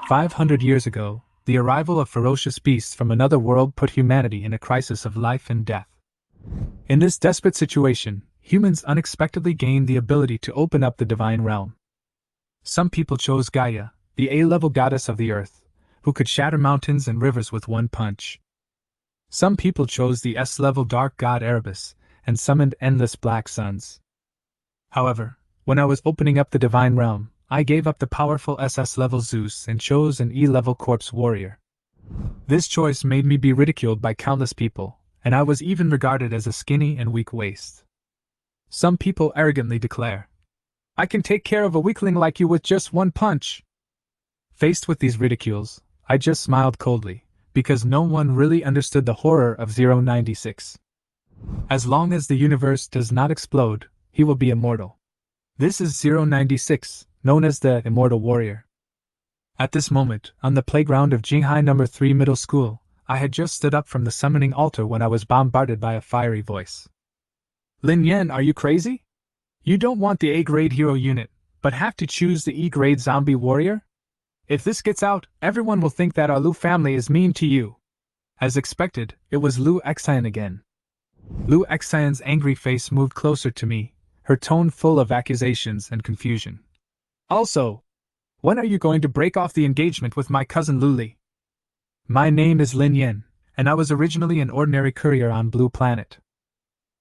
500 years ago, the arrival of ferocious beasts from another world put humanity in a crisis of life and death. In this desperate situation, humans unexpectedly gained the ability to open up the divine realm. Some people chose Gaia, the A-level goddess of the earth, who could shatter mountains and rivers with one punch. Some people chose the S-level dark god Erebus, and summoned endless black suns. However, when I was opening up the divine realm, I gave up the powerful SS-level Zeus and chose an E-level corpse warrior. This choice made me be ridiculed by countless people, and I was even regarded as a skinny and weak waste. Some people arrogantly declare, "I can take care of a weakling like you with just one punch." Faced with these ridicules, I just smiled coldly, because no one really understood the horror of 096. As long as the universe does not explode, he will be immortal. This is 096, known as the Immortal Warrior. At this moment, on the playground of Jinghai No. 3 Middle School, I had just stood up from the summoning altar when I was bombarded by a fiery voice. "Lin Yan, are you crazy? You don't want the A-grade hero unit, but have to choose the E-grade zombie warrior? If this gets out, everyone will think that our Lu family is mean to you." As expected, it was Lu Xian again. Lu Xian's angry face moved closer to me, her tone full of accusations and confusion. "Also, when are you going to break off the engagement with my cousin Luli?" My name is Lin Yan, and I was originally an ordinary courier on Blue Planet.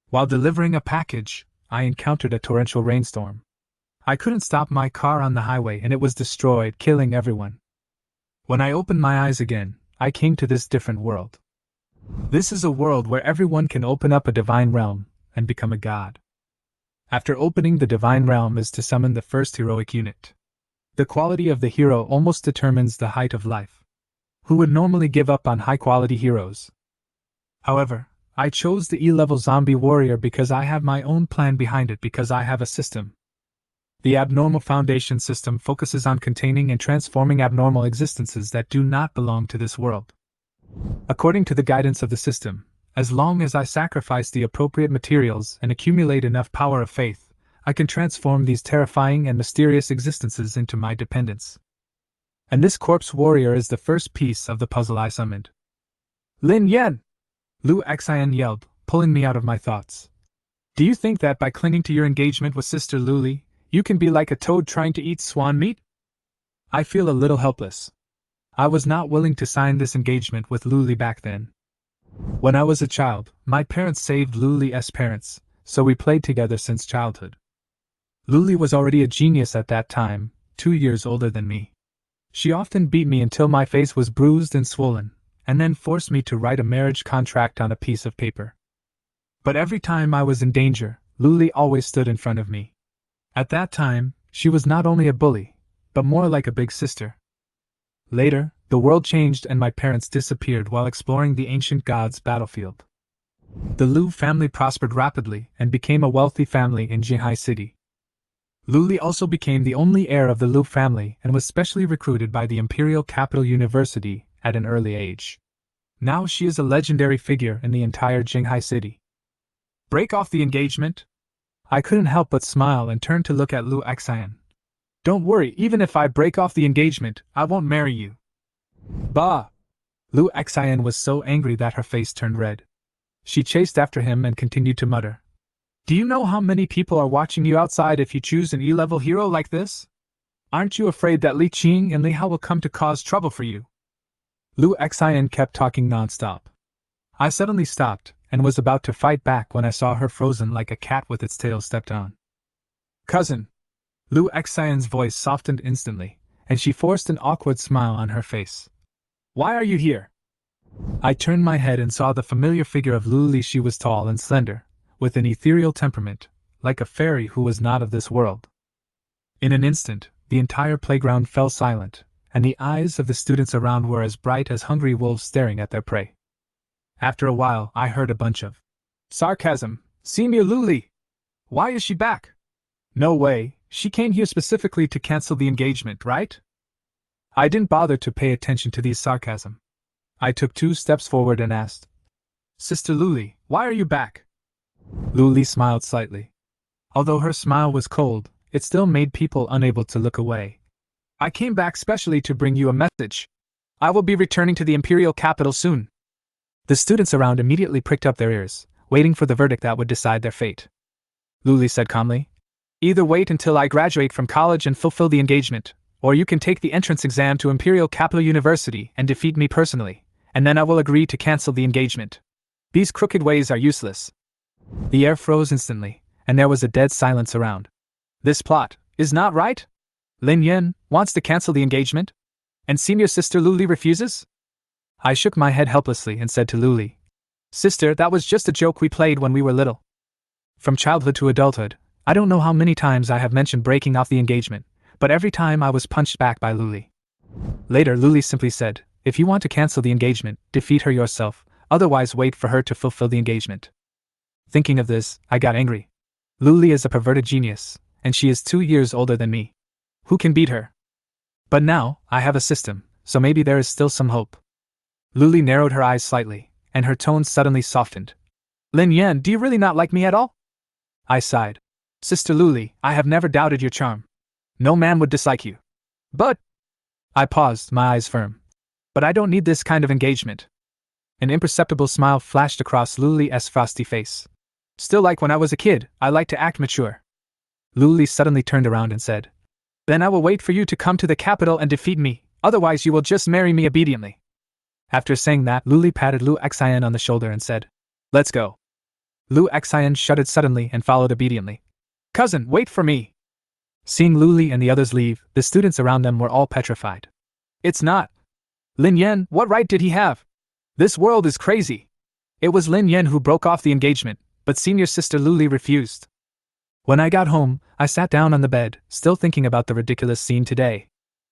While delivering a package, I encountered a torrential rainstorm. I couldn't stop my car on the highway and it was destroyed, killing everyone. When I opened my eyes again, I came to this different world. This is a world where everyone can open up a divine realm and become a god. After opening the divine realm is to summon the first heroic unit. The quality of the hero almost determines the height of life. Who would normally give up on high-quality heroes? However, I chose the E-level zombie warrior because I have my own plan behind it, because I have a system. The Abnormal Foundation system focuses on containing and transforming abnormal existences that do not belong to this world. According to the guidance of the system, as long as I sacrifice the appropriate materials and accumulate enough power of faith, I can transform these terrifying and mysterious existences into my dependents. And this corpse warrior is the first piece of the puzzle I summoned. "Lin Yan!" Lu Xian yelled, pulling me out of my thoughts. "Do you think that by clinging to your engagement with Sister Luli, you can be like a toad trying to eat swan meat?" I feel a little helpless. I was not willing to sign this engagement with Luli back then. When I was a child, my parents saved Luli's parents, so we played together since childhood. Luli was already a genius at that time, 2 years older than me. She often beat me until my face was bruised and swollen, and then forced me to write a marriage contract on a piece of paper. But every time I was in danger, Luli always stood in front of me. At that time, she was not only a bully, but more like a big sister. Later, the world changed and my parents disappeared while exploring the ancient gods' battlefield. The Lu family prospered rapidly and became a wealthy family in Jinghai City. Luli also became the only heir of the Lu family and was specially recruited by the Imperial Capital University at an early age. Now she is a legendary figure in the entire Jinghai City. "Break off the engagement?" I couldn't help but smile and turned to look at Lu Xian. "Don't worry, even if I break off the engagement, I won't marry you." "Bah!" Lu Xian was so angry that her face turned red. She chased after him and continued to mutter, "Do you know how many people are watching you outside if you choose an E-level hero like this? Aren't you afraid that Li Qing and Li Hao will come to cause trouble for you?" Lu Xian kept talking non-stop. I suddenly stopped and was about to fight back when I saw her frozen like a cat with its tail stepped on. "Cousin!" Lu Xian's voice softened instantly, and she forced an awkward smile on her face. "Why are you here?" I turned my head and saw the familiar figure of Luli. She was tall and slender, with an ethereal temperament, like a fairy who was not of this world. In an instant, the entire playground fell silent, and the eyes of the students around were as bright as hungry wolves staring at their prey. After a while, I heard a bunch of sarcasm. "Senior Luli! Why is she back? No way, she came here specifically to cancel the engagement, right?" I didn't bother to pay attention to these sarcasm. I took 2 steps forward and asked, "Sister Luli, why are you back?" Luli smiled slightly. Although her smile was cold, it still made people unable to look away. I came back specially to bring you a message. I will be returning to the Imperial capital soon. The students around immediately pricked up their ears, waiting for the verdict that would decide their fate. Luli said calmly, "Either wait until I graduate from college and fulfill the engagement, or you can take the entrance exam to Imperial Capital University and defeat me personally, and then I will agree to cancel the engagement. These crooked ways are useless." The air froze instantly, and there was a dead silence around. This plot is not right? Lin Yen wants to cancel the engagement? And senior sister Luli refuses? I shook my head helplessly and said to Luli, "Sister, that was just a joke we played when we were little." From childhood to adulthood, I don't know how many times I have mentioned breaking off the engagement, but every time I was punched back by Luli. Later, Luli simply said, "If you want to cancel the engagement, defeat her yourself, otherwise wait for her to fulfill the engagement." Thinking of this, I got angry. Luli is a perverted genius, and she is 2 years older than me. Who can beat her? But now, I have a system, so maybe there is still some hope. Luli narrowed her eyes slightly, and her tone suddenly softened. "Lin Yan, do you really not like me at all?" I sighed. "Sister Luli, I have never doubted your charm. No man would dislike you. But—" I paused, my eyes firm. "But I don't need this kind of engagement." An imperceptible smile flashed across Luli's frosty face. "Still, like when I was a kid, I like to act mature." Luli suddenly turned around and said, "Then I will wait for you to come to the capital and defeat me, otherwise you will just marry me obediently." After saying that, Luli patted Lu Xian on the shoulder and said, "Let's go." Lu Xian shuddered suddenly and followed obediently. "Cousin, wait for me." Seeing Luli and the others leave, the students around them were all petrified. "It's not Lin Yan, what right did he have? This world is crazy." It was Lin Yan who broke off the engagement, but senior sister Luli refused. When I got home, I sat down on the bed, still thinking about the ridiculous scene today.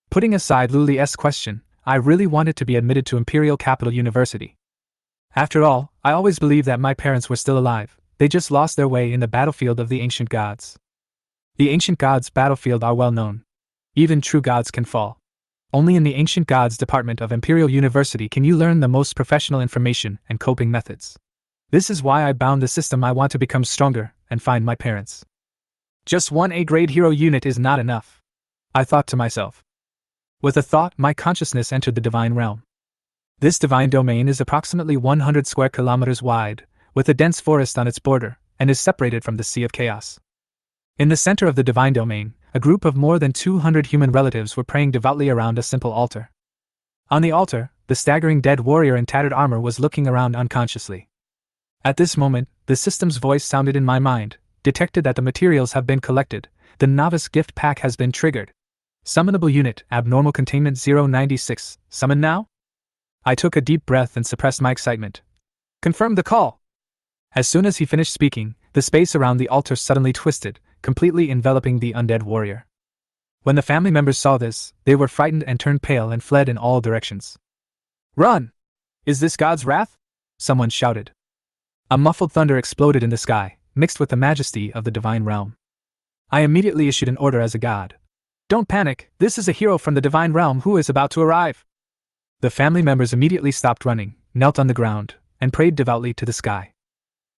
Putting aside Luli's question, I really wanted to be admitted to Imperial Capital University. After all, I always believed that my parents were still alive, they just lost their way in the battlefield of the ancient gods. The ancient gods' battlefield are well known. Even true gods can fall. Only in the ancient gods department of Imperial University can you learn the most professional information and coping methods. This is why I bound the system. I want to become stronger and find my parents. Just one A-grade hero unit is not enough, I thought to myself. With a thought, my consciousness entered the divine realm. This divine domain is approximately 100 square kilometers wide, with a dense forest on its border, and is separated from the Sea of Chaos. In the center of the divine domain, a group of more than 200 human relatives were praying devoutly around a simple altar. On the altar, the staggering dead warrior in tattered armor was looking around unconsciously. At this moment, the system's voice sounded in my mind, detected that the materials have been collected, the novice gift pack has been triggered. Summonable unit, abnormal containment 096, summon now? I took a deep breath and suppressed my excitement. Confirm the call. As soon as he finished speaking, the space around the altar suddenly twisted, completely enveloping the undead warrior. When the family members saw this, they were frightened and turned pale and fled in all directions. "Run! Is this God's wrath?" someone shouted. A muffled thunder exploded in the sky, mixed with the majesty of the divine realm. I immediately issued an order as a god. "Don't panic, this is a hero from the divine realm who is about to arrive." The family members immediately stopped running, knelt on the ground, and prayed devoutly to the sky.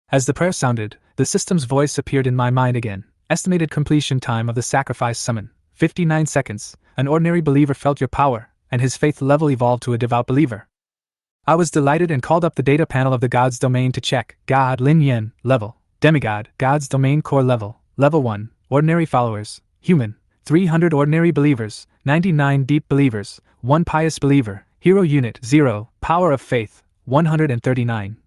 As the prayer sounded, the system's voice appeared in my mind again. Estimated completion time of the sacrifice summon, 59 seconds. An ordinary believer felt your power, and his faith level evolved to a devout believer. I was delighted and called up the data panel of the God's domain to check. God Lin Yen, level, demigod, God's domain core level, level 1, ordinary followers, human, 300 ordinary believers, 99 deep believers, 1 pious believer, hero unit 0, power of faith, 139.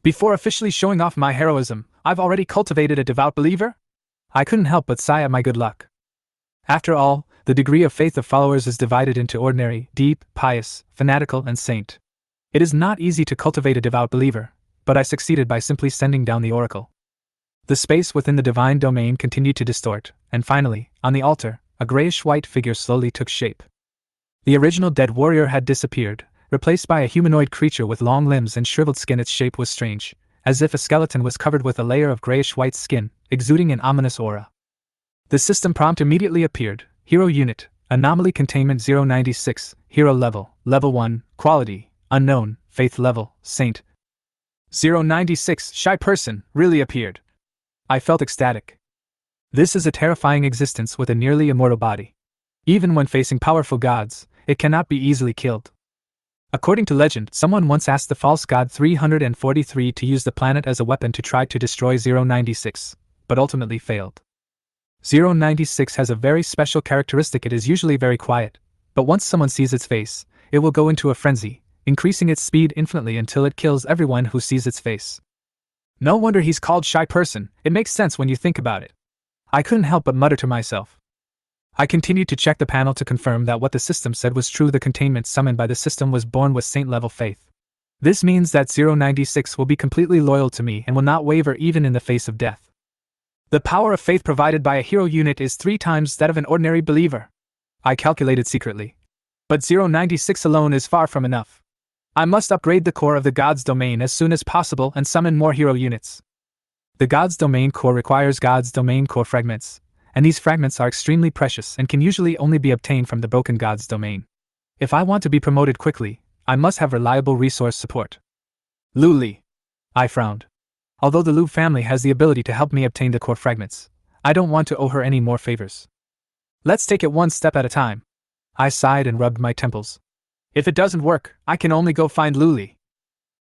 Before officially showing off my heroism, I've already cultivated a devout believer? I couldn't help but sigh at my good luck. After all, the degree of faith of followers is divided into ordinary, deep, pious, fanatical, and saint. It is not easy to cultivate a devout believer, but I succeeded by simply sending down the oracle. The space within the divine domain continued to distort, and finally, on the altar, a grayish-white figure slowly took shape. The original dead warrior had disappeared, replaced by a humanoid creature with long limbs and shriveled skin. Its shape was strange, as if a skeleton was covered with a layer of grayish-white skin, exuding an ominous aura. The system prompt immediately appeared. Hero unit, anomaly containment 096, hero level, level 1, quality, unknown, faith level, saint. 096, shy person, really appeared. I felt ecstatic. This is a terrifying existence with a nearly immortal body. Even when facing powerful gods, it cannot be easily killed. According to legend, someone once asked the false god 343 to use the planet as a weapon to try to destroy 096, but ultimately failed. 096 has a very special characteristic. It is usually very quiet, but once someone sees its face, it will go into a frenzy, increasing its speed infinitely until it kills everyone who sees its face. No wonder he's called Shy Person. It makes sense when you think about it. I couldn't help but mutter to myself. I continued to check the panel to confirm that what the system said was true. The containment summoned by the system was born with saint-level faith. This means that 096 will be completely loyal to me and will not waver even in the face of death. The power of faith provided by a hero unit is 3 times that of an ordinary believer. I calculated secretly. But 096 alone is far from enough. I must upgrade the core of the God's Domain as soon as possible and summon more hero units. The God's Domain core requires God's Domain core fragments, and these fragments are extremely precious and can usually only be obtained from the broken God's Domain. If I want to be promoted quickly, I must have reliable resource support. Luli. I frowned. Although the Lu family has the ability to help me obtain the core fragments, I don't want to owe her any more favors. Let's take it one step at a time. I sighed and rubbed my temples. If it doesn't work, I can only go find Luli.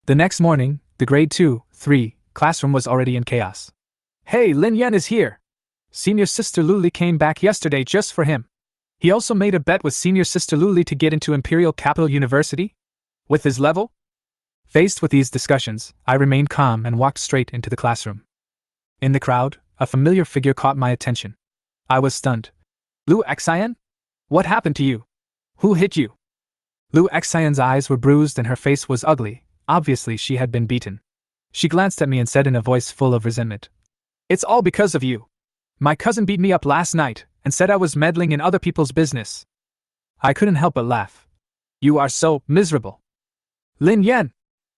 The next morning, the grade 2-3 classroom was already in chaos. Hey, Lin Yan is here! Senior Sister Luli came back yesterday just for him. He also made a bet with Senior Sister Luli to get into Imperial Capital University? With his level? Faced with these discussions, I remained calm and walked straight into the classroom. In the crowd, a familiar figure caught my attention. I was stunned. Lu Xian? What happened to you? Who hit you? Lu Xian's eyes were bruised and her face was ugly. Obviously she had been beaten. She glanced at me and said in a voice full of resentment, "It's all because of you. My cousin beat me up last night and said I was meddling in other people's business." I couldn't help but laugh. "You are so miserable." Lin Yan!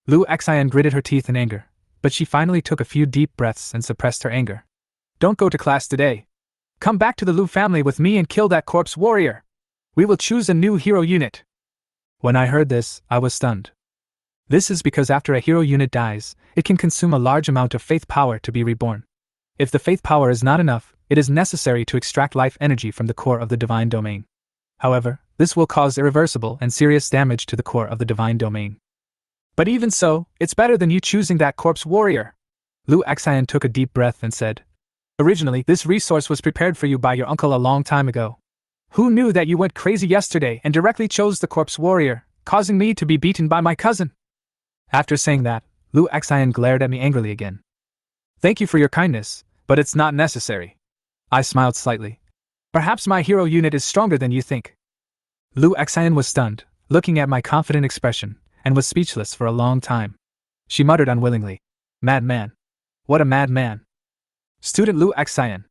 Lu Xian gritted her teeth in anger, but she finally took a few deep breaths and suppressed her anger. "Don't go to class today. Come back to the Lu family with me and kill that corpse warrior. We will choose a new hero unit." When I heard this, I was stunned. This is because after a hero unit dies, it can consume a large amount of faith power to be reborn. If the faith power is not enough, it is necessary to extract life energy from the core of the divine domain. However, this will cause irreversible and serious damage to the core of the divine domain. But even so, it's better than you choosing that corpse warrior. Lu Xian took a deep breath and said, "Originally, this resource was prepared for you by your uncle a long time ago. Who knew that you went crazy yesterday and directly chose the corpse warrior, causing me to be beaten by my cousin?" After saying that, Lu Xian glared at me angrily again. "Thank you for your kindness, but it's not necessary." I smiled slightly. "Perhaps my hero unit is stronger than you think." Lu Xian was stunned, looking at my confident expression, and was speechless for a long time. She muttered unwillingly, "Madman. What a madman." Student Lu Xian.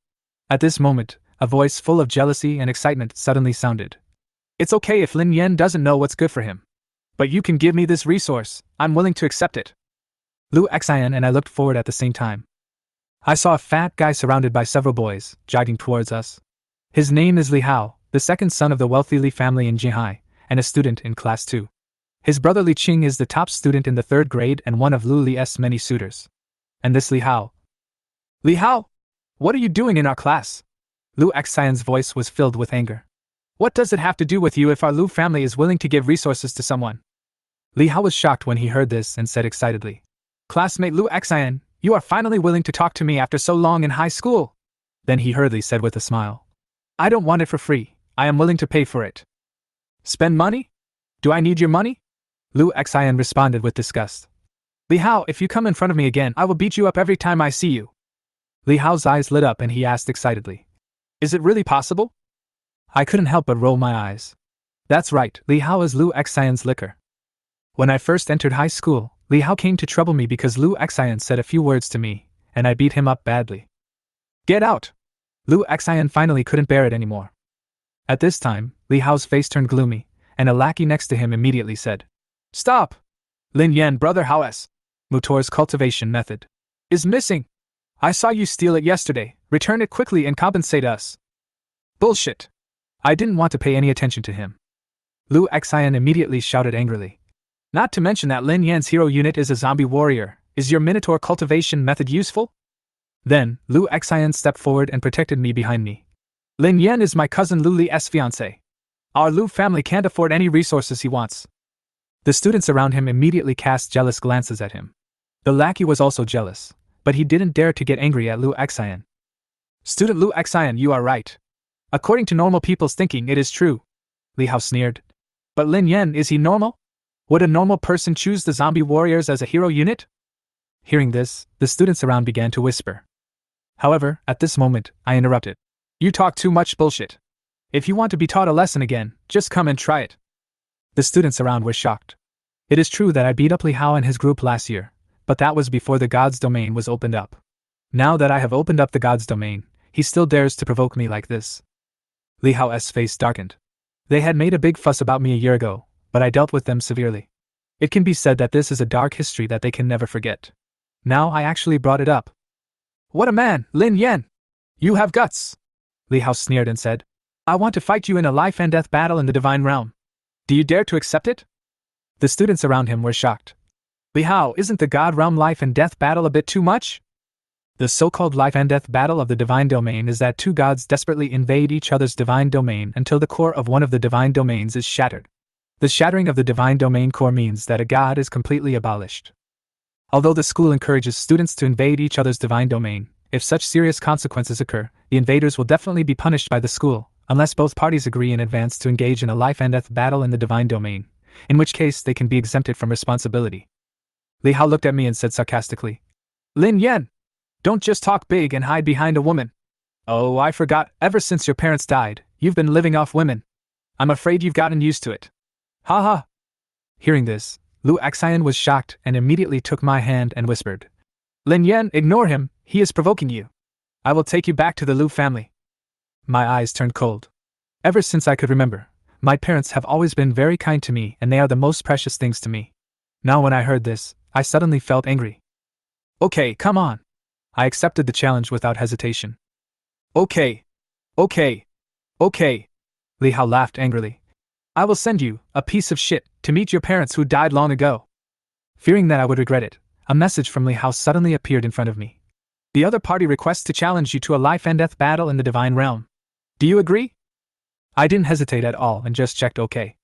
At this moment, a voice full of jealousy and excitement suddenly sounded. "It's okay if Lin Yan doesn't know what's good for him. But you can give me this resource, I'm willing to accept it." Lu Xian and I looked forward at the same time. I saw a fat guy surrounded by several boys, jogging towards us. His name is Li Hao, the second son of the wealthy Li family in Jinhai, and a student in Class 2. His brother Li Qing is the top student in the 3rd grade and one of Lu Li's many suitors. And this Li Hao. "Li Hao! What are you doing in our class?" Lu Xian's voice was filled with anger. "What does it have to do with you if our Lu family is willing to give resources to someone?" Li Hao was shocked when he heard this and said excitedly, "Classmate Lu Xian, you are finally willing to talk to me after so long in high school." Then he hurriedly said with a smile, "I don't want it for free, I am willing to pay for it." "Spend money? Do I need your money?" Lu Xian responded with disgust. "Li Hao, if you come in front of me again, I will beat you up every time I see you." Li Hao's eyes lit up and he asked excitedly, "Is it really possible?" I couldn't help but roll my eyes. That's right, Li Hao is Lu Xian's liquor. When I first entered high school, Li Hao came to trouble me because Lu Xian said a few words to me, and I beat him up badly. "Get out!" Lu Xian finally couldn't bear it anymore. At this time, Li Hao's face turned gloomy, and a lackey next to him immediately said, "Stop! Lin Yan, brother Hao's Mutor's cultivation method is missing. I saw you steal it yesterday, return it quickly and compensate us." "Bullshit!" I didn't want to pay any attention to him. Lu Xian immediately shouted angrily, "Not to mention that Lin Yan's hero unit is a zombie warrior, is your Minotaur cultivation method useful?" Then, Lu Xian stepped forward and protected me behind me. "Lin Yan is my cousin Lu Li's fiancé. Our Lu family can't afford any resources he wants. The students around him immediately cast jealous glances at him. The lackey was also jealous, but he didn't dare to get angry at Lu Xian. Student Lu Xian, you are right. According to normal people's thinking, it is true. Li Hao sneered. But Lin Yan, is he normal? Would a normal person choose the zombie warriors as a hero unit? Hearing this, the students around began to whisper. However, at this moment, I interrupted. You talk too much bullshit. If you want to be taught a lesson again, just come and try it. The students around were shocked. It is true that I beat up Li Hao and his group last year, but that was before the God's domain was opened up. Now that I have opened up the God's domain, he still dares to provoke me like this. Li Hao's face darkened. They had made a big fuss about me a year ago, but I dealt with them severely. It can be said that this is a dark history that they can never forget. Now I actually brought it up. What a man, Lin Yan! You have guts! Li Hao sneered and said, I want to fight you in a life and death battle in the divine realm. Do you dare to accept it? The students around him were shocked. Li Hao, isn't the God realm life and death battle a bit too much? The so-called life and death battle of the divine domain is that two gods desperately invade each other's divine domain until the core of one of the divine domains is shattered. The shattering of the divine domain core means that a god is completely abolished. Although the school encourages students to invade each other's divine domain, if such serious consequences occur, the invaders will definitely be punished by the school, unless both parties agree in advance to engage in a life and death battle in the divine domain, in which case they can be exempted from responsibility. Li Hao looked at me and said sarcastically, Lin Yan! Don't just talk big and hide behind a woman. Oh, I forgot, ever since your parents died, you've been living off women. I'm afraid you've gotten used to it. Ha ha! Hearing this, Lu Xian was shocked and immediately took my hand and whispered, Lin Yan, ignore him, he is provoking you. I will take you back to the Lu family. My eyes turned cold. Ever since I could remember, my parents have always been very kind to me and they are the most precious things to me. Now when I heard this, I suddenly felt angry. Okay, come on. I accepted the challenge without hesitation. Okay. Li Hao laughed angrily. I will send you, a piece of shit, to meet your parents who died long ago. Fearing that I would regret it, a message from Li Hao suddenly appeared in front of me. The other party requests to challenge you to a life and death battle in the divine realm. Do you agree? I didn't hesitate at all and just checked OK.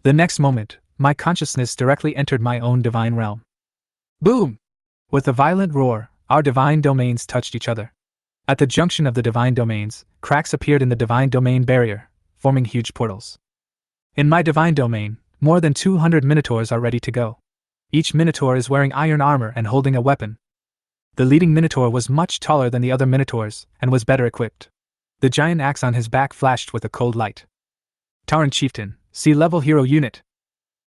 The next moment, my consciousness directly entered my own divine realm. Boom! With a violent roar, our divine domains touched each other. At the junction of the divine domains, cracks appeared in the divine domain barrier, forming huge portals. In my divine domain, more than 200 minotaurs are ready to go. Each minotaur is wearing iron armor and holding a weapon. The leading minotaur was much taller than the other minotaurs and was better equipped. The giant axe on his back flashed with a cold light. Tauren Chieftain, C-level hero unit.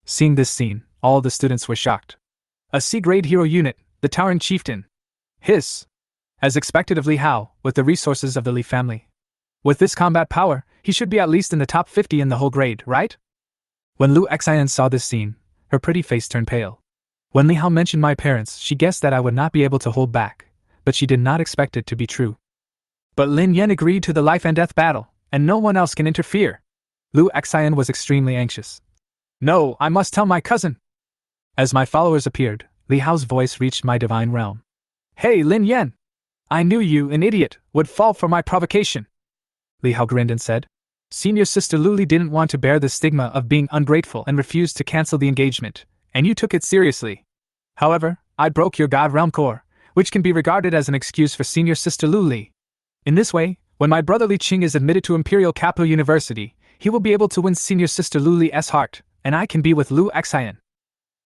Seeing this scene, all the students were shocked. A C-grade hero unit, the Tauren Chieftain. Hiss! As expected of Li Hao, with the resources of the Li family. With this combat power, he should be at least in the top 50 in the whole grade, right? When Lu Xian saw this scene, her pretty face turned pale. When Li Hao mentioned my parents, she guessed that I would not be able to hold back, but she did not expect it to be true. But Lin Yan agreed to the life and death battle, and no one else can interfere. Lu Xian was extremely anxious. No, I must tell my cousin. As my followers appeared, Li Hao's voice reached my divine realm. Hey, Lin Yan! I knew you, an idiot, would fall for my provocation. Li Hao grinned and said, Senior Sister Luli didn't want to bear the stigma of being ungrateful and refused to cancel the engagement, and you took it seriously. However, I broke your God Realm core, which can be regarded as an excuse for Senior Sister Luli. In this way, when my brother Li Qing is admitted to Imperial Capital University, he will be able to win Senior Sister Luli's heart, and I can be with Lu Xian.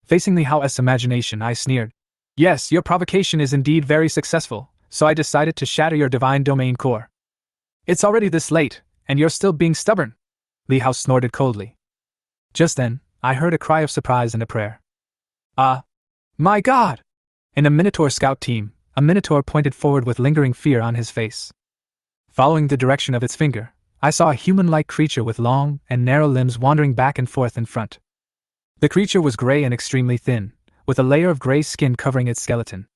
Facing Li Hao's imagination, I sneered. Yes, your provocation is indeed very successful, so I decided to shatter your divine domain core. It's already this late, and you're still being stubborn. Li Hao snorted coldly. Just then, I heard a cry of surprise and a prayer. My God! In a Minotaur scout team, a Minotaur pointed forward with lingering fear on his face. Following the direction of its finger, I saw a human-like creature with long and narrow limbs wandering back and forth in front. The creature was gray and extremely thin, with a layer of gray skin covering its skeleton.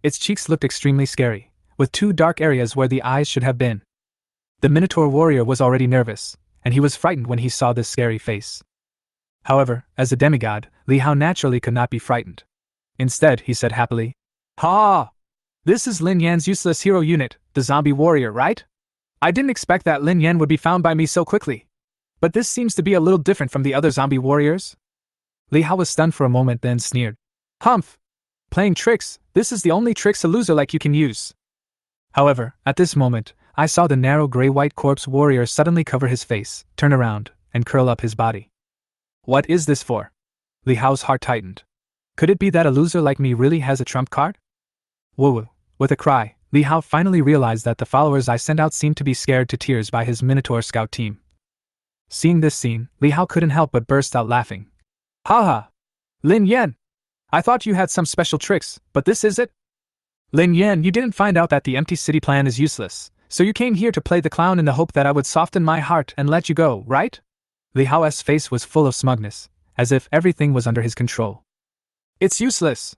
Its cheeks looked extremely scary, with two dark areas where the eyes should have been. The Minotaur warrior was already nervous, and he was frightened when he saw this scary face. However, as a demigod, Li Hao naturally could not be frightened. Instead, he said happily, Ha! This is Lin Yan's useless hero unit, the zombie warrior, right? I didn't expect that Lin Yan would be found by me so quickly. But this seems to be a little different from the other zombie warriors? Li Hao was stunned for a moment, then sneered. Humph! Playing tricks, this is the only tricks a loser like you can use. However, at this moment, I saw the narrow gray-white corpse warrior suddenly cover his face, turn around, and curl up his body. What is this for? Li Hao's heart tightened. Could it be that a loser like me really has a trump card? Woo-woo. With a cry, Li Hao finally realized that the followers I sent out seemed to be scared to tears by his Minotaur scout team. Seeing this scene, Li Hao couldn't help but burst out laughing. Haha! Lin Yan! I thought you had some special tricks, but this is it? Lin Yan, you didn't find out that the empty city plan is useless, so you came here to play the clown in the hope that I would soften my heart and let you go, right? Li Hao's face was full of smugness, as if everything was under his control. It's useless.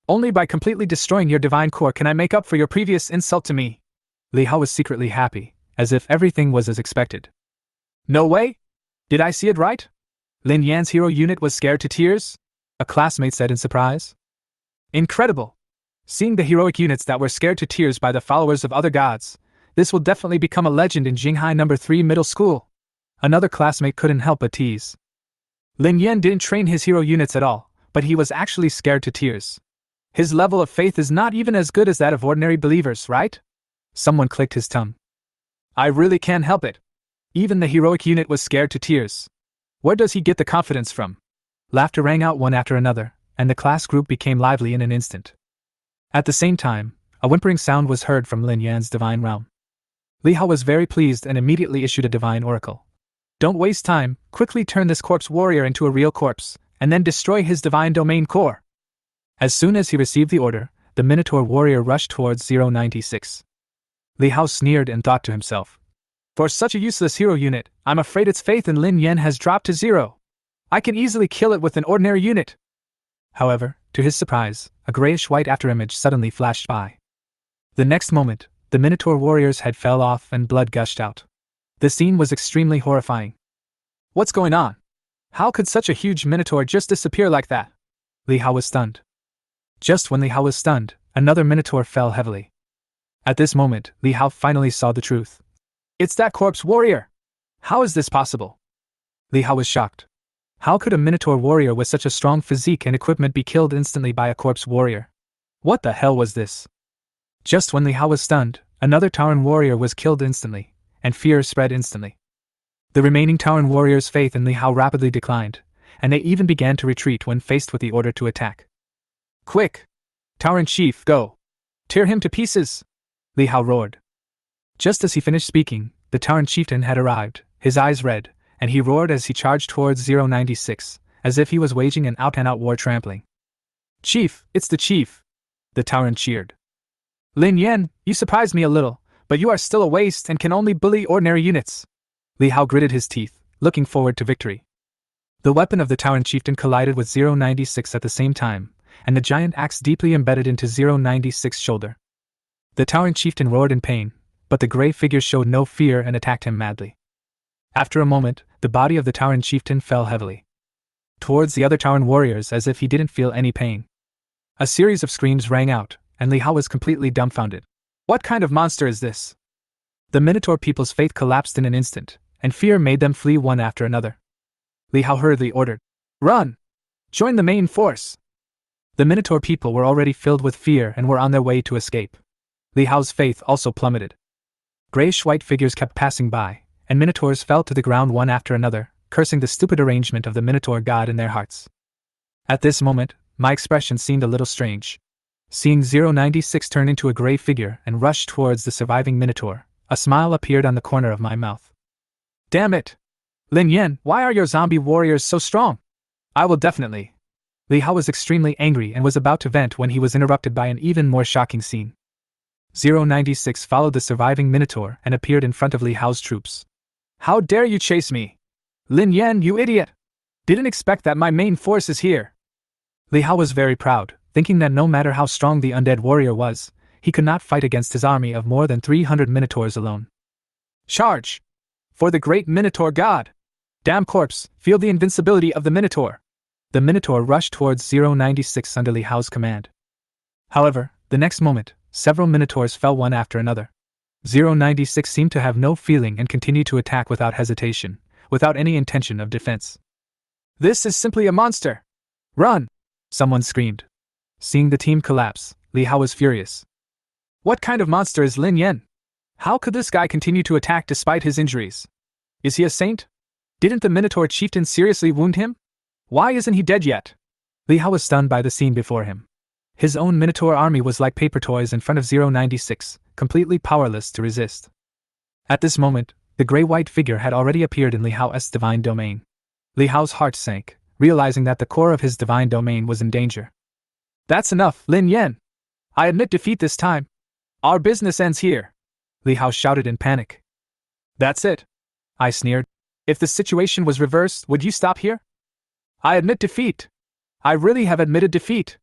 Only by completely destroying your divine core can I make up for your previous insult to me. Li Hao was secretly happy, as if everything was as expected. No way? Did I see it right? Lin Yan's hero unit was scared to tears? A classmate said in surprise. Incredible! Seeing the heroic units that were scared to tears by the followers of other gods, this will definitely become a legend in Jinghai No. 3 Middle School. Another classmate couldn't help but tease. Lin Yan didn't train his hero units at all, but he was actually scared to tears. His level of faith is not even as good as that of ordinary believers, right? Someone clicked his tongue. I really can't help it. Even the heroic unit was scared to tears. Where does he get the confidence from? Laughter rang out one after another, and the class group became lively in an instant. At the same time, a whimpering sound was heard from Lin Yan's divine realm. Li Hao was very pleased and immediately issued a divine oracle. Don't waste time, quickly turn this corpse warrior into a real corpse, and then destroy his divine domain core. As soon as he received the order, the Minotaur warrior rushed towards 096. Li Hao sneered and thought to himself. For such a useless hero unit, I'm afraid its faith in Lin Yan has dropped to 0. I can easily kill it with an ordinary unit. However, to his surprise, a grayish-white afterimage suddenly flashed by. The next moment, the Minotaur warrior's head fell off and blood gushed out. The scene was extremely horrifying. What's going on? How could such a huge Minotaur just disappear like that? Li Hao was stunned. Just when Li Hao was stunned, another Minotaur fell heavily. At this moment, Li Hao finally saw the truth. It's that corpse warrior! How is this possible? Li Hao was shocked. How could a Minotaur warrior with such a strong physique and equipment be killed instantly by a corpse warrior? What the hell was this? Just when Li Hao was stunned, another Tauren warrior was killed instantly, and fear spread instantly. The remaining Tauren warriors' faith in Li Hao rapidly declined, and they even began to retreat when faced with the order to attack. Quick! Tauren chief, go! Tear him to pieces! Li Hao roared. Just as he finished speaking, the Tauren chieftain had arrived, his eyes red, and he roared as he charged towards 096, as if he was waging an out-and-out war trampling. Chief, it's the chief! The Tauren cheered. Lin Yan, you surprised me a little, but you are still a waste and can only bully ordinary units. Li Hao gritted his teeth, looking forward to victory. The weapon of the Tauren chieftain collided with 096 at the same time, and the giant axe deeply embedded into 096's shoulder. The Tauren chieftain roared in pain, but the gray figure showed no fear and attacked him madly. After a moment, the body of the Tauren chieftain fell heavily towards the other Tauren warriors as if he didn't feel any pain. A series of screams rang out, and Li Hao was completely dumbfounded. What kind of monster is this? The Minotaur people's faith collapsed in an instant, and fear made them flee one after another. Li Hao hurriedly ordered, "Run! Join the main force!" The Minotaur people were already filled with fear and were on their way to escape. Li Hao's faith also plummeted. Grayish-white figures kept passing by, and Minotaurs fell to the ground one after another, cursing the stupid arrangement of the Minotaur god in their hearts. At this moment, my expression seemed a little strange. Seeing 096 turn into a gray figure and rush towards the surviving Minotaur, a smile appeared on the corner of my mouth. Damn it! Lin Yan, why are your zombie warriors so strong? I will definitely. Li Hao was extremely angry and was about to vent when he was interrupted by an even more shocking scene. 096 followed the surviving Minotaur and appeared in front of Li Hao's troops. How dare you chase me? Lin Yan, you idiot! Didn't expect that my main force is here. Li Hao was very proud, thinking that no matter how strong the undead warrior was, he could not fight against his army of more than 300 Minotaurs alone. Charge! For the great Minotaur god! Damn corpse, feel the invincibility of the Minotaur! The Minotaur rushed towards 096 under Li Hao's command. However, the next moment, several Minotaurs fell one after another. 096 seemed to have no feeling and continued to attack without hesitation, without any intention of defense. "This is simply a monster! Run!" someone screamed. Seeing the team collapse, Li Hao was furious. What kind of monster is Lin Yan? How could this guy continue to attack despite his injuries? Is he a saint? Didn't the Minotaur chieftain seriously wound him? Why isn't he dead yet? Li Hao was stunned by the scene before him. His own Minotaur army was like paper toys in front of 096, completely powerless to resist. At this moment, the gray-white figure had already appeared in Li Hao's divine domain. Li Hao's heart sank, realizing that the core of his divine domain was in danger. "That's enough, Lin Yan! I admit defeat this time. Our business ends here," Li Hao shouted in panic. "That's it," I sneered. "If the situation was reversed, would you stop here?" "I admit defeat. I really have admitted defeat."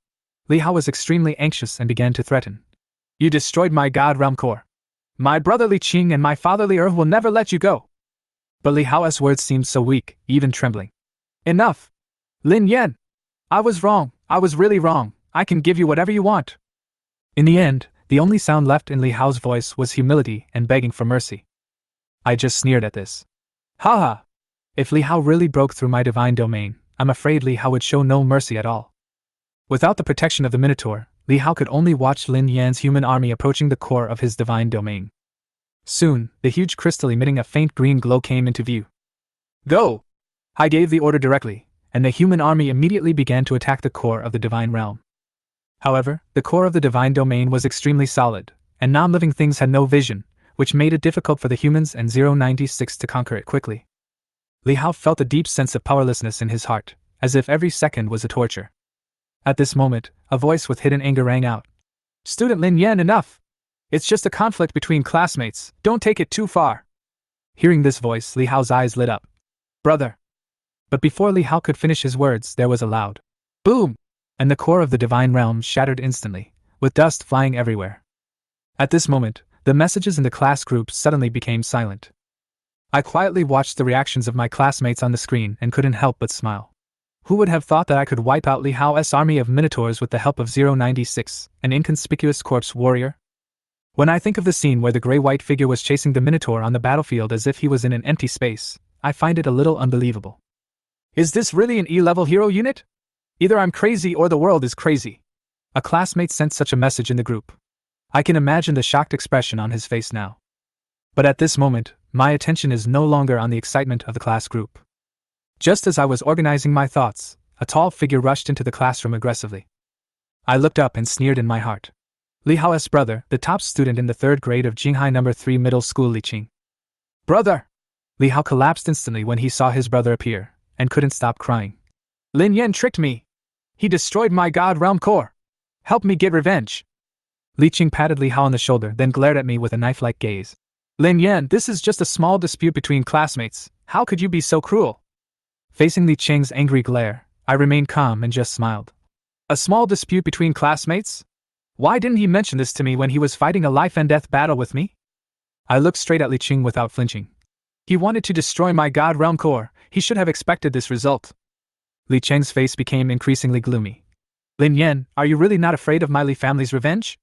Li Hao was extremely anxious and began to threaten. "You destroyed my God Realm core. My brother Li Qing and my father Li Er will never let you go." But Li Hao's words seemed so weak, even trembling. "Enough! Lin Yan! I was wrong, I was really wrong, I can give you whatever you want." In the end, the only sound left in Li Hao's voice was humility and begging for mercy. I just sneered at this. Haha! If Li Hao really broke through my divine domain, I'm afraid Li Hao would show no mercy at all. Without the protection of the Minotaur, Li Hao could only watch Lin Yan's human army approaching the core of his divine domain. Soon, the huge crystal emitting a faint green glow came into view. "Go!" I gave the order directly, and the human army immediately began to attack the core of the divine realm. However, the core of the divine domain was extremely solid, and non-living things had no vision, which made it difficult for the humans and 096 to conquer it quickly. Li Hao felt a deep sense of powerlessness in his heart, as if every second was a torture. At this moment, a voice with hidden anger rang out. "Student Lin Yan, enough! It's just a conflict between classmates, don't take it too far." Hearing this voice, Li Hao's eyes lit up. "Brother!" But before Li Hao could finish his words, there was a loud boom, and the core of the divine realm shattered instantly, with dust flying everywhere. At this moment, the messages in the class group suddenly became silent. I quietly watched the reactions of my classmates on the screen and couldn't help but smile. Who would have thought that I could wipe out Li Hao's army of Minotaurs with the help of 096, an inconspicuous corpse warrior? When I think of the scene where the gray-white figure was chasing the Minotaur on the battlefield as if he was in an empty space, I find it a little unbelievable. Is this really an E-level hero unit? Either I'm crazy or the world is crazy. A classmate sent such a message in the group. I can imagine the shocked expression on his face now. But at this moment, my attention is no longer on the excitement of the class group. Just as I was organizing my thoughts, a tall figure rushed into the classroom aggressively. I looked up and sneered in my heart. Li Hao's brother, the top student in the 3rd grade of Jinghai No. 3 Middle School, Li Qing. "Brother!" Li Hao collapsed instantly when he saw his brother appear, and couldn't stop crying. "Lin Yan tricked me! He destroyed my God Realm core! Help me get revenge!" Li Qing patted Li Hao on the shoulder, then glared at me with a knife-like gaze. "Lin Yan, this is just a small dispute between classmates. How could you be so cruel?" Facing Li Qing's angry glare, I remained calm and just smiled. A small dispute between classmates? Why didn't he mention this to me when he was fighting a life-and-death battle with me? I looked straight at Li Qing without flinching. He wanted to destroy my God Realm core. He should have expected this result. Li Qing's face became increasingly gloomy. "Lin Yan, are you really not afraid of my Li family's revenge?"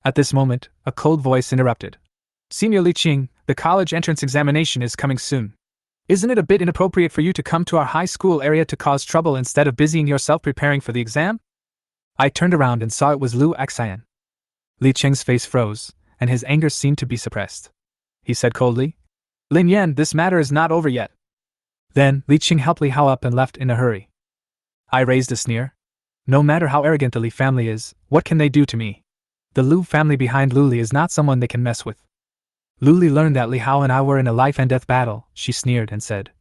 At this moment, a cold voice interrupted. "Senior Li Qing, the college entrance examination is coming soon. Isn't it a bit inappropriate for you to come to our high school area to cause trouble instead of busying yourself preparing for the exam?" I turned around and saw it was Lu Xian. Li Qing's face froze, and his anger seemed to be suppressed. He said coldly, "Lin Yan, this matter is not over yet." Then, Li Qing helped Li Hao up and left in a hurry. I raised a sneer. No matter how arrogant the Li family is, what can they do to me? The Lu family behind Lu Li is not someone they can mess with. Lu Li learned that Li Hao and I were in a life-and-death battle, she sneered and said.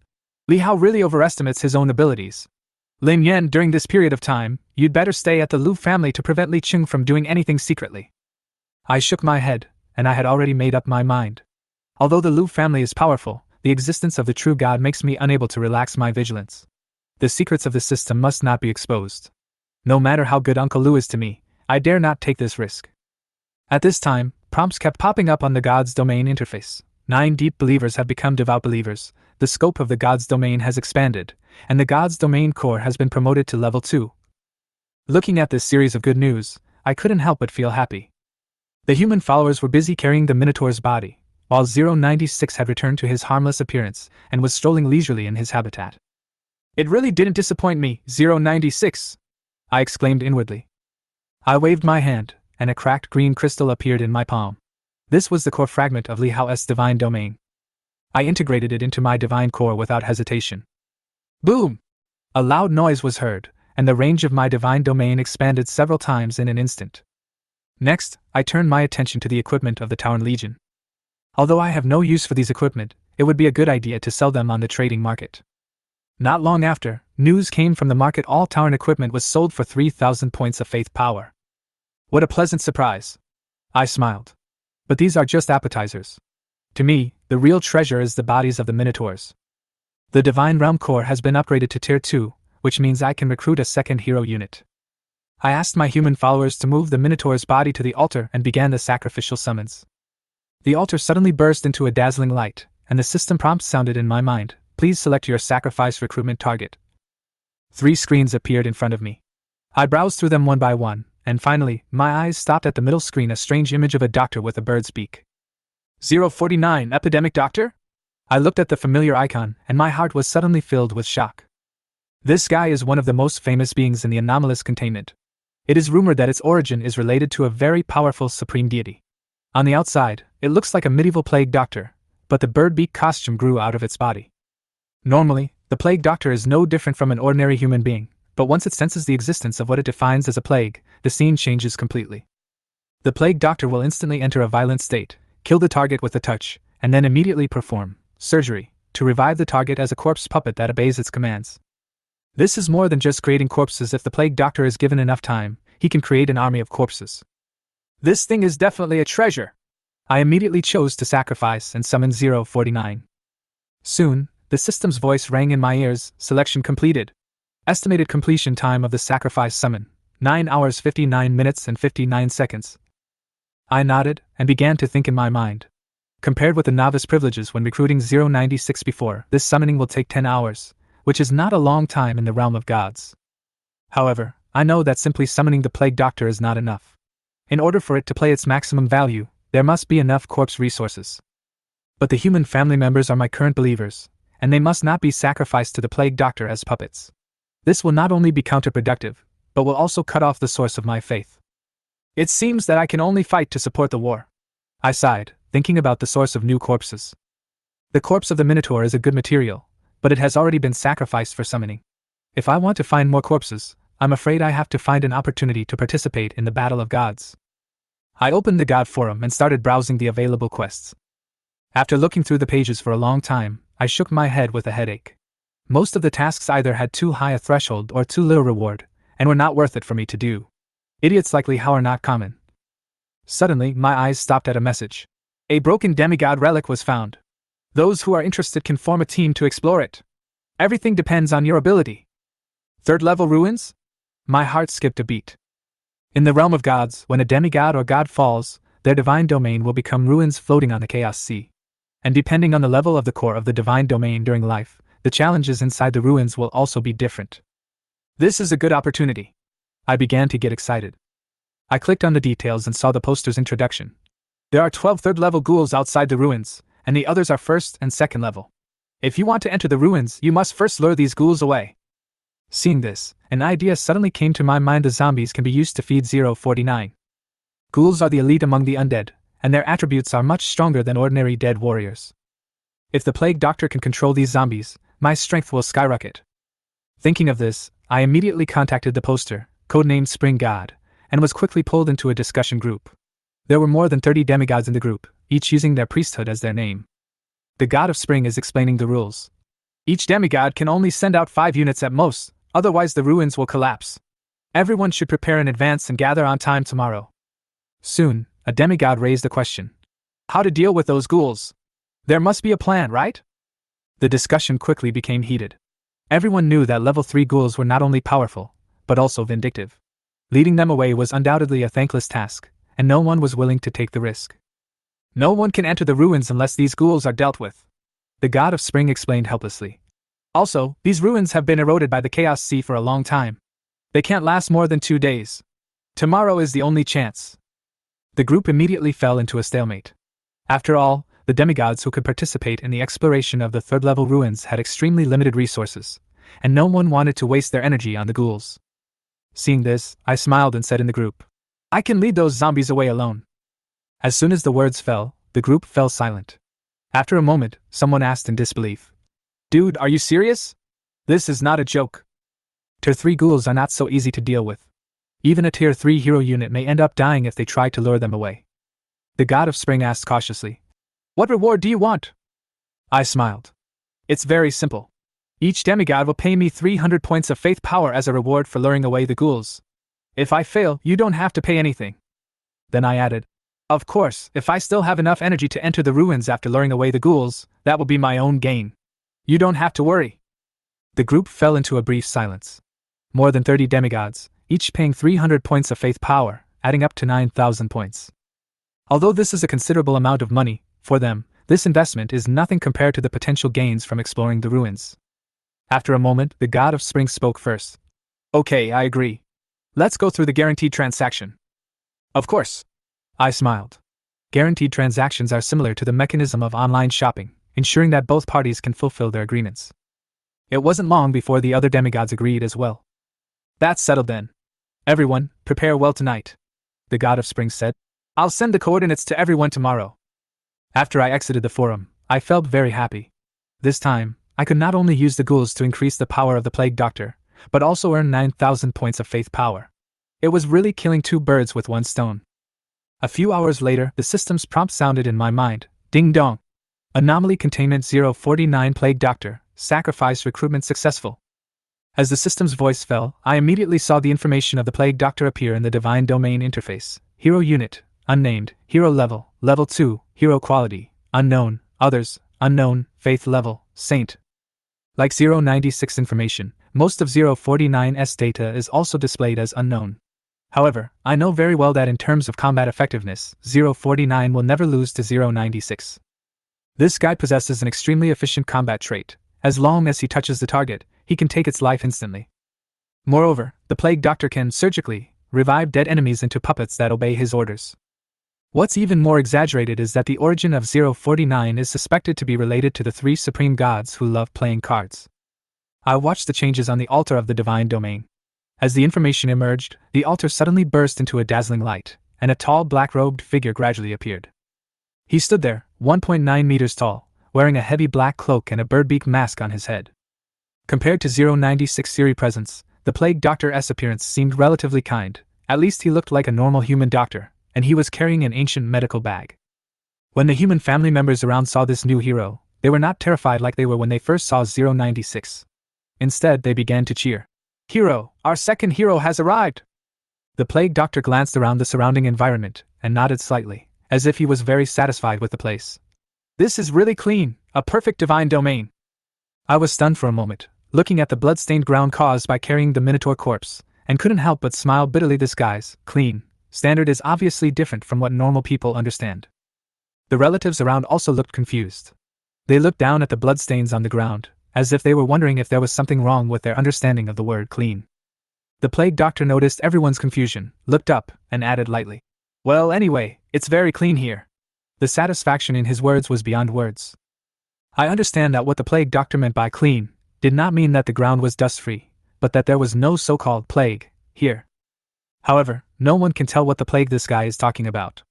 Li Hao really overestimates his own abilities. Lin Yan, during this period of time, you'd better stay at the Lu family to prevent Li Qing from doing anything secretly. I shook my head, and I had already made up my mind. Although the Lu family is powerful, the existence of the true God makes me unable to relax my vigilance. The secrets of the system must not be exposed. No matter how good Uncle Lu is to me, I dare not take this risk. At this time, prompts kept popping up on the God's Domain interface. 9 deep believers have become devout believers, the scope of the God's Domain has expanded, and the God's Domain core has been promoted to level 2. Looking at this series of good news, I couldn't help but feel happy. The human followers were busy carrying the Minotaur's body, while 096 had returned to his harmless appearance and was strolling leisurely in his habitat. "It really didn't disappoint me, 096! I exclaimed inwardly. I waved my hand, and a cracked green crystal appeared in my palm. This was the core fragment of Li Hao's divine domain. I integrated it into my divine core without hesitation. Boom! A loud noise was heard, and the range of my divine domain expanded several times in an instant. Next, I turned my attention to the equipment of the Tauren Legion. Although I have no use for these equipment, it would be a good idea to sell them on the trading market. Not long after, news came from the market all Tauren equipment was sold for 3,000 points of faith power. What a pleasant surprise! I smiled. But these are just appetizers. To me, the real treasure is the bodies of the Minotaurs. The Divine Realm Core has been upgraded to Tier 2, which means I can recruit a second hero unit. I asked my human followers to move the Minotaur's body to the altar and began the sacrificial summons. The altar suddenly burst into a dazzling light, and the system prompt sounded in my mind, "Please select your sacrifice recruitment target." 3 screens appeared in front of me. I browsed through them one by one, and finally, my eyes stopped at the middle screen, a strange image of a doctor with a bird's beak. 049 Epidemic Doctor? I looked at the familiar icon, and my heart was suddenly filled with shock. This guy is one of the most famous beings in the anomalous containment. It is rumored that its origin is related to a very powerful supreme deity. On the outside, it looks like a medieval plague doctor, but the bird beak costume grew out of its body. Normally, the plague doctor is no different from an ordinary human being, but once it senses the existence of what it defines as a plague, the scene changes completely. The plague doctor will instantly enter a violent state, kill the target with a touch, and then immediately perform surgery to revive the target as a corpse puppet that obeys its commands. This is more than just creating corpses. If the plague doctor is given enough time, he can create an army of corpses. This thing is definitely a treasure. I immediately chose to sacrifice and summon 049. Soon, the system's voice rang in my ears. Selection completed. Estimated completion time of the sacrifice summon, 9 hours 59 minutes and 59 seconds. I nodded and began to think in my mind. Compared with the novice privileges when recruiting 096 before, this summoning will take 10 hours, which is not a long time in the realm of gods. However, I know that simply summoning the plague doctor is not enough. In order for it to play its maximum value, there must be enough corpse resources. But the human family members are my current believers, and they must not be sacrificed to the plague doctor as puppets. This will not only be counterproductive, but will also cut off the source of my faith. It seems that I can only fight to support the war. I sighed, thinking about the source of new corpses. The corpse of the Minotaur is a good material, but it has already been sacrificed for summoning. If I want to find more corpses, I'm afraid I have to find an opportunity to participate in the battle of gods. I opened the God Forum and started browsing the available quests. After looking through the pages for a long time, I shook my head with a headache. Most of the tasks either had too high a threshold or too little reward, and were not worth it for me to do. Idiots like Li Hao are not common. Suddenly, my eyes stopped at a message. A broken demigod relic was found. Those who are interested can form a team to explore it. Everything depends on your ability. 3rd level ruins? My heart skipped a beat. In the realm of gods, when a demigod or god falls, their divine domain will become ruins floating on the chaos sea. And depending on the level of the core of the divine domain during life, the challenges inside the ruins will also be different. This is a good opportunity. I began to get excited. I clicked on the details and saw the poster's introduction. There are 12 3rd-level ghouls outside the ruins, and the others are 1st and 2nd level. If you want to enter the ruins, you must first lure these ghouls away. Seeing this, an idea suddenly came to my mind. The zombies can be used to feed 049. Ghouls are the elite among the undead, and their attributes are much stronger than ordinary dead warriors. If the plague doctor can control these zombies, my strength will skyrocket. Thinking of this, I immediately contacted the poster, codenamed Spring God, and was quickly pulled into a discussion group. There were more than 30 demigods in the group, each using their priesthood as their name. The god of spring is explaining the rules. Each demigod can only send out 5 units at most, otherwise the ruins will collapse. Everyone should prepare in advance and gather on time tomorrow. Soon, a demigod raised a question. How to deal with those ghouls? There must be a plan, right? The discussion quickly became heated. Everyone knew that level 3 ghouls were not only powerful, but also vindictive. Leading them away was undoubtedly a thankless task, and no one was willing to take the risk. No one can enter the ruins unless these ghouls are dealt with. The god of spring explained helplessly. Also, these ruins have been eroded by the Chaos Sea for a long time. They can't last more than 2 days. Tomorrow is the only chance. The group immediately fell into a stalemate. After all, The demigods who could participate in the exploration of the third-level ruins had extremely limited resources, and no one wanted to waste their energy on the ghouls. Seeing this, I smiled and said in the group, "I can lead those zombies away alone." As soon as the words fell, the group fell silent. After a moment, someone asked in disbelief, "Dude, are you serious? This is not a joke." Tier 3 ghouls are not so easy to deal with. Even a Tier 3 hero unit may end up dying if they try to lure them away. The God of Spring asked cautiously, "What reward do you want?" I smiled. "It's very simple. Each demigod will pay me 300 points of faith power as a reward for luring away the ghouls. If I fail, you don't have to pay anything." Then I added, "Of course, if I still have enough energy to enter the ruins after luring away the ghouls, that will be my own gain. You don't have to worry." The group fell into a brief silence. More than 30 demigods, each paying 300 points of faith power, adding up to 9,000 points. Although this is a considerable amount of money, for them, this investment is nothing compared to the potential gains from exploring the ruins. After a moment, the God of Spring spoke first. "Okay, I agree. Let's go through the guaranteed transaction." "Of course." I smiled. Guaranteed transactions are similar to the mechanism of online shopping, ensuring that both parties can fulfill their agreements. It wasn't long before the other demigods agreed as well. "That's settled then. Everyone, prepare well tonight," the God of Spring said. "I'll send the coordinates to everyone tomorrow." After I exited the forum, I felt very happy. This time, I could not only use the ghouls to increase the power of the Plague Doctor, but also earn 9,000 points of faith power. It was really killing two birds with one stone. A few hours later, the system's prompt sounded in my mind. Ding dong. Anomaly Containment 049 Plague Doctor, Sacrifice Recruitment Successful. As the system's voice fell, I immediately saw the information of the Plague Doctor appear in the Divine Domain interface. Hero Unit, Unnamed, Hero Level, Level 2, Hero Quality, Unknown, Others, Unknown, Faith Level, Saint. Like 096 information, most of 049's data is also displayed as unknown. However, I know very well that in terms of combat effectiveness, 049 will never lose to 096. This guy possesses an extremely efficient combat trait. As long as he touches the target, he can take its life instantly. Moreover, the Plague Doctor can, surgically, revive dead enemies into puppets that obey his orders. What's even more exaggerated is that the origin of 049 is suspected to be related to the three supreme gods who love playing cards. I watched the changes on the altar of the Divine Domain. As the information emerged, the altar suddenly burst into a dazzling light, and a tall black-robed figure gradually appeared. He stood there, 1.9 meters tall, wearing a heavy black cloak and a birdbeak mask on his head. Compared to 096 Siri presence, the Plague Doctor's appearance seemed relatively kind. At least he looked like a normal human doctor, and he was carrying an ancient medical bag. When the human family members around saw this new hero, they were not terrified like they were when they first saw 096. Instead, they began to cheer. "Hero, our second hero has arrived!" The Plague Doctor glanced around the surrounding environment and nodded slightly, as if he was very satisfied with the place. "This is really clean, a perfect Divine Domain." I was stunned for a moment, looking at the blood-stained ground caused by carrying the Minotaur corpse, and couldn't help but smile bitterly. This guy's clean standard is obviously different from what normal people understand. The relatives around also looked confused. They looked down at the bloodstains on the ground, as if they were wondering if there was something wrong with their understanding of the word clean. The Plague Doctor noticed everyone's confusion, looked up, and added lightly, "Well, anyway, it's very clean here." The satisfaction in his words was beyond words. I understand that what the Plague Doctor meant by clean did not mean that the ground was dust-free, but that there was no so-called plague here. However, no one can tell what the plague this guy is talking about.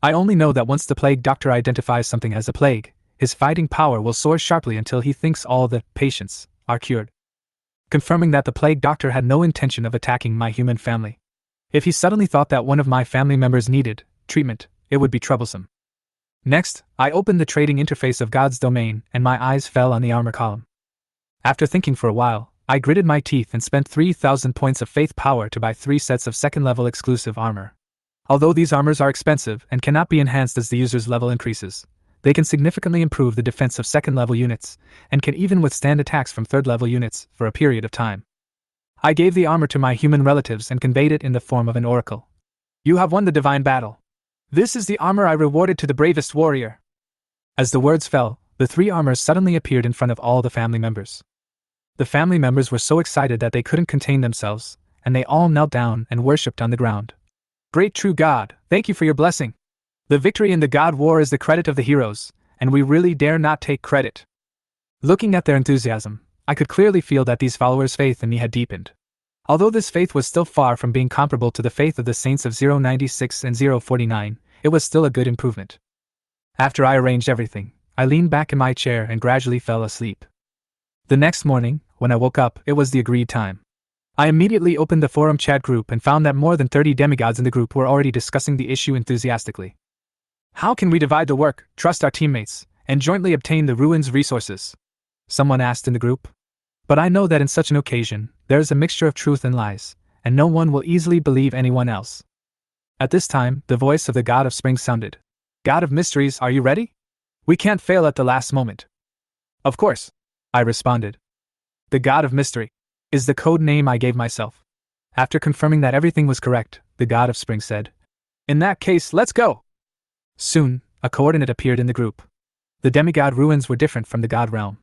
I only know that once the Plague Doctor identifies something as a plague, his fighting power will soar sharply until he thinks all the patients are cured. Confirming that the Plague Doctor had no intention of attacking my human family. If he suddenly thought that one of my family members needed treatment, it would be troublesome. Next, I opened the trading interface of God's domain, and my eyes fell on the armor column. After thinking for a while, I gritted my teeth and spent 3,000 points of faith power to buy 3 sets of second-level exclusive armor. Although these armors are expensive and cannot be enhanced as the user's level increases, they can significantly improve the defense of second-level units, and can even withstand attacks from third-level units for a period of time. I gave the armor to my human relatives and conveyed it in the form of an oracle. "You have won the divine battle. This is the armor I rewarded to the bravest warrior." As the words fell, the 3 armors suddenly appeared in front of all the family members. The family members were so excited that they couldn't contain themselves, and they all knelt down and worshipped on the ground. "Great true God, thank you for your blessing. The victory in the God War is the credit of the heroes, and we really dare not take credit." Looking at their enthusiasm, I could clearly feel that these followers' faith in me had deepened. Although this faith was still far from being comparable to the faith of the saints of 096 and 049, it was still a good improvement. After I arranged everything, I leaned back in my chair and gradually fell asleep. The next morning, when I woke up, it was the agreed time. I immediately opened the forum chat group and found that more than 30 demigods in the group were already discussing the issue enthusiastically. "How can we divide the work, trust our teammates, and jointly obtain the ruins' resources?" someone asked in the group. But I know that in such an occasion, there is a mixture of truth and lies, and no one will easily believe anyone else. At this time, the voice of the God of Spring sounded. "God of Mysteries, are you ready? We can't fail at the last moment." "Of course," I responded. The God of Mystery is the code name I gave myself. After confirming that everything was correct, the God of Spring said, "In that case, let's go." Soon, a coordinate appeared in the group. The demigod ruins were different from the god realm.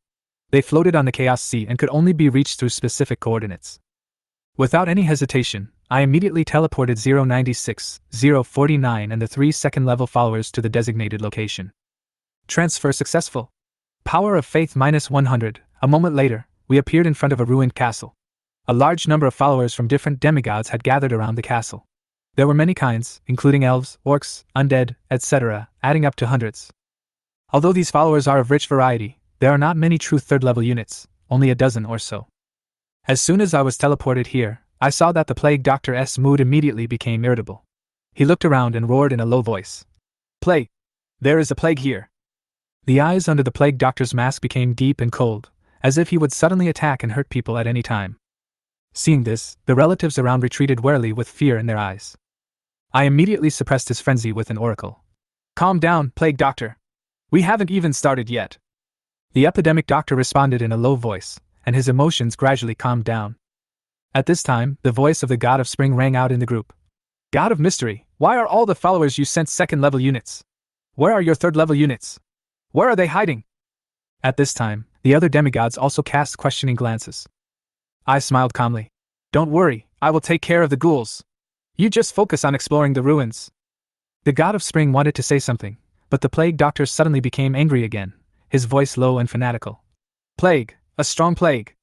They floated on the Chaos Sea and could only be reached through specific coordinates. Without any hesitation, I immediately teleported 096, 049 and the 3 second-level followers to the designated location. Transfer successful. Power of Faith -100. A moment later, we appeared in front of a ruined castle. A large number of followers from different demigods had gathered around the castle. There were many kinds, including elves, orcs, undead, etc., adding up to hundreds. Although these followers are of rich variety, there are not many true third-level units, only a dozen or so. As soon as I was teleported here, I saw that the Plague Doctor's mood immediately became irritable. He looked around and roared in a low voice. "Plague! There is a plague here!" The eyes under the Plague Doctor's mask became deep and cold, as if he would suddenly attack and hurt people at any time. Seeing this, the relatives around retreated warily with fear in their eyes. I immediately suppressed his frenzy with an oracle. "Calm down, Plague Doctor. We haven't even started yet." The Epidemic Doctor responded in a low voice, and his emotions gradually calmed down. At this time, the voice of the God of Spring rang out in the group. "God of Mystery, why are all the followers you sent second-level units? Where are your third-level units? Where are they hiding?" At this time, the other demigods also cast questioning glances. I smiled calmly. "Don't worry, I will take care of the ghouls. You just focus on exploring the ruins." The God of Spring wanted to say something, but the Plague Doctor suddenly became angry again, his voice low and fanatical. "Plague, a strong plague."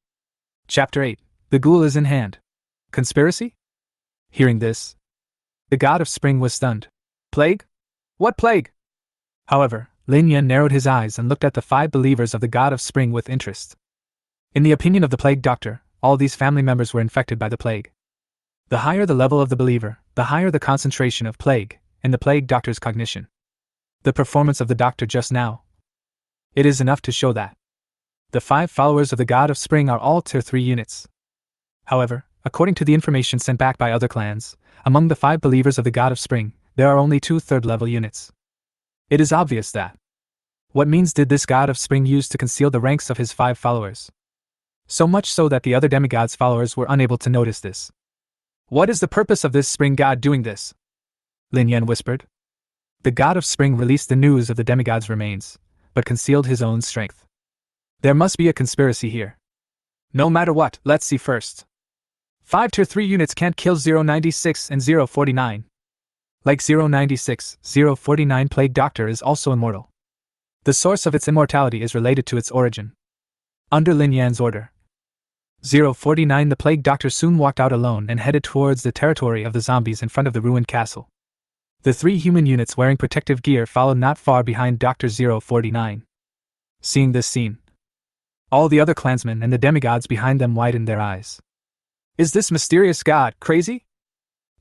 Chapter 8. The Ghoul is in hand. Conspiracy? Hearing this, the God of Spring was stunned. "Plague? What plague?" However, Lin Yan narrowed his eyes and looked at the 5 believers of the God of Spring with interest. In the opinion of the Plague Doctor, all these family members were infected by the plague. The higher the level of the believer, the higher the concentration of plague, in the Plague Doctor's cognition. The performance of the Doctor just now. It is enough to show that the 5 followers of the God of Spring are all Tier 3 units. However, according to the information sent back by other clans, among the 5 believers of the God of Spring, there are only 2 third-level units. It is obvious that. What means did this God of Spring use to conceal the ranks of his 5 followers? So much so that the other demigod's followers were unable to notice this. "What is the purpose of this Spring God doing this?" Lin Yan whispered. The God of Spring released the news of the demigod's remains, but concealed his own strength. There must be a conspiracy here. No matter what, let's see first. 5 Tier 3 units can't kill 096 and 049. Like 096, 049 Plague Doctor is also immortal. The source of its immortality is related to its origin. Under Lin Yan's order, 049 the Plague Doctor soon walked out alone and headed towards the territory of the zombies in front of the ruined castle. The 3 human units wearing protective gear followed not far behind Dr. 049. Seeing this scene, all the other clansmen and the demigods behind them widened their eyes. Is this mysterious god crazy?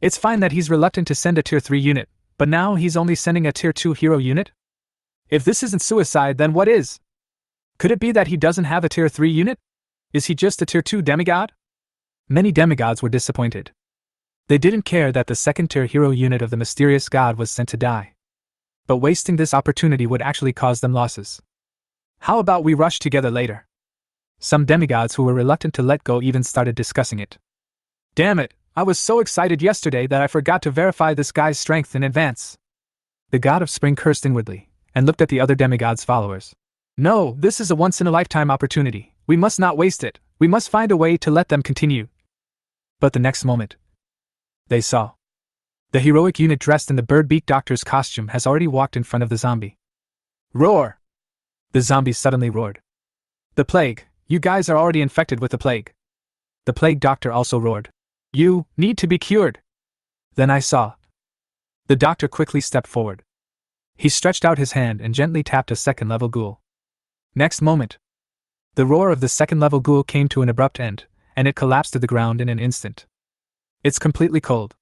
It's fine that he's reluctant to send a Tier 3 unit, but now he's only sending a Tier 2 hero unit? If this isn't suicide, then what is? Could it be that he doesn't have a Tier 3 unit? Is he just a Tier 2 demigod? Many demigods were disappointed. They didn't care that the second-tier hero unit of the mysterious god was sent to die. But wasting this opportunity would actually cause them losses. How about we rush together later? Some demigods who were reluctant to let go even started discussing it. Damn it, I was so excited yesterday that I forgot to verify this guy's strength in advance. The God of Spring cursed inwardly, and looked at the other demigods' followers. No, this is a once-in-a-lifetime opportunity. We must not waste it. We must find a way to let them continue. But the next moment, they saw. The heroic unit dressed in the Birdbeak Doctor's costume has already walked in front of the zombie. Roar! The zombies suddenly roared. The plague! You guys are already infected with the plague! The plague doctor also roared. You need to be cured! Then I saw. The doctor quickly stepped forward. He stretched out his hand and gently tapped a second-level ghoul. Next moment, the roar of the second-level ghoul came to an abrupt end, and it collapsed to the ground in an instant. It's completely cold.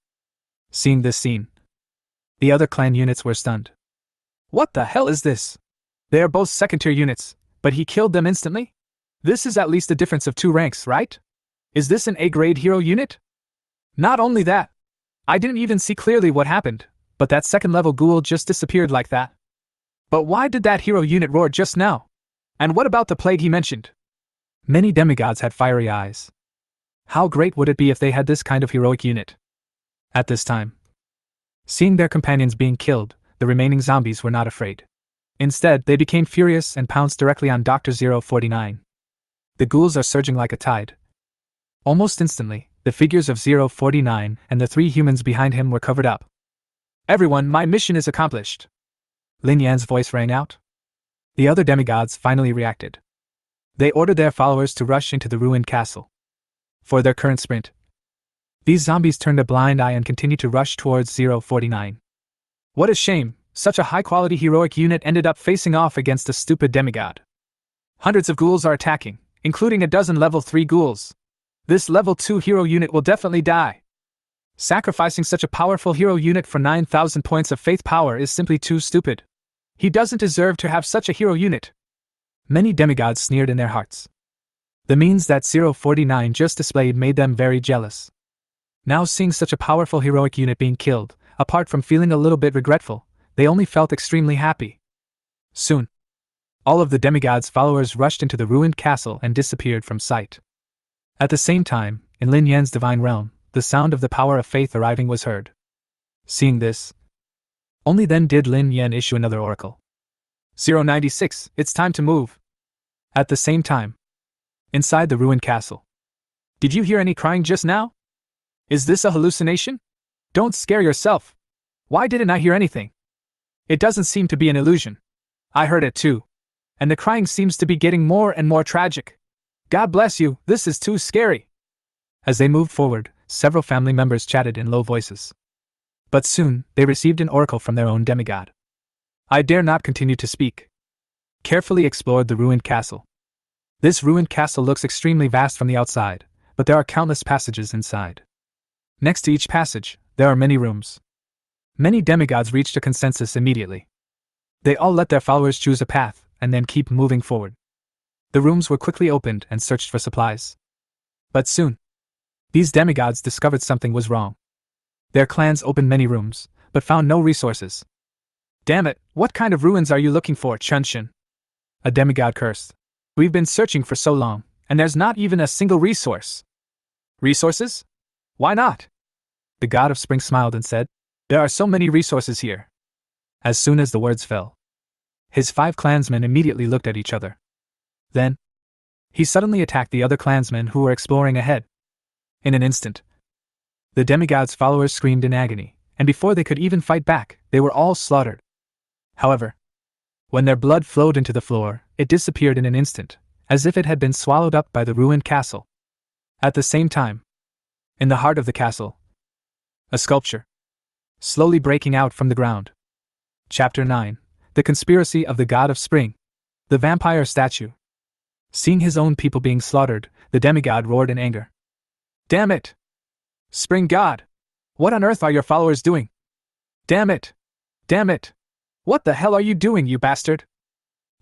Seeing this scene, the other clan units were stunned. What the hell is this? They are both second-tier units, but he killed them instantly? This is at least a difference of 2 ranks, right? Is this an A-grade hero unit? Not only that, I didn't even see clearly what happened, but that second-level ghoul just disappeared like that. But why did that hero unit roar just now? And what about the plague he mentioned? Many demigods had fiery eyes. How great would it be if they had this kind of heroic unit? At this time, seeing their companions being killed, the remaining zombies were not afraid. Instead, they became furious and pounced directly on Dr. 049. The ghouls are surging like a tide. Almost instantly, the figures of 049 and the 3 humans behind him were covered up. Everyone, my mission is accomplished! Lin Yan's voice rang out. The other demigods finally reacted. They ordered their followers to rush into the ruined castle. For their current sprint, these zombies turned a blind eye and continued to rush towards 049. What a shame, such a high-quality heroic unit ended up facing off against a stupid demigod. Hundreds of ghouls are attacking, including a dozen level 3 ghouls. This level 2 hero unit will definitely die. Sacrificing such a powerful hero unit for 9,000 points of faith power is simply too stupid. He doesn't deserve to have such a hero unit. Many demigods sneered in their hearts. The means that 049 just displayed made them very jealous. Now seeing such a powerful heroic unit being killed, apart from feeling a little bit regretful, they only felt extremely happy. Soon, all of the demigod's followers rushed into the ruined castle and disappeared from sight. At the same time, in Lin Yan's divine realm, the sound of the power of faith arriving was heard. Seeing this, only then did Lin Yan issue another oracle. 096, it's time to move. At the same time, inside the ruined castle. Did you hear any crying just now? Is this a hallucination? Don't scare yourself. Why didn't I hear anything? It doesn't seem to be an illusion. I heard it too. And the crying seems to be getting more and more tragic. God bless you, this is too scary. As they moved forward, several family members chatted in low voices. But soon, they received an oracle from their own demigod. I dare not continue to speak. Carefully explored the ruined castle. This ruined castle looks extremely vast from the outside, but there are countless passages inside. Next to each passage, there are many rooms. Many demigods reached a consensus immediately. They all let their followers choose a path, and then keep moving forward. The rooms were quickly opened and searched for supplies. But soon, these demigods discovered something was wrong. Their clans opened many rooms, but found no resources. Damn it, what kind of ruins are you looking for, Chunshin? A demigod cursed. We've been searching for so long, and there's not even a single resource. Resources? Why not? The god of spring smiled and said, there are so many resources here. As soon as the words fell, his 5 clansmen immediately looked at each other. Then, he suddenly attacked the other clansmen who were exploring ahead. In an instant, the demigod's followers screamed in agony, and before they could even fight back, they were all slaughtered. However, when their blood flowed into the floor, it disappeared in an instant, as if it had been swallowed up by the ruined castle. At the same time, in the heart of the castle, a sculpture, slowly breaking out from the ground. Chapter 9, The Conspiracy of the God of Spring. The Vampire Statue. Seeing his own people being slaughtered, the demigod roared in anger. Damn it! Spring God! What on earth are your followers doing? Damn it! Damn it! What the hell are you doing, you bastard?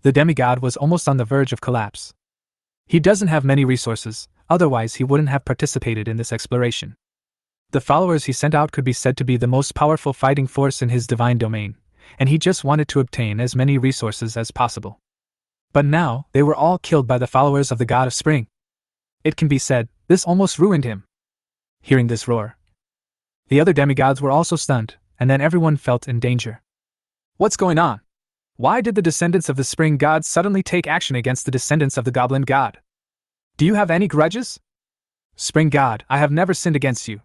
The demigod was almost on the verge of collapse. He doesn't have many resources, otherwise he wouldn't have participated in this exploration. The followers he sent out could be said to be the most powerful fighting force in his divine domain, and he just wanted to obtain as many resources as possible. But now, they were all killed by the followers of the God of Spring. It can be said, this almost ruined him. Hearing this roar, the other demigods were also stunned, and then everyone felt in danger. What's going on? Why did the descendants of the Spring God suddenly take action against the descendants of the Goblin God? Do you have any grudges? Spring God, I have never sinned against you.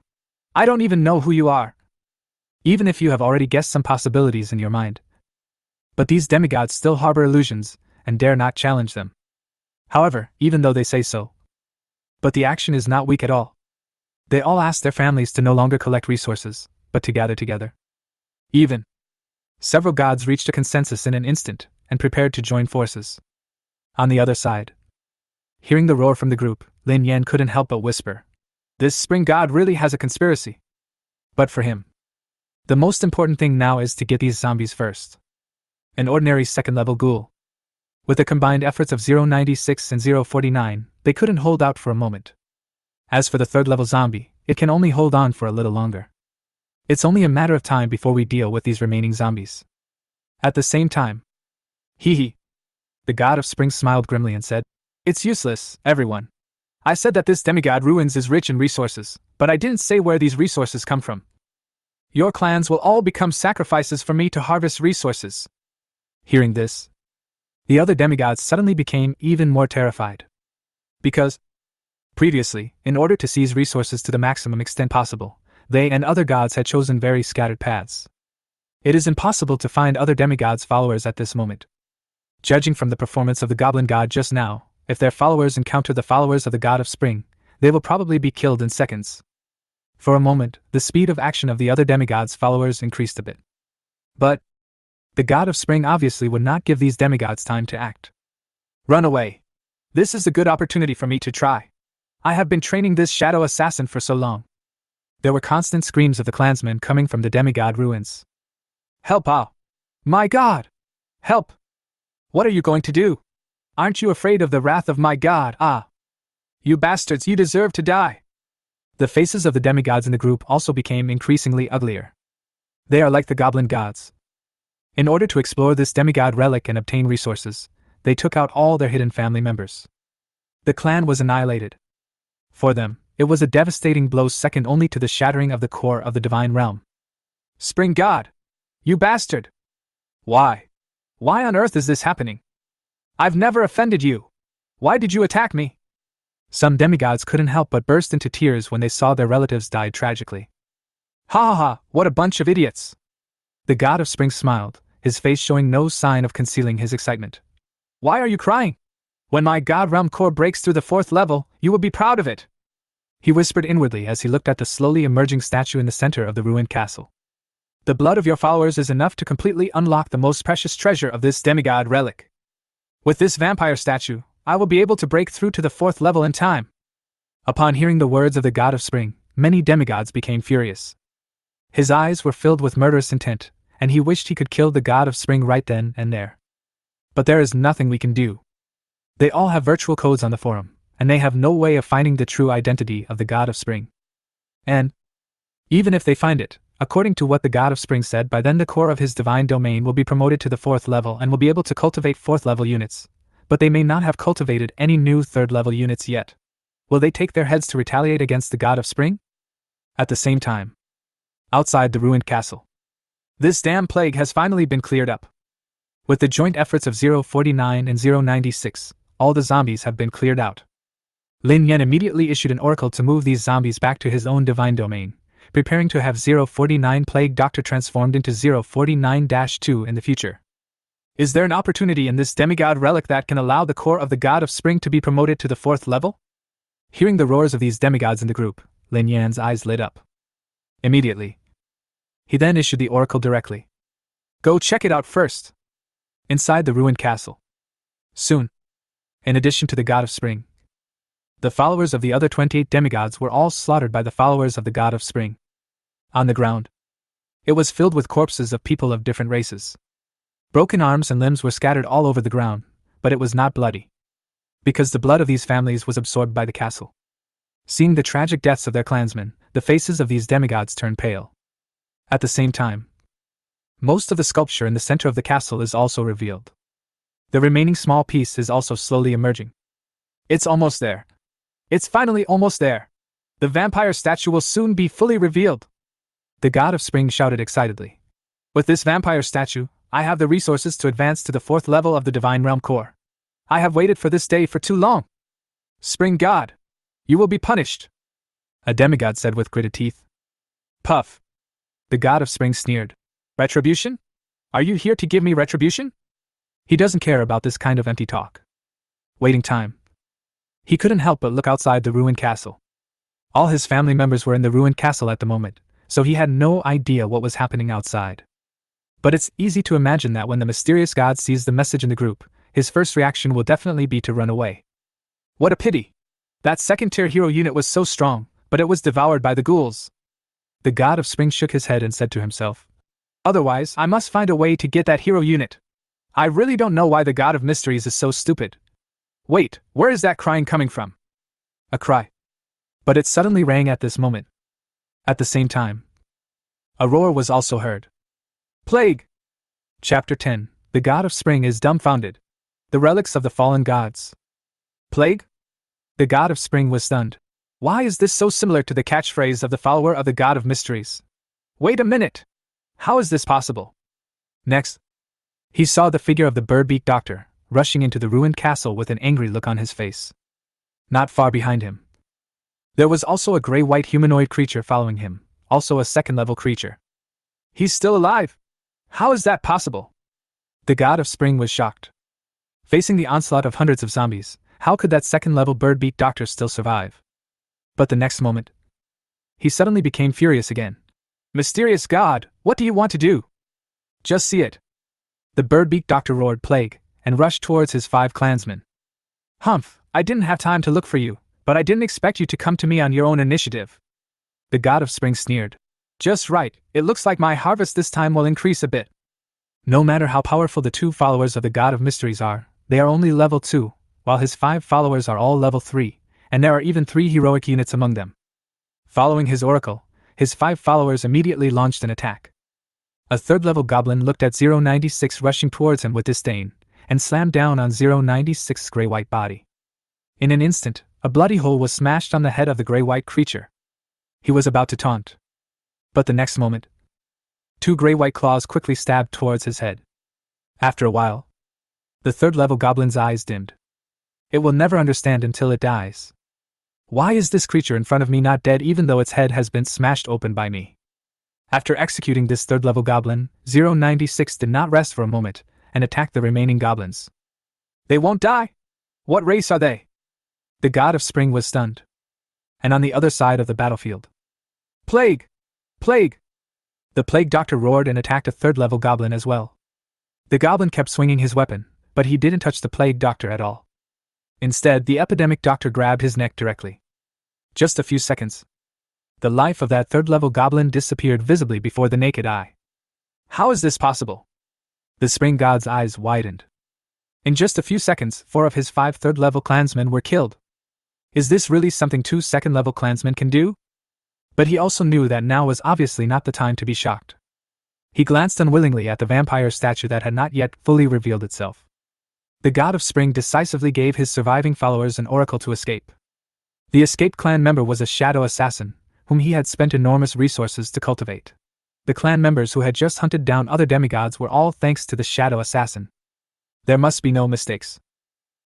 I don't even know who you are. Even if you have already guessed some possibilities in your mind. But these demigods still harbor illusions, and dare not challenge them. However, even though they say so, but the action is not weak at all. They all ask their families to no longer collect resources, but to gather together. Even several gods reached a consensus in an instant and prepared to join forces. On the other side, hearing the roar from the group, Lin Yan couldn't help but whisper, "This spring god really has a conspiracy." But for him, the most important thing now is to get these zombies first. An ordinary second-level ghoul. With the combined efforts of 096 and 049, they couldn't hold out for a moment. As for the third-level zombie, it can only hold on for a little longer. It's only a matter of time before we deal with these remaining zombies. At the same time, hee. The god of spring smiled grimly and said, "It's useless, everyone. I said that this demigod ruins is rich in resources, but I didn't say where these resources come from. Your clans will all become sacrifices for me to harvest resources." Hearing this, the other demigods suddenly became even more terrified. Because, previously, in order to seize resources to the maximum extent possible, they and other gods had chosen very scattered paths. It is impossible to find other demigods' followers at this moment. Judging from the performance of the goblin god just now, if their followers encounter the followers of the god of spring, they will probably be killed in seconds. For a moment, the speed of action of the other demigods' followers increased a bit. But the god of spring obviously would not give these demigods time to act. "Run away. This is a good opportunity for me to try. I have been training this shadow assassin for so long." There were constant screams of the clansmen coming from the demigod ruins. "Help! Ah! My god! Help! What are you going to do? Aren't you afraid of the wrath of my god? Ah! You bastards, you deserve to die!" The faces of the demigods in the group also became increasingly uglier. They are like the goblin gods. In order to explore this demigod relic and obtain resources, they took out all their hidden family members. The clan was annihilated. For them, it was a devastating blow second only to the shattering of the core of the divine realm. "Spring god! You bastard! Why? Why on earth is this happening? I've never offended you! Why did you attack me?" Some demigods couldn't help but burst into tears when they saw their relatives die tragically. "Ha ha ha, what a bunch of idiots!" The god of spring smiled, his face showing no sign of concealing his excitement. "Why are you crying? When my god realm core breaks through the 4th level, you will be proud of it," he whispered inwardly as he looked at the slowly emerging statue in the center of the ruined castle. "The blood of your followers is enough to completely unlock the most precious treasure of this demigod relic. With this vampire statue, I will be able to break through to the 4th level in time." Upon hearing the words of the god of spring, many demigods became furious. His eyes were filled with murderous intent, and he wished he could kill the god of spring right then and there. But there is nothing we can do. They all have virtual codes on the forum, and they have no way of finding the true identity of the god of spring. And even if they find it, according to what the god of spring said, by then the core of his divine domain will be promoted to the 4th level and will be able to cultivate 4th level units, but they may not have cultivated any new 3rd level units yet. Will they take their heads to retaliate against the god of spring? At the same time, outside the ruined castle, this damn plague has finally been cleared up. With the joint efforts of 049 and 096, all the zombies have been cleared out. Lin Yan immediately issued an oracle to move these zombies back to his own divine domain, preparing to have 049 Plague Doctor transformed into 049-2 in the future. Is there an opportunity in this demigod relic that can allow the core of the god of spring to be promoted to the 4th level? Hearing the roars of these demigods in the group, Lin Yan's eyes lit up. Immediately, he then issued the oracle directly. "Go check it out first." Inside the ruined castle. Soon, in addition to the god of spring, the followers of the other 28 demigods were all slaughtered by the followers of the god of spring. On the ground, it was filled with corpses of people of different races. Broken arms and limbs were scattered all over the ground, but it was not bloody, because the blood of these families was absorbed by the castle. Seeing the tragic deaths of their clansmen, the faces of these demigods turned pale. At the same time, most of the sculpture in the center of the castle is also revealed. The remaining small piece is also slowly emerging. "It's almost there. It's finally almost there. The vampire statue will soon be fully revealed," the god of spring shouted excitedly. "With this vampire statue, I have the resources to advance to the 4th level of the divine realm core. I have waited for this day for too long. Spring god, you will be punished," a demigod said with gritted teeth. "Puff," the god of spring sneered. "Retribution? Are you here to give me retribution?" He doesn't care about this kind of empty talk. Waiting time. He couldn't help but look outside the ruined castle. All his family members were in the ruined castle at the moment, so he had no idea what was happening outside. But it's easy to imagine that when the mysterious god sees the message in the group, his first reaction will definitely be to run away. What a pity! That second-tier hero unit was so strong, but it was devoured by the ghouls. The god of spring shook his head and said to himself, "Otherwise, I must find a way to get that hero unit. I really don't know why the god of mysteries is so stupid. Wait, where is that crying coming from?" A cry. But it suddenly rang at this moment. At the same time, a roar was also heard. Plague! Chapter 10. The god of spring is dumbfounded. The relics of the fallen gods. Plague? The god of spring was stunned. Why is this so similar to the catchphrase of the follower of the god of mysteries? Wait a minute! How is this possible? Next, he saw the figure of the bird-beaked doctor, rushing into the ruined castle with an angry look on his face. Not far behind him, there was also a gray-white humanoid creature following him, also a second-level creature. He's still alive! How is that possible? The god of spring was shocked. Facing the onslaught of hundreds of zombies, how could that second-level bird-beaked doctor still survive? But the next moment, he suddenly became furious again. Mysterious god, what do you want to do? Just see it. The bird-beaked doctor roared plague, and rushed towards his 5 clansmen. Humph, I didn't have time to look for you, but I didn't expect you to come to me on your own initiative. The god of spring sneered. Just right, it looks like my harvest this time will increase a bit. No matter how powerful the 2 followers of the god of mysteries are, they are only level 2, while his 5 followers are all level 3, and there are even 3 heroic units among them. Following his oracle, his 5 followers immediately launched an attack. A third-level goblin looked at 096 rushing towards him with disdain, and slammed down on 096's gray-white body. In an instant, a bloody hole was smashed on the head of the gray-white creature. He was about to taunt. But the next moment, 2 gray-white claws quickly stabbed towards his head. After a while, the third-level goblin's eyes dimmed. It will never understand until it dies. Why is this creature in front of me not dead even though its head has been smashed open by me? After executing this third-level goblin, 096 did not rest for a moment, and attacked the remaining goblins. They won't die? What race are they? The god of spring was stunned. And on the other side of the battlefield. Plague! Plague! The plague doctor roared and attacked a third-level goblin as well. The goblin kept swinging his weapon, but he didn't touch the plague doctor at all. Instead, the epidemic doctor grabbed his neck directly. Just a few seconds. The life of that third-level goblin disappeared visibly before the naked eye. How is this possible? The spring god's eyes widened. In just a few seconds, 4 of his 5 third-level clansmen were killed. Is this really something 2 second-level clansmen can do? But he also knew that now was obviously not the time to be shocked. He glanced unwillingly at the vampire statue that had not yet fully revealed itself. The god of spring decisively gave his surviving followers an oracle to escape. The escaped clan member was a shadow assassin, whom he had spent enormous resources to cultivate. The clan members who had just hunted down other demigods were all thanks to the shadow assassin. There must be no mistakes.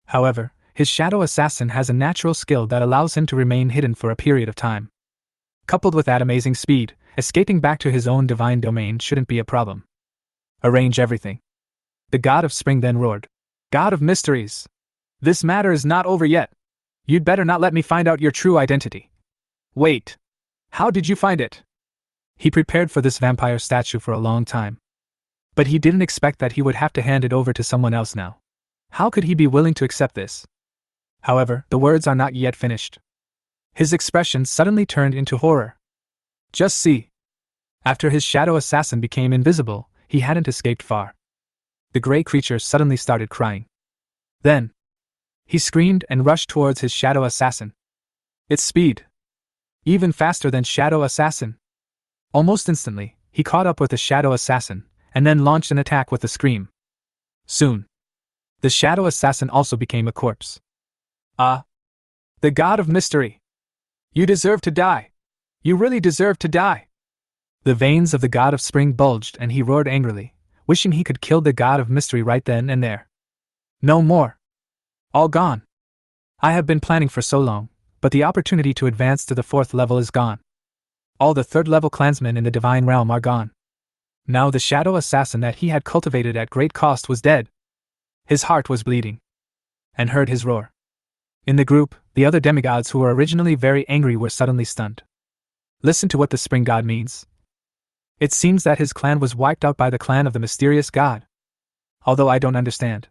However, his shadow assassin has a natural skill that allows him to remain hidden for a period of time. Coupled with that amazing speed, escaping back to his own divine domain shouldn't be a problem. Arrange everything. The god of spring then roared. God of mysteries! This matter is not over yet. You'd better not let me find out your true identity. Wait. How did you find it? He prepared for this vampire statue for a long time. But he didn't expect that he would have to hand it over to someone else now. How could he be willing to accept this? However, the words are not yet finished. His expression suddenly turned into horror. Just see. After his shadow assassin became invisible, he hadn't escaped far. The gray creature suddenly started crying. Then, he screamed and rushed towards his shadow assassin. Its speed. Even faster than shadow assassin. Almost instantly, he caught up with the shadow assassin, and then launched an attack with a scream. Soon, the shadow assassin also became a corpse. The god of mystery! You deserve to die! You really deserve to die! The veins of the god of spring bulged and he roared angrily, wishing he could kill the god of mystery right then and there. No more! All gone! I have been planning for so long, but the opportunity to advance to the 4th level is gone. All the 3rd-level clansmen in the divine realm are gone. Now the shadow assassin that he had cultivated at great cost was dead. His heart was bleeding. And heard his roar. In the group, the other demigods who were originally very angry were suddenly stunned. Listen to what the spring god means. It seems that his clan was wiped out by the clan of the mysterious god. Although I don't understand.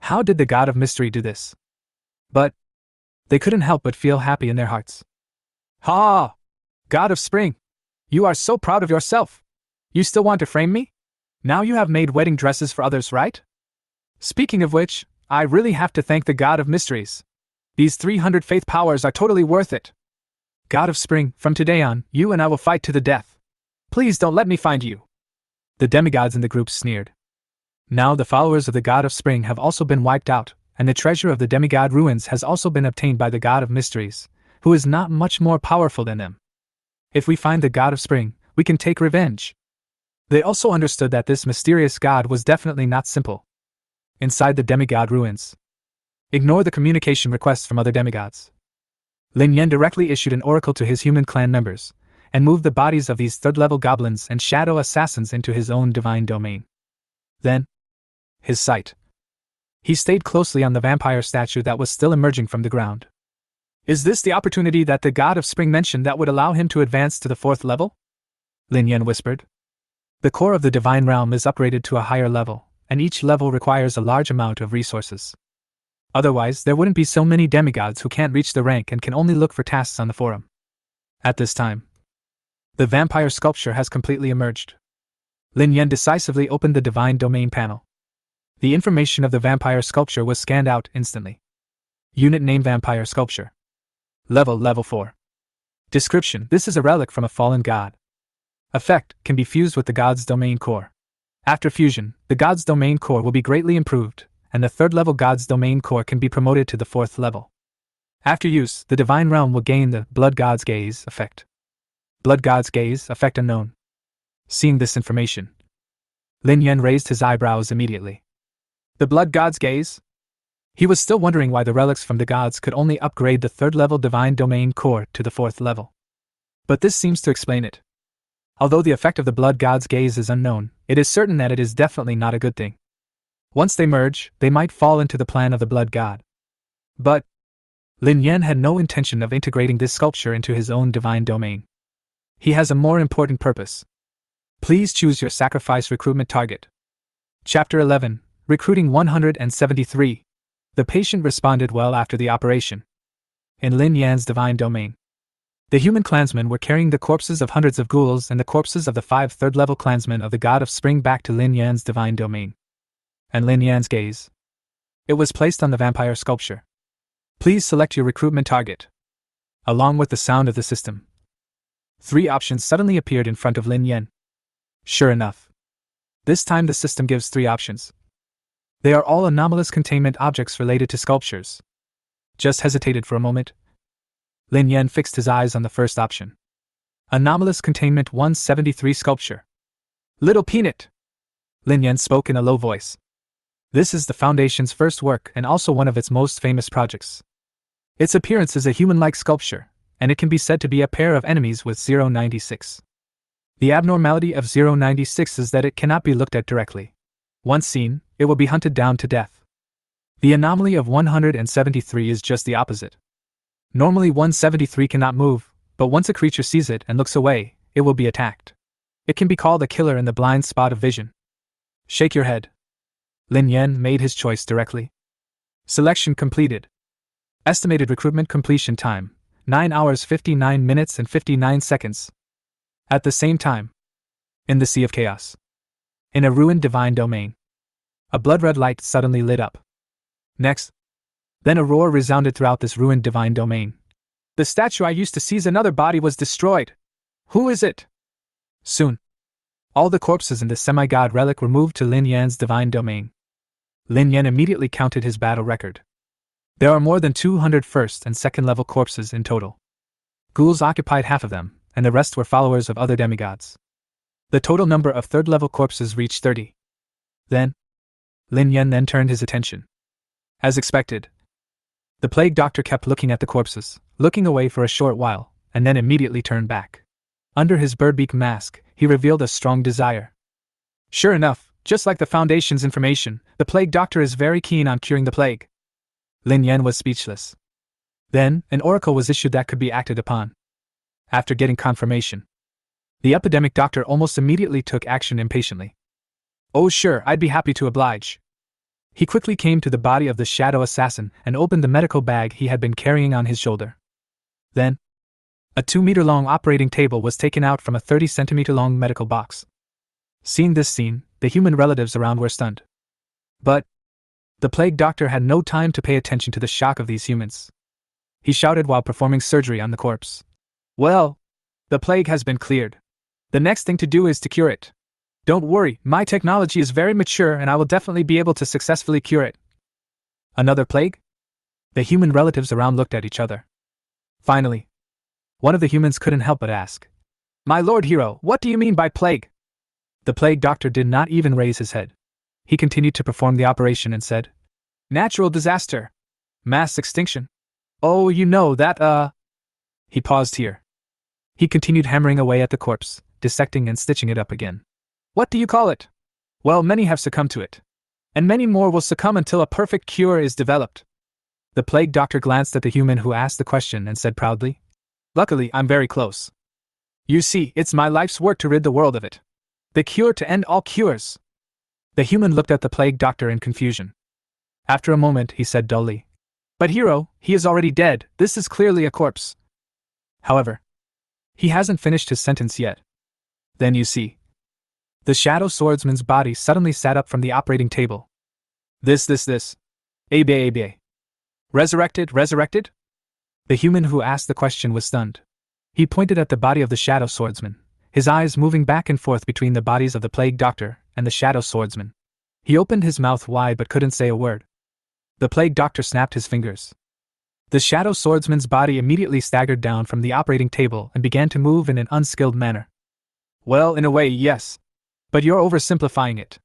How did the god of mystery do this? But they couldn't help but feel happy in their hearts. Ha! God of spring! You are so proud of yourself! You still want to frame me? Now you have made wedding dresses for others, right? Speaking of which, I really have to thank the god of mysteries. These 300 faith powers are totally worth it. God of spring, from today on, you and I will fight to the death. Please don't let me find you. The demigods in the group sneered. Now the followers of the god of spring have also been wiped out, and the treasure of the demigod ruins has also been obtained by the god of mysteries, who is not much more powerful than them. If we find the god of spring, we can take revenge. They also understood that this mysterious god was definitely not simple. Inside the demigod ruins. Ignore the communication requests from other demigods. Lin Yen directly issued an oracle to his human clan members, and moved the bodies of these third-level goblins and shadow assassins into his own divine domain. Then, his sight. He stayed closely on the vampire statue that was still emerging from the ground. Is this the opportunity that the god of spring mentioned that would allow him to advance to the 4th level? Lin Yen whispered. The core of the divine realm is upgraded to a higher level, and each level requires a large amount of resources. Otherwise, there wouldn't be so many demigods who can't reach the rank and can only look for tasks on the forum. At this time, the vampire sculpture has completely emerged. Lin Yen decisively opened the divine domain panel. The information of the vampire sculpture was scanned out instantly. Unit name vampire sculpture. Level 4. Description: this is a relic from a fallen god. Effect: can be fused with the god's domain core. After fusion, the god's domain core will be greatly improved, and the 3rd level god's domain core can be promoted to the 4th level. After use, the divine realm will gain the Blood God's Gaze effect. Blood God's Gaze effect unknown. Seeing this information, Lin Yen raised his eyebrows immediately. The Blood God's Gaze? He was still wondering why the relics from the gods could only upgrade the 3rd level divine domain core to the 4th level. But this seems to explain it. Although the effect of the Blood God's Gaze is unknown, it is certain that it is definitely not a good thing. Once they merge, they might fall into the plan of the Blood God. But Lin Yen had no intention of integrating this sculpture into his own divine domain. He has a more important purpose. Please choose your sacrifice recruitment target. Chapter 11, Recruiting 173. The patient responded well after the operation. In Lin Yan's divine domain, the human clansmen were carrying the corpses of hundreds of ghouls and the corpses of the 5 third-level clansmen of the god of spring back to Lin Yan's divine domain. And Lin Yan's gaze. It was placed on the vampire sculpture. Please select your recruitment target. Along with the sound of the system, 3 options suddenly appeared in front of Lin Yen. Sure enough, this time the system gives 3 options. They are all anomalous containment objects related to sculptures. Just hesitated for a moment. Lin Yen fixed his eyes on the first option. Anomalous containment 173 sculpture. Little Peanut! Lin Yen spoke in a low voice. This is the Foundation's first work and also one of its most famous projects. Its appearance is a human-like sculpture, and it can be said to be a pair of enemies with 096. The abnormality of 096 is that it cannot be looked at directly. Once seen, it will be hunted down to death. The anomaly of 173 is just the opposite. Normally 173 cannot move, but once a creature sees it and looks away, it will be attacked. It can be called a killer in the blind spot of vision. Shake your head. Lin Yen made his choice directly. Selection completed. Estimated recruitment completion time, 9 hours 59 minutes and 59 seconds. At the same time, in the Sea of Chaos, in a ruined divine domain, a blood-red light suddenly lit up. Next, then a roar resounded throughout this ruined divine domain. The statue I used to seize another body was destroyed. Who is it? Soon, all the corpses in the semi-god relic were moved to Lin Yan's divine domain. Lin Yan immediately counted his battle record. There are more than 200 first and second level corpses in total. Ghouls occupied half of them, and the rest were followers of other demigods. The total number of third level corpses reached 30. Then, Lin Yan then turned his attention. As expected, the plague doctor kept looking at the corpses, looking away for a short while, and then immediately turned back. Under his birdbeak mask, he revealed a strong desire. Sure enough, Just like the Foundation's information, the plague doctor is very keen on curing the plague. Lin Yan was speechless. Then, an oracle was issued that could be acted upon. After getting confirmation, the epidemic doctor almost immediately took action impatiently. Oh sure, I'd be happy to oblige. He quickly came to the body of the shadow assassin and opened the medical bag he had been carrying on his shoulder. Then, a 2-meter-long operating table was taken out from a 30-centimeter-long medical box. Seeing this scene, the human relatives around were stunned. But the plague doctor had no time to pay attention to the shock of these humans. He shouted while performing surgery on the corpse. Well, the plague has been cleared. The next thing to do is to cure it. Don't worry, my technology is very mature and I will definitely be able to successfully cure it. Another plague? The human relatives around looked at each other. Finally, one of the humans couldn't help but ask, My lord hero, what do you mean by plague? The plague doctor did not even raise his head. He continued to perform the operation and said, Natural disaster. Mass extinction. Oh, you know that, He paused here. He continued hammering away at the corpse, dissecting and stitching it up again. What do you call it? Well, many have succumbed to it. And many more will succumb until a perfect cure is developed. The plague doctor glanced at the human who asked the question and said proudly, Luckily, I'm very close. You see, it's my life's work to rid the world of it. The cure to end all cures. The human looked at the plague doctor in confusion. After a moment, he said dully, But hero, he is already dead, this is clearly a corpse. However, he hasn't finished his sentence yet. Then you see. The shadow swordsman's body suddenly sat up from the operating table. This. Abe. Resurrected? The human who asked the question was stunned. He pointed at the body of the shadow swordsman, his eyes moving back and forth between the bodies of the plague doctor and the shadow swordsman. He opened his mouth wide but couldn't say a word. The plague doctor snapped his fingers. The shadow swordsman's body immediately staggered down from the operating table and began to move in an unskilled manner. Well, in a way, yes. But you're oversimplifying it.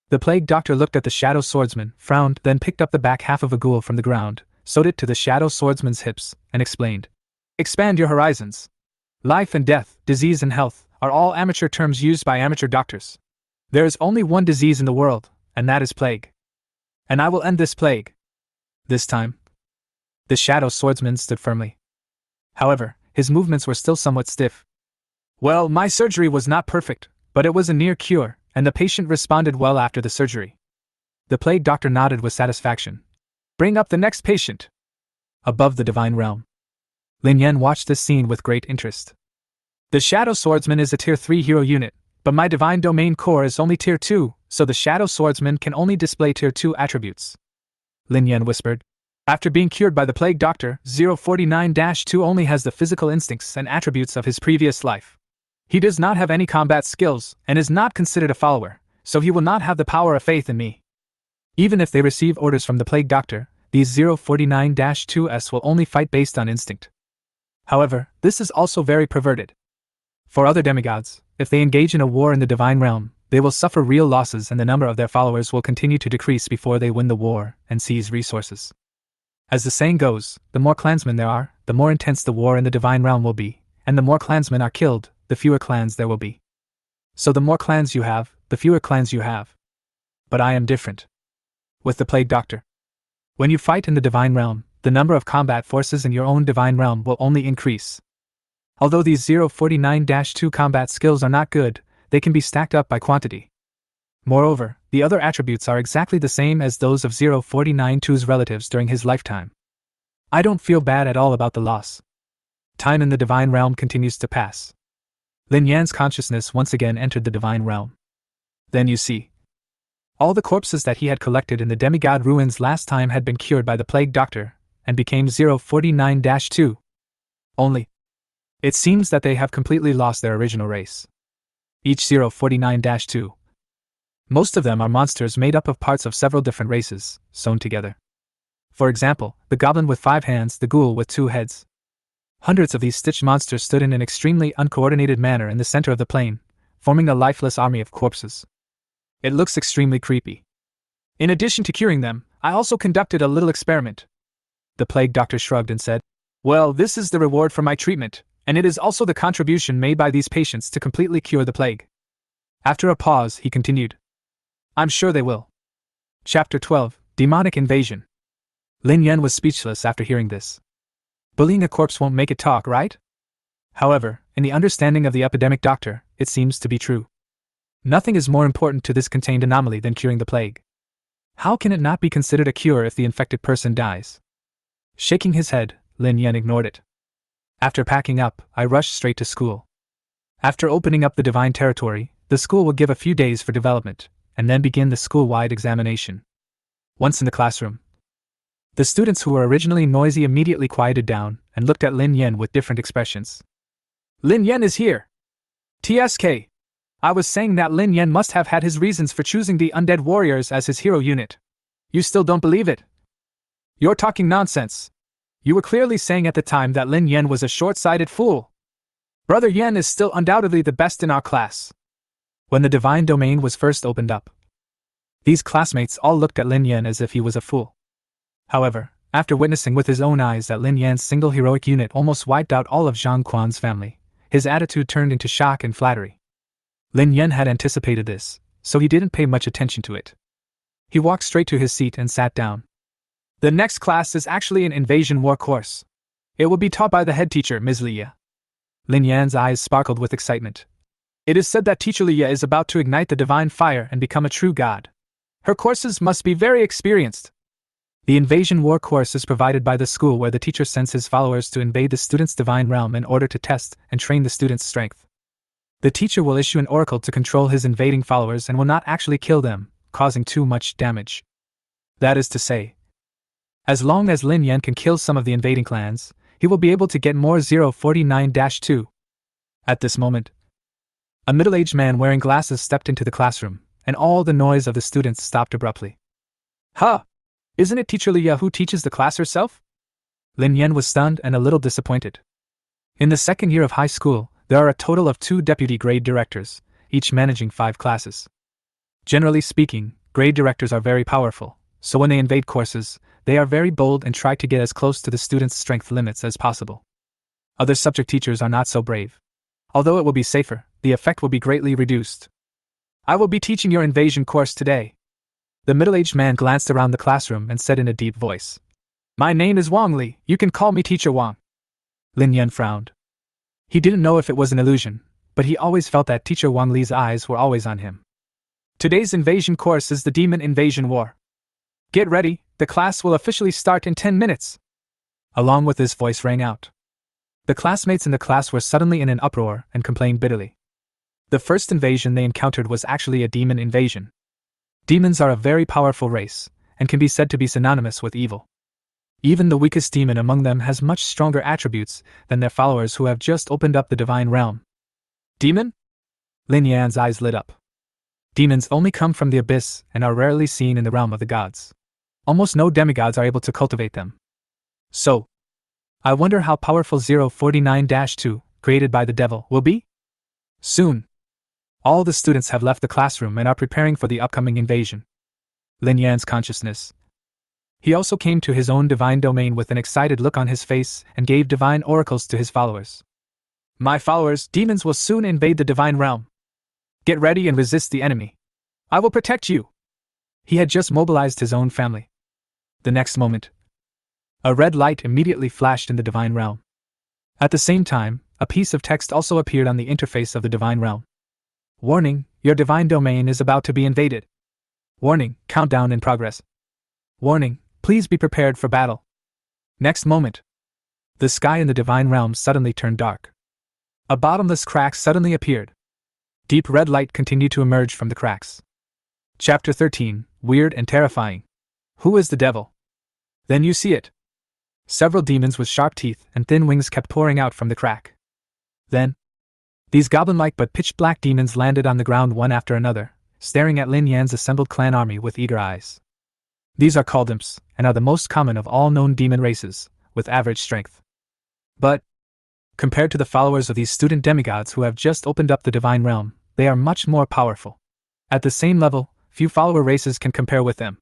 The plague doctor looked at the shadow swordsman, frowned, then picked up the back half of a ghoul from the ground, sewed it to the shadow swordsman's hips, and explained. Expand your horizons. Life and death, disease and health, are all amateur terms used by amateur doctors. There is only one disease in the world, and that is plague. And I will end this plague. This time. The shadow swordsman stood firmly. However, his movements were still somewhat stiff. Well, my surgery was not perfect, but it was a near cure, and the patient responded well after the surgery. The plague doctor nodded with satisfaction. Bring up the next patient. Above the divine realm. Lin Yan watched this scene with great interest. The shadow swordsman is a tier 3 hero unit, but my divine domain core is only tier 2, so the shadow swordsman can only display tier 2 attributes. Lin Yan whispered. After being cured by the plague doctor, 049-2 only has the physical instincts and attributes of his previous life. He does not have any combat skills, and is not considered a follower, so he will not have the power of faith in me. Even if they receive orders from the plague doctor, these 049-2s will only fight based on instinct. However, this is also very perverted. For other demigods, if they engage in a war in the divine realm, they will suffer real losses and the number of their followers will continue to decrease before they win the war and seize resources. As the saying goes, the more clansmen there are, the more intense the war in the divine realm will be, and the more clansmen are killed, the fewer clans there will be. So the more clans you have, the fewer clans you have. But I am different. With the plague doctor. When you fight in the divine realm, the number of combat forces in your own divine realm will only increase. Although these 049-2 combat skills are not good, they can be stacked up by quantity. Moreover, the other attributes are exactly the same as those of 049-2's relatives during his lifetime. I don't feel bad at all about the loss. Time in the divine realm continues to pass. Lin Yan's consciousness once again entered the divine realm. Then you see. All the corpses that he had collected in the demigod ruins last time had been cured by the plague doctor, and became 049-2. Only. It seems that they have completely lost their original race. Each 049-2. Most of them are monsters made up of parts of several different races, sewn together. For example, the goblin with 5 hands, the ghoul with 2 heads. Hundreds of these stitched monsters stood in an extremely uncoordinated manner in the center of the plain, forming a lifeless army of corpses. It looks extremely creepy. In addition to curing them, I also conducted a little experiment. The plague doctor shrugged and said, Well, this is the reward for my treatment, and it is also the contribution made by these patients to completely cure the plague. After a pause, he continued. I'm sure they will. Chapter 12, Demonic Invasion. Lin Yan was speechless after hearing this. Bullying a corpse won't make it talk, right? However, in the understanding of the epidemic doctor, it seems to be true. Nothing is more important to this contained anomaly than curing the plague. How can it not be considered a cure if the infected person dies? Shaking his head, Lin Yan ignored it. After packing up, I rushed straight to school. After opening up the divine territory, the school will give a few days for development, and then begin the school-wide examination. Once in the classroom, the students who were originally noisy immediately quieted down and looked at Lin Yan with different expressions. Lin Yan is here! TSK! I was saying that Lin Yan must have had his reasons for choosing the undead warriors as his hero unit. You still don't believe it? You're talking nonsense. You were clearly saying at the time that Lin Yan was a short-sighted fool. Brother Yan is still undoubtedly the best in our class. When the divine domain was first opened up, these classmates all looked at Lin Yan as if he was a fool. However, after witnessing with his own eyes that Lin Yan's single heroic unit almost wiped out all of Zhang Quan's family, his attitude turned into shock and flattery. Lin Yan had anticipated this, so he didn't pay much attention to it. He walked straight to his seat and sat down. The next class is actually an invasion war course. It will be taught by the head teacher, Ms. Liya. Lin Yan's eyes sparkled with excitement. It is said that teacher Liya is about to ignite the divine fire and become a true god. Her courses must be very experienced. The invasion war course is provided by the school where the teacher sends his followers to invade the student's divine realm in order to test and train the student's strength. The teacher will issue an oracle to control his invading followers and will not actually kill them, causing too much damage. That is to say, as long as Lin Yan can kill some of the invading clans, he will be able to get more 049-2. At this moment, a middle-aged man wearing glasses stepped into the classroom, and all the noise of the students stopped abruptly. Huh! Isn't it teacher Liya who teaches the class herself? Lin Yan was stunned and a little disappointed. In the second year of high school, there are a total of 2 deputy grade directors, each managing 5 classes. Generally speaking, grade directors are very powerful, so when they invade courses, they are very bold and try to get as close to the students' strength limits as possible. Other subject teachers are not so brave. Although it will be safer, the effect will be greatly reduced. I will be teaching your invasion course today. The middle-aged man glanced around the classroom and said in a deep voice. My name is Wang Li, you can call me Teacher Wang. Lin Yan frowned. He didn't know if it was an illusion, but he always felt that Teacher Wang Li's eyes were always on him. Today's invasion course is the Demon Invasion War. Get ready, the class will officially start in 10 minutes. Along with his voice rang out. The classmates in the class were suddenly in an uproar and complained bitterly. The first invasion they encountered was actually a demon invasion. Demons are a very powerful race, and can be said to be synonymous with evil. Even the weakest demon among them has much stronger attributes than their followers who have just opened up the divine realm. Demon? Lin Yan's eyes lit up. Demons only come from the abyss and are rarely seen in the realm of the gods. Almost no demigods are able to cultivate them. So, I wonder how powerful 049-2, created by the devil, will be? Soon. All the students have left the classroom and are preparing for the upcoming invasion. Lin Yan's consciousness. He also came to his own divine domain with an excited look on his face and gave divine oracles to his followers. My followers, demons will soon invade the divine realm. Get ready and resist the enemy. I will protect you. He had just mobilized his own family. The next moment, a red light immediately flashed in the divine realm. At the same time, a piece of text also appeared on the interface of the divine realm. Warning, your divine domain is about to be invaded. Warning, countdown in progress. Warning, please be prepared for battle. Next moment, the sky in the divine realm suddenly turned dark. A bottomless crack suddenly appeared. Deep red light continued to emerge from the cracks. Chapter 13, Weird and Terrifying. Who is the devil? Then you see it. Several demons with sharp teeth and thin wings kept pouring out from the crack. Then, these goblin-like but pitch-black demons landed on the ground one after another, staring at Lin Yan's assembled clan army with eager eyes. These are called imps, and are the most common of all known demon races, with average strength. But, compared to the followers of these student demigods who have just opened up the divine realm, they are much more powerful. At the same level, few follower races can compare with them.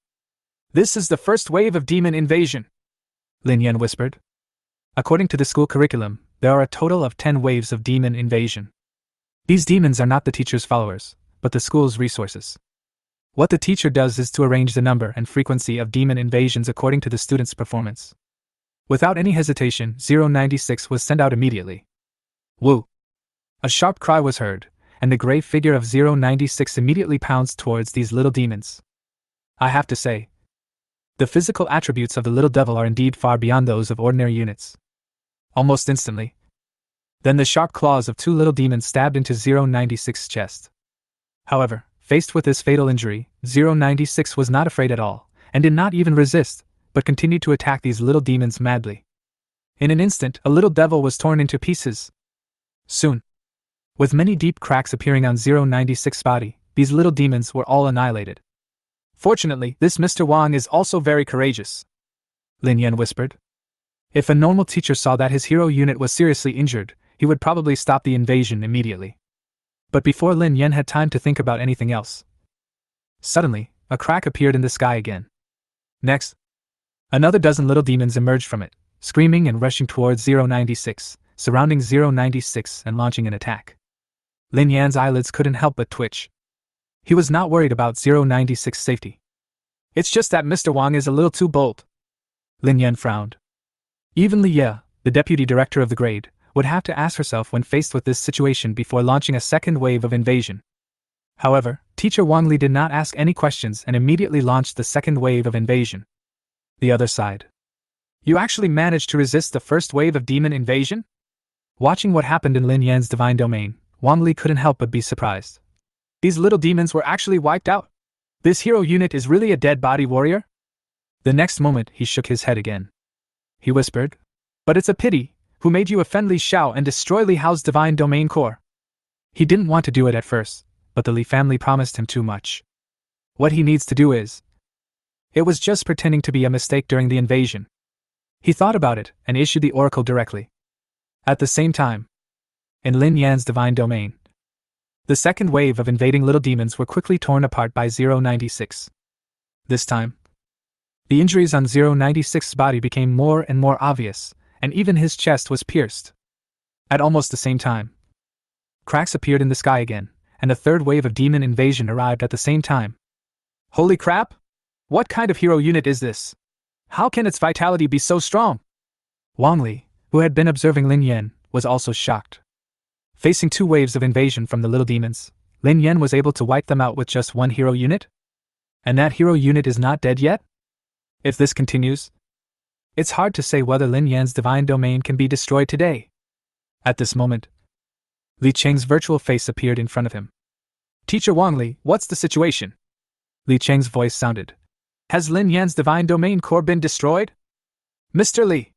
This is the first wave of demon invasion, Lin Yan whispered. According to the school curriculum, there are a total of 10 waves of demon invasion. These demons are not the teacher's followers, but the school's resources. What the teacher does is to arrange the number and frequency of demon invasions according to the student's performance. Without any hesitation, 096 was sent out immediately. Woo! A sharp cry was heard, and the gray figure of 096 immediately pounced towards these little demons. I have to say, the physical attributes of the little devil are indeed far beyond those of ordinary units. Almost instantly, then the sharp claws of two little demons stabbed into 096's chest. However, faced with this fatal injury, 096 was not afraid at all, and did not even resist, but continued to attack these little demons madly. In an instant, a little devil was torn into pieces. Soon, with many deep cracks appearing on 096's body, these little demons were all annihilated. Fortunately, this Mr. Wang is also very courageous, Lin Yan whispered. If a normal teacher saw that his hero unit was seriously injured, he would probably stop the invasion immediately. But before Lin Yan had time to think about anything else, suddenly, a crack appeared in the sky again. Next, another dozen little demons emerged from it, screaming and rushing towards 096, surrounding 096 and launching an attack. Lin Yan's eyelids couldn't help but twitch. He was not worried about 096's safety. It's just that Mr. Wang is a little too bold. Lin Yan frowned. Even Li Ye, the deputy director of the grade, would have to ask herself when faced with this situation before launching a second wave of invasion. However, Teacher Wang Li did not ask any questions and immediately launched the second wave of invasion. The other side. You actually managed to resist the first wave of demon invasion? Watching what happened in Lin Yan's divine domain, Wang Li couldn't help but be surprised. These little demons were actually wiped out. This hero unit is really a dead body warrior? The next moment he shook his head again. He whispered, "But it's a pity, who made you offend Li Xiao and destroy Li Hao's divine domain core?" He didn't want to do it at first, but the Li family promised him too much. What he needs to do is... It was just pretending to be a mistake during the invasion. He thought about it and issued the oracle directly. At the same time, in Lin Yan's divine domain, the second wave of invading little demons were quickly torn apart by 096. This time, the injuries on 096's body became more and more obvious, and even his chest was pierced. At almost the same time, cracks appeared in the sky again, and a third wave of demon invasion arrived at the same time. Holy crap! What kind of hero unit is this? How can its vitality be so strong? Wang Li, who had been observing Lin Yan, was also shocked. Facing two waves of invasion from the little demons, Lin Yan was able to wipe them out with just one hero unit? And that hero unit is not dead yet? If this continues, it's hard to say whether Lin Yan's divine domain can be destroyed today. At this moment, Li Cheng's virtual face appeared in front of him. Teacher Wang Li, what's the situation? Li Cheng's voice sounded. Has Lin Yan's divine domain core been destroyed? Mr. Li,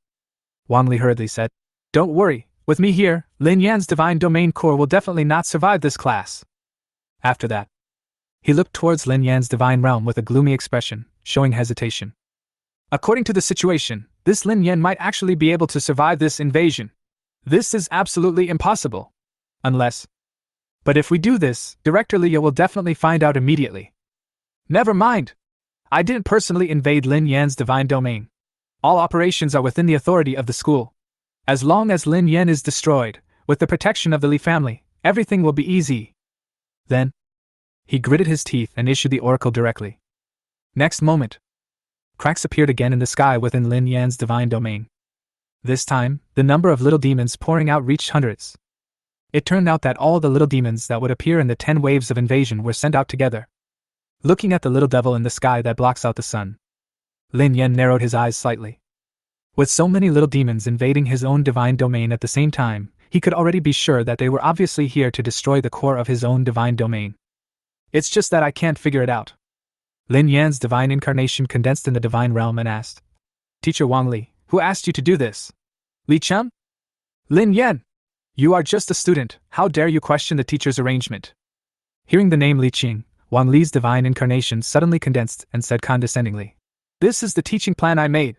Wang Li hurriedly said, don't worry, with me here, Lin Yan's divine domain core will definitely not survive this class. After that, he looked towards Lin Yan's divine realm with a gloomy expression, showing hesitation. According to the situation, this Lin Yan might actually be able to survive this invasion. This is absolutely impossible. Unless... But if we do this, Director Li will definitely find out immediately. Never mind. I didn't personally invade Lin Yan's divine domain. All operations are within the authority of the school. As long as Lin Yan is destroyed, with the protection of the Li family, everything will be easy. Then, he gritted his teeth and issued the oracle directly. Next moment, cracks appeared again in the sky within Lin Yan's divine domain. This time, the number of little demons pouring out reached hundreds. It turned out that all the little demons that would appear in the 10 waves of invasion were sent out together. Looking at the little devil in the sky that blocks out the sun, Lin Yan narrowed his eyes slightly. With so many little demons invading his own divine domain at the same time, he could already be sure that they were obviously here to destroy the core of his own divine domain. It's just that I can't figure it out. Lin Yan's divine incarnation condensed in the divine realm and asked, Teacher Wang Li, who asked you to do this? Li Chen? Lin Yan! You are just a student, how dare you question the teacher's arrangement? Hearing the name Li Qing, Wang Li's divine incarnation suddenly condensed and said condescendingly, This is the teaching plan I made.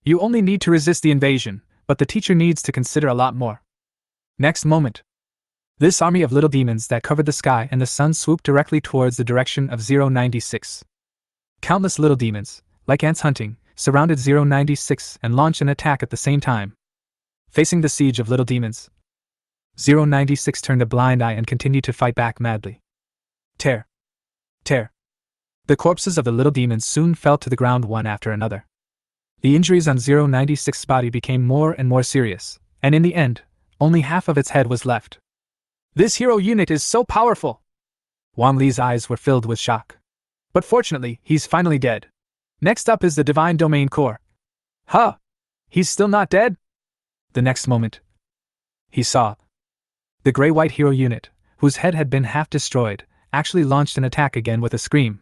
You only need to resist the invasion, but the teacher needs to consider a lot more. Next moment, this army of little demons that covered the sky and the sun swooped directly towards the direction of 096. Countless little demons, like ants hunting, surrounded 096 and launched an attack at the same time. Facing the siege of little demons, 096 turned a blind eye and continued to fight back madly. Tear! Tear! The corpses of the little demons soon fell to the ground one after another. The injuries on 096's body became more and more serious, and in the end, only half of its head was left. This hero unit is so powerful! Wang Li's eyes were filled with shock. But fortunately, he's finally dead. Next up is the Divine Domain Core. Huh! He's still not dead? The next moment, he saw the gray-white hero unit, whose head had been half destroyed, actually launched an attack again with a scream.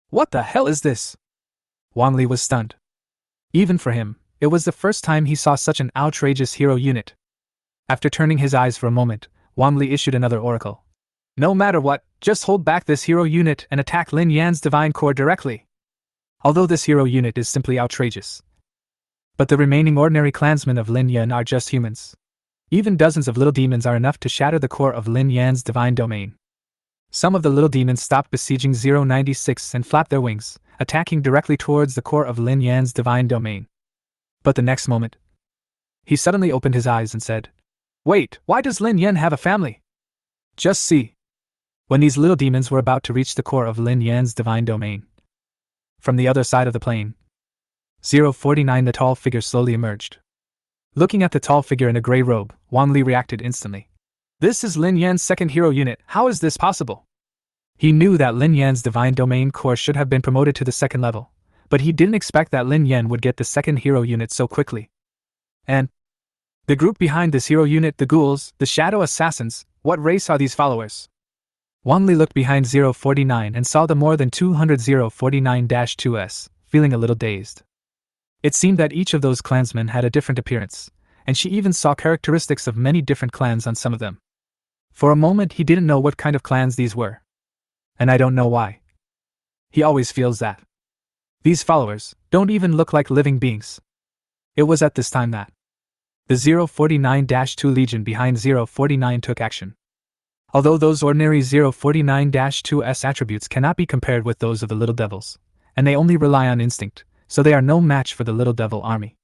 What the hell is this? Wang Li was stunned. Even for him, it was the first time he saw such an outrageous hero unit. After turning his eyes for a moment, Wang Li issued another oracle. No matter what, just hold back this hero unit and attack Lin Yan's divine core directly. Although this hero unit is simply outrageous. But the remaining ordinary clansmen of Lin Yan are just humans. Even dozens of little demons are enough to shatter the core of Lin Yan's divine domain. Some of the little demons stopped besieging 096 and flapped their wings, attacking directly towards the core of Lin Yan's divine domain. But the next moment, he suddenly opened his eyes and said, Wait, why does Lin Yan have a family? Just see. When these little demons were about to reach the core of Lin Yan's divine domain, from the other side of the plane, 049, the tall figure, slowly emerged. Looking at the tall figure in a gray robe, Wang Li reacted instantly. This is Lin Yan's second hero unit, how is this possible? He knew that Lin Yan's divine domain core should have been promoted to the second level, but he didn't expect that Lin Yan would get the second hero unit so quickly. And the group behind this hero unit, the ghouls, the shadow assassins, what race are these followers? Wang Li looked behind 049 and saw the more than 200 049-2s, feeling a little dazed. It seemed that each of those clansmen had a different appearance, and she even saw characteristics of many different clans on some of them. For a moment he didn't know what kind of clans these were. And I don't know why. He always feels that these followers don't even look like living beings. It was at this time that the 049-2 legion behind 049 took action. Although those ordinary 049-2s attributes cannot be compared with those of the Little Devils, and they only rely on instinct, so they are no match for the Little Devil army.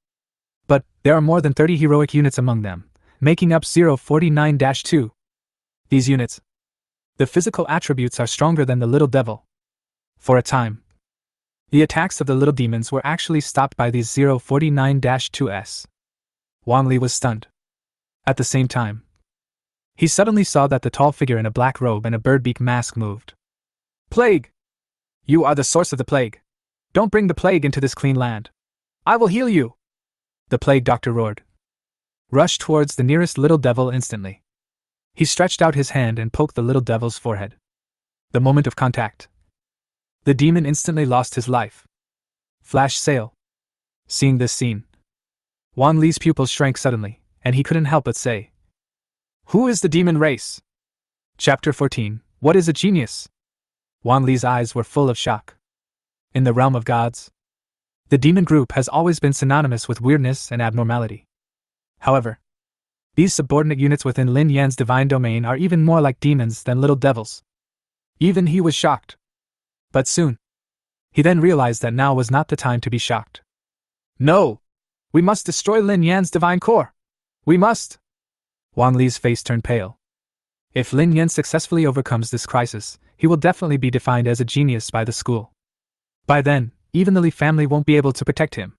But there are more than 30 heroic units among them, making up 049-2. These units, the physical attributes are stronger than the Little Devil. For a time, the attacks of the little demons were actually stopped by these 049-2s. Wang Li was stunned. At the same time, he suddenly saw that the tall figure in a black robe and a birdbeak mask moved. Plague! You are the source of the plague. Don't bring the plague into this clean land. I will heal you! The plague doctor roared. Rushed towards the nearest little devil instantly. He stretched out his hand and poked the little devil's forehead. The moment of contact, the demon instantly lost his life. Flash sale. Seeing this scene, Wang Li's pupils shrank suddenly, and he couldn't help but say, Who is the demon race? Chapter 14, What is a genius? Wang Li's eyes were full of shock. In the realm of gods, the demon group has always been synonymous with weirdness and abnormality. However, these subordinate units within Lin Yan's divine domain are even more like demons than little devils. Even he was shocked. But soon, he then realized that now was not the time to be shocked. No! We must destroy Lin Yan's divine core! We must! Wang Li's face turned pale. If Lin Yan successfully overcomes this crisis, he will definitely be defined as a genius by the school. By then, even the Li family won't be able to protect him.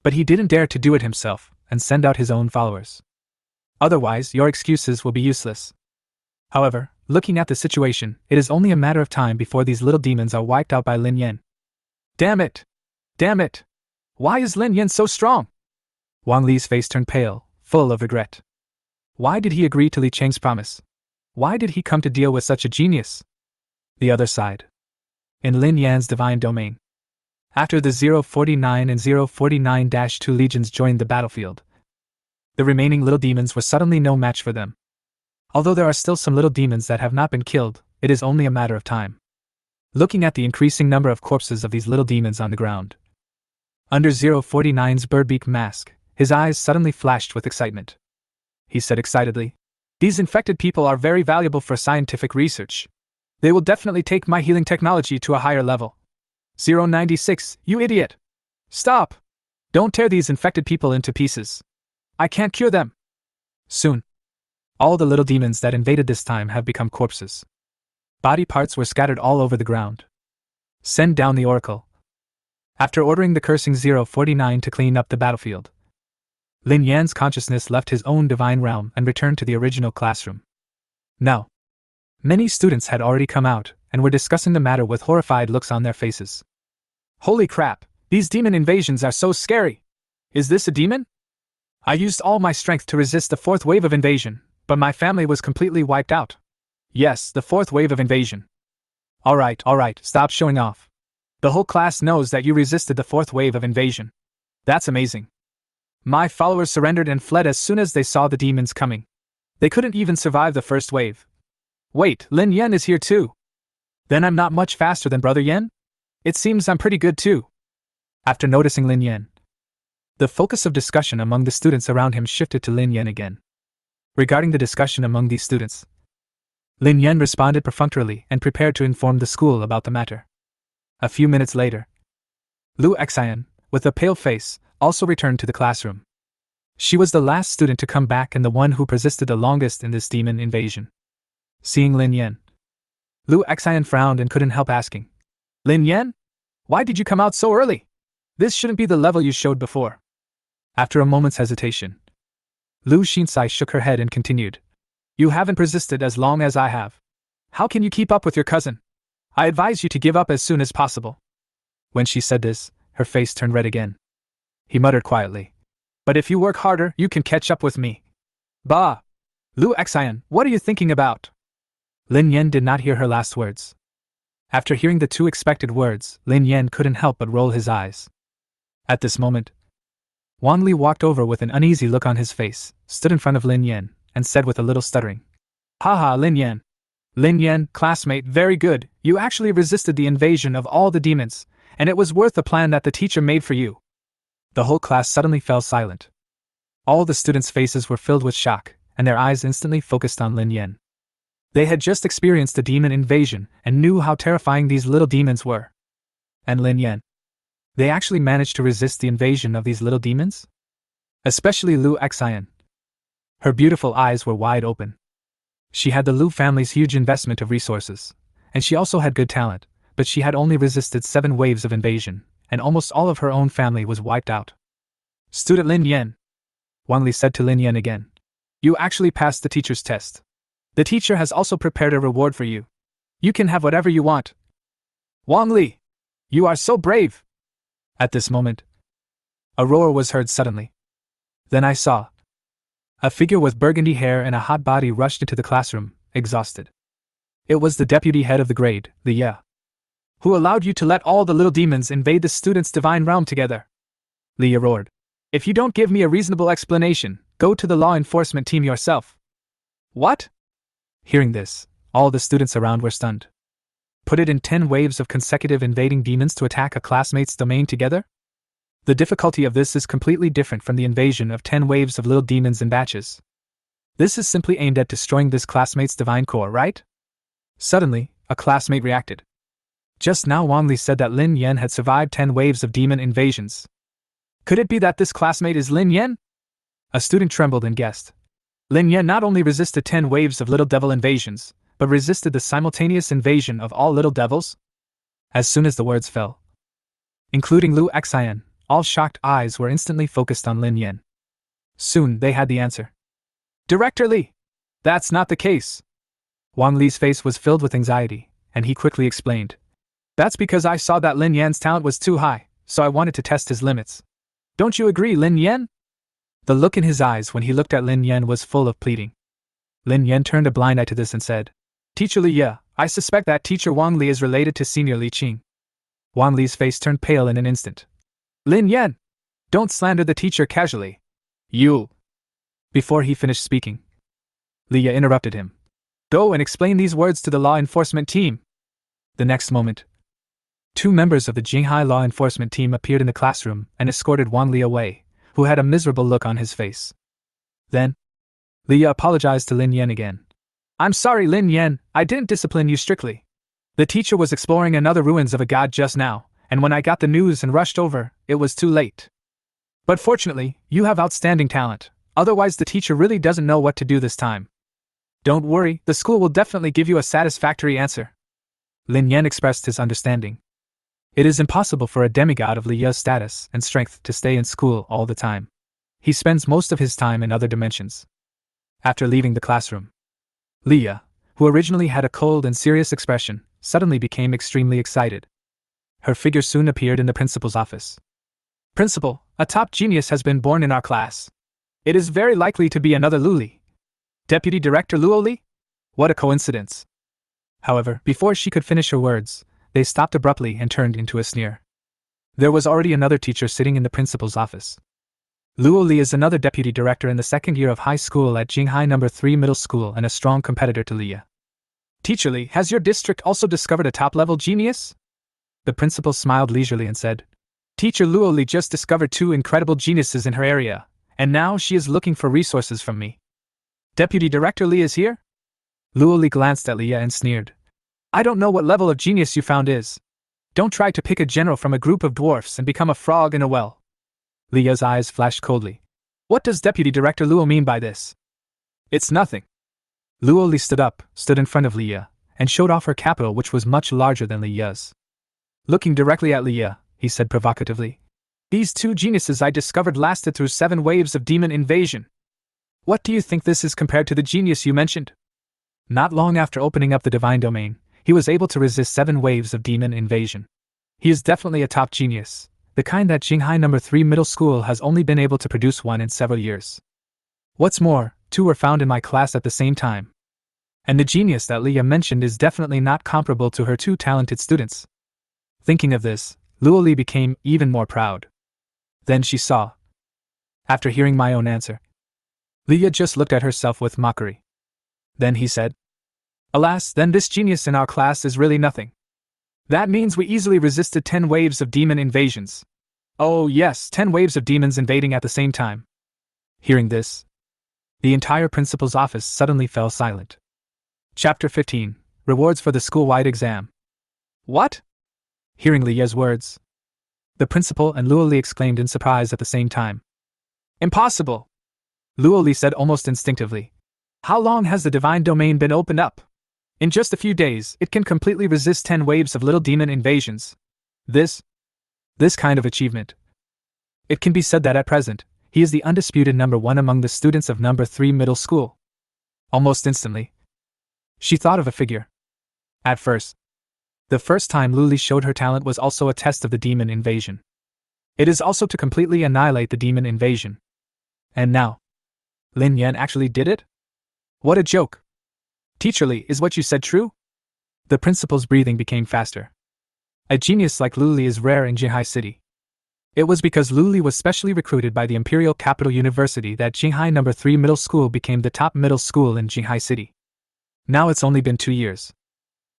But he didn't dare to do it himself and send out his own followers. Otherwise, your excuses will be useless. However, looking at the situation, it is only a matter of time before these little demons are wiped out by Lin Yan. Damn it! Damn it! Why is Lin Yan so strong? Wang Li's face turned pale, full of regret. Why did he agree to Li Cheng's promise? Why did he come to deal with such a genius? The other side. In Lin Yan's divine domain. After the 049 and 049-2 legions joined the battlefield, the remaining little demons were suddenly no match for them. Although there are still some little demons that have not been killed, it is only a matter of time. Looking at the increasing number of corpses of these little demons on the ground, under 049's birdbeak mask, his eyes suddenly flashed with excitement. He said excitedly, These infected people are very valuable for scientific research. They will definitely take my healing technology to a higher level. 096, you idiot! Stop! Don't tear these infected people into pieces. I can't cure them. Soon, all the little demons that invaded this time have become corpses. Body parts were scattered all over the ground. Send down the oracle. After ordering the cursing 049 to clean up the battlefield, Lin Yan's consciousness left his own divine realm and returned to the original classroom. Now, many students had already come out and were discussing the matter with horrified looks on their faces. Holy crap, these demon invasions are so scary! Is this a demon? I used all my strength to resist the fourth wave of invasion, but my family was completely wiped out. Yes, the fourth wave of invasion. Alright, stop showing off. The whole class knows that you resisted the fourth wave of invasion. That's amazing. My followers surrendered and fled as soon as they saw the demons coming. They couldn't even survive the first wave. Wait, Lin Yan is here too. Then I'm not much faster than Brother Yan? It seems I'm pretty good too. After noticing Lin Yan, the focus of discussion among the students around him shifted to Lin Yan again. Regarding the discussion among these students, Lin Yan responded perfunctorily and prepared to inform the school about the matter. A few minutes later, Lu Xian, with a pale face, also returned to the classroom. She was the last student to come back and the one who persisted the longest in this demon invasion. Seeing Lin Yan, Lu Xian frowned and couldn't help asking, Lin Yan? Why did you come out so early? This shouldn't be the level you showed before. After a moment's hesitation, Lu Xinsai shook her head and continued, You haven't persisted as long as I have. How can you keep up with your cousin? I advise you to give up as soon as possible. When she said this, her face turned red again. He muttered quietly, But if you work harder, you can catch up with me. Bah! Lu Xian, what are you thinking about? Lin Yan did not hear her last words. After hearing the two expected words, Lin Yan couldn't help but roll his eyes. At this moment, Wang Li walked over with an uneasy look on his face, stood in front of Lin Yan, and said with a little stuttering, Haha, Lin Yan. Lin Yan, classmate, very good, you actually resisted the invasion of all the demons, and it was worth the plan that the teacher made for you. The whole class suddenly fell silent. All the students' faces were filled with shock, and their eyes instantly focused on Lin Yan. They had just experienced a demon invasion and knew how terrifying these little demons were. And Lin Yan, they actually managed to resist the invasion of these little demons? Especially Lu Xian. Her beautiful eyes were wide open. She had the Lu family's huge investment of resources, and she also had good talent, but she had only resisted 7 waves of invasion, and almost all of her own family was wiped out. Student Lin Yan, Wang Li said to Lin Yan again, You actually passed the teacher's test. The teacher has also prepared a reward for you. You can have whatever you want. Wang Li, you are so brave! At this moment, a roar was heard suddenly. Then I saw a figure with burgundy hair and a hot body rushed into the classroom, exhausted. It was the deputy head of the grade, the Ye. Who allowed you to let all the little demons invade the students' divine realm together? Li roared. If you don't give me a reasonable explanation, go to the law enforcement team yourself. What? Hearing this, all the students around were stunned. Put it in 10 waves of consecutive invading demons to attack a classmate's domain together? The difficulty of this is completely different from the invasion of 10 waves of little demons in batches. This is simply aimed at destroying this classmate's divine core, right? Suddenly, a classmate reacted. Just now Wang Li said that Lin Yan had survived 10 waves of demon invasions. Could it be that this classmate is Lin Yan? A student trembled and guessed. Lin Yan not only resisted 10 waves of little devil invasions, but resisted the simultaneous invasion of all little devils? As soon as the words fell, including Lu Xian, all shocked eyes were instantly focused on Lin Yan. Soon they had the answer. Director Li! That's not the case! Wang Li's face was filled with anxiety, and he quickly explained. That's because I saw that Lin Yan's talent was too high, so I wanted to test his limits. Don't you agree, Lin Yan? The look in his eyes when he looked at Lin Yan was full of pleading. Lin Yan turned a blind eye to this and said, Teacher Li Ye, I suspect that Teacher Wang Li is related to Senior Li Qing. Wang Li's face turned pale in an instant. Lin Yan! Don't slander the teacher casually. You! Before he finished speaking, Li Ye interrupted him. Go and explain these words to the law enforcement team. The next moment, 2 members of the Jinghai law enforcement team appeared in the classroom and escorted Wang Li away, who had a miserable look on his face. Then, Li Ye apologized to Lin Yan again. I'm sorry, Lin Yan, I didn't discipline you strictly. The teacher was exploring another ruins of a god just now, and when I got the news and rushed over, it was too late. But fortunately, you have outstanding talent, otherwise the teacher really doesn't know what to do this time. Don't worry, the school will definitely give you a satisfactory answer. Lin Yan expressed his understanding. It is impossible for a demigod of Leah's status and strength to stay in school all the time. He spends most of his time in other dimensions. After leaving the classroom, Leah, who originally had a cold and serious expression, suddenly became extremely excited. Her figure soon appeared in the principal's office. Principal, a top genius has been born in our class. It is very likely to be another Luli. Deputy Director Luoli? What a coincidence. However, before she could finish her words, they stopped abruptly and turned into a sneer. There was already another teacher sitting in the principal's office. Luo Li is another deputy director in the second year of high school at Jinghai No. 3 Middle School and a strong competitor to Leah. Teacher Li, has your district also discovered a top-level genius? The principal smiled leisurely and said, Teacher Luo Li just discovered 2 incredible geniuses in her area, and now she is looking for resources from me. Deputy Director Li is here? Luo Li glanced at Leah and sneered. I don't know what level of genius you found is. Don't try to pick a general from a group of dwarfs and become a frog in a well. Leah's eyes flashed coldly. What does Deputy Director Luo mean by this? It's nothing. Luo Li stood in front of Leah, and showed off her capital, which was much larger than Leah's. Looking directly at Leah, he said provocatively, These 2 geniuses I discovered lasted through 7 waves of demon invasion. What do you think this is compared to the genius you mentioned? Not long after opening up the divine domain, he was able to resist 7 waves of demon invasion. He is definitely a top genius, the kind that Jinghai No. 3 Middle School has only been able to produce one in several years. What's more, 2 were found in my class at the same time. And the genius that Leah mentioned is definitely not comparable to her 2 talented students. Thinking of this, Luo Li became even more proud. Then she saw. After hearing my own answer, Leah just looked at herself with mockery. Then he said, Alas, then this genius in our class is really nothing. That means we easily resisted 10 waves of demon invasions. Oh yes, 10 waves of demons invading at the same time. Hearing this, the entire principal's office suddenly fell silent. Chapter 15. Rewards for the school-wide exam. What? Hearing Leah's words, the principal and Luo Li exclaimed in surprise at the same time. Impossible! Luo Li said almost instinctively. How long has the divine domain been opened up? In just a few days, it can completely resist 10 waves of little demon invasions. This kind of achievement. It can be said that at present, he is the undisputed number 1 among the students of No. 3 Middle School. Almost instantly, she thought of a figure. At first, the first time Luli showed her talent was also a test of the demon invasion. It is also to completely annihilate the demon invasion. And now, Lin Yan actually did it? What a joke! Teacher Li, is what you said true? The principal's breathing became faster. A genius like Luli is rare in Jinghai City. It was because Luli was specially recruited by the Imperial Capital University that Jinghai No. 3 Middle School became the top middle school in Jinghai City. Now it's only been 2 years.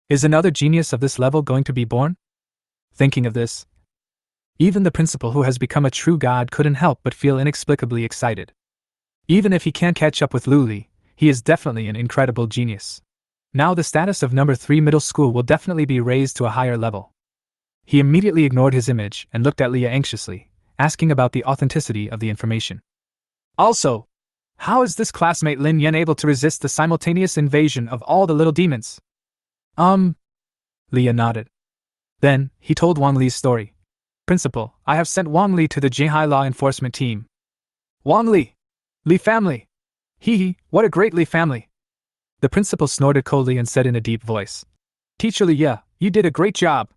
Is another genius of this level going to be born? Thinking of this, even the principal, who has become a true god, couldn't help but feel inexplicably excited. Even if he can't catch up with Luli, he is definitely an incredible genius. Now the status of No. 3 Middle School will definitely be raised to a higher level. He immediately ignored his image and looked at Leah anxiously, asking about the authenticity of the information. Also, how is this classmate Lin Yan able to resist the simultaneous invasion of all the little demons? Leah nodded. Then, he told Wang Li's story. Principal, I have sent Wang Li to the Jinghai Law Enforcement Team. Wang Li! Li family! Hee, what a great Li family! The principal snorted coldly and said in a deep voice. Teacher Li, yeah, you did a great job.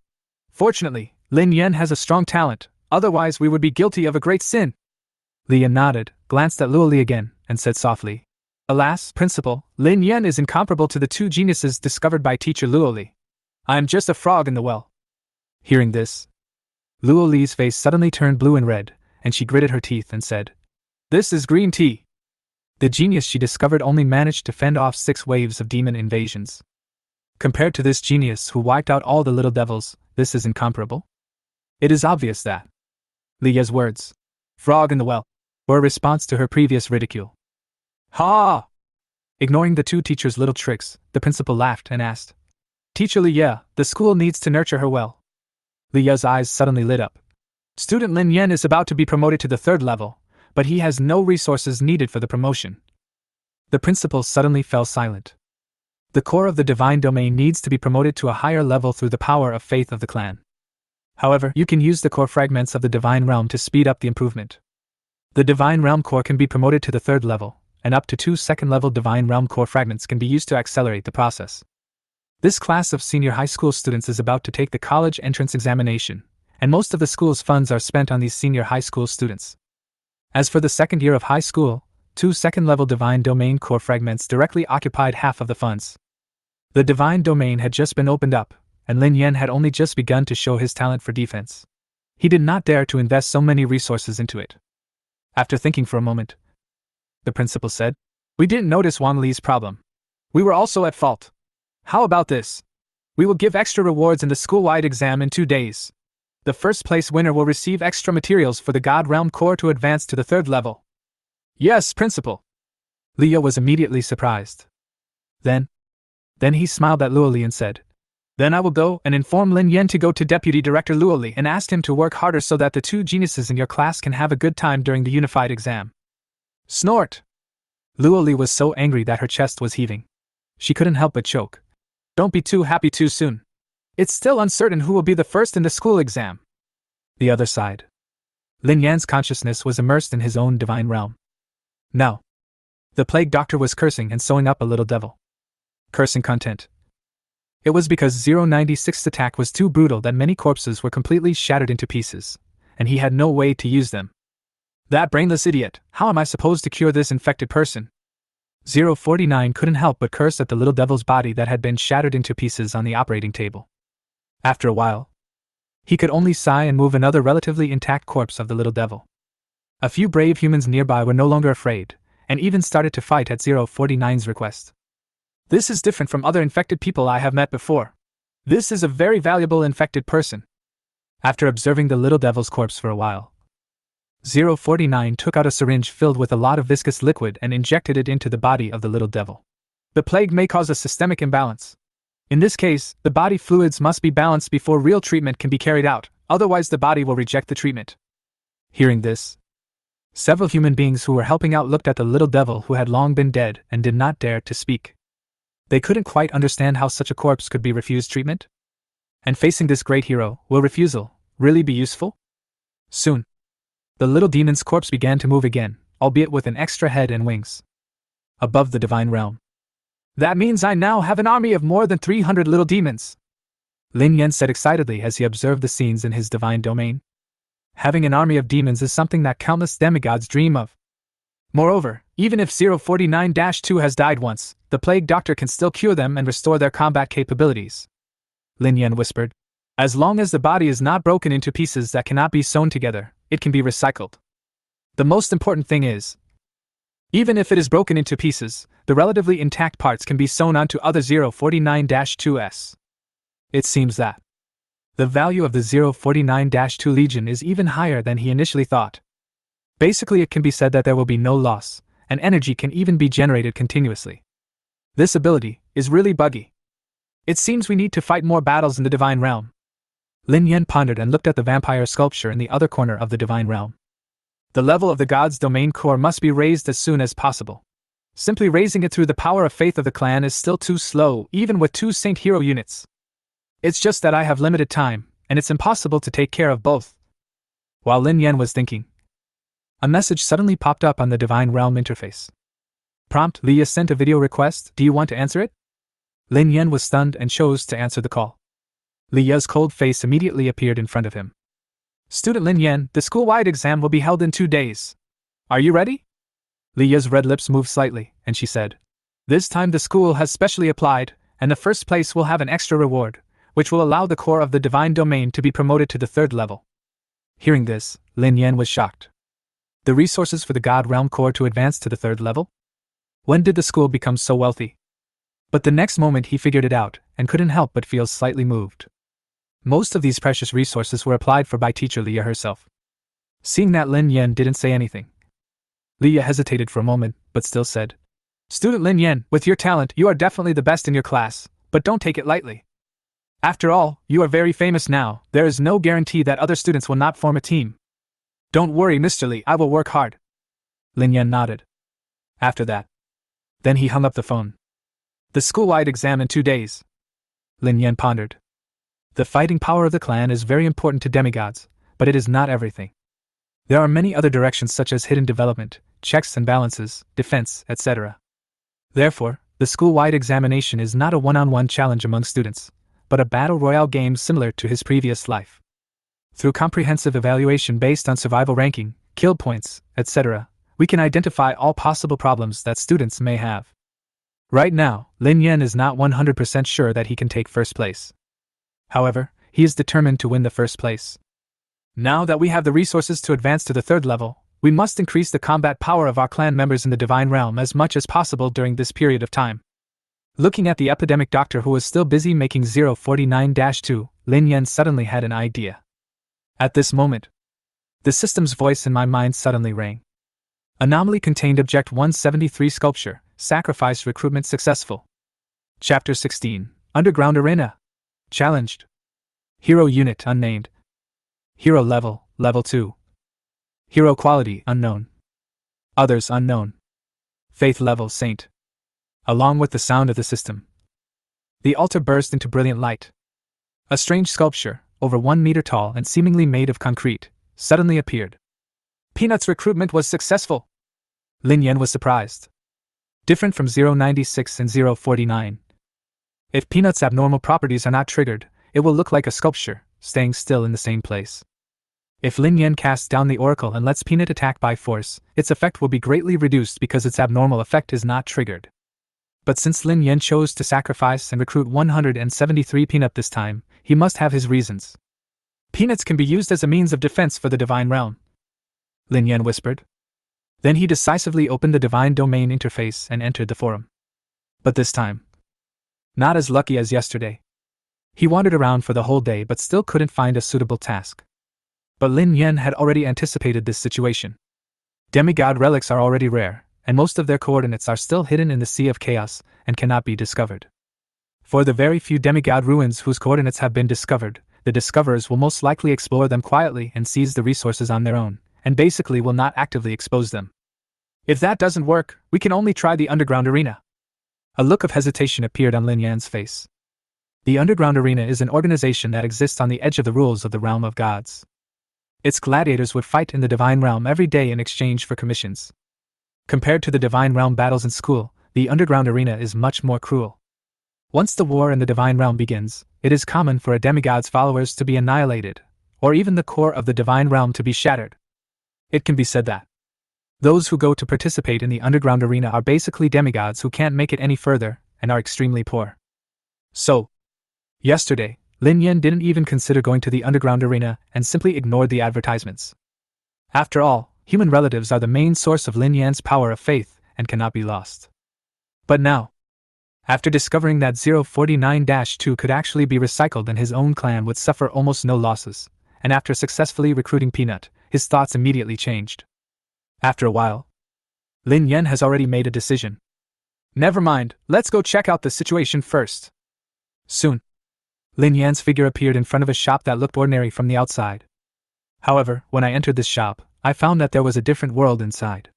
Fortunately, Lin Yan has a strong talent, otherwise we would be guilty of a great sin. Leah nodded, glanced at Luo Li again, and said softly, Alas, Principal, Lin Yan is incomparable to the 2 geniuses discovered by Teacher Luo Li. I am just a frog in the well. Hearing this, Luo Li's face suddenly turned blue and red, and she gritted her teeth and said, This is green tea. The genius she discovered only managed to fend off 6 waves of demon invasions. Compared to this genius who wiped out all the little devils, this is incomparable. It is obvious that Leah's words, frog in the well, were a response to her previous ridicule. Ha! Ignoring the 2 teachers' little tricks, the principal laughed and asked, Teacher Leah, the school needs to nurture her well. Leah's eyes suddenly lit up. Student Lin Yan is about to be promoted to the 3rd level, but he has no resources needed for the promotion. The principal suddenly fell silent. The core of the divine domain needs to be promoted to a higher level through the power of faith of the clan. However, you can use the core fragments of the Divine Realm to speed up the improvement. The Divine Realm core can be promoted to the 3rd level, and up to 2 second-level Divine Realm core fragments can be used to accelerate the process. This class of senior high school students is about to take the college entrance examination, and most of the school's funds are spent on these senior high school students. As for the 2nd year of high school, 2 second-level Divine Domain core fragments directly occupied half of the funds. The Divine Domain had just been opened up, and Lin Yan had only just begun to show his talent for defense. He did not dare to invest so many resources into it. After thinking for a moment, the principal said, "We didn't notice Wang Li's problem. We were also at fault. How about this? We will give extra rewards in the school-wide exam in 2 days. The first-place winner will receive extra materials for the God Realm core to advance to the 3rd level." "Yes, Principal." Leah was immediately surprised. Then he smiled at Luoli and said, "Then I will go and inform Lin Yan to go to Deputy Director Luoli and ask him to work harder so that the 2 geniuses in your class can have a good time during the unified exam." Snort! Luoli was so angry that her chest was heaving. She couldn't help but choke. "Don't be too happy too soon. It's still uncertain who will be the first in the school exam." The other side. Lin Yan's consciousness was immersed in his own divine realm. Now, the plague doctor was cursing and sewing up a little devil. Cursing content. It was because 096's attack was too brutal that many corpses were completely shattered into pieces, and he had no way to use them. "That brainless idiot, how am I supposed to cure this infected person?" 049 couldn't help but curse at the little devil's body that had been shattered into pieces on the operating table. After a while, he could only sigh and move another relatively intact corpse of the little devil. A few brave humans nearby were no longer afraid, and even started to fight at 049's request. "This is different from other infected people I have met before. This is a very valuable infected person." After observing the little devil's corpse for a while, 049 took out a syringe filled with a lot of viscous liquid and injected it into the body of the little devil. The plague may cause a systemic imbalance. In this case, the body fluids must be balanced before real treatment can be carried out, otherwise the body will reject the treatment. Hearing this, several human beings who were helping out looked at the little devil who had long been dead and did not dare to speak. They couldn't quite understand how such a corpse could be refused treatment. And facing this great hero, will refusal really be useful? Soon, the little demon's corpse began to move again, albeit with an extra head and wings. Above the divine realm. "That means I now have an army of more than 300 little demons," Lin Yan said excitedly as he observed the scenes in his divine domain. Having an army of demons is something that countless demigods dream of. Moreover, even if 049-2 has died once, the plague doctor can still cure them and restore their combat capabilities. Lin Yan whispered. "As long as the body is not broken into pieces that cannot be sewn together, it can be recycled. The most important thing is, even if it is broken into pieces, the relatively intact parts can be sewn onto other 049-2s. It seems that the value of the 049-2 Legion is even higher than he initially thought. Basically, it can be said that there will be no loss, and energy can even be generated continuously. This ability is really buggy. It seems we need to fight more battles in the divine realm." Lin Yan pondered and looked at the vampire sculpture in the other corner of the divine realm. The level of the god's domain core must be raised as soon as possible. Simply raising it through the power of faith of the clan is still too slow, even with 2 saint hero units. It's just that I have limited time, and it's impossible to take care of both. While Lin Yan was thinking, a message suddenly popped up on the divine realm interface. Prompt: Leah sent a video request, do you want to answer it? Lin Yan was stunned and chose to answer the call. Leah's cold face immediately appeared in front of him. "Student Lin Yan, the school-wide exam will be held in 2 days. Are you ready?" Leah's red lips moved slightly, and she said, "This time the school has specially applied, and the first place will have an extra reward, which will allow the core of the divine domain to be promoted to the 3rd level." Hearing this, Lin Yan was shocked. The resources for the God Realm core to advance to the 3rd level? When did the school become so wealthy? But the next moment he figured it out, and couldn't help but feel slightly moved. Most of these precious resources were applied for by teacher Leah herself. Seeing that Lin Yan didn't say anything, Leah hesitated for a moment, but still said, "Student Lin Yan, with your talent, you are definitely the best in your class, but don't take it lightly. After all, you are very famous now, there is no guarantee that other students will not form a team. Don't worry, Mr. Lee, I will work hard." Lin Yan nodded. After that, then he hung up the phone. "The school-wide exam in 2 days." Lin Yan pondered. The fighting power of the clan is very important to demigods, but it is not everything. There are many other directions such as hidden development, checks and balances, defense, etc. Therefore, the school-wide examination is not a one-on-one challenge among students, but a battle royale game similar to his previous life. Through comprehensive evaluation based on survival ranking, kill points, etc., we can identify all possible problems that students may have. Right now, Lin Yan is not 100% sure that he can take first place. However, he is determined to win the first place. Now that we have the resources to advance to the third level, we must increase the combat power of our clan members in the Divine Realm as much as possible during this period of time. Looking at the epidemic doctor who was still busy making 049-2, Lin Yan suddenly had an idea. At this moment, the system's voice in my mind suddenly rang. Anomaly contained Object 173 Sculpture, Sacrifice Recruitment Successful. Chapter 16, Underground Arena. Challenged. Hero Unit Unnamed. Hero Level, Level 2. Hero Quality Unknown. Others Unknown. Faith Level Saint. Along with the sound of the system, the altar burst into brilliant light. A strange sculpture, over 1 meter tall and seemingly made of concrete, suddenly appeared. Peanut's recruitment was successful. Lin Yan was surprised. Different from 096 and 049. If Peanut's abnormal properties are not triggered, it will look like a sculpture, staying still in the same place. If Lin Yan casts down the oracle and lets Peanut attack by force, its effect will be greatly reduced because its abnormal effect is not triggered. But since Lin Yan chose to sacrifice and recruit 173 Peanut this time, he must have his reasons. Peanuts can be used as a means of defense for the Divine Realm, Lin Yan whispered. Then he decisively opened the Divine Domain interface and entered the forum. But this time, not as lucky as yesterday. He wandered around for the whole day but still couldn't find a suitable task. But Lin Yan had already anticipated this situation. Demigod relics are already rare, and most of their coordinates are still hidden in the Sea of Chaos and cannot be discovered. For the very few demigod ruins whose coordinates have been discovered, the discoverers will most likely explore them quietly and seize the resources on their own, and basically will not actively expose them. If that doesn't work, we can only try the underground arena. A look of hesitation appeared on Lin Yan's face. The underground arena is an organization that exists on the edge of the rules of the realm of gods. Its gladiators would fight in the divine realm every day in exchange for commissions. Compared to the divine realm battles in school, the underground arena is much more cruel. Once the war in the divine realm begins, it is common for a demigod's followers to be annihilated, or even the core of the divine realm to be shattered. It can be said that those who go to participate in the underground arena are basically demigods who can't make it any further, and are extremely poor. So, yesterday, Lin Yan didn't even consider going to the underground arena and simply ignored the advertisements. After all, human relatives are the main source of Lin Yan's power of faith and cannot be lost. But now, after discovering that 049-2 could actually be recycled and his own clan would suffer almost no losses, and after successfully recruiting Peanut, his thoughts immediately changed. After a while, Lin Yan has already made a decision. Never mind, let's go check out the situation first. Soon, Lin Yan's figure appeared in front of a shop that looked ordinary from the outside. However, when I entered this shop, I found that there was a different world inside.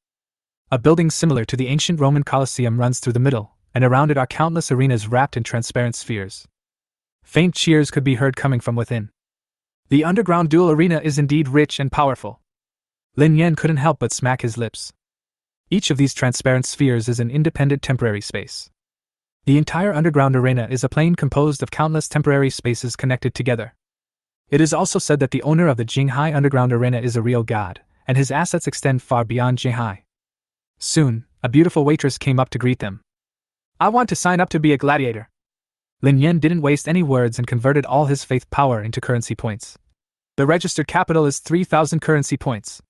A building similar to the ancient Roman Colosseum runs through the middle, and around it are countless arenas wrapped in transparent spheres. Faint cheers could be heard coming from within. The underground duel arena is indeed rich and powerful. Lin Yan couldn't help but smack his lips. Each of these transparent spheres is an independent temporary space. The entire underground arena is a plane composed of countless temporary spaces connected together. It is also said that the owner of the Jinghai underground arena is a real god, and his assets extend far beyond Jinghai. Soon, a beautiful waitress came up to greet them. I want to sign up to be a gladiator. Lin Yan didn't waste any words and converted all his faith power into currency points. The registered capital is 3,000 currency points.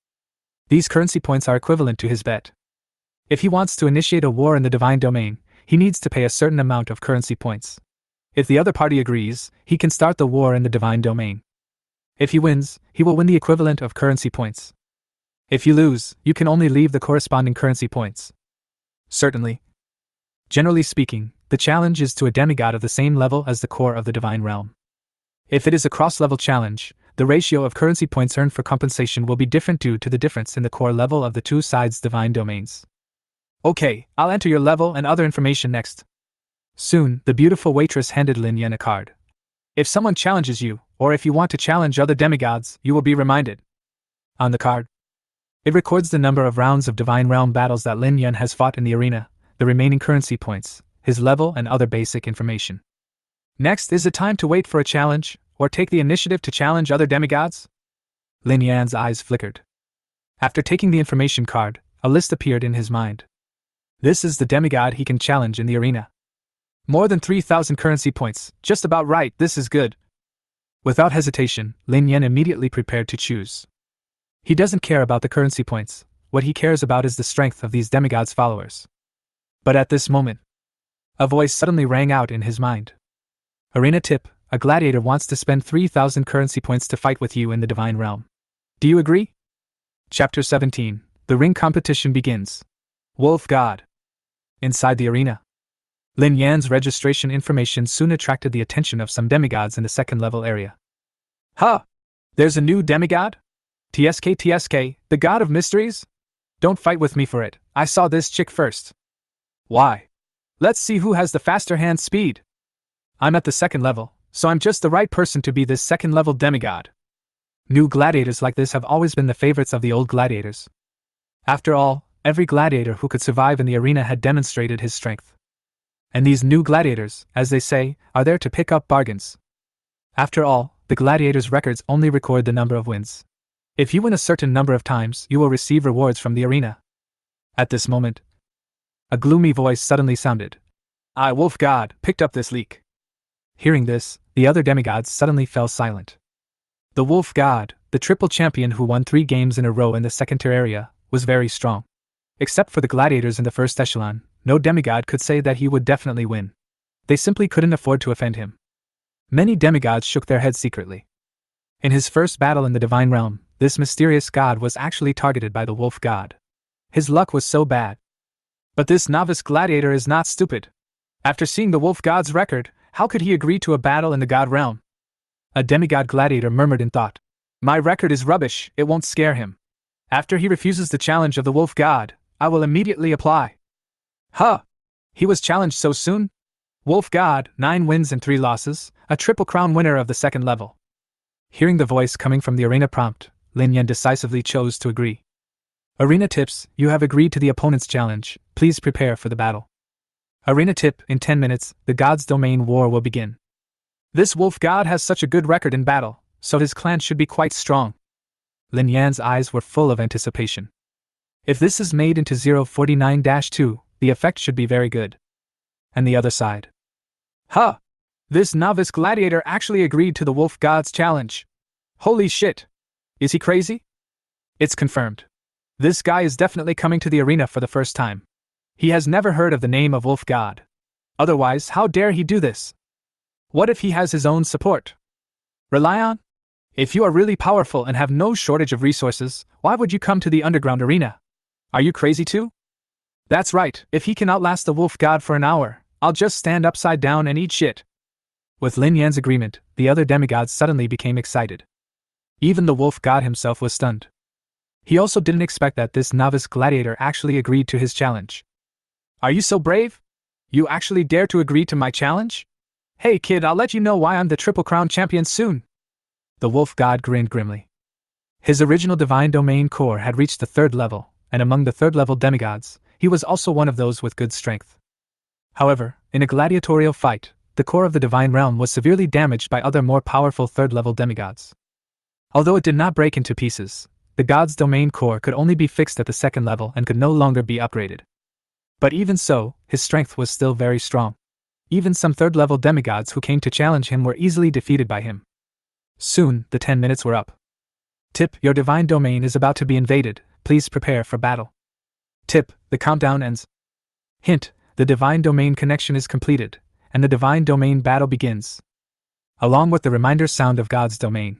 These currency points are equivalent to his bet. If he wants to initiate a war in the divine domain, he needs to pay a certain amount of currency points. If the other party agrees, he can start the war in the divine domain. If he wins, he will win the equivalent of currency points. If you lose, you can only leave the corresponding currency points. Certainly. Generally speaking, the challenge is to a demigod of the same level as the core of the divine realm. If it is a cross-level challenge, the ratio of currency points earned for compensation will be different due to the difference in the core level of the two sides' divine domains. Okay, I'll enter your level and other information next. Soon, the beautiful waitress handed Lin Yan a card. If someone challenges you, or if you want to challenge other demigods, you will be reminded. On the card, it records the number of rounds of Divine Realm battles that Lin Yun has fought in the arena, the remaining currency points, his level, and other basic information. Next, is it time to wait for a challenge, or take the initiative to challenge other demigods? Lin Yan's eyes flickered. After taking the information card, a list appeared in his mind. This is the demigod he can challenge in the arena. More than 3,000 currency points, just about right, this is good. Without hesitation, Lin Yan immediately prepared to choose. He doesn't care about the currency points, what he cares about is the strength of these demigods' followers. But at this moment, a voice suddenly rang out in his mind. Arena tip, a gladiator wants to spend 3,000 currency points to fight with you in the Divine Realm. Do you agree? Chapter 17, the ring competition begins. Wolf God. Inside the arena, Lin Yan's registration information soon attracted the attention of some demigods in the second level area. Huh! There's a new demigod? TSK, the god of mysteries? Don't fight with me for it, I saw this chick first. Why? Let's see who has the faster hand speed. I'm at the second level, so I'm just the right person to be this second level demigod. New gladiators like this have always been the favorites of the old gladiators. After all, every gladiator who could survive in the arena had demonstrated his strength. And these new gladiators, as they say, are there to pick up bargains. After all, the gladiators' records only record the number of wins. If you win a certain number of times, you will receive rewards from the arena. At this moment, a gloomy voice suddenly sounded. I, Wolf God, picked up this leak. Hearing this, the other demigods suddenly fell silent. The Wolf God, the triple champion who won 3 games in a row in the second tier area, was very strong. Except for the gladiators in the first echelon, no demigod could say that he would definitely win. They simply couldn't afford to offend him. Many demigods shook their heads secretly. In his first battle in the Divine Realm, this mysterious god was actually targeted by the Wolf God. His luck was so bad. But this novice gladiator is not stupid. After seeing the Wolf God's record, how could he agree to a battle in the God Realm? A demigod gladiator murmured in thought. My record is rubbish, it won't scare him. After he refuses the challenge of the Wolf God, I will immediately apply. Huh! He was challenged so soon? Wolf God, 9 wins and 3 losses, a triple crown winner of the second level. Hearing the voice coming from the arena prompt, Lin Yan decisively chose to agree. Arena tips, you have agreed to the opponent's challenge, please prepare for the battle. Arena tip, in 10 minutes, the God's Domain War will begin. This Wolf God has such a good record in battle, so his clan should be quite strong. Lin Yan's eyes were full of anticipation. If this is made into 049-2, the effect should be very good. And the other side. Huh! This novice gladiator actually agreed to the Wolf God's challenge. Holy shit! Is he crazy? It's confirmed. This guy is definitely coming to the arena for the first time. He has never heard of the name of Wolf God. Otherwise, how dare he do this? What if he has his own support? Rely on? If you are really powerful and have no shortage of resources, why would you come to the underground arena? Are you crazy too? That's right, if he can outlast the Wolf God for an hour, I'll just stand upside down and eat shit. With Lin Yan's agreement, the other demigods suddenly became excited. Even the Wolf God himself was stunned. He also didn't expect that this novice gladiator actually agreed to his challenge. Are you so brave? You actually dare to agree to my challenge? Hey kid, I'll let you know why I'm the Triple Crown champion soon. The Wolf God grinned grimly. His original Divine Domain core had reached the 3rd level, and among the 3rd level demigods, he was also one of those with good strength. However, in a gladiatorial fight, the core of the Divine Realm was severely damaged by other more powerful 3rd level demigods. Although it did not break into pieces, the God's Domain core could only be fixed at the 2nd level and could no longer be upgraded. But even so, his strength was still very strong. Even some 3rd level demigods who came to challenge him were easily defeated by him. Soon, the 10 minutes were up. Tip, your Divine Domain is about to be invaded, please prepare for battle. Tip, the countdown ends. Hint, the Divine Domain connection is completed, and the Divine Domain battle begins. Along with the reminder sound of God's Domain,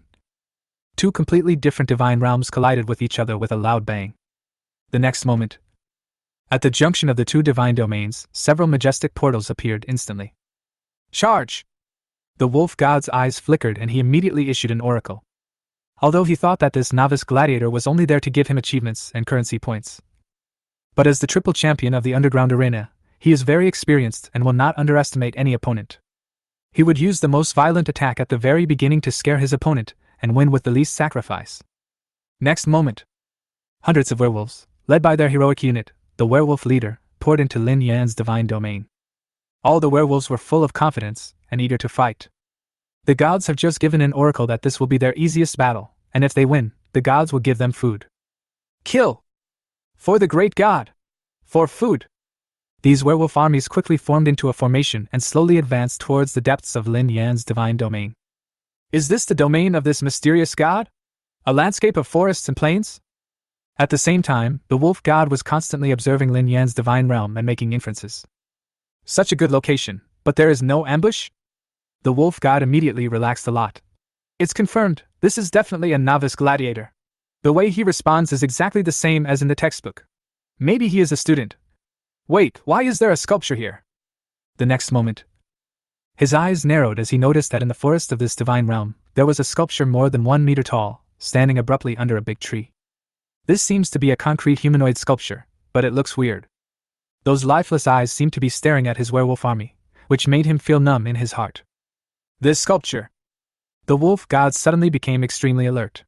2 completely different divine realms collided with each other with a loud bang. The next moment, at the junction of the 2 divine domains, several majestic portals appeared instantly. Charge! The Wolf God's eyes flickered and he immediately issued an oracle. Although he thought that this novice gladiator was only there to give him achievements and currency points. But as the triple champion of the underground arena, he is very experienced and will not underestimate any opponent. He would use the most violent attack at the very beginning to scare his opponent and win with the least sacrifice. Next moment, hundreds of werewolves, led by their heroic unit, the werewolf leader, poured into Lin Yan's divine domain. All the werewolves were full of confidence and eager to fight. The gods have just given an oracle that this will be their easiest battle, and if they win, the gods will give them food. Kill! For the great god! For food! These werewolf armies quickly formed into a formation and slowly advanced towards the depths of Lin Yan's divine domain. Is this the domain of this mysterious god? A landscape of forests and plains? At the same time, the wolf god was constantly observing Lin Yan's divine realm and making inferences. Such a good location, but there is no ambush? The wolf god immediately relaxed a lot. It's confirmed, this is definitely a novice gladiator. The way he responds is exactly the same as in the textbook. Maybe he is a student. Wait, why is there a sculpture here? The next moment, his eyes narrowed as he noticed that in the forest of this divine realm, there was a sculpture more than 1 meter tall, standing abruptly under a big tree. This seems to be a concrete humanoid sculpture, but it looks weird. Those lifeless eyes seemed to be staring at his werewolf army, which made him feel numb in his heart. This sculpture! The wolf god suddenly became extremely alert.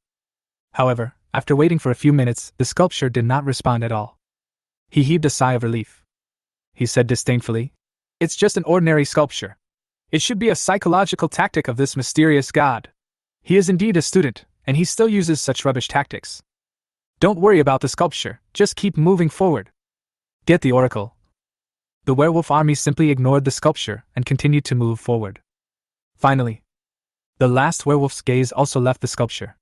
However, after waiting for a few minutes, the sculpture did not respond at all. He heaved a sigh of relief. He said disdainfully, "It's just an ordinary sculpture. It should be a psychological tactic of this mysterious god. He is indeed a student, and he still uses such rubbish tactics. Don't worry about the sculpture, just keep moving forward. Get the oracle." The werewolf army simply ignored the sculpture and continued to move forward. Finally, the last werewolf's gaze also left the sculpture.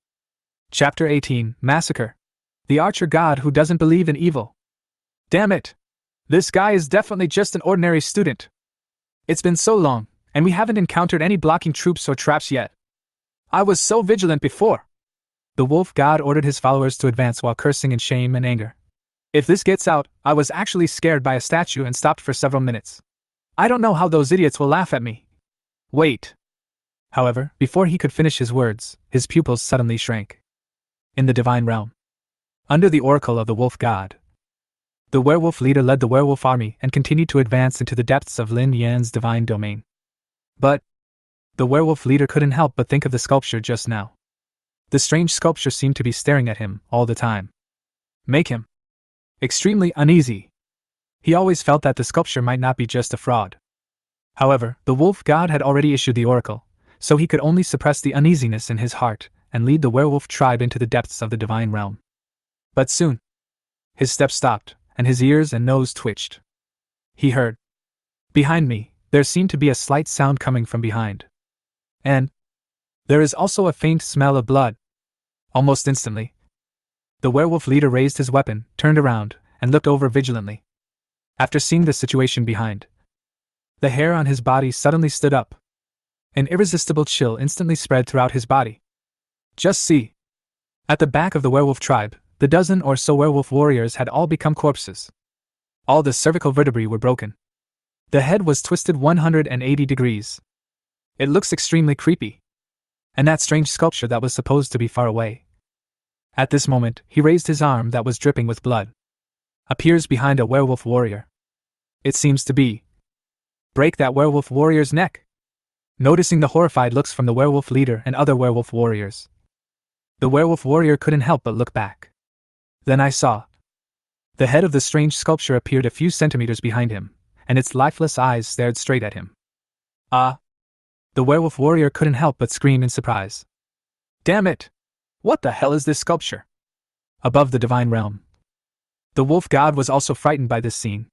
Chapter 18, Massacre. The archer god who doesn't believe in evil. Damn it! This guy is definitely just an ordinary student. It's been so long, and we haven't encountered any blocking troops or traps yet. I was so vigilant before. The wolf god ordered his followers to advance while cursing in shame and anger. If this gets out, I was actually scared by a statue and stopped for several minutes. I don't know how those idiots will laugh at me. Wait. However, before he could finish his words, his pupils suddenly shrank. In the divine realm, under the oracle of the wolf god, the werewolf leader led the werewolf army and continued to advance into the depths of Lin Yan's divine domain. But the werewolf leader couldn't help but think of the sculpture just now. The strange sculpture seemed to be staring at him all the time. Make him extremely uneasy. He always felt that the sculpture might not be just a fraud. However, the wolf god had already issued the oracle, so he could only suppress the uneasiness in his heart and lead the werewolf tribe into the depths of the divine realm. But soon, his steps stopped, and his ears and nose twitched. He heard. Behind me, there seemed to be a slight sound coming from behind. And there is also a faint smell of blood. Almost instantly, the werewolf leader raised his weapon, turned around, and looked over vigilantly. After seeing the situation behind, the hair on his body suddenly stood up. An irresistible chill instantly spread throughout his body. Just see. At the back of the werewolf tribe, the dozen or so werewolf warriors had all become corpses. All the cervical vertebrae were broken. The head was twisted 180 degrees. It looks extremely creepy. And that strange sculpture that was supposed to be far away. At this moment, he raised his arm that was dripping with blood. Appears behind a werewolf warrior. It seems to be. Break that werewolf warrior's neck. Noticing the horrified looks from the werewolf leader and other werewolf warriors, the werewolf warrior couldn't help but look back. Then I saw. The head of the strange sculpture appeared a few centimeters behind him, and its lifeless eyes stared straight at him. Ah! The werewolf warrior couldn't help but scream in surprise. Damn it! What the hell is this sculpture? Above the divine realm, the wolf god was also frightened by this scene.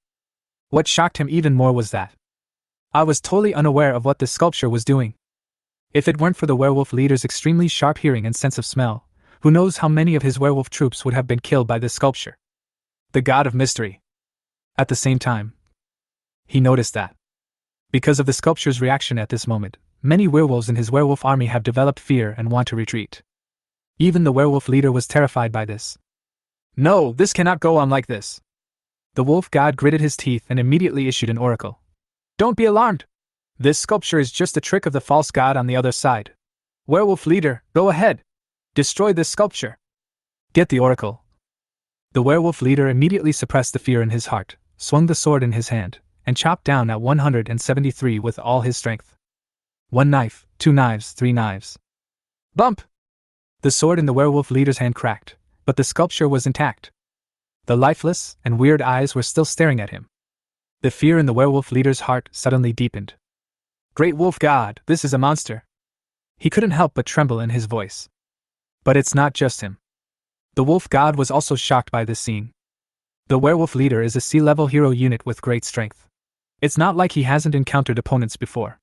What shocked him even more was that I was totally unaware of what this sculpture was doing. If it weren't for the werewolf leader's extremely sharp hearing and sense of smell, who knows how many of his werewolf troops would have been killed by this sculpture. The god of mystery. At the same time, he noticed that, because of the sculpture's reaction at this moment, many werewolves in his werewolf army have developed fear and want to retreat. Even the werewolf leader was terrified by this. No, this cannot go on like this. The wolf god gritted his teeth and immediately issued an oracle. Don't be alarmed. This sculpture is just a trick of the false god on the other side. Werewolf leader, go ahead. Destroy this sculpture. Get the oracle. The werewolf leader immediately suppressed the fear in his heart, swung the sword in his hand, and chopped down at 173 with all his strength. 1 knife, 2 knives, 3 knives. Bump! The sword in the werewolf leader's hand cracked, but the sculpture was intact. The lifeless and weird eyes were still staring at him. The fear in the werewolf leader's heart suddenly deepened. Great wolf god, this is a monster. He couldn't help but tremble in his voice. But it's not just him. The wolf god was also shocked by this scene. The werewolf leader is a sea-level hero unit with great strength. It's not like he hasn't encountered opponents before.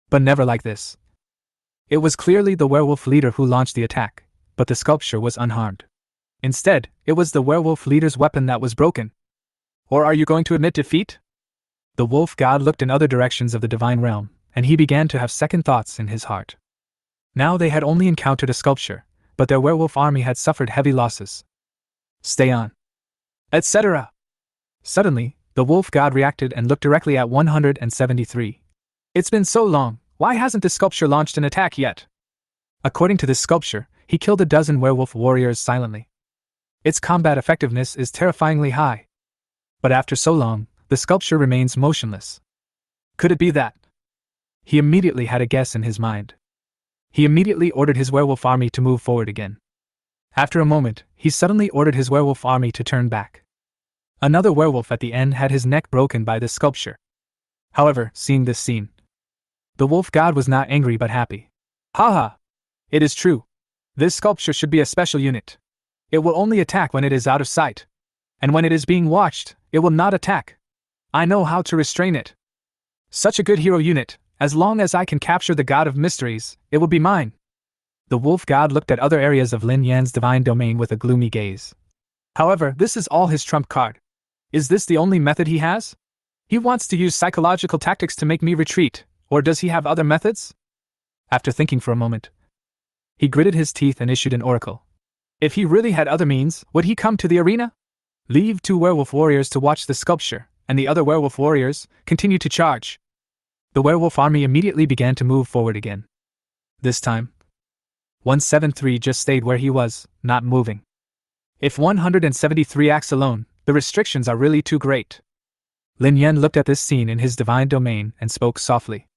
But never like this. It was clearly the werewolf leader who launched the attack, but the sculpture was unharmed. Instead, it was the werewolf leader's weapon that was broken. Or are you going to admit defeat? The wolf god looked in other directions of the divine realm, and he began to have second thoughts in his heart. Now they had only encountered a sculpture, but their werewolf army had suffered heavy losses. Stay on. Etc. Suddenly, the wolf god reacted and looked directly at 173. It's been so long, why hasn't this sculpture launched an attack yet? According to this sculpture, he killed a dozen werewolf warriors silently. Its combat effectiveness is terrifyingly high. But after so long, the sculpture remains motionless. Could it be that? He immediately had a guess in his mind. He immediately ordered his werewolf army to move forward again. After a moment, he suddenly ordered his werewolf army to turn back. Another werewolf at the end had his neck broken by this sculpture. However, seeing this scene, the wolf god was not angry but happy. Haha! It is true. This sculpture should be a special unit. It will only attack when it is out of sight. And when it is being watched, it will not attack. I know how to restrain it. Such a good hero unit, as long as I can capture the god of mysteries, it will be mine. The wolf god looked at other areas of Lin Yan's divine domain with a gloomy gaze. However, this is all his trump card. Is this the only method he has? He wants to use psychological tactics to make me retreat, or does he have other methods? After thinking for a moment, he gritted his teeth and issued an oracle. If he really had other means, would he come to the arena? Leave 2 werewolf warriors to watch the sculpture, and the other werewolf warriors continue to charge. The werewolf army immediately began to move forward again. This time, 173 just stayed where he was, not moving. If 173 acts alone, the restrictions are really too great. Lin Yan looked at this scene in his divine domain and spoke softly.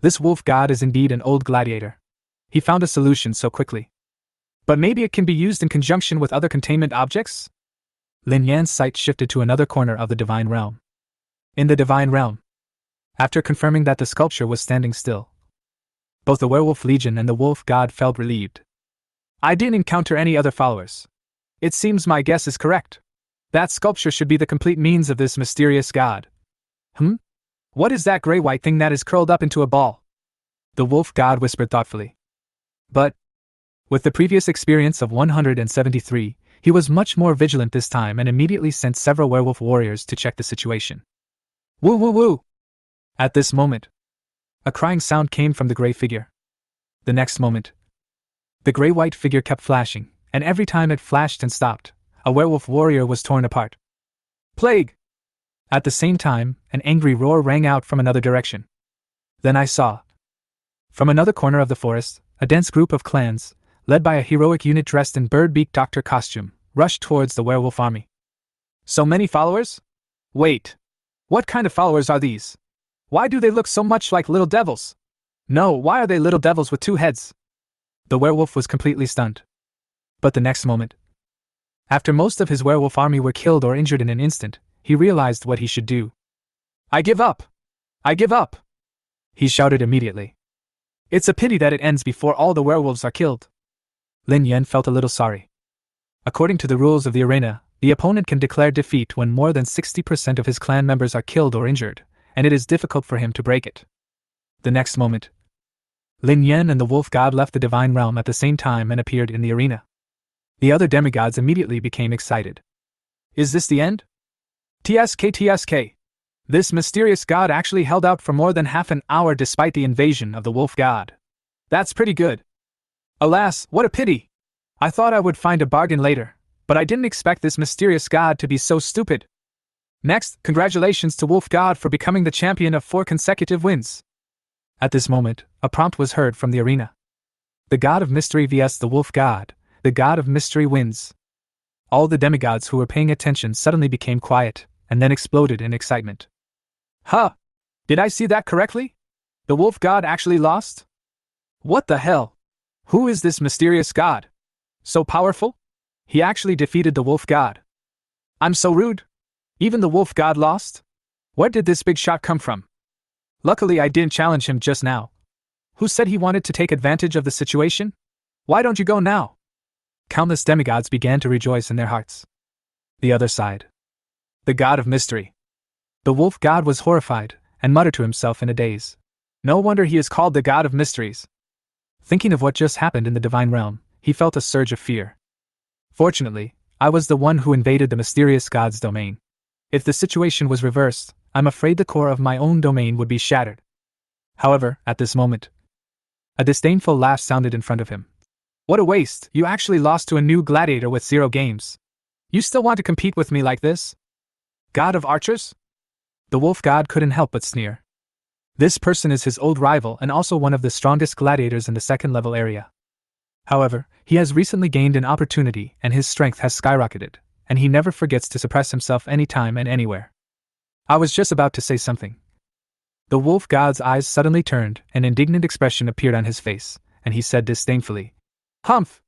This wolf god is indeed an old gladiator. He found a solution so quickly. But maybe it can be used in conjunction with other containment objects? Lin Yan's sight shifted to another corner of the divine realm. In the divine realm, after confirming that the sculpture was standing still, both the werewolf legion and the wolf god felt relieved. I didn't encounter any other followers. It seems my guess is correct. That sculpture should be the complete means of this mysterious god. What is that gray-white thing that is curled up into a ball? The wolf god whispered thoughtfully. But, with the previous experience of 173, he was much more vigilant this time and immediately sent several werewolf warriors to check the situation. Woo woo woo! At this moment, a crying sound came from the gray figure. The next moment, the gray-white figure kept flashing, and every time it flashed and stopped, a werewolf warrior was torn apart. Plague! At the same time, an angry roar rang out from another direction. Then I saw, from another corner of the forest, a dense group of clans, led by a heroic unit dressed in bird-beak doctor costume, rushed towards the werewolf army. So many followers? Wait. What kind of followers are these? Why do they look so much like little devils? No, why are they little devils with 2 heads? The werewolf was completely stunned. But the next moment, after most of his werewolf army were killed or injured in an instant, he realized what he should do. I give up! I give up! He shouted immediately. It's a pity that it ends before all the werewolves are killed. Lin Yan felt a little sorry. According to the rules of the arena, the opponent can declare defeat when more than 60% of his clan members are killed or injured, and it is difficult for him to break it. The next moment, Lin Yan and the wolf god left the divine realm at the same time and appeared in the arena. The other demigods immediately became excited. Is this the end? TSK. This mysterious god actually held out for more than half an hour despite the invasion of the wolf god. That's pretty good. Alas, what a pity! I thought I would find a bargain later, but I didn't expect this mysterious god to be so stupid. Next, congratulations to Wolf God for becoming the champion of 4 consecutive wins. At this moment, a prompt was heard from the arena. The god of mystery vs the wolf god, the god of mystery wins. All the demigods who were paying attention suddenly became quiet, and then exploded in excitement. Huh! Did I see that correctly? The wolf god actually lost? What the hell? Who is this mysterious god? So powerful? He actually defeated the wolf god. I'm so rude. Even the wolf god lost? Where did this big shot come from? Luckily I didn't challenge him just now. Who said he wanted to take advantage of the situation? Why don't you go now? Countless demigods began to rejoice in their hearts. The other side. The god of mystery. The wolf god was horrified, and muttered to himself in a daze. No wonder he is called the god of mysteries. Thinking of what just happened in the divine realm, he felt a surge of fear. Fortunately, I was the one who invaded the mysterious god's domain. If the situation was reversed, I'm afraid the core of my own domain would be shattered. However, at this moment, a disdainful laugh sounded in front of him. What a waste, you actually lost to a new gladiator with 0 games. You still want to compete with me like this? God of archers? The wolf god couldn't help but sneer. This person is his old rival and also one of the strongest gladiators in the second level area. However, he has recently gained an opportunity and his strength has skyrocketed, and he never forgets to suppress himself anytime and anywhere. I was just about to say something. The wolf god's eyes suddenly turned, an indignant expression appeared on his face, and he said disdainfully, "Humph!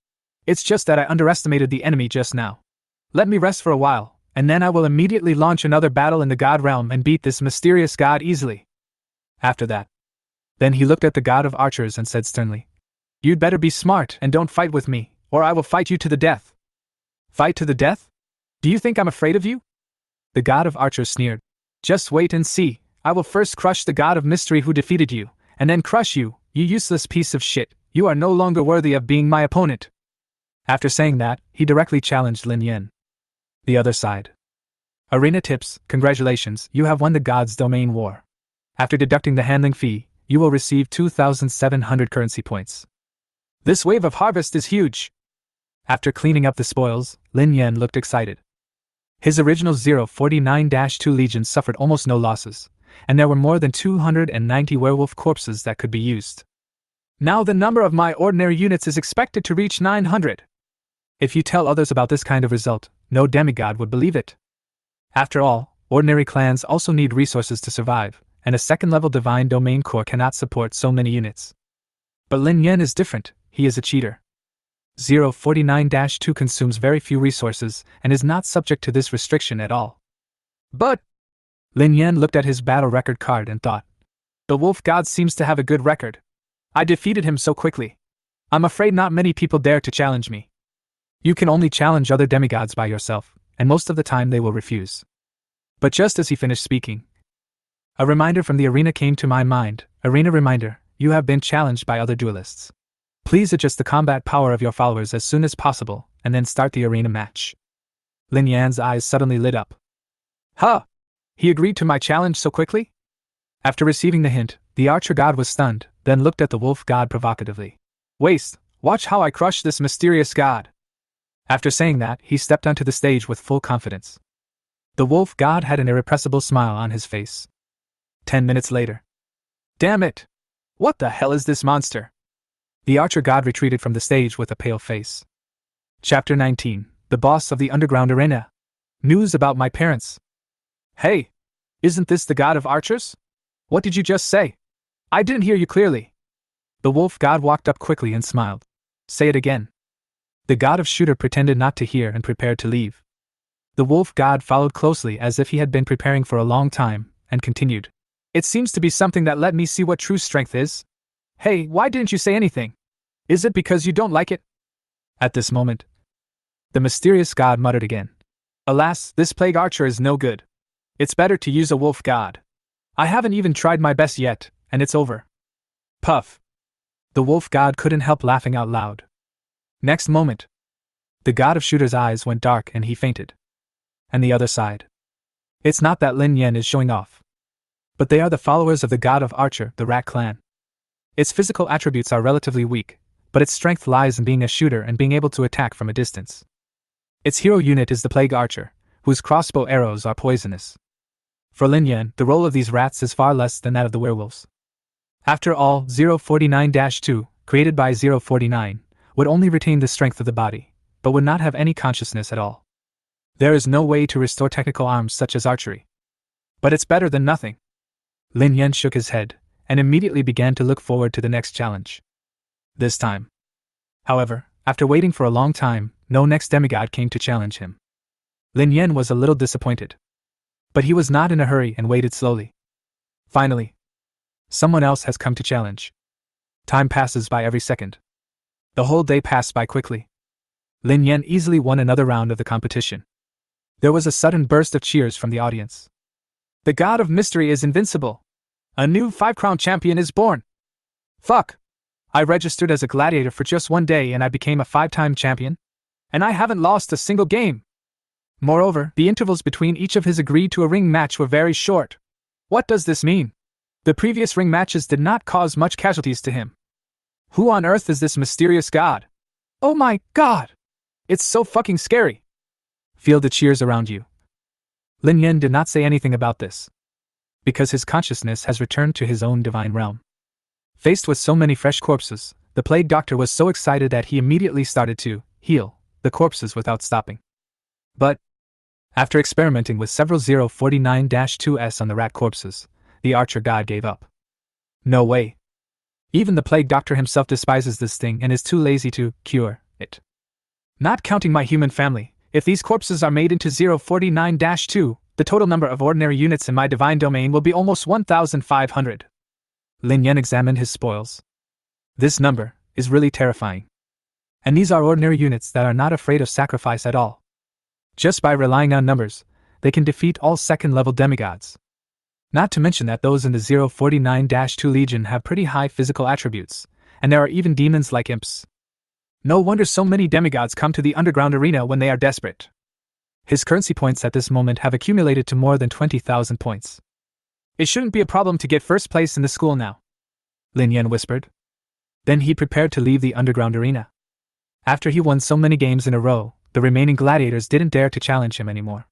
It's just that I underestimated the enemy just now. Let me rest for a while, and then I will immediately launch another battle in the god realm and beat this mysterious god easily." After that, then he looked at the god of archers and said sternly, "You'd better be smart and don't fight with me, or I will fight you to the death." Fight to the death? Do you think I'm afraid of you? The god of archers sneered. Just wait and see. I will first crush the god of mystery who defeated you, and then crush you, you useless piece of shit. You are no longer worthy of being my opponent. After saying that, he directly challenged Lin Yen. The other side. Arena tips, congratulations, you have won the god's domain war. After deducting the handling fee, you will receive 2,700 currency points. This wave of harvest is huge. After cleaning up the spoils, Lin Yen looked excited. His original 049-2 legion suffered almost no losses, and there were more than 290 werewolf corpses that could be used. Now the number of my ordinary units is expected to reach 900. If you tell others about this kind of result, no demigod would believe it. After all, ordinary clans also need resources to survive, and a second-level divine domain core cannot support so many units. But Lin Yen is different, he is a cheater. 049-2 consumes very few resources and is not subject to this restriction at all. But Lin Yen looked at his battle record card and thought, the wolf god seems to have a good record. I defeated him so quickly. I'm afraid not many people dare to challenge me. You can only challenge other demigods by yourself, and most of the time they will refuse. But just as he finished speaking, a reminder from the arena came to my mind. Arena reminder, you have been challenged by other duelists. Please adjust the combat power of your followers as soon as possible, and then start the arena match. Lin Yan's eyes suddenly lit up. Huh! He agreed to my challenge so quickly? After receiving the hint, the archer god was stunned, then looked at the wolf god provocatively. Waste, watch how I crush this mysterious god. After saying that, he stepped onto the stage with full confidence. The wolf god had an irrepressible smile on his face. 10 minutes later. Damn it! What the hell is this monster? The archer god retreated from the stage with a pale face. Chapter 19, The Boss of the Underground Arena. News about my parents. Hey! Isn't this the god of archers? What did you just say? I didn't hear you clearly. The wolf god walked up quickly and smiled. Say it again. The god of shooter pretended not to hear and prepared to leave. The wolf god followed closely as if he had been preparing for a long time, and continued. It seems to be something that let me see what true strength is. Hey, why didn't you say anything? Is it because you don't like it? At this moment, the mysterious god muttered again. Alas, this plague archer is no good. It's better to use a wolf god. I haven't even tried my best yet, and it's over. Puff. The wolf god couldn't help laughing out loud. Next moment, the god of shooter's eyes went dark and he fainted. And the other side. It's not that Lin Yen is showing off. But they are the followers of the god of archer, the rat clan. Its physical attributes are relatively weak, but its strength lies in being a shooter and being able to attack from a distance. Its hero unit is the plague archer, whose crossbow arrows are poisonous. For Lin Yen, the role of these rats is far less than that of the werewolves. After all, 049-2, created by 049, would only retain the strength of the body, but would not have any consciousness at all. There is no way to restore technical arms such as archery. But it's better than nothing. Lin Yen shook his head, and immediately began to look forward to the next challenge. This time, however, after waiting for a long time, no next demigod came to challenge him. Lin Yan was a little disappointed. But he was not in a hurry and waited slowly. Finally, someone else has come to challenge. Time passes by every second. The whole day passed by quickly. Lin Yan easily won another round of the competition. There was a sudden burst of cheers from the audience. The God of Mystery is invincible. A new 5-crown champion is born. Fuck! I registered as a gladiator for just one day and I became a 5-time champion. And I haven't lost a single game. Moreover, the intervals between each of his agreed to a ring match were very short. What does this mean? The previous ring matches did not cause much casualties to him. Who on earth is this mysterious god? Oh my god! It's so fucking scary! Feel the cheers around you. Lin Yan did not say anything about this, because his consciousness has returned to his own divine realm. Faced with so many fresh corpses, the plague doctor was so excited that he immediately started to heal the corpses without stopping. But, after experimenting with several 049-2s on the rat corpses, the archer god gave up. No way. Even the plague doctor himself despises this thing and is too lazy to cure it. Not counting my human family, if these corpses are made into 049-2, the total number of ordinary units in my divine domain will be almost 1,500. Lin Yan examined his spoils. This number is really terrifying. And these are ordinary units that are not afraid of sacrifice at all. Just by relying on numbers, they can defeat all second-level demigods. Not to mention that those in the 049-2 Legion have pretty high physical attributes, and there are even demons like imps. No wonder so many demigods come to the underground arena when they are desperate. His currency points at this moment have accumulated to more than 20,000 points. It shouldn't be a problem to get first place in the school now, Lin Yan whispered. Then he prepared to leave the underground arena. After he won so many games in a row, the remaining gladiators didn't dare to challenge him anymore.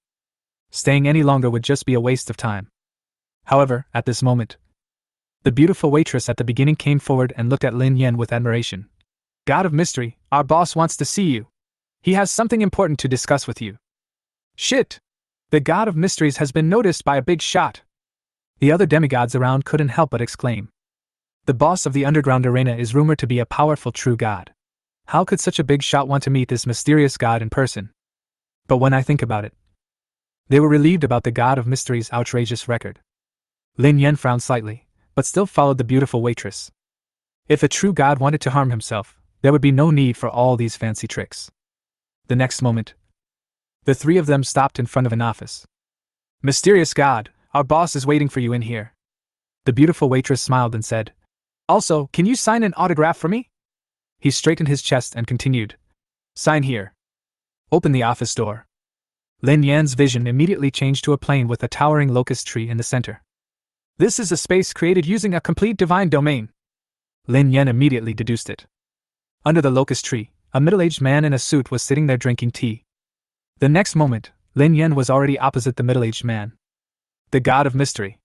Staying any longer would just be a waste of time. However, at this moment, the beautiful waitress at the beginning came forward and looked at Lin Yan with admiration. God of Mystery, our boss wants to see you. He has something important to discuss with you. Shit! The God of Mysteries has been noticed by a big shot. The other demigods around couldn't help but exclaim. The boss of the underground arena is rumored to be a powerful true god. How could such a big shot want to meet this mysterious god in person? But when I think about it, they were relieved about the God of Mystery's outrageous record. Lin Yan frowned slightly, but still followed the beautiful waitress. If a true god wanted to harm himself, there would be no need for all these fancy tricks. The next moment, the three of them stopped in front of an office. Mysterious god, our boss is waiting for you in here. The beautiful waitress smiled and said, Also, can you sign an autograph for me? He straightened his chest and continued, Sign here. Open the office door. Lin Yan's vision immediately changed to a plane with a towering locust tree in the center. This is a space created using a complete divine domain. Lin Yan immediately deduced it. Under the locust tree, a middle-aged man in a suit was sitting there drinking tea. The next moment, Lin Yan was already opposite the middle-aged man. The God of Mystery.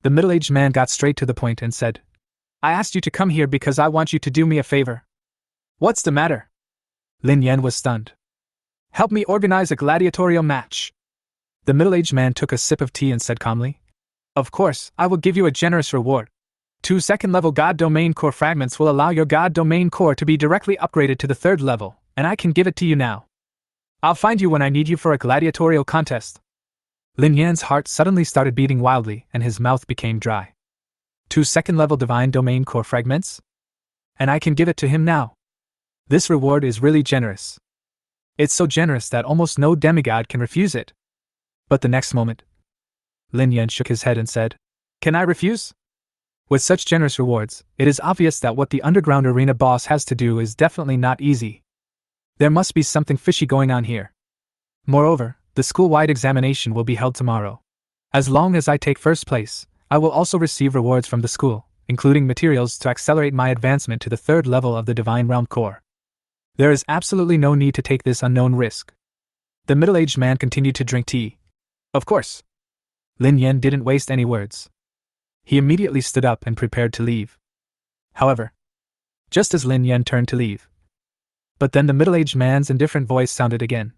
The middle-aged man got straight to the point and said, I asked you to come here because I want you to do me a favor. What's the matter? Lin Yan was stunned. Help me organize a gladiatorial match. The middle-aged man took a sip of tea and said calmly, Of course, I will give you a generous reward. 2 second-level God Domain Core fragments will allow your God Domain Core to be directly upgraded to the 3rd level, and I can give it to you now. I'll find you when I need you for a gladiatorial contest. Lin Yan's heart suddenly started beating wildly and his mouth became dry. 2 second-level Divine Domain Core fragments? And I can give it to him now. This reward is really generous. It's so generous that almost no demigod can refuse it. But the next moment, Lin Yan shook his head and said, Can I refuse? With such generous rewards, it is obvious that what the underground arena boss has to do is definitely not easy. There must be something fishy going on here. Moreover, the school-wide examination will be held tomorrow. As long as I take first place, I will also receive rewards from the school, including materials to accelerate my advancement to the 3rd level of the Divine Realm Core. There is absolutely no need to take this unknown risk. The middle-aged man continued to drink tea. Of course. Lin Yan didn't waste any words. He immediately stood up and prepared to leave. However, just as Lin Yan turned to leave, but then the middle-aged man's indifferent voice sounded again.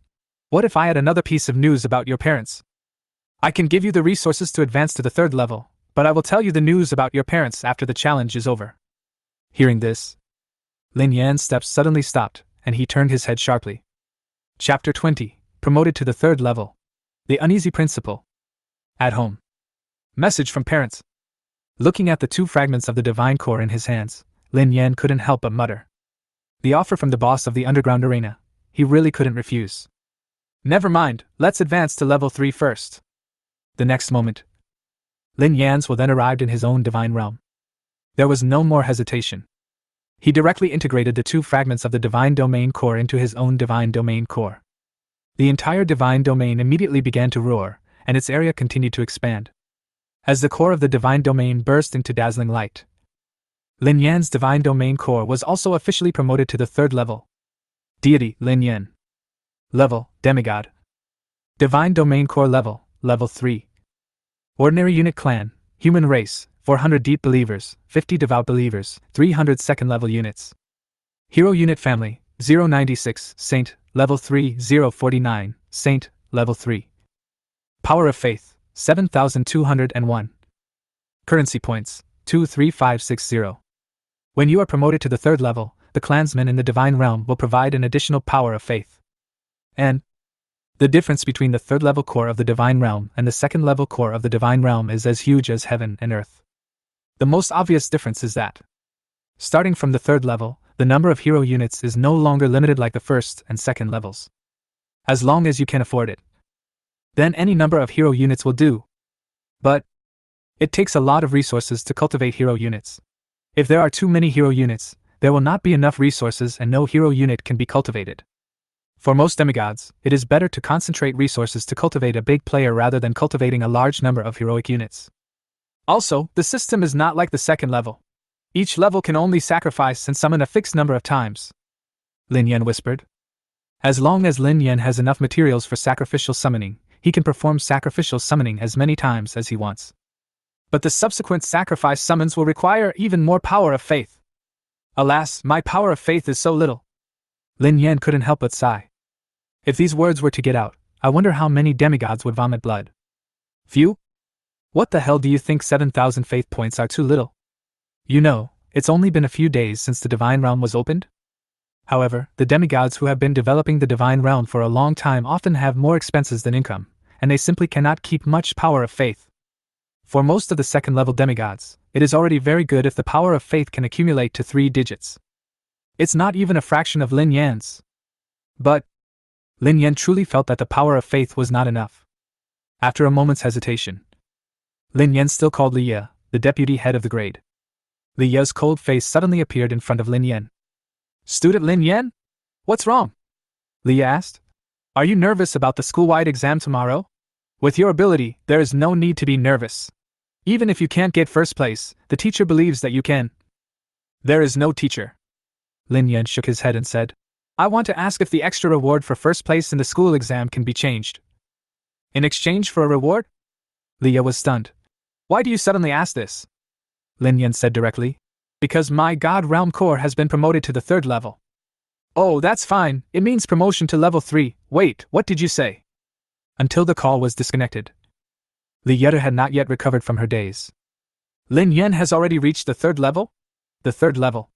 What if I had another piece of news about your parents? I can give you the resources to advance to the 3rd level, but I will tell you the news about your parents after the challenge is over. Hearing this, Lin Yan's steps suddenly stopped, and he turned his head sharply. Chapter 20, Promoted to the 3rd level. The Uneasy Principle. At home. Message from parents. Looking at the 2 fragments of the divine core in his hands, Lin Yan couldn't help but mutter. The offer from the boss of the underground arena, he really couldn't refuse. Never mind, let's advance to level 3 first. The next moment, Lin Yan's will then arrived in his own divine realm. There was no more hesitation. He directly integrated the 2 fragments of the divine domain core into his own divine domain core. The entire divine domain immediately began to roar, and its area continued to expand. As the core of the divine domain burst into dazzling light, Lin Yan's divine domain core was also officially promoted to the 3rd level. Deity, Lin Yan. Level, Demigod. Divine domain core level, level 3. Ordinary unit clan, human race, 400 deep believers, 50 devout believers, 300 second level units. Hero unit family, 096, Saint, level 3, 049, Saint, level 3. Power of faith, 7,201. Currency points, 23560. When you are promoted to the 3rd level, the clansmen in the divine realm will provide an additional power of faith. And the difference between the 3rd level core of the divine realm and the 2nd level core of the divine realm is as huge as heaven and earth. The most obvious difference is that, starting from the 3rd level, the number of hero units is no longer limited like the 1st and 2nd levels. As long as you can afford it, then any number of hero units will do. But it takes a lot of resources to cultivate hero units. If there are too many hero units, there will not be enough resources and no hero unit can be cultivated. For most demigods, it is better to concentrate resources to cultivate a big player rather than cultivating a large number of heroic units. Also, the system is not like the 2nd level. Each level can only sacrifice and summon a fixed number of times. Lin Yan whispered. As long as Lin Yan has enough materials for sacrificial summoning, he can perform sacrificial summoning as many times as he wants. But the subsequent sacrifice summons will require even more power of faith. Alas, my power of faith is so little. Lin Yan couldn't help but sigh. If these words were to get out, I wonder how many demigods would vomit blood. Few? What the hell do you think 7,000 faith points are too little? You know, it's only been a few days since the divine realm was opened. However, the demigods who have been developing the divine realm for a long time often have more expenses than income, and they simply cannot keep much power of faith. For most of the 2nd level demigods, it is already very good if the power of faith can accumulate to 3 digits. It's not even a fraction of Lin Yan's. But Lin Yan truly felt that the power of faith was not enough. After a moment's hesitation, Lin Yan still called Li Ye, the deputy head of the grade. Li Ye's cold face suddenly appeared in front of Lin Yan. Student Lin Yan? What's wrong? Li Ye asked. Are you nervous about the school-wide exam tomorrow? With your ability, there is no need to be nervous. Even if you can't get first place, the teacher believes that you can. There is no teacher. Lin Yan shook his head and said, I want to ask if the extra reward for first place in the school exam can be changed. In exchange for a reward? Li Ye was stunned. Why do you suddenly ask this? Lin Yan said directly. Because my God Realm Core has been promoted to the 3rd level. Oh, that's fine, it means promotion to level 3, wait, what did you say? Until the call was disconnected, Li Ye had not yet recovered from her daze. Lin Yan has already reached the 3rd level? The 3rd level.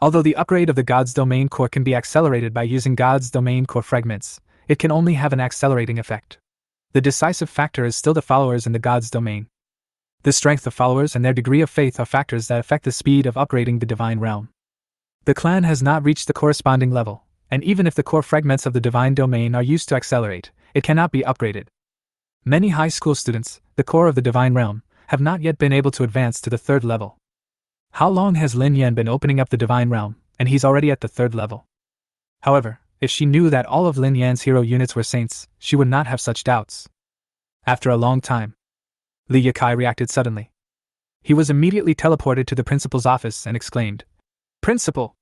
Although the upgrade of the God's Domain Core can be accelerated by using God's Domain Core fragments, it can only have an accelerating effect. The decisive factor is still the followers in the God's Domain. The strength of followers and their degree of faith are factors that affect the speed of upgrading the Divine Realm. The clan has not reached the corresponding level, and even if the core fragments of the Divine Domain are used to accelerate, it cannot be upgraded. Many high school students, the core of the Divine Realm, have not yet been able to advance to the 3rd level. How long has Lin Yan been opening up the Divine Realm, and he's already at the 3rd level? However, if she knew that all of Lin Yan's hero units were saints, she would not have such doubts. After a long time, Li Yakai reacted suddenly. He was immediately teleported to the principal's office and exclaimed, Principal!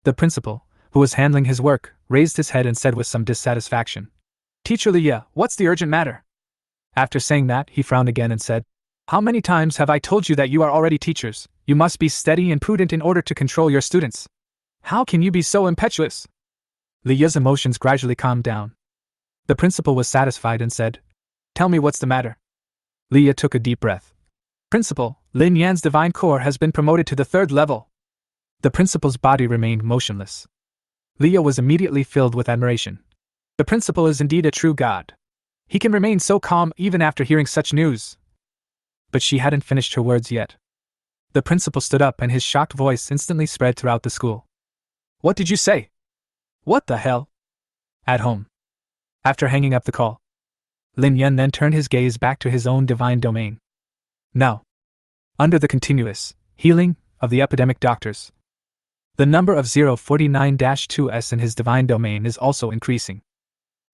The principal, who was handling his work, raised his head and said with some dissatisfaction, Teacher Li Ye, what's the urgent matter? After saying that, he frowned again and said, How many times have I told you that you are already teachers? You must be steady and prudent in order to control your students. How can you be so impetuous? Li Ye's emotions gradually calmed down. The principal was satisfied and said, Tell me what's the matter. Li Ye took a deep breath. Principal, Lin Yan's divine core has been promoted to the 3rd level. The principal's body remained motionless. Leo was immediately filled with admiration. The principal is indeed a true god. He can remain so calm even after hearing such news. But she hadn't finished her words yet. The principal stood up and his shocked voice instantly spread throughout the school. What did you say? What the hell? At home. After hanging up the call, Lin Yan then turned his gaze back to his own divine domain. Now, under the continuous healing of the epidemic doctors, the number of 049-2s in his divine domain is also increasing.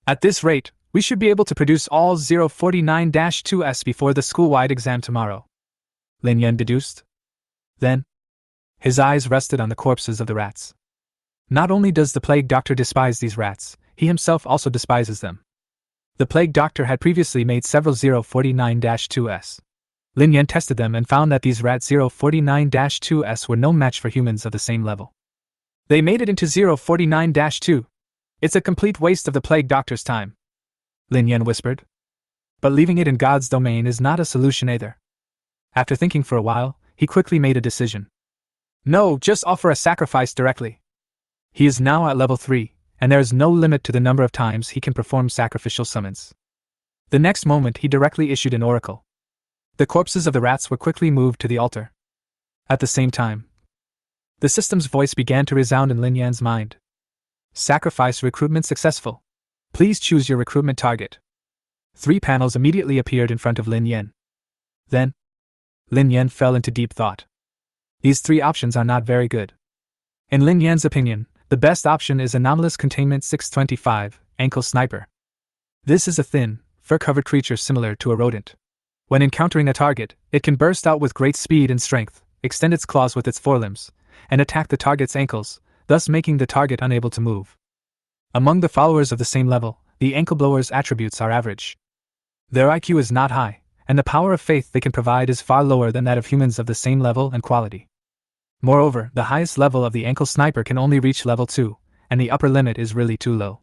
At this rate, we should be able to produce all 049-2s before the school-wide exam tomorrow, Lin Yan deduced. Then, his eyes rested on the corpses of the rats. Not only does the plague doctor despise these rats, he himself also despises them. The plague doctor had previously made several 049-2s. Lin Yan tested them and found that these rats 049-2s were no match for humans of the same level. They made it into 049-2. It's a complete waste of the plague doctor's time, Lin Yan whispered. But leaving it in God's domain is not a solution either. After thinking for a while, he quickly made a decision. No, just offer a sacrifice directly. He is now at level 3, and there is no limit to the number of times he can perform sacrificial summons. The next moment he directly issued an oracle. The corpses of the rats were quickly moved to the altar. At the same time, the system's voice began to resound in Lin Yan's mind. Sacrifice recruitment successful. Please choose your recruitment target. 3 panels immediately appeared in front of Lin Yan. Then, Lin Yan fell into deep thought. These 3 options are not very good. In Lin Yan's opinion, the best option is Anomalous Containment 625, Ankle Sniper. This is a thin, fur-covered creature similar to a rodent. When encountering a target, it can burst out with great speed and strength, extend its claws with its forelimbs, and attack the target's ankles, thus making the target unable to move. Among the followers of the same level, the ankle blower's attributes are average. Their IQ is not high, and the power of faith they can provide is far lower than that of humans of the same level and quality. Moreover, the highest level of the ankle sniper can only reach level 2, and the upper limit is really too low.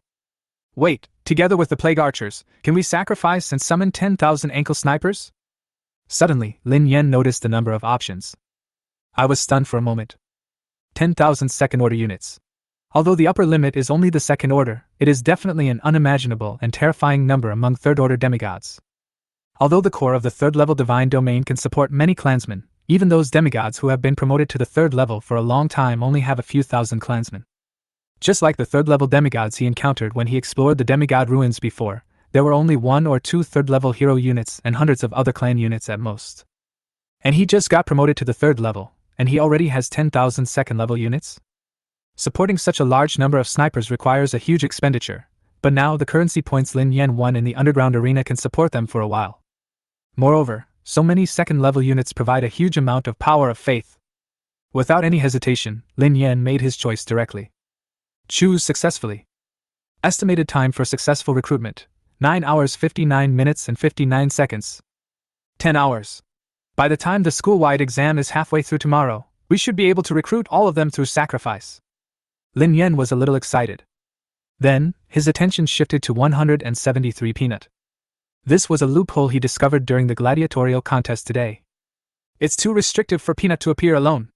Wait, together with the plague archers, can we sacrifice and summon 10,000 ankle snipers? Suddenly, Lin Yan noticed the number of options. I was stunned for a moment. 10,000 second-order units. Although the upper limit is only the second order, it is definitely an unimaginable and terrifying number among third-order demigods. Although the core of the third-level divine domain can support many clansmen, even those demigods who have been promoted to the 3rd level for a long time only have a few thousand clansmen. Just like the 3rd-level demigods he encountered when he explored the demigod ruins before, there were only 1 or 2 3rd-level hero units and hundreds of other clan units at most. And he just got promoted to the 3rd level, and he already has 10,000 second-level units? Supporting such a large number of snipers requires a huge expenditure, but now the currency points Lin Yan won in the underground arena can support them for a while. Moreover, so many second-level units provide a huge amount of power of faith. Without any hesitation, Lin Yan made his choice directly. Choose successfully. Estimated time for successful recruitment, 9 hours 59 minutes and 59 seconds. 10 hours. By the time the school-wide exam is halfway through tomorrow, we should be able to recruit all of them through sacrifice. Lin Yan was a little excited. Then, his attention shifted to 173 Peanut. This was a loophole he discovered during the gladiatorial contest today. It's too restrictive for Peanut to appear alone.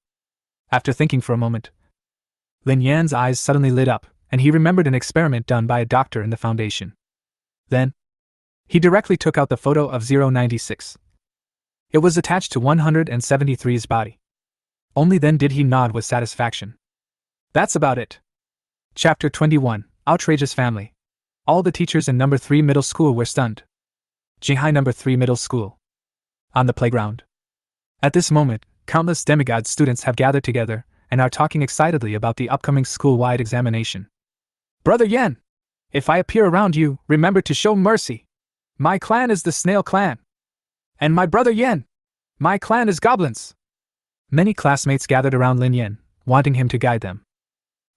After thinking for a moment, Lin Yan's eyes suddenly lit up, and he remembered an experiment done by a doctor in the Foundation. Then, he directly took out the photo of 096. It was attached to 173's body. Only then did he nod with satisfaction. That's about it. Chapter 21, Outrageous Family. All the teachers in number 3 middle school were stunned. Jinghai number 3 middle school. On the playground. At this moment, countless demigod students have gathered together and are talking excitedly about the upcoming school-wide examination. Brother Yan! If I appear around you, remember to show mercy. My clan is the Snail Clan. And my brother Yan! My clan is Goblins. Many classmates gathered around Lin Yan, wanting him to guide them.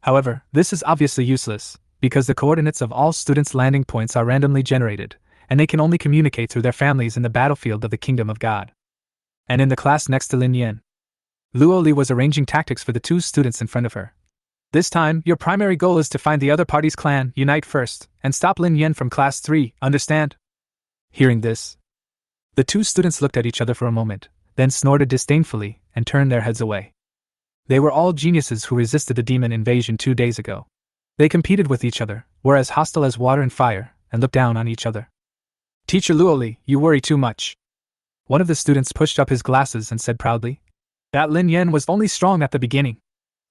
However, this is obviously useless, because the coordinates of all students' landing points are randomly generated, and they can only communicate through their families in the battlefield of the Kingdom of God. And in the class next to Lin Yan, Luo Li was arranging tactics for the 2 students in front of her. This time, your primary goal is to find the other party's clan, unite first, and stop Lin Yan from class 3, understand? Hearing this, the 2 students looked at each other for a moment, then snorted disdainfully and turned their heads away. They were all geniuses who resisted the demon invasion 2 days ago. They competed with each other, were as hostile as water and fire, and looked down on each other. "Teacher Luoli, you worry too much." One of the students pushed up his glasses and said proudly, "That Lin Yan was only strong at the beginning.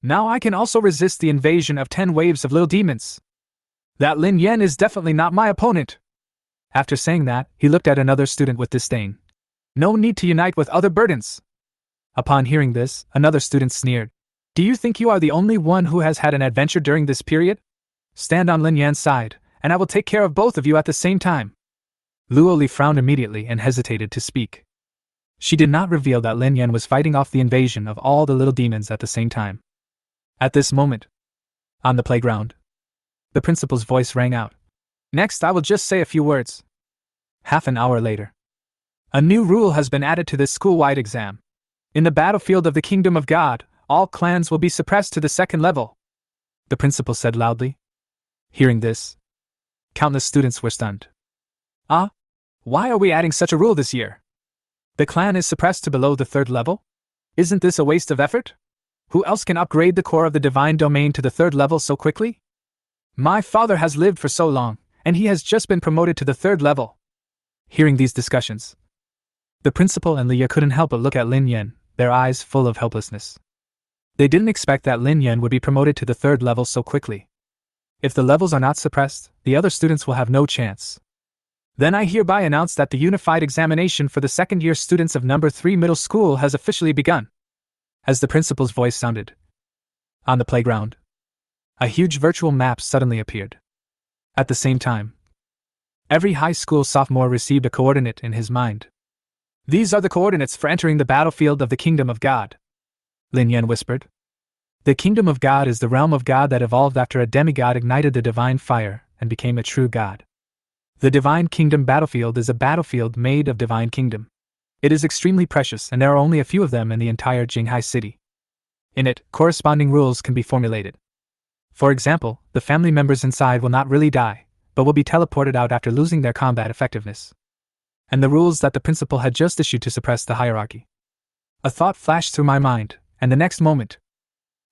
Now I can also resist the invasion of 10 waves of little demons. That Lin Yan is definitely not my opponent." After saying that, he looked at another student with disdain. "No need to unite with other burdens." Upon hearing this, another student sneered. "Do you think you are the only one who has had an adventure during this period? Stand on Lin Yan's side, and I will take care of both of you at the same time." Luoli frowned immediately and hesitated to speak. She did not reveal that Lin Yan was fighting off the invasion of all the little demons at the same time. At this moment, on the playground, the principal's voice rang out. "Next, I will just say a few words." Half an hour later, a new rule has been added to this school-wide exam. In the battlefield of the Kingdom of God, all clans will be suppressed to the 2nd level, the principal said loudly. Hearing this, countless students were stunned. Why are we adding such a rule this year? The clan is suppressed to below the 3rd level? Isn't this a waste of effort? Who else can upgrade the core of the divine domain to the 3rd level so quickly? My father has lived for so long, and he has just been promoted to the 3rd level. Hearing these discussions, the principal and Leah couldn't help but look at Lin Yan, their eyes full of helplessness. They didn't expect that Lin Yan would be promoted to the 3rd level so quickly. If the levels are not suppressed, the other students will have no chance. Then I hereby announce that the unified examination for the 2nd-year students of number 3 middle school has officially begun. As the principal's voice sounded, on the playground, a huge virtual map suddenly appeared. At the same time, every high school sophomore received a coordinate in his mind. "These are the coordinates for entering the battlefield of the Kingdom of God," Lin Yan whispered. The Kingdom of God is the realm of God that evolved after a demigod ignited the divine fire and became a true god. The Divine Kingdom battlefield is a battlefield made of Divine Kingdom. It is extremely precious, and there are only a few of them in the entire Jinghai city. In it, corresponding rules can be formulated. For example, the family members inside will not really die, but will be teleported out after losing their combat effectiveness. And the rules that the principal had just issued to suppress the hierarchy. A thought flashed through my mind, and the next moment,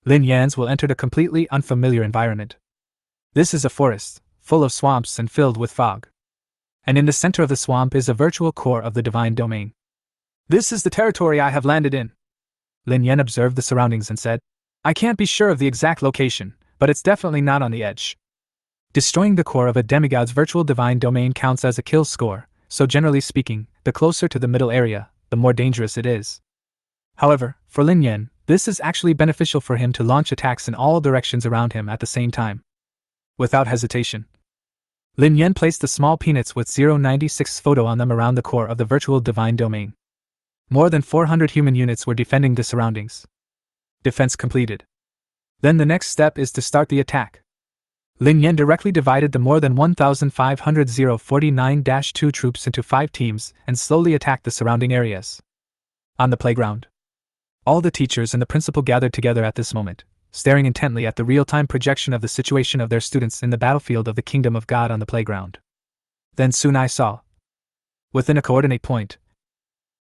Lin Yan's will enter a completely unfamiliar environment. This is a forest, full of swamps and filled with fog. And in the center of the swamp is a virtual core of the divine domain. "This is the territory I have landed in." Lin Yan observed the surroundings and said, "I can't be sure of the exact location, but it's definitely not on the edge." Destroying the core of a demigod's virtual divine domain counts as a kill score, so generally speaking, the closer to the middle area, the more dangerous it is. However, for Lin Yan, this is actually beneficial for him to launch attacks in all directions around him at the same time. Without hesitation, Lin Yan placed the small peanuts with 096 photo on them around the core of the virtual divine domain. More than 400 human units were defending the surroundings. Defense completed. Then the next step is to start the attack. Lin Yan directly divided the more than 1,500 049-2 troops into 5 teams and slowly attacked the surrounding areas. On the playground, all the teachers and the principal gathered together at this moment, staring intently at the real-time projection of the situation of their students in the battlefield of the Kingdom of God on the playground. Then soon I saw, within a coordinate point,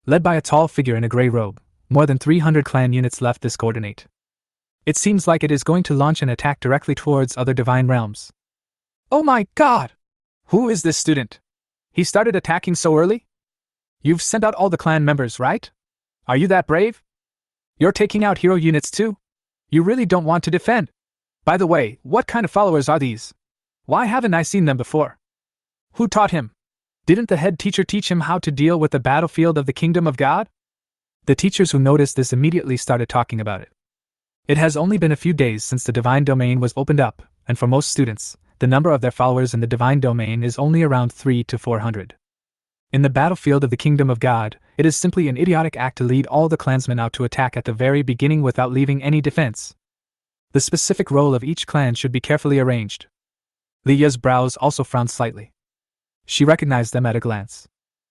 led by a tall figure in a gray robe, more than 300 clan units left this coordinate. It seems like it is going to launch an attack directly towards other divine realms. "Oh my god! Who is this student? He started attacking so early? You've sent out all the clan members, right? Are you that brave? You're taking out hero units too? You really don't want to defend? By the way, what kind of followers are these? Why haven't I seen them before? Who taught him? Didn't the head teacher teach him how to deal with the battlefield of the Kingdom of God?" The teachers who noticed this immediately started talking about it. It has only been a few days since the divine domain was opened up, and for most students, the number of their followers in the divine domain is only around 300 to 400. In the battlefield of the Kingdom of God, it is simply an idiotic act to lead all the clansmen out to attack at the very beginning without leaving any defense. The specific role of each clan should be carefully arranged. Leah's brows also frowned slightly. She recognized them at a glance.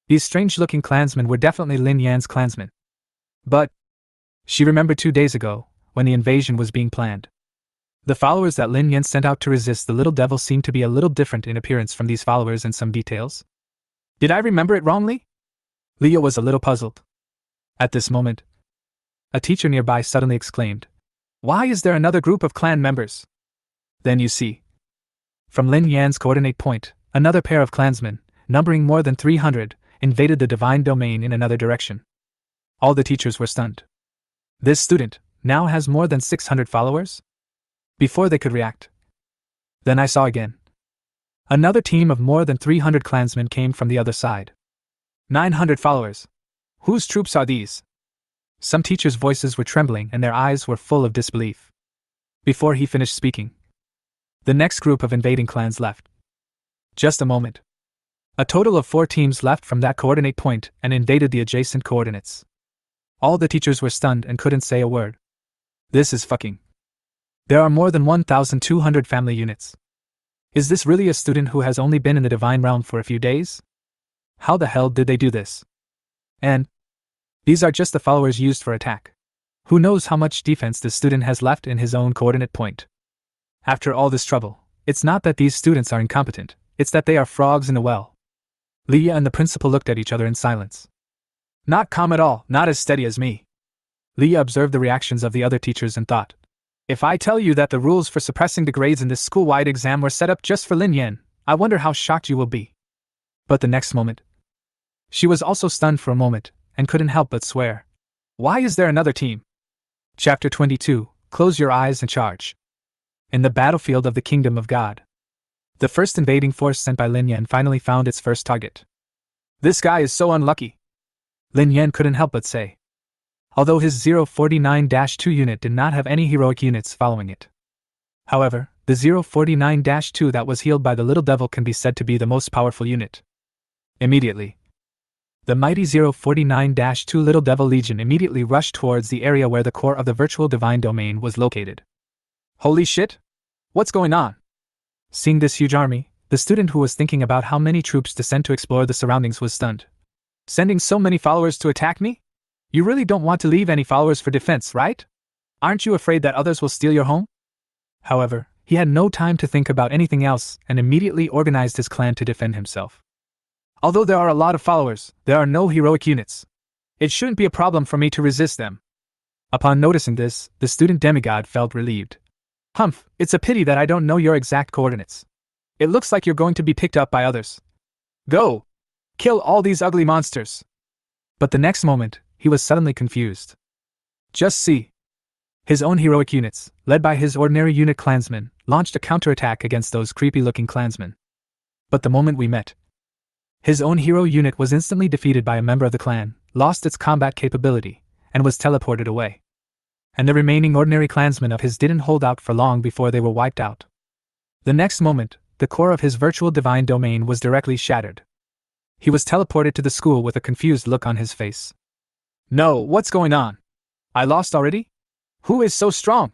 These strange-looking clansmen were definitely Lin Yan's clansmen. But she remembered 2 days ago, when the invasion was being planned. The followers that Lin Yan sent out to resist the little devil seemed to be a little different in appearance from these followers in some details. Did I remember it wrongly? Leah was a little puzzled. At this moment, a teacher nearby suddenly exclaimed, "Why is there another group of clan members?" Then you see, from Lin Yan's coordinate point, another pair of clansmen, numbering more than 300, invaded the divine domain in another direction. All the teachers were stunned. This student now has more than 600 followers? Before they could react. Then I saw again. Another team of more than 300 clansmen came from the other side. 900 followers. Whose troops are these? Some teachers' voices were trembling and their eyes were full of disbelief. Before he finished speaking, the next group of invading clans left. Just a moment. A total of 4 teams left from that coordinate point and invaded the adjacent coordinates. All the teachers were stunned and couldn't say a word. This is fucking. There are more than 1,200 family units. Is this really a student who has only been in the divine realm for a few days? How the hell did they do this? And these are just the followers used for attack. Who knows how much defense this student has left in his own coordinate point? After all this trouble, it's not that these students are incompetent, it's that they are frogs in a well. Leah and the principal looked at each other in silence. Not calm at all, not as steady as me. Leah observed the reactions of the other teachers and thought, if I tell you that the rules for suppressing the grades in this school-wide exam were set up just for Lin Yan, I wonder how shocked you will be. But the next moment, she was also stunned for a moment, and couldn't help but swear. Why is there another team? Chapter 22, Close Your Eyes and Charge. In the battlefield of the Kingdom of God, the first invading force sent by Lin Yan finally found its first target. This guy is so unlucky, Lin Yan couldn't help but say. Although his 049-2 unit did not have any heroic units following it. However, the 049-2 that was healed by the Little Devil can be said to be the most powerful unit. Immediately, the mighty 049-2 Little Devil Legion immediately rushed towards the area where the core of the virtual divine domain was located. Holy shit! What's going on? Seeing this huge army, the student who was thinking about how many troops to send to explore the surroundings was stunned. Sending so many followers to attack me? You really don't want to leave any followers for defense, right? Aren't you afraid that others will steal your home? However, he had no time to think about anything else and immediately organized his clan to defend himself. Although there are a lot of followers, there are no heroic units. It shouldn't be a problem for me to resist them. Upon noticing this, the student demigod felt relieved. Humph, it's a pity that I don't know your exact coordinates. It looks like you're going to be picked up by others. Go! Kill all these ugly monsters! But the next moment, he was suddenly confused. Just see. His own heroic units, led by his ordinary unit clansmen, launched a counterattack against those creepy-looking clansmen. But the moment we met, his own hero unit was instantly defeated by a member of the clan, lost its combat capability, and was teleported away. And the remaining ordinary clansmen of his didn't hold out for long before they were wiped out. The next moment, the core of his virtual divine domain was directly shattered. He was teleported to the school with a confused look on his face. No, what's going on? I lost already? Who is so strong?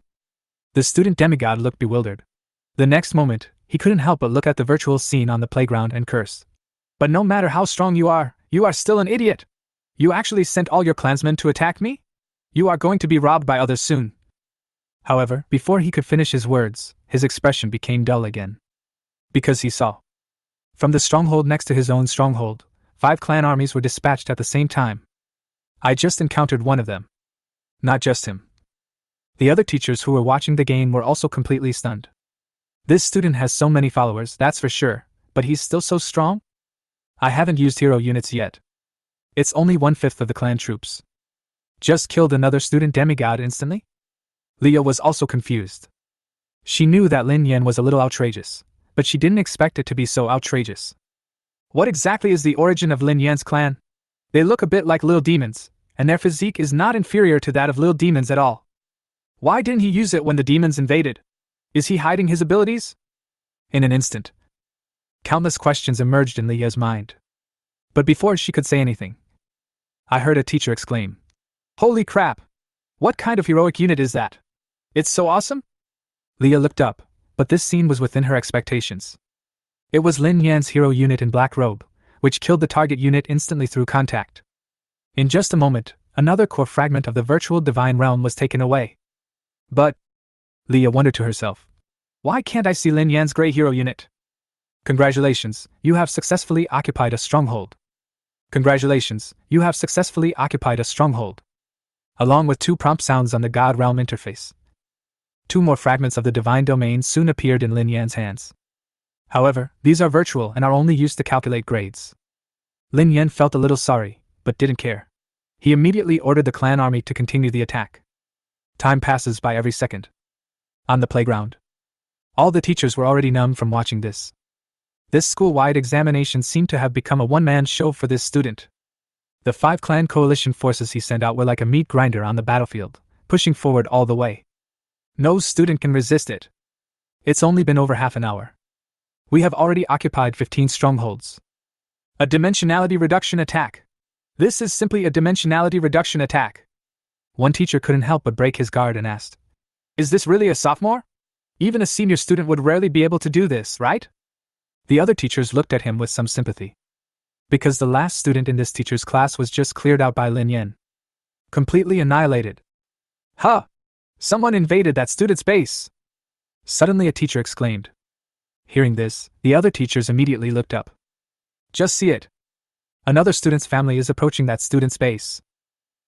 The student demigod looked bewildered. The next moment, he couldn't help but look at the virtual scene on the playground and curse. But no matter how strong you are still an idiot. You actually sent all your clansmen to attack me? You are going to be robbed by others soon. However, before he could finish his words, his expression became dull again. Because he saw. From the stronghold next to his own stronghold, 5 clan armies were dispatched at the same time. I just encountered one of them. Not just him. The other teachers who were watching the game were also completely stunned. This student has so many followers, that's for sure, but he's still so strong? I haven't used hero units yet. It's only 1/5 of the clan troops. Just killed another student demigod instantly? Leah was also confused. She knew that Lin Yan was a little outrageous, but she didn't expect it to be so outrageous. What exactly is the origin of Lin Yan's clan? They look a bit like little demons, and their physique is not inferior to that of little demons at all. Why didn't he use it when the demons invaded? Is he hiding his abilities? In an instant, countless questions emerged in Leah's mind. But before she could say anything, I heard a teacher exclaim, "Holy crap! What kind of heroic unit is that? It's so awesome!" Leah looked up, but this scene was within her expectations. It was Lin Yan's hero unit in black robe, which killed the target unit instantly through contact. In just a moment, another core fragment of the virtual divine realm was taken away. But, Leah wondered to herself, why can't I see Lin Yan's gray hero unit? Congratulations, you have successfully occupied a stronghold. Congratulations, you have successfully occupied a stronghold. Along with 2 prompt sounds on the God Realm interface. 2 more fragments of the divine domain soon appeared in Lin Yan's hands. However, these are virtual and are only used to calculate grades. Lin Yan felt a little sorry, but didn't care. He immediately ordered the clan army to continue the attack. Time passes by every second. On the playground. All the teachers were already numb from watching this. This school-wide examination seemed to have become a one-man show for this student. The 5 clan coalition forces he sent out were like a meat grinder on the battlefield, pushing forward all the way. No student can resist it. It's only been over half an hour. We have already occupied 15 strongholds. A dimensionality reduction attack. This is simply a dimensionality reduction attack. One teacher couldn't help but break his guard and asked, "Is this really a sophomore? Even a senior student would rarely be able to do this, right?" The other teachers looked at him with some sympathy. Because the last student in this teacher's class was just cleared out by Lin Yan. Completely annihilated. "Huh! Someone invaded that student's base!" Suddenly a teacher exclaimed. Hearing this, the other teachers immediately looked up. "Just see it! Another student's family is approaching that student's base.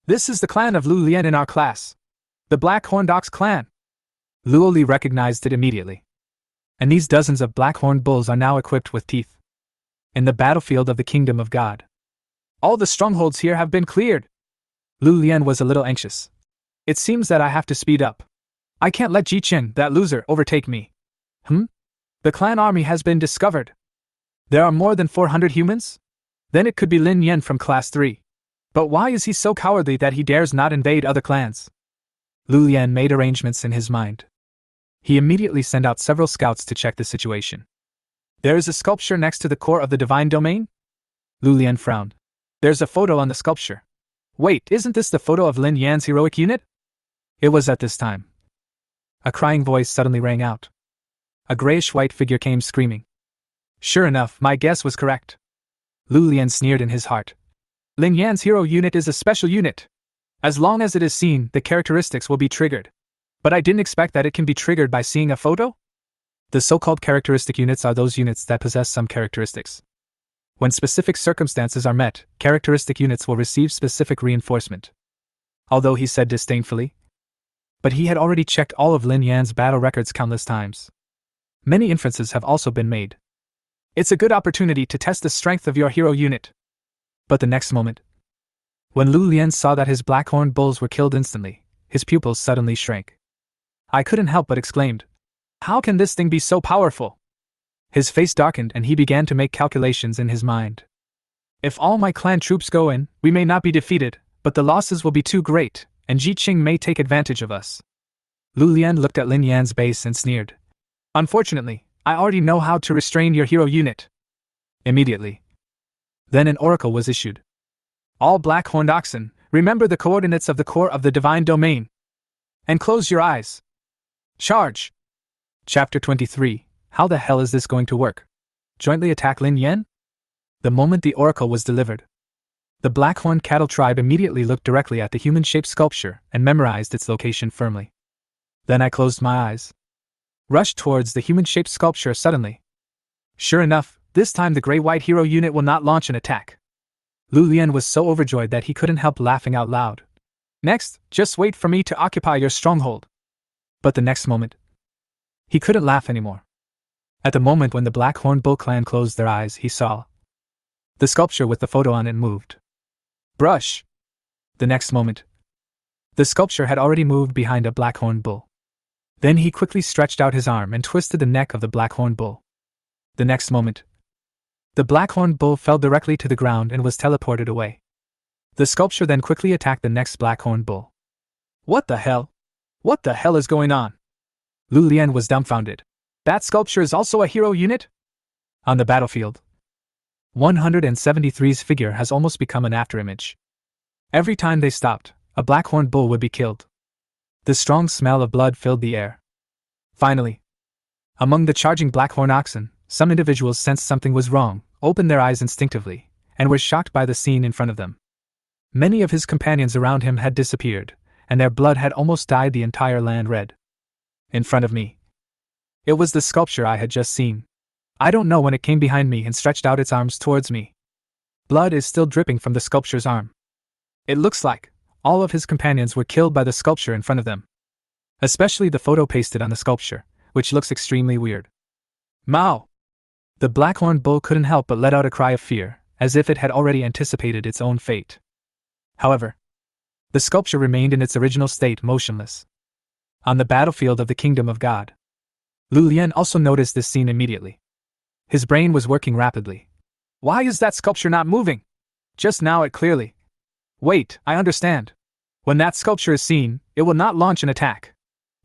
This is the clan of Lu Lian in our class. The Black Horned Ox clan." Luo Li recognized it immediately. And these dozens of black-horned bulls are now equipped with teeth. In the battlefield of the Kingdom of God. All the strongholds here have been cleared. Lu Lian was a little anxious. It seems that I have to speed up. I can't let Ji Qing, that loser, overtake me. The clan army has been discovered. There are more than 400 humans? Then it could be Lin Yan from Class 3. But why is he so cowardly that he dares not invade other clans? Lu Lian made arrangements in his mind. He immediately sent out several scouts to check the situation. "There is a sculpture next to the core of the divine domain?" Lu Lian frowned. "There's a photo on the sculpture. Wait, isn't this the photo of Lin Yan's heroic unit?" It was at this time. A crying voice suddenly rang out. A grayish-white figure came screaming. Sure enough, my guess was correct. Lu Lian sneered in his heart. Lin Yan's hero unit is a special unit. As long as it is seen, the characteristics will be triggered. But I didn't expect that it can be triggered by seeing a photo? The so-called characteristic units are those units that possess some characteristics. When specific circumstances are met, characteristic units will receive specific reinforcement. Although he said disdainfully. But he had already checked all of Lin Yan's battle records countless times. Many inferences have also been made. It's a good opportunity to test the strength of your hero unit. But the next moment, when Lu Lian saw that his black-horned bulls were killed instantly, his pupils suddenly shrank. I couldn't help but exclaimed, "How can this thing be so powerful?" His face darkened and he began to make calculations in his mind. If all my clan troops go in, we may not be defeated, but the losses will be too great, and Ji Qing may take advantage of us. Lu Lian looked at Lin Yan's base and sneered. Unfortunately, I already know how to restrain your hero unit. Immediately. Then an oracle was issued. All black-horned oxen, remember the coordinates of the core of the divine domain. And close your eyes. Charge! Chapter 23. How the hell is this going to work? Jointly attack Lin Yan? The moment the oracle was delivered, the black-horned cattle tribe immediately looked directly at the human-shaped sculpture and memorized its location firmly. Then I closed my eyes. Rushed towards the human-shaped sculpture suddenly. Sure enough, this time the gray-white hero unit will not launch an attack. Lu Lian was so overjoyed that he couldn't help laughing out loud. Next, just wait for me to occupy your stronghold. But the next moment, he couldn't laugh anymore. At the moment when the Black-Horned Bull clan closed their eyes, he saw the sculpture with the photo on it moved. Brush! The next moment, the sculpture had already moved behind a Black-Horned Bull. Then he quickly stretched out his arm and twisted the neck of the Black-Horned Bull. The next moment, the Black-Horned Bull fell directly to the ground and was teleported away. The sculpture then quickly attacked the next Black-Horned Bull. What the hell? What the hell is going on? Lu Lian was dumbfounded. That sculpture is also a hero unit? On the battlefield, 173's figure has almost become an afterimage. Every time they stopped, a Black-Horned Bull would be killed. The strong smell of blood filled the air. Finally, among the charging Black-Horned oxen, some individuals sensed something was wrong, opened their eyes instinctively, and were shocked by the scene in front of them. Many of his companions around him had disappeared, and their blood had almost dyed the entire land red. In front of me, it was the sculpture I had just seen. I don't know when it came behind me and stretched out its arms towards me. Blood is still dripping from the sculpture's arm. It looks like all of his companions were killed by the sculpture in front of them. Especially the photo pasted on the sculpture, which looks extremely weird. Mao! The black-horned bull couldn't help but let out a cry of fear, as if it had already anticipated its own fate. However, the sculpture remained in its original state, motionless. On the battlefield of the Kingdom of God. Lu Lian also noticed this scene immediately. His brain was working rapidly. Why is that sculpture not moving? Just now it clearly. Wait, I understand. When that sculpture is seen, it will not launch an attack.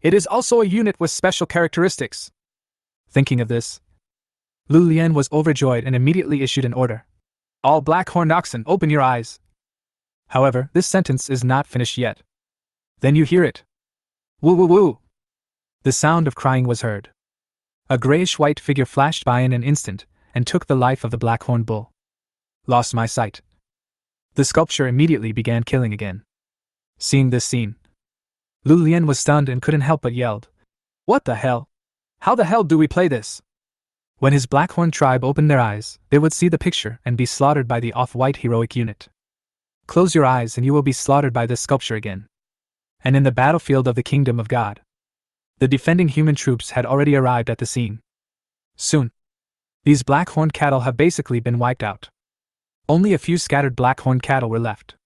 It is also a unit with special characteristics. Thinking of this, Lu Lian was overjoyed and immediately issued an order. All black-horned oxen, open your eyes. However, this sentence is not finished yet. Then you hear it. Woo woo woo! The sound of crying was heard. A grayish-white figure flashed by in an instant, and took the life of the black-horned bull. Lost my sight. The sculpture immediately began killing again. Seeing this scene, Lu Lian was stunned and couldn't help but yelled. What the hell? How the hell do we play this? When his black-horned tribe opened their eyes, they would see the picture and be slaughtered by the off-white heroic unit. Close your eyes and you will be slaughtered by this sculpture again. And in the battlefield of the Kingdom of God, the defending human troops had already arrived at the scene. Soon, these black-horned cattle have basically been wiped out. Only a few scattered black-horned cattle were left.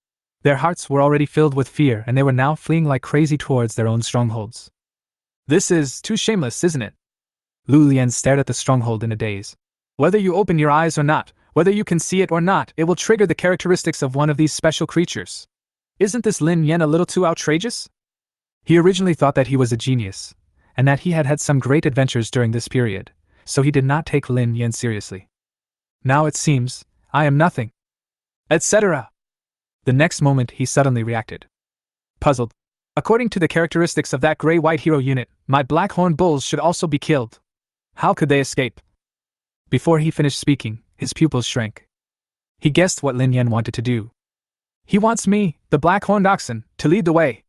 Their hearts were already filled with fear and they were now fleeing like crazy towards their own strongholds. This is too shameless, isn't it? Lu Lian stared at the stronghold in a daze. Whether you open your eyes or not, whether you can see it or not, it will trigger the characteristics of one of these special creatures. Isn't this Lin Yan a little too outrageous? He originally thought that he was a genius, and that he had had some great adventures during this period, so he did not take Lin Yan seriously. Now it seems, I am nothing. Etc. The next moment he suddenly reacted. Puzzled. According to the characteristics of that gray-white hero unit, my black-horned bulls should also be killed. How could they escape? Before he finished speaking, his pupils shrank. He guessed what Lin Yan wanted to do. He wants me, the black-horned oxen, to lead the way.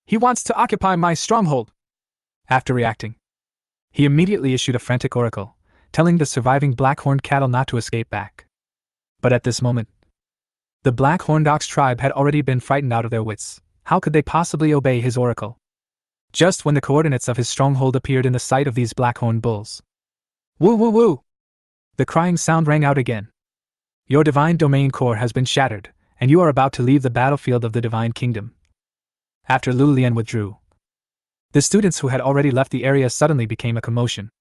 He wants to occupy my stronghold. After reacting, he immediately issued a frantic oracle, telling the surviving black-horned cattle not to escape back. But at this moment, the black-horned ox tribe had already been frightened out of their wits. How could they possibly obey his oracle? Just when the coordinates of his stronghold appeared in the sight of these black-horned bulls. Woo woo woo! The crying sound rang out again. Your divine domain core has been shattered, and you are about to leave the battlefield of the divine kingdom. After Lu Lian withdrew, the students who had already left the area suddenly became a commotion.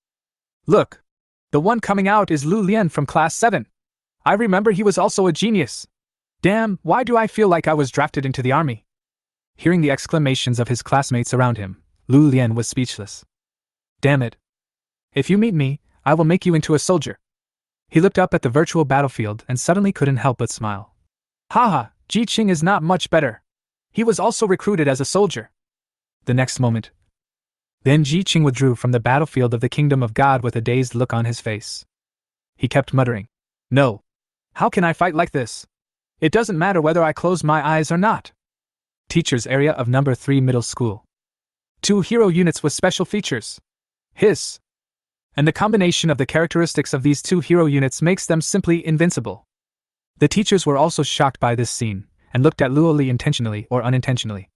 Look! The one coming out is Lu Lian from Class 7. I remember he was also a genius. Damn, why do I feel like I was drafted into the army? Hearing the exclamations of his classmates around him, Lu Lian was speechless. Damn it. If you meet me, I will make you into a soldier. He looked up at the virtual battlefield and suddenly couldn't help but smile. Haha, Ji Qing is not much better. He was also recruited as a soldier. The next moment, then Ji Qing withdrew from the battlefield of the Kingdom of God with a dazed look on his face. He kept muttering, No. How can I fight like this? It doesn't matter whether I close my eyes or not. Teacher's area of number 3 middle school. 2 hero units with special features. Hiss. And the combination of the characteristics of these 2 hero units makes them simply invincible. The teachers were also shocked by this scene, and looked at Luo Li intentionally or unintentionally.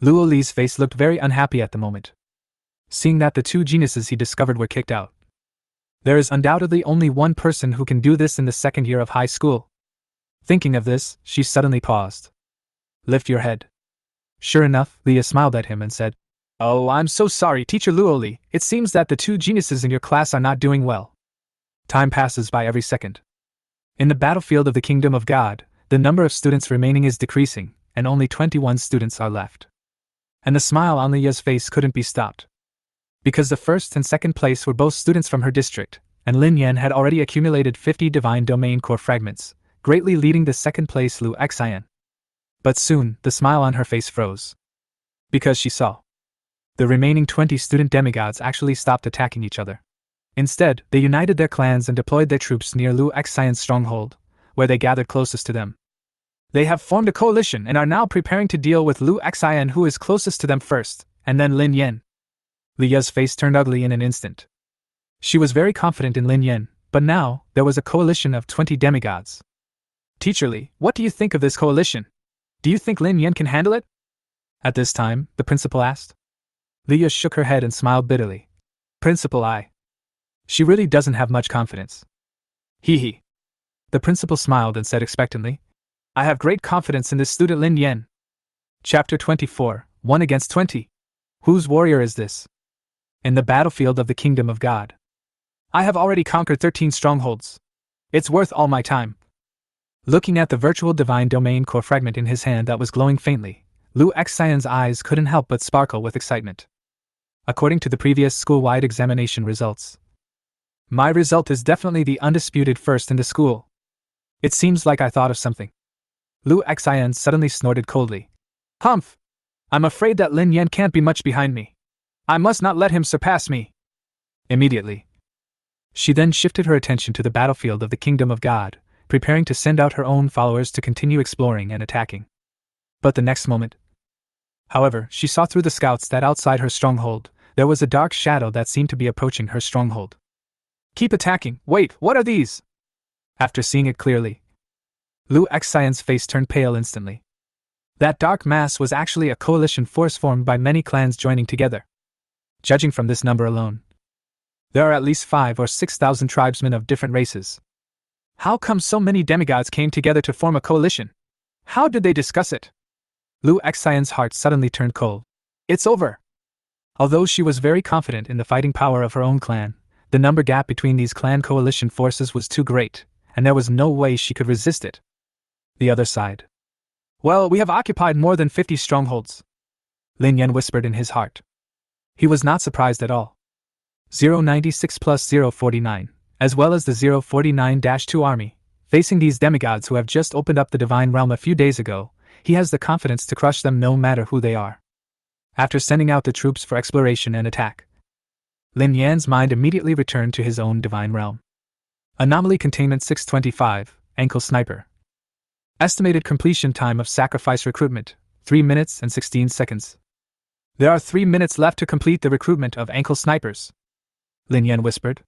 Luo Li's face looked very unhappy at the moment, seeing that the 2 geniuses he discovered were kicked out. There is undoubtedly only one person who can do this in the 2nd year of high school. Thinking of this, she suddenly paused. Lift your head. Sure enough, Leah smiled at him and said, Oh, I'm so sorry, Teacher Luo Li. It seems that the 2 geniuses in your class are not doing well. Time passes by every second. In the battlefield of the Kingdom of God, the number of students remaining is decreasing, and only 21 students are left. And the smile on Leah's face couldn't be stopped. Because the 1st and 2nd place were both students from her district, and Lin Yan had already accumulated 50 divine domain core fragments, greatly leading the 2nd place Lu Xian. But soon, the smile on her face froze. Because she saw the remaining 20 student demigods actually stopped attacking each other. Instead, they united their clans and deployed their troops near Lu Xian's stronghold, where they gathered closest to them. They have formed a coalition and are now preparing to deal with Lu Xian, who is closest to them first, and then Lin Yan. Lia's face turned ugly in an instant. She was very confident in Lin Yan, but now, there was a coalition of 20 demigods. Teacher Li, what do you think of this coalition? Do you think Lin Yan can handle it? At this time, the principal asked. Leah shook her head and smiled bitterly. Principal I. She really doesn't have much confidence. Hee hee. The principal smiled and said expectantly, I have great confidence in this student Lin Yan. Chapter 24, 1 against 20. Whose warrior is this? In the battlefield of the kingdom of God. I have already conquered 13 strongholds. It's worth all my time. Looking at the virtual divine domain core fragment in his hand that was glowing faintly, Lu Xian's eyes couldn't help but sparkle with excitement. According to the previous school-wide examination results, my result is definitely the undisputed first in the school. It seems like I thought of something. Lu Xian suddenly snorted coldly. Humph! I'm afraid that Lin Yan can't be much behind me. I must not let him surpass me. Immediately, she then shifted her attention to the battlefield of the kingdom of God, preparing to send out her own followers to continue exploring and attacking. But the next moment, however, she saw through the scouts that outside her stronghold, there was a dark shadow that seemed to be approaching her stronghold. Keep attacking. Wait, what are these? After seeing it clearly, Lu Xian's face turned pale instantly. That dark mass was actually a coalition force formed by many clans joining together. Judging from this number alone, there are at least 5,000 or 6,000 tribesmen of different races. How come so many demigods came together to form a coalition? How did they discuss it? Lu Xian's heart suddenly turned cold. It's over! Although she was very confident in the fighting power of her own clan, the number gap between these clan coalition forces was too great, and there was no way she could resist it. The other side. Well, we have occupied more than 50 strongholds, Lin Yan whispered in his heart. He was not surprised at all. 096 plus 049, as well as the 049-2 army, facing these demigods who have just opened up the divine realm a few days ago, he has the confidence to crush them no matter who they are. After sending out the troops for exploration and attack, Lin Yan's mind immediately returned to his own divine realm. Anomaly Containment 625, Ankle Sniper. Estimated completion time of sacrifice recruitment, 3 minutes and 16 seconds. There are 3 minutes left to complete the recruitment of ankle snipers, Lin Yan whispered.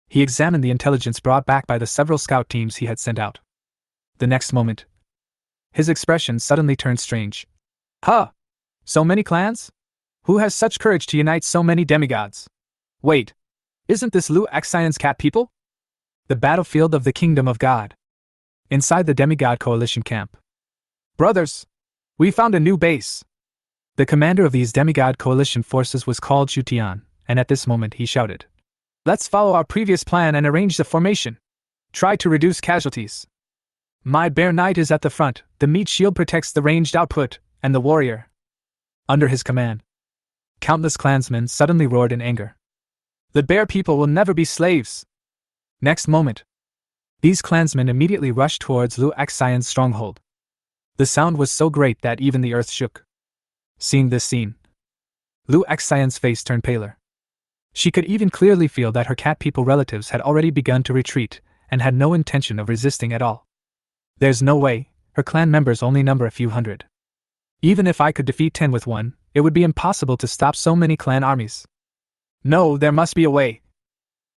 He examined the intelligence brought back by the several scout teams he had sent out. The next moment, his expression suddenly turned strange. Huh! So many clans? Who has such courage to unite so many demigods? Wait, isn't this Lu Xian's cat people? The battlefield of the kingdom of God. Inside the demigod coalition camp. Brothers, we found a new base. The commander of these demigod coalition forces was called Zhu Tian, and at this moment he shouted. Let's follow our previous plan and arrange the formation. Try to reduce casualties. My bear knight is at the front, the meat shield protects the ranged output, and the warrior. Under his command, countless clansmen suddenly roared in anger. The bear people will never be slaves. Next moment, these clansmen immediately rushed towards Lu Xian's stronghold. The sound was so great that even the earth shook. Seeing this scene, Lu Xian's face turned paler. She could even clearly feel that her cat people relatives had already begun to retreat and had no intention of resisting at all. There's no way, her clan members only number a few hundred. Even if I could defeat 10 with one, it would be impossible to stop so many clan armies. No, there must be a way.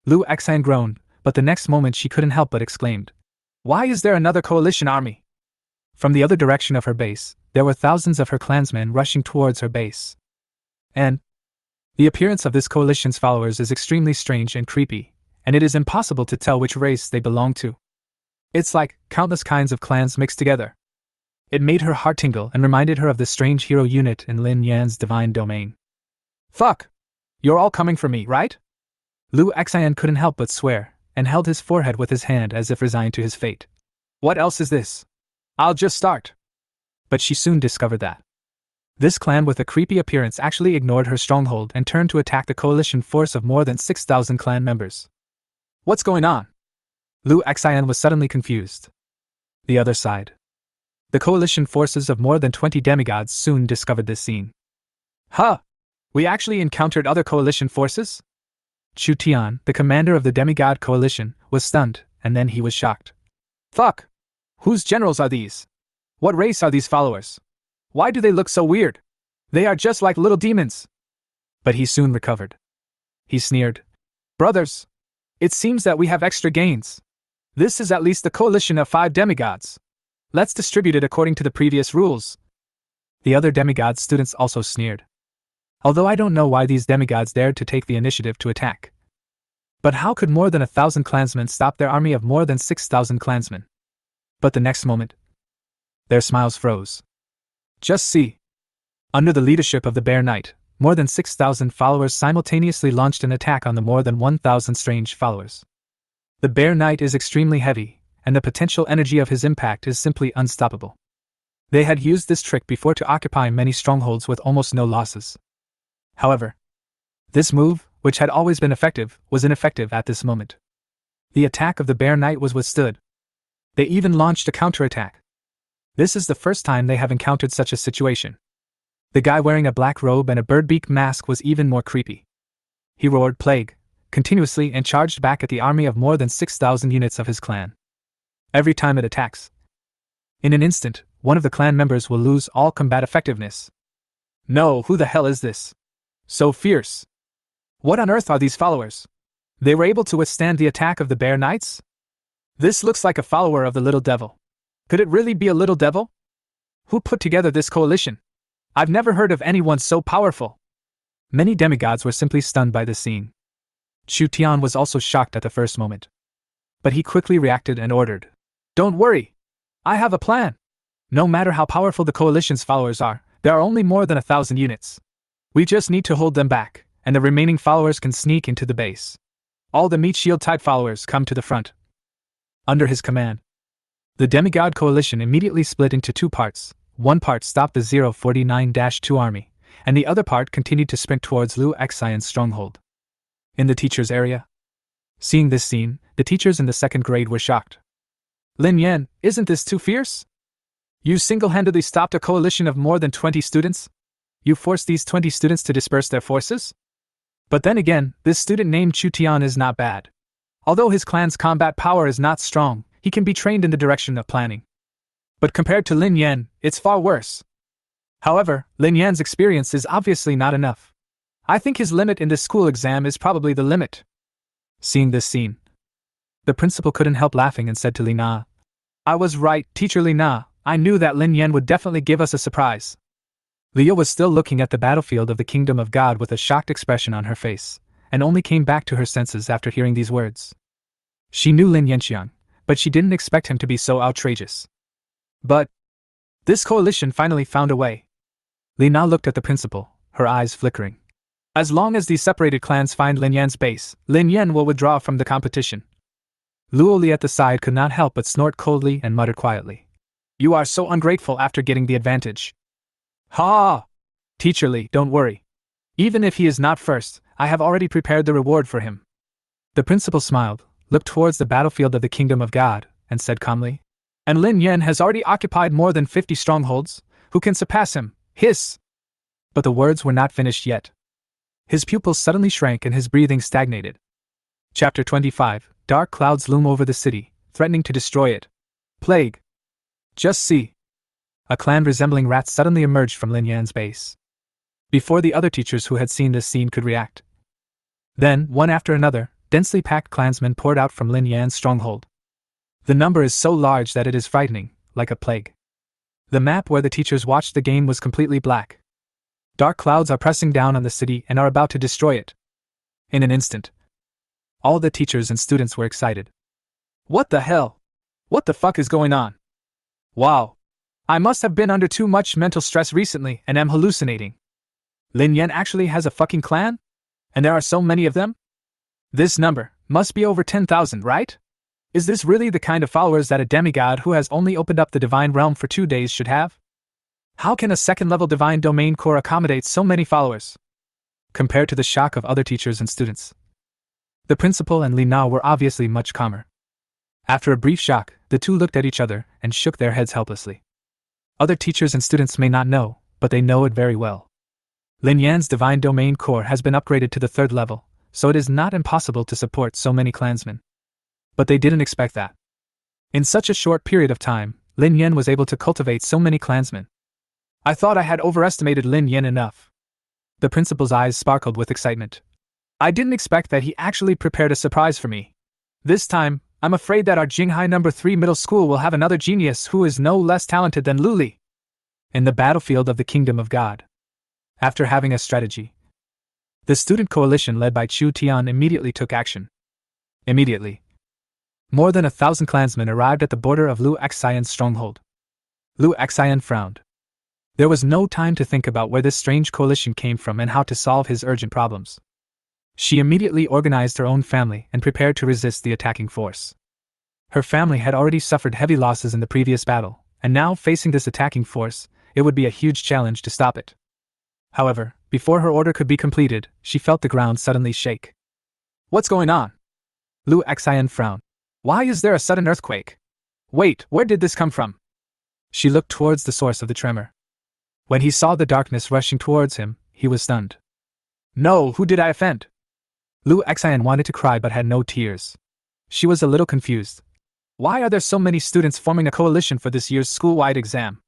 Lu Xian groaned, but the next moment she couldn't help but exclaimed. Why is there another coalition army? From the other direction of her base, there were thousands of her clansmen rushing towards her base. And the appearance of this coalition's followers is extremely strange and creepy, and it is impossible to tell which race they belong to. It's like countless kinds of clans mixed together. It made her heart tingle and reminded her of the strange hero unit in Lin Yan's divine domain. Fuck! You're all coming for me, right? Lu Xian couldn't help but swear, and held his forehead with his hand as if resigned to his fate. What else is this? I'll just start. But she soon discovered that this clan with a creepy appearance actually ignored her stronghold and turned to attack the coalition force of more than 6,000 clan members. What's going on? Lu Xian was suddenly confused. The other side. The coalition forces of more than 20 demigods soon discovered this scene. Huh! We actually encountered other coalition forces? Zhu Tian, the commander of the demigod coalition, was stunned, and then he was shocked. Fuck! Whose generals are these? What race are these followers? Why do they look so weird? They are just like little demons. But he soon recovered. He sneered. Brothers! It seems that we have extra gains. This is at least a coalition of 5 demigods. Let's distribute it according to the previous rules. The other demigod students also sneered. Although I don't know why these demigods dared to take the initiative to attack. But how could more than 1,000 clansmen stop their army of more than 6,000 clansmen? But the next moment, their smiles froze. Just see. Under the leadership of the Bear Knight, more than 6,000 followers simultaneously launched an attack on the more than 1,000 strange followers. The Bear Knight is extremely heavy, and the potential energy of his impact is simply unstoppable. They had used this trick before to occupy many strongholds with almost no losses. However, this move, which had always been effective, was ineffective at this moment. The attack of the Bear Knight was withstood. They even launched a counterattack. This is the first time they have encountered such a situation. The guy wearing a black robe and a bird-beak mask was even more creepy. He roared plague continuously and charged back at the army of more than 6,000 units of his clan. Every time it attacks, in an instant, one of the clan members will lose all combat effectiveness. No, who the hell is this? So fierce. What on earth are these followers? They were able to withstand the attack of the Bear Knights? This looks like a follower of the Little Devil. Could it really be a Little Devil? Who put together this coalition? I've never heard of anyone so powerful. Many demigods were simply stunned by this scene. Chu Tian was also shocked at the first moment. But he quickly reacted and ordered, "Don't worry. I have a plan. No matter how powerful the coalition's followers are, there are only more than 1,000 units. We just need to hold them back, and the remaining followers can sneak into the base. All the meat shield-type followers come to the front." Under his command, the demigod coalition immediately split into 2 parts. One part stopped the 049-2 army, and the other part continued to sprint towards Liu Xian's stronghold. In the teachers' area, seeing this scene, the teachers in the 2nd grade were shocked. "Lin Yan, isn't this too fierce? You single-handedly stopped a coalition of more than 20 students? You forced these 20 students to disperse their forces? But then again, this student named Chu Tian is not bad. Although his clan's combat power is not strong, he can be trained in the direction of planning. But compared to Lin Yan, it's far worse. However, Lin Yan's experience is obviously not enough. I think his limit in this school exam is probably the limit." Seeing this scene, the principal couldn't help laughing and said to Li Na, "I was right, Teacher Li Na. I knew that Lin Yan would definitely give us a surprise." Liu was still looking at the battlefield of the Kingdom of God with a shocked expression on her face, and only came back to her senses after hearing these words. She knew Lin Yanxiang, but she didn't expect him to be so outrageous. But this coalition finally found a way. Li Na looked at the principal, her eyes flickering. As long as these separated clans find Lin Yan's base, Lin Yan will withdraw from the competition. Luo Li at the side could not help but snort coldly and muttered quietly, "You are so ungrateful after getting the advantage." "Ha! Teacher Li, don't worry. Even if he is not first, I have already prepared the reward for him." The principal smiled, looked towards the battlefield of the Kingdom of God, and said calmly, "And Lin Yan has already occupied more than 50 strongholds. Who can surpass him? Hiss!" But the words were not finished yet. His pupils suddenly shrank and his breathing stagnated. Chapter 25. Dark clouds loom over the city, threatening to destroy it. Plague. Just see. A clan resembling rats suddenly emerged from Lin Yan's base. Before the other teachers who had seen this scene could react. Then, one after another, densely packed clansmen poured out from Lin Yan's stronghold. The number is so large that it is frightening, like a plague. The map where the teachers watched the game was completely black. Dark clouds are pressing down on the city and are about to destroy it. In an instant, all the teachers and students were excited. What the hell? What the fuck is going on? Wow. I must have been under too much mental stress recently and am hallucinating. Lin Yan actually has a fucking clan? And there are so many of them? This number must be over 10,000, right? Is this really the kind of followers that a demigod who has only opened up the divine realm for 2 days should have? How can a 2nd-level divine domain core accommodate so many followers? Compared to the shock of other teachers and students, the principal and Li Na were obviously much calmer. After a brief shock, the two looked at each other and shook their heads helplessly. Other teachers and students may not know, but they know it very well. Lin Yan's divine domain core has been upgraded to the 3rd level, so it is not impossible to support so many clansmen. But they didn't expect that. In such a short period of time, Lin Yan was able to cultivate so many clansmen. I thought I had overestimated Lin Yan enough. The principal's eyes sparkled with excitement. I didn't expect that he actually prepared a surprise for me. This time, I'm afraid that our Jinghai No. 3 middle school will have another genius who is no less talented than Luli. In the battlefield of the Kingdom of God. After having a strategy, the student coalition led by Chu Tian immediately took action. Immediately, more than 1,000 clansmen arrived at the border of Lu Xian's stronghold. Lu Xian frowned. There was no time to think about where this strange coalition came from and how to solve his urgent problems. She immediately organized her own family and prepared to resist the attacking force. Her family had already suffered heavy losses in the previous battle, and now facing this attacking force, it would be a huge challenge to stop it. However, before her order could be completed, she felt the ground suddenly shake. What's going on? Lu Xian frowned. Why is there a sudden earthquake? Wait, where did this come from? She looked towards the source of the tremor. When he saw the darkness rushing towards him, he was stunned. No, who did I offend? Lu Xian wanted to cry but had no tears. She was a little confused. Why are there so many students forming a coalition for this year's school-wide exam?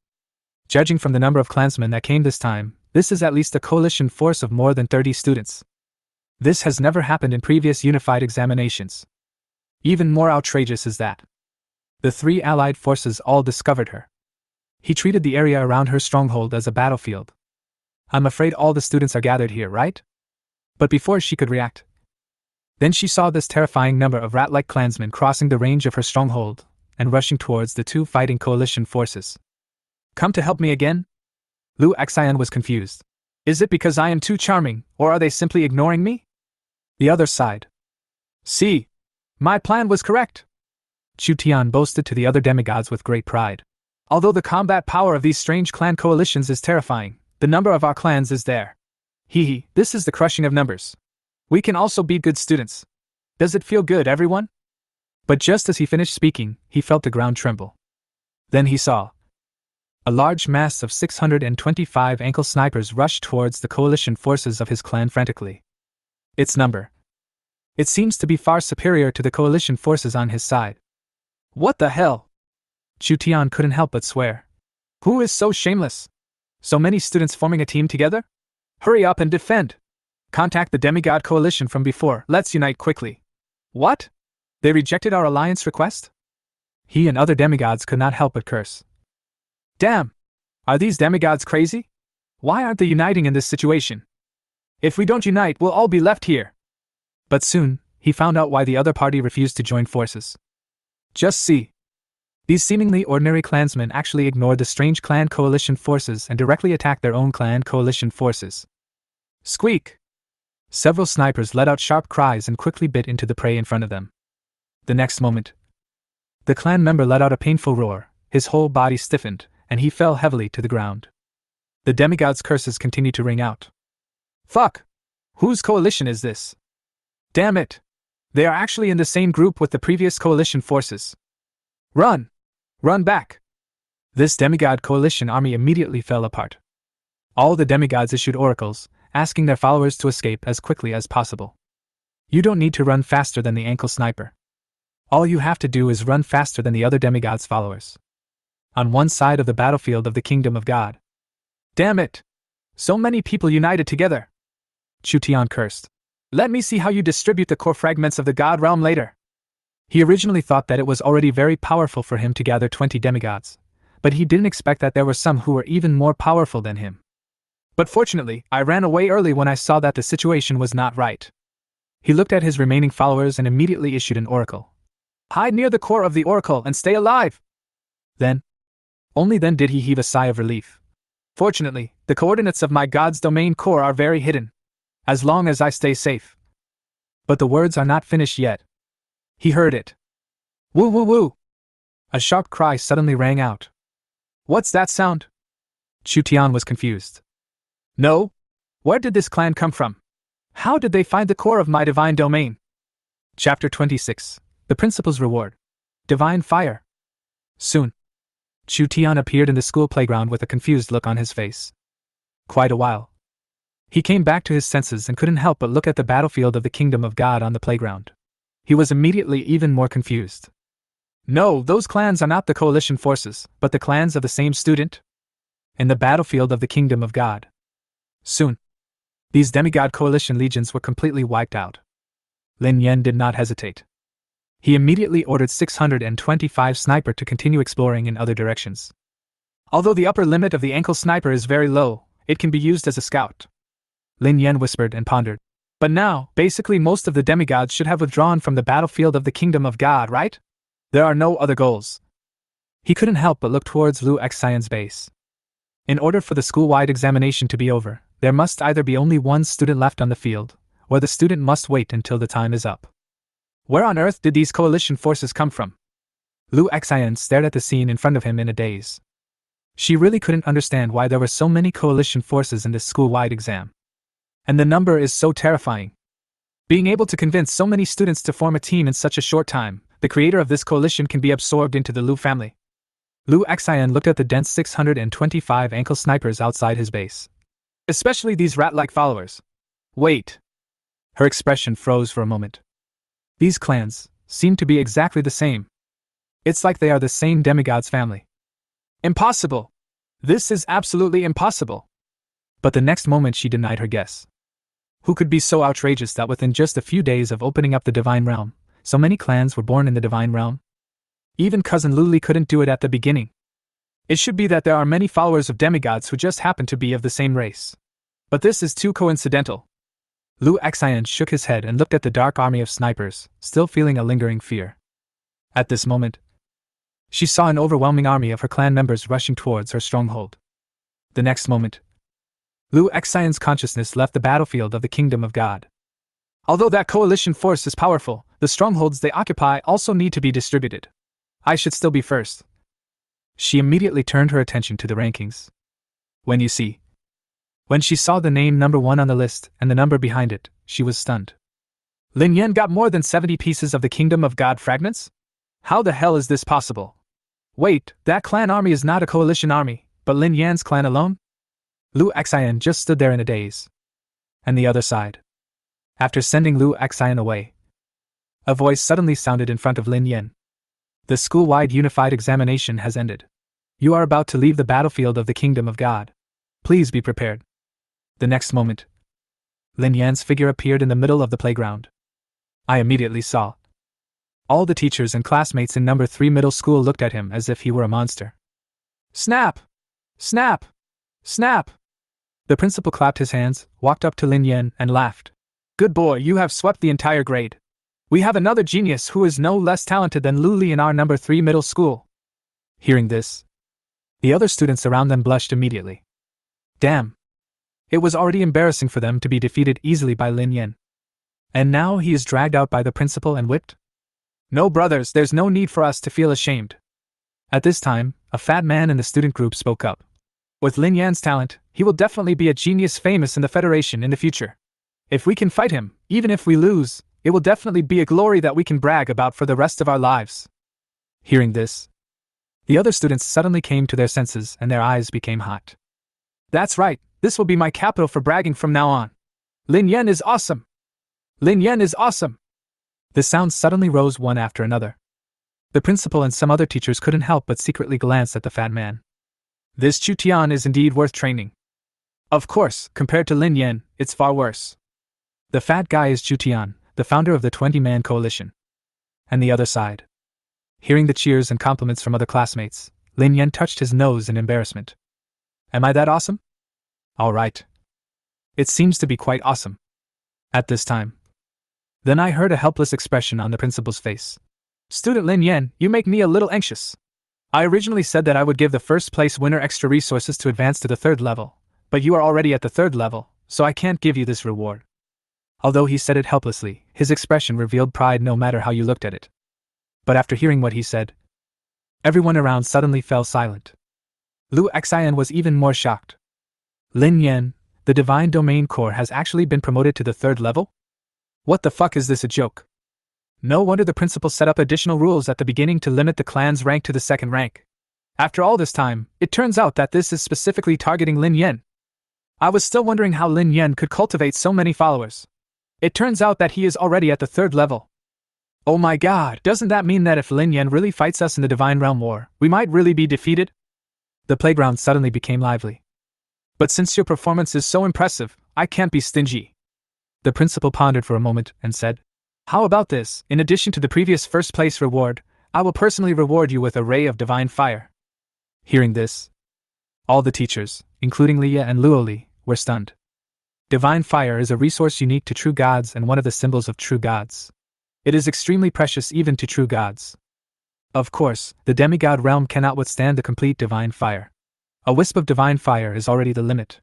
Judging from the number of clansmen that came this time, this is at least a coalition force of more than 30 students. This has never happened in previous unified examinations. Even more outrageous is that the 3 allied forces all discovered her. He treated the area around her stronghold as a battlefield. I'm afraid all the students are gathered here, right? But before she could react, then she saw this terrifying number of rat-like clansmen crossing the range of her stronghold and rushing towards the 2 fighting coalition forces. Come to help me again? Lu Xian was confused. Is it because I am too charming, or are they simply ignoring me? The other sighed. See, my plan was correct. Chu Tian boasted to the other demigods with great pride. Although the combat power of these strange clan coalitions is terrifying, the number of our clans is there. Hee, this is the crushing of numbers. We can also be good students. Does it feel good, everyone? But just as he finished speaking, he felt the ground tremble. Then he saw a large mass of 625 ankle snipers rush towards the coalition forces of his clan frantically. Its number. It seems to be far superior to the coalition forces on his side. What the hell? Chu Tian couldn't help but swear. Who is so shameless? So many students forming a team together? Hurry up and defend! Contact the demigod coalition from before, let's unite quickly. What? They rejected our alliance request? He and other demigods could not help but curse. Damn! Are these demigods crazy? Why aren't they uniting in this situation? If we don't unite, we'll all be left here. But soon, he found out why the other party refused to join forces. Just see. These seemingly ordinary clansmen actually ignored the strange clan coalition forces and directly attacked their own clan coalition forces. Squeak! Several snipers let out sharp cries and quickly bit into the prey in front of them. The next moment, the clan member let out a painful roar, his whole body stiffened, and he fell heavily to the ground. The demigod's curses continued to ring out. Fuck! Whose coalition is this? Damn it! They are actually in the same group with the previous coalition forces. Run! Run back! This demigod coalition army immediately fell apart. All the demigods issued oracles, asking their followers to escape as quickly as possible. You don't need to run faster than the ankle sniper. All you have to do is run faster than the other demigods' followers. On one side of the battlefield of the Kingdom of God. Damn it! So many people united together! Chu Tian cursed. Let me see how you distribute the core fragments of the God realm later. He originally thought that it was already very powerful for him to gather 20 demigods, but he didn't expect that there were some who were even more powerful than him. But fortunately, I ran away early when I saw that the situation was not right. He looked at his remaining followers and immediately issued an oracle. Hide near the core of the oracle and stay alive! Then, only then did he heave a sigh of relief. Fortunately, the coordinates of my god's domain core are very hidden. As long as I stay safe. But the words are not finished yet. He heard it. Woo woo woo! A sharp cry suddenly rang out. What's that sound? Chu Tian was confused. No? Where did this clan come from? How did they find the core of my divine domain? Chapter 26. The Principal's Reward. Divine Fire. Soon, Chu Tian appeared in the school playground with a confused look on his face. Quite a while. He came back to his senses and couldn't help but look at the battlefield of the Kingdom of God on the playground. He was immediately even more confused. No, those clans are not the coalition forces, but the clans of the same student. In the battlefield of the Kingdom of God. Soon, these demigod coalition legions were completely wiped out. Lin Yan did not hesitate. He immediately ordered 625 Sniper to continue exploring in other directions. Although the upper limit of the ankle sniper is very low, it can be used as a scout. Lin Yan whispered and pondered. But now, basically most of the demigods should have withdrawn from the battlefield of the kingdom of God, right? There are no other goals. He couldn't help but look towards Liu Xian's base. In order for the school-wide examination to be over, there must either be only one student left on the field, or the student must wait until the time is up. Where on earth did these coalition forces come from? Liu Xian stared at the scene in front of him in a daze. She really couldn't understand why there were so many coalition forces in this school-wide exam. And the number is so terrifying. Being able to convince so many students to form a team in such a short time, the creator of this coalition can be absorbed into the Liu family. Liu Xian looked at the dense 625 ankle snipers outside his base. Especially these rat-like followers. Wait. Her expression froze for a moment. These clans seem to be exactly the same. It's like they are the same demigod's family. Impossible! This is absolutely impossible! But the next moment she denied her guess. Who could be so outrageous that within just a few days of opening up the Divine Realm, so many clans were born in the Divine Realm? Even Cousin Luli couldn't do it at the beginning. It should be that there are many followers of demigods who just happen to be of the same race. But this is too coincidental. Liu Xian shook his head and looked at the dark army of snipers, still feeling a lingering fear. At this moment, she saw an overwhelming army of her clan members rushing towards her stronghold. The next moment, Liu Xian's consciousness left the battlefield of the Kingdom of God. Although that coalition force is powerful, the strongholds they occupy also need to be distributed. I should still be first. She immediately turned her attention to the rankings. When she saw the name number 1 on the list and the number behind it, she was stunned. Lin Yan got more than 70 pieces of the Kingdom of God fragments? How the hell is this possible? Wait, that clan army is not a coalition army, but Lin Yan's clan alone? Liu Xian just stood there in a daze. And the other side. After sending Liu Xian away, a voice suddenly sounded in front of Lin Yan. The school-wide unified examination has ended. You are about to leave the battlefield of the Kingdom of God. Please be prepared. The next moment, Lin Yan's figure appeared in the middle of the playground. I immediately saw. All the teachers and classmates in number 3 middle school looked at him as if he were a monster. Snap! Snap! Snap! The principal clapped his hands, walked up to Lin Yan, and laughed. Good boy, you have swept the entire grade. We have another genius who is no less talented than Luli in our number 3 middle school. Hearing this, the other students around them blushed immediately. Damn. It was already embarrassing for them to be defeated easily by Lin Yan. And now he is dragged out by the principal and whipped? No, brothers, there's no need for us to feel ashamed. At this time, a fat man in the student group spoke up. With Lin Yan's talent, he will definitely be a genius famous in the Federation in the future. If we can fight him, even if we lose, it will definitely be a glory that we can brag about for the rest of our lives. Hearing this, the other students suddenly came to their senses and their eyes became hot. That's right, this will be my capital for bragging from now on. Lin Yan is awesome! Lin Yan is awesome! The sounds suddenly rose one after another. The principal and some other teachers couldn't help but secretly glance at the fat man. This Chu Tian is indeed worth training. Of course, compared to Lin Yan, it's far worse. The fat guy is Chu Tian, the founder of the 20-man coalition. And the other side. Hearing the cheers and compliments from other classmates, Lin Yan touched his nose in embarrassment. Am I that awesome? All right. It seems to be quite awesome. At this time. Then I heard a helpless expression on the principal's face. Student Lin Yan, you make me a little anxious. I originally said that I would give the first place winner extra resources to advance to the 3rd level, but you are already at the 3rd level, so I can't give you this reward. Although he said it helplessly, his expression revealed pride no matter how you looked at it. But after hearing what he said, everyone around suddenly fell silent. Liu Xian was even more shocked. Lin Yan, the Divine Domain Core has actually been promoted to the 3rd level? What the fuck is this, a joke? No wonder the principal set up additional rules at the beginning to limit the clan's rank to the 2nd rank. After all this time, it turns out that this is specifically targeting Lin Yan. I was still wondering how Lin Yan could cultivate so many followers. It turns out that he is already at the 3rd level. Oh my god, doesn't that mean that if Lin Yan really fights us in the Divine Realm War, we might really be defeated? The playground suddenly became lively. But since your performance is so impressive, I can't be stingy. The principal pondered for a moment and said, How about this? In addition to the previous first place reward, I will personally reward you with a ray of divine fire. Hearing this, all the teachers, including Leah and Luoli, were stunned. Divine fire is a resource unique to true gods and one of the symbols of true gods. It is extremely precious even to true gods. Of course, the demigod realm cannot withstand the complete divine fire. A wisp of divine fire is already the limit.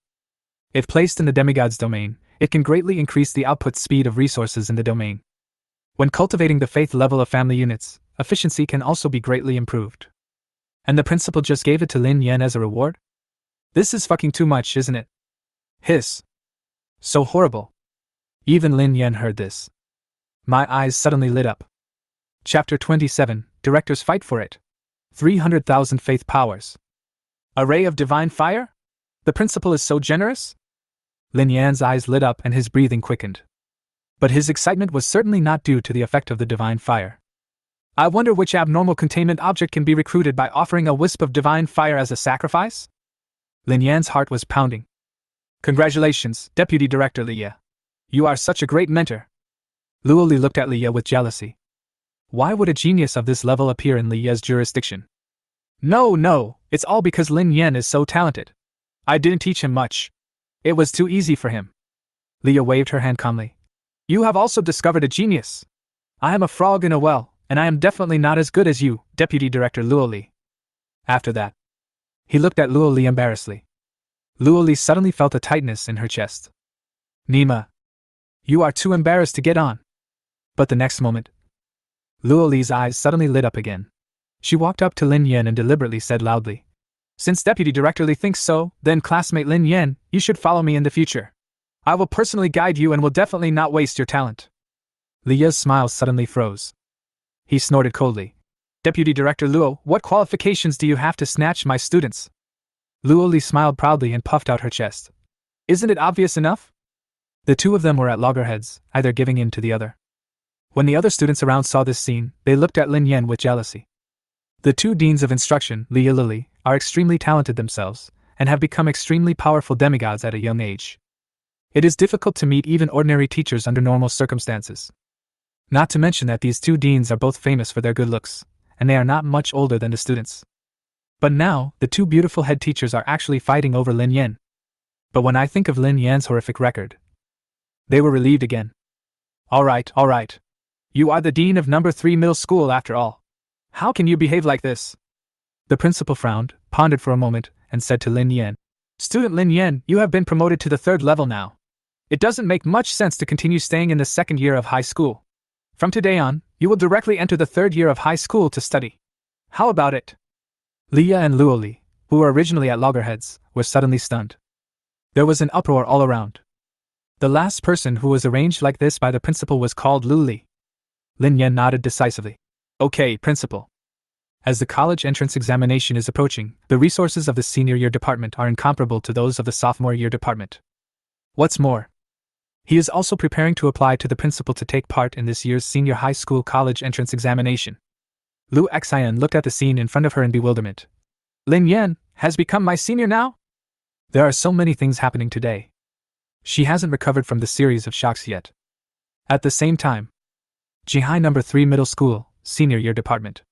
If placed in the demigod's domain, it can greatly increase the output speed of resources in the domain. When cultivating the faith level of family units, efficiency can also be greatly improved. And the principal just gave it to Lin Yan as a reward? This is fucking too much, isn't it? Hiss. So horrible. Even Lin Yan heard this. My eyes suddenly lit up. Chapter 27, Directors Fight for It. 300,000 Faith Powers. A ray of divine fire? The principal is so generous? Lin Yan's eyes lit up and his breathing quickened. But his excitement was certainly not due to the effect of the divine fire. I wonder which abnormal containment object can be recruited by offering a wisp of divine fire as a sacrifice? Lin Yan's heart was pounding. Congratulations, Deputy Director Leah. You are such a great mentor. Luoli looked at Leah with jealousy. Why would a genius of this level appear in Leah's jurisdiction? No, it's all because Lin Yan is so talented. I didn't teach him much. It was too easy for him. Leah waved her hand calmly. You have also discovered a genius. I am a frog in a well, and I am definitely not as good as you, Deputy Director Luoli. After that, he looked at Luoli embarrassedly. Luoli suddenly felt a tightness in her chest. Nima, you are too embarrassed to get on. But the next moment, Luoli's eyes suddenly lit up again. She walked up to Lin Yan and deliberately said loudly, Since Deputy Director Li thinks so, then classmate Lin Yan, you should follow me in the future. I will personally guide you and will definitely not waste your talent. Leah's smile suddenly froze. He snorted coldly. Deputy Director Luo, what qualifications do you have to snatch my students? Luoli smiled proudly and puffed out her chest. Isn't it obvious enough? The two of them were at loggerheads, either giving in to the other. When the other students around saw this scene, they looked at Lin Yan with jealousy. The two deans of instruction, Leah Lily, are extremely talented themselves, and have become extremely powerful demigods at a young age. It is difficult to meet even ordinary teachers under normal circumstances. Not to mention that these two deans are both famous for their good looks, and they are not much older than the students. But now, the two beautiful head teachers are actually fighting over Lin Yan. But when I think of Lin Yan's horrific record, they were relieved again. All right. You are the dean of number 3 middle school after all. How can you behave like this? The principal frowned, pondered for a moment, and said to Lin Yan, Student Lin Yan, you have been promoted to the 3rd level now. It doesn't make much sense to continue staying in the 2nd year of high school. From today on, you will directly enter the 3rd year of high school to study. How about it? Leah and Luoli, who were originally at loggerheads, were suddenly stunned. There was an uproar all around. The last person who was arranged like this by the principal was called Luoli. Lin Yan nodded decisively. Okay, principal. As the college entrance examination is approaching, the resources of the senior year department are incomparable to those of the sophomore year department. What's more, he is also preparing to apply to the principal to take part in this year's senior high school college entrance examination. Lu Xian looked at the scene in front of her in bewilderment. Lin Yan has become my senior now? There are so many things happening today. She hasn't recovered from the series of shocks yet. At the same time, Jihai number 3 middle school, senior year department.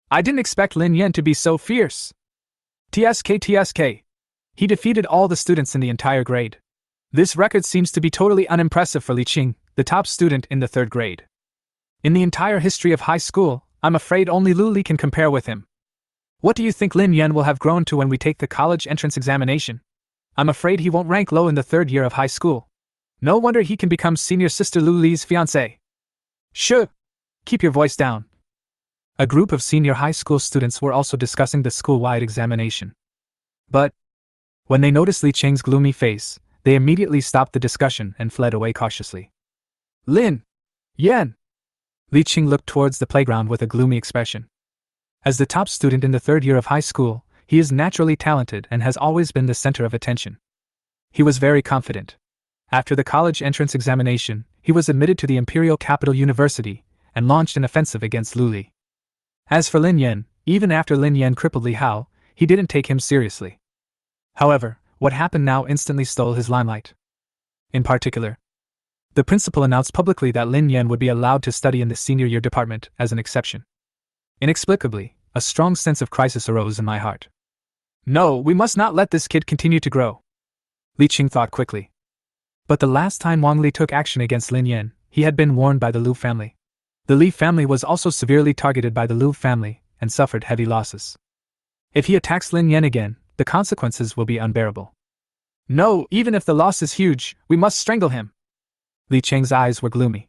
I didn't expect Lin Yan to be so fierce. TSK. He defeated all the students in the entire grade. This record seems to be totally unimpressive for Li Qing, the top student in the 3rd grade. In the entire history of high school, I'm afraid only Lu Li can compare with him. What do you think Lin Yan will have grown to when we take the college entrance examination? I'm afraid he won't rank low in the 3rd year of high school. No wonder he can become senior sister Lu Li's fiancé. Shh! Keep your voice down. A group of senior high school students were also discussing the school-wide examination. But when they noticed Li Qing's gloomy face, they immediately stopped the discussion and fled away cautiously. Lin Yan! Li Qing looked towards the playground with a gloomy expression. As the top student in the 3rd year of high school, he is naturally talented and has always been the center of attention. He was very confident. After the college entrance examination, he was admitted to the Imperial Capital University and launched an offensive against Lu Li. As for Lin Yan, even after Lin Yan crippled Li Hao, he didn't take him seriously. However, what happened now instantly stole his limelight. In particular, The principal announced publicly that Lin Yan would be allowed to study in the senior year department as an exception. Inexplicably, a strong sense of crisis arose in my heart. No, we must not let this kid continue to grow. Li Qing thought quickly. But the last time Wang Li took action against Lin Yan, he had been warned by the Liu family. The Li family was also severely targeted by the Liu family and suffered heavy losses. If he attacks Lin Yan again, the consequences will be unbearable. No, even if the loss is huge, we must strangle him. Li Qing's eyes were gloomy.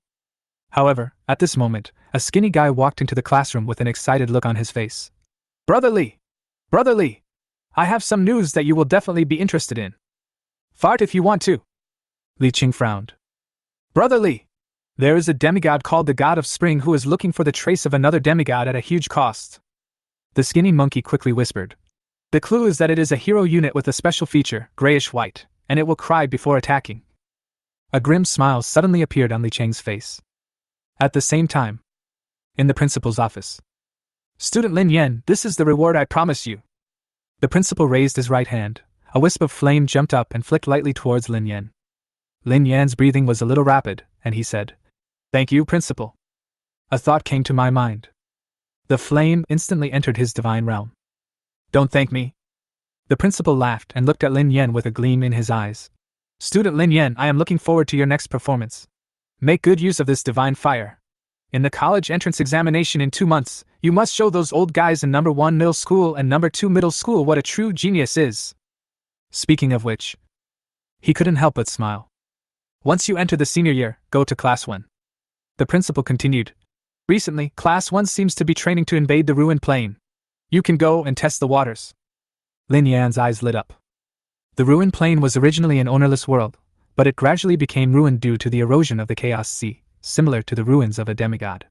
However, at this moment, a skinny guy walked into the classroom with an excited look on his face. Brother Li! Brother Li! I have some news that you will definitely be interested in. Fart if you want to. Li Qing frowned. Brother Li! There is a demigod called the God of Spring who is looking for the trace of another demigod at a huge cost. The skinny monkey quickly whispered. The clue is that it is a hero unit with a special feature, grayish-white, and it will cry before attacking. A grim smile suddenly appeared on Li Qing's face. At the same time, in the principal's office. Student Lin Yan, this is the reward I promise you. The principal raised his right hand. A wisp of flame jumped up and flicked lightly towards Lin Yan. Lin Yan's breathing was a little rapid, and he said, Thank you, principal. A thought came to my mind. The flame instantly entered his divine realm. Don't thank me. The principal laughed and looked at Lin Yan with a gleam in his eyes. Student Lin Yan, I am looking forward to your next performance. Make good use of this divine fire. In the college entrance examination in 2 months, you must show those old guys in number 1 middle school and number 2 middle school what a true genius is. Speaking of which, he couldn't help but smile. Once you enter the senior year, go to Class 1. The principal continued. Recently, Class 1 seems to be training to invade the ruined plane. You can go and test the waters. Lin Yan's eyes lit up. The ruined plane was originally an ownerless world, but it gradually became ruined due to the erosion of the Chaos Sea, similar to the ruins of a demigod.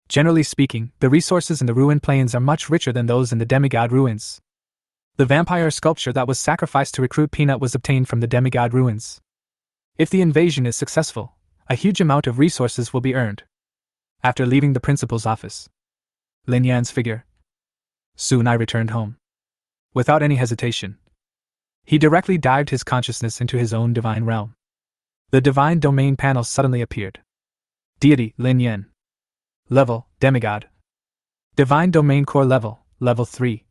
Generally speaking, the resources in the ruined plains are much richer than those in the demigod ruins. The vampire sculpture that was sacrificed to recruit Peanut was obtained from the demigod ruins. If the invasion is successful, a huge amount of resources will be earned. After leaving the principal's office, Lin Yan's figure. Soon I returned home. Without any hesitation, he directly dived his consciousness into his own divine realm. The divine domain panel suddenly appeared. Deity, Lin Yan. Level, demigod. Divine domain core level, level 3.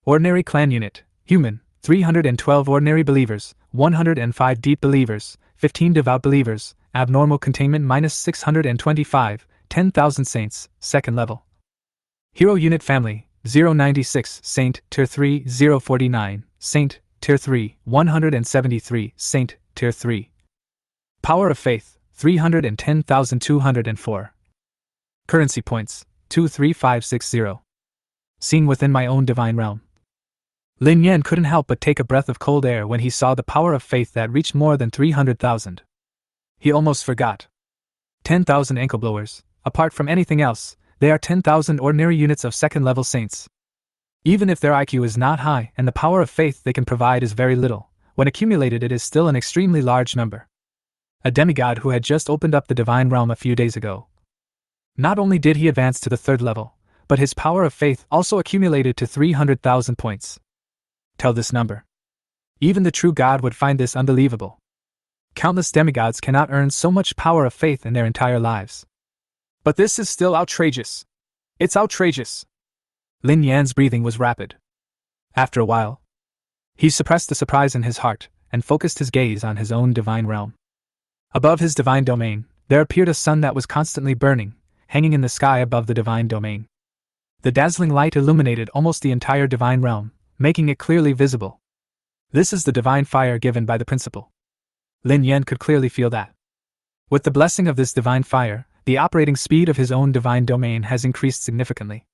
Ordinary clan unit, human, 312 ordinary believers, 105 deep believers, 15 devout believers, abnormal containment -625, 10,000 saints, second level. Hero unit family, 096, Saint, Tier 3, 049, Saint, Tier 3, 173, Saint, Tier 3. Power of Faith, 310,204. Currency points, 23560. Seen within my own divine realm. Lin Yan couldn't help but take a breath of cold air when he saw the power of faith that reached more than 300,000. He almost forgot. 10,000 ankle blowers, apart from anything else, they are 10,000 ordinary units of second-level saints. Even if their IQ is not high and the power of faith they can provide is very little, when accumulated it is still an extremely large number. A demigod who had just opened up the divine realm a few days ago. Not only did he advance to the 3rd level, but his power of faith also accumulated to 300,000 points. Tell this number. Even the true God would find this unbelievable. Countless demigods cannot earn so much power of faith in their entire lives. But this is still outrageous. It's outrageous. Lin Yan's breathing was rapid. After a while, he suppressed the surprise in his heart and focused his gaze on his own divine realm. Above his divine domain, there appeared a sun that was constantly burning, hanging in the sky above the divine domain. The dazzling light illuminated almost the entire divine realm, making it clearly visible. This is the divine fire given by the principal. Lin Yan could clearly feel that. With the blessing of this divine fire, the operating speed of his own divine domain has increased significantly.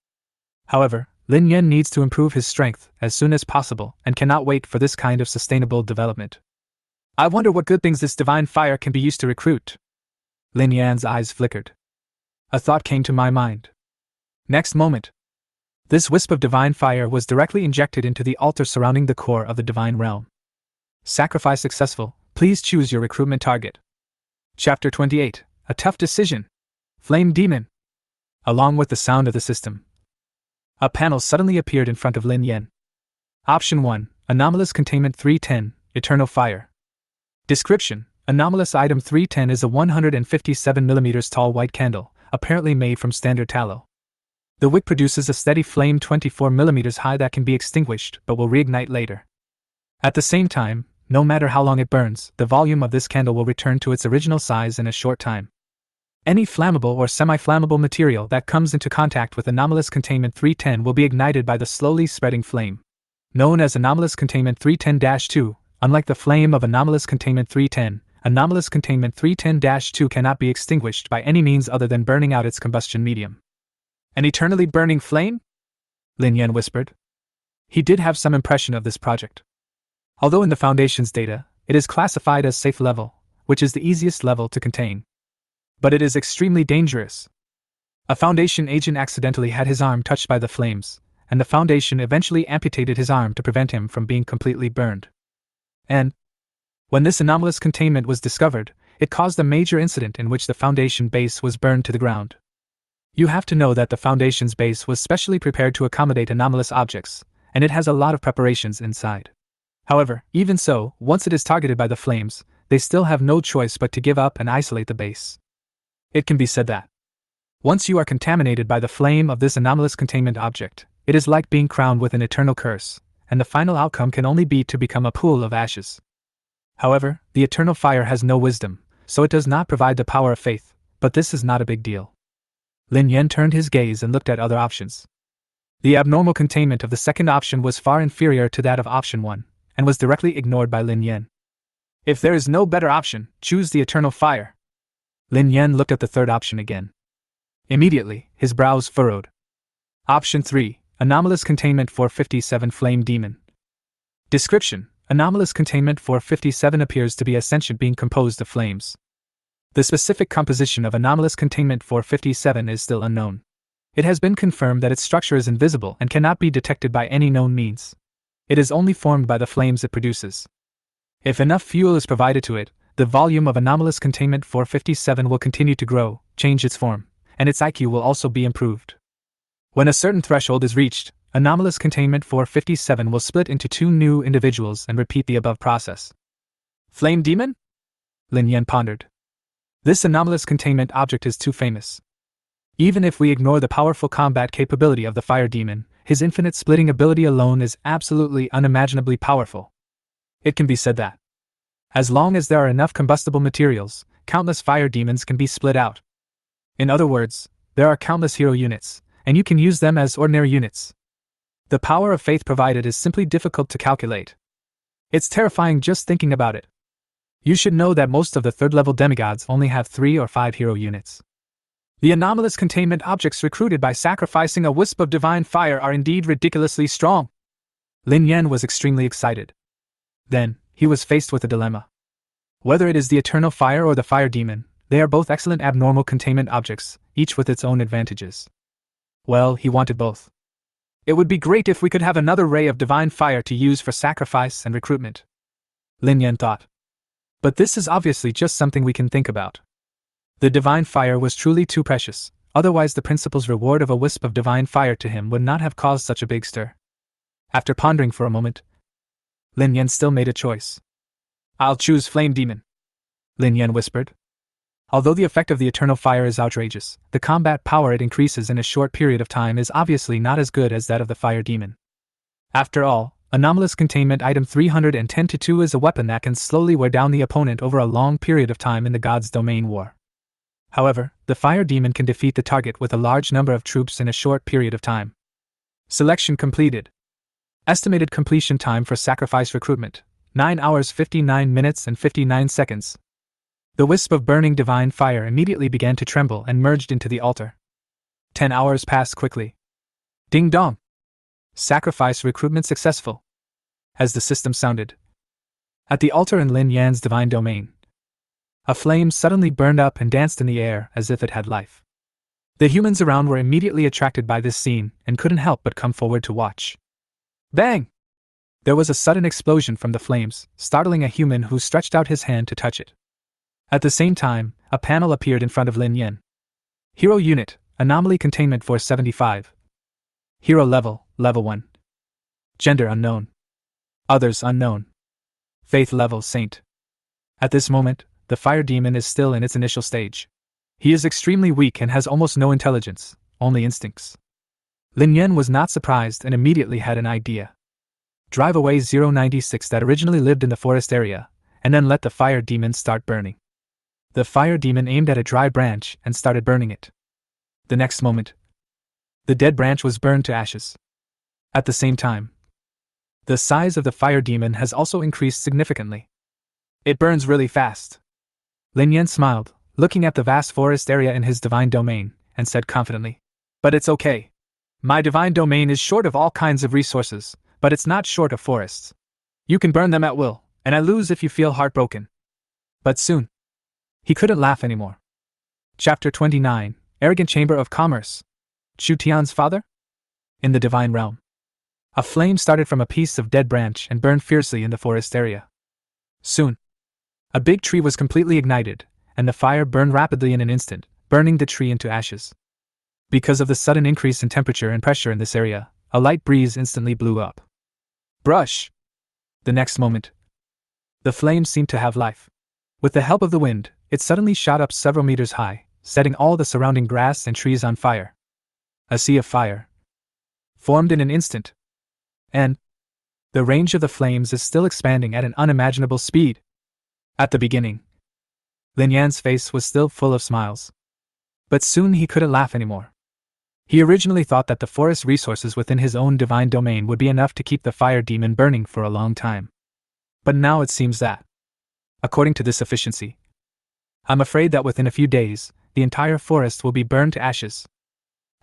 However, Lin Yan needs to improve his strength as soon as possible and cannot wait for this kind of sustainable development. I wonder what good things this divine fire can be used to recruit. Lin Yan's eyes flickered. A thought came to my mind. Next moment, this wisp of divine fire was directly injected into the altar surrounding the core of the divine realm. Sacrifice successful. Please choose your recruitment target. Chapter 28. A tough decision. Flame Demon. Along with the sound of the system, a panel suddenly appeared in front of Lin Yan. Option 1. Anomalous Containment 310, Eternal Fire. Description. Anomalous item 310 is a 157mm tall white candle, apparently made from standard tallow. The wick produces a steady flame 24mm high that can be extinguished but will reignite later. At the same time, no matter how long it burns, the volume of this candle will return to its original size in a short time. Any flammable or semi-flammable material that comes into contact with anomalous containment 310 will be ignited by the slowly spreading flame. Known as anomalous containment 310-2, unlike the flame of anomalous containment 310, anomalous containment 310-2 cannot be extinguished by any means other than burning out its combustion medium. An eternally burning flame? Lin Yan whispered. He did have some impression of this project. Although in the Foundation's data, it is classified as safe level, which is the easiest level to contain. But it is extremely dangerous. A Foundation agent accidentally had his arm touched by the flames, and the Foundation eventually amputated his arm to prevent him from being completely burned. And when this anomalous containment was discovered, it caused a major incident in which the Foundation base was burned to the ground. You have to know that the Foundation's base was specially prepared to accommodate anomalous objects, and it has a lot of preparations inside. However, even so, once it is targeted by the flames, they still have no choice but to give up and isolate the base. It can be said that once you are contaminated by the flame of this anomalous containment object, it is like being crowned with an eternal curse, and the final outcome can only be to become a pool of ashes. However, the eternal fire has no wisdom, so it does not provide the power of faith, but this is not a big deal. Lin Yan turned his gaze and looked at other options. The abnormal containment of the second option was far inferior to that of option 1, and was directly ignored by Lin Yan. If there is no better option, choose the eternal fire. Lin Yan looked at the third option again. Immediately, his brows furrowed. Option 3, Anomalous Containment 457 Flame Demon. Description: Anomalous Containment 457 appears to be a sentient being composed of flames. The specific composition of Anomalous Containment 457 is still unknown. It has been confirmed that its structure is invisible and cannot be detected by any known means. It is only formed by the flames it produces. If enough fuel is provided to it, the volume of Anomalous Containment 457 will continue to grow, change its form, and its IQ will also be improved. When a certain threshold is reached, Anomalous Containment 457 will split into 2 new individuals and repeat the above process. Flame Demon? Lin Yan pondered. This anomalous containment object is too famous. Even if we ignore the powerful combat capability of the Fire Demon, his infinite splitting ability alone is absolutely unimaginably powerful. It can be said that as long as there are enough combustible materials, countless fire demons can be split out. In other words, there are countless hero units, and you can use them as ordinary units. The power of faith provided is simply difficult to calculate. It's terrifying just thinking about it. You should know that most of the third-level demigods only have 3 or 5 hero units. The anomalous containment objects recruited by sacrificing a wisp of divine fire are indeed ridiculously strong. Lin Yan was extremely excited. Then, he was faced with a dilemma. Whether it is the eternal fire or the fire demon, they are both excellent abnormal containment objects, each with its own advantages. Well, he wanted both. It would be great if we could have another ray of divine fire to use for sacrifice and recruitment, Lin Yan thought. But this is obviously just something we can think about. The divine fire was truly too precious, otherwise the principal's reward of a wisp of divine fire to him would not have caused such a big stir. After pondering for a moment, Lin Yan still made a choice. I'll choose Flame Demon, Lin Yan whispered. Although the effect of the eternal fire is outrageous, the combat power it increases in a short period of time is obviously not as good as that of the fire demon. After all, Anomalous Containment Item 310-2 is a weapon that can slowly wear down the opponent over a long period of time in the God's Domain War. However, the fire demon can defeat the target with a large number of troops in a short period of time. Selection completed. Estimated completion time for sacrifice recruitment, 9 hours 59 minutes and 59 seconds. The wisp of burning divine fire immediately began to tremble and merged into the altar. 10 hours passed quickly. Ding dong! Sacrifice recruitment successful. As the system sounded at the altar in Lin Yan's divine domain, a flame suddenly burned up and danced in the air as if it had life. The humans around were immediately attracted by this scene and couldn't help but come forward to watch. Bang! There was a sudden explosion from the flames, startling a human who stretched out his hand to touch it. At the same time, a panel appeared in front of Lin Yan. Hero Unit, Anomaly Containment 475. Hero Level, Level 1. Gender unknown. Others unknown. Faith Level Saint. At this moment, the fire demon is still in its initial stage. He is extremely weak and has almost no intelligence, only instincts. Lin Yan was not surprised and immediately had an idea. Drive away 096 that originally lived in the forest area, and then let the fire demon start burning. The fire demon aimed at a dry branch and started burning it. The next moment, the dead branch was burned to ashes. At the same time, the size of the fire demon has also increased significantly. It burns really fast. Lin Yan smiled, looking at the vast forest area in his divine domain, and said confidently, "But it's okay. My divine domain is short of all kinds of resources, but it's not short of forests. You can burn them at will, and I lose if you feel heartbroken." But soon, he couldn't laugh anymore. Chapter 29, Arrogant Chamber of Commerce. Chu Tian's father? In the divine realm. A flame started from a piece of dead branch and burned fiercely in the forest area. Soon, a big tree was completely ignited, and the fire burned rapidly in an instant, burning the tree into ashes. Because of the sudden increase in temperature and pressure in this area, a light breeze instantly blew up. Brush! The next moment, the flame seemed to have life. With the help of the wind, it suddenly shot up several meters high, setting all the surrounding grass and trees on fire. A sea of fire formed in an instant. And the range of the flames is still expanding at an unimaginable speed. At the beginning, Lin Yan's face was still full of smiles. But soon he couldn't laugh anymore. He originally thought that the forest resources within his own divine domain would be enough to keep the fire demon burning for a long time. But now it seems that, according to this efficiency, I'm afraid that within a few days, the entire forest will be burned to ashes.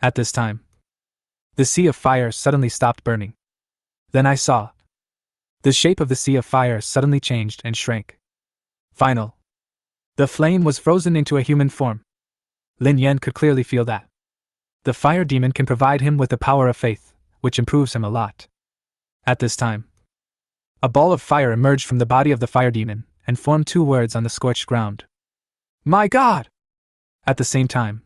At this time, the sea of fire suddenly stopped burning. Then I saw. The shape of the sea of fire suddenly changed and shrank. Final. The flame was frozen into a human form. Lin Yan could clearly feel that. The fire demon can provide him with the power of faith, which improves him a lot. At this time, a ball of fire emerged from the body of the fire demon and formed 2 words on the scorched ground. "My God!" At the same time,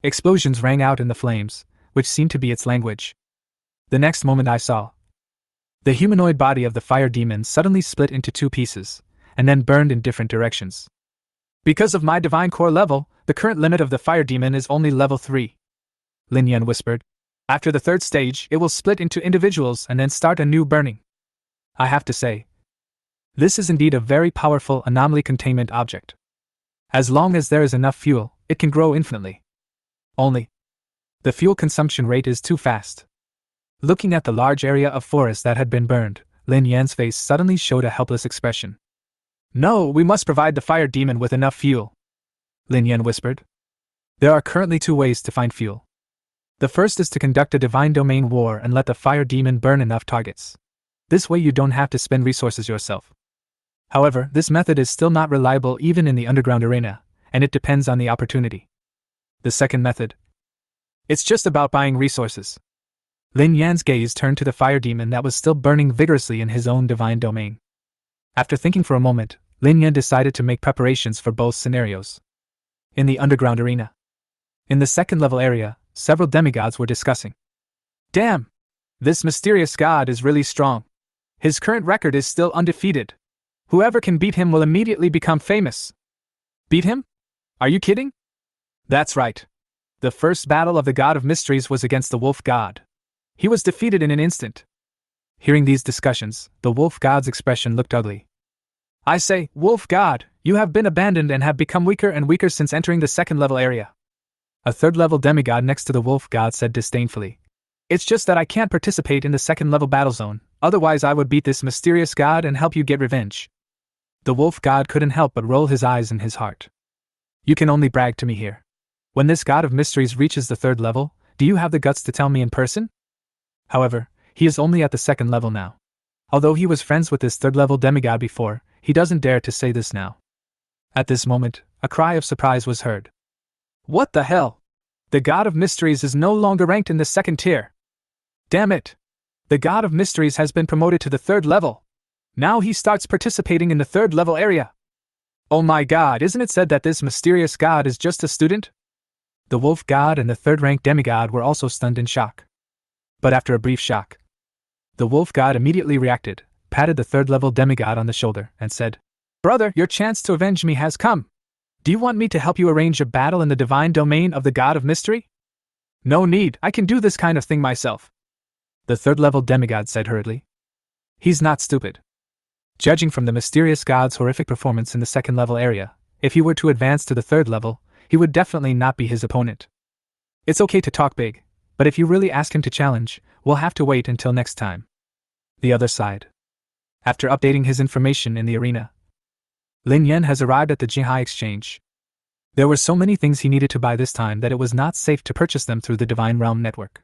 explosions rang out in the flames, which seemed to be its language. The next moment I saw. The humanoid body of the fire demon suddenly split into 2 pieces, and then burned in different directions. "Because of my divine core level, the current limit of the fire demon is only level 3. Lin Yan whispered. "After the 3rd stage, it will split into individuals and then start a new burning. I have to say, this is indeed a very powerful anomaly containment object. As long as there is enough fuel, it can grow infinitely. Only, the fuel consumption rate is too fast." Looking at the large area of forest that had been burned, Lin Yan's face suddenly showed a helpless expression. "No, we must provide the fire demon with enough fuel," Lin Yan whispered. "There are currently 2 ways to find fuel. The first is to conduct a divine domain war and let the fire demon burn enough targets. This way you don't have to spend resources yourself. However, this method is still not reliable even in the underground arena, and it depends on the opportunity. The second method, it's just about buying resources." Lin Yan's gaze turned to the fire demon that was still burning vigorously in his own divine domain. After thinking for a moment, Lin Yan decided to make preparations for both scenarios. In the underground arena, in the 2nd level area, several demigods were discussing. "Damn! This mysterious god is really strong. His current record is still undefeated. Whoever can beat him will immediately become famous." "Beat him? Are you kidding?" "That's right. The first battle of the god of mysteries was against the wolf god. He was defeated in an instant." Hearing these discussions, the wolf god's expression looked ugly. "I say, wolf god, you have been abandoned and have become weaker and weaker since entering the 2nd level area." A 3rd level demigod next to the wolf god said disdainfully. "It's just that I can't participate in the 2nd level battle zone, otherwise I would beat this mysterious god and help you get revenge." The wolf god couldn't help but roll his eyes in his heart. "You can only brag to me here. When this god of mysteries reaches the 3rd level, do you have the guts to tell me in person?" However, he is only at the 2nd level now. Although he was friends with this 3rd level demigod before, he doesn't dare to say this now. At this moment, a cry of surprise was heard. "What the hell? The god of mysteries is no longer ranked in the 2nd tier. Damn it! The god of mysteries has been promoted to the 3rd level. Now he starts participating in the 3rd level area. Oh my god, isn't it said that this mysterious god is just a student?" The wolf god and the 3rd rank demigod were also stunned in shock. But after a brief shock, the wolf god immediately reacted, patted the 3rd level demigod on the shoulder, and said, Brother, your chance to avenge me has come. Do you want me to help you arrange a battle in the divine domain of the God of Mystery? No need, I can do this kind of thing myself. The third-level demigod said hurriedly. He's not stupid. Judging from the mysterious god's horrific performance in the second-level area, if he were to advance to the third level, he would definitely not be his opponent. It's okay to talk big, but if you really ask him to challenge, we'll have to wait until next time. The other side. After updating his information in the arena, Lin Yan has arrived at the Jinhai Exchange. There were so many things he needed to buy this time that it was not safe to purchase them through the Divine Realm network.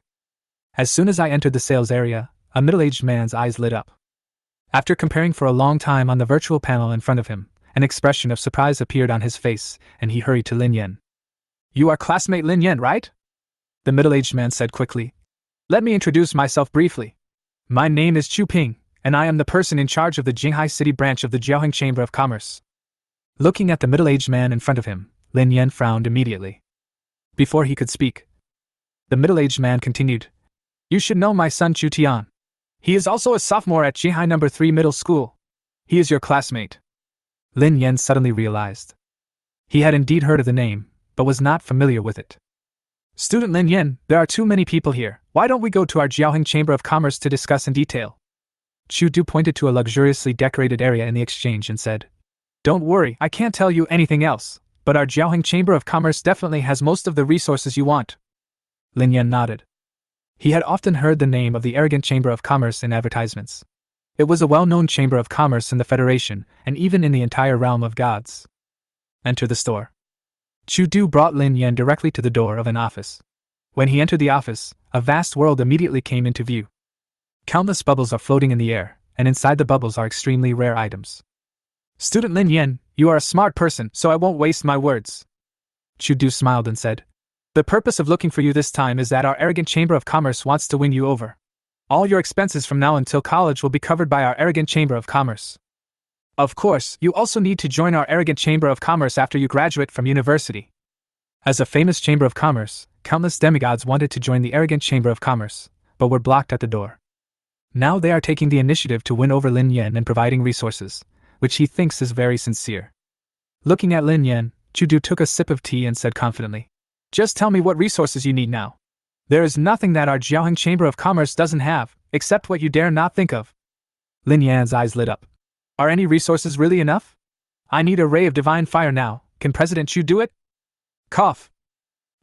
As soon as I entered the sales area, a middle-aged man's eyes lit up. After comparing for a long time on the virtual panel in front of him, an expression of surprise appeared on his face, and he hurried to Lin Yan. You are classmate Lin Yan, right? The middle-aged man said quickly. Let me introduce myself briefly. My name is Chu Ping, and I am the person in charge of the Jinghai City branch of the Jiaoheng Chamber of Commerce. Looking at the middle-aged man in front of him, Lin Yan frowned immediately. Before he could speak, the middle-aged man continued. You should know my son Chu Tian. He is also a sophomore at Jinhai No. 3 Middle School. He is your classmate. Lin Yan suddenly realized. He had indeed heard of the name, but was not familiar with it. Student Lin Yan, there are too many people here. Why don't we go to our Jiaoheng Chamber of Commerce to discuss in detail? Chu Du pointed to a luxuriously decorated area in the exchange and said, Don't worry, I can't tell you anything else, but our Jiaoheng Chamber of Commerce definitely has most of the resources you want. Lin Yan nodded. He had often heard the name of the arrogant Chamber of Commerce in advertisements. It was a well-known chamber of commerce in the Federation, and even in the entire realm of gods. Enter the store. Chu Du brought Lin Yan directly to the door of an office. When he entered the office, a vast world immediately came into view. Countless bubbles are floating in the air, and inside the bubbles are extremely rare items. Student Lin Yan, you are a smart person, so I won't waste my words. Chu Du smiled and said, The purpose of looking for you this time is that our arrogant Chamber of Commerce wants to win you over. All your expenses from now until college will be covered by our arrogant Chamber of Commerce. Of course, you also need to join our arrogant Chamber of Commerce after you graduate from university. As a famous Chamber of Commerce, countless demigods wanted to join the arrogant Chamber of Commerce, but were blocked at the door. Now they are taking the initiative to win over Lin Yan and providing resources, which he thinks is very sincere. Looking at Lin Yan, Chu Du took a sip of tea and said confidently, Just tell me what resources you need now. There is nothing that our Jiaoheng Chamber of Commerce doesn't have, except what you dare not think of. Lin Yan's eyes lit up. Are any resources really enough? I need a ray of divine fire now. Can President Chu do it? Cough.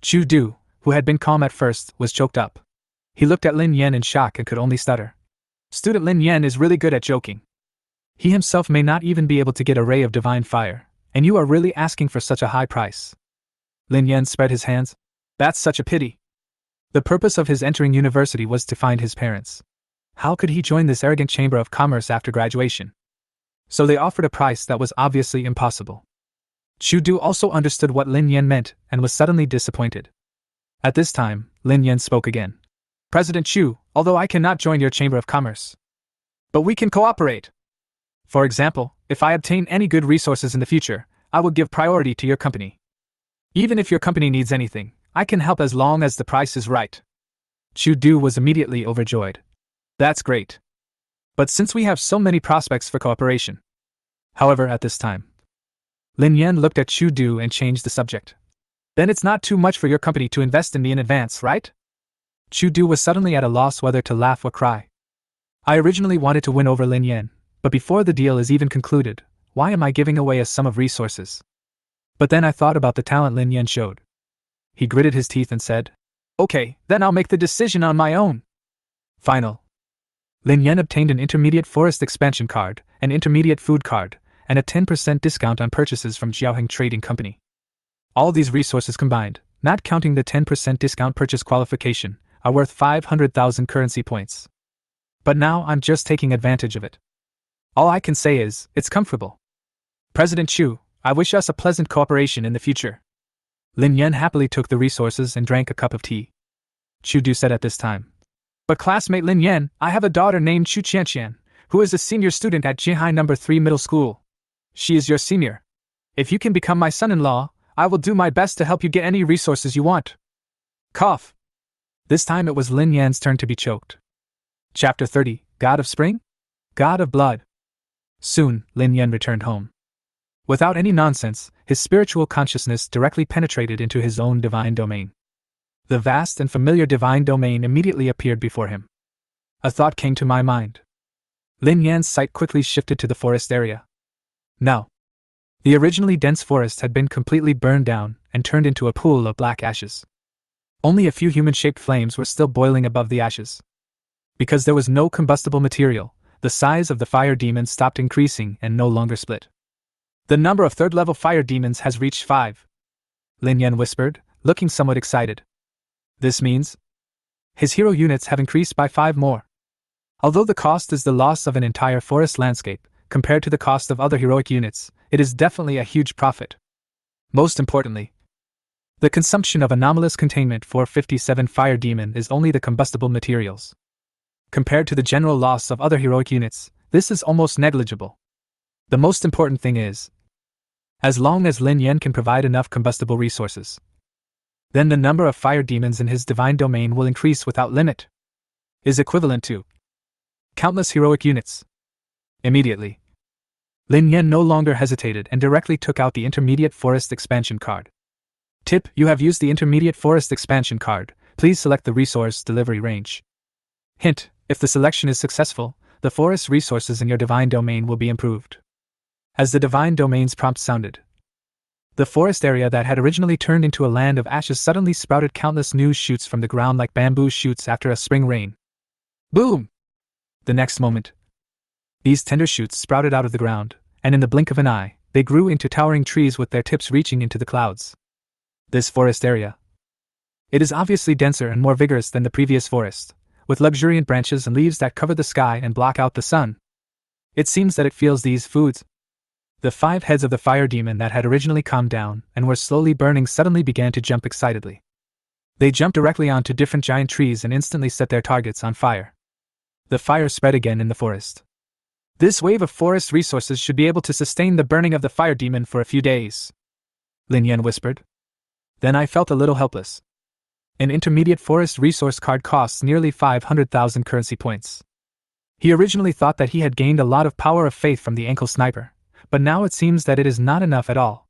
Chu Du, who had been calm at first, was choked up. He looked at Lin Yan in shock and could only stutter. Student Lin Yan is really good at joking. He himself may not even be able to get a ray of divine fire, and you are really asking for such a high price. Lin Yan spread his hands. That's such a pity. The purpose of his entering university was to find his parents. How could he join this arrogant Chamber of Commerce after graduation? So they offered a price that was obviously impossible. Chu Du also understood what Lin Yan meant and was suddenly disappointed. At this time, Lin Yan spoke again. President Chu, although I cannot join your Chamber of Commerce, but we can cooperate. For example, if I obtain any good resources in the future, I will give priority to your company. Even if your company needs anything, I can help as long as the price is right. Chu Du was immediately overjoyed. That's great. But since we have so many prospects for cooperation. However, at this time, Lin Yan looked at Chu Du and changed the subject. Then it's not too much for your company to invest in me in advance, right? Chu Du was suddenly at a loss whether to laugh or cry. I originally wanted to win over Lin Yan, but before the deal is even concluded, why am I giving away a sum of resources? But then I thought about the talent Lin Yan showed. He gritted his teeth and said, Okay, then I'll make the decision on my own. Final. Lin Yan obtained an intermediate forest expansion card, an intermediate food card, and a 10% discount on purchases from Jiaoheng Trading Company. All these resources combined, not counting the 10% discount purchase qualification, are worth 500,000 currency points. But now I'm just taking advantage of it. All I can say is, it's comfortable. President Chu, I wish us a pleasant cooperation in the future. Lin Yan happily took the resources and drank a cup of tea. Chu Du said at this time. But classmate Lin Yan, I have a daughter named Chu Qianqian, who is a senior student at Jinhai No. 3 Middle School. She is your senior. If you can become my son-in-law, I will do my best to help you get any resources you want. Cough. This time it was Lin Yan's turn to be choked. Chapter 30, God of Spring? God of Blood. Soon, Lin Yan returned home. Without any nonsense, his spiritual consciousness directly penetrated into his own divine domain. The vast and familiar divine domain immediately appeared before him. A thought came to my mind. Lin Yan's sight quickly shifted to the forest area. Now, the originally dense forest had been completely burned down and turned into a pool of black ashes. Only a few human-shaped flames were still boiling above the ashes. Because there was no combustible material, the size of the fire demons stopped increasing and no longer split. The number of third-level fire demons has reached 5. Lin Yan whispered, looking somewhat excited. This means his hero units have increased by 5 more. Although the cost is the loss of an entire forest landscape, compared to the cost of other heroic units, it is definitely a huge profit. Most importantly, the consumption of anomalous containment for 57 fire demon is only the combustible materials. Compared to the general loss of other heroic units, this is almost negligible. The most important thing is, as long as Lin Yan can provide enough combustible resources, then the number of fire demons in his divine domain will increase without limit. Is equivalent to countless heroic units. Immediately, Lin Yan no longer hesitated and directly took out the Intermediate Forest Expansion card. Tip: you have used the Intermediate Forest Expansion card. Please select the resource delivery range. Hint: if the selection is successful, the forest resources in your divine domain will be improved. As the divine domain's prompt sounded, the forest area that had originally turned into a land of ashes suddenly sprouted countless new shoots from the ground like bamboo shoots after a spring rain. Boom! The next moment, these tender shoots sprouted out of the ground, and in the blink of an eye, they grew into towering trees with their tips reaching into the clouds. This forest area, it is obviously denser and more vigorous than the previous forest, with luxuriant branches and leaves that cover the sky and block out the sun. It seems that it feels these foods. The 5 heads of the fire demon that had originally calmed down and were slowly burning suddenly began to jump excitedly. They jumped directly onto different giant trees and instantly set their targets on fire. The fire spread again in the forest. This wave of forest resources should be able to sustain the burning of the fire demon for a few days, Lin Yan whispered. Then I felt a little helpless. An intermediate forest resource card costs nearly 500,000 currency points. He originally thought that he had gained a lot of power of faith from the ankle sniper, but now it seems that it is not enough at all.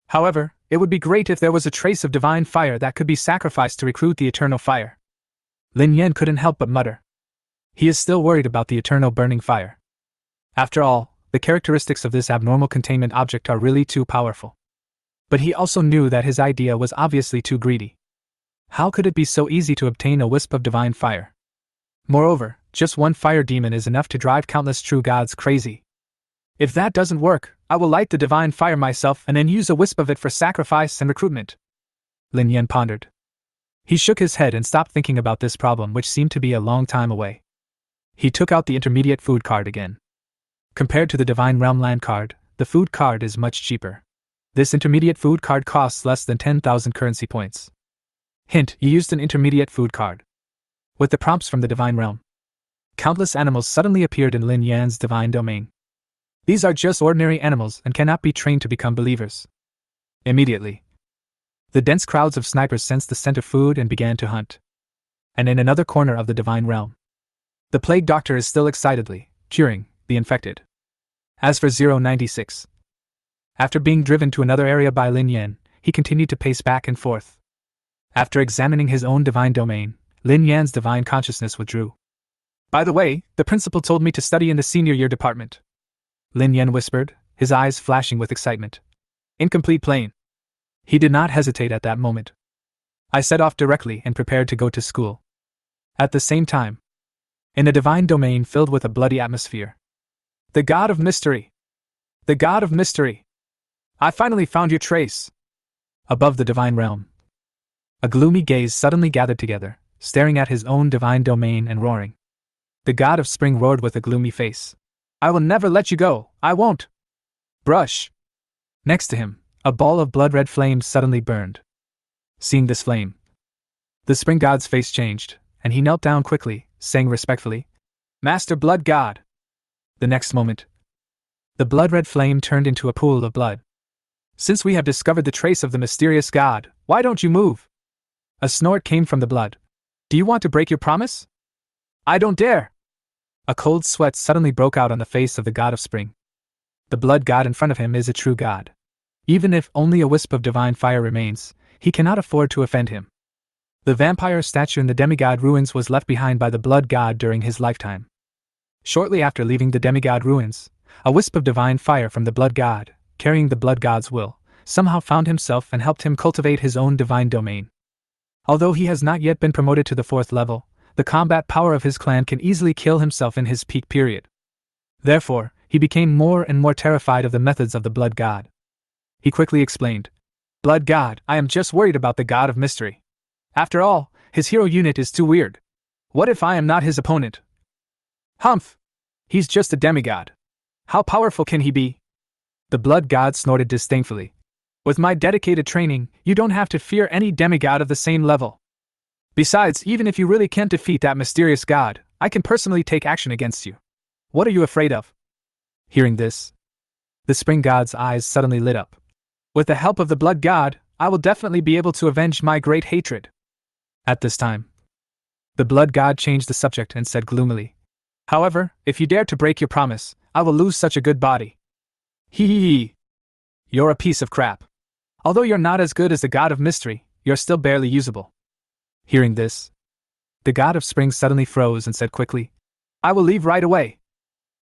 However, it would be great if there was a trace of divine fire that could be sacrificed to recruit the eternal fire. Lin Yan couldn't help but mutter. He is still worried about the eternal burning fire. After all, the characteristics of this abnormal containment object are really too powerful. But he also knew that his idea was obviously too greedy. How could it be so easy to obtain a wisp of divine fire? Moreover, just one fire demon is enough to drive countless true gods crazy. If that doesn't work, I will light the divine fire myself and then use a wisp of it for sacrifice and recruitment. Lin Yan pondered. He shook his head and stopped thinking about this problem, which seemed to be a long time away. He took out the intermediate food card again. Compared to the Divine Realm land card, the food card is much cheaper. This intermediate food card costs less than 10,000 currency points. Hint: you used an intermediate food card. With the prompts from the Divine Realm, countless animals suddenly appeared in Lin Yan's divine domain. These are just ordinary animals and cannot be trained to become believers. Immediately, the dense crowds of snipers sensed the scent of food and began to hunt. And in another corner of the Divine Realm, the Plague Doctor is still excitedly curing the infected. As for 096, after being driven to another area by Lin Yan, he continued to pace back and forth. After examining his own divine domain, Lin Yan's divine consciousness withdrew. By the way, the principal told me to study in the senior year department, Lin Yan whispered, his eyes flashing with excitement. Incomplete plane. He did not hesitate at that moment. I set off directly and prepared to go to school. At the same time, in a divine domain filled with a bloody atmosphere, the God of Mystery! The God of Mystery! I finally found your trace! Above the divine realm, a gloomy gaze suddenly gathered together, staring at his own divine domain and roaring. The God of Spring roared with a gloomy face. I will never let you go, I won't! Brush! Next to him, a ball of blood-red flame suddenly burned. Seeing this flame, the Spring God's face changed, and he knelt down quickly, saying respectfully, Master Blood God! The next moment, the blood-red flame turned into a pool of blood. Since we have discovered the trace of the mysterious god, why don't you move? A snort came from the blood. Do you want to break your promise? I don't dare! A cold sweat suddenly broke out on the face of the God of Spring. The blood god in front of him is a true god. Even if only a wisp of divine fire remains, he cannot afford to offend him. The vampire statue in the demigod ruins was left behind by the blood god during his lifetime. Shortly after leaving the demigod ruins, a wisp of divine fire from the blood god, carrying the blood god's will, somehow found himself and helped him cultivate his own divine domain. Although he has not yet been promoted to the 4th level, the combat power of his clan can easily kill himself in his peak period. Therefore, he became more and more terrified of the methods of the blood god. He quickly explained, "Blood god, I am just worried about the god of mystery. After all, his hero unit is too weird. What if I am not his opponent? Humph! He's just a demigod. How powerful can he be?" The blood god snorted disdainfully. "With my dedicated training, you don't have to fear any demigod of the same level. Besides, even if you really can't defeat that mysterious god, I can personally take action against you. What are you afraid of?" Hearing this, the spring god's eyes suddenly lit up. "With the help of the blood god, I will definitely be able to avenge my great hatred." At this time, the blood god changed the subject and said gloomily, "However, if you dare to break your promise, I will lose such a good body. Hee hee hee. You're a piece of crap. Although you're not as good as the god of mystery, you're still barely usable." Hearing this, the god of spring suddenly froze and said quickly, "I will leave right away.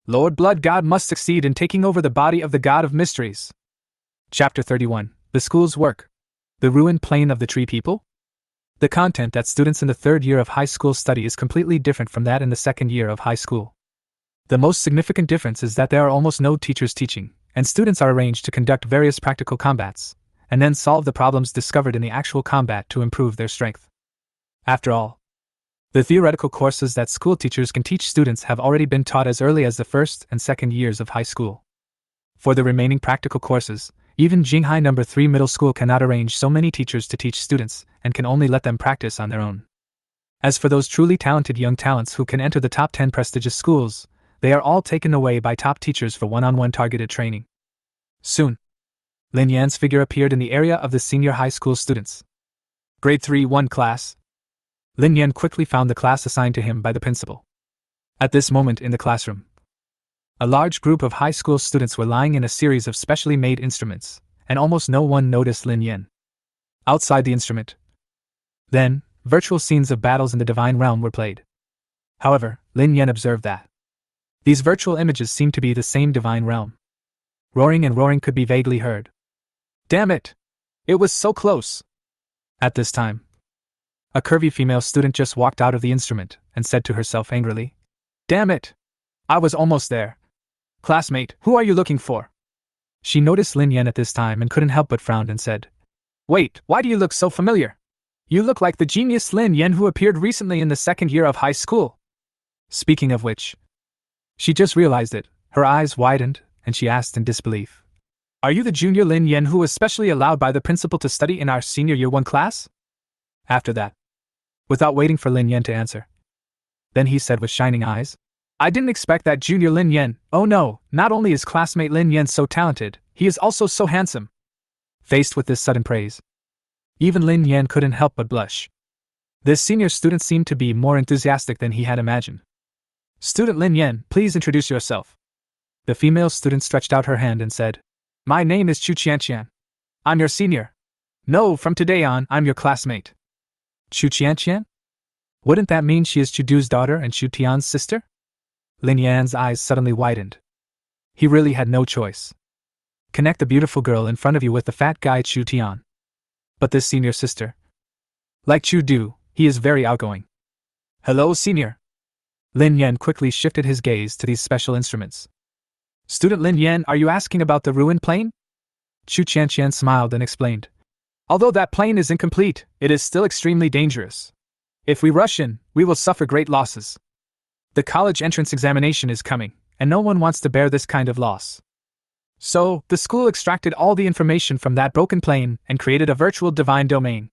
Lord Blood God must succeed in taking over the body of the god of mysteries." Chapter 31, The School's Work. The Ruined Plane of the Tree People? The content that students in the 3rd year of high school study is completely different from that in the 2nd year of high school. The most significant difference is that there are almost no teachers teaching, and students are arranged to conduct various practical combats, and then solve the problems discovered in the actual combat to improve their strength. After all, the theoretical courses that school teachers can teach students have already been taught as early as the 1st and 2nd years of high school. For the remaining practical courses, even Jinghai No. 3 middle school cannot arrange so many teachers to teach students, and can only let them practice on their own. As for those truly talented young talents who can enter the top 10 prestigious schools, they are all taken away by top teachers for one-on-one targeted training. Soon, Lin Yan's figure appeared in the area of the senior high school students. Grade 3-1 class. Lin Yan quickly found the class assigned to him by the principal. At this moment in the classroom, a large group of high school students were lying in a series of specially made instruments, and almost no one noticed Lin Yan. Outside the instrument, then, virtual scenes of battles in the divine realm were played. However, Lin Yan observed that these virtual images seemed to be the same divine realm. Roaring and roaring could be vaguely heard. Damn it! It was so close! At this time, a curvy female student just walked out of the instrument and said to herself angrily, "Damn it! I was almost there. Classmate, who are you looking for?" She noticed Lin Yan at this time and couldn't help but frown and said, "Wait, why do you look so familiar? You look like the genius Lin Yan who appeared recently in the 2nd year of high school." Speaking of which, she just realized it, her eyes widened, and she asked in disbelief, "Are you the junior Lin Yan who was specially allowed by the principal to study in our senior year 1 class?" After that, without waiting for Lin Yan to answer, then he said with shining eyes, "I didn't expect that junior Lin Yan. Oh no, not only is classmate Lin Yan so talented, he is also so handsome." Faced with this sudden praise, even Lin Yan couldn't help but blush. This senior student seemed to be more enthusiastic than he had imagined. "Student Lin Yan, please introduce yourself." The female student stretched out her hand and said, "My name is Chu Qianqian. I'm your senior. No, from today on, I'm your classmate." Chu Qianqian? Wouldn't that mean she is Chu Du's daughter and Chu Tian's sister? Lin Yan's eyes suddenly widened. He really had no choice. Connect the beautiful girl in front of you with the fat guy Chu Tian. But this senior sister, like Chu Du, he is very outgoing. "Hello, senior." Lin Yan quickly shifted his gaze to these special instruments. "Student Lin Yan, are you asking about the ruined plane?" Chu Qianqian smiled and explained, "Although that plane is incomplete, it is still extremely dangerous. If we rush in, we will suffer great losses. The college entrance examination is coming, and no one wants to bear this kind of loss. So, the school extracted all the information from that broken plane and created a virtual divine domain.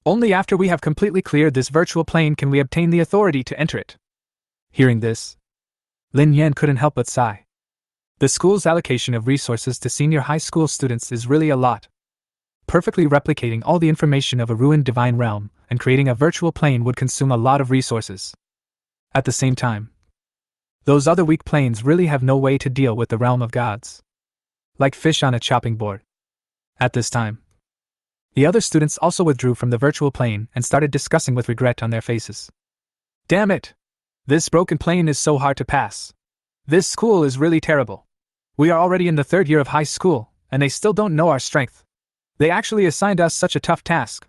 Only after we have completely cleared this virtual plane can we obtain the authority to enter it." Hearing this, Lin Yan couldn't help but sigh. The school's allocation of resources to senior high school students is really a lot. Perfectly replicating all the information of a ruined divine realm and creating a virtual plane would consume a lot of resources. At the same time, Those other weak planes really have no way to deal with the realm of gods. Like fish on a chopping board. At this time, the other students also withdrew from the virtual plane and started discussing with regret on their faces. Damn it! This broken plane is so hard to pass. This school is really terrible. We are already in the 3rd year of high school, and they still don't know our strength. They actually assigned us such a tough task.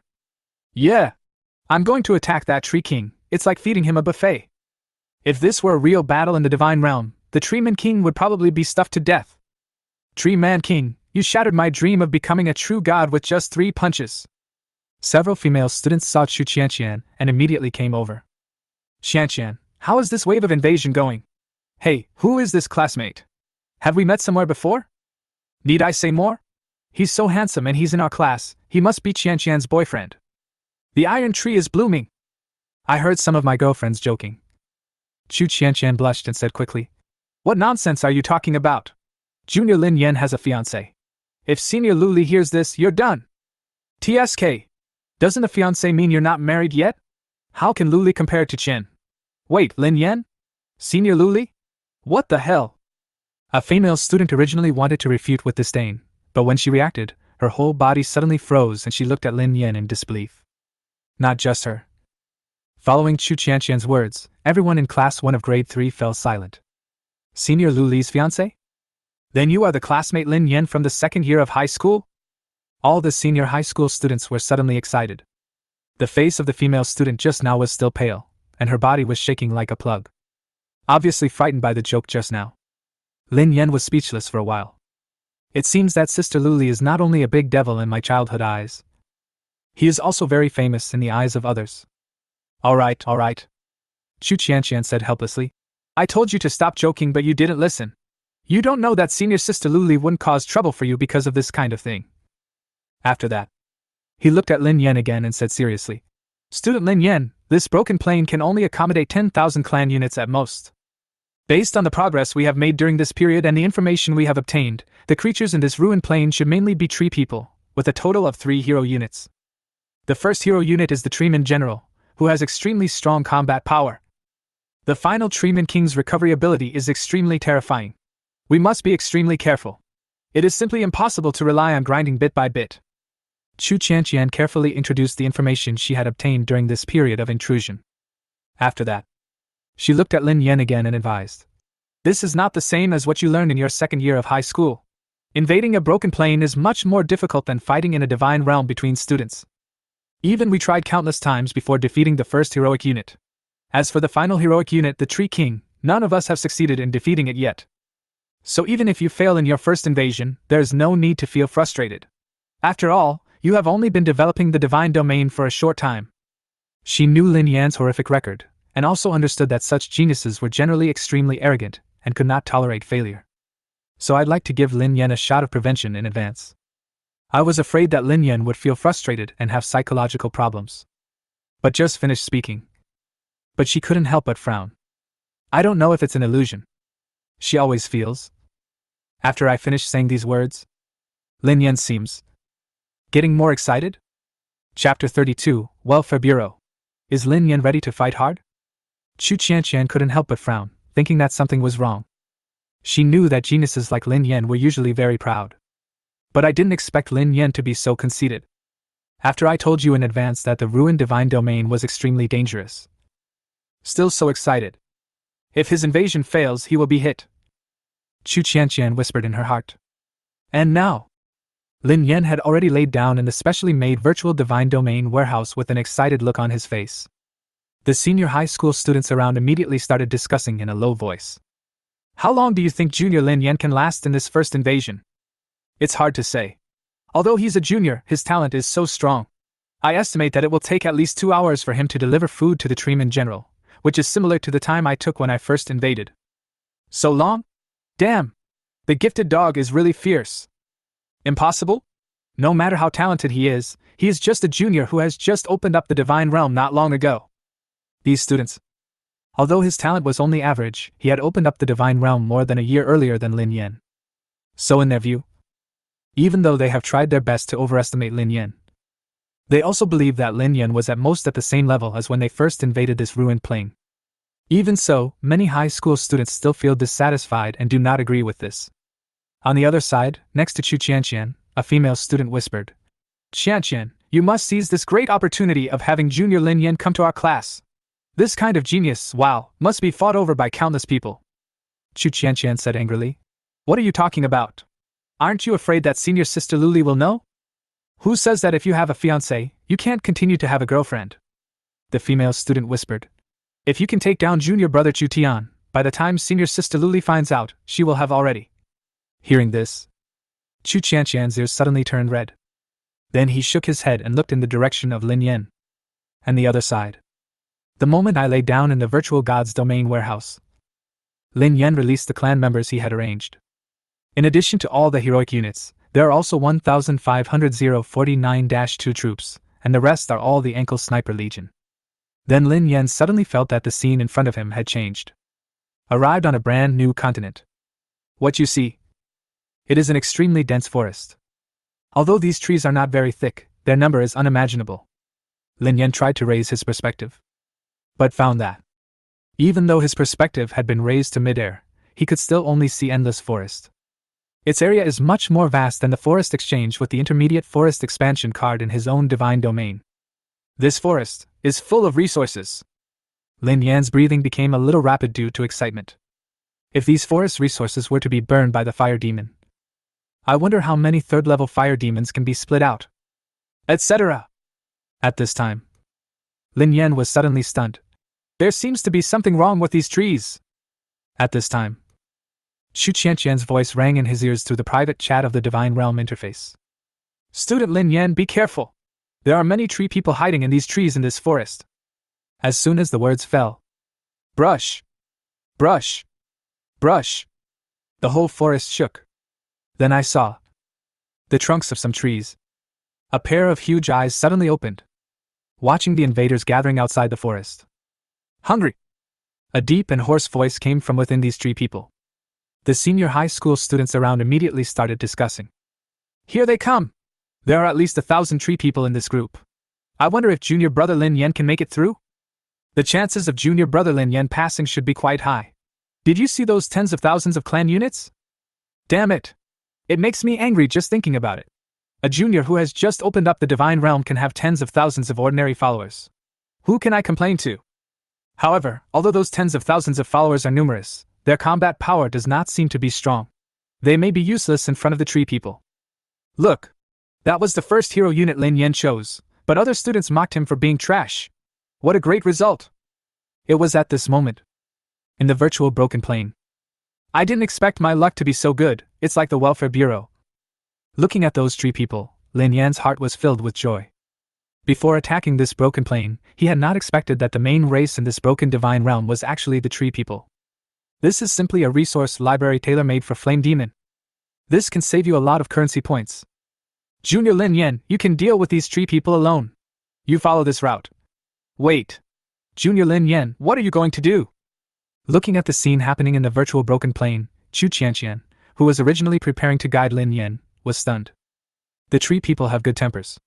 Yeah. I'm going to attack that Tree King. It's like feeding him a buffet. If this were a real battle in the divine realm, the Tree Man King would probably be stuffed to death. Tree Man King, you shattered my dream of becoming a true god with just 3 punches. Several female students saw Chu Qianqian and immediately came over. Qianqian, how is this wave of invasion going? Hey, who is this classmate? Have we met somewhere before? Need I say more? He's so handsome and he's in our class, he must be Qianqian's boyfriend. The iron tree is blooming. I heard some of my girlfriends joking. Chu Qianqian blushed and said quickly, What nonsense are you talking about? Junior Lin Yan has a fiancé. If Senior Lu Li hears this, you're done. TSK. Doesn't a fiancé mean you're not married yet? How can Lu Li compare to Chen? Wait, Lin Yan? Senior Lu Li? What the hell? A female student originally wanted to refute with disdain, but when she reacted, her whole body suddenly froze and she looked at Lin Yan in disbelief. Not just her. Following Chu Qianqian's words, everyone in Class 1 of Grade 3 fell silent. Senior Lu Li's fiancé? Then you are the classmate Lin Yan from the 2nd year of high school? All the senior high school students were suddenly excited. The face of the female student just now was still pale, and her body was shaking like a plug. Obviously frightened by the joke just now. Lin Yan was speechless for a while. It seems that Sister Lu Li is not only a big devil in my childhood eyes. He is also very famous in the eyes of others. All right. Chu Qianqian said helplessly. I told you to stop joking, but you didn't listen. You don't know that Senior Sister Lu Li wouldn't cause trouble for you because of this kind of thing. After that, he looked at Lin Yan again and said seriously, Student Lin Yan, this broken plane can only accommodate 10,000 clan units at most. Based on the progress we have made during this period and the information we have obtained, the creatures in this ruined plane should mainly be tree people, with a total of 3 hero units. The first hero unit is the Treeman General, who has extremely strong combat power. The final Treeman King's recovery ability is extremely terrifying. We must be extremely careful. It is simply impossible to rely on grinding bit by bit. Chu Qianqian carefully introduced the information she had obtained during this period of intrusion. After that, she looked at Lin Yan again and advised. This is not the same as what you learned in your 2nd year of high school. Invading a broken plane is much more difficult than fighting in a divine realm between students. Even we tried countless times before defeating the first heroic unit. As for the final heroic unit, the Tree King, none of us have succeeded in defeating it yet. So even if you fail in your first invasion, there is no need to feel frustrated. After all, you have only been developing the divine domain for a short time. She knew Lin Yan's horrific record, and also understood that such geniuses were generally extremely arrogant and could not tolerate failure. So I'd like to give Lin Yan a shot of prevention in advance. I was afraid that Lin Yan would feel frustrated and have psychological problems. But just finished speaking. But she couldn't help but frown. I don't know if it's an illusion. She always feels. After I finished saying these words, Lin Yan seems getting more excited? Chapter 32, Welfare Bureau. Is Lin Yan ready to fight hard? Chu Qianqian couldn't help but frown, thinking that something was wrong. She knew that geniuses like Lin Yan were usually very proud. But I didn't expect Lin Yan to be so conceited. After I told you in advance that the ruined divine domain was extremely dangerous. Still so excited. If his invasion fails, he will be hit. Chu Qianqian whispered in her heart. And now? Lin Yan had already laid down in the specially made virtual divine domain warehouse with an excited look on his face. The senior high school students around immediately started discussing in a low voice. How long do you think Junior Lin Yan can last in this first invasion? It's hard to say. Although he's a junior, his talent is so strong. I estimate that it will take at least 2 hours for him to deliver food to the Treeman General, which is similar to the time I took when I first invaded. So long? Damn! The gifted dog is really fierce. Impossible? No matter how talented he is just a junior who has just opened up the divine realm not long ago. These students. Although his talent was only average, he had opened up the divine realm more than a year earlier than Lin Yan. So in their view, even though they have tried their best to overestimate Lin Yan, they also believe that Lin Yan was at most at the same level as when they first invaded this ruined plane. Even so, many high school students still feel dissatisfied and do not agree with this. On the other side, next to Chu Qianqian, a female student whispered, Qianqian, you must seize this great opportunity of having Junior Lin Yan come to our class. This kind of genius, wow, must be fought over by countless people. Chu Qianqian said angrily. What are you talking about? Aren't you afraid that senior sister Luli will know? Who says that if you have a fiancé, you can't continue to have a girlfriend? The female student whispered. If you can take down junior brother Chu Tian, by the time senior sister Luli finds out, she will have already. Hearing this, Chu Qianqian's ears suddenly turned red. Then he shook his head and looked in the direction of Lin Yan. And the other side. The moment I lay down in the virtual god's domain warehouse, Lin Yan released the clan members he had arranged. In addition to all the heroic units, there are also 1,500-49-2 troops, and the rest are all the ankle sniper legion. Then Lin Yan suddenly felt that the scene in front of him had changed. Arrived on a brand new continent. What you see? It is an extremely dense forest. Although these trees are not very thick, their number is unimaginable. Lin Yan tried to raise his perspective, but found that, even though his perspective had been raised to midair, he could still only see endless forest. Its area is much more vast than the forest exchange with the intermediate forest expansion card in his own divine domain. This forest is full of resources. Lin Yan's breathing became a little rapid due to excitement. If these forest resources were to be burned by the fire demon, I wonder how many third-level fire demons can be split out, etc. At this time, Lin Yan was suddenly stunned. There seems to be something wrong with these trees. At this time, Chu Qianqian's voice rang in his ears through the private chat of the Divine Realm interface. Student Lin Yan, be careful. There are many tree people hiding in these trees in this forest. As soon as the words fell, brush, brush, brush, the whole forest shook. Then I saw the trunks of some trees. A pair of huge eyes suddenly opened, watching the invaders gathering outside the forest. Hungry! A deep and hoarse voice came from within these tree people. The senior high school students around immediately started discussing. Here they come! There are at least 1,000 tree people in this group. I wonder if junior brother Lin Yan can make it through? The chances of junior brother Lin Yan passing should be quite high. Did you see those tens of thousands of clan units? Damn it! It makes me angry just thinking about it. A junior who has just opened up the divine realm can have tens of thousands of ordinary followers. Who can I complain to? However, although those tens of thousands of followers are numerous, their combat power does not seem to be strong. They may be useless in front of the tree people. Look! That was the first hero unit Lin Yan chose, but other students mocked him for being trash. What a great result! It was at this moment, in the virtual broken plane. I didn't expect my luck to be so good. It's like the welfare bureau. Looking at those tree people, Lin Yan's heart was filled with joy. Before attacking this broken plane, he had not expected that the main race in this broken divine realm was actually the tree people. This is simply a resource library tailor-made for Flame Demon. This can save you a lot of currency points. Junior Lin Yan, you can deal with these tree people alone. You follow this route. Wait. Junior Lin Yan, what are you going to do? Looking at the scene happening in the virtual broken plane, Chu Qianqian, who was originally preparing to guide Lin Yan, was stunned. The tree people have good tempers.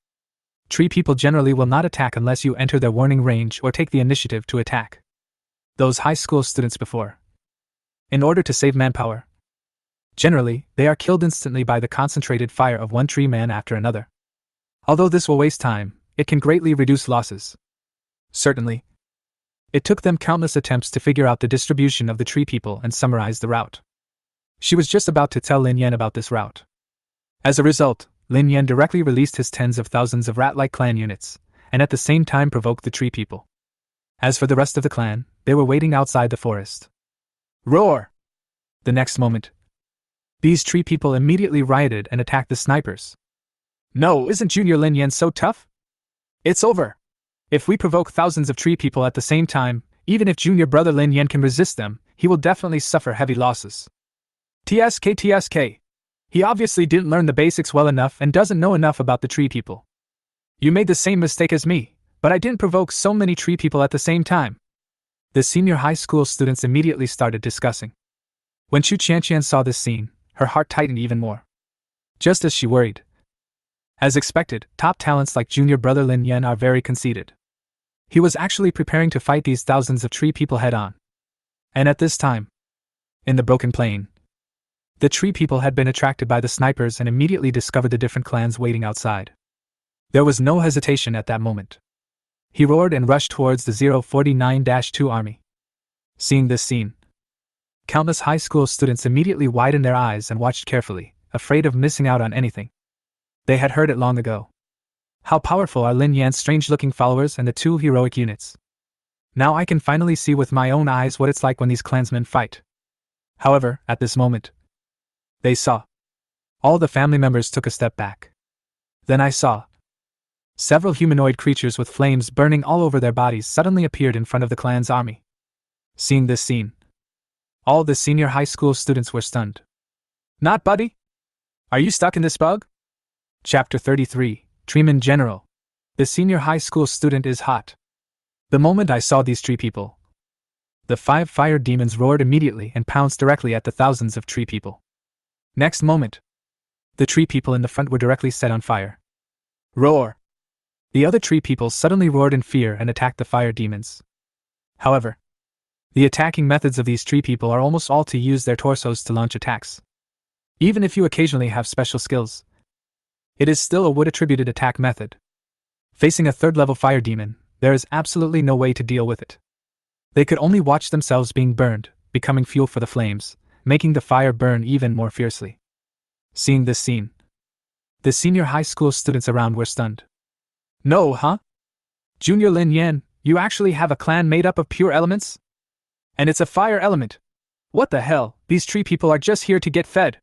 Tree people generally will not attack unless you enter their warning range or take the initiative to attack. Those high school students before. In order to save manpower, generally, they are killed instantly by the concentrated fire of one tree man after another. Although this will waste time, it can greatly reduce losses. Certainly, it took them countless attempts to figure out the distribution of the tree people and summarize the route. She was just about to tell Lin Yan about this route. As a result, Lin Yan directly released his tens of thousands of rat-like clan units, and at the same time provoked the tree people. As for the rest of the clan, they were waiting outside the forest. Roar! The next moment, these tree people immediately rioted and attacked the snipers. No, isn't Junior Lin Yan so tough? It's over! If we provoke thousands of tree people at the same time, even if junior brother Lin Yan can resist them, he will definitely suffer heavy losses. TSK. He obviously didn't learn the basics well enough and doesn't know enough about the tree people. You made the same mistake as me, but I didn't provoke so many tree people at the same time. The senior high school students immediately started discussing. When Chu Qianqian saw this scene, her heart tightened even more. Just as she worried. As expected, top talents like junior brother Lin Yan are very conceited. He was actually preparing to fight these thousands of tree people head-on, And at this time, in the broken plain, the tree people had been attracted by the snipers and immediately discovered the different clans waiting outside. There was no hesitation at that moment. He roared and rushed towards the 049-2 army. Seeing this scene, countless high school students immediately widened their eyes and watched carefully, afraid of missing out on anything. They had heard it long ago. How powerful are Lin Yan's strange-looking followers and the two heroic units. Now I can finally see with my own eyes what it's like when these clansmen fight. However, at this moment, they saw. All the family members took a step back. Then I saw. Several humanoid creatures with flames burning all over their bodies suddenly appeared in front of the clan's army. Seeing this scene, all the senior high school students were stunned. Not buddy? Are you stuck in this bug? Chapter 33, Treeman General. The senior high school student is hot. The moment I saw these tree people, the 5 fire demons roared immediately and pounced directly at the thousands of tree people. Next moment, the tree people in the front were directly set on fire. Roar! The other tree people suddenly roared in fear and attacked the fire demons. However, the attacking methods of these tree people are almost all to use their torsos to launch attacks. Even if you occasionally have special skills, it is still a wood-attributed attack method. Facing a 3rd-level fire demon, there is absolutely no way to deal with it. They could only watch themselves being burned, becoming fuel for the flames, making the fire burn even more fiercely. Seeing this scene, the senior high school students around were stunned. No, huh? Junior Lin Yan, you actually have a clan made up of pure elements? And it's a fire element. What the hell, these tree people are just here to get fed.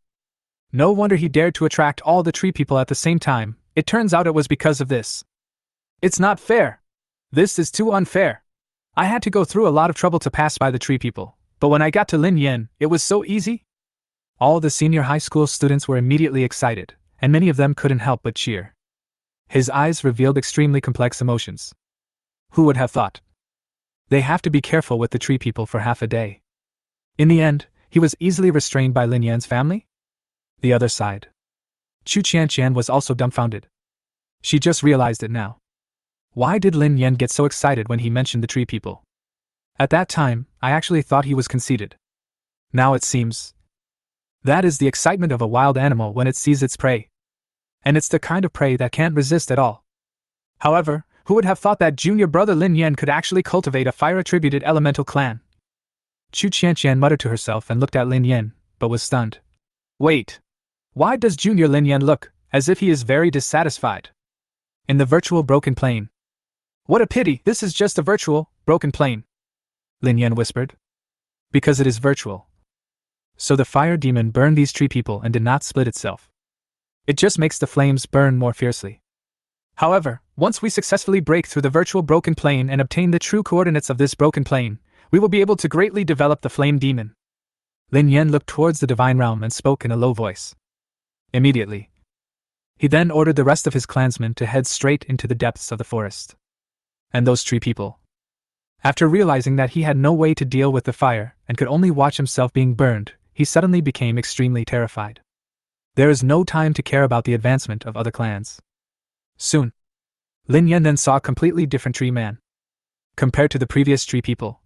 No wonder he dared to attract all the tree people at the same time. It turns out it was because of this. It's not fair. This is too unfair. I had to go through a lot of trouble to pass by the tree people, but when I got to Lin Yan, it was so easy. All the senior high school students were immediately excited, and many of them couldn't help but cheer. His eyes revealed extremely complex emotions. Who would have thought? They have to be careful with the tree people for half a day. In the end, he was easily restrained by Lin Yan's family? The other side. Chu Qianqian was also dumbfounded. She just realized it now. Why did Lin Yan get so excited when he mentioned the tree people? At that time, I actually thought he was conceited. Now it seems. That is the excitement of a wild animal when it sees its prey. And it's the kind of prey that can't resist at all. However, who would have thought that junior brother Lin Yan could actually cultivate a fire-attributed elemental clan? Chu Qianqian muttered to herself and looked at Lin Yan, but was stunned. Wait. Why does junior Lin Yan look as if he is very dissatisfied? In the virtual broken plane. What a pity, this is just a virtual, broken plane. Lin Yan whispered. Because it is virtual. So the fire demon burned these tree people and did not split itself. It just makes the flames burn more fiercely. However, once we successfully break through the virtual broken plane and obtain the true coordinates of this broken plane, we will be able to greatly develop the flame demon. Lin Yan looked towards the divine realm and spoke in a low voice. Immediately, he then ordered the rest of his clansmen to head straight into the depths of the forest. And those tree people, after realizing that he had no way to deal with the fire and could only watch himself being burned, he suddenly became extremely terrified. There is no time to care about the advancement of other clans. Soon, Lin Yan then saw a completely different tree man. Compared to the previous tree people,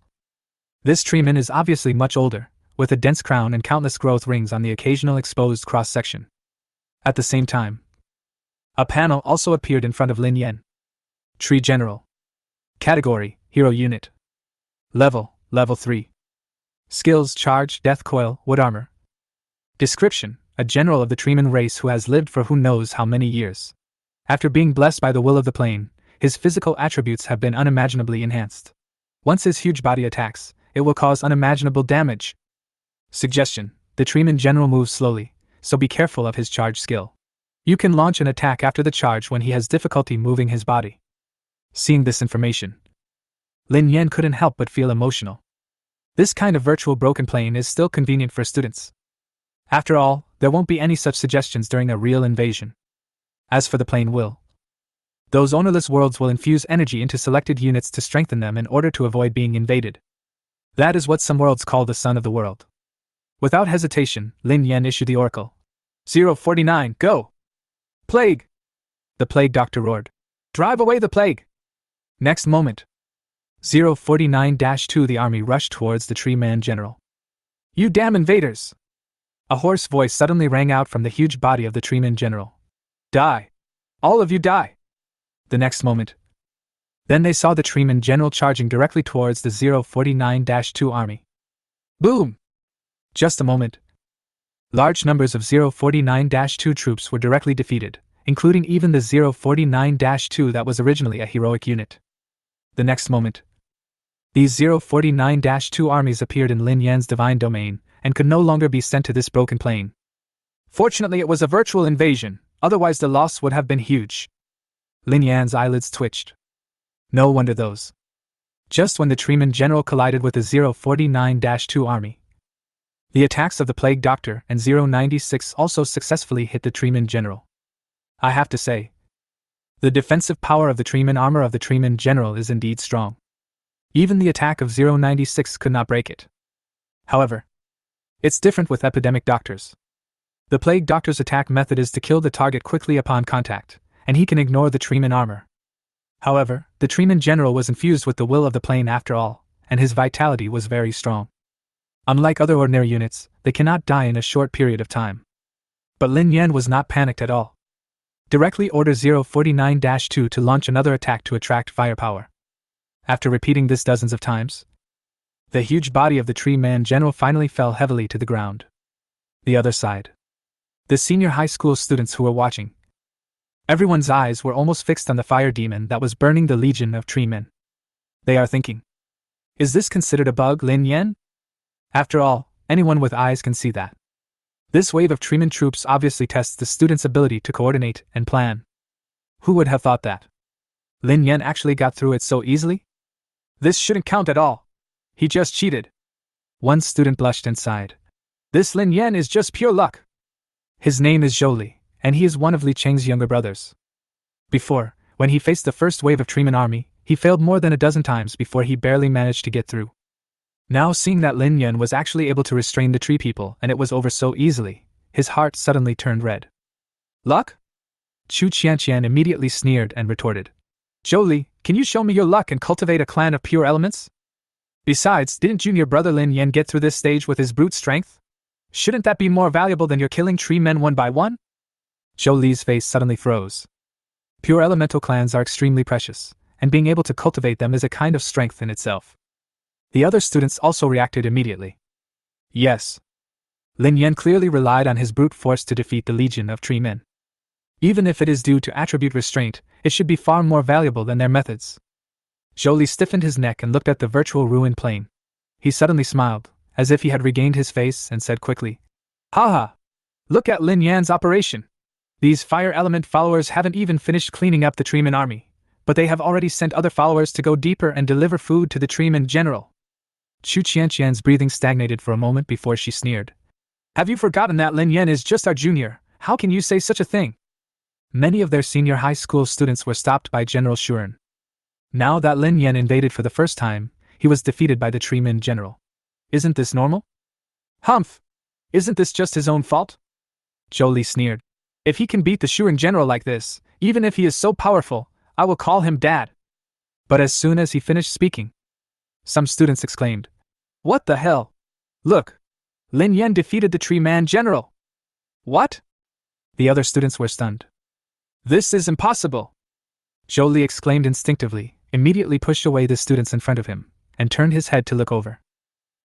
this tree man is obviously much older, with a dense crown and countless growth rings on the occasional exposed cross-section. At the same time, a panel also appeared in front of Lin Yan. Tree General. Category, Hero Unit. Level 3. Skills, Charge, Death Coil, Wood Armor. Description, a general of the Treeman race who has lived for who knows how many years. After being blessed by the will of the plane, his physical attributes have been unimaginably enhanced. Once his huge body attacks, it will cause unimaginable damage. Suggestion, the Treeman general moves slowly, so be careful of his charge skill. You can launch an attack after the charge when he has difficulty moving his body. Seeing this information, Lin Yan couldn't help but feel emotional. This kind of virtual broken plane is still convenient for students. After all, there won't be any such suggestions during a real invasion. As for the plane will, those ownerless worlds will infuse energy into selected units to strengthen them in order to avoid being invaded. That is what some worlds call the sun of the world. Without hesitation, Lin Yan issued the oracle. 049, go! Plague! The plague doctor roared. Drive away the plague! Next moment, 049-2 The army rushed towards the Tree Man General. You damn invaders! A hoarse voice suddenly rang out from the huge body of the Tree Man General. Die! All of you die! The next moment. Then they saw the Tree Man General charging directly towards the 049-2 army. Boom! Just a moment. Large numbers of 049-2 troops were directly defeated, including even the 049-2 that was originally a heroic unit. The next moment. These 049-2 armies appeared in Lin Yan's divine domain, and could no longer be sent to this broken plane. Fortunately, it was a virtual invasion, otherwise the loss would have been huge. Lin Yan's eyelids twitched. No wonder those. Just when the Tree Man General collided with the 049-2 army. The attacks of the Plague Doctor and 096 also successfully hit the Tree Man General. I have to say, the defensive power of the Tree Man armor of the Tree Man General is indeed strong. Even the attack of 096 could not break it. However, it's different with epidemic doctors. The Plague Doctor's attack method is to kill the target quickly upon contact, and he can ignore the Tree Man armor. However, the Tree Man General was infused with the will of the plane after all, and his vitality was very strong. Unlike other ordinary units, they cannot die in a short period of time. But Lin Yan was not panicked at all. Directly order 049-2 to launch another attack to attract firepower. After repeating this dozens of times, the huge body of the Tree Man General finally fell heavily to the ground. The other side. The senior high school students who were watching. Everyone's eyes were almost fixed on the fire demon that was burning the legion of tree men. They are thinking, is this considered a bug, Lin Yan? After all, anyone with eyes can see that. This wave of Treeman troops obviously tests the students' ability to coordinate and plan. Who would have thought that? Lin Yan actually got through it so easily? This shouldn't count at all. He just cheated. One student blushed and sighed. This Lin Yan is just pure luck. His name is Zhou Li, and he is one of Li Cheng's younger brothers. Before, when he faced the first wave of Treeman army, he failed more than a dozen times before he barely managed to get through. Now seeing that Lin Yan was actually able to restrain the tree people and it was over so easily, his heart suddenly turned red. Luck? Chu Qianqian immediately sneered and retorted. Zhou Li, can you show me your luck and cultivate a clan of pure elements? Besides, didn't junior brother Lin Yan get through this stage with his brute strength? Shouldn't that be more valuable than your killing tree men one by one? Zhou Li's face suddenly froze. Pure elemental clans are extremely precious, and being able to cultivate them is a kind of strength in itself. The other students also reacted immediately. Yes. Lin Yan clearly relied on his brute force to defeat the legion of tree men. Even if it is due to attribute restraint, it should be far more valuable than their methods. Zhou Li stiffened his neck and looked at the virtual ruin plain. He suddenly smiled, as if he had regained his face, and said quickly, Haha! Look at Lin Yan's operation. These fire element followers haven't even finished cleaning up the Treeman army, but they have already sent other followers to go deeper and deliver food to the Treeman general. Chu Qianqian's breathing stagnated for a moment before she sneered. Have you forgotten that Lin Yan is just our junior? How can you say such a thing? Many of their senior high school students were stopped by General Shuren. Now that Lin Yan invaded for the first time, he was defeated by the Treeman general. Isn't this normal? Humph! Isn't this just his own fault? Zhou Li sneered. If he can beat the Shuren general like this, even if he is so powerful, I will call him Dad. But as soon as he finished speaking, some students exclaimed, What the hell? Look! Lin Yan defeated the Tree Man General! What? The other students were stunned. This is impossible! Zhou Li exclaimed instinctively, immediately pushed away the students in front of him, and turned his head to look over.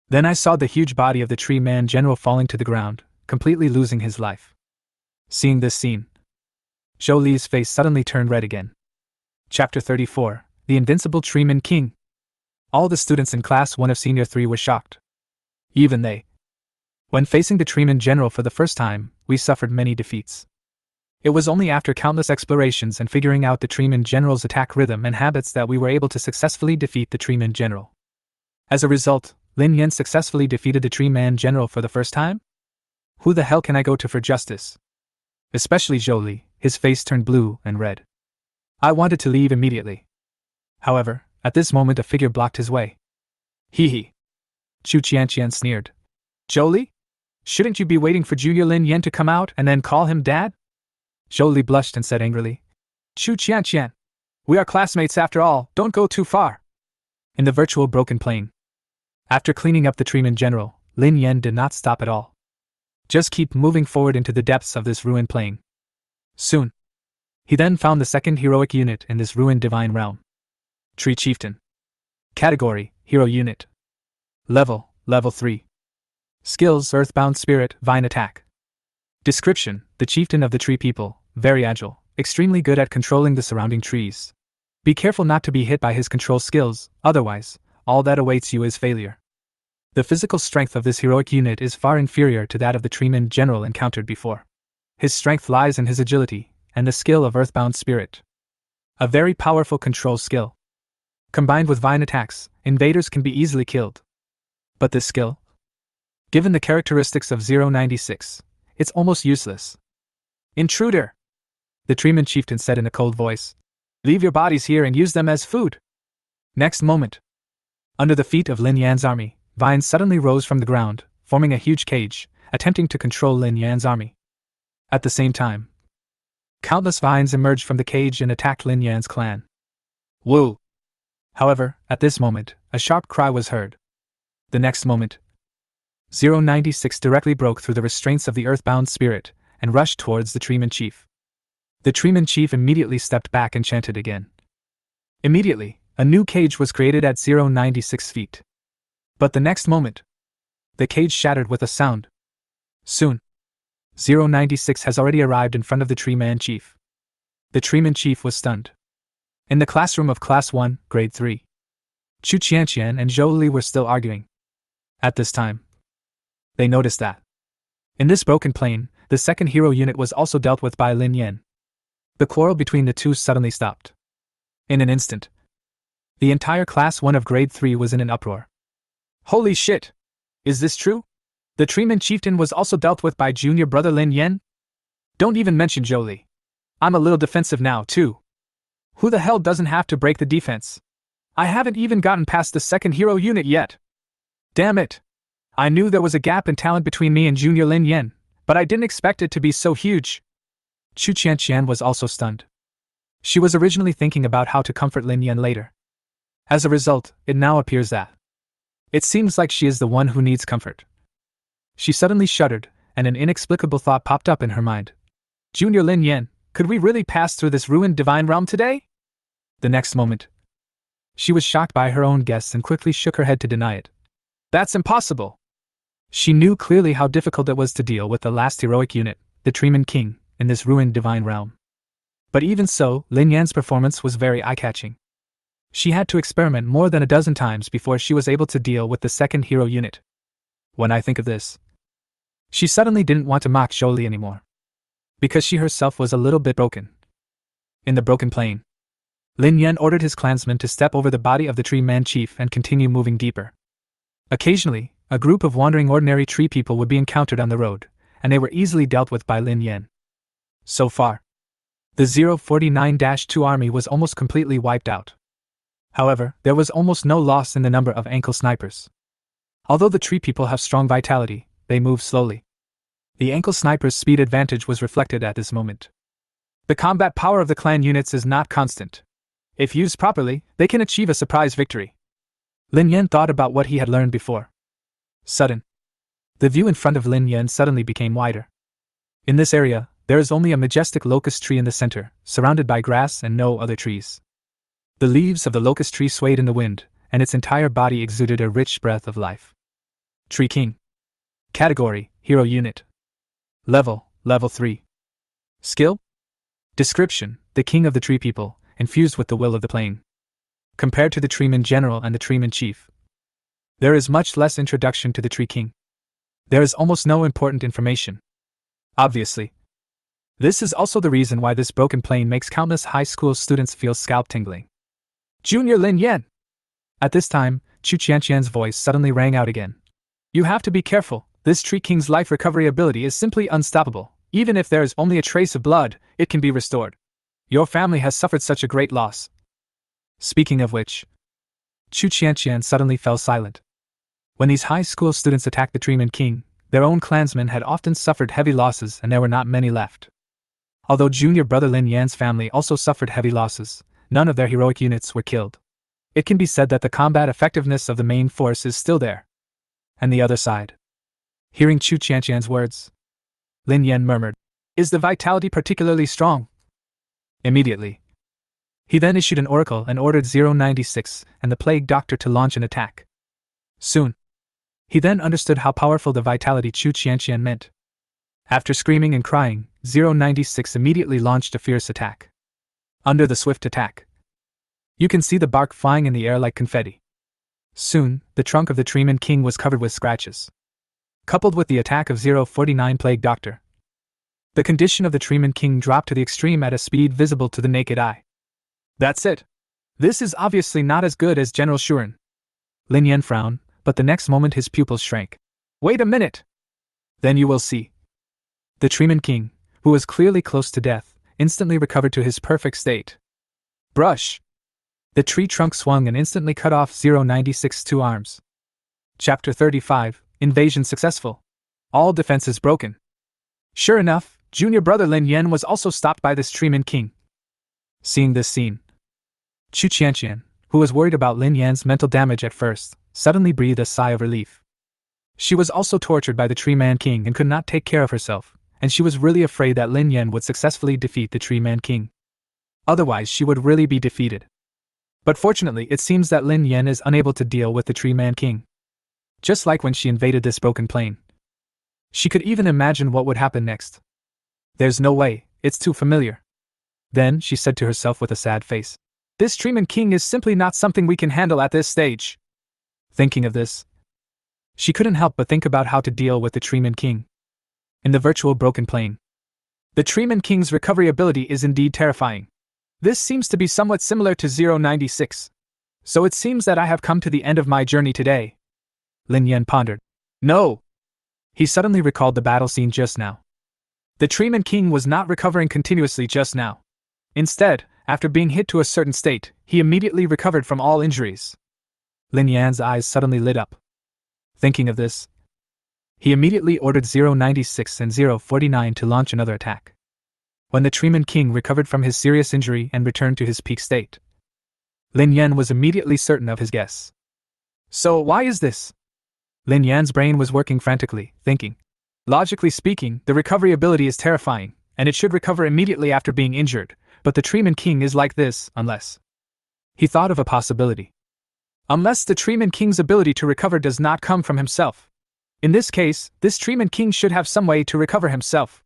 Then I saw the huge body of the Tree Man General falling to the ground, completely losing his life. Seeing this scene, Zhou Li's face suddenly turned red again. Chapter 34, The Invincible Treeman King. All the students in Class 1 of Senior 3 were shocked. Even they. When facing the Treeman General for the first time, we suffered many defeats. It was only after countless explorations and figuring out the Treeman General's attack rhythm and habits that we were able to successfully defeat the Treeman General. As a result, Lin Yan successfully defeated the Treeman General for the first time? Who the hell can I go to for justice? Especially Zhou Li, his face turned blue and red. I wanted to leave immediately. However, at this moment a figure blocked his way. Hee hee. Chu Qianqian sneered. Zhou Li? Shouldn't you be waiting for junior Lin Yan to come out and then call him Dad? Zhou Li blushed and said angrily. Chu Qianqian. We are classmates after all, don't go too far. in the virtual broken plane. After cleaning up the treeman general, Lin Yan did not stop at all. Just keep moving forward into the depths of this ruined plane. Soon, he then found the second heroic unit in this ruined divine realm. Tree Chieftain. Category, Hero Unit. Level 3. Skills, Earthbound Spirit, Vine Attack. Description, the chieftain of the tree people, very agile, extremely good at controlling the surrounding trees. Be careful not to be hit by his control skills, otherwise, all that awaits you is failure. The physical strength of this heroic unit is far inferior to that of the treeman general encountered before. His strength lies in his agility, and the skill of Earthbound Spirit. A very powerful control skill. Combined with vine attacks, invaders can be easily killed. But this skill? Given the characteristics of 096, it's almost useless. Intruder! The treeman chieftain said in a cold voice. Leave your bodies here and use them as food. Next moment, under the feet of Lin Yan's army, vines suddenly rose from the ground, forming a huge cage, attempting to control Lin Yan's army. At the same time, countless vines emerged from the cage and attacked Lin Yan's clan. Woo! However, at this moment, a sharp cry was heard. The next moment, 096 directly broke through the restraints of the earthbound spirit and rushed towards the treeman chief. The treeman chief immediately stepped back and chanted again. Immediately, a new cage was created at 096 feet. But the next moment, the cage shattered with a sound. Soon, 096 has already arrived in front of the treeman chief. The treeman chief was stunned. In the classroom of Class 1, Grade 3, Chu Qianqian and Zhou Li were still arguing. At this time, they noticed that in this broken plane, the second hero unit was also dealt with by Lin Yan. The quarrel between the two suddenly stopped. In an instant, the entire Class 1 of Grade 3 was in an uproar. Holy shit! Is this true? The treeman chieftain was also dealt with by junior brother Lin Yan? Don't even mention Zhou Li. I'm a little defensive now, too. Who the hell doesn't have to break the defense? I haven't even gotten past the second hero unit yet. Damn it! I knew there was a gap in talent between me and junior Lin Yan, but I didn't expect it to be so huge. Chu Qianqian was also stunned. She was originally thinking about how to comfort Lin Yan later. As a result, it now appears that it seems like she is the one who needs comfort. She suddenly shuddered, and an inexplicable thought popped up in her mind. Junior Lin Yan, could we really pass through this ruined divine realm today? The next moment, she was shocked by her own guess and quickly shook her head to deny it. That's impossible! She knew clearly how difficult it was to deal with the last heroic unit, the Treeman King, in this ruined divine realm. But even so, Lin Yan's performance was very eye-catching. She had to experiment more than a dozen times before she was able to deal with the second hero unit. When I think of this, she suddenly didn't want to mock Zhou Li anymore. Because she herself was a little bit broken. In the broken plane, Lin Yan ordered his clansmen to step over the body of the tree man chief and continue moving deeper. Occasionally, a group of wandering ordinary tree people would be encountered on the road, and they were easily dealt with by Lin Yan. So far, the 049-2 army was almost completely wiped out. However, there was almost no loss in the number of ankle snipers. Although the tree people have strong vitality, they move slowly. The ankle snipers' speed advantage was reflected at this moment. The combat power of the clan units is not constant. If used properly, they can achieve a surprise victory. Lin Yan thought about what he had learned before. The view in front of Lin Yan suddenly became wider. In this area, there is only a majestic locust tree in the center, surrounded by grass and no other trees. The leaves of the locust tree swayed in the wind, and its entire body exuded a rich breath of life. Tree King. Category, Hero Unit. Level 3. Skill? Description, the king of the tree people, infused with the will of the plane. Compared to the treeman general and the treeman chief, there is much less introduction to the tree king. There is almost no important information. Obviously, this is also the reason why this broken plane makes countless high school students feel scalp tingling. Junior Lin Yan! At this time, Chu Qianqian's voice suddenly rang out again. You have to be careful, this tree king's life recovery ability is simply unstoppable. Even if there is only a trace of blood, it can be restored. Your family has suffered such a great loss. Speaking of which, Chu Qianqian suddenly fell silent. When these high school students attacked the Treeman King, their own clansmen had often suffered heavy losses and there were not many left. Although junior brother Lin Yan's family also suffered heavy losses, none of their heroic units were killed. it can be said that the combat effectiveness of the main force is still there. And the other side. Hearing Chu Qianqian's words, Lin Yan murmured, "Is the vitality particularly strong?" Immediately, he then issued an oracle and ordered 096 and the plague doctor to launch an attack. Soon, he then understood how powerful the vitality Chu Qianqian meant. After screaming and crying, 096 immediately launched a fierce attack. Under the swift attack, you can see the bark flying in the air like confetti. Soon, the trunk of the Treeman King was covered with scratches. Coupled with the attack of 049 Plague Doctor, the condition of the Treeman King dropped to the extreme at a speed visible to the naked eye. That's it. This is obviously not as good as General Shuren. Lin Yan frowned, but the next moment his pupils shrank. Wait a minute! Then you will see. The Treeman King, who was clearly close to death, instantly recovered to his perfect state. Brush! The tree trunk swung and instantly cut off 096's two arms. Chapter 35, Invasion successful. All defenses broken. Sure enough, junior brother Lin Yan was also stopped by this Treeman King. Seeing this scene, Chu Qianqian, who was worried about Lin Yan's mental damage at first, suddenly breathed a sigh of relief. She was also tortured by the Treeman King and could not take care of herself, and she was really afraid that Lin Yan would successfully defeat the Treeman King. Otherwise she would really be defeated. But fortunately it seems that Lin Yan is unable to deal with the Treeman King. Just like when she invaded this broken plane. She could even imagine what would happen next. There's no way, it's too familiar. Then she said to herself with a sad face, "This Treeman King is simply not something we can handle at this stage." Thinking of this, she couldn't help but think about how to deal with the Treeman King. In the virtual broken plane, the Treeman King's recovery ability is indeed terrifying. This seems to be somewhat similar to 096. So it seems that I have come to the end of my journey today. Lin Yan pondered. No! He suddenly recalled the battle scene just now. The Treeman King was not recovering continuously just now. Instead, after being hit to a certain state, he immediately recovered from all injuries. Lin Yan's eyes suddenly lit up. Thinking of this, he immediately ordered 096 and 049 to launch another attack. When the Treeman King recovered from his serious injury and returned to his peak state, Lin Yan was immediately certain of his guess. So why is this? Lin Yan's brain was working frantically, thinking. Logically speaking, the recovery ability is terrifying, and it should recover immediately after being injured, but the Treeman King is like this, unless. He thought of a possibility. Unless the Treeman King's ability to recover does not come from himself. In this case, this Treeman King should have some way to recover himself.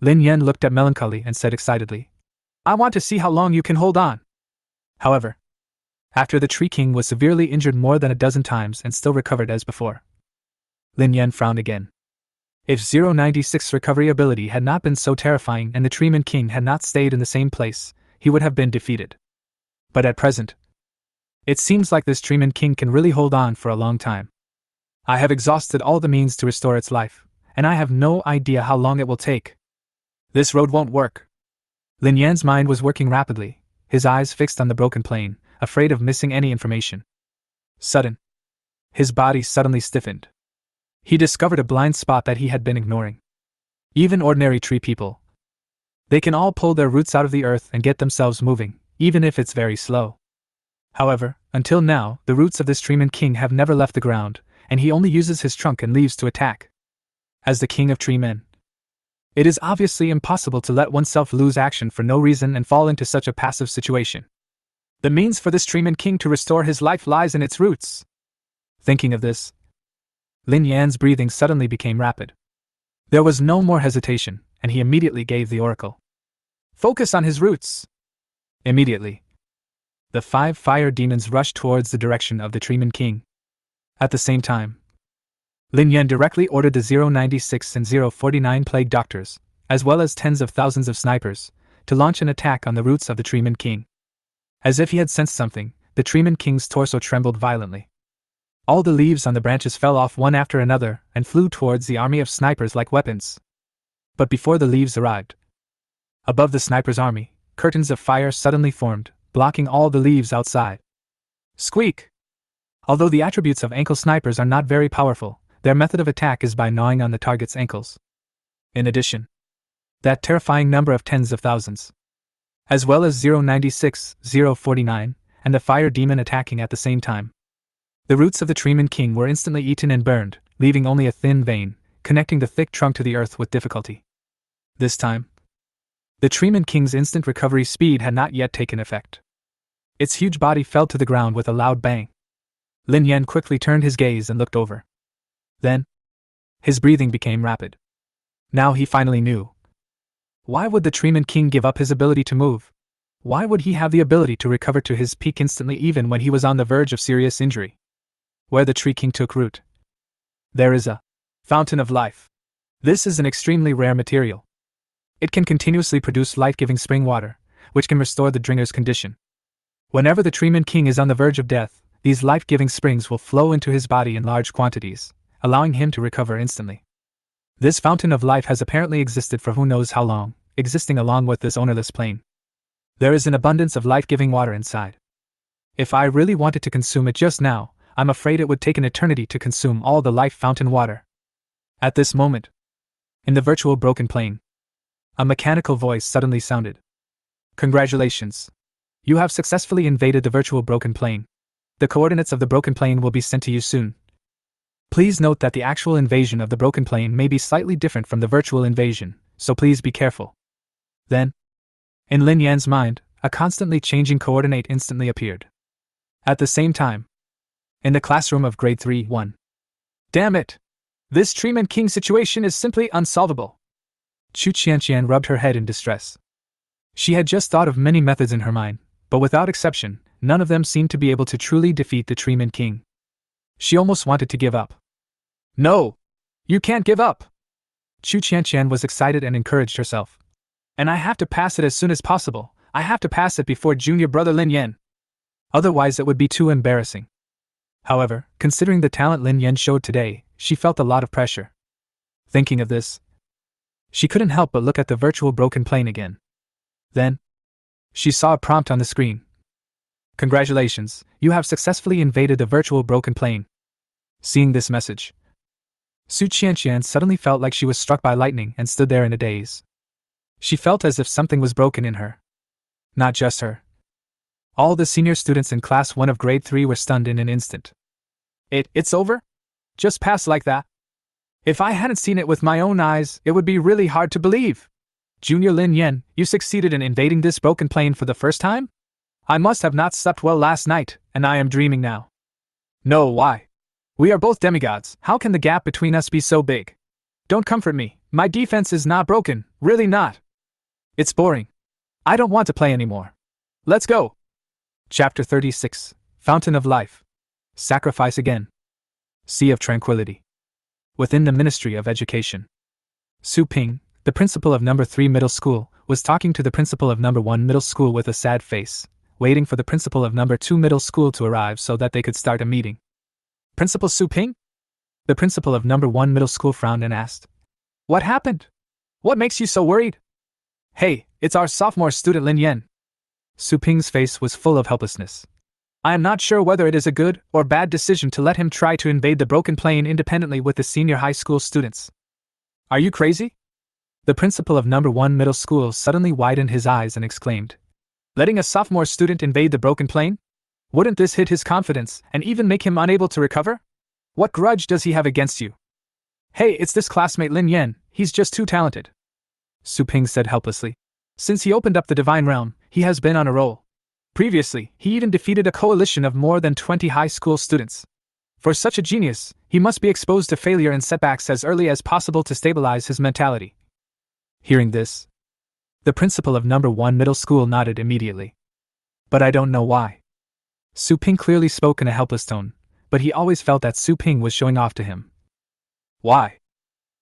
Lin Yan looked at Melancholy and said excitedly, "I want to see how long you can hold on." However, after the Tree King was severely injured more than a dozen times and still recovered as before, Lin Yan frowned again. If 096's recovery ability had not been so terrifying and the Treeman King had not stayed in the same place, he would have been defeated. But at present, it seems like this Treeman King can really hold on for a long time. I have exhausted all the means to restore its life, and I have no idea how long it will take. This road won't work. Lin Yan's mind was working rapidly, his eyes fixed on the broken plane, afraid of missing any information. His body suddenly stiffened. He discovered a blind spot that he had been ignoring. Even ordinary tree people, they can all pull their roots out of the earth and get themselves moving, even if it's very slow. However, until now, the roots of this Treeman King have never left the ground, and he only uses his trunk and leaves to attack. As the King of Tree Men, it is obviously impossible to let oneself lose action for no reason and fall into such a passive situation. The means for this Treeman King to restore his life lies in its roots. Thinking of this, Lin Yan's breathing suddenly became rapid. There was no more hesitation, and he immediately gave the oracle. Focus on his roots! Immediately, the 5 fire demons rushed towards the direction of the Treeman King. At the same time, Lin Yan directly ordered the 096 and 049 plague doctors, as well as tens of thousands of snipers, to launch an attack on the roots of the Treeman King. As if he had sensed something, the Treeman King's torso trembled violently. All the leaves on the branches fell off one after another and flew towards the army of snipers like weapons. But before the leaves arrived, above the snipers' army, curtains of fire suddenly formed, blocking all the leaves outside. Squeak! Although the attributes of ankle snipers are not very powerful, their method of attack is by gnawing on the target's ankles. In addition, that terrifying number of tens of thousands, as well as 096, 049, and the fire demon attacking at the same time. The roots of the Treeman King were instantly eaten and burned, leaving only a thin vein, connecting the thick trunk to the earth with difficulty. This time, the Treeman King's instant recovery speed had not yet taken effect. Its huge body fell to the ground with a loud bang. Lin Yan quickly turned his gaze and looked over. Then, his breathing became rapid. Now he finally knew. Why would the Treeman King give up his ability to move? Why would he have the ability to recover to his peak instantly even when he was on the verge of serious injury? Where the Tree King took root, there is a fountain of life. This is an extremely rare material. It can continuously produce life-giving spring water, which can restore the drinker's condition. Whenever the Treeman King is on the verge of death, these life-giving springs will flow into his body in large quantities, allowing him to recover instantly. This fountain of life has apparently existed for who knows how long, existing along with this ownerless plane. There is an abundance of life-giving water inside. If I really wanted to consume it just now, I'm afraid it would take an eternity to consume all the life fountain water. At this moment, in the virtual broken plane, a mechanical voice suddenly sounded. Congratulations! You have successfully invaded the virtual broken plane. The coordinates of the broken plane will be sent to you soon. Please note that the actual invasion of the broken plane may be slightly different from the virtual invasion, so please be careful. Then, in Lin Yan's mind, a constantly changing coordinate instantly appeared. At the same time, in the classroom of Grade 3-1. Damn it! This Treeman King situation is simply unsolvable. Chu Qianqian rubbed her head in distress. She had just thought of many methods in her mind, but without exception, none of them seemed to be able to truly defeat the Treeman King. She almost wanted to give up. No! You can't give up! Chu Qianqian was excited and encouraged herself. And I have to pass it as soon as possible. I have to pass it before junior brother Lin Yan. Otherwise it would be too embarrassing. However, considering the talent Lin Yan showed today, she felt a lot of pressure. Thinking of this, she couldn't help but look at the virtual broken plane again. Then, she saw a prompt on the screen. Congratulations, you have successfully invaded the virtual broken plane. Seeing this message, Su Qianqian suddenly felt like she was struck by lightning and stood there in a daze. She felt as if something was broken in her. Not just her. All the senior students in Class 1 of Grade 3 were stunned in an instant. It's over? Just passed like that? If I hadn't seen it with my own eyes, it would be really hard to believe. Junior Lin Yan, you succeeded in invading this broken plane for the first time? I must have not slept well last night, and I am dreaming now. No, why? We are both demigods, how can the gap between us be so big? Don't comfort me, my defense is not broken, really not. It's boring. I don't want to play anymore. Let's go. Chapter 36, Fountain of Life. Sacrifice again. Sea of Tranquility. Within the Ministry of Education, Su Ping, the principal of No. 3 Middle School, was talking to the principal of No. 1 Middle School with a sad face, waiting for the principal of No. 2 Middle School to arrive so that they could start a meeting. Principal Su Ping? The principal of No. 1 Middle School frowned and asked. What happened? What makes you so worried? Hey, it's our sophomore student Lin Yan. Su Ping's face was full of helplessness. I am not sure whether it is a good or bad decision to let him try to invade the broken plane independently with the senior high school students. Are you crazy? The principal of No. 1 Middle School suddenly widened his eyes and exclaimed. Letting a sophomore student invade the broken plane? Wouldn't this hit his confidence and even make him unable to recover? What grudge does he have against you? Hey, it's this classmate Lin Yan, he's just too talented. Su Ping said helplessly. Since he opened up the Divine Realm, he has been on a roll. Previously, he even defeated a coalition of more than 20 high school students. For such a genius, he must be exposed to failure and setbacks as early as possible to stabilize his mentality. Hearing this, the principal of No. 1 Middle School nodded immediately. But I don't know why. Su Ping clearly spoke in a helpless tone, but he always felt that Su Ping was showing off to him. Why?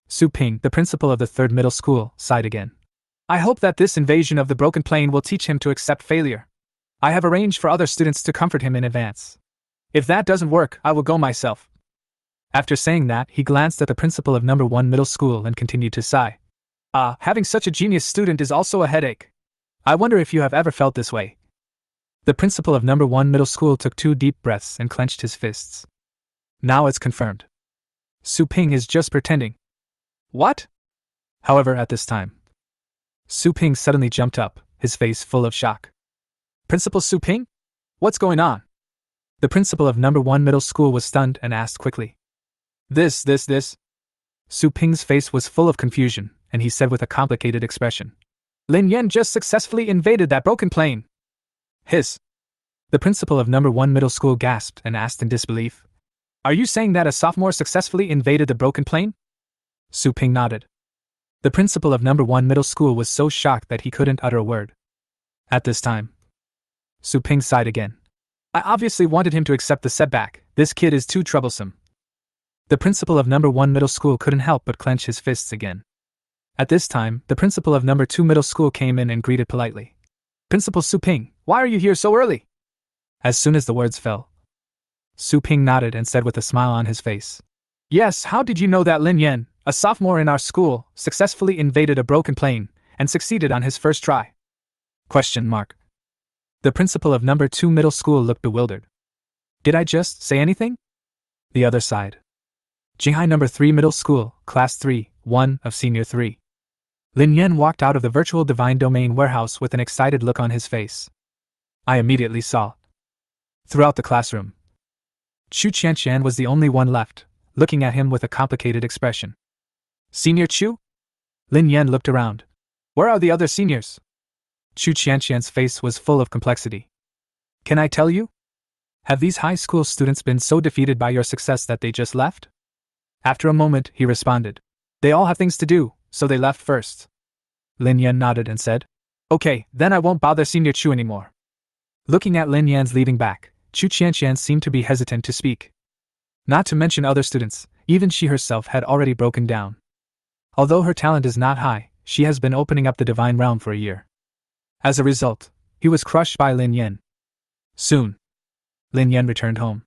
Su Ping, the principal of the 3rd Middle School, sighed again. I hope that this invasion of the broken plane will teach him to accept failure. I have arranged for other students to comfort him in advance. If that doesn't work, I will go myself. After saying that, he glanced at the principal of No. 1 Middle School and continued to sigh. Having such a genius student is also a headache. I wonder if you have ever felt this way. The principal of No. 1 Middle School took 2 deep breaths and clenched his fists. Now it's confirmed. Su Ping is just pretending. What? However, at this time, Su Ping suddenly jumped up, his face full of shock. Principal Su Ping? What's going on? The principal of number 1 middle school was stunned and asked quickly. This. Su Ping's face was full of confusion, and he said with a complicated expression. Lin Yan just successfully invaded that broken plane. Hiss. The principal of number 1 middle school gasped and asked in disbelief. Are you saying that a sophomore successfully invaded the broken plane? Su Ping nodded. The principal of number 1 middle school was so shocked that he couldn't utter a word. At this time, Su Ping sighed again. I obviously wanted him to accept the setback. This kid is too troublesome. The principal of number 1 middle school couldn't help but clench his fists again. At this time, the principal of number 2 middle school came in and greeted politely. Principal Su Ping, why are you here so early? As soon as the words fell, Su Ping nodded and said with a smile on his face. Yes, how did you know that Lin Yan, a sophomore in our school, successfully invaded a broken plane and succeeded on his first try? Question mark. The principal of number 2 middle school looked bewildered. Did I just say anything? The other sighed. Jinghai number 3 middle school, class 3, 1 of senior 3. Lin Yan walked out of the virtual divine domain warehouse with an excited look on his face. I immediately saw. Throughout the classroom, Chu Qianqian was the only one left, looking at him with a complicated expression. Senior Chu? Lin Yan looked around. Where are the other seniors? Chu Qianqian's face was full of complexity. Can I tell you? Have these high school students been so defeated by your success that they just left? After a moment, he responded. They all have things to do, so they left first. Lin Yan nodded and said, Okay, then I won't bother Senior Chu anymore. Looking at Lin Yan's leaving back, Chu Qianqian seemed to be hesitant to speak. Not to mention other students, even she herself had already broken down. Although her talent is not high, she has been opening up the divine realm for a year. As a result, he was crushed by Lin Yan. Soon, Lin Yan returned home.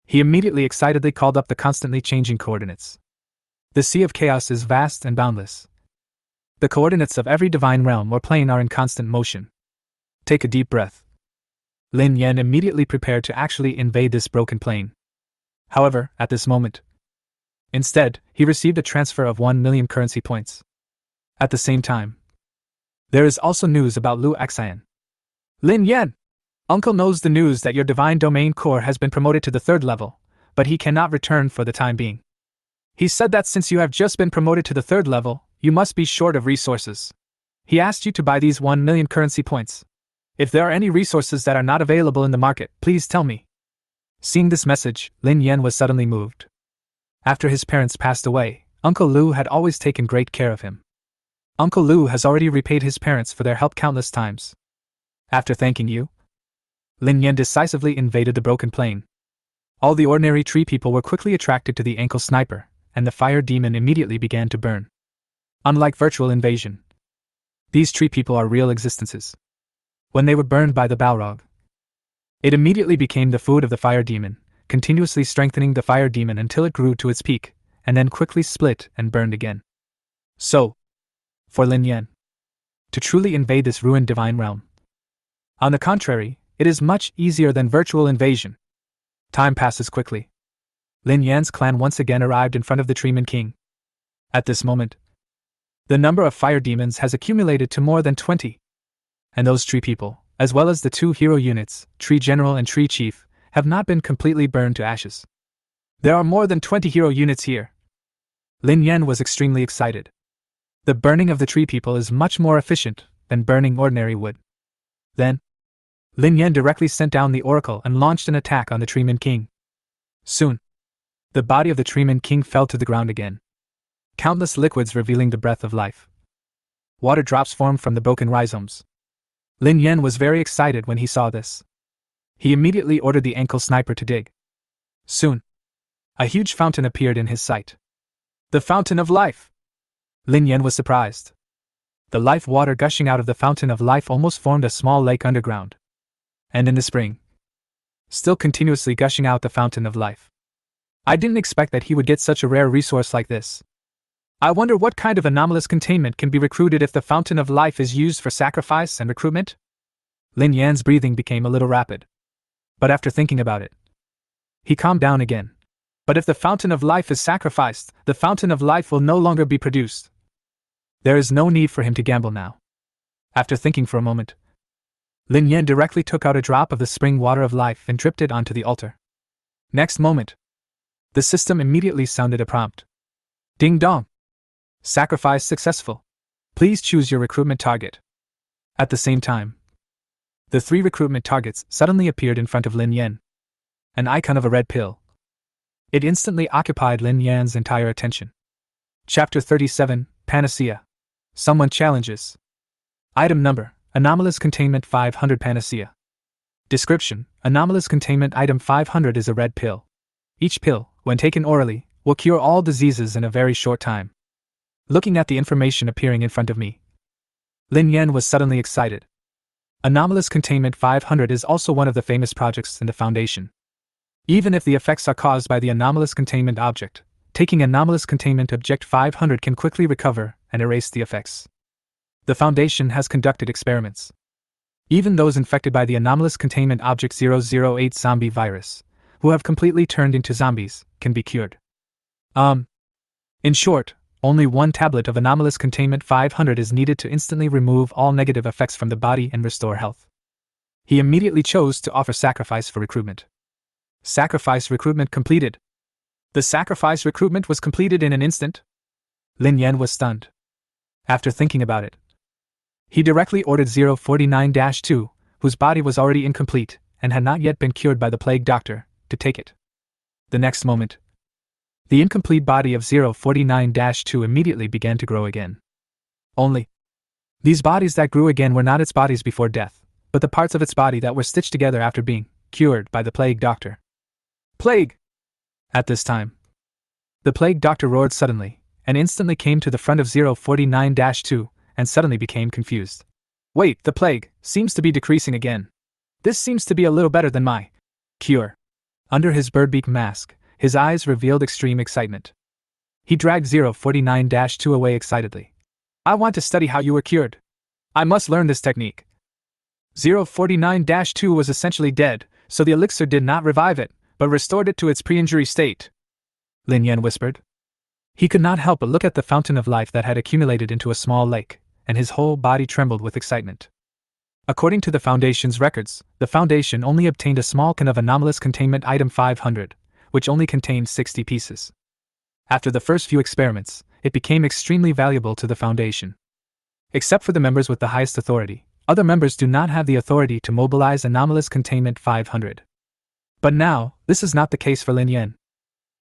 He immediately excitedly called up the constantly changing coordinates. The Sea of Chaos is vast and boundless. The coordinates of every divine realm or plane are in constant motion. Take a deep breath. Lin Yan immediately prepared to actually invade this broken plane. However, at this moment, instead, he received a transfer of 1 million currency points. At the same time, there is also news about Lu Xian. Lin Yan! Uncle knows the news that your divine domain core has been promoted to the 3rd level, but he cannot return for the time being. He said that since you have just been promoted to the 3rd level, you must be short of resources. He asked you to buy these 1 million currency points. If there are any resources that are not available in the market, please tell me. Seeing this message, Lin Yan was suddenly moved. After his parents passed away, Uncle Lu had always taken great care of him. Uncle Lu has already repaid his parents for their help countless times. After thanking you, Lin Yan decisively invaded the broken plane. All the ordinary tree people were quickly attracted to the ankle sniper, and the fire demon immediately began to burn. Unlike virtual invasion, these tree people are real existences. When they were burned by the Balrog, it immediately became the food of the fire demon, continuously strengthening the fire demon until it grew to its peak, and then quickly split and burned again. So, for Lin Yan to truly invade this ruined divine realm, on the contrary, it is much easier than virtual invasion. Time passes quickly. Lin Yan's clan once again arrived in front of the Treeman King. At this moment, the number of fire demons has accumulated to more than 20. And those tree people, as well as the 2 hero units, Tree General and Tree Chief, have not been completely burned to ashes. There are more than 20 hero units here. Lin Yan was extremely excited. The burning of the tree people is much more efficient than burning ordinary wood. Then, Lin Yan directly sent down the oracle and launched an attack on the Treeman King. Soon, the body of the Treeman King fell to the ground again. Countless liquids revealing the breath of life. Water drops formed from the broken rhizomes. Lin Yan was very excited when he saw this. He immediately ordered the ankle sniper to dig. Soon, a huge fountain appeared in his sight. The Fountain of Life! Lin Yan was surprised. The life water gushing out of the Fountain of Life almost formed a small lake underground. And in the spring, still continuously gushing out the Fountain of Life. I didn't expect that he would get such a rare resource like this. I wonder what kind of anomalous containment can be recruited if the Fountain of Life is used for sacrifice and recruitment? Lin Yan's breathing became a little rapid. But after thinking about it, he calmed down again. But if the Fountain of Life is sacrificed, the Fountain of Life will no longer be produced. There is no need for him to gamble now. After thinking for a moment, Lin Yan directly took out a drop of the spring water of life and dripped it onto the altar. Next moment, the system immediately sounded a prompt. Ding dong! Sacrifice successful. Please choose your recruitment target. At the same time, the 3 recruitment targets suddenly appeared in front of Lin Yan. An icon of a red pill. It instantly occupied Lin Yan's entire attention. Chapter 37, Panacea. Someone challenges. Item number, Anomalous Containment 500 Panacea. Description, Anomalous Containment Item 500 is a red pill. Each pill, when taken orally, will cure all diseases in a very short time. Looking at the information appearing in front of me, Lin Yan was suddenly excited. Anomalous Containment 500 is also one of the famous projects in the Foundation. Even if the effects are caused by the Anomalous Containment Object, taking Anomalous Containment Object 500 can quickly recover and erase the effects. The Foundation has conducted experiments. Even those infected by the Anomalous Containment Object 008 zombie virus, who have completely turned into zombies, can be cured. In short, only 1 tablet of Anomalous Containment 500 is needed to instantly remove all negative effects from the body and restore health. He immediately chose to offer sacrifice for recruitment. Sacrifice recruitment completed. The sacrifice recruitment was completed in an instant. Lin Yan was stunned. After thinking about it, he directly ordered 049-2, whose body was already incomplete and had not yet been cured by the plague doctor, to take it. The next moment, the incomplete body of 049-2 immediately began to grow again. Only, these bodies that grew again were not its bodies before death, but the parts of its body that were stitched together after being cured by the plague doctor. Plague! At this time, the plague doctor roared suddenly, and instantly came to the front of 049-2, and suddenly became confused. Wait, the plague seems to be decreasing again. This seems to be a little better than my cure. Under his birdbeak mask, his eyes revealed extreme excitement. He dragged 049-2 away excitedly. I want to study how you were cured. I must learn this technique. 049-2 was essentially dead, so the elixir did not revive it, but restored it to its pre-injury state. Lin Yan whispered. He could not help but look at the fountain of life that had accumulated into a small lake, and his whole body trembled with excitement. According to the Foundation's records, the Foundation only obtained a small can of Anomalous Containment Item 500, which only contained 60 pieces. After the first few experiments, it became extremely valuable to the Foundation. Except for the members with the highest authority, other members do not have the authority to mobilize Anomalous Containment 500. But now, this is not the case for Lin Yan.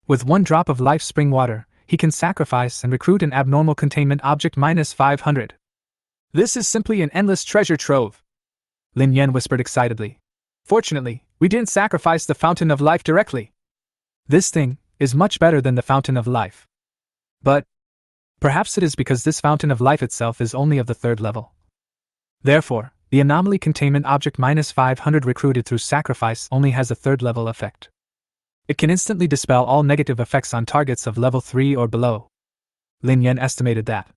With 1 drop of life spring water, he can sacrifice and recruit an abnormal containment object -500. This is simply an endless treasure trove. Lin Yan whispered excitedly. Fortunately, we didn't sacrifice the fountain of life directly. This thing is much better than the fountain of life. But perhaps it is because this fountain of life itself is only of the 3rd level. Therefore, the anomaly containment object -500 recruited through sacrifice only has a 3rd level effect. It can instantly dispel all negative effects on targets of level 3 or below. Lin Yan estimated that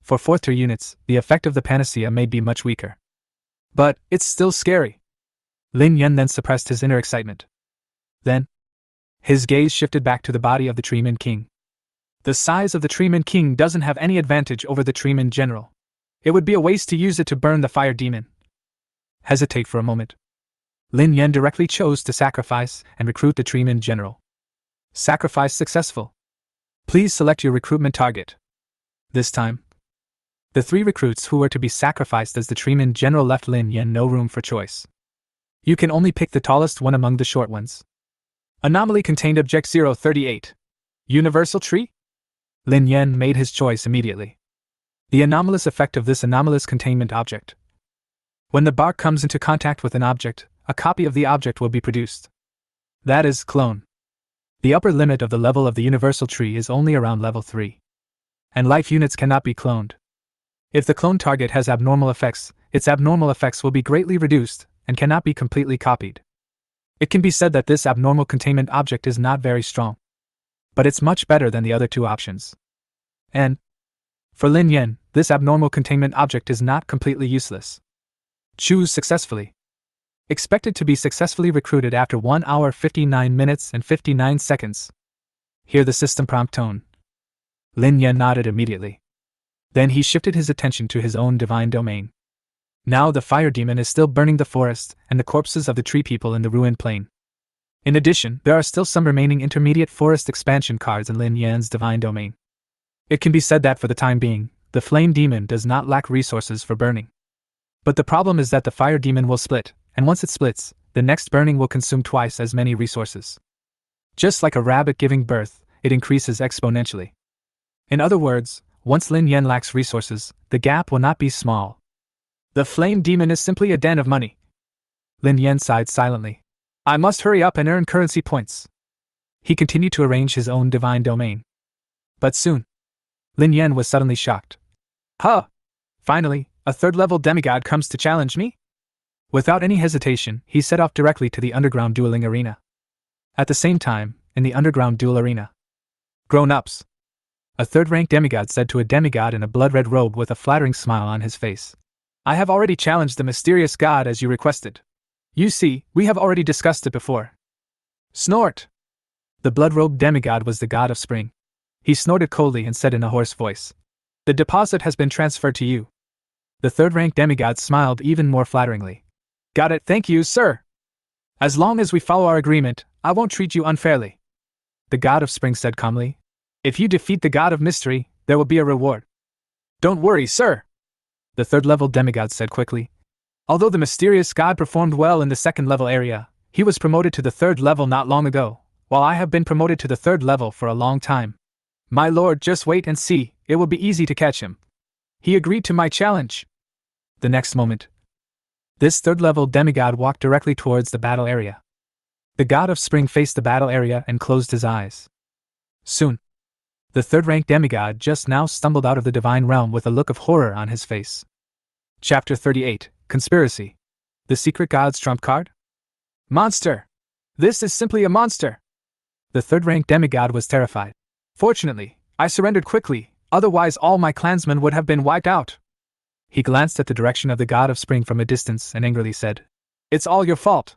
for 4th tier units, the effect of the panacea may be much weaker. But it's still scary. Lin Yan then suppressed his inner excitement. Then, his gaze shifted back to the body of the Treeman King. The size of the Treeman King doesn't have any advantage over the Treeman General. It would be a waste to use it to burn the fire demon. Hesitate for a moment. Lin Yan directly chose to sacrifice and recruit the Treeman General. Sacrifice successful. Please select your recruitment target. This time, the 3 recruits who were to be sacrificed as the Treeman General left Lin Yan no room for choice. You can only pick the tallest one among the short ones. Anomaly contained object 038. Universal tree? Lin Yan made his choice immediately. The anomalous effect of this anomalous containment object. When the bark comes into contact with an object, a copy of the object will be produced. That is, clone. The upper limit of the level of the universal tree is only around level 3. And life units cannot be cloned. If the clone target has abnormal effects, its abnormal effects will be greatly reduced and cannot be completely copied. It can be said that this abnormal containment object is not very strong. But it's much better than the other 2 options. And for Lin Yan, this abnormal containment object is not completely useless. Choose successfully. Expected to be successfully recruited after 1 hour 59 minutes and 59 seconds. Hear the system prompt tone. Lin Yan nodded immediately. Then he shifted his attention to his own divine domain. Now the fire demon is still burning the forest and the corpses of the tree people in the ruined plain. In addition, there are still some remaining intermediate forest expansion cards in Lin Yan's divine domain. It can be said that for the time being, the flame demon does not lack resources for burning. But the problem is that the fire demon will split, and once it splits, the next burning will consume twice as many resources. Just like a rabbit giving birth, it increases exponentially. In other words, once Lin Yan lacks resources, the gap will not be small. The flame demon is simply a den of money. Lin Yan sighed silently. I must hurry up and earn currency points. He continued to arrange his own divine domain. But soon, Lin Yan was suddenly shocked. Huh! Finally, a third-level demigod comes to challenge me? Without any hesitation, he set off directly to the underground dueling arena. At the same time, in the underground duel arena, grown-ups, a third-rank demigod said to a demigod in a blood-red robe with a flattering smile on his face. I have already challenged the mysterious god as you requested. You see, we have already discussed it before. Snort! The blood-robed demigod was the god of spring. He snorted coldly and said in a hoarse voice, The deposit has been transferred to you. The third-rank demigod smiled even more flatteringly. Got it, thank you, sir. As long as we follow our agreement, I won't treat you unfairly. The god of spring said calmly. If you defeat the god of mystery, there will be a reward. Don't worry, sir. The third-level demigod said quickly. Although the mysterious god performed well in the second-level area, he was promoted to the third level not long ago, while I have been promoted to the third level for a long time. My lord, just wait and see, it will be easy to catch him. He agreed to my challenge. The next moment, this third-level demigod walked directly towards the battle area. The god of spring faced the battle area and closed his eyes. Soon, the third-rank demigod just now stumbled out of the divine realm with a look of horror on his face. Chapter 38, Conspiracy. The secret god's trump card? Monster! This is simply a monster! The third-rank demigod was terrified. Fortunately, I surrendered quickly, otherwise all my clansmen would have been wiped out. He glanced at the direction of the god of spring from a distance and angrily said, It's all your fault.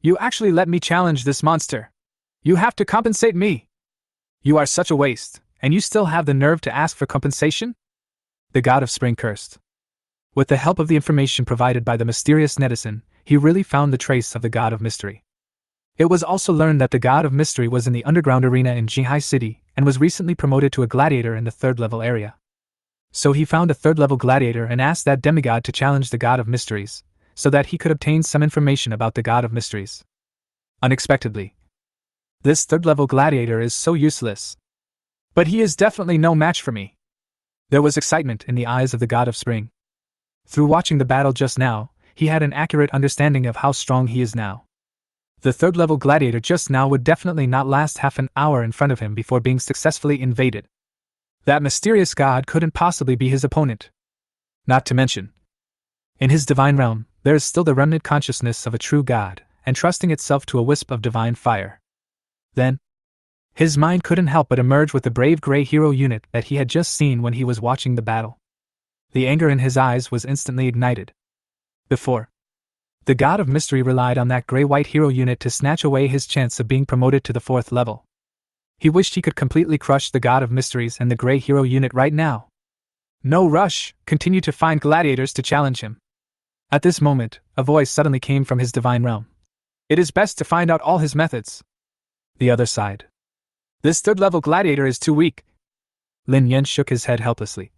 You actually let me challenge this monster. You have to compensate me. You are such a waste, and you still have the nerve to ask for compensation? The god of spring cursed. With the help of the information provided by the mysterious netizen, he really found the trace of the god of mystery. It was also learned that the god of mystery was in the underground arena in Jinghai City and was recently promoted to a gladiator in the third-level area. So he found a third-level gladiator and asked that demigod to challenge the god of mysteries, so that he could obtain some information about the god of mysteries. Unexpectedly, this third-level gladiator is so useless. But he is definitely no match for me. There was excitement in the eyes of the god of spring. Through watching the battle just now, he had an accurate understanding of how strong he is now. The third-level gladiator just now would definitely not last half an hour in front of him before being successfully invaded. That mysterious god couldn't possibly be his opponent. Not to mention, in his divine realm, there is still the remnant consciousness of a true god, entrusting itself to a wisp of divine fire. Then, his mind couldn't help but emerge with the brave gray hero unit that he had just seen when he was watching the battle. The anger in his eyes was instantly ignited. Before, the god of mystery relied on that gray-white hero unit to snatch away his chance of being promoted to the fourth level. He wished he could completely crush the god of mysteries and the gray hero unit right now. No rush, continue to find gladiators to challenge him. At this moment, a voice suddenly came from his divine realm. It is best to find out all his methods. The other sighed. This third-level gladiator is too weak. Lin Yan shook his head helplessly.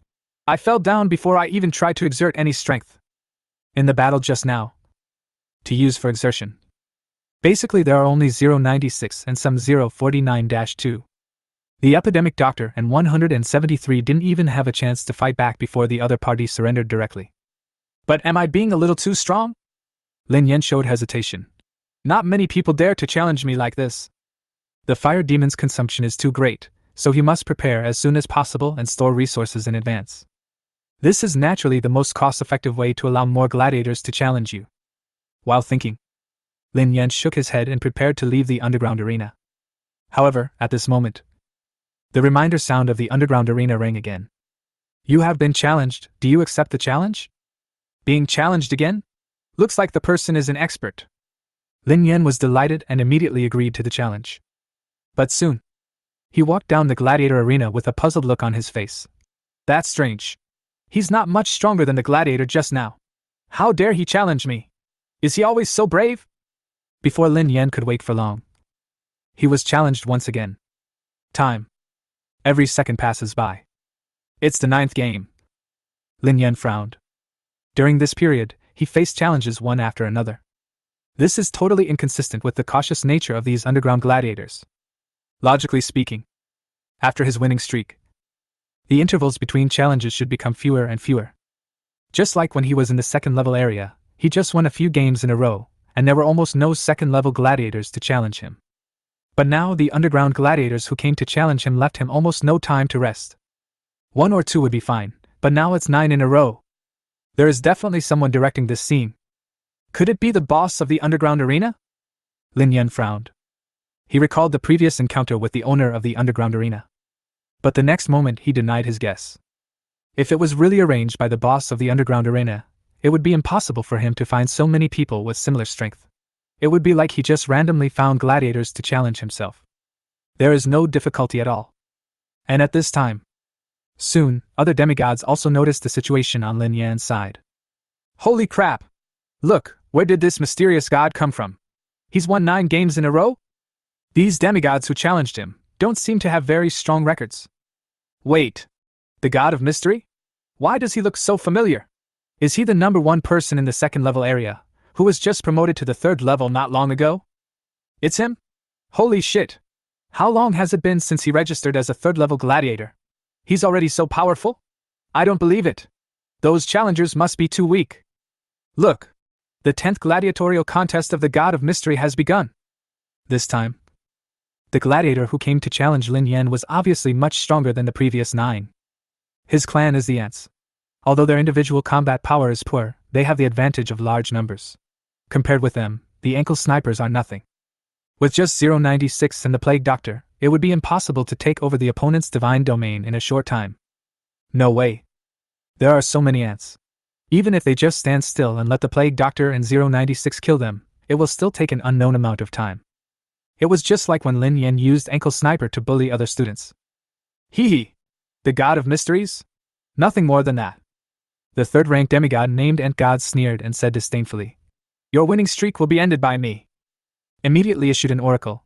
I fell down before I even tried to exert any strength. In the battle just now, to use for exertion. Basically there are only 096 and some 049-2. The epidemic doctor and 173 didn't even have a chance to fight back before the other party surrendered directly. But am I being a little too strong? Lin Yan showed hesitation. Not many people dare to challenge me like this. The fire demon's consumption is too great, so he must prepare as soon as possible and store resources in advance. This is naturally the most cost-effective way to allow more gladiators to challenge you. While thinking, Lin Yan shook his head and prepared to leave the underground arena. However, at this moment, the reminder sound of the underground arena rang again. You have been challenged, do you accept the challenge? Being challenged again? Looks like the person is an expert. Lin Yan was delighted and immediately agreed to the challenge. But soon, he walked down the gladiator arena with a puzzled look on his face. That's strange. He's not much stronger than the gladiator just now. How dare he challenge me? Is he always so brave? Before Lin Yan could wait for long, he was challenged once again. Time. Every second passes by. It's the 9th game. Lin Yan frowned. During this period, he faced challenges one after another. This is totally inconsistent with the cautious nature of these underground gladiators. Logically speaking, after his winning streak, the intervals between challenges should become fewer and fewer. Just like when he was in the second-level area, he just won a few games in a row, and there were almost no second-level gladiators to challenge him. But now the underground gladiators who came to challenge him left him almost no time to rest. 1 or 2 would be fine, but now it's 9 in a row. There is definitely someone directing this scene. Could it be the boss of the underground arena? Lin Yan frowned. He recalled the previous encounter with the owner of the underground arena. But the next moment he denied his guess. If it was really arranged by the boss of the underground arena, it would be impossible for him to find so many people with similar strength. It would be like he just randomly found gladiators to challenge himself. There is no difficulty at all. And at this time, soon, other demigods also noticed the situation on Lin Yan's side. Holy crap! Look, where did this mysterious god come from? He's won 9 games in a row? These demigods who challenged him don't seem to have very strong records. Wait, the god of mystery? Why does he look so familiar? Is he the number 1 person in the second-level area, who was just promoted to the 3rd level not long ago? It's him? Holy shit! How long has it been since he registered as a 3rd-level gladiator? He's already so powerful? I don't believe it. Those challengers must be too weak. Look, the 10th gladiatorial contest of the god of mystery has begun. This time, the gladiator who came to challenge Lin Yan was obviously much stronger than the previous 9. His clan is the Ants. Although their individual combat power is poor, they have the advantage of large numbers. Compared with them, the ankle snipers are nothing. With just 096 and the Plague Doctor, it would be impossible to take over the opponent's divine domain in a short time. No way. There are so many ants. Even if they just stand still and let the Plague Doctor and 096 kill them, it will still take an unknown amount of time. It was just like when Lin Yan used Ankle Sniper to bully other students. Hee hee! The god of mysteries? Nothing more than that. The 3rd-ranked demigod named Ant God sneered and said disdainfully, "Your winning streak will be ended by me." Immediately issued an oracle.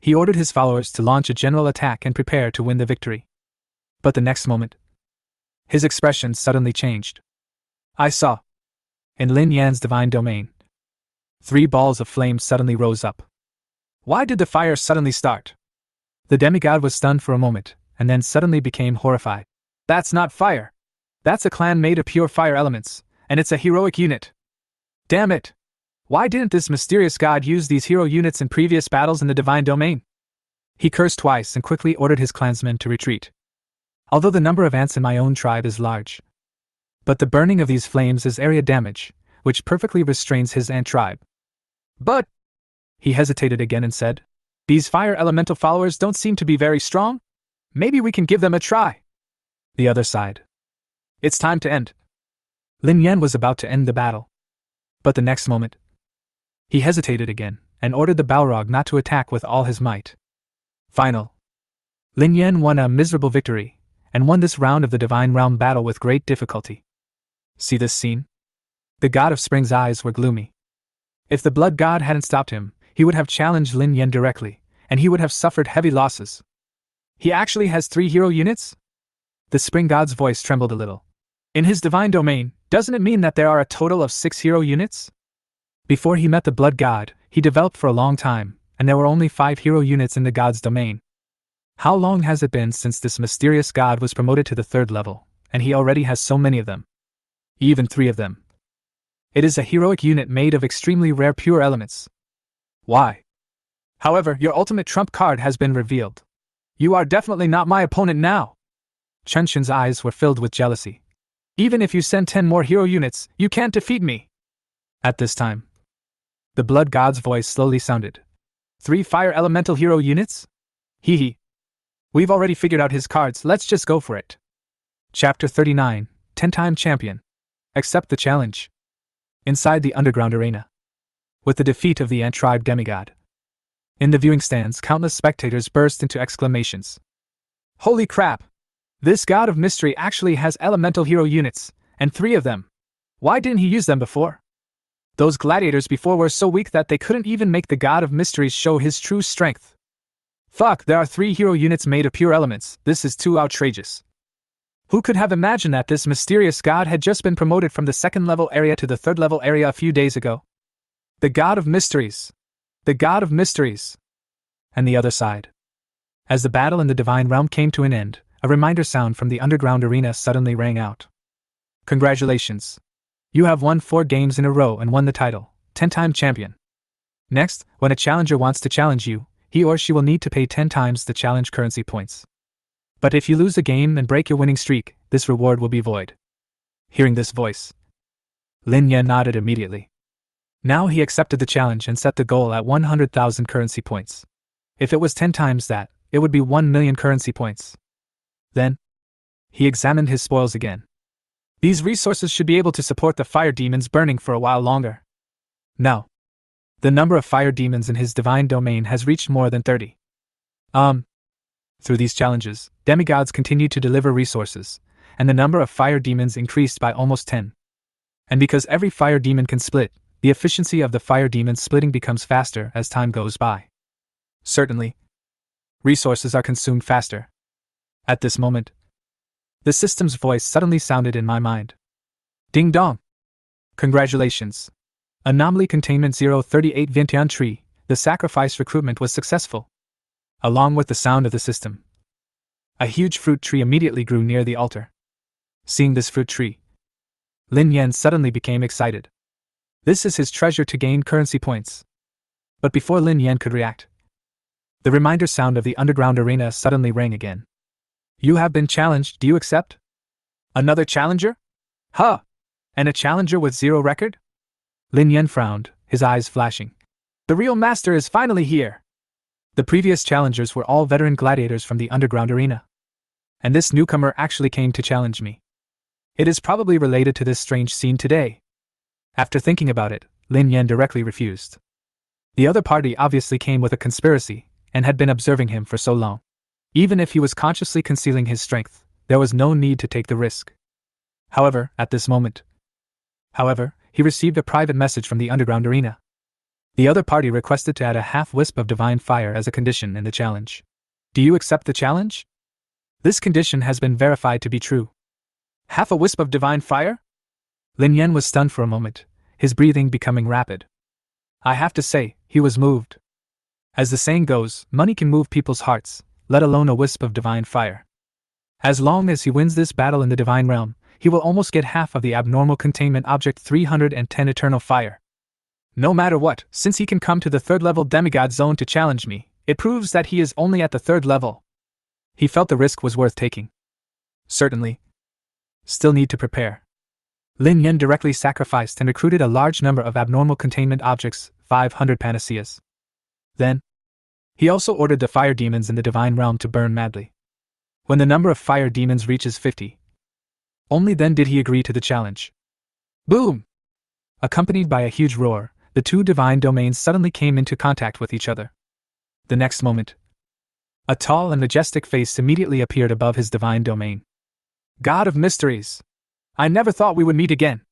He ordered his followers to launch a general attack and prepare to win the victory. But the next moment, his expression suddenly changed. I saw. In Lin Yan's divine domain, 3 balls of flame suddenly rose up. Why did the fire suddenly start? The demigod was stunned for a moment, and then suddenly became horrified. That's not fire. That's a clan made of pure fire elements, and it's a heroic unit. Damn it! Why didn't this mysterious god use these hero units in previous battles in the divine domain? He cursed twice and quickly ordered his clansmen to retreat. Although the number of ants in my own tribe is large, but the burning of these flames is area damage, which perfectly restrains his ant tribe. But he hesitated again and said, "These fire elemental followers don't seem to be very strong. Maybe we can give them a try." The other sighed. It's time to end. Lin Yan was about to end the battle. But the next moment, he hesitated again and ordered the Balrog not to attack with all his might. Final. Lin Yan won a miserable victory, and won this round of the Divine Realm battle with great difficulty. See this scene? The god of spring's eyes were gloomy. If the blood god hadn't stopped him, he would have challenged Lin Yan directly, and he would have suffered heavy losses. He actually has 3 hero units? The spring god's voice trembled a little. In his divine domain, doesn't it mean that there are a total of 6 hero units? Before he met the blood god, he developed for a long time, and there were only 5 hero units in the god's domain. How long has it been since this mysterious god was promoted to the 3rd level, and he already has so many of them? Even 3 of them. It is a heroic unit made of extremely rare pure elements. Why? However, your ultimate trump card has been revealed. You are definitely not my opponent now. Chenshin's eyes were filled with jealousy. Even if you send 10 more hero units, you can't defeat me. At this time, the blood god's voice slowly sounded. 3 fire elemental hero units? Hee hee. We've already figured out his cards, let's just go for it. Chapter 39, 10-time champion. Accept the challenge. Inside the underground arena. With the defeat of the ant tribe demigod. In the viewing stands, countless spectators burst into exclamations. Holy crap! This god of mystery actually has elemental hero units, and 3 of them. Why didn't he use them before? Those gladiators before were so weak that they couldn't even make the god of mysteries show his true strength. Fuck, there are 3 hero units made of pure elements, this is too outrageous. Who could have imagined that this mysterious god had just been promoted from the 2nd level area to the 3rd level area a few days ago? The god of mysteries. The god of mysteries. And the other side. As the battle in the divine realm came to an end, a reminder sound from the underground arena suddenly rang out. Congratulations. You have won 4 games in a row and won the title, 10-time champion. Next, when a challenger wants to challenge you, he or she will need to pay 10 times the challenge currency points. But if you lose a game and break your winning streak, this reward will be void. Hearing this voice, Lin Yan nodded immediately. Now he accepted the challenge and set the goal at 100,000 currency points. If it was 10 times that, it would be 1 million currency points. Then, he examined his spoils again. These resources should be able to support the fire demons burning for a while longer. Now, the number of fire demons in his divine domain has reached more than 30. Through these challenges, demigods continued to deliver resources, and the number of fire demons increased by almost 10. And because every fire demon can split, the efficiency of the fire demon splitting becomes faster as time goes by. Certainly, resources are consumed faster. At this moment, the system's voice suddenly sounded in my mind. Ding dong! Congratulations! Anomaly Containment 038 Vientiane Tree, the sacrifice recruitment was successful. Along with the sound of the system, a huge fruit tree immediately grew near the altar. Seeing this fruit tree, Lin Yan suddenly became excited. This is his treasure to gain currency points. But before Lin Yan could react, the reminder sound of the underground arena suddenly rang again. You have been challenged, do you accept? Another challenger? Huh! And a challenger with 0 record? Lin Yan frowned, his eyes flashing. The real master is finally here! The previous challengers were all veteran gladiators from the underground arena. And this newcomer actually came to challenge me. It is probably related to this strange scene today. After thinking about it, Lin Yan directly refused. The other party obviously came with a conspiracy, and had been observing him for so long. Even if he was consciously concealing his strength, there was no need to take the risk. However, at this moment, he received a private message from the underground arena. The other party requested to add a half-wisp of divine fire as a condition in the challenge. Do you accept the challenge? This condition has been verified to be true. Half a wisp of divine fire? Lin Yan was stunned for a moment, his breathing becoming rapid. I have to say, he was moved. As the saying goes, money can move people's hearts, let alone a wisp of divine fire. As long as he wins this battle in the divine realm, he will almost get half of the abnormal containment object 310 eternal fire. No matter what, since he can come to the 3rd level demigod zone to challenge me, it proves that he is only at the 3rd level. He felt the risk was worth taking. Certainly. Still need to prepare. Lin Yan directly sacrificed and recruited a large number of abnormal containment objects, 500 panaceas. Then, he also ordered the fire demons in the divine realm to burn madly. When the number of fire demons reaches 50, only then did he agree to the challenge. Boom! Accompanied by a huge roar, the 2 divine domains suddenly came into contact with each other. The next moment, a tall and majestic face immediately appeared above his divine domain. God of mysteries! I never thought we would meet again.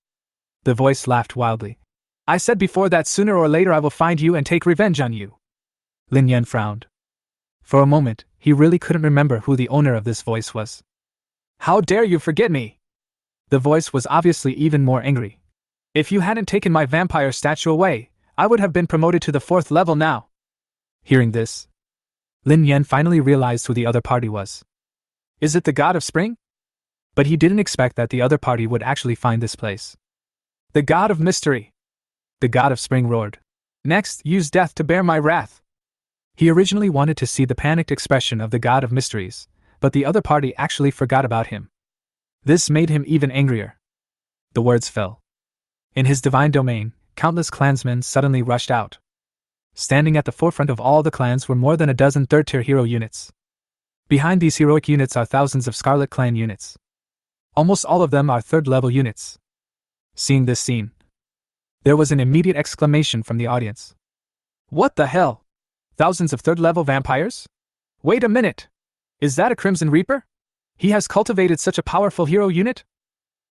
The voice laughed wildly. I said before that sooner or later I will find you and take revenge on you. Lin Yan frowned. For a moment, he really couldn't remember who the owner of this voice was. How dare you forget me? The voice was obviously even more angry. If you hadn't taken my vampire statue away, I would have been promoted to the 4th level now. Hearing this, Lin Yan finally realized who the other party was. Is it the god of spring? But he didn't expect that the other party would actually find this place. The god of mystery! The god of spring roared. Next, use death to bear my wrath. He originally wanted to see the panicked expression of the god of mysteries, but the other party actually forgot about him. This made him even angrier. The words fell. In his divine domain, countless clansmen suddenly rushed out. Standing at the forefront of all the clans were more than a dozen 3rd-tier hero units. Behind these heroic units are thousands of Scarlet Clan units. Almost all of them are 3rd-level units. Seeing this scene, there was an immediate exclamation from the audience. What the hell? Thousands of 3rd-level vampires? Wait a minute! Is that a Crimson Reaper? He has cultivated such a powerful hero unit?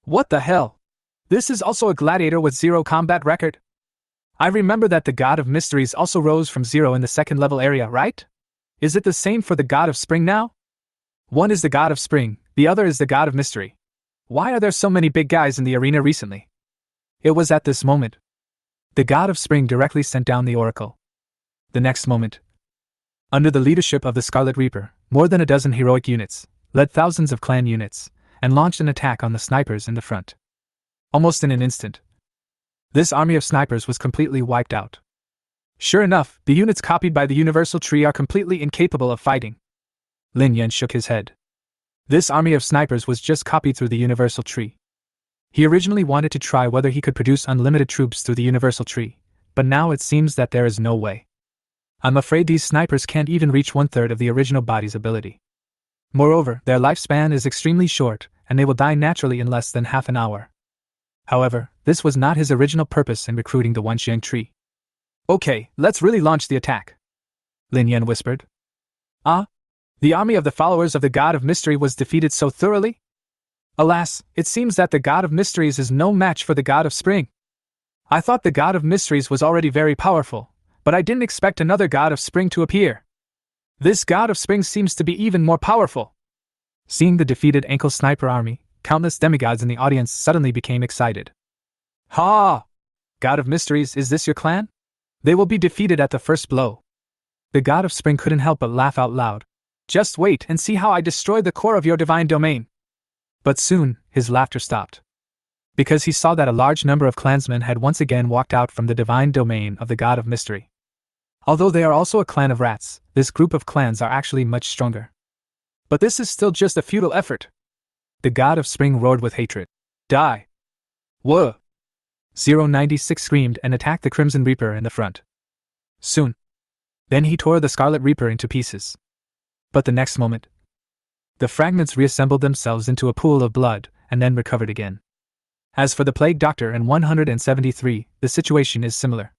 What the hell? This is also a gladiator with 0 combat record. I remember that the god of mysteries also rose from 0 in the second level area, right? Is it the same for the god of spring now? One is the god of spring, the other is the god of mystery. Why are there so many big guys in the arena recently? It was at this moment. The god of spring directly sent down the oracle. The next moment, under the leadership of the Scarlet Reaper, more than a dozen heroic units led thousands of clan units and launched an attack on the snipers in the front. Almost in an instant, this army of snipers was completely wiped out. Sure enough, the units copied by the Universal Tree are completely incapable of fighting. Lin Yan shook his head. This army of snipers was just copied through the Universal Tree. He originally wanted to try whether he could produce unlimited troops through the Universal Tree, but now it seems that there is no way. I'm afraid these snipers can't even reach 1/3 of the original body's ability. Moreover, their lifespan is extremely short, and they will die naturally in less than half an hour. However, this was not his original purpose in recruiting the Wenxiang tree. Okay, let's really launch the attack, Lin Yan whispered. The army of the followers of the God of Mystery was defeated so thoroughly? Alas, it seems that the God of Mysteries is no match for the God of Spring. I thought the God of Mysteries was already very powerful, but I didn't expect another God of Spring to appear. This God of Spring seems to be even more powerful. Seeing the defeated ankle sniper army, countless demigods in the audience suddenly became excited. Ha! God of Mysteries, is this your clan? They will be defeated at the first blow. The God of Spring couldn't help but laugh out loud. Just wait and see how I destroy the core of your divine domain. But soon, his laughter stopped. Because he saw that a large number of clansmen had once again walked out from the divine domain of the God of Mystery. Although they are also a clan of rats, this group of clans are actually much stronger. But this is still just a futile effort. The God of Spring roared with hatred. Die! Whoa! 096 screamed and attacked the Crimson Reaper in the front. Soon. Then he tore the Scarlet Reaper into pieces. But the next moment, the fragments reassembled themselves into a pool of blood and then recovered again. As for the Plague Doctor and 173, the situation is similar.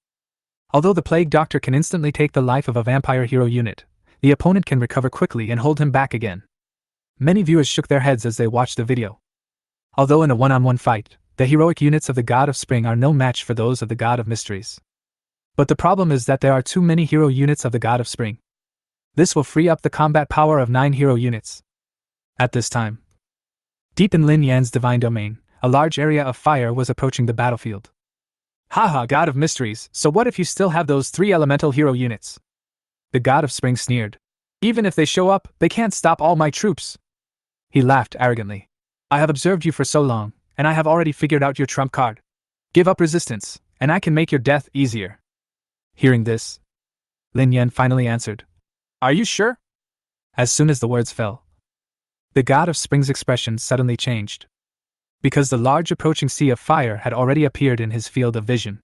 Although the Plague Doctor can instantly take the life of a vampire hero unit, the opponent can recover quickly and hold him back again. Many viewers shook their heads as they watched the video. Although in a one-on-one fight, the heroic units of the God of Spring are no match for those of the God of Mysteries. But the problem is that there are too many hero units of the God of Spring. This will free up the combat power of 9 hero units. At this time, deep in Lin Yan's divine domain, a large area of fire was approaching the battlefield. Haha, God of Mysteries, so what if you still have those 3 elemental hero units? The God of Spring sneered. Even if they show up, they can't stop all my troops. He laughed arrogantly. I have observed you for so long, and I have already figured out your trump card. Give up resistance, and I can make your death easier. Hearing this, Lin Yan finally answered. Are you sure? As soon as the words fell, the God of Spring's expression suddenly changed. Because the large approaching sea of fire had already appeared in his field of vision.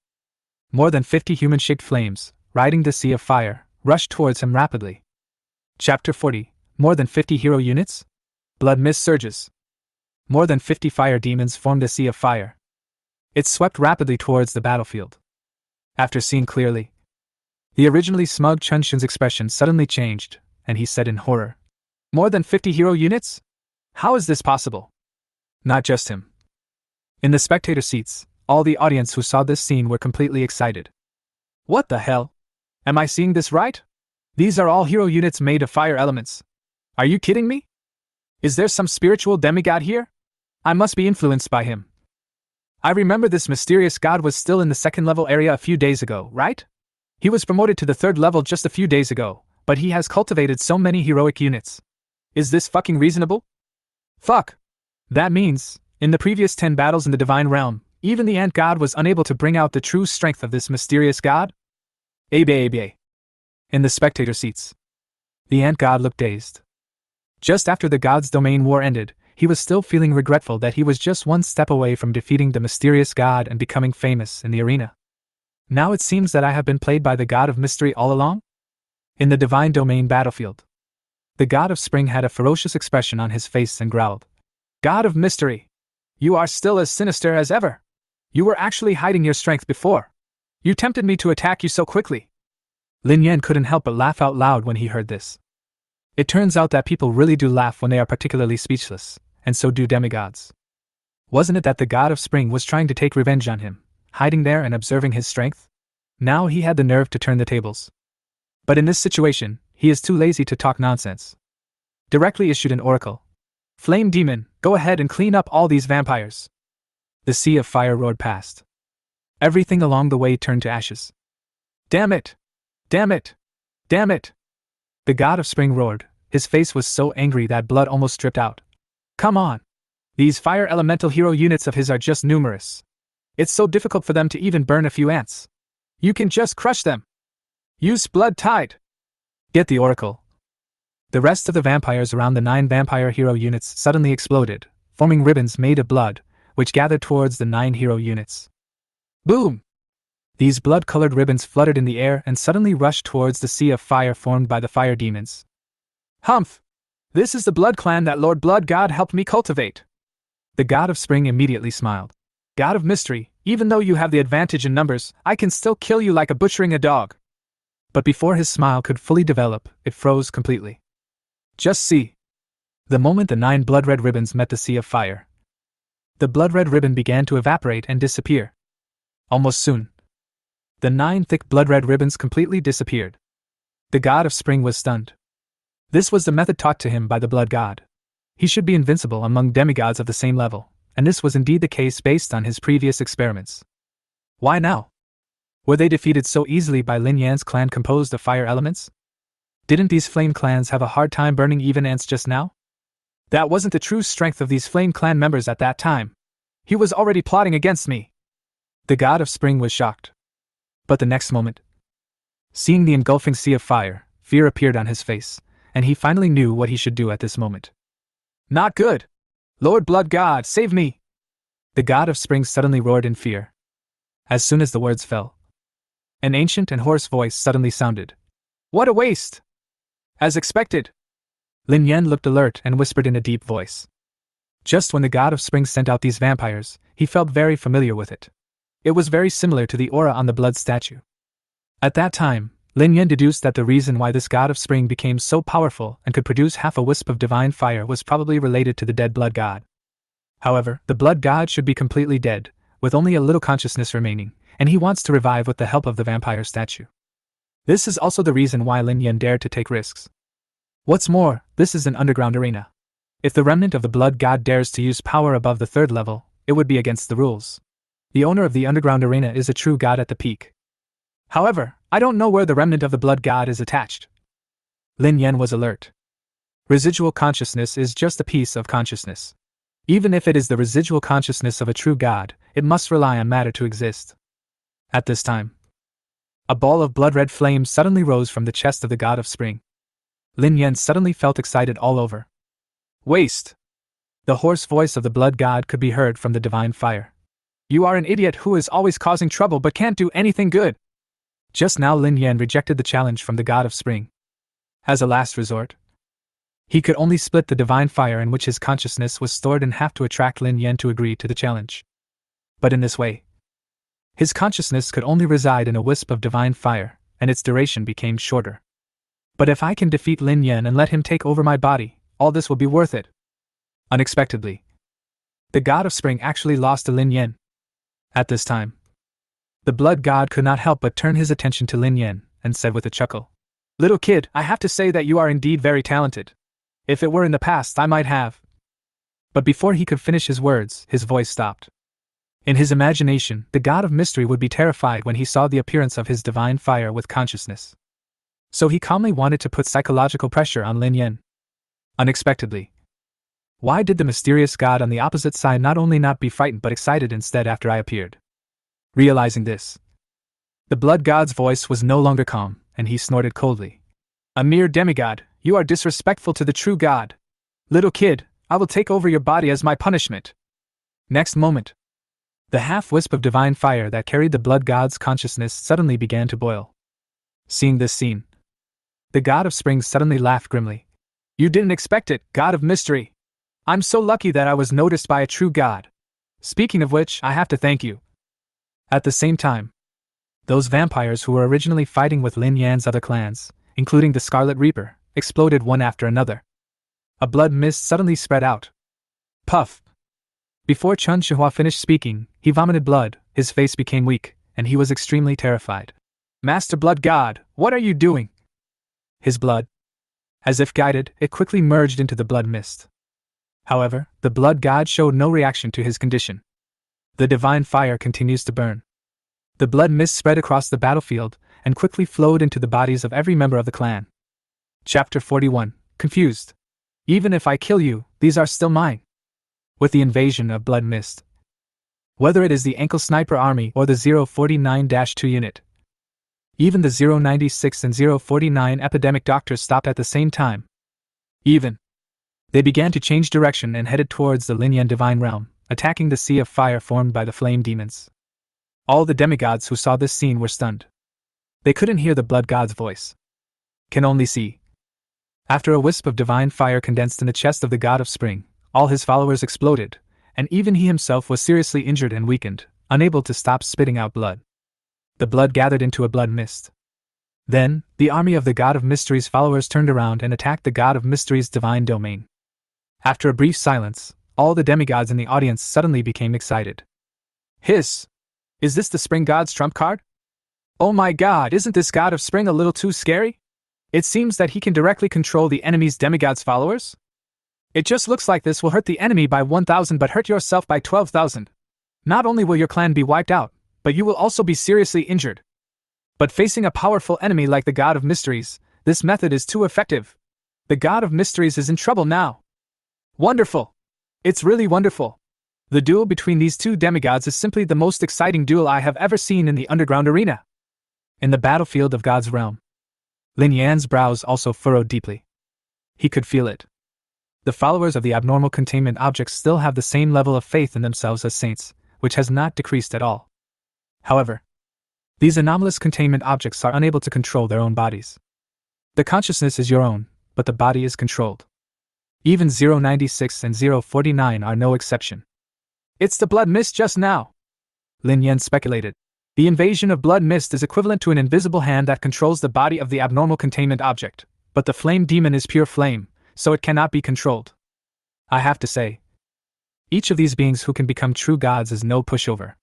More than 50 human-shaped flames, riding the sea of fire, rushed towards him rapidly. Chapter 40, More than 50 hero units? Blood mist surges. More than 50 fire demons formed a sea of fire. It swept rapidly towards the battlefield. After seeing clearly, the originally smug Chunxun's expression suddenly changed, and he said in horror, More than 50 hero units? How is this possible? Not just him. In the spectator seats, all the audience who saw this scene were completely excited. What the hell? Am I seeing this right? These are all hero units made of fire elements. Are you kidding me? Is there some spiritual demigod here? I must be influenced by him. I remember this mysterious god was still in the 2nd level area a few days ago, right? He was promoted to the 3rd level just a few days ago, but he has cultivated so many heroic units. Is this fucking reasonable? Fuck. That means, in the previous 10 battles in the Divine Realm, even the Ant God was unable to bring out the true strength of this mysterious god? Abe. In the spectator seats, the Ant God looked dazed. Just after the God's Domain War ended, he was still feeling regretful that he was just one step away from defeating the mysterious god and becoming famous in the arena. Now it seems that I have been played by the God of Mystery all along? In the Divine Domain battlefield, the God of Spring had a ferocious expression on his face and growled. God of Mystery! You are still as sinister as ever! You were actually hiding your strength before. You tempted me to attack you so quickly. Lin Yan couldn't help but laugh out loud when he heard this. It turns out that people really do laugh when they are particularly speechless, and so do demigods. Wasn't it that the god of spring was trying to take revenge on him, hiding there and observing his strength? Now he had the nerve to turn the tables. But in this situation, he is too lazy to talk nonsense. Directly issued an oracle. Flame demon, go ahead and clean up all these vampires. The sea of fire roared past. Everything along the way turned to ashes. Damn it! Damn it! Damn it! The god of spring roared. His face was so angry that blood almost dripped out. Come on! These fire elemental hero units of his are just numerous. It's so difficult for them to even burn a few ants. You can just crush them. Use blood tide. Get the oracle. The rest of the vampires around the 9 vampire hero units suddenly exploded, forming ribbons made of blood, which gathered towards the 9 hero units. Boom! These blood-colored ribbons fluttered in the air and suddenly rushed towards the sea of fire formed by the fire demons. Humph! This is the blood clan that Lord Blood God helped me cultivate. The god of spring immediately smiled. God of mystery, even though you have the advantage in numbers, I can still kill you like butchering a dog. But before his smile could fully develop, it froze completely. Just see. The moment the 9 blood-red ribbons met the sea of fire, the blood-red ribbon began to evaporate and disappear. Almost soon, the 9 thick blood-red ribbons completely disappeared. The god of spring was stunned. This was the method taught to him by the blood god. He should be invincible among demigods of the same level, and this was indeed the case based on his previous experiments. Why now? Were they defeated so easily by Lin Yan's clan composed of fire elements? Didn't these flame clans have a hard time burning even ants just now? That wasn't the true strength of these flame clan members at that time. He was already plotting against me. The god of spring was shocked. But the next moment, seeing the engulfing sea of fire, fear appeared on his face, and he finally knew what he should do at this moment. Not good! Lord Blood God, save me! The god of spring suddenly roared in fear. As soon as the words fell, an ancient and hoarse voice suddenly sounded. What a waste! As expected! Lin Yan looked alert and whispered in a deep voice. Just when the god of spring sent out these vampires, he felt very familiar with it. It was very similar to the aura on the blood statue. At that time, Lin Yan deduced that the reason why this god of spring became so powerful and could produce half a wisp of divine fire was probably related to the dead blood god. However, the blood god should be completely dead, with only a little consciousness remaining, and he wants to revive with the help of the vampire statue. This is also the reason why Lin Yan dared to take risks. What's more, this is an underground arena. If the remnant of the blood god dares to use power above the 3rd level, it would be against the rules. The owner of the underground arena is a true god at the peak. However, I don't know where the remnant of the blood god is attached. Lin Yan was alert. Residual consciousness is just a piece of consciousness. Even if it is the residual consciousness of a true god, it must rely on matter to exist. At this time, a ball of blood-red flame suddenly rose from the chest of the god of spring. Lin Yan suddenly felt excited all over. Waste! The hoarse voice of the blood god could be heard from the divine fire. You are an idiot who is always causing trouble but can't do anything good. Just now Lin Yan rejected the challenge from the god of spring. As a last resort, he could only split the divine fire in which his consciousness was stored in half to attract Lin Yan to agree to the challenge. But in this way, his consciousness could only reside in a wisp of divine fire, and its duration became shorter. But if I can defeat Lin Yan and let him take over my body, all this will be worth it. Unexpectedly, the god of spring actually lost to Lin Yan. At this time, the blood god could not help but turn his attention to Lin Yan, and said with a chuckle, Little kid, I have to say that you are indeed very talented. If it were in the past, I might have. But before he could finish his words, his voice stopped. In his imagination, the god of mystery would be terrified when he saw the appearance of his divine fire with consciousness. So he calmly wanted to put psychological pressure on Lin Yan. Unexpectedly, why did the mysterious god on the opposite side not only not be frightened but excited instead after I appeared? Realizing this, the blood god's voice was no longer calm, and he snorted coldly. A mere demigod, you are disrespectful to the true god. Little kid, I will take over your body as my punishment. Next moment, the half-wisp of divine fire that carried the blood god's consciousness suddenly began to boil. Seeing this scene, the god of spring suddenly laughed grimly. You didn't expect it, god of mystery. I'm so lucky that I was noticed by a true god. Speaking of which, I have to thank you. At the same time, those vampires who were originally fighting with Lin Yan's other clans, including the Scarlet Reaper, exploded one after another. A blood mist suddenly spread out. Puff! Before Chun Shihua finished speaking, he vomited blood, his face became weak, and he was extremely terrified. Master Blood God, what are you doing? His blood. As if guided, it quickly merged into the blood mist. However, the Blood God showed no reaction to his condition. The divine fire continues to burn. The blood mist spread across the battlefield, and quickly flowed into the bodies of every member of the clan. Chapter 41. Confused. Even if I kill you, these are still mine. With the invasion of blood mist. Whether it is the Ankle Sniper Army or the 049-2 unit. Even the 096 and 049 epidemic doctors stopped at the same time. They began to change direction and headed towards the Linyan Divine Realm, attacking the sea of fire formed by the flame demons. All the demigods who saw this scene were stunned. They couldn't hear the Blood God's voice. Can only see. After a wisp of divine fire condensed in the chest of the God of Spring, all his followers exploded, and even he himself was seriously injured and weakened, unable to stop spitting out blood. The blood gathered into a blood mist. Then, the army of the God of Mystery's followers turned around and attacked the God of Mystery's divine domain. After a brief silence, all the demigods in the audience suddenly became excited. Hiss! Is this the Spring God's trump card? Oh my god, isn't this God of Spring a little too scary? It seems that he can directly control the enemy's demigod's followers? It just looks like this will hurt the enemy by 1,000 but hurt yourself by 12,000. Not only will your clan be wiped out, but you will also be seriously injured. But facing a powerful enemy like the God of Mysteries, this method is too effective. The God of Mysteries is in trouble now. Wonderful! It's really wonderful. The duel between these two demigods is simply the most exciting duel I have ever seen in the underground arena. In the battlefield of God's realm. Lin Yan's brows also furrowed deeply. He could feel it. The followers of the abnormal containment objects still have the same level of faith in themselves as saints, which has not decreased at all. However, these anomalous containment objects are unable to control their own bodies. The consciousness is your own, but the body is controlled. Even 096 and 049 are no exception. It's the blood mist just now, Lin Yan speculated. The invasion of blood mist is equivalent to an invisible hand that controls the body of the abnormal containment object, but the flame demon is pure flame, so it cannot be controlled. I have to say, each of these beings who can become true gods is no pushover.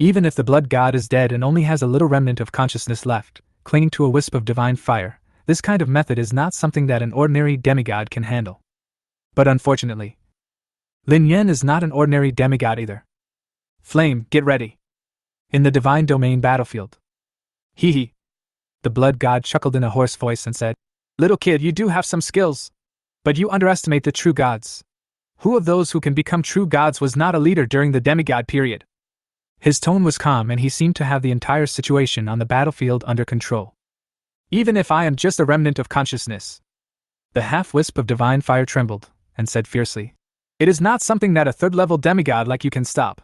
Even if the blood god is dead and only has a little remnant of consciousness left, clinging to a wisp of divine fire, this kind of method is not something that an ordinary demigod can handle. But unfortunately, Lin Yan is not an ordinary demigod either. Flame, get ready. In the divine domain battlefield. Hee hee. The blood god chuckled in a hoarse voice and said, Little kid, you do have some skills. But you underestimate the true gods. Who of those who can become true gods was not a leader during the demigod period? His tone was calm and he seemed to have the entire situation on the battlefield under control. Even if I am just a remnant of consciousness. The half-wisp of divine fire trembled, and said fiercely, It is not something that a third-level demigod like you can stop.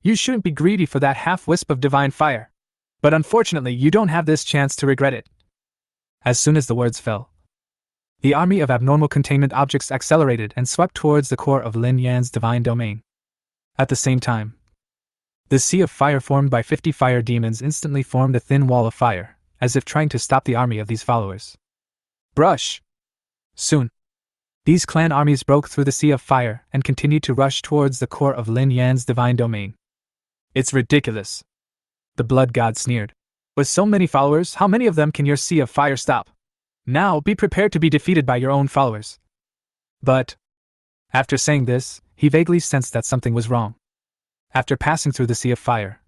You shouldn't be greedy for that half-wisp of divine fire. But unfortunately you don't have this chance to regret it. As soon as the words fell, the army of abnormal containment objects accelerated and swept towards the core of Lin Yan's divine domain. At the same time, the sea of fire formed by 50 fire demons instantly formed a thin wall of fire, as if trying to stop the army of these followers. Brush! Soon, these clan armies broke through the sea of fire and continued to rush towards the core of Lin Yan's divine domain. It's ridiculous. The blood god sneered. With so many followers, how many of them can your sea of fire stop? Now be prepared to be defeated by your own followers. But, after saying this, he vaguely sensed that something was wrong. After passing through the sea of fire,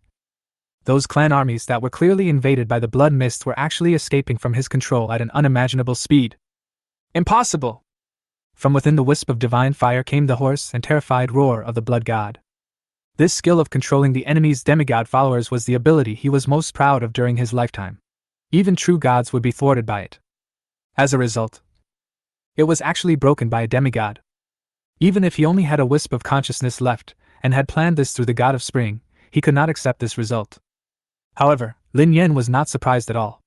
those clan armies that were clearly invaded by the blood mist were actually escaping from his control at an unimaginable speed. Impossible! From within the wisp of divine fire came the hoarse and terrified roar of the blood god. This skill of controlling the enemy's demigod followers was the ability he was most proud of during his lifetime. Even true gods would be thwarted by it. As a result, it was actually broken by a demigod. Even if he only had a wisp of consciousness left, and had planned this through the god of spring, he could not accept this result. However, Lin Yan was not surprised at all.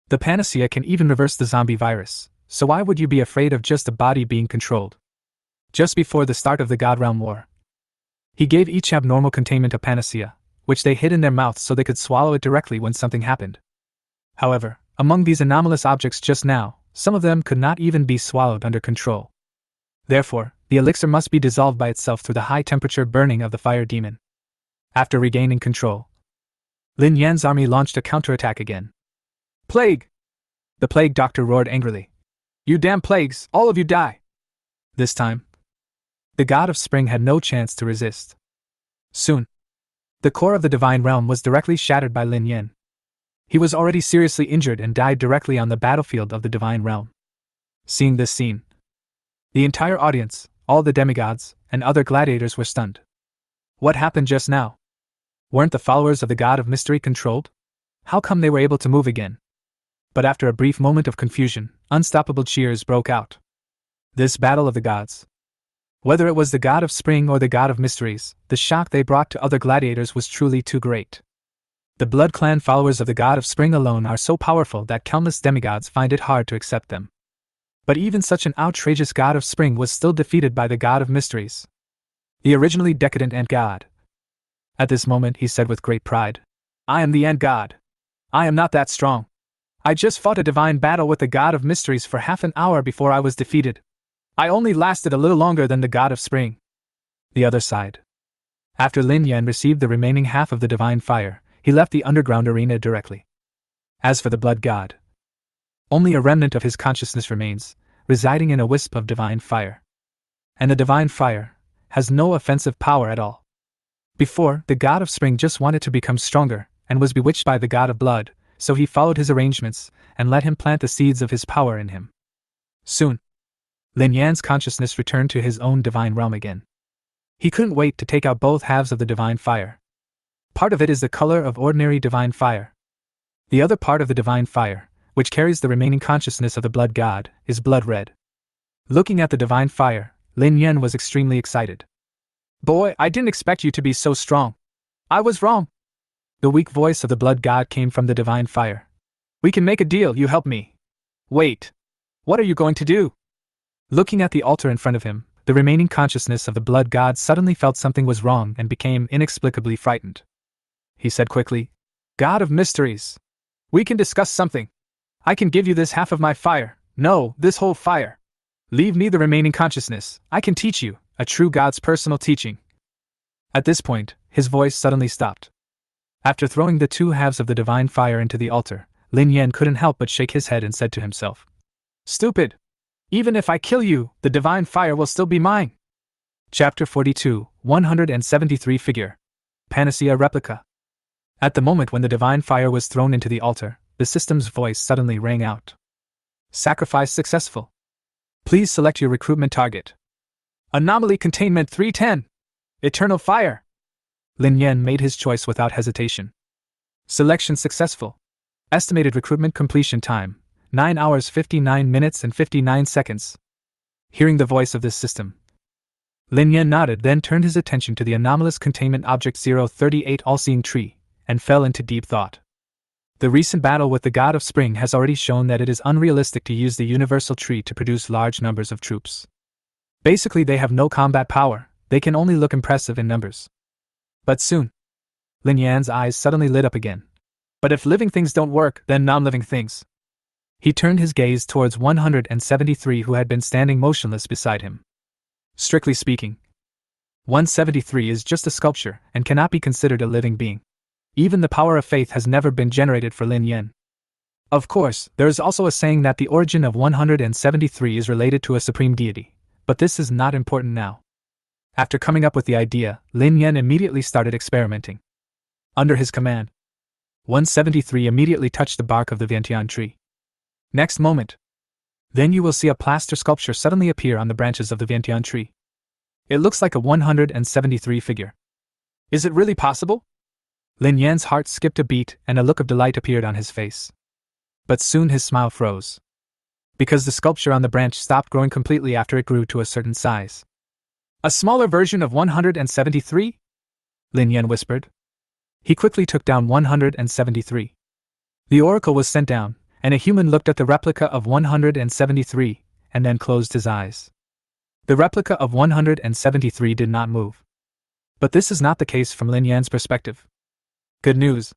The panacea can even reverse the zombie virus, so why would you be afraid of just a body being controlled? Just before the start of the God Realm War, he gave each abnormal containment a panacea, which they hid in their mouths so they could swallow it directly when something happened. However, among these anomalous objects just now, some of them could not even be swallowed under control. Therefore, The elixir must be dissolved by itself through the high-temperature burning of the fire demon. After regaining control, Lin Yan's army launched a counterattack again. Plague! The plague doctor roared angrily. You damn plagues, all of you die! This time, the god of spring had no chance to resist. Soon, the core of the divine realm was directly shattered by Lin Yan. He was already seriously injured and died directly on the battlefield of the divine realm. Seeing this scene, the entire audience, all the demigods, and other gladiators were stunned. What happened just now? Weren't the followers of the god of mystery controlled? How come they were able to move again? But after a brief moment of confusion, unstoppable cheers broke out. This battle of the gods. Whether it was the god of spring or the god of mysteries, the shock they brought to other gladiators was truly too great. The Blood Clan followers of the god of spring alone are so powerful that countless demigods find it hard to accept them. But even such an outrageous god of spring was still defeated by the god of mysteries, the originally decadent ant god. At this moment he said with great pride, I am the ant god. I am not that strong. I just fought a divine battle with the god of mysteries for half an hour before I was defeated. I only lasted a little longer than the god of spring. The other side. After Lin Yan received the remaining half of the divine fire, he left the underground arena directly. As for the blood god, only a remnant of his consciousness remains, residing in a wisp of divine fire. And the divine fire has no offensive power at all. Before, the god of spring just wanted to become stronger, and was bewitched by the god of blood, so he followed his arrangements, and let him plant the seeds of his power in him. Soon, Lin Yan's consciousness returned to his own divine realm again. He couldn't wait to take out both halves of the divine fire. Part of it is the color of ordinary divine fire. The other part of the divine fire, which carries the remaining consciousness of the blood god, is blood red. Looking at the divine fire, Lin Yan was extremely excited. Boy, I didn't expect you to be so strong. I was wrong. The weak voice of the blood god came from the divine fire. We can make a deal, you help me. Wait. What are you going to do? Looking at the altar in front of him, the remaining consciousness of the blood god suddenly felt something was wrong and became inexplicably frightened. He said quickly, God of mysteries. We can discuss something. I can give you this half of my fire. No, this whole fire. Leave me the remaining consciousness. I can teach you, a true god's personal teaching. At this point, his voice suddenly stopped. After throwing the two halves of the divine fire into the altar, Lin Yan couldn't help but shake his head and said to himself, Stupid! Even if I kill you, the divine fire will still be mine. Chapter 42, 173 Figure. Panacea Replica. At the moment when the divine fire was thrown into the altar, the system's voice suddenly rang out. Sacrifice successful. Please select your recruitment target. Anomaly Containment 310. Eternal Fire. Lin Yan made his choice without hesitation. Selection successful. Estimated recruitment completion time, 9 hours 59 minutes and 59 seconds. Hearing the voice of this system, Lin Yan nodded, then turned his attention to the anomalous containment object 038 all-seeing tree, and fell into deep thought. The recent battle with the god of spring has already shown that it is unrealistic to use the universal tree to produce large numbers of troops. Basically, they have no combat power, they can only look impressive in numbers. But soon, Lin Yan's eyes suddenly lit up again. But if living things don't work, then non-living things. He turned his gaze towards 173 who had been standing motionless beside him. Strictly speaking, 173 is just a sculpture and cannot be considered a living being. Even the power of faith has never been generated for Lin Yan. Of course, there is also a saying that the origin of 173 is related to a supreme deity, but this is not important now. After coming up with the idea, Lin Yan immediately started experimenting. Under his command, 173 immediately touched the bark of the Vientiane tree. Next moment, then you will see a plaster sculpture suddenly appear on the branches of the Vientiane tree. It looks like a 173 figure. Is it really possible? Lin Yan's heart skipped a beat and a look of delight appeared on his face. But soon his smile froze. Because the sculpture on the branch stopped growing completely after it grew to a certain size. A smaller version of 173? Lin Yan whispered. He quickly took down 173. The oracle was sent down, and a human looked at the replica of 173, and then closed his eyes. The replica of 173 did not move. But this is not the case from Lin Yan's perspective. Good news.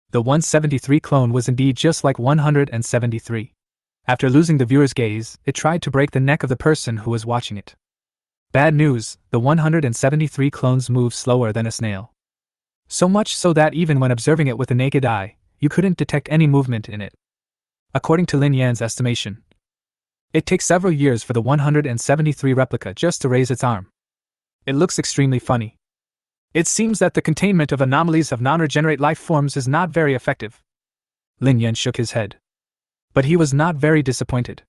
The 173 clone was indeed just like 173. After losing the viewer's gaze, it tried to break the neck of the person who was watching it. Bad news, the 173 clones move slower than a snail. So much so that even when observing it with the naked eye, you couldn't detect any movement in it. According to Lin Yan's estimation, it takes several years for the 173 replica just to raise its arm. It looks extremely funny. It seems that the containment of anomalies of non-regenerate life forms is not very effective. Lin Yan shook his head. But he was not very disappointed.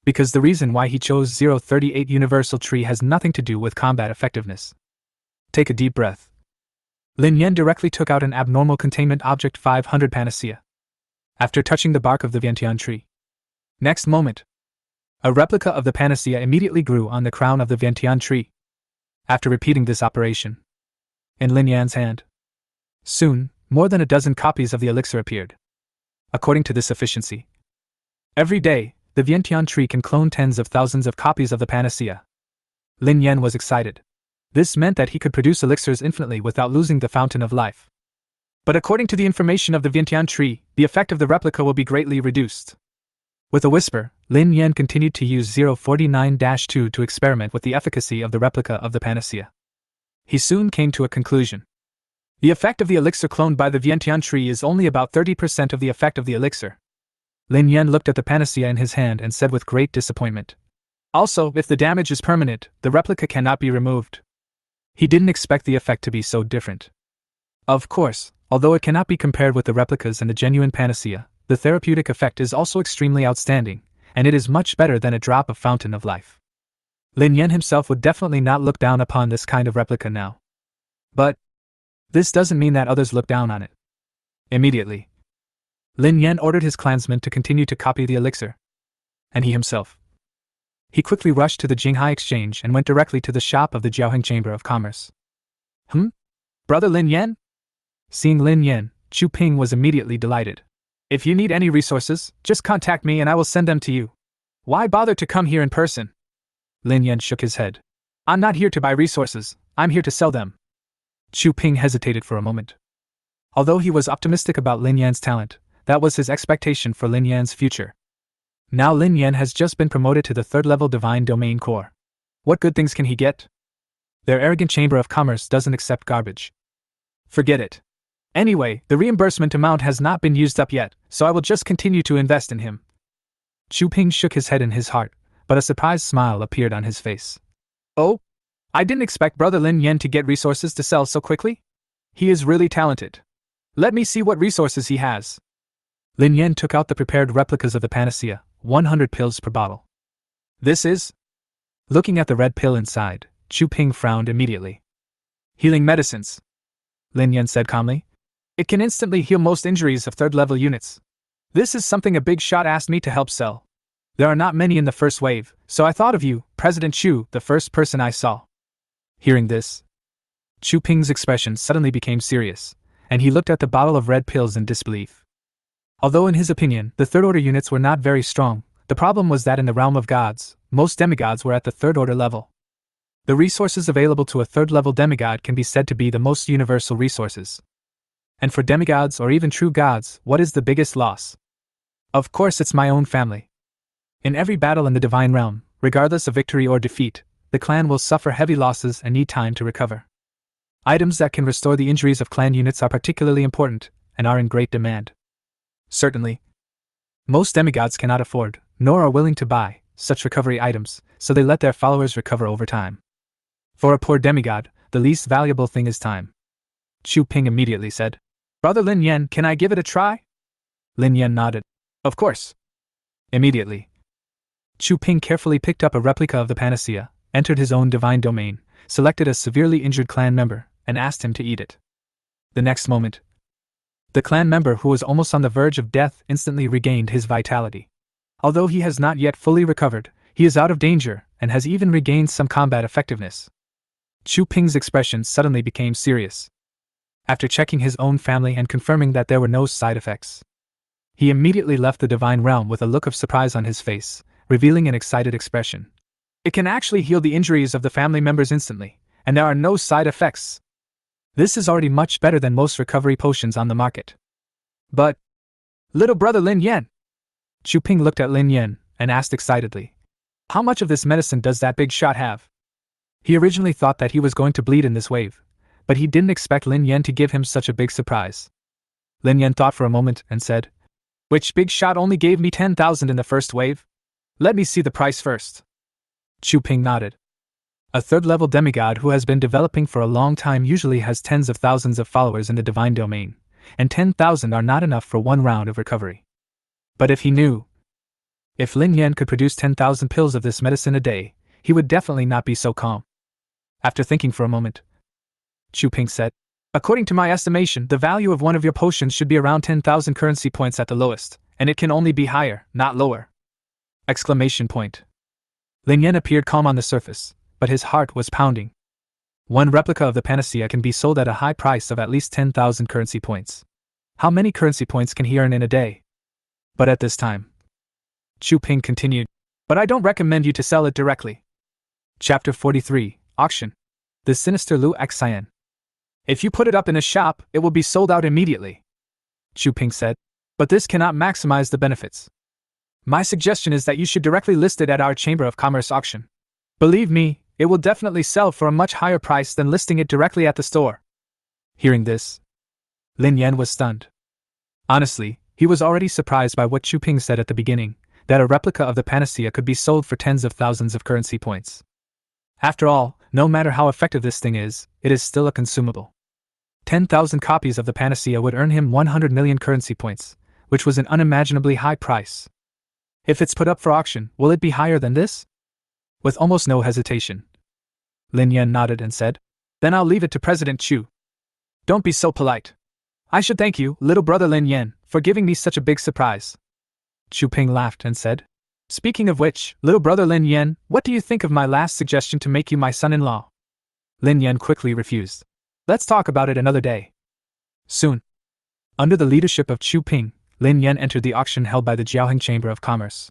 Because the reason why he chose 038 Universal Tree has nothing to do with combat effectiveness. Take a deep breath. Lin Yan directly took out an abnormal containment object 500 panacea. After touching the bark of the Vientiane tree. Next moment, a replica of the panacea immediately grew on the crown of the Vientiane tree. After repeating this operation, in Lin Yan's hand, soon, more than a dozen copies of the elixir appeared. According to this efficiency, every day, the Vientiane tree can clone tens of thousands of copies of the panacea. Lin Yan was excited. This meant that he could produce elixirs infinitely without losing the fountain of life. But according to the information of the Vientiane tree, the effect of the replica will be greatly reduced. With a whisper, Lin Yan continued to use 049-2 to experiment with the efficacy of the replica of the panacea. He soon came to a conclusion. The effect of the elixir cloned by the Vientiane tree is only about 30% of the effect of the elixir. Lin Yan looked at the panacea in his hand and said with great disappointment. Also, if the damage is permanent, the replica cannot be removed. He didn't expect the effect to be so different. Of course, although it cannot be compared with the replicas and the genuine panacea, the therapeutic effect is also extremely outstanding, and it is much better than a drop of fountain of life. Lin Yan himself would definitely not look down upon this kind of replica now. But this doesn't mean that others look down on it. Immediately, Lin Yan ordered his clansmen to continue to copy the elixir. And he himself. He quickly rushed to the Jinghai Exchange and went directly to the shop of the Jiaoheng Chamber of Commerce. Brother Lin Yan? Seeing Lin Yan, Chu Ping was immediately delighted. If you need any resources, just contact me and I will send them to you. Why bother to come here in person? Lin Yan shook his head. I'm not here to buy resources, I'm here to sell them. Chu Ping hesitated for a moment. Although he was optimistic about Lin Yan's talent, that was his expectation for Lin Yan's future. Now Lin Yan has just been promoted to the 3rd level Divine Domain Core. What good things can he get? Their arrogant Chamber of Commerce doesn't accept garbage. Forget it. Anyway, the reimbursement amount has not been used up yet, so I will just continue to invest in him. Chu Ping shook his head in his heart, but a surprised smile appeared on his face. Oh? I didn't expect Brother Lin Yan to get resources to sell so quickly. He is really talented. Let me see what resources he has. Lin Yan took out the prepared replicas of the panacea, 100 pills per bottle. This is? Looking at the red pill inside, Chu Ping frowned immediately. Healing medicines, Lin Yan said calmly. It can instantly heal most injuries of 3rd level units. This is something a big shot asked me to help sell. There are not many in the first wave, so I thought of you, President Chu, the first person I saw. Hearing this, Chu Ping's expression suddenly became serious, and he looked at the bottle of red pills in disbelief. Although in his opinion, the 3rd order units were not very strong, the problem was that in the realm of gods, most demigods were at the 3rd order level. The resources available to a 3rd level demigod can be said to be the most universal resources. And for demigods or even true gods, what is the biggest loss? Of course it's my own family. In every battle in the divine realm, regardless of victory or defeat, the clan will suffer heavy losses and need time to recover. Items that can restore the injuries of clan units are particularly important, and are in great demand. Certainly, most demigods cannot afford, nor are willing to buy, such recovery items, so they let their followers recover over time. For a poor demigod, the least valuable thing is time. Chu Ping immediately said, Brother Lin Yan, can I give it a try? Lin Yan nodded. Of course. Immediately, Chu Ping carefully picked up a replica of the panacea, entered his own divine domain, selected a severely injured clan member, and asked him to eat it. The next moment, the clan member who was almost on the verge of death instantly regained his vitality. Although he has not yet fully recovered, he is out of danger and has even regained some combat effectiveness. Chu Ping's expression suddenly became serious. After checking his own family and confirming that there were no side effects, he immediately left the divine realm with a look of surprise on his face, revealing an excited expression. It can actually heal the injuries of the family members instantly, and there are no side effects. This is already much better than most recovery potions on the market. But, little brother Lin Yan! Chu Ping looked at Lin Yan and asked excitedly, how much of this medicine does that big shot have? He originally thought that he was going to bleed in this wave, but he didn't expect Lin Yan to give him such a big surprise. Lin Yan thought for a moment and said, "Which big shot only gave me 10,000 in the first wave? Let me see the price first." Chu Ping nodded. A third-level demigod who has been developing for a long time usually has tens of thousands of followers in the divine domain, and 10,000 are not enough for one round of recovery. But if he knew, if Lin Yan could produce 10,000 pills of this medicine a day, he would definitely not be so calm. After thinking for a moment, Chu Ping said, "According to my estimation, the value of one of your potions should be around 10,000 currency points at the lowest, and it can only be higher, not lower." Exclamation point. Lin Yan appeared calm on the surface, but his heart was pounding. One replica of the panacea can be sold at a high price of at least 10,000 currency points. How many currency points can he earn in a day? But at this time, Chu Ping continued, "But I don't recommend you to sell it directly." Chapter 43, Auction. The Sinister Lu Xian. "If you put it up in a shop, it will be sold out immediately," Chu Ping said, "but this cannot maximize the benefits. My suggestion is that you should directly list it at our Chamber of Commerce auction. Believe me, it will definitely sell for a much higher price than listing it directly at the store." Hearing this, Lin Yan was stunned. Honestly, he was already surprised by what Chu Ping said at the beginning, that a replica of the panacea could be sold for tens of thousands of currency points. After all, no matter how effective this thing is, it is still a consumable. 10,000 copies of the panacea would earn him 100 million currency points, which was an unimaginably high price. If it's put up for auction, will it be higher than this? With almost no hesitation, Lin Yan nodded and said, "Then I'll leave it to President Chu." "Don't be so polite. I should thank you, little brother Lin Yan, for giving me such a big surprise." Chu Ping laughed and said, "Speaking of which, little brother Lin Yan, what do you think of my last suggestion to make you my son-in-law?" Lin Yan quickly refused. "Let's talk about it another day." Soon, under the leadership of Chu Ping, Lin Yan entered the auction held by the Jiaoheng Chamber of Commerce.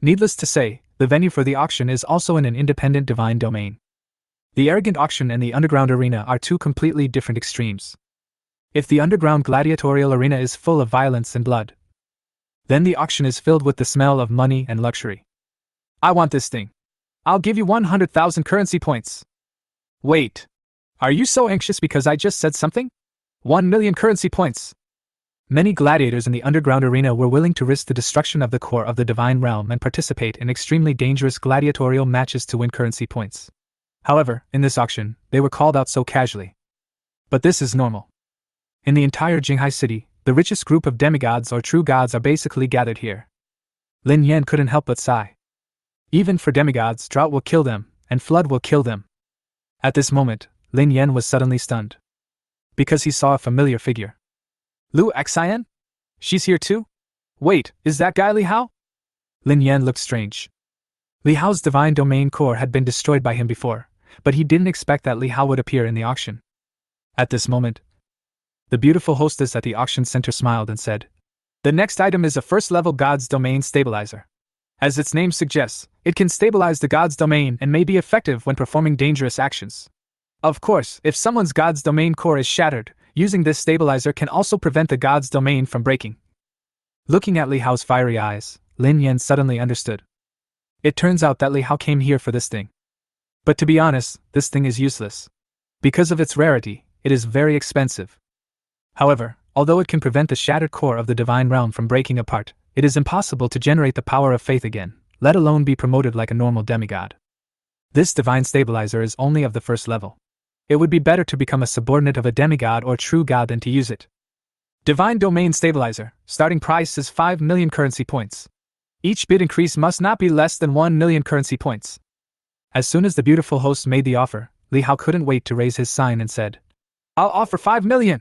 Needless to say, the venue for the auction is also in an independent divine domain. The arrogant auction and the underground arena are two completely different extremes. If the underground gladiatorial arena is full of violence and blood, then the auction is filled with the smell of money and luxury. "I want this thing. I'll give you 100,000 currency points." "Wait. Are you so anxious because I just said something? 1 million currency points." Many gladiators in the underground arena were willing to risk the destruction of the core of the divine realm and participate in extremely dangerous gladiatorial matches to win currency points. However, in this auction, they were called out so casually. But this is normal. In the entire Jinghai city, the richest group of demigods or true gods are basically gathered here. Lin Yan couldn't help but sigh. Even for demigods, drought will kill them, and flood will kill them. At this moment, Lin Yan was suddenly stunned, because he saw a familiar figure. "Lu Xian? She's here too? Wait, is that guy Li Hao?" Lin Yan looked strange. Li Hao's divine domain core had been destroyed by him before, but he didn't expect that Li Hao would appear in the auction. At this moment, the beautiful hostess at the auction center smiled and said, "The next item is a first-level God's Domain Stabilizer. As its name suggests, it can stabilize the God's Domain and may be effective when performing dangerous actions. Of course, if someone's God's Domain core is shattered, using this stabilizer can also prevent the God's Domain from breaking." Looking at Li Hao's fiery eyes, Lin Yan suddenly understood. It turns out that Li Hao came here for this thing. But to be honest, this thing is useless. Because of its rarity, it is very expensive. However, although it can prevent the shattered core of the divine realm from breaking apart, it is impossible to generate the power of faith again, let alone be promoted like a normal demigod. This divine stabilizer is only of the first level. It would be better to become a subordinate of a demigod or true god than to use it. Divine Domain Stabilizer, starting price is 5 million currency points. Each bid increase must not be less than 1 million currency points. As soon as the beautiful host made the offer, Li Hao couldn't wait to raise his sign and said, "I'll offer 5 million!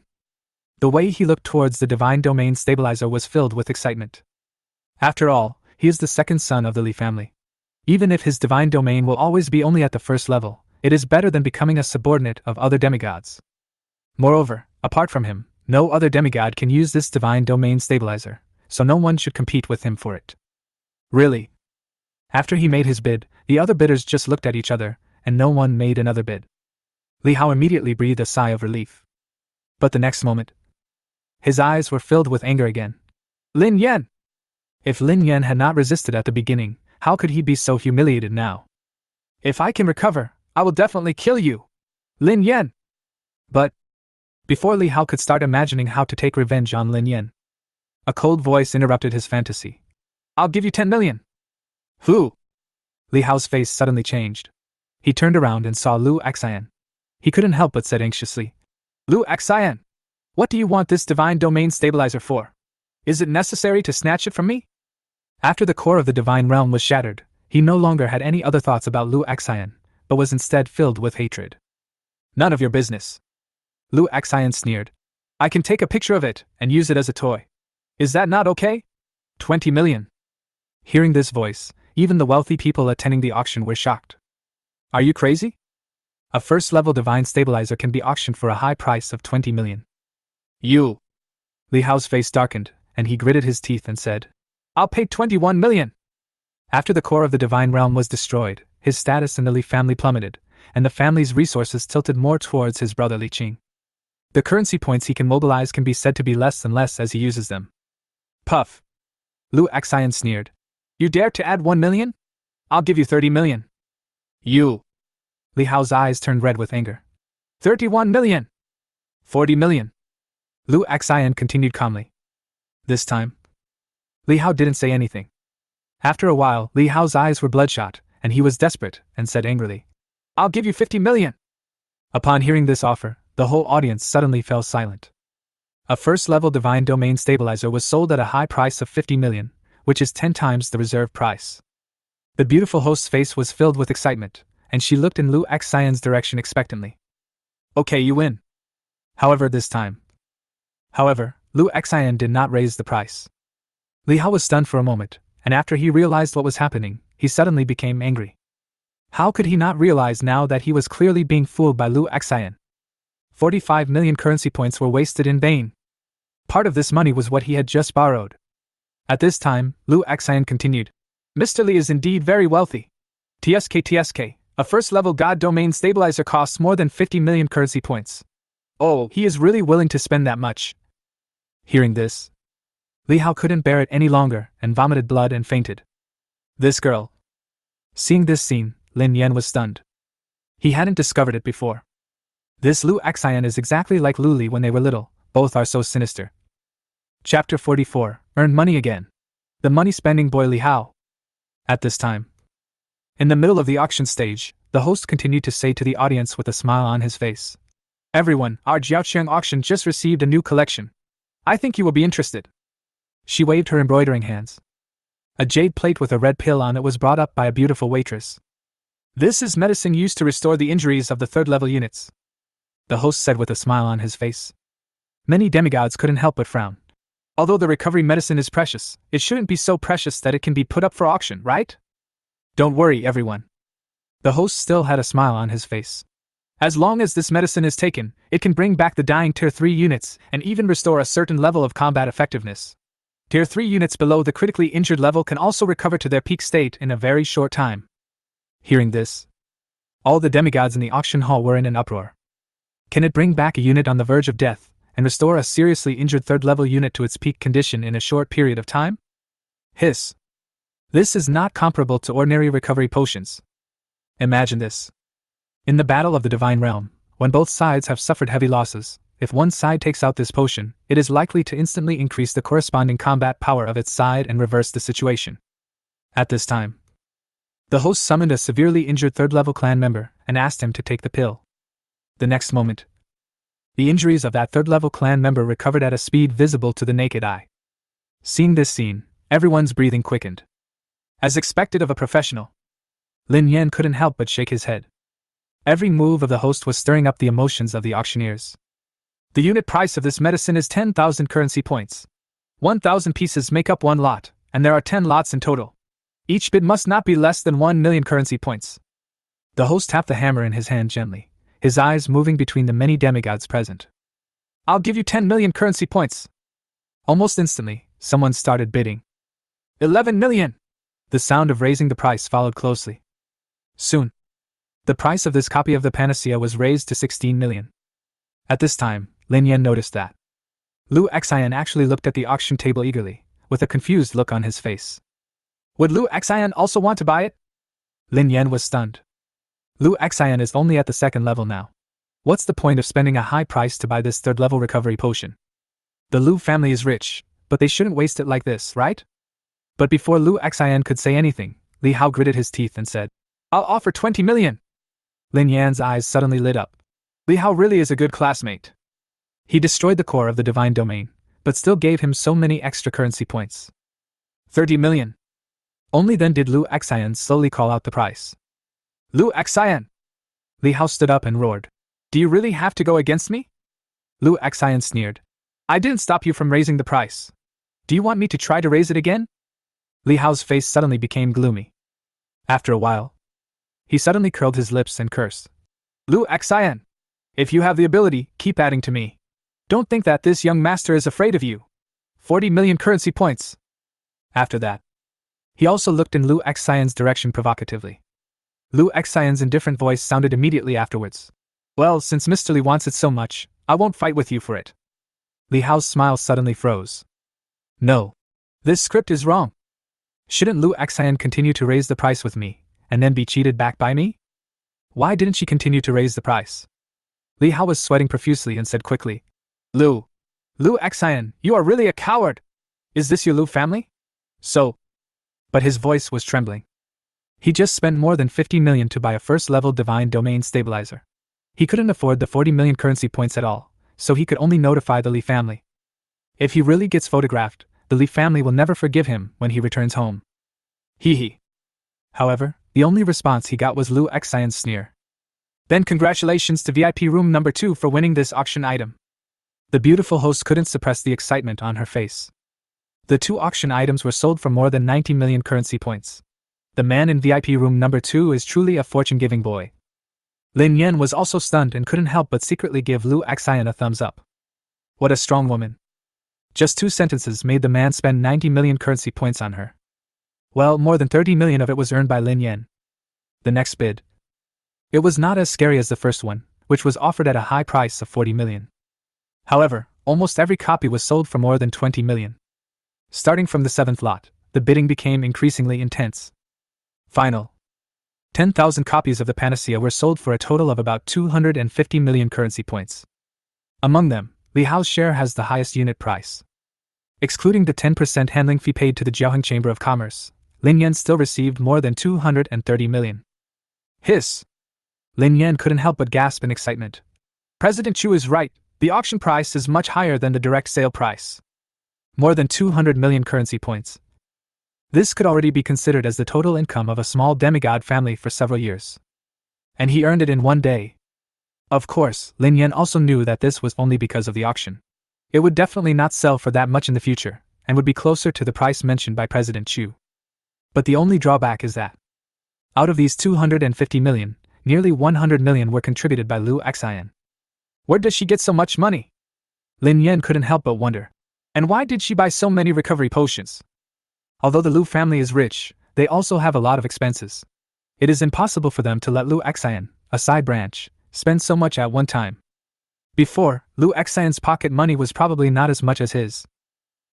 The way he looked towards the Divine Domain Stabilizer was filled with excitement. After all, he is the second son of the Li family. Even if his divine domain will always be only at the first level, it is better than becoming a subordinate of other demigods. Moreover, apart from him, no other demigod can use this divine domain stabilizer, so no one should compete with him for it." Really? After he made his bid, the other bidders just looked at each other, and no one made another bid. Li Hao immediately breathed a sigh of relief. But the next moment, his eyes were filled with anger again. Lin Yan! If Lin Yan had not resisted at the beginning, how could he be so humiliated now? "If I can recover, I will definitely kill you, Lin Yan. But before Li Hao could start imagining how to take revenge on Lin Yan, a cold voice interrupted his fantasy. I'll give you 10 million. Who? Li Hao's face suddenly changed. He turned around and saw Lu Xian. He couldn't help but said anxiously, Lu Xian, what do you want this divine domain stabilizer for? Is it necessary to snatch it from me? After the core of the divine realm was shattered, he no longer had any other thoughts about Lu Xian, but was instead filled with hatred. None of your business. Lu Xian sneered. I can take a picture of it and use it as a toy. Is that not okay? 20 million. Hearing this voice, even the wealthy people attending the auction were shocked. Are you crazy? A first-level divine stabilizer can be auctioned for a high price of 20 million. You! Li Hao's face darkened, and he gritted his teeth and said, I'll pay 21 million! After the core of the divine realm was destroyed, his status in the Li family plummeted, and the family's resources tilted more towards his brother Li Qing. The currency points he can mobilize can be said to be less and less as he uses them. Puff! Lu Xian sneered. You dare to add 1 million? I'll give you 30 million. You! Li Hao's eyes turned red with anger. 31 million! 40 million! Lu Xian continued calmly. This time, Li Hao didn't say anything. After a while, Li Hao's eyes were bloodshot, and he was desperate, and said angrily, I'll give you 50 million! Upon hearing this offer, the whole audience suddenly fell silent. A first-level divine domain stabilizer was sold at a high price of 50 million, which is 10 times the reserve price. The beautiful host's face was filled with excitement, and she looked in Lu Xian's direction expectantly. Okay, you win. However, Lu Xian did not raise the price. Li Hao was stunned for a moment, and after he realized what was happening, he suddenly became angry. How could he not realize now that he was clearly being fooled by Lu Xian? 45 million currency points were wasted in vain. Part of this money was what he had just borrowed. At this time, Lu Xian continued. Mr. Li is indeed very wealthy. TSK, a first-level god domain stabilizer costs more than 50 million currency points. Oh, he is really willing to spend that much. Hearing this, Li Hao couldn't bear it any longer and vomited blood and fainted. This girl. Seeing this scene, Lin Yan was stunned. He hadn't discovered it before. This Lu Xian is exactly like Lu Li when they were little, both are so sinister. Chapter 44, Earn Money Again. The money-spending boy Li Hao. At this time, in the middle of the auction stage, the host continued to say to the audience with a smile on his face, Everyone, our Jiaoqiang auction just received a new collection. I think you will be interested. She waved her embroidering hands. A jade plate with a red pill on it was brought up by a beautiful waitress. This is medicine used to restore the injuries of the third-level units, the host said with a smile on his face. Many demigods couldn't help but frown. Although the recovery medicine is precious, it shouldn't be so precious that it can be put up for auction, right? Don't worry, everyone. The host still had a smile on his face. As long as this medicine is taken, it can bring back the dying Tier 3 units and even restore a certain level of combat effectiveness. Tier 3 units below the critically injured level can also recover to their peak state in a very short time. Hearing this, all the demigods in the auction hall were in an uproar. Can it bring back a unit on the verge of death and restore a seriously injured third-level unit to its peak condition in a short period of time? Hiss. This is not comparable to ordinary recovery potions. Imagine this. In the battle of the Divine Realm, when both sides have suffered heavy losses, if one side takes out this potion, it is likely to instantly increase the corresponding combat power of its side and reverse the situation. At this time, the host summoned a severely injured third-level clan member and asked him to take the pill. The next moment, the injuries of that third-level clan member recovered at a speed visible to the naked eye. Seeing this scene, everyone's breathing quickened. As expected of a professional, Lin Yan couldn't help but shake his head. Every move of the host was stirring up the emotions of the auctioneers. The unit price of this medicine is 10,000 currency points. 1,000 pieces make up one lot, and there are 10 lots in total. Each bid must not be less than 1 million currency points. The host tapped the hammer in his hand gently, his eyes moving between the many demigods present. I'll give you 10 million currency points. Almost instantly, someone started bidding. 11 million! The sound of raising the price followed closely. Soon, the price of this copy of the panacea was raised to 16 million. At this time, Lin Yan noticed that Lu Xian actually looked at the auction table eagerly, with a confused look on his face. Would Lu Xian also want to buy it? Lin Yan was stunned. Lu Xian is only at the second level now. What's the point of spending a high price to buy this third-level recovery potion? The Lu family is rich, but they shouldn't waste it like this, right? But before Lu Xian could say anything, Li Hao gritted his teeth and said, "I'll offer 20 million! Lin Yan's eyes suddenly lit up. Li Hao really is a good classmate. He destroyed the core of the divine domain, but still gave him so many extra currency points. 30 million! Only then did Lu Xian slowly call out the price. Lu Xian! Li Hao stood up and roared. Do you really have to go against me? Lu Xian sneered. I didn't stop you from raising the price. Do you want me to try to raise it again? Li Hao's face suddenly became gloomy. After a while, he suddenly curled his lips and cursed. Lu Xian! If you have the ability, keep adding to me. Don't think that this young master is afraid of you. 40 million currency points. After that, he also looked in Lu Xian's direction provocatively. Lu Xian's indifferent voice sounded immediately afterwards. Well, since Mr. Li wants it so much, I won't fight with you for it. Li Hao's smile suddenly froze. No. This script is wrong. Shouldn't Lu Xian continue to raise the price with me, and then be cheated back by me? Why didn't she continue to raise the price? Li Hao was sweating profusely and said quickly, Lu Xian, you are really a coward! Is this your Lu family? So. But his voice was trembling. He just spent more than 50 million to buy a first-level divine domain stabilizer. He couldn't afford the 40 million currency points at all, so he could only notify the Li family. If he really gets photographed, the Li family will never forgive him when he returns home. Hee hee. However, the only response he got was Lu Xian's sneer. Then congratulations to VIP room number 2 for winning this auction item. The beautiful host couldn't suppress the excitement on her face. The 2 auction items were sold for more than 90 million currency points. The man in VIP room number 2 is truly a fortune-giving boy. Lin Yan was also stunned and couldn't help but secretly give Lu Xian a thumbs up. What a strong woman. Just 2 sentences made the man spend 90 million currency points on her. Well, more than 30 million of it was earned by Lin Yan. The next bid. It was not as scary as the first one, which was offered at a high price of 40 million. However, almost every copy was sold for more than 20 million. Starting from the 7th lot, the bidding became increasingly intense. Final. 10,000 copies of the panacea were sold for a total of about 250 million currency points. Among them, Li Hao's share has the highest unit price. Excluding the 10% handling fee paid to the Jiaoheng Chamber of Commerce, Lin Yan still received more than 230 million. Hiss! Lin Yan couldn't help but gasp in excitement. President Chu is right, the auction price is much higher than the direct sale price. More than 200 million currency points. This could already be considered as the total income of a small demigod family for several years. And he earned it in one day. Of course, Lin Yan also knew that this was only because of the auction. It would definitely not sell for that much in the future, and would be closer to the price mentioned by President Chu. But the only drawback is that, out of these 250 million, nearly 100 million were contributed by Lu Xian. Where does she get so much money? Lin Yan couldn't help but wonder. And why did she buy so many recovery potions? Although the Lu family is rich, they also have a lot of expenses. It is impossible for them to let Lu Xian, a side branch, spend so much at one time. Before, Lu Xian's pocket money was probably not as much as his.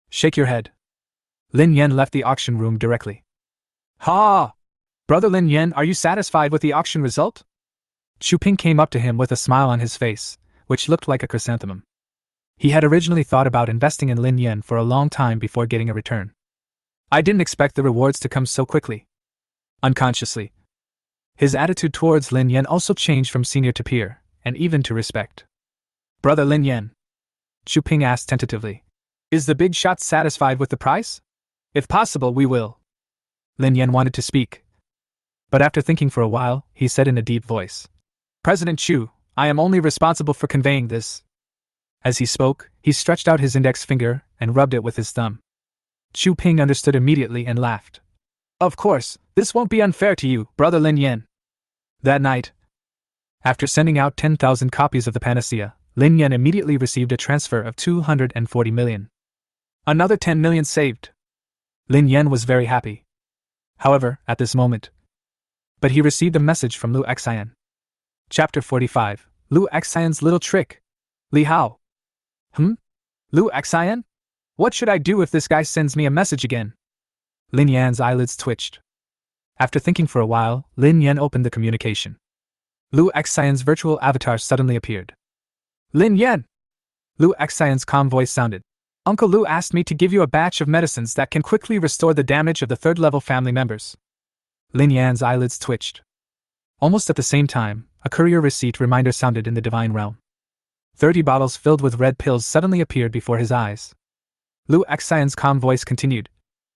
Shake your head. Lin Yan left the auction room directly. Ha! Brother Lin Yan, are you satisfied with the auction result? Chu Ping came up to him with a smile on his face, which looked like a chrysanthemum. He had originally thought about investing in Lin Yan for a long time before getting a return. I didn't expect the rewards to come so quickly. Unconsciously, his attitude towards Lin Yan also changed from senior to peer, and even to respect. Brother Lin Yan, Chu Ping asked tentatively, is the big shot satisfied with the price? If possible, we will. Lin Yan wanted to speak. But after thinking for a while, he said in a deep voice, President Chu, I am only responsible for conveying this. As he spoke, he stretched out his index finger and rubbed it with his thumb. Chu Ping understood immediately and laughed. Of course, this won't be unfair to you, Brother Lin Yan. That night, after sending out 10,000 copies of the panacea, Lin Yan immediately received a transfer of 240 million. Another 10 million saved. Lin Yan was very happy. However, at this moment, but he received a message from Lu Xian. Chapter 45, Lu Xian's Little Trick. Li Hao. Lu Xian? What should I do if this guy sends me a message again? Lin Yan's eyelids twitched. After thinking for a while, Lin Yan opened the communication. Lu Xian's virtual avatar suddenly appeared. Lin Yan! Lu Xian's calm voice sounded. Uncle Lu asked me to give you a batch of medicines that can quickly restore the damage of the third-level family members. Lin Yan's eyelids twitched. Almost at the same time, a courier receipt reminder sounded in the divine realm. 30 bottles filled with red pills suddenly appeared before his eyes. Lu Xian's calm voice continued.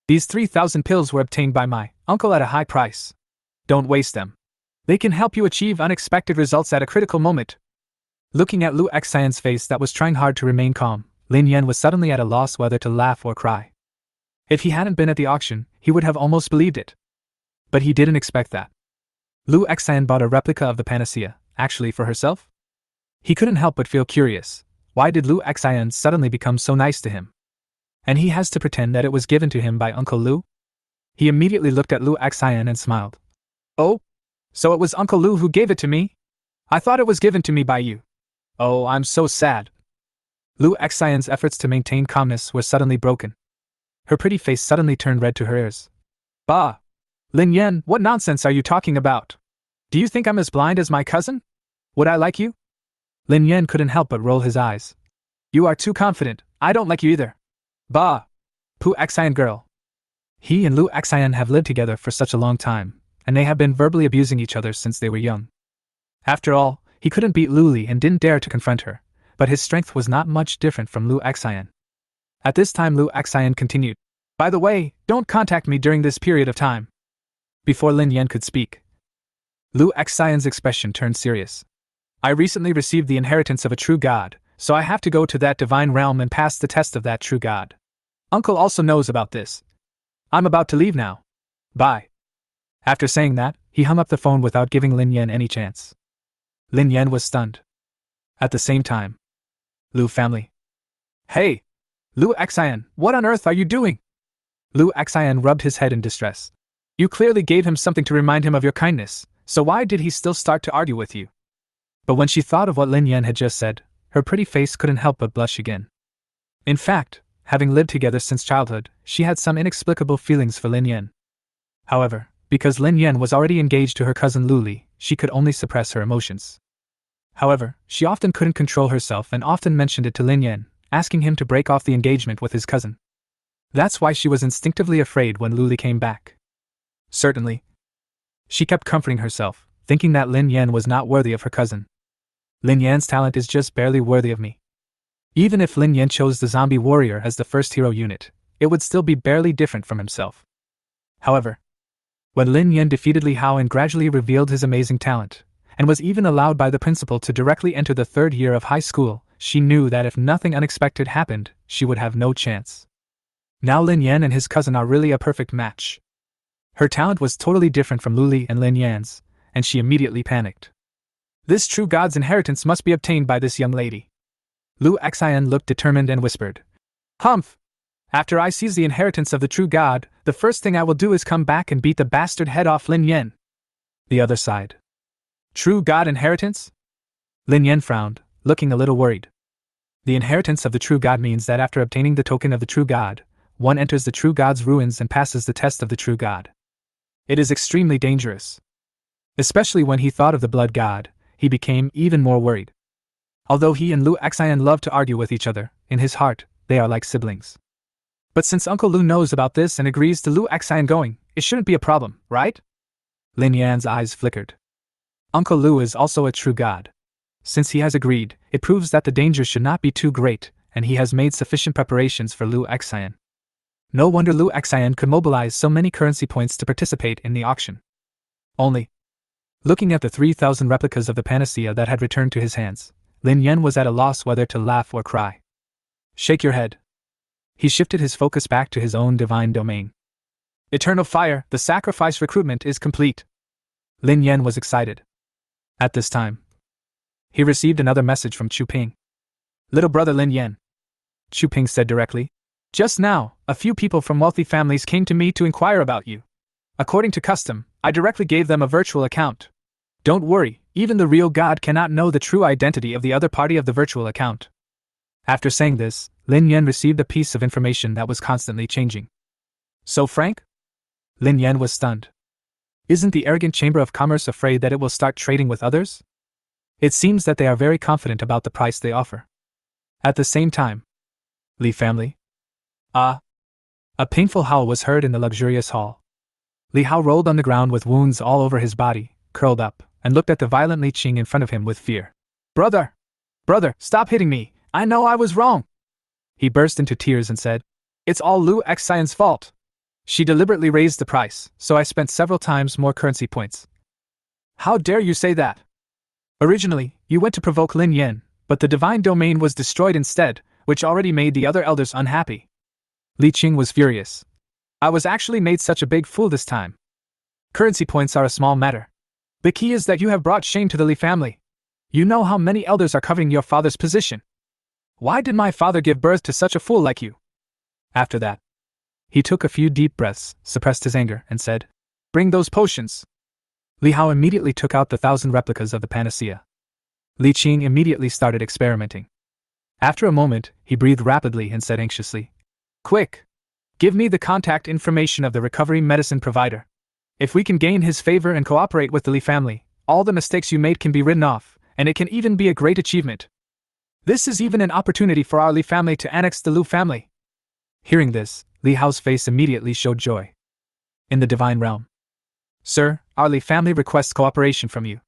These 3,000 pills were obtained by my uncle at a high price. Don't waste them. They can help you achieve unexpected results at a critical moment. Looking at Lu Xian's face that was trying hard to remain calm, Lin Yan was suddenly at a loss whether to laugh or cry. If he hadn't been at the auction, he would have almost believed it. But he didn't expect that. Lu Xian bought a replica of the panacea, actually for herself? He couldn't help but feel curious. Why did Lu Xian suddenly become so nice to him? And he has to pretend that it was given to him by Uncle Lu? He immediately looked at Lu Xian and smiled. Oh? So it was Uncle Lu who gave it to me? I thought it was given to me by you. Oh, I'm so sad. Lu Xian's efforts to maintain calmness were suddenly broken. Her pretty face suddenly turned red to her ears. Bah! Lin Yan, what nonsense are you talking about? Do you think I'm as blind as my cousin? Would I like you? Lin Yan couldn't help but roll his eyes. You are too confident, I don't like you either. Bah! Pu Xian girl. He and Lu Xian have lived together for such a long time, and they have been verbally abusing each other since they were young. After all, he couldn't beat Lu Li and didn't dare to confront her, but his strength was not much different from Lu Xian. At this time Lu Xian continued. By the way, don't contact me during this period of time. Before Lin Yan could speak, Lu Xian's expression turned serious. I recently received the inheritance of a true god, so I have to go to that divine realm and pass the test of that true god. Uncle also knows about this. I'm about to leave now. Bye. After saying that, he hung up the phone without giving Lin Yan any chance. Lin Yan was stunned. At the same time, Lu family. Hey! Lu Xian, what on earth are you doing? Lu Xian rubbed his head in distress. You clearly gave him something to remind him of your kindness, so why did he still start to argue with you? But when she thought of what Lin Yan had just said, her pretty face couldn't help but blush again. In fact, having lived together since childhood, she had some inexplicable feelings for Lin Yan. However, because Lin Yan was already engaged to her cousin Lu Li, she could only suppress her emotions. However, she often couldn't control herself and often mentioned it to Lin Yan, asking him to break off the engagement with his cousin. That's why she was instinctively afraid when Lu Li came back. Certainly. She kept comforting herself, thinking that Lin Yan was not worthy of her cousin. Lin Yan's talent is just barely worthy of me. Even if Lin Yan chose the zombie warrior as the first hero unit, it would still be barely different from himself. However, when Lin Yan defeated Li Hao and gradually revealed his amazing talent, and was even allowed by the principal to directly enter the third year of high school, she knew that if nothing unexpected happened, she would have no chance. Now Lin Yan and his cousin are really a perfect match. Her talent was totally different from Lu Li and Lin Yan's, and she immediately panicked. This true god's inheritance must be obtained by this young lady. Lu Xian looked determined and whispered. Humph! After I seize the inheritance of the true god, the first thing I will do is come back and beat the bastard head off Lin Yan. The other side. True god inheritance? Lin Yan frowned, looking a little worried. The inheritance of the true god means that after obtaining the token of the true god, one enters the true god's ruins and passes the test of the true god. It is extremely dangerous. Especially when he thought of the blood god, he became even more worried. Although he and Lu Xian love to argue with each other, in his heart, they are like siblings. But since Uncle Lu knows about this and agrees to Lu Xian going, it shouldn't be a problem, right? Lin Yan's eyes flickered. Uncle Lu is also a true god. Since he has agreed, it proves that the danger should not be too great, and he has made sufficient preparations for Lu Xian. No wonder Lu Xian could mobilize so many currency points to participate in the auction. Only, looking at the 3,000 replicas of the panacea that had returned to his hands, Lin Yan was at a loss whether to laugh or cry. Shake your head. He shifted his focus back to his own divine domain. Eternal fire, the sacrifice recruitment is complete. Lin Yan was excited. At this time, he received another message from Chu Ping. Little brother Lin Yan, Chu Ping said directly. Just now, a few people from wealthy families came to me to inquire about you. According to custom, I directly gave them a virtual account. Don't worry, even the real god cannot know the true identity of the other party of the virtual account. After saying this, Lin Yan received a piece of information that was constantly changing. So frank? Lin Yan was stunned. Isn't the arrogant Chamber of Commerce afraid that it will start trading with others? It seems that they are very confident about the price they offer. At the same time, Li family? Ah! A painful howl was heard in the luxurious hall. Li Hao rolled on the ground with wounds all over his body, curled up, and looked at the violent Li Qing in front of him with fear. Brother! Brother, stop hitting me! I know I was wrong! He burst into tears and said, It's all Lu Xian's fault. She deliberately raised the price, so I spent several times more currency points. How dare you say that? Originally, you went to provoke Lin Yan, but the divine domain was destroyed instead, which already made the other elders unhappy. Li Qing was furious. I was actually made such a big fool this time. Currency points are a small matter. The key is that you have brought shame to the Li family. You know how many elders are covering your father's position. Why did my father give birth to such a fool like you? After that, he took a few deep breaths, suppressed his anger, and said, Bring those potions. Li Hao immediately took out the 1,000 replicas of the panacea. Li Qing immediately started experimenting. After a moment, he breathed rapidly and said anxiously, Quick! Give me the contact information of the recovery medicine provider. If we can gain his favor and cooperate with the Li family, all the mistakes you made can be written off, and it can even be a great achievement. This is even an opportunity for our Li family to annex the Lu family. Hearing this, Li Hao's face immediately showed joy. In the divine realm. Sir, our Li family requests cooperation from you.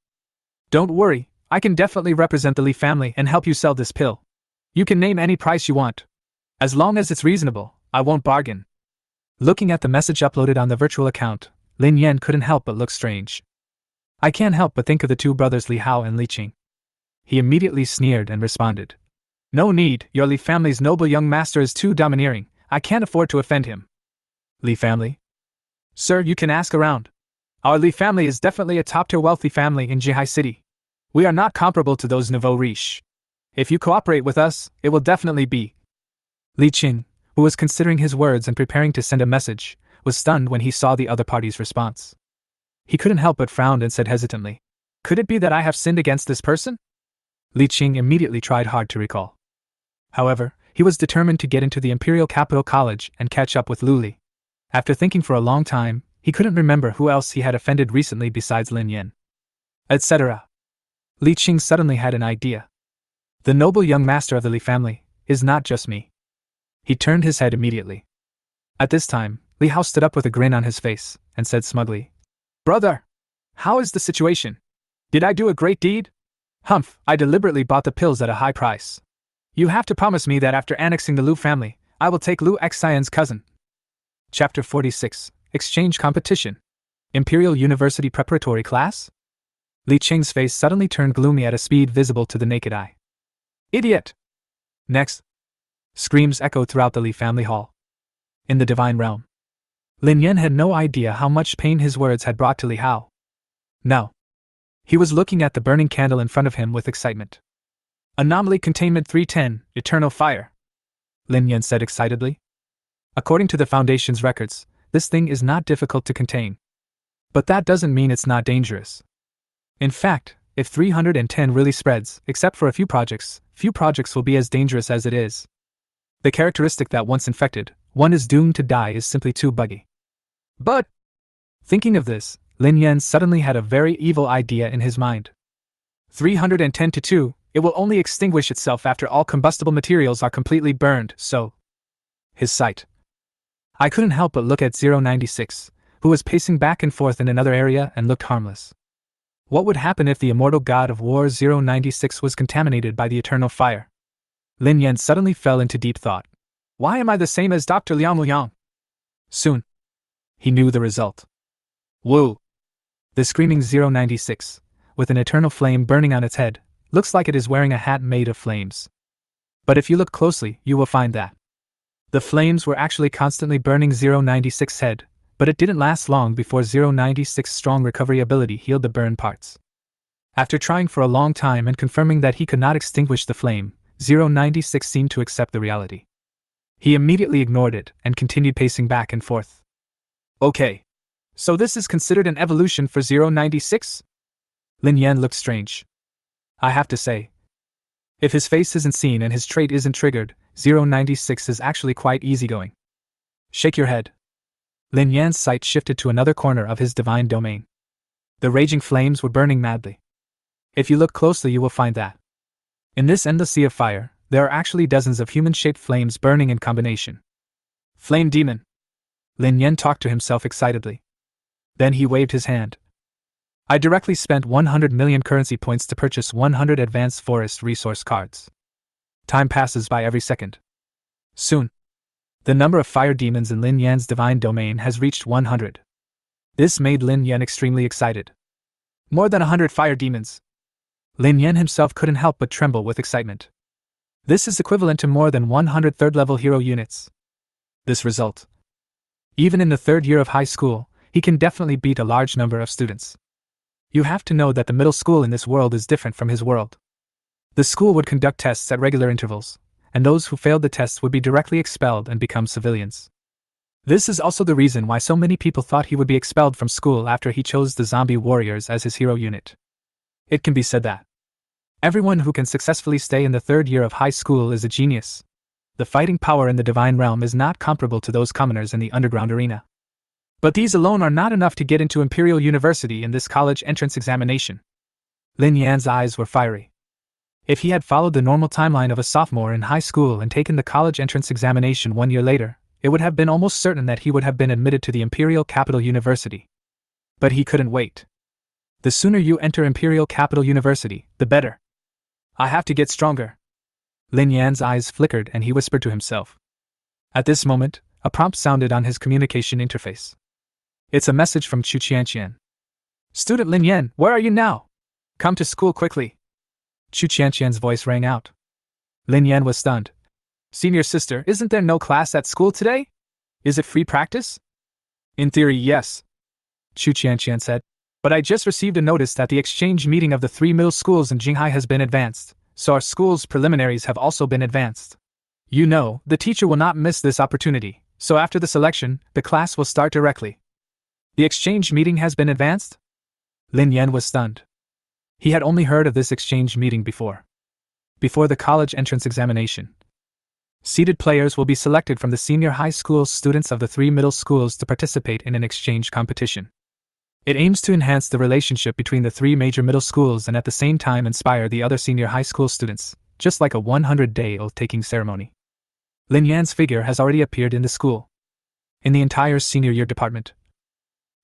Don't worry, I can definitely represent the Li family and help you sell this pill. You can name any price you want. As long as it's reasonable, I won't bargain. Looking at the message uploaded on the virtual account, Lin Yan couldn't help but look strange. I can't help but think of the two brothers Li Hao and Li Qing. He immediately sneered and responded. No need, your Li family's noble young master is too domineering, I can't afford to offend him. Li family? Sir, you can ask around. Our Li family is definitely a top-tier wealthy family in Jihai City. We are not comparable to those nouveau riche. If you cooperate with us, it will definitely be. Li Qing, who was considering his words and preparing to send a message, was stunned when he saw the other party's response. He couldn't help but frown and said hesitantly, Could it be that I have sinned against this person? Li Qing immediately tried hard to recall. However, he was determined to get into the Imperial Capital College and catch up with Lu Li. After thinking for a long time, he couldn't remember who else he had offended recently besides Lin Yan. Etc. Li Qing suddenly had an idea. The noble young master of the Li family is not just me. He turned his head immediately. At this time, Li Hao stood up with a grin on his face and said smugly, Brother! How is the situation? Did I do a great deed? Humph, I deliberately bought the pills at a high price. You have to promise me that after annexing the Lu family, I will take Lu Xian's cousin. Chapter 46, Exchange Competition. Imperial University Preparatory Class? Li Qing's face suddenly turned gloomy at a speed visible to the naked eye. Idiot! Next. Screams echoed throughout the Li family hall. In the divine realm. Lin Yan had no idea how much pain his words had brought to Li Hao. Now, he was looking at the burning candle in front of him with excitement. Anomaly Containment 310, Eternal Fire. Lin Yan said excitedly. According to the Foundation's records, this thing is not difficult to contain. But that doesn't mean it's not dangerous. In fact, if 310 really spreads, except for a few projects will be as dangerous as it is. The characteristic that once infected, one is doomed to die is simply too buggy. But, thinking of this, Lin Yan suddenly had a very evil idea in his mind. 310 to 2, it will only extinguish itself after all combustible materials are completely burned, so. His sight. I couldn't help but look at 096, who was pacing back and forth in another area and looked harmless. What would happen if the immortal god of war 096 was contaminated by the eternal fire? Lin Yan suddenly fell into deep thought. Why am I the same as Dr. Liang Liang? Soon. He knew the result. Woo! The screaming 096, with an eternal flame burning on its head, looks like it is wearing a hat made of flames. But if you look closely, you will find that the flames were actually constantly burning 096's head, but it didn't last long before 096's strong recovery ability healed the burned parts. After trying for a long time and confirming that he could not extinguish the flame, 096 seemed to accept the reality. He immediately ignored it and continued pacing back and forth. Okay. So this is considered an evolution for 096? Lin Yan looked strange. I have to say, if his face isn't seen and his trait isn't triggered, 096 is actually quite easygoing. Shake your head. Lin Yan's sight shifted to another corner of his divine domain. The raging flames were burning madly. If you look closely, you will find that in this endless sea of fire, there are actually dozens of human-shaped flames burning in combination. Flame demon! Lin Yan talked to himself excitedly. Then he waved his hand. I directly spent 100 million currency points to purchase 100 advanced forest resource cards. Time passes by every second. Soon, the number of fire demons in Lin Yan's divine domain has reached 100. This made Lin Yan extremely excited. More than 100 fire demons! Lin Yan himself couldn't help but tremble with excitement. This is equivalent to more than 100 third-level hero units. This result. Even in the third year of high school, he can definitely beat a large number of students. You have to know that the middle school in this world is different from his world. The school would conduct tests at regular intervals, and those who failed the tests would be directly expelled and become civilians. This is also the reason why so many people thought he would be expelled from school after he chose the zombie warriors as his hero unit. It can be said that everyone who can successfully stay in the third year of high school is a genius. The fighting power in the divine realm is not comparable to those commoners in the underground arena. But these alone are not enough to get into Imperial University in this college entrance examination. Lin Yan's eyes were fiery. If he had followed the normal timeline of a sophomore in high school and taken the college entrance examination 1 year later, it would have been almost certain that he would have been admitted to the Imperial Capital University. But he couldn't wait. The sooner you enter Imperial Capital University, the better. I have to get stronger. Lin Yan's eyes flickered and he whispered to himself. At this moment, a prompt sounded on his communication interface. It's a message from Chu Qianqian. Student Lin Yan, where are you now? Come to school quickly. Chu Qianqian's voice rang out. Lin Yan was stunned. Senior sister, isn't there no class at school today? Is it free practice? In theory, yes. Chu Qianqian said. But I just received a notice that the exchange meeting of the 3 middle schools in Jinghai has been advanced, so our school's preliminaries have also been advanced. You know, the teacher will not miss this opportunity, so after the selection, the class will start directly. The exchange meeting has been advanced? Lin Yan was stunned. He had only heard of this exchange meeting before. Before the college entrance examination. Seeded players will be selected from the senior high school students of the 3 middle schools to participate in an exchange competition. It aims to enhance the relationship between the 3 major middle schools and at the same time inspire the other senior high school students, just like a 100-day oath-taking ceremony. Lin Yan's figure has already appeared in the school. In the entire senior year department,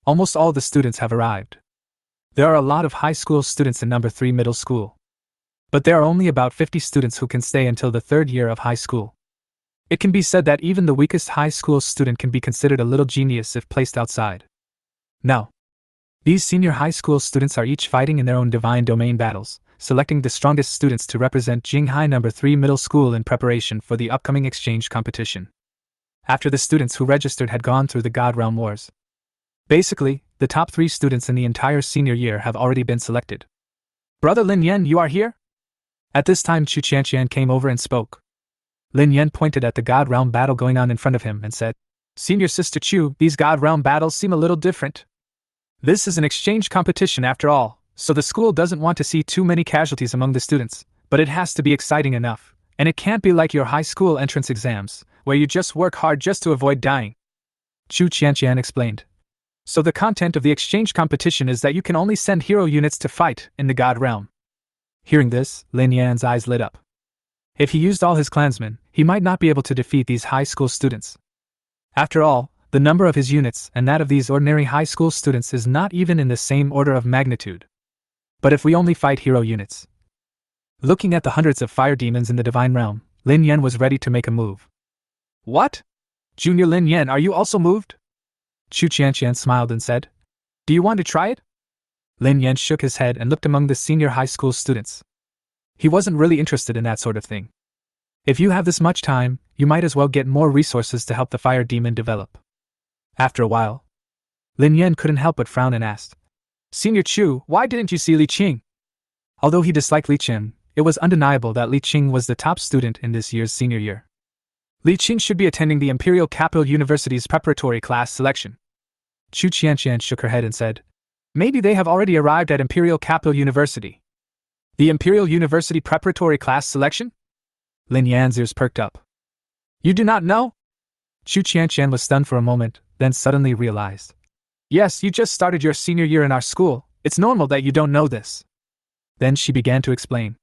almost all the students have arrived. There are a lot of high school students in number 3 middle school. But there are only about 50 students who can stay until the 3rd year of high school. It can be said that even the weakest high school student can be considered a little genius if placed outside. Now, these senior high school students are each fighting in their own divine domain battles, selecting the strongest students to represent Jinghai number 3 middle school in preparation for the upcoming exchange competition. After the students who registered had gone through the God Realm Wars. Basically, the top 3 students in the entire senior year have already been selected. Brother Lin Yan, you are here? At this time Chu Qianqian came over and spoke. Lin Yan pointed at the God Realm battle going on in front of him and said, Senior Sister Chu, these God Realm battles seem a little different. This is an exchange competition after all, so the school doesn't want to see too many casualties among the students, but it has to be exciting enough, and it can't be like your high school entrance exams, where you just work hard just to avoid dying. Chu Qianqian explained. So the content of the exchange competition is that you can only send hero units to fight in the God Realm. Hearing this, Lin Yan's eyes lit up. If he used all his clansmen, he might not be able to defeat these high school students. After all, the number of his units and that of these ordinary high school students is not even in the same order of magnitude. But if we only fight hero units. Looking at the hundreds of fire demons in the divine realm, Lin Yan was ready to make a move. What? Junior Lin Yan, are you also moved? Chu Qianqian smiled and said, Do you want to try it? Lin Yan shook his head and looked among the senior high school students. He wasn't really interested in that sort of thing. If you have this much time, you might as well get more resources to help the fire demon develop. After a while, Lin Yan couldn't help but frown and asked, Senior Chu, why didn't you see Li Qing? Although he disliked Li Qing, it was undeniable that Li Qing was the top student in this year's senior year. Li Qing should be attending the Imperial Capital University's preparatory class selection. Chu Qianqian shook her head and said, Maybe they have already arrived at Imperial Capital University. The Imperial University preparatory class selection? Lin Yan's ears perked up. You do not know? Chu Qianqian was stunned for a moment, then suddenly realized. Yes, you just started your senior year in our school. It's normal that you don't know this. Then she began to explain.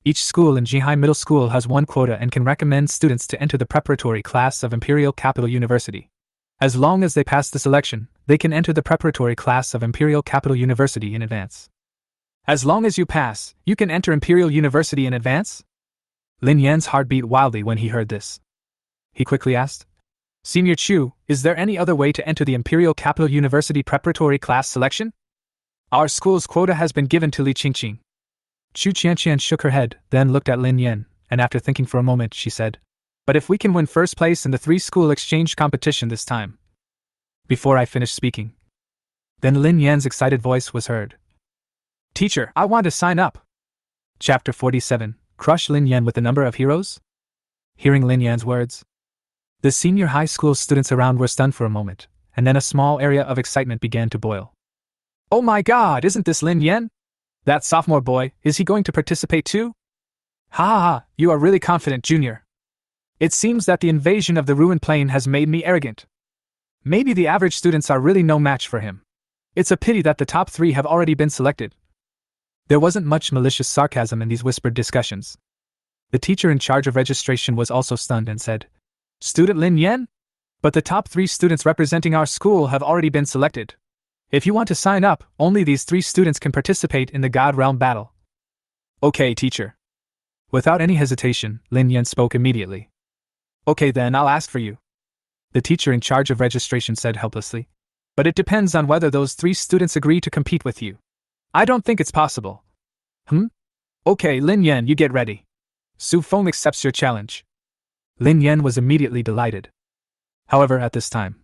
Each school in Jihai Middle School has one quota and can recommend students to enter the preparatory class of Imperial Capital University. As long as they pass the selection, they can enter the preparatory class of Imperial Capital University in advance. As long as you pass, you can enter Imperial University in advance? Lin Yan's heart beat wildly when he heard this. He quickly asked, Senior Chu, is there any other way to enter the Imperial Capital University preparatory class selection? Our school's quota has been given to Li Qingqing. Chu Qianqian shook her head, then looked at Lin Yan, and after thinking for a moment, she said, But if we can win first place in the 3-school exchange competition this time. Before I finished speaking. Then Lin Yan's excited voice was heard. Teacher, I want to sign up. Chapter 47, Crush Lin Yan with the number of heroes? Hearing Lin Yan's words, the senior high school students around were stunned for a moment, and then a small area of excitement began to boil. Oh my god, isn't this Lin Yan? That sophomore boy, is he going to participate too? Ha ha ha, you are really confident, Junior. It seems that the invasion of the ruined plane has made me arrogant. Maybe the average students are really no match for him. It's a pity that the top 3 have already been selected. There wasn't much malicious sarcasm in these whispered discussions. The teacher in charge of registration was also stunned and said, Student Lin Yan? But the top 3 students representing our school have already been selected. If you want to sign up, only these 3 students can participate in the God Realm battle. Okay, teacher. Without any hesitation, Lin Yan spoke immediately. Okay then, I'll ask for you. The teacher in charge of registration said helplessly. But it depends on whether those 3 students agree to compete with you. I don't think it's possible. Okay, Lin Yan, you get ready. Su Feng accepts your challenge. Lin Yan was immediately delighted. However, at this time,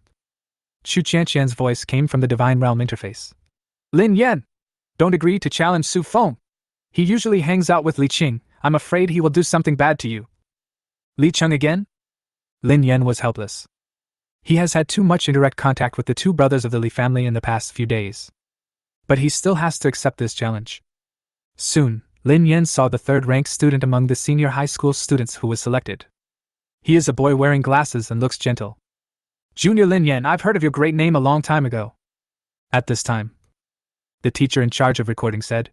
Chu Qianqian's voice came from the Divine Realm interface. Lin Yan! Don't agree to challenge Su Feng. He usually hangs out with Li Qing. I'm afraid he will do something bad to you. Li Cheng again? Lin Yan was helpless. He has had too much indirect contact with the 2 brothers of the Li family in the past few days. But he still has to accept this challenge. Soon, Lin Yan saw the 3rd-ranked student among the senior high school students who was selected. He is a boy wearing glasses and looks gentle. Junior Lin Yan, I've heard of your great name a long time ago. At this time, the teacher in charge of recording said,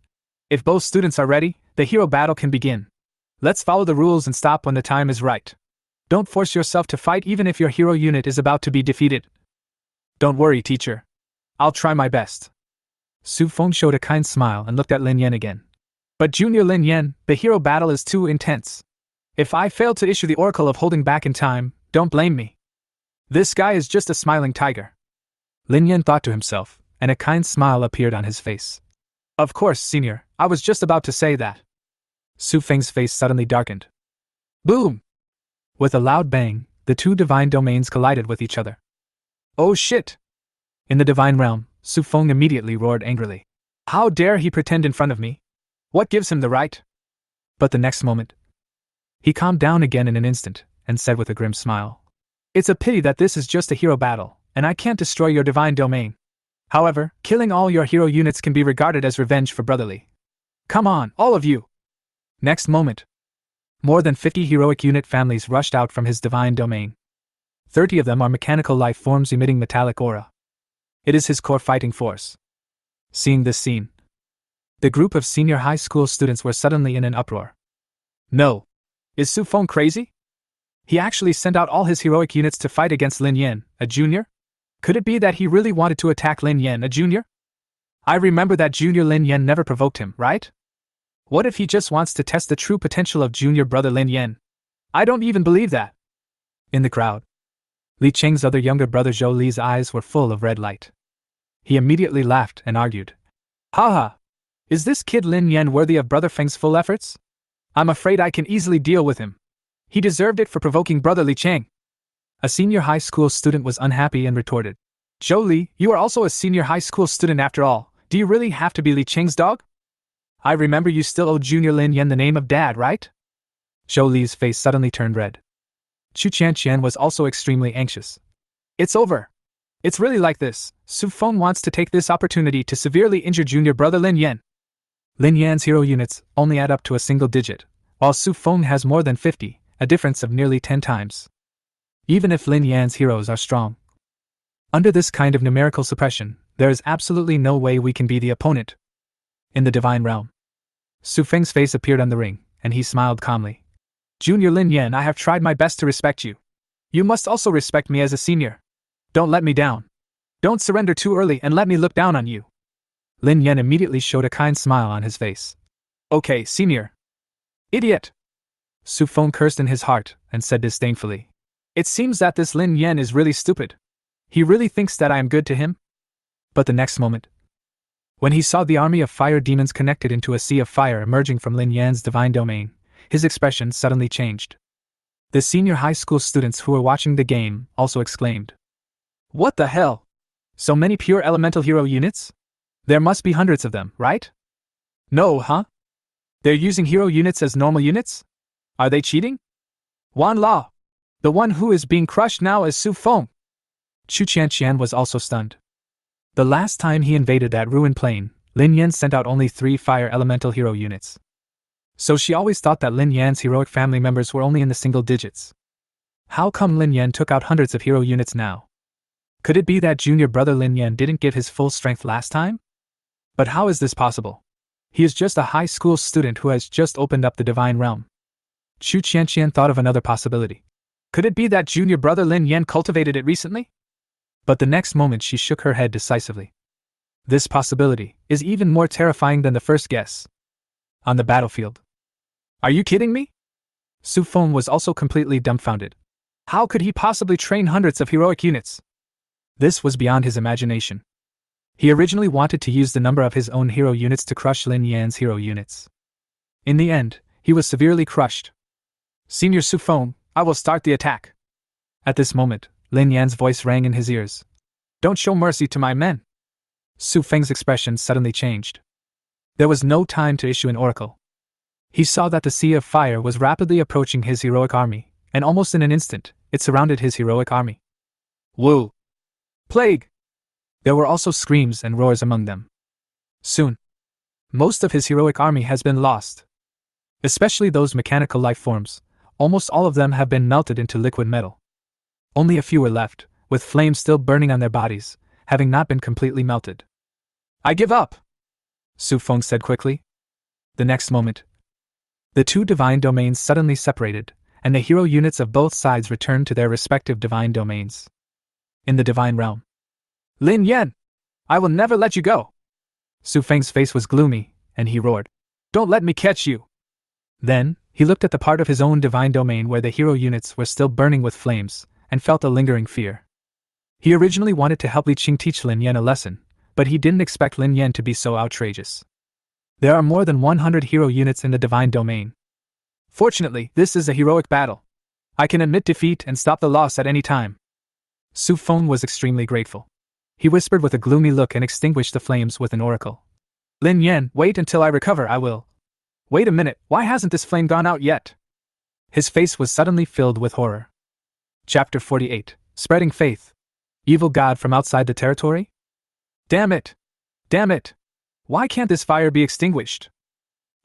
If both students are ready, the hero battle can begin. Let's follow the rules and stop when the time is right. Don't force yourself to fight even if your hero unit is about to be defeated. Don't worry, teacher. I'll try my best. Su Feng showed a kind smile and looked at Lin Yan again. But Junior Lin Yan, the hero battle is too intense. If I fail to issue the oracle of holding back in time, don't blame me. This guy is just a smiling tiger. Lin Yan thought to himself, and a kind smile appeared on his face. Of course, senior, I was just about to say that. Su Feng's face suddenly darkened. Boom! With a loud bang, the 2 divine domains collided with each other. Oh shit! In the divine realm, Su Feng immediately roared angrily. How dare he pretend in front of me? What gives him the right? But the next moment, he calmed down again in an instant, and said with a grim smile. It's a pity that this is just a hero battle, and I can't destroy your divine domain. However, killing all your hero units can be regarded as revenge for brotherly. Come on, all of you! Next moment, more than 50 heroic unit families rushed out from his divine domain. 30 of them are mechanical life forms emitting metallic aura. It is his core fighting force. Seeing this scene, the group of senior high school students were suddenly in an uproar. No. Is Su Feng crazy? He actually sent out all his heroic units to fight against Lin Yan, a junior? Could it be that he really wanted to attack Lin Yan, a junior? I remember that Junior Lin Yan never provoked him, right? What if he just wants to test the true potential of junior brother Lin Yan? I don't even believe that. In the crowd, Li Cheng's other younger brother Zhou Li's eyes were full of red light. He immediately laughed and argued. Haha! Is this kid Lin Yan worthy of Brother Feng's full efforts? I'm afraid I can easily deal with him. He deserved it for provoking Brother Li Cheng. A senior high school student was unhappy and retorted. Zhou Li, you are also a senior high school student after all. Do you really have to be Li Cheng's dog? I remember you still owe Junior Lin Yan the name of dad, right? Zhou Li's face suddenly turned red. Chu Qianqian was also extremely anxious. It's over. It's really like this. Su Feng wants to take this opportunity to severely injure junior brother Lin Yan. Lin Yan's hero units only add up to a single digit, while Su Feng has more than 50, a difference of nearly 10 times. Even if Lin Yan's heroes are strong, under this kind of numerical suppression, there is absolutely no way we can be the opponent. In the divine realm, Su Feng's face appeared on the ring, and he smiled calmly. Junior Lin Yan, I have tried my best to respect you. You must also respect me as a senior. Don't let me down. Don't surrender too early and let me look down on you. Lin Yan immediately showed a kind smile on his face. Okay, senior. Idiot! Su Feng cursed in his heart and said disdainfully. It seems that this Lin Yan is really stupid. He really thinks that I am good to him? But the next moment, when he saw the army of fire demons connected into a sea of fire emerging from Lin Yan's divine domain, his expression suddenly changed. The senior high school students who were watching the game also exclaimed. What the hell? So many pure elemental hero units? There must be hundreds of them, right? No, huh? They're using hero units as normal units? Are they cheating? Wan Lao, the one who is being crushed now is Su Feng. Chu Qianqian was also stunned. The last time he invaded that ruined plain, Lin Yan sent out only 3 fire elemental hero units. So she always thought that Lin Yan's heroic family members were only in the single digits. How come Lin Yan took out hundreds of hero units now? Could it be that junior brother Lin Yan didn't give his full strength last time? But how is this possible? He is just a high school student who has just opened up the divine realm. Chu Qianqian thought of another possibility. Could it be that junior brother Lin Yan cultivated it recently? But the next moment she shook her head decisively. This possibility is even more terrifying than the first guess. On the battlefield. Are you kidding me? Su Feng was also completely dumbfounded. How could he possibly train hundreds of heroic units? This was beyond his imagination. He originally wanted to use the number of his own hero units to crush Lin Yan's hero units. In the end, he was severely crushed. Senior Su Feng, I will start the attack. At this moment, Lin Yan's voice rang in his ears. Don't show mercy to my men. Su Feng's expression suddenly changed. There was no time to issue an oracle. He saw that the sea of fire was rapidly approaching his heroic army, and almost in an instant, it surrounded his heroic army. Woo! Plague! There were also screams and roars among them. Soon, most of his heroic army has been lost. Especially those mechanical life forms, almost all of them have been melted into liquid metal. Only a few were left, with flames still burning on their bodies, having not been completely melted. I give up! Su Feng said quickly. The next moment, the 2 divine domains suddenly separated, and the hero units of both sides returned to their respective divine domains. In the divine realm, Lin Yan, I will never let you go! Su Feng's face was gloomy, and he roared. Don't let me catch you! Then, he looked at the part of his own divine domain where the hero units were still burning with flames, and felt a lingering fear. He originally wanted to help Li Qing teach Lin Yan a lesson, but he didn't expect Lin Yan to be so outrageous. There are more than 100 hero units in the divine domain. Fortunately, this is a heroic battle. I can admit defeat and stop the loss at any time. Su Feng was extremely grateful. He whispered with a gloomy look and extinguished the flames with an oracle. Lin Yan, wait until I recover, I will. Wait a minute, why hasn't this flame gone out yet? His face was suddenly filled with horror. Chapter 48, Spreading Faith. Evil God from outside the territory? Damn it! Damn it! Why can't this fire be extinguished?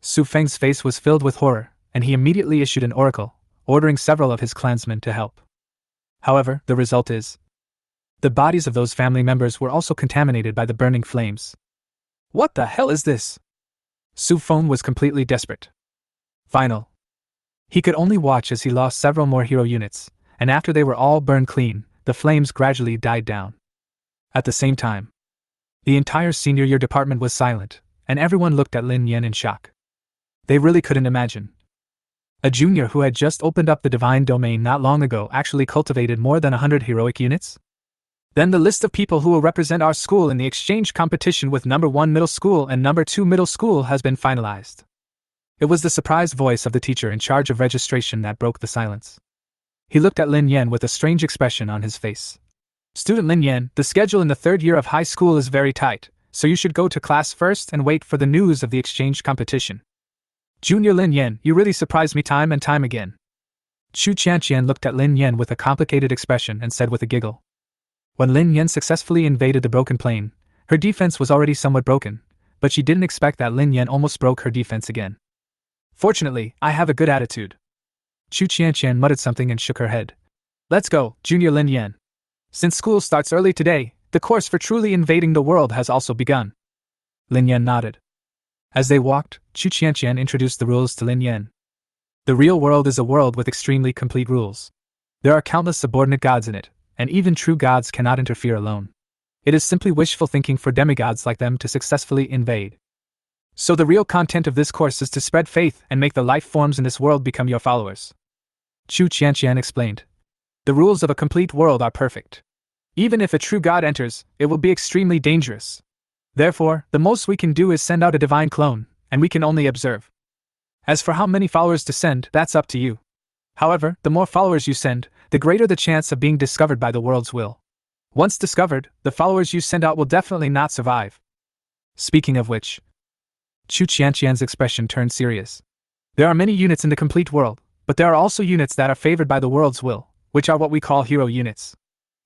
Su Feng's face was filled with horror, and he immediately issued an oracle, ordering several of his clansmen to help. However, the result is, the bodies of those family members were also contaminated by the burning flames. What the hell is this? Su Feng was completely desperate. Final. He could only watch as he lost several more hero units, and after they were all burned clean, the flames gradually died down. At the same time, the entire senior year department was silent, and everyone looked at Lin Yan in shock. They really couldn't imagine. A junior who had just opened up the divine domain not long ago actually cultivated more than 100 heroic units? Then the list of people who will represent our school in the exchange competition with number 1 middle school and number 2 middle school has been finalized. It was the surprised voice of the teacher in charge of registration that broke the silence. He looked at Lin Yan with a strange expression on his face. Student Lin Yan, the schedule in the 3rd year of high school is very tight, so you should go to class first and wait for the news of the exchange competition. Junior Lin Yan, you really surprised me time and time again. Chu Qianqian looked at Lin Yan with a complicated expression and said with a giggle. When Lin Yan successfully invaded the broken plain, her defense was already somewhat broken, but she didn't expect that Lin Yan almost broke her defense again. Fortunately, I have a good attitude. Chu Qianqian muttered something and shook her head. Let's go, Junior Lin Yan. Since school starts early today, the course for truly invading the world has also begun. Lin Yan nodded. As they walked, Chu Qianqian introduced the rules to Lin Yan. The real world is a world with extremely complete rules. There are countless subordinate gods in it, and even true gods cannot interfere alone. It is simply wishful thinking for demigods like them to successfully invade. So the real content of this course is to spread faith and make the life forms in this world become your followers. Chu Qianqian explained. The rules of a complete world are perfect. Even if a true god enters, it will be extremely dangerous. Therefore, the most we can do is send out a divine clone, and we can only observe. As for how many followers to send, that's up to you. However, the more followers you send, the greater the chance of being discovered by the world's will. Once discovered, the followers you send out will definitely not survive. Speaking of which, Chu Qianqian's expression turned serious. There are many units in the complete world, but there are also units that are favored by the world's will, which are what we call hero units.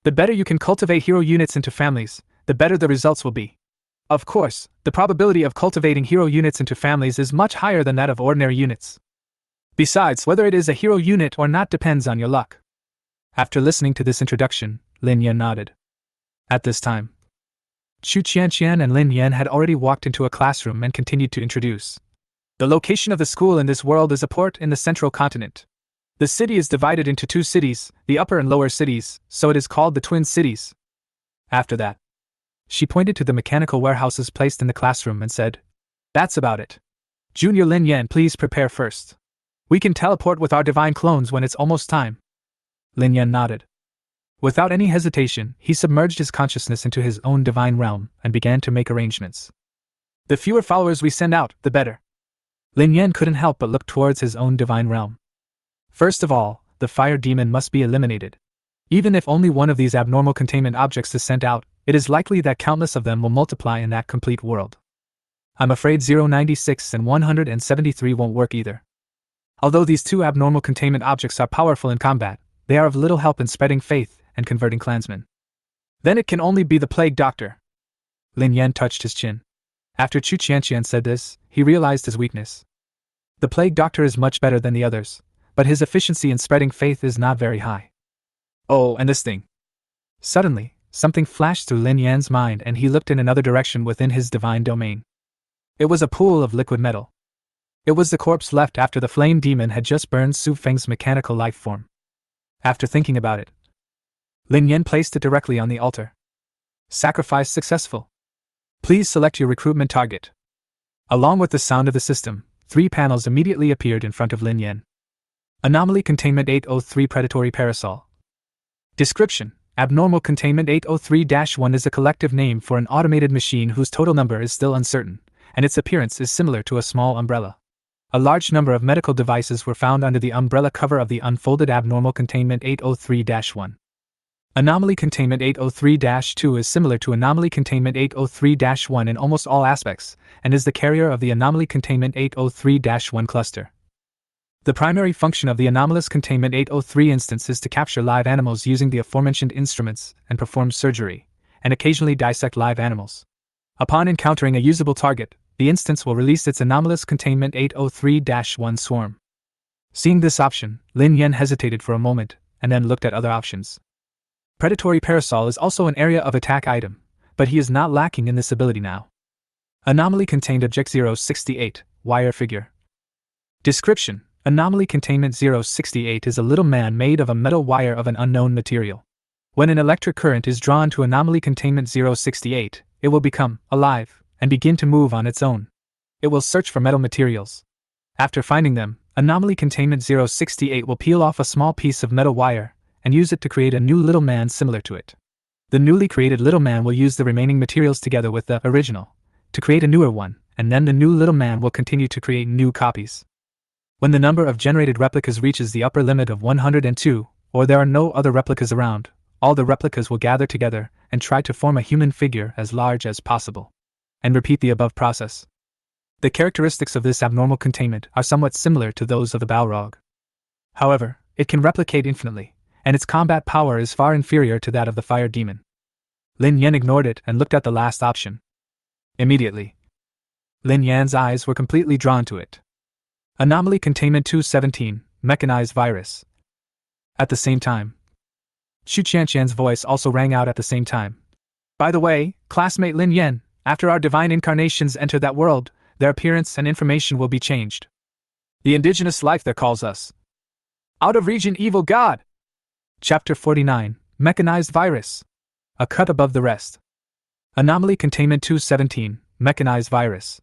The better you can cultivate hero units into families, the better the results will be. Of course, the probability of cultivating hero units into families is much higher than that of ordinary units. Besides, whether it is a hero unit or not depends on your luck. After listening to this introduction, Lin Yan nodded. At this time, Chu Qianqian and Lin Yan had already walked into a classroom and continued to introduce. The location of the school in this world is a port in the central continent. The city is divided into two cities, the upper and lower cities, so it is called the Twin Cities. After that, she pointed to the mechanical warehouses placed in the classroom and said, That's about it. Junior Lin Yan, please prepare first. We can teleport with our divine clones when it's almost time. Lin Yan nodded. Without any hesitation, he submerged his consciousness into his own divine realm and began to make arrangements. The fewer followers we send out, the better. Lin Yan couldn't help but look towards his own divine realm. First of all, the fire demon must be eliminated. Even if only one of these abnormal containment objects is sent out, it is likely that countless of them will multiply in that complete world. I'm afraid 096 and 173 won't work either. Although these two abnormal containment objects are powerful in combat, they are of little help in spreading faith and converting clansmen. Then it can only be the Plague Doctor. Lin Yan touched his chin. After Chu Qianqian said this, he realized his weakness. The Plague Doctor is much better than the others, but his efficiency in spreading faith is not very high. Oh, and this thing. Suddenly, something flashed through Lin Yan's mind and he looked in another direction within his divine domain. It was a pool of liquid metal. It was the corpse left after the flame demon had just burned Su Feng's mechanical life form. After thinking about it, Lin Yan placed it directly on the altar. Sacrifice successful. Please select your recruitment target. Along with the sound of the system, 3 panels immediately appeared in front of Lin Yan. Anomaly Containment 803 Predatory Parasol. Description: Abnormal Containment 803-1 is a collective name for an automated machine whose total number is still uncertain, and its appearance is similar to a small umbrella. A large number of medical devices were found under the umbrella cover of the unfolded Abnormal Containment 803-1. Anomaly Containment 803-2 is similar to Anomaly Containment 803-1 in almost all aspects, and is the carrier of the Anomaly Containment 803-1 cluster. The primary function of the Anomalous Containment 803 instance is to capture live animals using the aforementioned instruments and perform surgery, and occasionally dissect live animals. Upon encountering a usable target, the instance will release its Anomalous Containment 803-1 swarm. Seeing this option, Lin Yan hesitated for a moment, and then looked at other options. Predatory Parasol is also an area of attack item, but he is not lacking in this ability now. Anomaly Contained Object 068, Wire Figure. Description: Anomaly Containment 068 is a little man made of a metal wire of an unknown material. When an electric current is drawn to Anomaly Containment 068, it will become alive and begin to move on its own. It will search for metal materials. After finding them, Anomaly Containment 068 will peel off a small piece of metal wire and use it to create a new little man similar to it. The newly created little man will use the remaining materials together with the original to create a newer one, and then the new little man will continue to create new copies. When the number of generated replicas reaches the upper limit of 102, or there are no other replicas around, all the replicas will gather together and try to form a human figure as large as possible, and repeat the above process. The characteristics of this abnormal containment are somewhat similar to those of the Balrog. However, it can replicate infinitely, and its combat power is far inferior to that of the fire demon. Lin Yan ignored it and looked at the last option. Immediately, Lin Yan's eyes were completely drawn to it. Anomaly Containment 217, Mechanized Virus. At the same time, Chu Qianqian's voice also rang out at the same time. By the way, classmate Lin Yan, after our divine incarnations enter that world, their appearance and information will be changed. The indigenous life that calls us. Out of region evil god! Chapter 49, Mechanized Virus. A cut above the rest. Anomaly Containment 217, Mechanized Virus.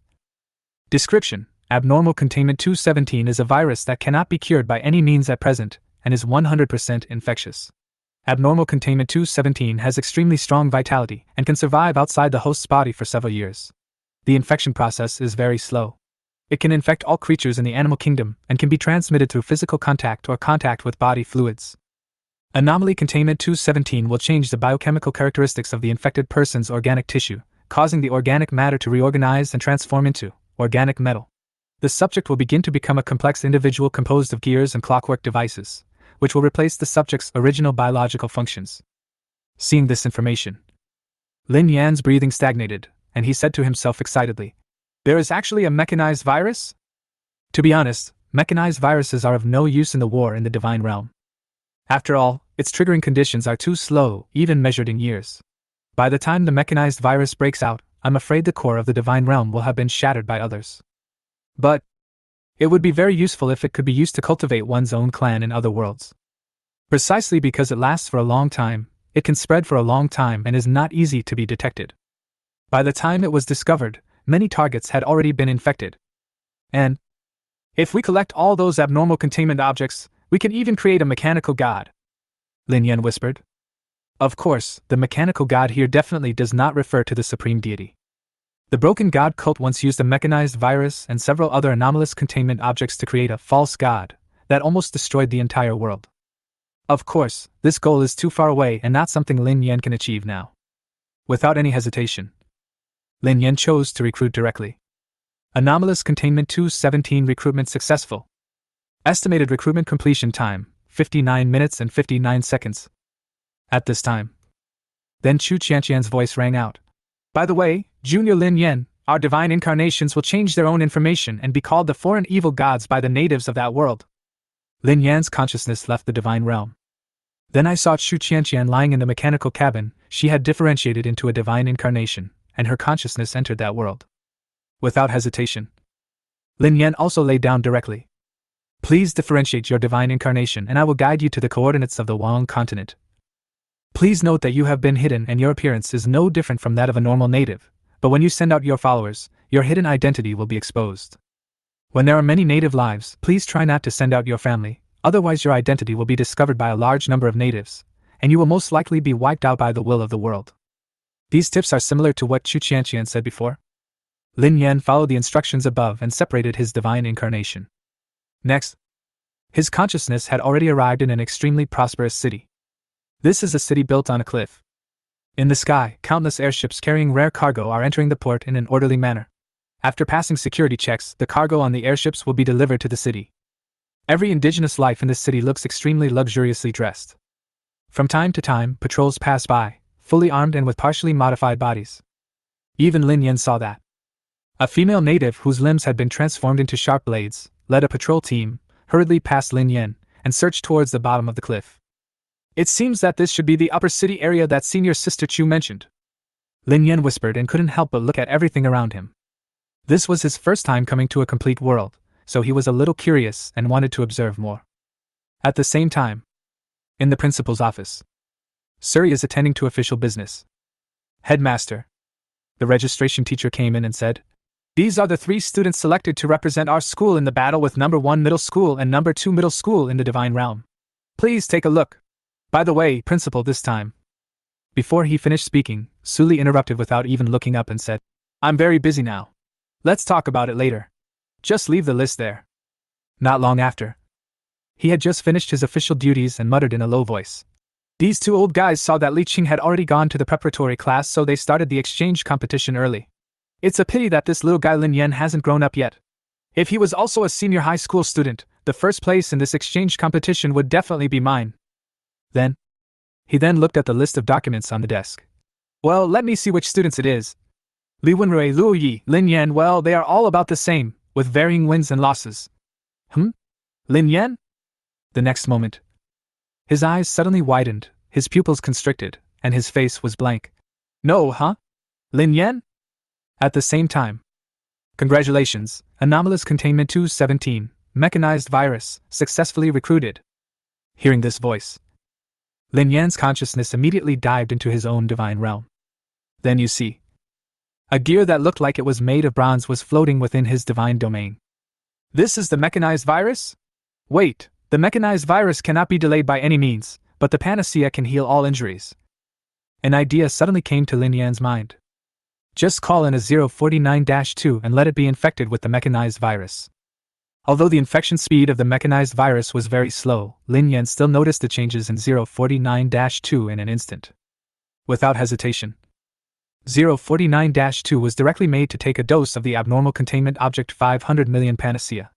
Description: Abnormal Containment 217 is a virus that cannot be cured by any means at present, and is 100% infectious. Abnormal Containment 217 has extremely strong vitality and can survive outside the host's body for several years. The infection process is very slow. It can infect all creatures in the animal kingdom and can be transmitted through physical contact or contact with body fluids. Anomaly Containment 217 will change the biochemical characteristics of the infected person's organic tissue, causing the organic matter to reorganize and transform into organic metal. The subject will begin to become a complex individual composed of gears and clockwork devices, which will replace the subject's original biological functions. Seeing this information, Lin Yan's breathing stagnated, and he said to himself excitedly, "There is actually a mechanized virus?" To be honest, mechanized viruses are of no use in the war in the divine realm. After all, its triggering conditions are too slow, even measured in years. By the time the mechanized virus breaks out, I'm afraid the core of the divine realm will have been shattered by others. But it would be very useful if it could be used to cultivate one's own clan in other worlds. Precisely because it lasts for a long time, it can spread for a long time and is not easy to be detected. By the time it was discovered, many targets had already been infected. And if we collect all those abnormal containment objects, we can even create a mechanical god, Lin Yan whispered. Of course, the mechanical god here definitely does not refer to the supreme deity. The broken god cult once used a mechanized virus and several other anomalous containment objects to create a false god that almost destroyed the entire world. Of course, this goal is too far away and not something Lin Yan can achieve now. Without any hesitation, Lin Yan chose to recruit directly. Anomalous Containment 217 recruitment successful. Estimated recruitment completion time, 59 minutes and 59 seconds. At this time, then Chu Qianqian's voice rang out. By the way, Junior Lin Yan, our divine incarnations will change their own information and be called the foreign evil gods by the natives of that world. Lin Yan's consciousness left the divine realm. Then I saw Chu Qianqian lying in the mechanical cabin. She had differentiated into a divine incarnation, and her consciousness entered that world. Without hesitation, Lin Yan also lay down directly. Please differentiate your divine incarnation and I will guide you to the coordinates of the Wang continent. Please note that you have been hidden and your appearance is no different from that of a normal native, but when you send out your followers, your hidden identity will be exposed. When there are many native lives, please try not to send out your family, otherwise your identity will be discovered by a large number of natives, and you will most likely be wiped out by the will of the world. These tips are similar to what Chu Qianqian said before. Lin Yan followed the instructions above and separated his divine incarnation. Next, his consciousness had already arrived in an extremely prosperous city. This is a city built on a cliff. In the sky, countless airships carrying rare cargo are entering the port in an orderly manner. After passing security checks, the cargo on the airships will be delivered to the city. Every indigenous life in this city looks extremely luxuriously dressed. From time to time, patrols pass by, fully armed and with partially modified bodies. Even Lin Yan saw that. A female native whose limbs had been transformed into sharp blades led a patrol team, hurriedly past Lin Yan, and searched towards the bottom of the cliff. It seems that this should be the upper city area that Senior Sister Chu mentioned. Lin Yan whispered and couldn't help but look at everything around him. This was his first time coming to a complete world, so he was a little curious and wanted to observe more. At the same time, in the principal's office, Suri is attending to official business. Headmaster. The registration teacher came in and said, "These are the 3 students selected to represent our school in the battle with number 1 middle school and number 2 middle school in the divine realm. Please take a look. By the way, principal this time." Before he finished speaking, Suli interrupted without even looking up and said, "I'm very busy now. Let's talk about it later. Just leave the list there." Not long after, he had just finished his official duties and muttered in a low voice. These 2 old guys saw that Li Qing had already gone to the preparatory class, so they started the exchange competition early. It's a pity that this little guy Lin Yan hasn't grown up yet. If he was also a senior high school student, the first place in this exchange competition would definitely be mine. He then looked at the list of documents on the desk. Well, let me see which students it is. Li Wenrui, Luo Yi, Lin Yan, well, they are all about the same, with varying wins and losses. Lin Yan? The next moment, his eyes suddenly widened, his pupils constricted, and his face was blank. No, huh? Lin Yan? At the same time, Congratulations, Anomalous Containment 217, Mechanized Virus, successfully recruited. Hearing this voice, Lin Yan's consciousness immediately dived into his own divine realm. Then you see, a gear that looked like it was made of bronze was floating within his divine domain. This is the mechanized virus? Wait, the mechanized virus cannot be delayed by any means, but the panacea can heal all injuries. An idea suddenly came to Lin Yan's mind. Just call in a 049-2 and let it be infected with the mechanized virus. Although the infection speed of the mechanized virus was very slow, Lin Yan still noticed the changes in 049-2 in an instant. Without hesitation, 049-2 was directly made to take a dose of the abnormal containment object 500 million panacea.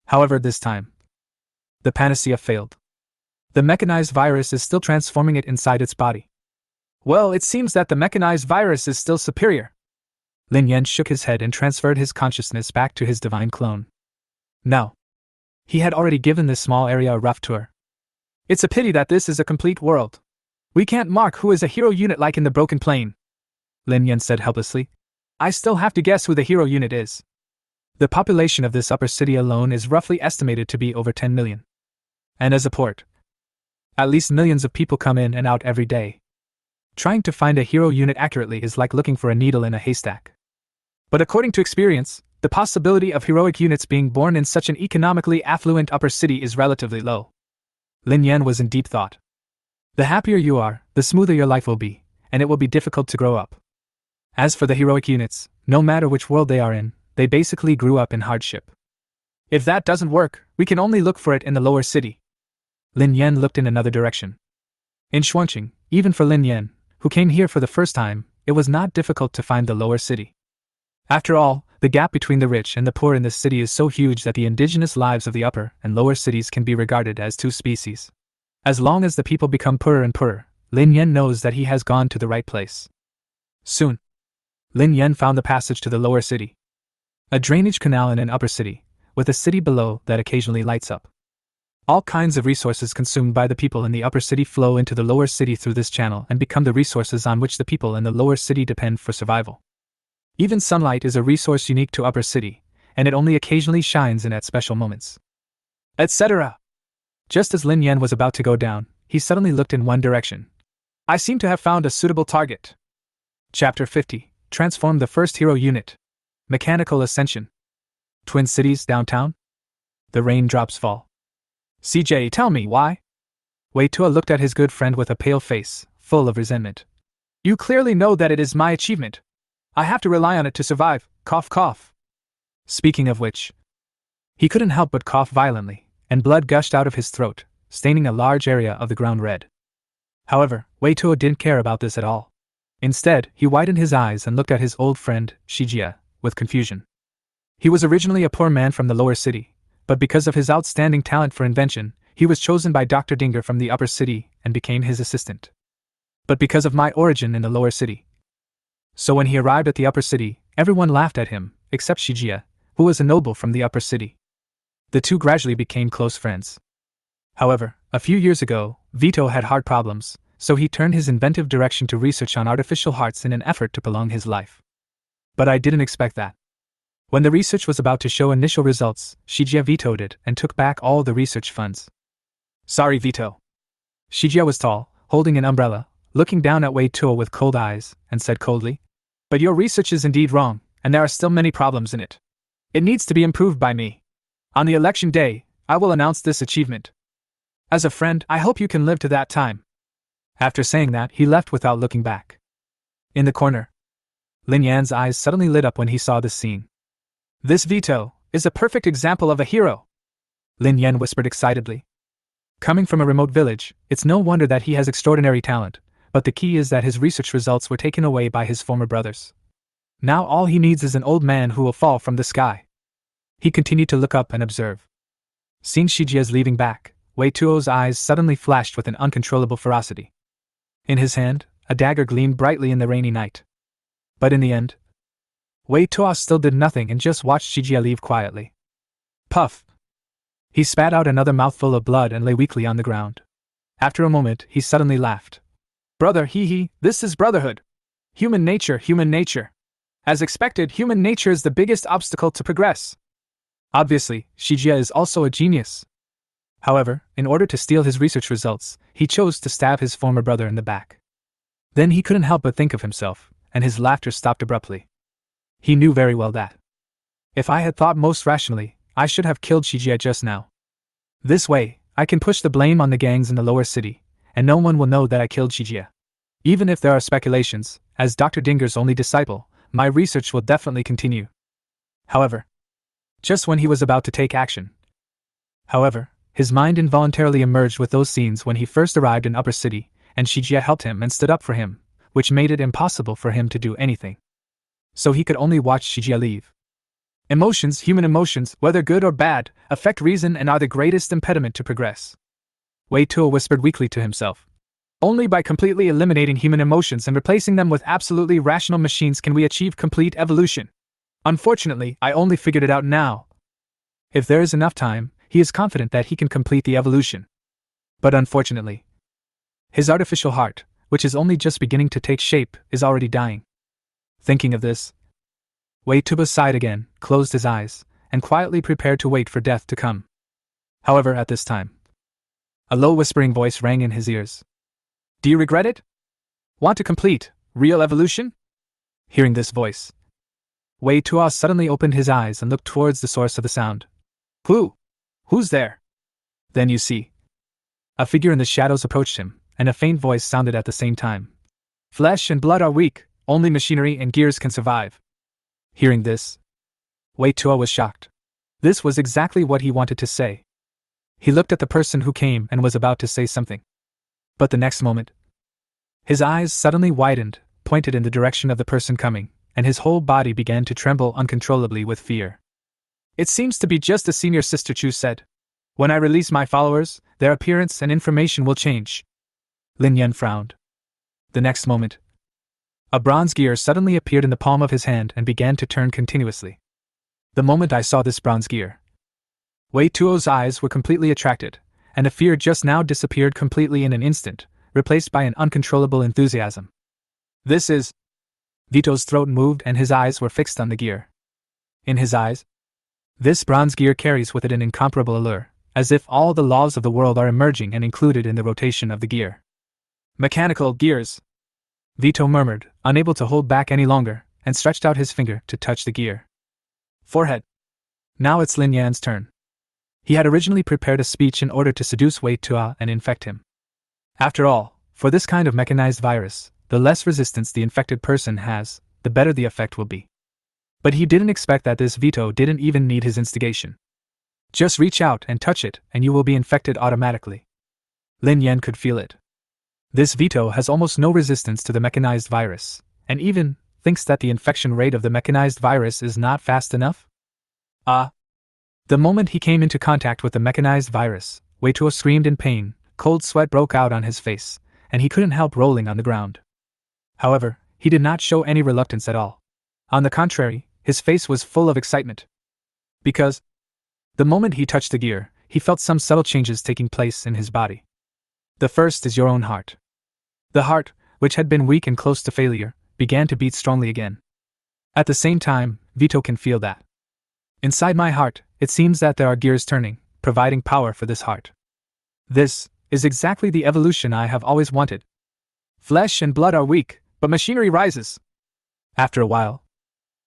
However, this time, the panacea failed. The mechanized virus is still transforming it inside its body. Well, it seems that the mechanized virus is still superior. Lin Yan shook his head and transferred his consciousness back to his divine clone. Now, he had already given this small area a rough tour. It's a pity that this is a complete world. We can't mark who is a hero unit like in the Broken Plane, Lin Yan said helplessly. I still have to guess who the hero unit is. The population of this upper city alone is roughly estimated to be over 10 million. And as a port, at least millions of people come in and out every day. Trying to find a hero unit accurately is like looking for a needle in a haystack. But according to experience, the possibility of heroic units being born in such an economically affluent upper city is relatively low. Lin Yan was in deep thought. The happier you are, the smoother your life will be, and it will be difficult to grow up. As for the heroic units, no matter which world they are in, they basically grew up in hardship. If that doesn't work, we can only look for it in the lower city. Lin Yan looked in another direction. In Xuanqing, even for Lin Yan, who came here for the first time, it was not difficult to find the lower city. After all, the gap between the rich and the poor in this city is so huge that the indigenous lives of the upper and lower cities can be regarded as two species. As long as the people become poorer and poorer, Lin Yan knows that he has gone to the right place. Soon, Lin Yan found the passage to the lower city. A drainage canal in an upper city, with a city below that occasionally lights up. All kinds of resources consumed by the people in the upper city flow into the lower city through this channel and become the resources on which the people in the lower city depend for survival. Even sunlight is a resource unique to upper city, and it only occasionally shines in at special moments. Etc. Just as Lin Yan was about to go down, he suddenly looked in one direction. I seem to have found a suitable target. Chapter 50. Transform the first hero unit. Mechanical Ascension. Twin Cities downtown? The raindrops fall. CJ, tell me why? Wei Tuo looked at his good friend with a pale face, full of resentment. You clearly know that it is my achievement. I have to rely on it to survive, cough cough. Speaking of which, he couldn't help but cough violently, and blood gushed out of his throat, staining a large area of the ground red. However, Wei Tuo didn't care about this at all. Instead, he widened his eyes and looked at his old friend, Shijia, with confusion. He was originally a poor man from the lower city, but because of his outstanding talent for invention, he was chosen by Dr. Dinger from the upper city and became his assistant. But because of my origin in the lower city. So when he arrived at the upper city, everyone laughed at him, except Shijia, who was a noble from the upper city. The two gradually became close friends. However, a few years ago, Vito had heart problems, so he turned his inventive direction to research on artificial hearts in an effort to prolong his life. But I didn't expect that. When the research was about to show initial results, Shijia vetoed it and took back all the research funds. Sorry, Vito. Shijia was tall, holding an umbrella, looking down at Wei Tuo with cold eyes, and said coldly, but your research is indeed wrong, and there are still many problems in it. It needs to be improved by me. On the election day, I will announce this achievement. As a friend, I hope you can live to that time. After saying that, he left without looking back. In the corner, Lin Yan's eyes suddenly lit up when he saw this scene. This Vito is a perfect example of a hero, Lin Yan whispered excitedly. Coming from a remote village, it's no wonder that he has extraordinary talent, but the key is that his research results were taken away by his former brothers. Now all he needs is an old man who will fall from the sky. He continued to look up and observe. Seeing Shijia's leaving back, Wei Tuo's eyes suddenly flashed with an uncontrollable ferocity. In his hand, a dagger gleamed brightly in the rainy night. But in the end, Wei Tuo still did nothing and just watched Shijia leave quietly. Puff! He spat out another mouthful of blood and lay weakly on the ground. After a moment, he suddenly laughed. Brother, this is brotherhood. Human nature, human nature. As expected, human nature is the biggest obstacle to progress. Obviously, Shijie is also a genius. However, in order to steal his research results, he chose to stab his former brother in the back. Then he couldn't help but think of himself, and his laughter stopped abruptly. He knew very well that, if I had thought most rationally, I should have killed Shijie just now. This way, I can push the blame on the gangs in the lower city, and no one will know that I killed Shijie. Even if there are speculations, as Dr. Dinger's only disciple, my research will definitely continue. However, just when he was about to take action. His mind involuntarily emerged with those scenes when he first arrived in Upper City, and Shijie helped him and stood up for him, which made it impossible for him to do anything. So he could only watch Shijie leave. Emotions, human emotions, whether good or bad, affect reason and are the greatest impediment to progress. Wei Tuo whispered weakly to himself. Only by completely eliminating human emotions and replacing them with absolutely rational machines can we achieve complete evolution. Unfortunately, I only figured it out now. If there is enough time, he is confident that he can complete the evolution. But unfortunately, his artificial heart, which is only just beginning to take shape, is already dying. Thinking of this, Wei Tuo sighed again, closed his eyes, and quietly prepared to wait for death to come. However, at this time, a low whispering voice rang in his ears. Do you regret it? Want to complete real evolution? Hearing this voice, Wei Tuo suddenly opened his eyes and looked towards the source of the sound. Who's there? Then you see. A figure in the shadows approached him, and a faint voice sounded at the same time. Flesh and blood are weak, only machinery and gears can survive. Hearing this, Wei Tuo was shocked. This was exactly what he wanted to say. He looked at the person who came and was about to say something. But the next moment, his eyes suddenly widened, pointed in the direction of the person coming, and his whole body began to tremble uncontrollably with fear. It seems to be just as Senior Sister Chu said. When I release my followers, their appearance and information will change. Lin Yan frowned. The next moment, a bronze gear suddenly appeared in the palm of his hand and began to turn continuously. The moment I saw this bronze gear, Wei Tuo's eyes were completely attracted, and the fear just now disappeared completely in an instant, replaced by an uncontrollable enthusiasm. This is... Vito's throat moved and his eyes were fixed on the gear. In his eyes, this bronze gear carries with it an incomparable allure, as if all the laws of the world are emerging and included in the rotation of the gear. Mechanical gears, Vito murmured, unable to hold back any longer, and stretched out his finger to touch the gear. Forehead. Now it's Lin Yan's turn. He had originally prepared a speech in order to seduce Wei Tuo and infect him. After all, for this kind of mechanized virus, the less resistance the infected person has, the better the effect will be. But he didn't expect that this Vito didn't even need his instigation. Just reach out and touch it and you will be infected automatically. Lin Yan could feel it. This Vito has almost no resistance to the mechanized virus, and even thinks that the infection rate of the mechanized virus is not fast enough? The moment he came into contact with the mechanized virus, Wei Tuo screamed in pain, cold sweat broke out on his face, and he couldn't help rolling on the ground. However, he did not show any reluctance at all. On the contrary, his face was full of excitement. Because, the moment he touched the gear, he felt some subtle changes taking place in his body. The first is your own heart. The heart, which had been weak and close to failure, began to beat strongly again. At the same time, Vito can feel that. Inside my heart, it seems that there are gears turning, providing power for this heart. This is exactly the evolution I have always wanted. Flesh and blood are weak, but machinery rises. After a while,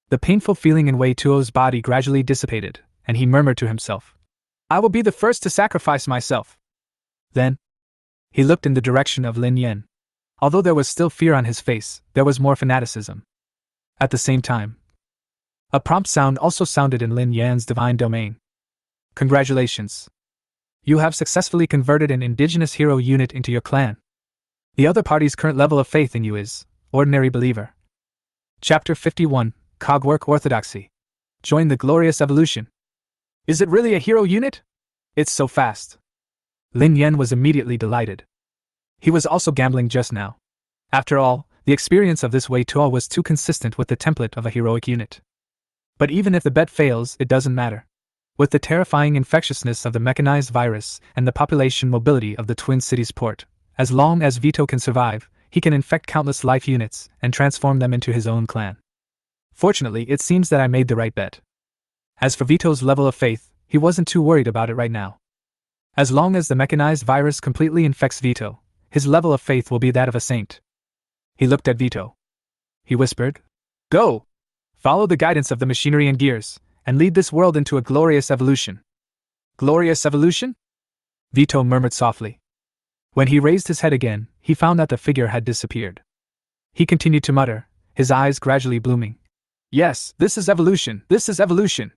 the painful feeling in Wei Tuo's body gradually dissipated, and he murmured to himself, I will be the first to sacrifice myself. Then, he looked in the direction of Lin Yan. Although there was still fear on his face, there was more fanaticism. At the same time, a prompt sound also sounded in Lin Yan's divine domain. Congratulations. You have successfully converted an indigenous hero unit into your clan. The other party's current level of faith in you is ordinary believer. Chapter 51, Cogwork Orthodoxy. Join the glorious evolution. Is it really a hero unit? It's so fast. Lin Yan was immediately delighted. He was also gambling just now. After all, the experience of this Wei Tuo was too consistent with the template of a heroic unit. But even if the bet fails, it doesn't matter. With the terrifying infectiousness of the mechanized virus and the population mobility of the Twin Cities port, as long as Vito can survive, he can infect countless life units and transform them into his own clan. Fortunately, it seems that I made the right bet. As for Vito's level of faith, he wasn't too worried about it right now. As long as the mechanized virus completely infects Vito, his level of faith will be that of a saint. He looked at Vito. He whispered, "Go! Follow the guidance of the machinery and gears, and lead this world into a glorious evolution." Glorious evolution? Vito murmured softly. When he raised his head again, he found that the figure had disappeared. He continued to mutter, his eyes gradually blooming. "Yes, this is evolution, this is evolution."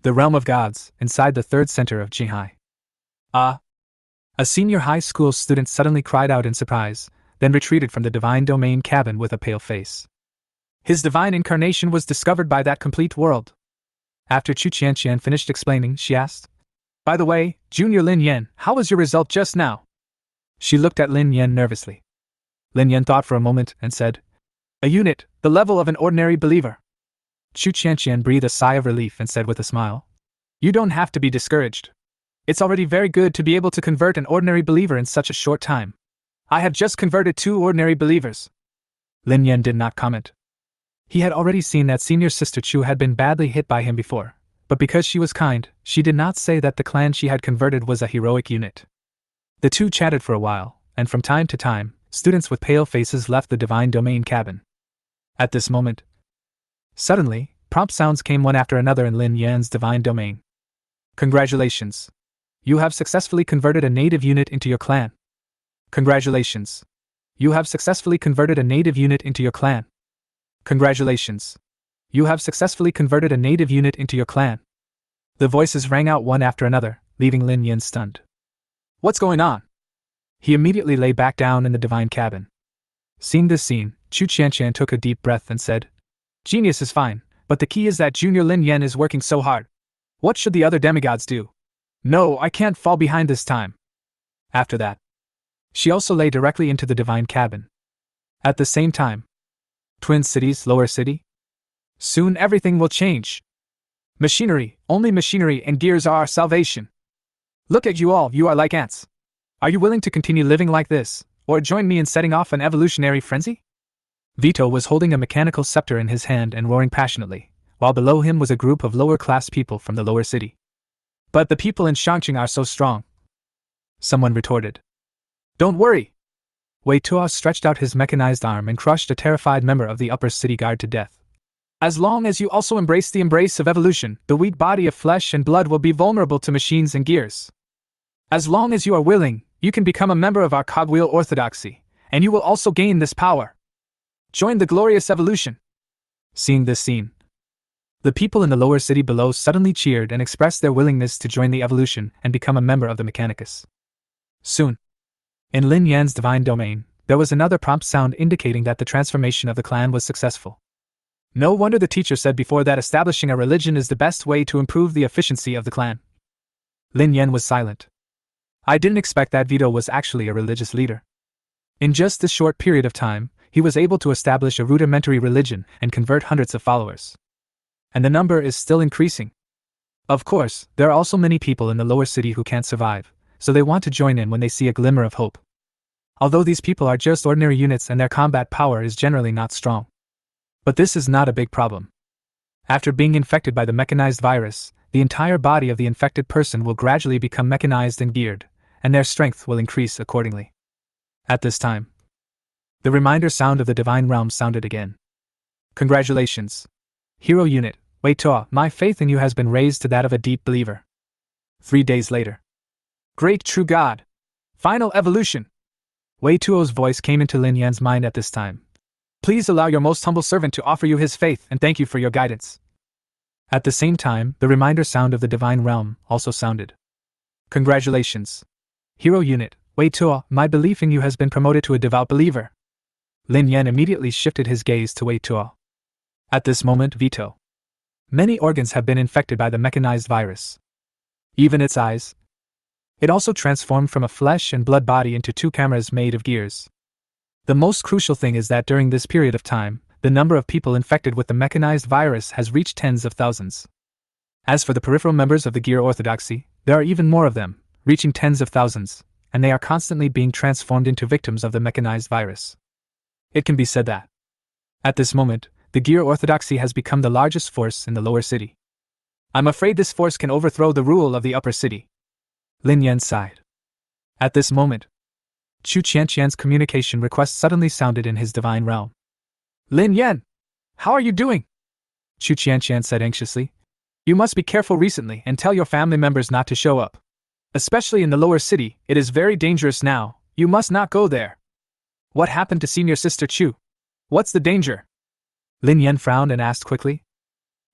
The realm of gods, inside the third center of Jinhai. Ah! A senior high school student suddenly cried out in surprise, then retreated from the divine domain cabin with a pale face. His divine incarnation was discovered by that complete world. After Chu Qianqian finished explaining, she asked, "By the way, Junior Lin Yan, how was your result just now?" She looked at Lin Yan nervously. Lin Yan thought for a moment and said, "A unit, the level of an ordinary believer." Chu Qianqian breathed a sigh of relief and said with a smile, "You don't have to be discouraged. It's already very good to be able to convert an ordinary believer in such a short time. I have just converted 2 ordinary believers." Lin Yan did not comment. He had already seen that senior sister Chu had been badly hit by him before, but because she was kind, she did not say that the clan she had converted was a heroic unit. The two chatted for a while, and from time to time, students with pale faces left the divine domain cabin. At this moment, suddenly, prompt sounds came one after another in Lin Yan's divine domain. "Congratulations! You have successfully converted a native unit into your clan. Congratulations! You have successfully converted a native unit into your clan. Congratulations! You have successfully converted a native unit into your clan." The voices rang out one after another, leaving Lin Yan stunned. "What's going on?" He immediately lay back down in the divine cabin. Seeing this scene, Chu Qianqian took a deep breath and said, "Genius is fine, but the key is that Junior Lin Yan is working so hard. What should the other demigods do? No, I can't fall behind this time." After that, she also lay directly into the divine cabin. At the same time, Twin Cities, Lower City? Soon everything will change. Machinery, only machinery and gears are our salvation. Look at you all, you are like ants. Are you willing to continue living like this, or join me in setting off an evolutionary frenzy? Vito was holding a mechanical scepter in his hand and roaring passionately, while below him was a group of lower-class people from the lower city. "But the people in Shangqing are so strong," someone retorted. "Don't worry." Wei Tuo stretched out his mechanized arm and crushed a terrified member of the upper city guard to death. "As long as you also embrace the embrace of evolution, the weak body of flesh and blood will be vulnerable to machines and gears. As long as you are willing, you can become a member of our cogwheel orthodoxy, and you will also gain this power. Join the glorious evolution." Seeing this scene, the people in the lower city below suddenly cheered and expressed their willingness to join the evolution and become a member of the Mechanicus. Soon, in Lin Yan's divine domain, there was another prompt sound indicating that the transformation of the clan was successful. No wonder the teacher said before that establishing a religion is the best way to improve the efficiency of the clan. Lin Yan was silent. I didn't expect that Vito was actually a religious leader. In just this short period of time, he was able to establish a rudimentary religion and convert hundreds of followers. And the number is still increasing. Of course, there are also many people in the lower city who can't survive, so they want to join in when they see a glimmer of hope. Although these people are just ordinary units and their combat power is generally not strong. But this is not a big problem. After being infected by the mechanized virus, the entire body of the infected person will gradually become mechanized and geared, and their strength will increase accordingly. At this time, the reminder sound of the divine realm sounded again. "Congratulations. Hero unit, Wei Tuo, my faith in you has been raised to that of a deep believer." 3 days later. "Great true God! Final evolution!" Wei Tuo's voice came into Lin Yan's mind at this time. "Please allow your most humble servant to offer you his faith and thank you for your guidance." At the same time, the reminder sound of the divine realm also sounded. "Congratulations. Hero unit, Wei Tuo, my belief in you has been promoted to a devout believer." Lin Yan immediately shifted his gaze to Wei Tuo. At this moment, Vito. Many organs have been infected by the mechanized virus. Even its eyes. It also transformed from a flesh and blood body into 2 cameras made of gears. The most crucial thing is that during this period of time, the number of people infected with the mechanized virus has reached tens of thousands. As for the peripheral members of the Gear Orthodoxy, there are even more of them, reaching tens of thousands, and they are constantly being transformed into victims of the mechanized virus. It can be said that, at this moment, the gear orthodoxy has become the largest force in the lower city. I'm afraid this force can overthrow the rule of the upper city. Lin Yan sighed. At this moment, Chu Qianqian's communication request suddenly sounded in his divine realm. Lin Yan! How are you doing? Chu Qianqian said anxiously. You must be careful recently and tell your family members not to show up. Especially in the lower city, it is very dangerous now. You must not go there. What happened to senior sister Chu? What's the danger? Lin Yan frowned and asked quickly.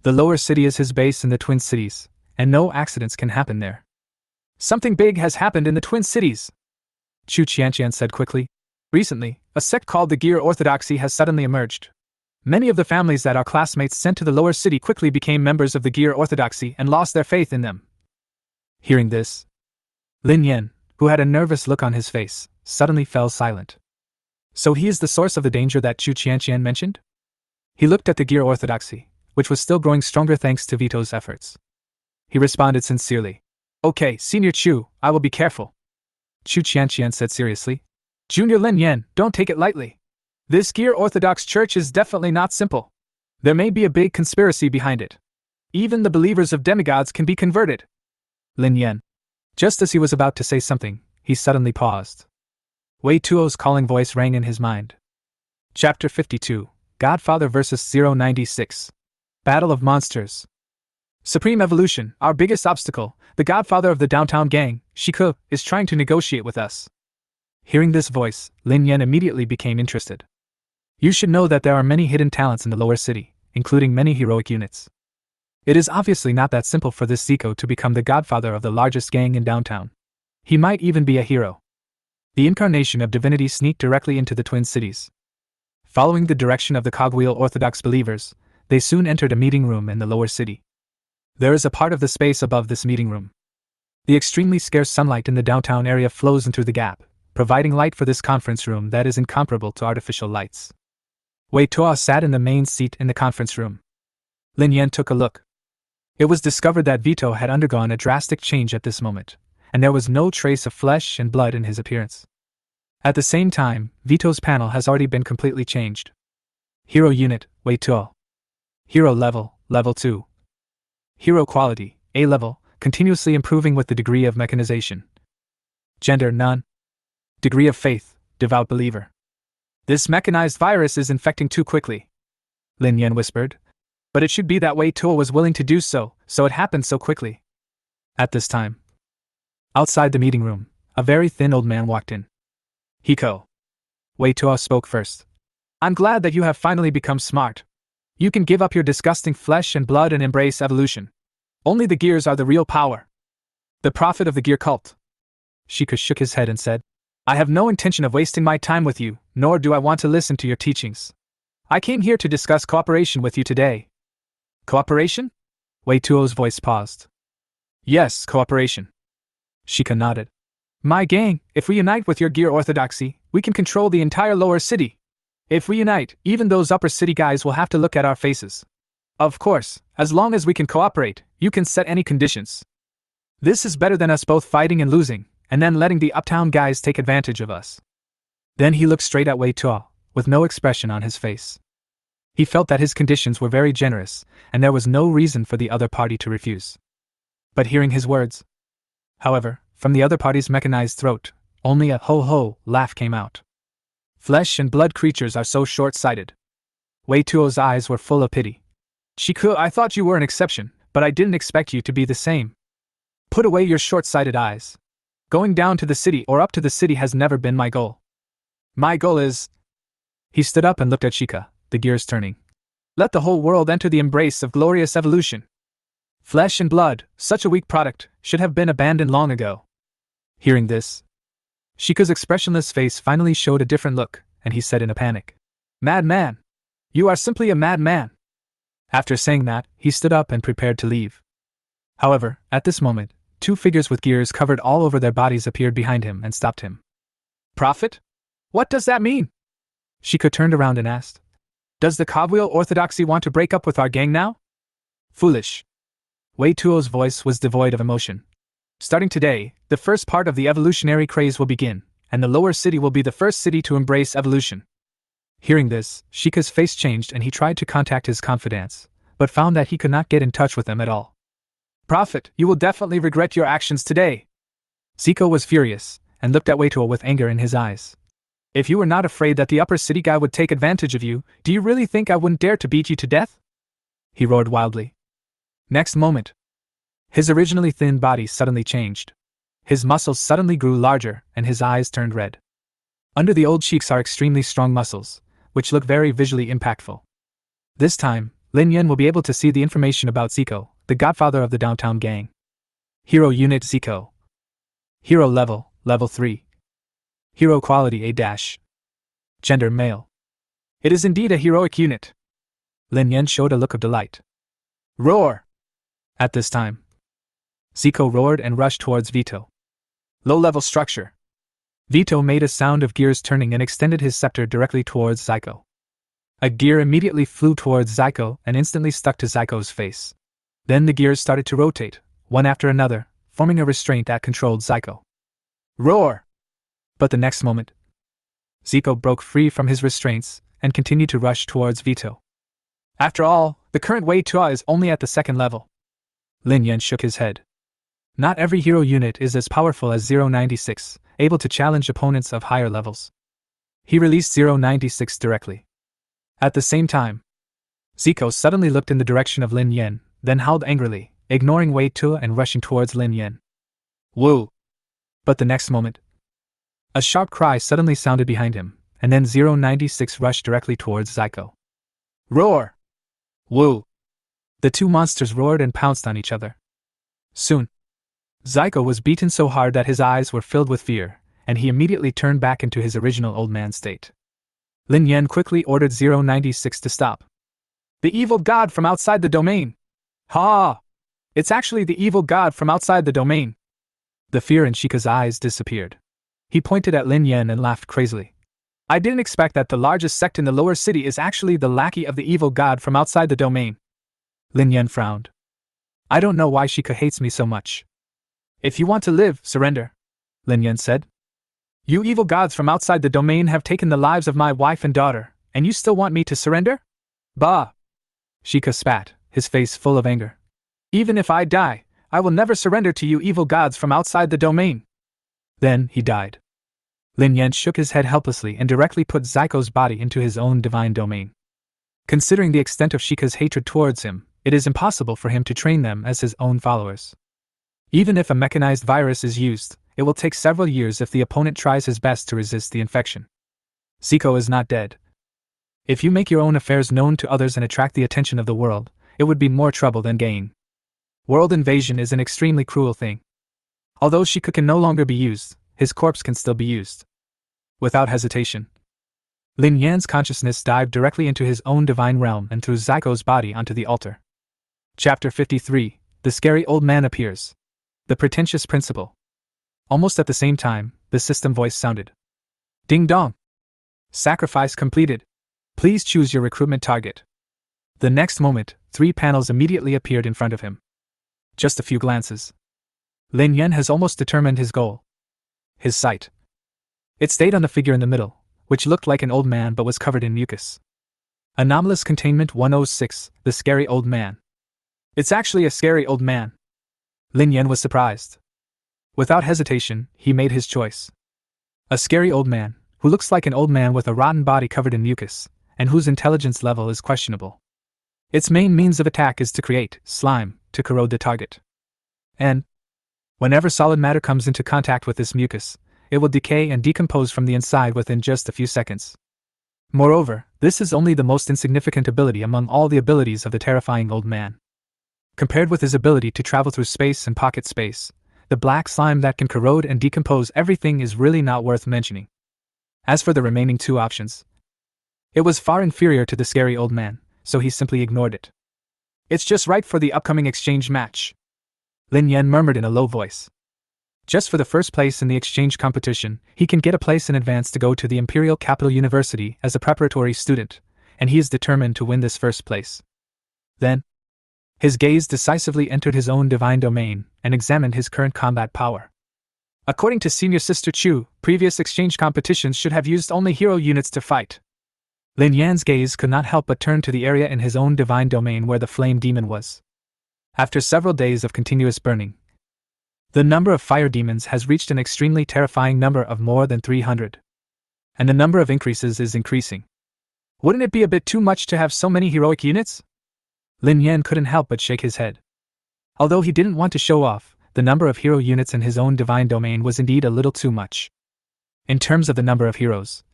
The lower city is his base in the Twin Cities, and no accidents can happen there. Something big has happened in the Twin Cities, Chu Qianqian said quickly. Recently, a sect called the Gear Orthodoxy has suddenly emerged. Many of the families that our classmates sent to the lower city quickly became members of the Gear Orthodoxy and lost their faith in them. Hearing this, Lin Yan, who had a nervous look on his face, suddenly fell silent. So he is the source of the danger that Chu Qianqian mentioned? He looked at the Gear Orthodoxy, which was still growing stronger thanks to Vito's efforts. He responded sincerely. Okay, Senior Chu, I will be careful. Chu Qianqian said seriously. Junior Lin Yan, don't take it lightly. This Gear Orthodox Church is definitely not simple. There may be a big conspiracy behind it. Even the believers of demigods can be converted. Lin Yan. Just as he was about to say something, he suddenly paused. Wei Tuo's calling voice rang in his mind. Chapter 52, Godfather vs. 096. Battle of Monsters. Supreme Evolution, our biggest obstacle, the godfather of the downtown gang, Shiku, is trying to negotiate with us. Hearing this voice, Lin Yan immediately became interested. You should know that there are many hidden talents in the lower city, including many heroic units. It is obviously not that simple for this Zico to become the godfather of the largest gang in downtown. He might even be a hero. The incarnation of divinity sneaked directly into the Twin Cities. Following the direction of the Cogwheel Orthodox believers, they soon entered a meeting room in the lower city. There is a part of the space above this meeting room. The extremely scarce sunlight in the downtown area flows in through the gap, providing light for this conference room that is incomparable to artificial lights. Wei Tuo sat in the main seat in the conference room. Lin Yan took a look. It was discovered that Vito had undergone a drastic change at this moment, and there was no trace of flesh and blood in his appearance. At the same time, Vito's panel has already been completely changed. Hero unit, Wei Tuo. Hero level, level 2. Hero quality, A level, continuously improving with the degree of mechanization. Gender, none. Degree of faith, devout believer. This mechanized virus is infecting too quickly, Lin Yan whispered. But it should be that Wei Tuo was willing to do so it happened so quickly. At this time, outside the meeting room, a very thin old man walked in. Hiko. Wei Tuo spoke first. I'm glad that you have finally become smart. You can give up your disgusting flesh and blood and embrace evolution. Only the gears are the real power. The prophet of the gear cult. Shika shook his head and said, I have no intention of wasting my time with you, nor do I want to listen to your teachings. I came here to discuss cooperation with you today. Cooperation? Wei Tuo's voice paused. Yes, cooperation. Shika nodded. My gang, if we unite with your gear orthodoxy, we can control the entire lower city. If we unite, even those upper city guys will have to look at our faces. Of course, as long as we can cooperate, you can set any conditions. This is better than us both fighting and losing, and then letting the uptown guys take advantage of us. Then he looked straight at Wei Tuo, with no expression on his face. He felt that his conditions were very generous, and there was no reason for the other party to refuse. But hearing his words, however, from the other party's mechanized throat, only a ho-ho laugh came out. Flesh and blood creatures are so short-sighted. Wei Tuo's eyes were full of pity. Shiku, I thought you were an exception, but I didn't expect you to be the same. Put away your short-sighted eyes. Going down to the city or up to the city has never been my goal. My goal is... He stood up and looked at Shika, the gears turning. Let the whole world enter the embrace of glorious evolution. Flesh and blood, such a weak product, should have been abandoned long ago. Hearing this, Shika's expressionless face finally showed a different look, and he said in a panic, Madman! You are simply a madman! After saying that, he stood up and prepared to leave. However, at this moment, two figures with gears covered all over their bodies appeared behind him and stopped him. Prophet? What does that mean? Shika turned around and asked. Does the Cogwheel Orthodoxy want to break up with our gang now? Foolish. Wei Tuo's voice was devoid of emotion. Starting today, the first part of the evolutionary craze will begin, and the lower city will be the first city to embrace evolution. Hearing this, Sheikah's face changed and he tried to contact his confidants, but found that he could not get in touch with them at all. Prophet, you will definitely regret your actions today. Zico was furious, and looked at Weituo with anger in his eyes. If you were not afraid that the upper city guy would take advantage of you, do you really think I wouldn't dare to beat you to death? He roared wildly. Next moment, his originally thin body suddenly changed. His muscles suddenly grew larger, and his eyes turned red. Under the old cheeks are extremely strong muscles, which look very visually impactful. This time, Lin Yan will be able to see the information about Zico, the godfather of the downtown gang. Hero Unit Zico. Hero Level, Level 3. Hero Quality A-. Gender Male. It is indeed a heroic unit. Lin Yan showed a look of delight. Roar! At this time, Zico roared and rushed towards Vito. Low-level structure. Vito made a sound of gears turning and extended his scepter directly towards Zico. A gear immediately flew towards Zico and instantly stuck to Zico's face. Then the gears started to rotate, one after another, forming a restraint that controlled Zico. Roar! But the next moment, Zico broke free from his restraints and continued to rush towards Vito. After all, the current Weituo is only at the second level. Lin Yan shook his head. Not every hero unit is as powerful as 096, able to challenge opponents of higher levels. He released 096 directly. At the same time, Zico suddenly looked in the direction of Lin Yan, then howled angrily, ignoring Weituo and rushing towards Lin Yan. Woo! But the next moment, a sharp cry suddenly sounded behind him, and then 096 rushed directly towards Zico. Roar! Woo! The two monsters roared and pounced on each other. Soon, Zico was beaten so hard that his eyes were filled with fear, and he immediately turned back into his original old man state. Lin Yan quickly ordered 096 to stop. The evil god from outside the domain! Ha! It's actually the evil god from outside the domain! The fear in Sheikah's eyes disappeared. He pointed at Lin Yan and laughed crazily. I didn't expect that the largest sect in the lower city is actually the lackey of the evil god from outside the domain. Lin Yan frowned. I don't know why Sheikah hates me so much. If you want to live, surrender, Lin Yan said. You evil gods from outside the domain have taken the lives of my wife and daughter, and you still want me to surrender? Bah! Sheikah spat, his face full of anger. Even if I die, I will never surrender to you evil gods from outside the domain. Then he died. Lin Yan shook his head helplessly and directly put Zico's body into his own divine domain. Considering the extent of Sheikah's hatred towards him, it is impossible for him to train them as his own followers. Even if a mechanized virus is used, it will take several years if the opponent tries his best to resist the infection. Zico is not dead. If you make your own affairs known to others and attract the attention of the world, it would be more trouble than gain. World invasion is an extremely cruel thing. Although Sheikah can no longer be used, his corpse can still be used. Without hesitation, Lin Yan's consciousness dived directly into his own divine realm and threw Zico's body onto the altar. Chapter 53, The Scary Old Man Appears. The Pretentious Principal. Almost at the same time, the system voice sounded. Ding dong! Sacrifice completed. Please choose your recruitment target. The next moment, 3 panels immediately appeared in front of him. Just a few glances. Lin Yan has almost determined his goal. His sight. It stayed on the figure in the middle, which looked like an old man but was covered in mucus. Anomalous Containment 106, the Scary Old Man. It's actually a scary old man. Lin Yan was surprised. Without hesitation, he made his choice. A scary old man, who looks like an old man with a rotten body covered in mucus, and whose intelligence level is questionable. Its main means of attack is to create slime to corrode the target. And whenever solid matter comes into contact with this mucus, it will decay and decompose from the inside within just a few seconds. Moreover, this is only the most insignificant ability among all the abilities of the terrifying old man. Compared with his ability to travel through space and pocket space, the black slime that can corrode and decompose everything is really not worth mentioning. As for the remaining 2 options, it was far inferior to the scary old man, so he simply ignored it. It's just right for the upcoming exchange match, Lin Yan murmured in a low voice. Just for the first place in the exchange competition, he can get a place in advance to go to the Imperial Capital University as a preparatory student, and he is determined to win this first place. Then, his gaze decisively entered his own divine domain and examined his current combat power. According to Senior Sister Chu, previous exchange competitions should have used only hero units to fight. Lin Yan's gaze could not help but turn to the area in his own divine domain where the flame demon was. After several days of continuous burning, the number of fire demons has reached an extremely terrifying number of more than 300. And the number of increases is increasing. Wouldn't it be a bit too much to have so many heroic units? Lin Yan couldn't help but shake his head. Although he didn't want to show off, the number of hero units in his own divine domain was indeed a little too much. In terms of the number of heroes,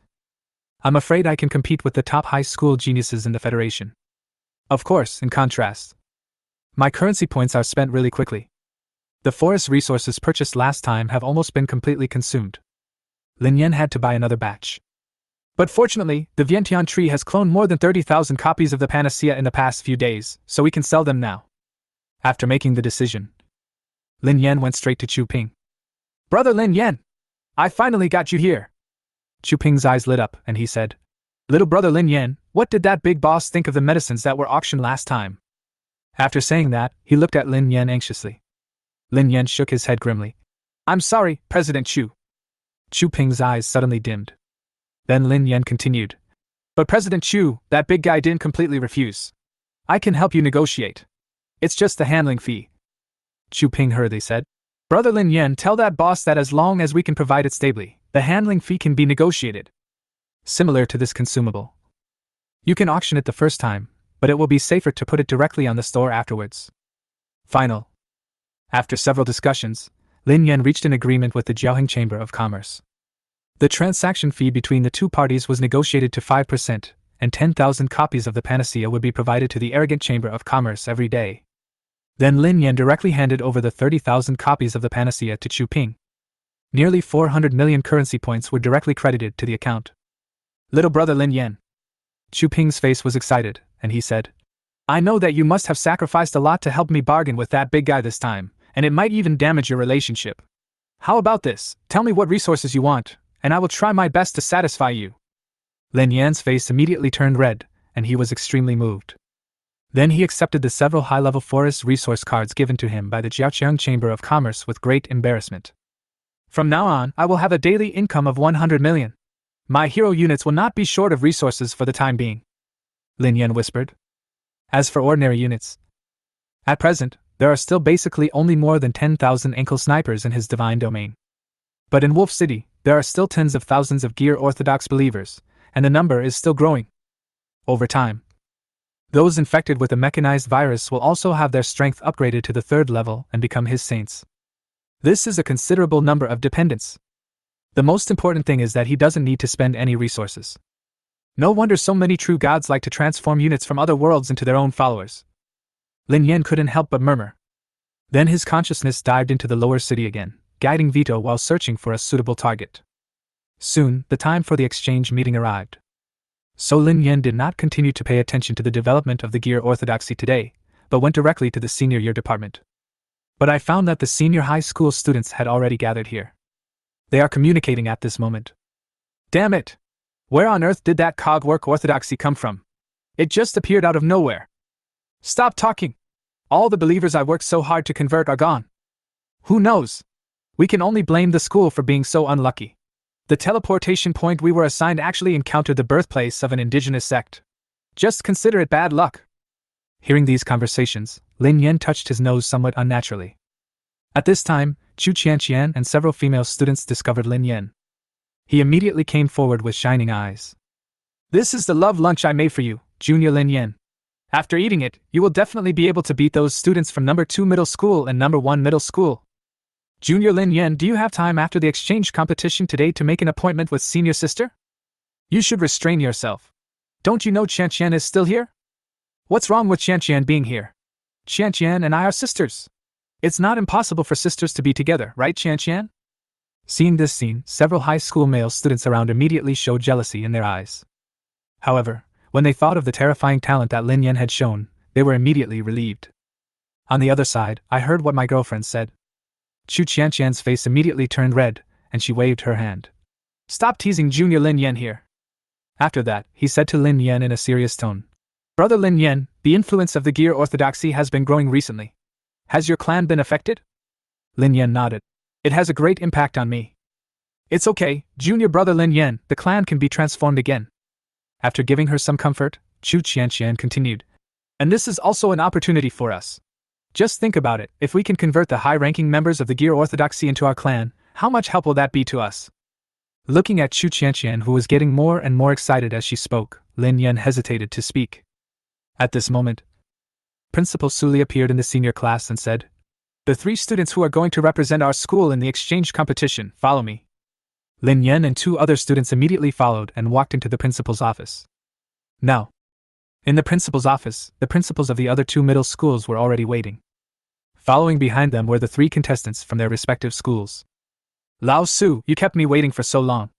I'm afraid I can compete with the top high school geniuses in the Federation. Of course, in contrast, my currency points are spent really quickly. The forest resources purchased last time have almost been completely consumed. Lin Yan had to buy another batch. But fortunately, the Vientiane tree has cloned more than 30,000 copies of the panacea in the past few days, so we can sell them now. After making the decision, Lin Yan went straight to Chu Ping. Brother Lin Yan! I finally got you here! Chu Ping's eyes lit up, and he said, Little brother Lin Yan, what did that big boss think of the medicines that were auctioned last time? After saying that, he looked at Lin Yan anxiously. Lin Yan shook his head grimly. I'm sorry, President Chu. Chu Ping's eyes suddenly dimmed. Then Lin Yan continued. But President Chu, that big guy didn't completely refuse. I can help you negotiate. It's just the handling fee. Chu Ping hurriedly said. Brother Lin Yan, tell that boss that as long as we can provide it stably, the handling fee can be negotiated. Similar to this consumable. You can auction it the first time, but it will be safer to put it directly on the store afterwards. Final. After several discussions, Lin Yan reached an agreement with the Jiaoheng Chamber of Commerce. The transaction fee between the two parties was negotiated to 5%, and 10,000 copies of the panacea would be provided to the arrogant Chamber of Commerce every day. Then Lin Yan directly handed over the 30,000 copies of the panacea to Chu Ping. Nearly 400 million currency points were directly credited to the account. Little brother Lin Yan. Chu Ping's face was excited, and he said, I know that you must have sacrificed a lot to help me bargain with that big guy this time, and it might even damage your relationship. How about this? Tell me what resources you want, and I will try my best to satisfy you. Lin Yan's face immediately turned red, and he was extremely moved. Then he accepted the several high-level forest resource cards given to him by the Jiaocheng Chamber of Commerce with great embarrassment. From now on, I will have a daily income of 100 million. My hero units will not be short of resources for the time being. Lin Yan whispered. As for ordinary units, at present, there are still basically only more than 10,000 ankle snipers in his divine domain. But in Wolf City, there are still tens of thousands of gear orthodox believers, and the number is still growing. Over time, those infected with the mechanized virus will also have their strength upgraded to the 3rd level and become his saints. This is a considerable number of dependents. The most important thing is that he doesn't need to spend any resources. No wonder so many true gods like to transform units from other worlds into their own followers. Lin Yan couldn't help but murmur. Then his consciousness dived into the lower city again, guiding Vito while searching for a suitable target. Soon, the time for the exchange meeting arrived. So Lin Yan did not continue to pay attention to the development of the gear orthodoxy today, but went directly to the senior year department. But I found that the senior high school students had already gathered here. They are communicating at this moment. Damn it! Where on earth did that cogwork orthodoxy come from? It just appeared out of nowhere. Stop talking! All the believers I worked so hard to convert are gone. Who knows? We can only blame the school for being so unlucky. The teleportation point we were assigned actually encountered the birthplace of an indigenous sect. Just consider it bad luck. Hearing these conversations, Lin Yan touched his nose somewhat unnaturally. At this time, Chu Qianqian and several female students discovered Lin Yan. He immediately came forward with shining eyes. This is the love lunch I made for you, Junior Lin Yan. After eating it, you will definitely be able to beat those students from number 2 middle school and number 1 middle school. Junior Lin Yan, do you have time after the exchange competition today to make an appointment with senior sister? You should restrain yourself. Don't you know Qianqian is still here? What's wrong with Qianqian being here? Qianqian and I are sisters. It's not impossible for sisters to be together, right, Qianqian? Seeing this scene, several high school male students around immediately showed jealousy in their eyes. However, when they thought of the terrifying talent that Lin Yan had shown, they were immediately relieved. On the other side, I heard what my girlfriend said. Chu Qianqian's face immediately turned red, and she waved her hand. Stop teasing Junior Lin Yan here. After that, he said to Lin Yan in a serious tone. Brother Lin Yan, the influence of the gear orthodoxy has been growing recently. Has your clan been affected? Lin Yan nodded. It has a great impact on me. It's okay, Junior Brother Lin Yan, the clan can be transformed again. After giving her some comfort, Chu Qianqian continued. And this is also an opportunity for us. Just think about it, if we can convert the high-ranking members of the Gear Orthodoxy into our clan, how much help will that be to us? Looking at Chu Qianqian, who was getting more and more excited as she spoke, Lin Yan hesitated to speak. At this moment, Principal Suli appeared in the senior class and said, The 3 students who are going to represent our school in the exchange competition, follow me. Lin Yan and 2 other students immediately followed and walked into the principal's office. Now, in the principal's office, the principals of the other 2 middle schools were already waiting. Following behind them were the 3 contestants from their respective schools. Lao Su, you kept me waiting for so long.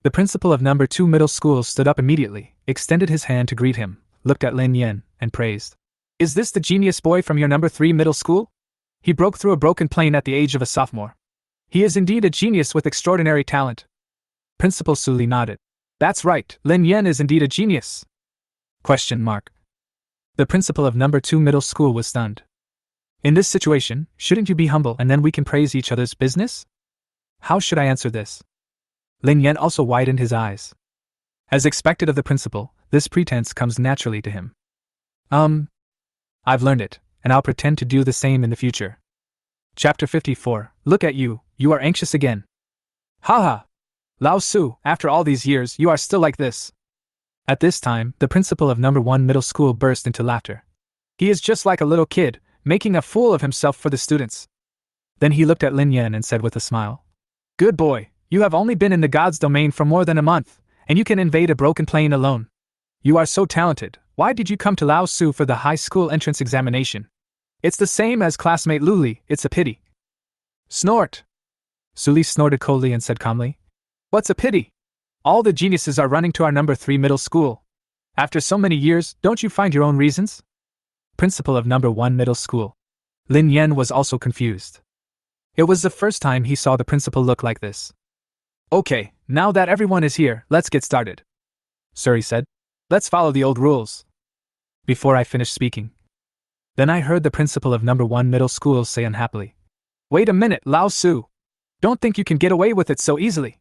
The principal of number 2 middle school stood up immediately, extended his hand to greet him, looked at Lin Yan, and praised. Is this the genius boy from your number 3 middle school? He broke through a broken plane at the age of a sophomore. He is indeed a genius with extraordinary talent. Principal Suli nodded. That's right, Lin Yan is indeed a genius. ? The principal of number 2 middle school was stunned. In this situation, shouldn't you be humble and then we can praise each other's business? How should I answer this? Lin Yan also widened his eyes. As expected of the principal, this pretense comes naturally to him. I've learned it, and I'll pretend to do the same in the future. Chapter 54, Look at you, you are anxious again. Haha! Lao Su, after all these years, you are still like this. At this time, the principal of number 1 middle school burst into laughter. He is just like a little kid, making a fool of himself for the students. Then he looked at Lin Yan and said with a smile. Good boy, you have only been in the god's domain for more than a month, and you can invade a broken plane alone. You are so talented, why did you come to Lao Su for the high school entrance examination? It's the same as classmate Luli, it's a pity. Snort! Suli snorted coldly and said calmly. What's a pity? All the geniuses are running to our number 3 middle school. After so many years, don't you find your own reasons? Principal of number 1 middle school. Lin Yan was also confused. It was the first time he saw the principal look like this. Okay, now that everyone is here, let's get started. Suri said. Let's follow the old rules. Before I finished speaking. Then I heard the principal of number 1 middle school say unhappily. Wait a minute, Lao Su. Don't think you can get away with it so easily.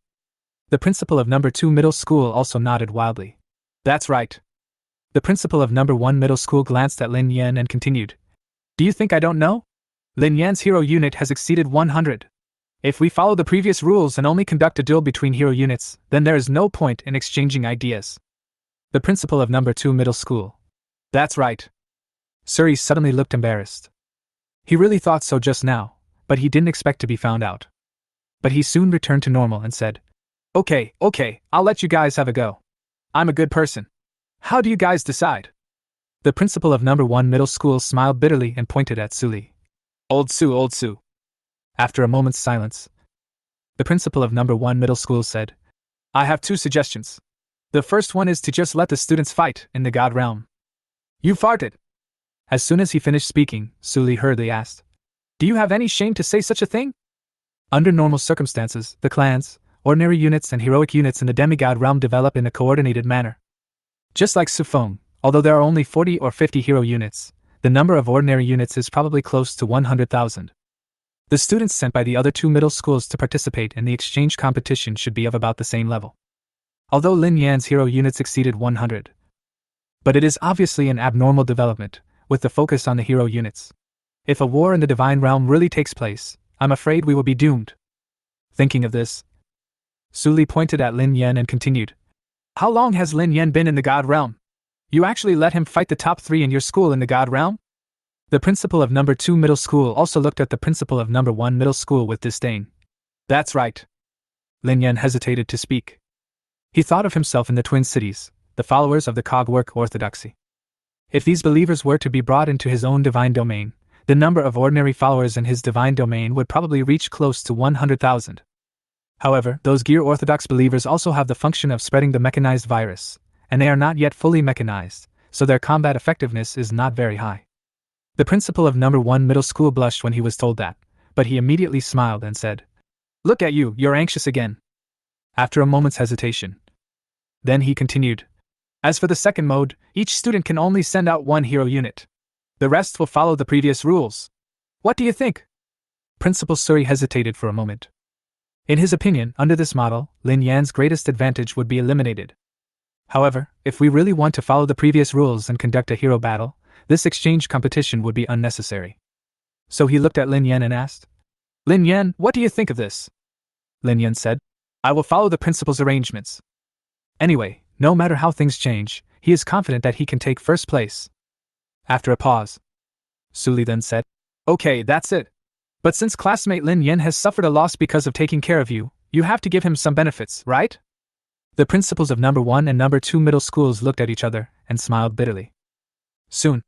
The principal of number 2 middle school also nodded wildly. That's right. The principal of number 1 middle school glanced at Lin Yan and continued. Do you think I don't know? Lin Yan's hero unit has exceeded 100. If we follow the previous rules and only conduct a duel between hero units, then there is no point in exchanging ideas. The principal of number 2 middle school. That's right. Suri suddenly looked embarrassed. He really thought so just now, but he didn't expect to be found out. But he soon returned to normal and said, Okay, I'll let you guys have a go. I'm a good person. How do you guys decide? The principal of number 1 middle school smiled bitterly and pointed at Suli. Old Su. After a moment's silence, the principal of number 1 middle school said, I have 2 suggestions. The first one is to just let the students fight in the god realm. You farted. As soon as he finished speaking, Suli hurriedly asked, Do you have any shame to say such a thing? Under normal circumstances, the clans, ordinary units and heroic units in the demigod realm develop in a coordinated manner. Just like Sufeng, although there are only 40 or 50 hero units, the number of ordinary units is probably close to 100,000. The students sent by the other 2 middle schools to participate in the exchange competition should be of about the same level. Although Lin Yan's hero units exceeded 100. But it is obviously an abnormal development, with the focus on the hero units. If a war in the divine realm really takes place, I'm afraid we will be doomed. Thinking of this, Suli pointed at Lin Yan and continued. How long has Lin Yan been in the god realm? You actually let him fight the top 3 in your school in the god realm? The principal of number 2 middle school also looked at the principal of number 1 middle school with disdain. That's right. Lin Yan hesitated to speak. He thought of himself in the Twin Cities, the followers of the Cogwork Orthodoxy. If these believers were to be brought into his own divine domain, the number of ordinary followers in his divine domain would probably reach close to 100,000. However, those Gear Orthodox believers also have the function of spreading the mechanized virus, and they are not yet fully mechanized, so their combat effectiveness is not very high. The principal of number 1 middle school blushed when he was told that, but he immediately smiled and said, Look at you, you're anxious again. After a moment's hesitation. Then he continued. As for the second mode, each student can only send out 1 hero unit. The rest will follow the previous rules. What do you think? Principal Suri hesitated for a moment. In his opinion, under this model, Lin Yan's greatest advantage would be eliminated. However, if we really want to follow the previous rules and conduct a hero battle, this exchange competition would be unnecessary. So he looked at Lin Yan and asked, Lin Yan, what do you think of this? Lin Yan said, I will follow the principal's arrangements. Anyway, no matter how things change, he is confident that he can take first place. After a pause, Su Li then said, Okay, that's it. But since classmate Lin Yan has suffered a loss because of taking care of you, you have to give him some benefits, right? The principals of number 1 and number 2 middle schools looked at each other and smiled bitterly. Soon,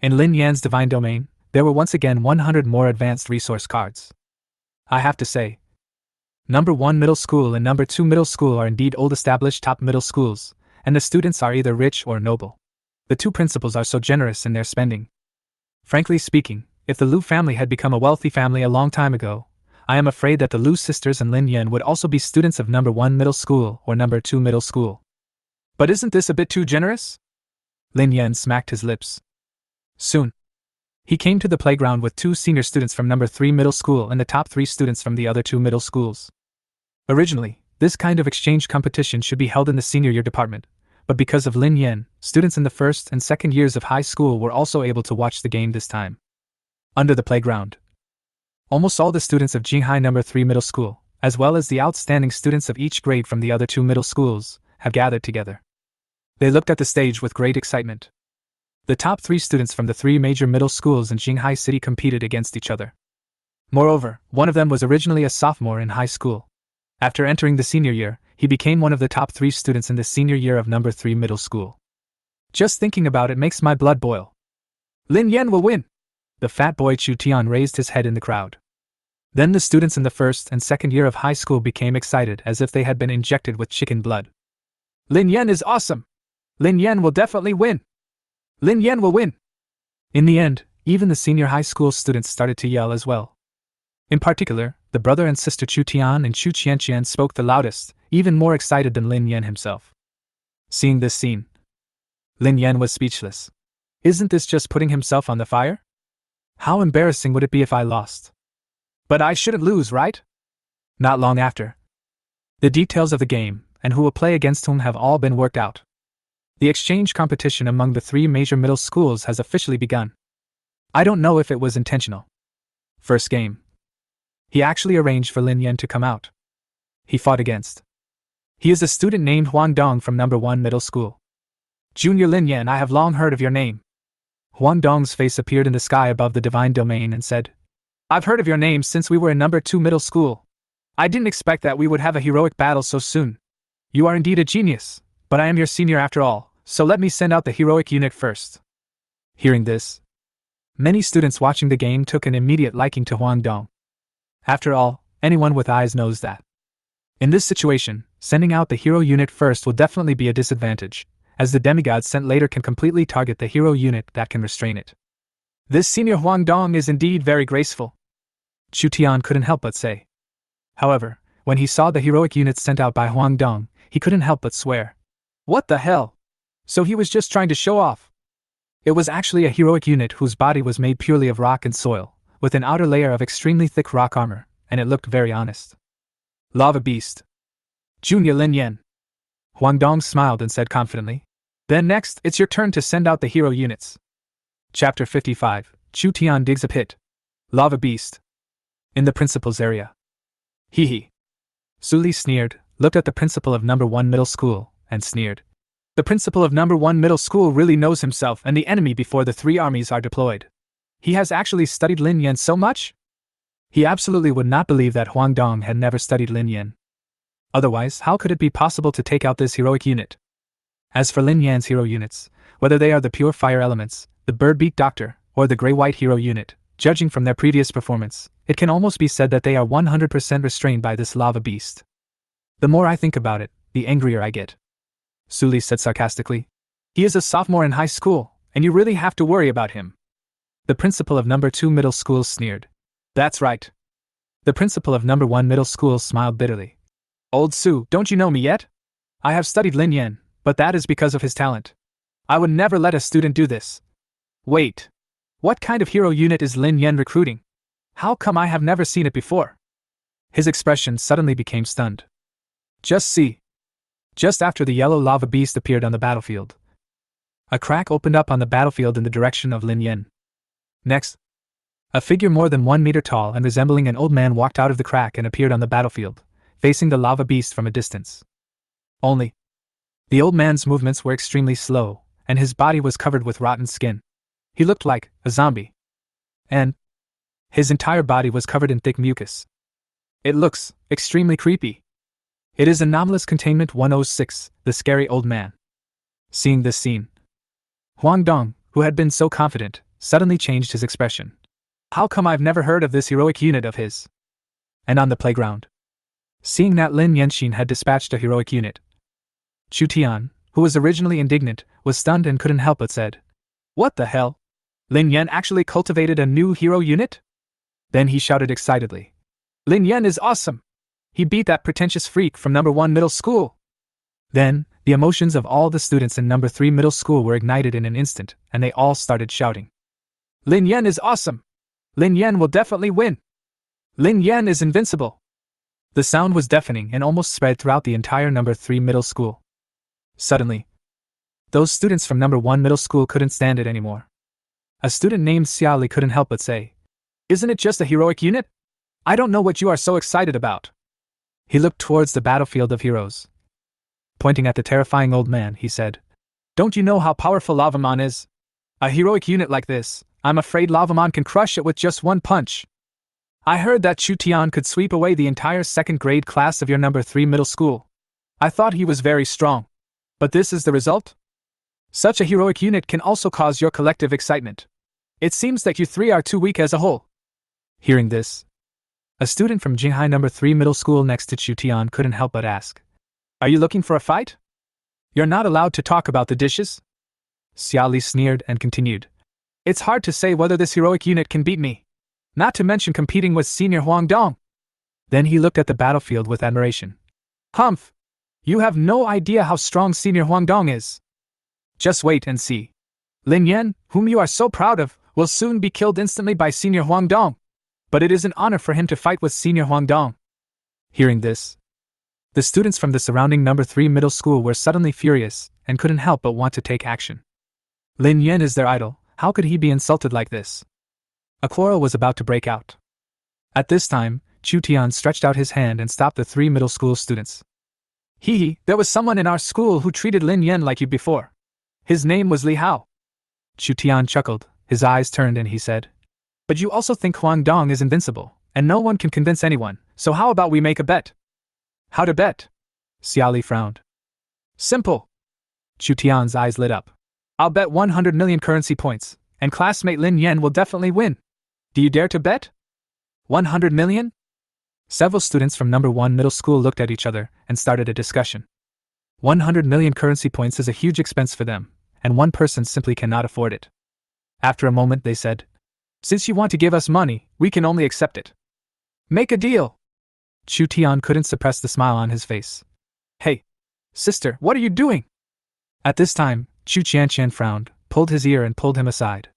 in Lin Yan's divine domain, there were once again 100 more advanced resource cards. I have to say, number 1 middle school and number 2 middle school are indeed old established top middle schools, and the students are either rich or noble. The two principals are so generous in their spending. Frankly speaking, if the Lu family had become a wealthy family a long time ago, I am afraid that the Lu sisters and Lin Yan would also be students of number 1 middle school or number 2 middle school. But isn't this a bit too generous? Lin Yan smacked his lips. Soon, he came to the playground with 2 senior students from number 3 middle school and the top 3 students from the other 2 middle schools. Originally, this kind of exchange competition should be held in the senior year department, but because of Lin Yan, students in the first and second years of high school were also able to watch the game this time. Under the playground, almost all the students of Jinghai number 3 middle school, as well as the outstanding students of each grade from the other 2 middle schools, have gathered together. They looked at the stage with great excitement. The top 3 students from the 3 major middle schools in Jinghai City competed against each other. Moreover, one of them was originally a sophomore in high school. After entering the senior year, he became one of the top 3 students in the senior year of number 3 middle school. Just thinking about it makes my blood boil. Lin Yan will win! The fat boy Chu Tian raised his head in the crowd. Then the students in the first and second year of high school became excited as if they had been injected with chicken blood. Lin Yan is awesome! Lin Yan will definitely win! Lin Yan will win! In the end, even the senior high school students started to yell as well. In particular, the brother and sister Chu Tian and Chu Qianqian spoke the loudest, even more excited than Lin Yan himself. Seeing this scene, Lin Yan was speechless. Isn't this just putting himself on the fire? How embarrassing would it be if I lost? But I shouldn't lose, right? Not long after, the details of the game and who will play against whom have all been worked out. The exchange competition among the 3 major middle schools has officially begun. I don't know if it was intentional. First game. He actually arranged for Lin Yan to come out. He fought against. He is a student named Huang Dong from number 1 middle school. Junior Lin Yan, I have long heard of your name. Huang Dong's face appeared in the sky above the divine domain and said, I've heard of your name since we were in number 2 middle school. I didn't expect that we would have a heroic battle so soon. You are indeed a genius, but I am your senior after all, so let me send out the heroic unit first. Hearing this, many students watching the game took an immediate liking to Huang Dong. After all, anyone with eyes knows that. In this situation, sending out the hero unit first will definitely be a disadvantage, as the demigod sent later can completely target the hero unit that can restrain it. This senior Huang Dong is indeed very graceful. Chu Tian couldn't help but say. However, when he saw the heroic unit sent out by Huang Dong, he couldn't help but swear. What the hell? So he was just trying to show off. It was actually a heroic unit whose body was made purely of rock and soil, with an outer layer of extremely thick rock armor, and it looked very honest. Lava Beast. Junior Lin Yan. Huang Dong smiled and said confidently. Then next, it's your turn to send out the hero units. Chapter 55, Chu Tian digs a pit. Lava Beast. In the principal's area. Hee hee. Su Li sneered, looked at the principal of number 1 middle school, and sneered. The principal of number 1 middle school really knows himself and the enemy before the 3 armies are deployed. He has actually studied Lin Yan so much? He absolutely would not believe that Huang Dong had never studied Lin Yan. Otherwise, how could it be possible to take out this heroic unit? As for Lin Yan's hero units, whether they are the pure fire elements, the bird beak doctor, or the gray-white hero unit, judging from their previous performance, it can almost be said that they are 100% restrained by this lava beast. The more I think about it, the angrier I get. Su Li said sarcastically. He is a sophomore in high school, and you really have to worry about him. The principal of number 2 middle school sneered. That's right. The principal of number 1 middle school smiled bitterly. Old Su, don't you know me yet? I have studied Lin Yan, but that is because of his talent. I would never let a student do this. Wait. What kind of hero unit is Lin Yan recruiting? How come I have never seen it before? His expression suddenly became stunned. Just see. Just after the yellow lava beast appeared on the battlefield, a crack opened up on the battlefield in the direction of Lin Yen. Next, a figure more than 1 meter tall and resembling an old man walked out of the crack and appeared on the battlefield, facing the lava beast from a distance. Only, the old man's movements were extremely slow, and his body was covered with rotten skin. He looked like a zombie. And his entire body was covered in thick mucus. It looks extremely creepy. It is Anomalous Containment 106, the scary old man. Seeing this scene, Huang Dong, who had been so confident, suddenly changed his expression. How come I've never heard of this heroic unit of his? And on the playground, seeing that Lin Yenshin had dispatched a heroic unit, Chu Tian, who was originally indignant, was stunned and couldn't help but said, "What the hell? Lin Yen actually cultivated a new hero unit?" Then he shouted excitedly, "Lin Yen is awesome! He beat that pretentious freak from number 1 middle school!" Then, the emotions of all the students in number 3 middle school were ignited in an instant, and they all started shouting, "Lin Yen is awesome! Lin Yen will definitely win! Lin Yen is invincible!" The sound was deafening and almost spread throughout the entire number 3 middle school. Suddenly, those students from number 1 middle school couldn't stand it anymore. A student named Xiaoli couldn't help but say, "Isn't it just a heroic unit? I don't know what you are so excited about." He looked towards the battlefield of heroes. Pointing at the terrifying old man, he said, "Don't you know how powerful Lavamon is? A heroic unit like this, I'm afraid Lavamon can crush it with just one punch. I heard that Chu Tian could sweep away the entire 2nd grade class of your number 3 middle school. I thought he was very strong. But this is the result? Such a heroic unit can also cause your collective excitement. It seems that you 3 are too weak as a whole." Hearing this, a student from Jinghai number 3 middle school next to Chu Tian couldn't help but ask, "Are you looking for a fight? You're not allowed to talk about the dishes?" Xiaoli sneered and continued, "It's hard to say whether this heroic unit can beat me. Not to mention competing with Senior Huang Dong." Then he looked at the battlefield with admiration. "Humph! You have no idea how strong Senior Huang Dong is. Just wait and see. Lin Yen, whom you are so proud of, will soon be killed instantly by Senior Huang Dong. But it is an honor for him to fight with Senior Huang Dong." Hearing this, the students from the surrounding number 3 middle school were suddenly furious and couldn't help but want to take action. Lin Yen is their idol, how could he be insulted like this? A quarrel was about to break out. At this time, Chu Tian stretched out his hand and stopped the 3 middle school students. "Hee, there was someone in our school who treated Lin Yen like you before. His name was Li Hao." Chu Tian chuckled, his eyes turned and he said, "But you also think Huang Dong is invincible, and no one can convince anyone, so how about we make a bet?" "How to bet?" Xiaoli frowned. "Simple." Chu Tian's eyes lit up. "I'll bet 100 million currency points, and classmate Lin Yen will definitely win. Do you dare to bet? 100 million? Several students from number 1 middle school looked at each other and started a discussion. 100 million currency points is a huge expense for them, and one person simply cannot afford it. After a moment they said, "Since you want to give us money, we can only accept it. Make a deal." Chu Tian couldn't suppress the smile on his face. "Hey, sister, what are you doing?" At this time, Chu Qianqian frowned, pulled his ear and pulled him aside.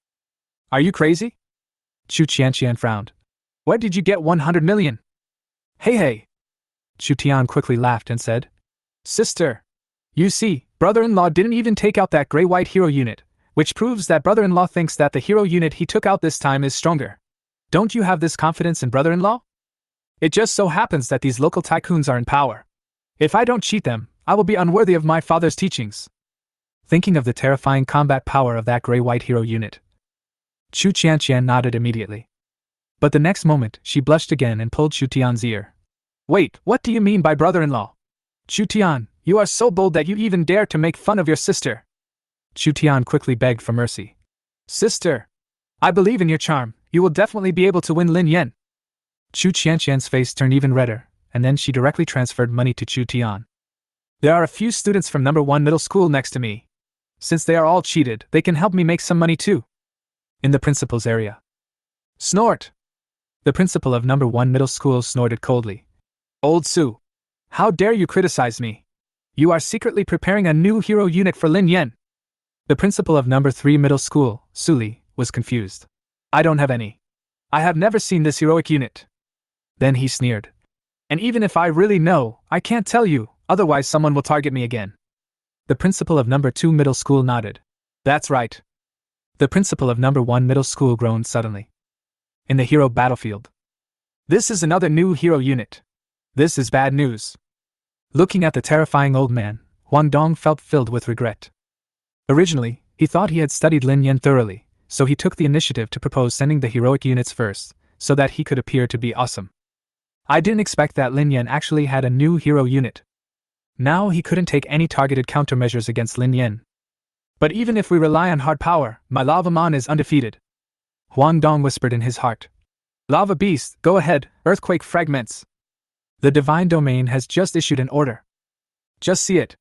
"Are you crazy?" Chu Qianqian frowned. "Where did you get 100 million? Hey. Chu Tian quickly laughed and said, "Sister, you see, brother-in-law didn't even take out that gray-white hero unit, which proves that brother-in-law thinks that the hero unit he took out this time is stronger. Don't you have this confidence in brother-in-law? It just so happens that these local tycoons are in power. If I don't cheat them, I will be unworthy of my father's teachings." Thinking of the terrifying combat power of that gray-white hero unit, Chu Qianqian nodded immediately. But the next moment, she blushed again and pulled Chu Tian's ear. "Wait, what do you mean by brother-in-law? Chu Tian, you are so bold that you even dare to make fun of your sister." Chu Tian quickly begged for mercy. "Sister, I believe in your charm, you will definitely be able to win Lin Yen." Chu Qianqian's face turned even redder, and then she directly transferred money to Chu Tian. "There are a few students from number 1 middle school next to me. Since they are all cheated, they can help me make some money too." In the principal's area. Snort! The principal of number 1 middle school snorted coldly. "Old Su! How dare you criticize me? You are secretly preparing a new hero unit for Lin Yen." The principal of number 3 middle school, Suli, was confused. "I don't have any. I have never seen this heroic unit." Then he sneered. "And even if I really know, I can't tell you, Otherwise someone will target me again. The principal of number 2 middle school nodded. That's right. The principal of number 1 middle school groaned suddenly. In the hero battlefield. This is another new hero unit. This is bad news. Looking at the terrifying old man, Huang Dong felt filled with regret. Originally, he thought he had studied Lin Yan thoroughly, so he took the initiative to propose sending the heroic units first, so that he could appear to be awesome. I didn't expect that Lin Yan actually had a new hero unit. Now he couldn't take any targeted countermeasures against Lin Yan. But even if we rely on hard power, my Lava Mon is undefeated. Huang Dong whispered in his heart. Lava Beast, go ahead, earthquake fragments. The divine domain has just issued an order. Just see it.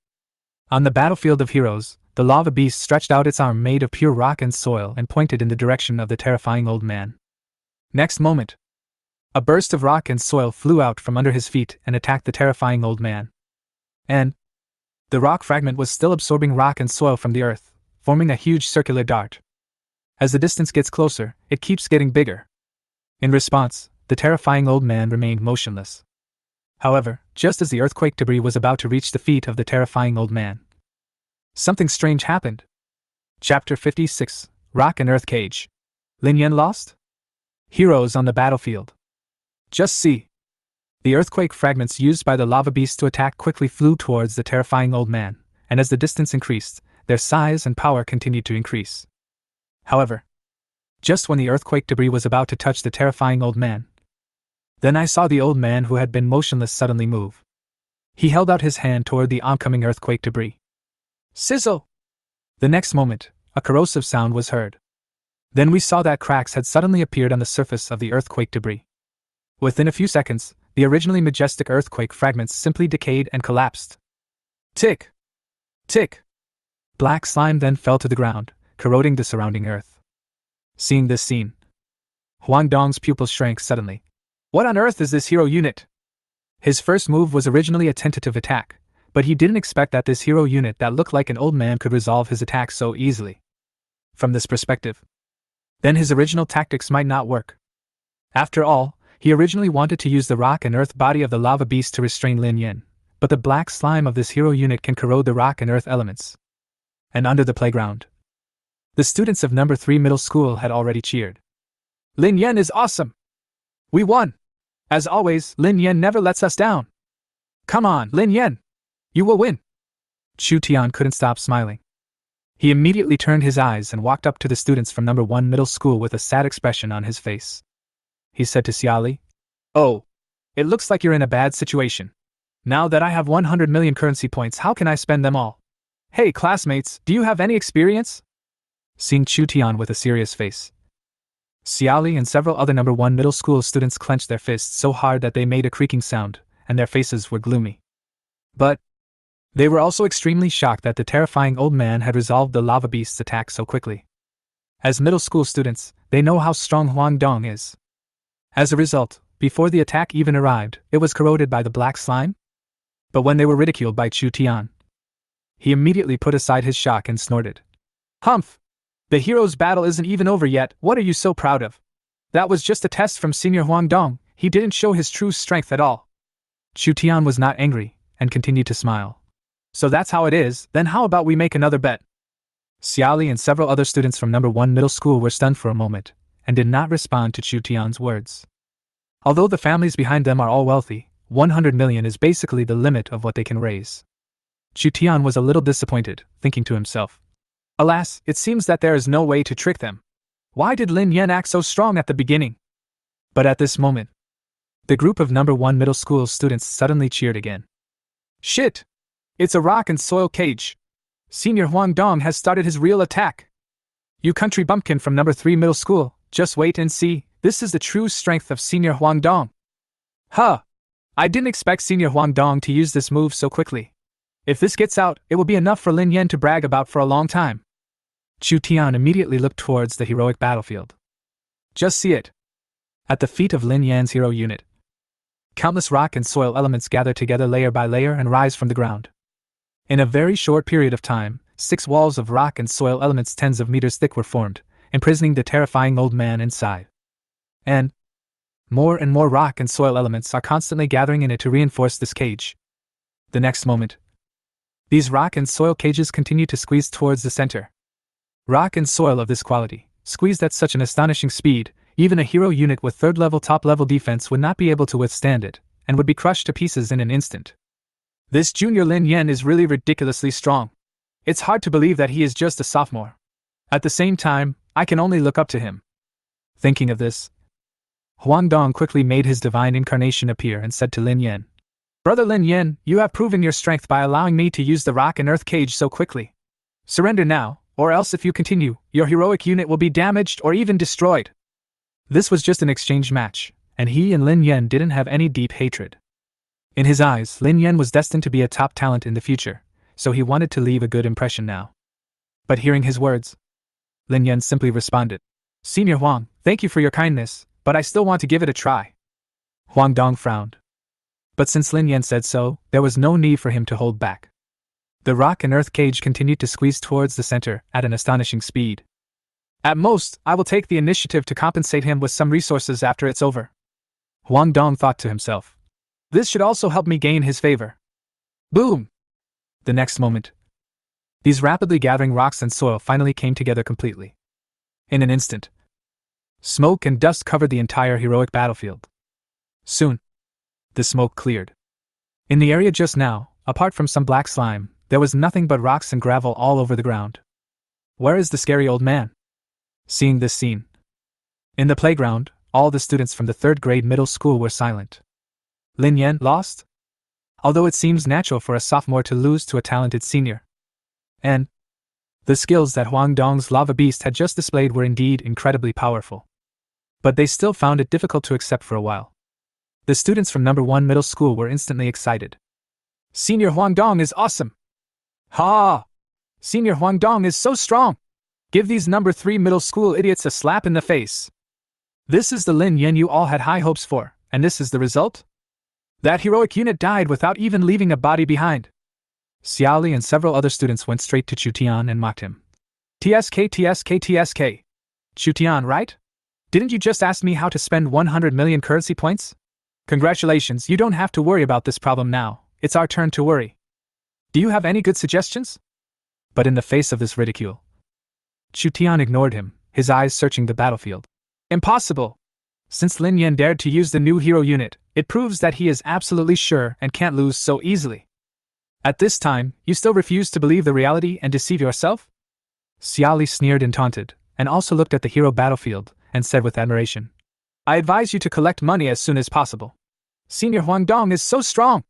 On the battlefield of heroes, the lava beast stretched out its arm made of pure rock and soil and pointed in the direction of the terrifying old man. Next moment, a burst of rock and soil flew out from under his feet and attacked the terrifying old man. And the rock fragment was still absorbing rock and soil from the earth, forming a huge circular dart. As the distance gets closer, it keeps getting bigger. In response, the terrifying old man remained motionless. However, just as the earthquake debris was about to reach the feet of the terrifying old man, something strange happened. Chapter 56, Rock and Earth Cage. Lin Yan lost? Heroes on the battlefield. Just see. The earthquake fragments used by the lava beast to attack quickly flew towards the terrifying old man, and as the distance increased, their size and power continued to increase. However, just when the earthquake debris was about to touch the terrifying old man, then I saw the old man who had been motionless suddenly move. He held out his hand toward the oncoming earthquake debris. Sizzle! The next moment, a corrosive sound was heard. Then we saw that cracks had suddenly appeared on the surface of the earthquake debris. Within a few seconds, the originally majestic earthquake fragments simply decayed and collapsed. Tick! Tick! Black slime then fell to the ground, corroding the surrounding earth. Seeing this scene, Huang Dong's pupils shrank suddenly. What on earth is this hero unit? His first move was originally a tentative attack, but he didn't expect that this hero unit that looked like an old man could resolve his attack so easily. From this perspective, then his original tactics might not work. After all, he originally wanted to use the rock and earth body of the lava beast to restrain Lin Yan, but the black slime of this hero unit can corrode the rock and earth elements. And under the playground, the students of number 3 middle school had already cheered. Lin Yan is awesome! We won! As always, Lin Yan never lets us down. Come on, Lin Yan! You will win! Chu Tian couldn't stop smiling. He immediately turned his eyes and walked up to the students from number 1 middle school with a sad expression on his face. He said to Xiaoli, Oh, it looks like you're in a bad situation. Now that I have 100 million currency points, how can I spend them all? Hey classmates, do you have any experience? Seeing Chu Tian with a serious face, Xiaoli and several other number 1 middle school students clenched their fists so hard that they made a creaking sound, and their faces were gloomy. But they were also extremely shocked that the terrifying old man had resolved the lava beast's attack so quickly. As middle school students, they know how strong Huang Dong is. As a result, before the attack even arrived, it was corroded by the black slime. But when they were ridiculed by Chu Tian, he immediately put aside his shock and snorted. Humph! The hero's battle isn't even over yet, what are you so proud of? That was just a test from Senior Huang Dong, he didn't show his true strength at all. Chu Tian was not angry, and continued to smile. So that's how it is, then how about we make another bet? Xiaoli and several other students from number 1 middle school were stunned for a moment, and did not respond to Chu Tian's words. Although the families behind them are all wealthy, 100 million is basically the limit of what they can raise. Chu Tian was a little disappointed, thinking to himself. Alas, it seems that there is no way to trick them. Why did Lin Yan act so strong at the beginning? But at this moment, the group of number 1 middle school students suddenly cheered again. Shit! It's a rock and soil cage. Senior Huang Dong has started his real attack. You country bumpkin from number 3 middle school, just wait and see, this is the true strength of Senior Huang Dong. Huh! I didn't expect Senior Huang Dong to use this move so quickly. If this gets out, it will be enough for Lin Yan to brag about for a long time. Chu Tian immediately looked towards the heroic battlefield. Just see it. At the feet of Lin Yan's hero unit, countless rock and soil elements gather together layer by layer and rise from the ground. In a very short period of time, 6 walls of rock and soil elements tens of meters thick were formed, imprisoning the terrifying old man inside. And more rock and soil elements are constantly gathering in it to reinforce this cage. The next moment, these rock and soil cages continued to squeeze towards the center. Rock and soil of this quality, squeezed at such an astonishing speed, even a hero unit with third-level top-level defense would not be able to withstand it, and would be crushed to pieces in an instant. This junior Lin Yan is really ridiculously strong. It's hard to believe that he is just a sophomore. At the same time, I can only look up to him. Thinking of this, Huang Dong quickly made his divine incarnation appear and said to Lin Yan, "Brother Lin Yan, you have proven your strength by allowing me to use the rock and earth cage so quickly. Surrender now, or else if you continue, your heroic unit will be damaged or even destroyed." This was just an exchange match, and he and Lin Yan didn't have any deep hatred. In his eyes, Lin Yan was destined to be a top talent in the future, so he wanted to leave a good impression now. But hearing his words, Lin Yan simply responded, "Senior Huang, thank you for your kindness, but I still want to give it a try." Huang Dong frowned. But since Lin Yan said so, there was no need for him to hold back. The rock and earth cage continued to squeeze towards the center at an astonishing speed. "At most, I will take the initiative to compensate him with some resources after it's over," Huang Dong thought to himself. "This should also help me gain his favor." Boom! The next moment, these rapidly gathering rocks and soil finally came together completely. In an instant, smoke and dust covered the entire heroic battlefield. Soon, the smoke cleared. In the area just now, apart from some black slime, there was nothing but rocks and gravel all over the ground. Where is the scary old man? Seeing this scene, in the playground, all the students from the 3rd grade middle school were silent. Lin Yan lost? Although it seems natural for a sophomore to lose to a talented senior. And the skills that Huang Dong's lava beast had just displayed were indeed incredibly powerful. But they still found it difficult to accept for a while. The students from number 1 middle school were instantly excited. "Senior Huang Dong is awesome! Ha! Senior Huang Dong is so strong! Give these number 3 middle school idiots a slap in the face! This is the Lin Yan you all had high hopes for, and this is the result? That heroic unit died without even leaving a body behind." Xiaoli and several other students went straight to Chu Tian and mocked him. "TSK, TSK, TSK. Chu Tian, right? Didn't you just ask me how to spend 100 million currency points? Congratulations, you don't have to worry about this problem now, it's our turn to worry. Do you have any good suggestions?" But in the face of this ridicule, Chu Tian ignored him, his eyes searching the battlefield. "Impossible! Since Lin Yan dared to use the new hero unit, it proves that he is absolutely sure and can't lose so easily. At this time, you still refuse to believe the reality and deceive yourself?" Xiaoli sneered and taunted, and also looked at the hero battlefield, and said with admiration, "I advise you to collect money as soon as possible. Senior Huang Dong is so strong!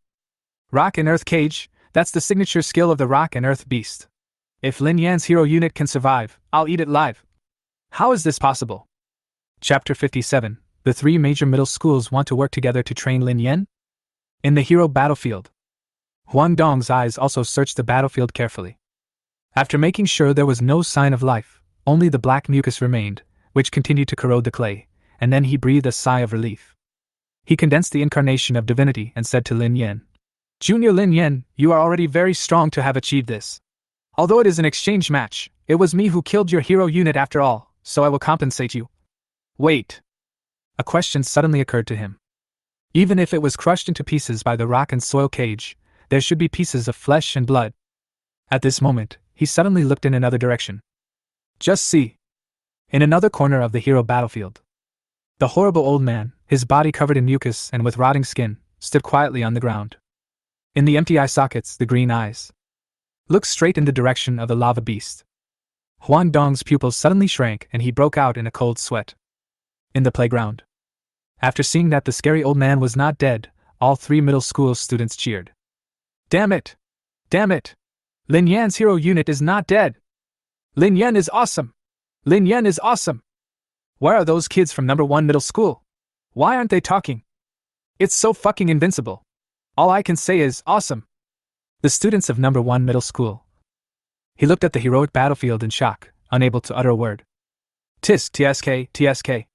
Rock and Earth Cage, that's the signature skill of the Rock and Earth Beast. If Lin Yan's hero unit can survive, I'll eat it live. How is this possible?" Chapter 57. The 3 major middle schools want to work together to train Lin Yan? In the hero battlefield, Huang Dong's eyes also searched the battlefield carefully. After making sure there was no sign of life, only the black mucus remained, which continued to corrode the clay, and then he breathed a sigh of relief. He condensed the incarnation of divinity and said to Lin Yan, "Junior Lin Yan, you are already very strong to have achieved this. Although it is an exchange match, it was me who killed your hero unit after all, so I will compensate you." Wait. A question suddenly occurred to him. Even if it was crushed into pieces by the rock and soil cage, there should be pieces of flesh and blood. At this moment, he suddenly looked in another direction. Just see. In another corner of the hero battlefield, the horrible old man, his body covered in mucus and with rotting skin, stood quietly on the ground. In the empty eye sockets, the green eyes looked straight in the direction of the lava beast. Huang Dong's pupils suddenly shrank and he broke out in a cold sweat. In the playground, after seeing that the scary old man was not dead, all 3 middle school students cheered. "Damn it! Damn it! Lin Yan's hero unit is not dead! Lin Yan is awesome! Lin Yan is awesome! Where are those kids from number 1 middle school? Why aren't they talking? It's so fucking invincible! All I can say is, awesome!" The students of number 1 middle school. He looked at the heroic battlefield in shock, unable to utter a word. TSK, TSK.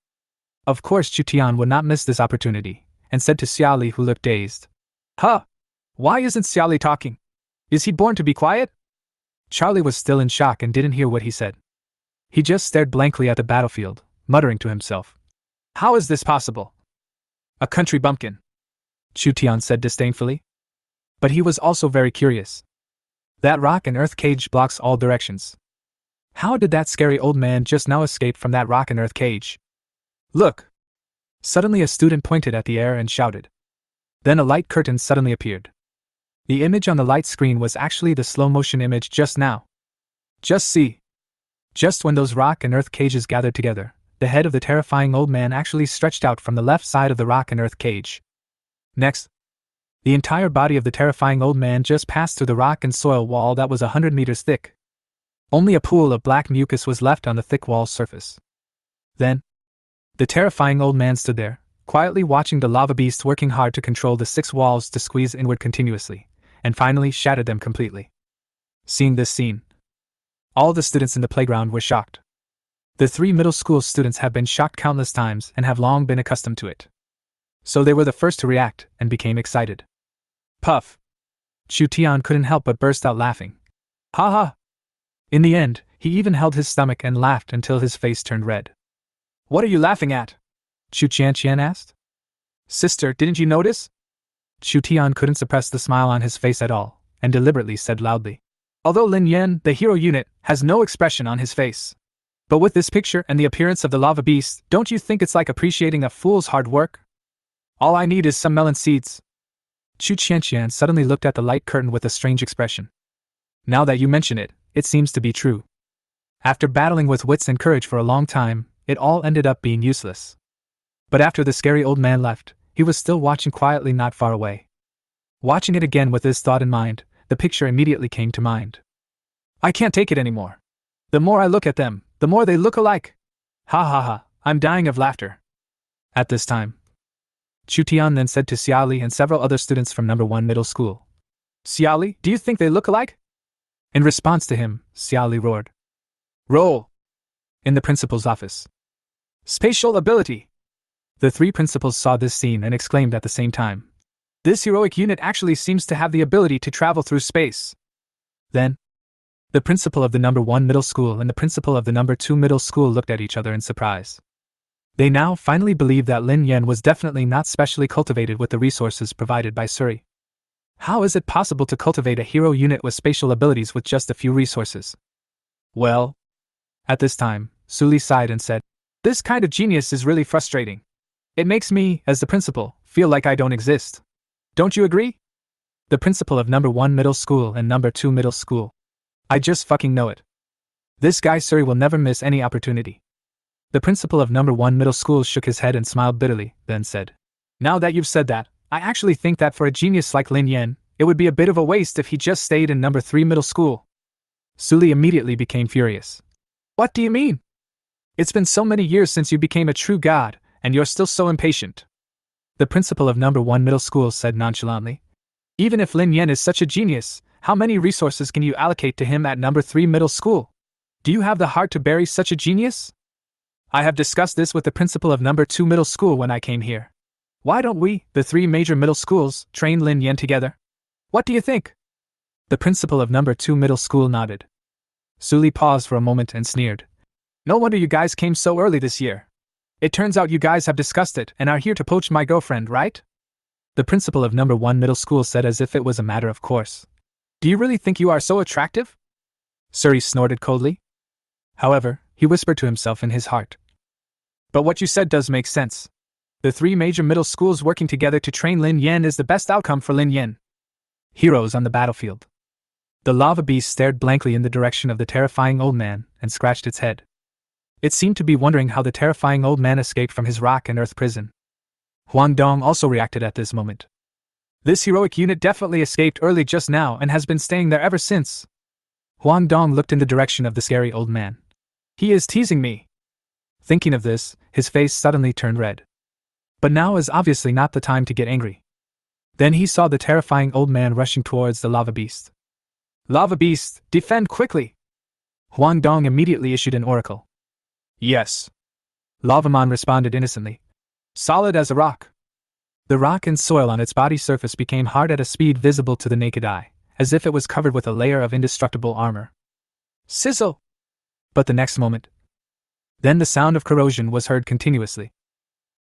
Of course Chu Tian would not miss this opportunity, and said to Xiaoli, who looked dazed, "Huh? Why isn't Xiaoli talking? Is he born to be quiet?" Charlie was still in shock and didn't hear what he said. He just stared blankly at the battlefield, muttering to himself. "How is this possible? A country bumpkin," Chu Tian said disdainfully. But he was also very curious. That rock and earth cage blocks all directions. How did that scary old man just now escape from that rock and earth cage? Look! Suddenly a student pointed at the air and shouted. Then a light curtain suddenly appeared. The image on the light screen was actually the slow-motion image just now. Just see! Just when those rock and earth cages gathered together, the head of the terrifying old man actually stretched out from the left side of the rock and earth cage. Next, the entire body of the terrifying old man just passed through the rock and soil wall that was 100 meters thick. Only a pool of black mucus was left on the thick wall's surface. Then, the terrifying old man stood there, quietly watching the lava beast working hard to control the 6 walls to squeeze inward continuously, and finally shattered them completely. Seeing this scene, all the students in the playground were shocked. The 3 middle school students have been shocked countless times and have long been accustomed to it. So they were the first to react and became excited. Puff! Chu Tian couldn't help but burst out laughing. Ha ha! In the end, he even held his stomach and laughed until his face turned red. What are you laughing at? Chu Tian asked. Sister, didn't you notice? Chu Tian couldn't suppress the smile on his face at all, and deliberately said loudly. Although Lin Yan, the hero unit, has no expression on his face. But with this picture and the appearance of the lava beast, don't you think it's like appreciating a fool's hard work? All I need is some melon seeds. Chu Tian suddenly looked at the light curtain with a strange expression. Now that you mention it, it seems to be true. After battling with wits and courage for a long time, it all ended up being useless. But after the scary old man left, he was still watching quietly not far away. Watching it again with this thought in mind, the picture immediately came to mind. I can't take it anymore. The more I look at them, the more they look alike. Ha ha ha, I'm dying of laughter. At this time, Chu Tian then said to Xiaoli and several other students from number 1 middle school. Xiaoli, do you think they look alike? In response to him, Xiaoli roared. Roll! In the principal's office. Spatial ability! The 3 principals saw this scene and exclaimed at the same time. This heroic unit actually seems to have the ability to travel through space. Then, the principal of the number 1 middle school and the principal of the number 2 middle school looked at each other in surprise. They now finally believed that Lin Yan was definitely not specially cultivated with the resources provided by Suri. How is it possible to cultivate a hero unit with spatial abilities with just a few resources? Well, at this time, Suli sighed and said, This kind of genius is really frustrating. It makes me, as the principal, feel like I don't exist. Don't you agree? The principal of number 1 middle school and number 2 middle school. I just fucking know it. This guy Suri will never miss any opportunity. The principal of number 1 middle school shook his head and smiled bitterly, then said, Now that you've said that, I actually think that for a genius like Lin Yan, it would be a bit of a waste if he just stayed in number 3 middle school. Suli immediately became furious. What do you mean? It's been so many years since you became a true god, and you're still so impatient. The principal of number 1 middle school said nonchalantly. Even if Lin Yan is such a genius, how many resources can you allocate to him at number 3 middle school? Do you have the heart to bury such a genius? I have discussed this with the principal of number 2 middle school when I came here. Why don't we, the 3 major middle schools, train Lin Yan together? What do you think? The principal of number 2 middle school nodded. Suli paused for a moment and sneered. No wonder you guys came so early this year. It turns out you guys have discussed it and are here to poach my girlfriend, right? The principal of number 1 middle school said as if it was a matter of course. Do you really think you are so attractive? Suri snorted coldly. However, he whispered to himself in his heart. But what you said does make sense. The 3 major middle schools working together to train Lin Yan is the best outcome for Lin Yan. Heroes on the battlefield. The lava beast stared blankly in the direction of the terrifying old man and scratched its head. It seemed to be wondering how the terrifying old man escaped from his rock and earth prison. Huang Dong also reacted at this moment. This heroic unit definitely escaped early just now and has been staying there ever since. Huang Dong looked in the direction of the scary old man. He is teasing me. Thinking of this, his face suddenly turned red. But now is obviously not the time to get angry. Then he saw the terrifying old man rushing towards the lava beast. Lava beast, defend quickly! Huang Dong immediately issued an oracle. Yes. Lavamon responded innocently. Solid as a rock. The rock and soil on its body surface became hard at a speed visible to the naked eye, as if it was covered with a layer of indestructible armor. Sizzle! But the next moment, then the sound of corrosion was heard continuously.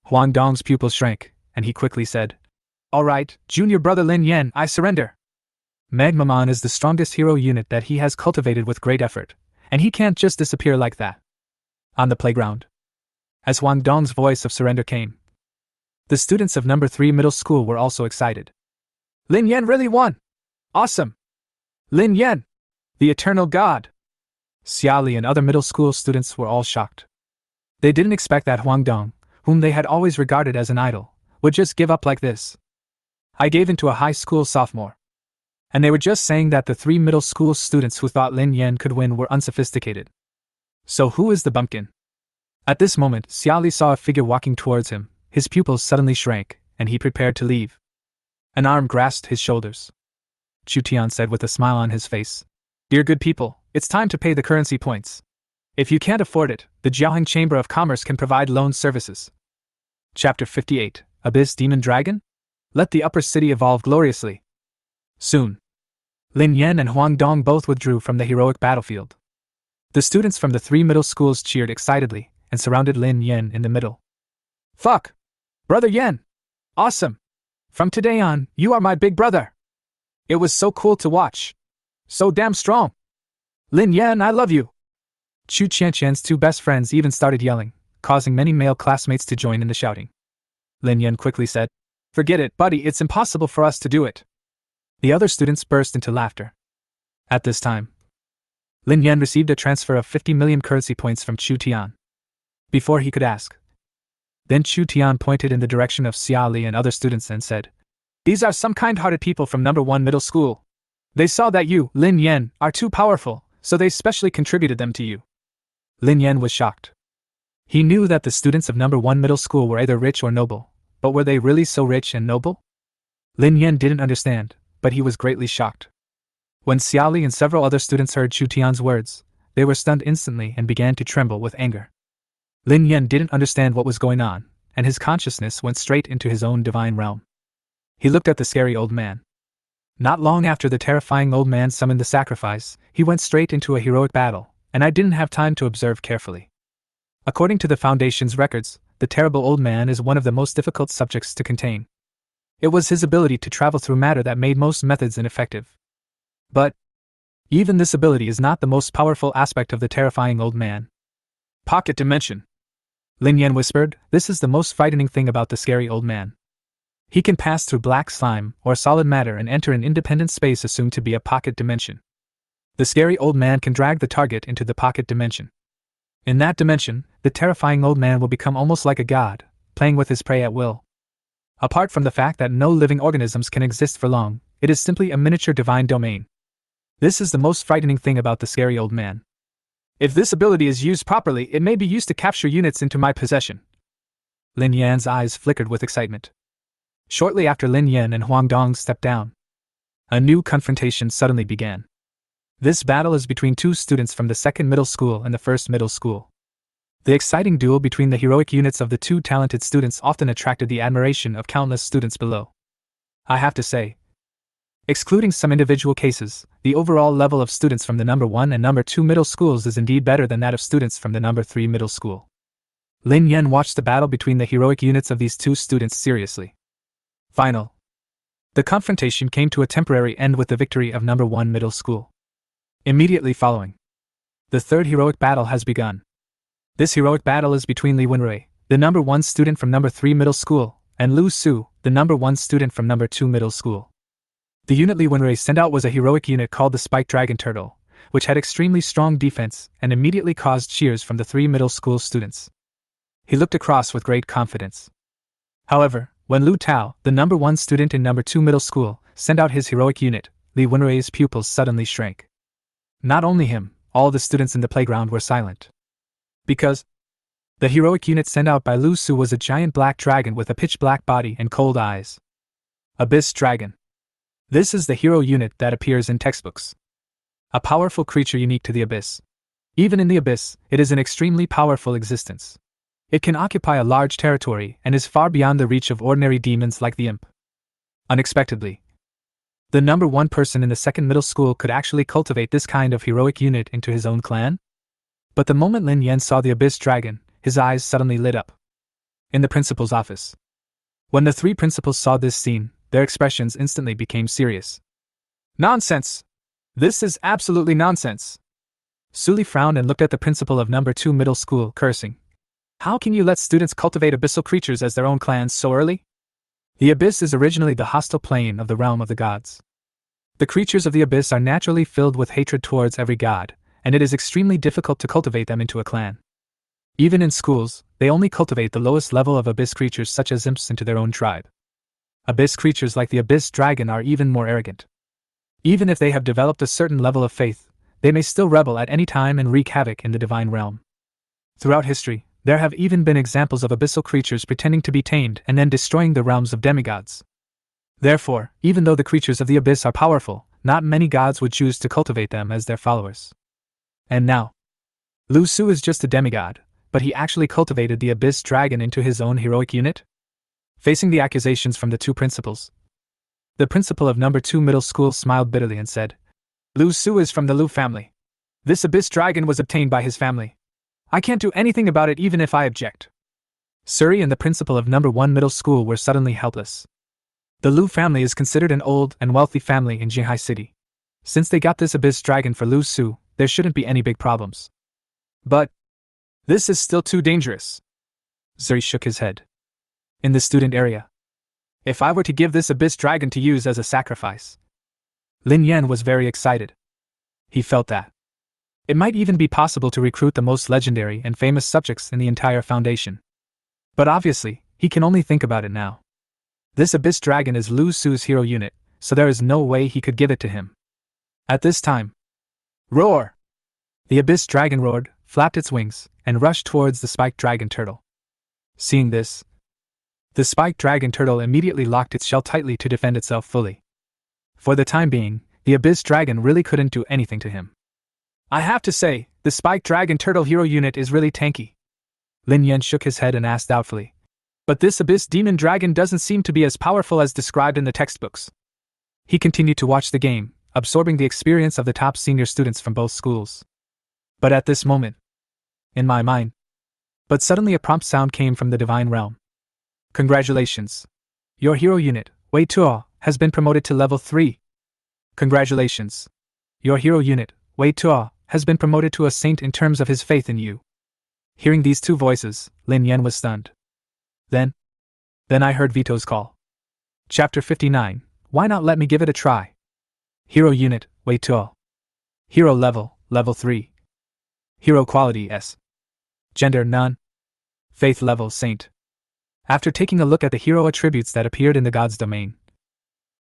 Huang Dong's pupils shrank, and he quickly said, All right, junior brother Lin Yan, I surrender. Magmamon is the strongest hero unit that he has cultivated with great effort, and he can't just disappear like that. On the playground, as Huang Dong's voice of surrender came, the students of number 3 middle school were also excited. Lin Yan really won! Awesome! Lin Yan! The eternal god! Xiaoli and other middle school students were all shocked. They didn't expect that Huang Dong, whom they had always regarded as an idol, would just give up like this. I gave in to a high school sophomore. And they were just saying that the 3 middle school students who thought Lin Yan could win were unsophisticated. So who is the bumpkin? At this moment, Xiaoli saw a figure walking towards him. His pupils suddenly shrank, and he prepared to leave. An arm grasped his shoulders. Chu Tian said with a smile on his face, "Dear good people, it's time to pay the currency points. If you can't afford it, the Jiaoheng Chamber of Commerce can provide loan services." Chapter 58, Abyss Demon Dragon? Let the upper city evolve gloriously. Soon, Lin Yan and Huang Dong both withdrew from the heroic battlefield. The students from the 3 middle schools cheered excitedly and surrounded Lin Yan in the middle. "Fuck! Brother Yan! Awesome! From today on, you are my big brother! It was so cool to watch! So damn strong! Lin Yan, I love you!" Chu Qianqian's 2 best friends even started yelling, causing many male classmates to join in the shouting. Lin Yan quickly said, "Forget it, buddy, it's impossible for us to do it." The other students burst into laughter. At this time, Lin Yan received a transfer of 50 million currency points from Chu Tian. Before he could ask, then Chu Tian pointed in the direction of Xiaoli and other students and said, "These are some kind-hearted people from number 1 middle school. They saw that you, Lin Yan, are too powerful, so they specially contributed them to you." Lin Yan was shocked. He knew that the students of number 1 middle school were either rich or noble, but were they really so rich and noble? Lin Yan didn't understand, but he was greatly shocked. When Xiaoli and several other students heard Chu Tian's words, they were stunned instantly and began to tremble with anger. Lin Yan didn't understand what was going on, and his consciousness went straight into his own divine realm. He looked at the scary old man. Not long after the terrifying old man summoned the sacrifice, he went straight into a heroic battle, and I didn't have time to observe carefully. According to the Foundation's records, the terrible old man is one of the most difficult subjects to contain. It was his ability to travel through matter that made most methods ineffective. But even this ability is not the most powerful aspect of the terrifying old man. Pocket dimension. Lin Yan whispered, "This is the most frightening thing about the scary old man. He can pass through black slime or solid matter and enter an independent space assumed to be a pocket dimension. The scary old man can drag the target into the pocket dimension. In that dimension, the terrifying old man will become almost like a god, playing with his prey at will. Apart from the fact that no living organisms can exist for long, it is simply a miniature divine domain. This is the most frightening thing about the scary old man. If this ability is used properly, it may be used to capture units into my possession." Lin Yan's eyes flickered with excitement. Shortly after Lin Yan and Huang Dong stepped down, a new confrontation suddenly began. This battle is between 2 students from the 2nd middle school and the 1st middle school. The exciting duel between the heroic units of the 2 talented students often attracted the admiration of countless students below. I have to say, excluding some individual cases, the overall level of students from the number 1 and number 2 middle schools is indeed better than that of students from the number 3 middle school. Lin Yan watched the battle between the heroic units of these 2 students seriously. The confrontation came to a temporary end with the victory of number 1 middle school. Immediately following, the 3rd heroic battle has begun. This heroic battle is between Li Wenrui, the number 1 student from number 3 middle school, and Lu Su, the number 1 student from number 2 middle school. The unit Li Wenrui sent out was a heroic unit called the Spiked Dragon Turtle, which had extremely strong defense and immediately caused cheers from the 3 middle school students. He looked across with great confidence. However, when Lu Tao, the number 1 student in number 2 middle school, sent out his heroic unit, Li Wenrui's pupils suddenly shrank. Not only him, all the students in the playground were silent. Because the heroic unit sent out by Lu Su was a giant black dragon with a pitch-black body and cold eyes. Abyss Dragon. This is the hero unit that appears in textbooks. A powerful creature unique to the Abyss. Even in the Abyss, it is an extremely powerful existence. It can occupy a large territory and is far beyond the reach of ordinary demons like the Imp. Unexpectedly, the number 1 person in the 2nd middle school could actually cultivate this kind of heroic unit into his own clan? But the moment Lin Yan saw the Abyss Dragon, his eyes suddenly lit up. In the principal's office, when the 3 principals saw this scene, their expressions instantly became serious. Nonsense! This is absolutely nonsense! Sully frowned and looked at the principal of number 2 middle school, cursing. How can you let students cultivate abyssal creatures as their own clans so early? The abyss is originally the hostile plane of the realm of the gods. The creatures of the abyss are naturally filled with hatred towards every god, and it is extremely difficult to cultivate them into a clan. Even in schools, they only cultivate the lowest level of abyss creatures such as imps into their own tribe. Abyss creatures like the abyss dragon are even more arrogant. Even if they have developed a certain level of faith, they may still rebel at any time and wreak havoc in the divine realm. Throughout history, there have even been examples of abyssal creatures pretending to be tamed and then destroying the realms of demigods. Therefore, even though the creatures of the abyss are powerful, not many gods would choose to cultivate them as their followers. And now, Lu Su is just a demigod, but he actually cultivated the abyss dragon into his own heroic unit? Facing the accusations from the two principals, the principal of number 2 middle school smiled bitterly and said, Lu Su is from the Lu family. This abyss dragon was obtained by his family. I can't do anything about it even if I object. Suri and the principal of number 1 middle school were suddenly helpless. The Lu family is considered an old and wealthy family in Jinghai City. Since they got this abyss dragon for Lu Su, there shouldn't be any big problems. But this is still too dangerous. Suri shook his head. In the student area, if I were to give this abyss dragon to use as a sacrifice. Lin Yan was very excited. He felt that it might even be possible to recruit the most legendary and famous subjects in the entire Foundation. But obviously, he can only think about it now. This abyss dragon is Lu Su's hero unit, so there is no way he could give it to him. At this time, roar! The abyss dragon roared, flapped its wings, and rushed towards the spiked dragon turtle. Seeing this, the spiked dragon turtle immediately locked its shell tightly to defend itself fully. For the time being, the abyss dragon really couldn't do anything to him. I have to say, the spiked dragon turtle hero unit is really tanky. Lin Yan shook his head and asked doubtfully. But this abyss demon dragon doesn't seem to be as powerful as described in the textbooks. He continued to watch the game, absorbing the experience of the top senior students from both schools. But at this moment, in my mind, but suddenly a prompt sound came from the divine realm. Congratulations. Your hero unit, Wei Tuo, has been promoted to level 3. Congratulations. Your hero unit, Wei Tuo, has been promoted to a saint in terms of his faith in you. Hearing these two voices, Lin Yan was stunned. Then I heard Vito's call. Chapter 59, why not let me give it a try? Hero unit, Wei Tuo. Hero level, level 3. Hero quality S. Gender none. Faith level saint. After taking a look at the hero attributes that appeared in the god's domain,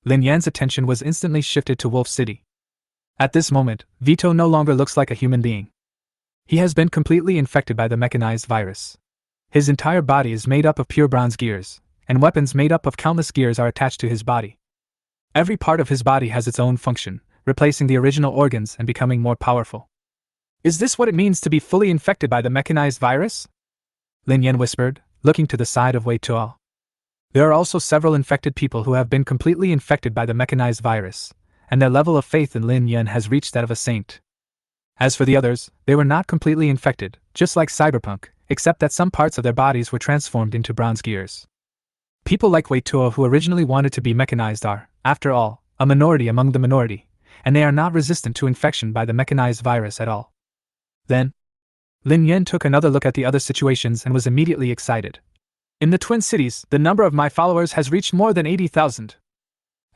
Lin Yan's attention was instantly shifted to Wolf City. At this moment, Vito no longer looks like a human being. He has been completely infected by the mechanized virus. His entire body is made up of pure bronze gears, and weapons made up of countless gears are attached to his body. Every part of his body has its own function, replacing the original organs and becoming more powerful. Is this what it means to be fully infected by the mechanized virus? Lin Yan whispered, looking to the side of Wei Tuo. There are also several infected people who have been completely infected by the mechanized virus, and their level of faith in Lin Yan has reached that of a saint. As for the others, they were not completely infected, just like Cyberpunk, except that some parts of their bodies were transformed into bronze gears. People like Wei Tuo who originally wanted to be mechanized are, after all, a minority among the minority, and they are not resistant to infection by the mechanized virus at all. Then, Lin Yan took another look at the other situations and was immediately excited. In the Twin Cities, the number of my followers has reached more than 80,000.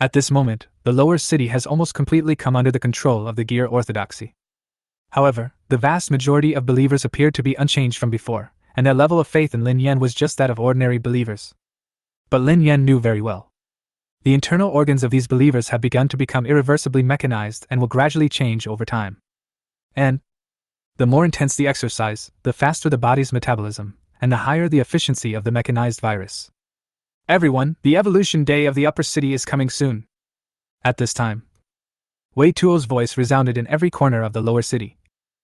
At this moment, the lower city has almost completely come under the control of the Gear Orthodoxy. However, the vast majority of believers appeared to be unchanged from before, and their level of faith in Lin Yan was just that of ordinary believers. But Lin Yan knew very well. The internal organs of these believers have begun to become irreversibly mechanized and will gradually change over time. And the more intense the exercise, the faster the body's metabolism, and the higher the efficiency of the mechanized virus. Everyone, the evolution day of the upper city is coming soon. At this time, Wei Tuo's voice resounded in every corner of the lower city.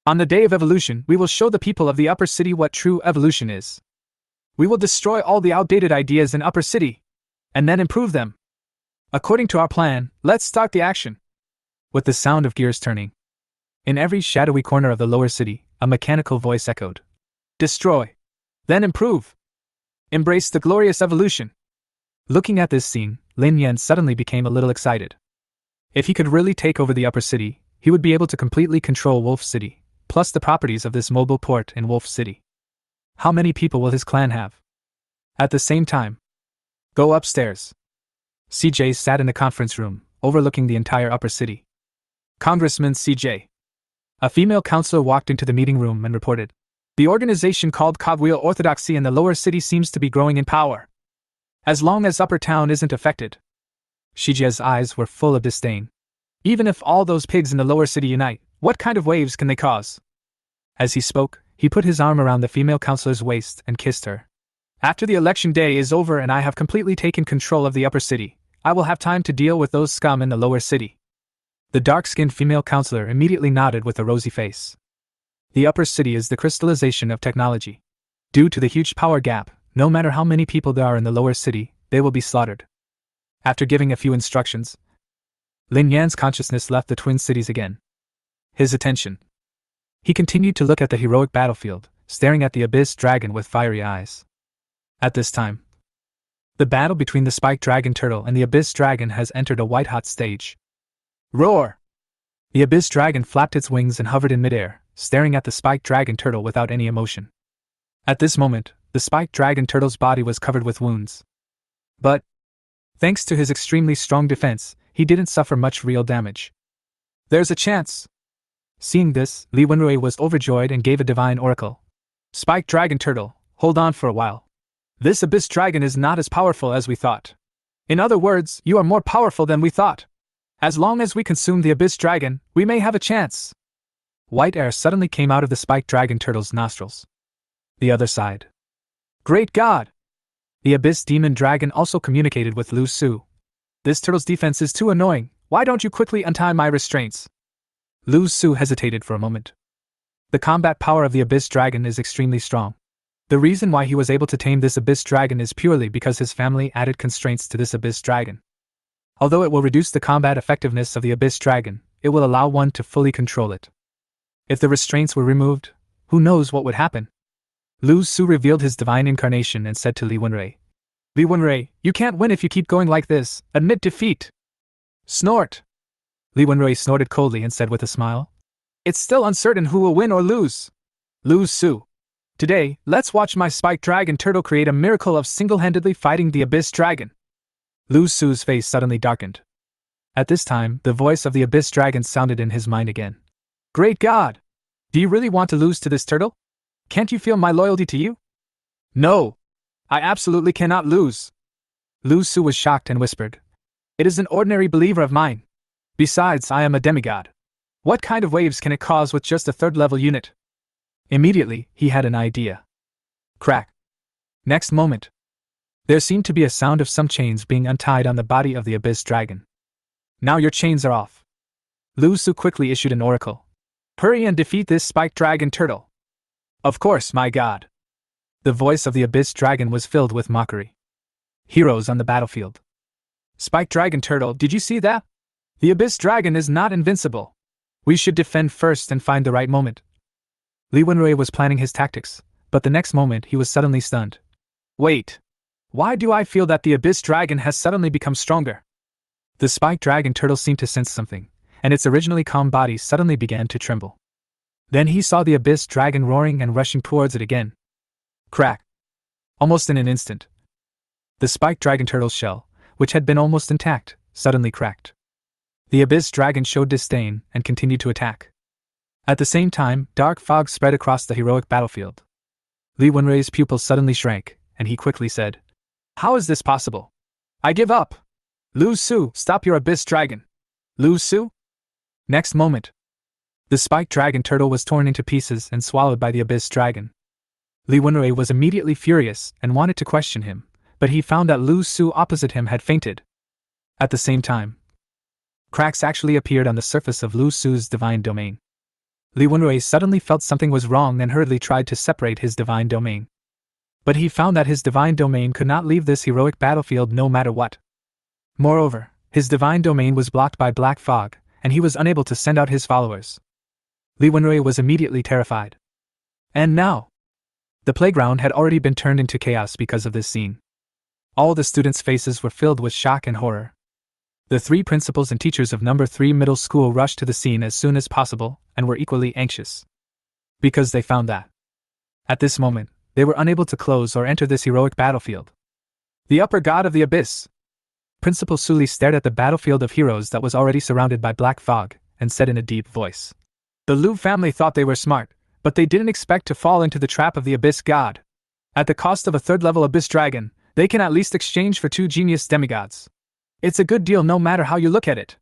On the day of evolution, we will show the people of the upper city what true evolution is. We will destroy all the outdated ideas in upper city, and then improve them. According to our plan, let's start the action. With the sound of gears turning, in every shadowy corner of the lower city, a mechanical voice echoed. Destroy. Then improve. Embrace the glorious evolution. Looking at this scene, Lin Yan suddenly became a little excited. If he could really take over the upper city, he would be able to completely control Wolf City, plus the properties of this mobile port in Wolf City. How many people will his clan have? At the same time, go upstairs. CJ sat in the conference room, overlooking the entire upper city. Congressman CJ. A female counselor walked into the meeting room and reported, the organization called Cogwheel Orthodoxy in the lower city seems to be growing in power. As long as upper town isn't affected. Shijia's eyes were full of disdain. Even if all those pigs in the lower city unite, what kind of waves can they cause? As he spoke, he put his arm around the female counselor's waist and kissed her. After the election day is over and I have completely taken control of the upper city, I will have time to deal with those scum in the lower city. The dark-skinned female counselor immediately nodded with a rosy face. The upper city is the crystallization of technology. Due to the huge power gap, no matter how many people there are in the lower city, they will be slaughtered. After giving a few instructions, Lin Yan's consciousness left the twin cities again. His attention. He continued to look at the heroic battlefield, staring at the Abyss Dragon with fiery eyes. At this time, the battle between the Spike Dragon Turtle and the Abyss Dragon has entered a white-hot stage. Roar! The Abyss Dragon flapped its wings and hovered in midair, staring at the Spike Dragon Turtle without any emotion. At this moment, the Spike Dragon Turtle's body was covered with wounds. But, thanks to his extremely strong defense, he didn't suffer much real damage. There's a chance! Seeing this, Li Wenrui was overjoyed and gave a divine oracle. Spike Dragon Turtle, hold on for a while. This Abyss Dragon is not as powerful as we thought. In other words, you are more powerful than we thought. As long as we consume the Abyss Dragon, we may have a chance. White air suddenly came out of the Spike Dragon Turtle's nostrils. The other side. Great God! The Abyss Demon Dragon also communicated with Lu Su. This turtle's defense is too annoying, why don't you quickly untie my restraints? Lu Su hesitated for a moment. The combat power of the Abyss Dragon is extremely strong. The reason why he was able to tame this Abyss Dragon is purely because his family added constraints to this Abyss Dragon. Although it will reduce the combat effectiveness of the Abyss Dragon, it will allow one to fully control it. If the restraints were removed, who knows what would happen? Lu Su revealed his divine incarnation and said to Li Wenrui, Li Wenrui, you can't win if you keep going like this, admit defeat. Snort! Li Wenrui snorted coldly and said with a smile, it's still uncertain who will win or lose. Lu Su. Today, let's watch my Spike Dragon Turtle create a miracle of single-handedly fighting the Abyss Dragon. Lu Su's face suddenly darkened. At this time, the voice of the Abyss Dragon sounded in his mind again. Great God! Do you really want to lose to this turtle? Can't you feel my loyalty to you? No! I absolutely cannot lose! Lu Su was shocked and whispered. It is an ordinary believer of mine. Besides, I am a demigod. What kind of waves can it cause with just a third-level unit? Immediately, he had an idea. Crack. Next moment, there seemed to be a sound of some chains being untied on the body of the Abyss Dragon. Now your chains are off. Lu Su quickly issued an oracle. Hurry and defeat this Spike Dragon Turtle. Of course, my god. The voice of the Abyss Dragon was filled with mockery. Heroes on the battlefield. Spike Dragon Turtle, did you see that? The Abyss Dragon is not invincible. We should defend first and find the right moment. Li Wenrui was planning his tactics, but the next moment he was suddenly stunned. Wait. Why do I feel that the Abyss Dragon has suddenly become stronger? The Spike Dragon Turtle seemed to sense something, and its originally calm body suddenly began to tremble. Then he saw the Abyss Dragon roaring and rushing towards it again. Crack. Almost in an instant, the Spike Dragon Turtle's shell, which had been almost intact, suddenly cracked. The Abyss Dragon showed disdain and continued to attack. At the same time, dark fog spread across the heroic battlefield. Li Wenrui's pupils suddenly shrank, and he quickly said, How is this possible? I give up! Lu Su, stop your Abyss Dragon! Lu Su? Next moment, the Spike Dragon Turtle was torn into pieces and swallowed by the Abyss Dragon. Li Wenrui was immediately furious and wanted to question him, but he found that Lu Su opposite him had fainted. At the same time, cracks actually appeared on the surface of Lu Su's divine domain. Li Wenrui suddenly felt something was wrong and hurriedly tried to separate his divine domain. But he found that his divine domain could not leave this heroic battlefield no matter what. Moreover, his divine domain was blocked by black fog, and he was unable to send out his followers. Li Wenrui was immediately terrified. And now, the playground had already been turned into chaos because of this scene. All the students' faces were filled with shock and horror. The three principals and teachers of number 3 middle school rushed to the scene as soon as possible and were equally anxious. Because they found that, at this moment, they were unable to close or enter this heroic battlefield. The upper god of the abyss! Principal Sully stared at the battlefield of heroes that was already surrounded by black fog, and said in a deep voice. The Liu family thought they were smart, but they didn't expect to fall into the trap of the abyss god. At the cost of a third-level abyss dragon, they can at least exchange for 2 genius demigods. It's a good deal no matter how you look at it.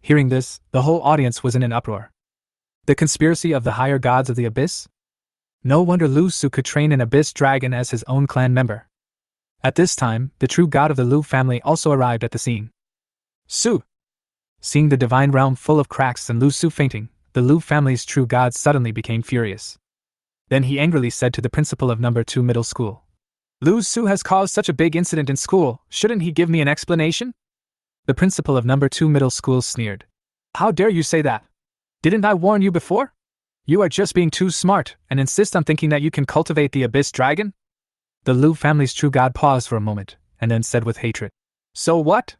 Hearing this, the whole audience was in an uproar. The conspiracy of the higher gods of the abyss? No wonder Lu Su could train an abyss dragon as his own clan member. At this time, the true god of the Liu family also arrived at the scene. Su! Seeing the divine realm full of cracks and Lu Su fainting, the Liu family's true god suddenly became furious. Then he angrily said to the principal of number 2 middle school, Lu Su has caused such a big incident in school, shouldn't he give me an explanation? The principal of number 2 middle school sneered. How dare you say that? Didn't I warn you before? You are just being too smart and insist on thinking that you can cultivate the abyss dragon? The Liu family's true god paused for a moment, and then said with hatred, So what?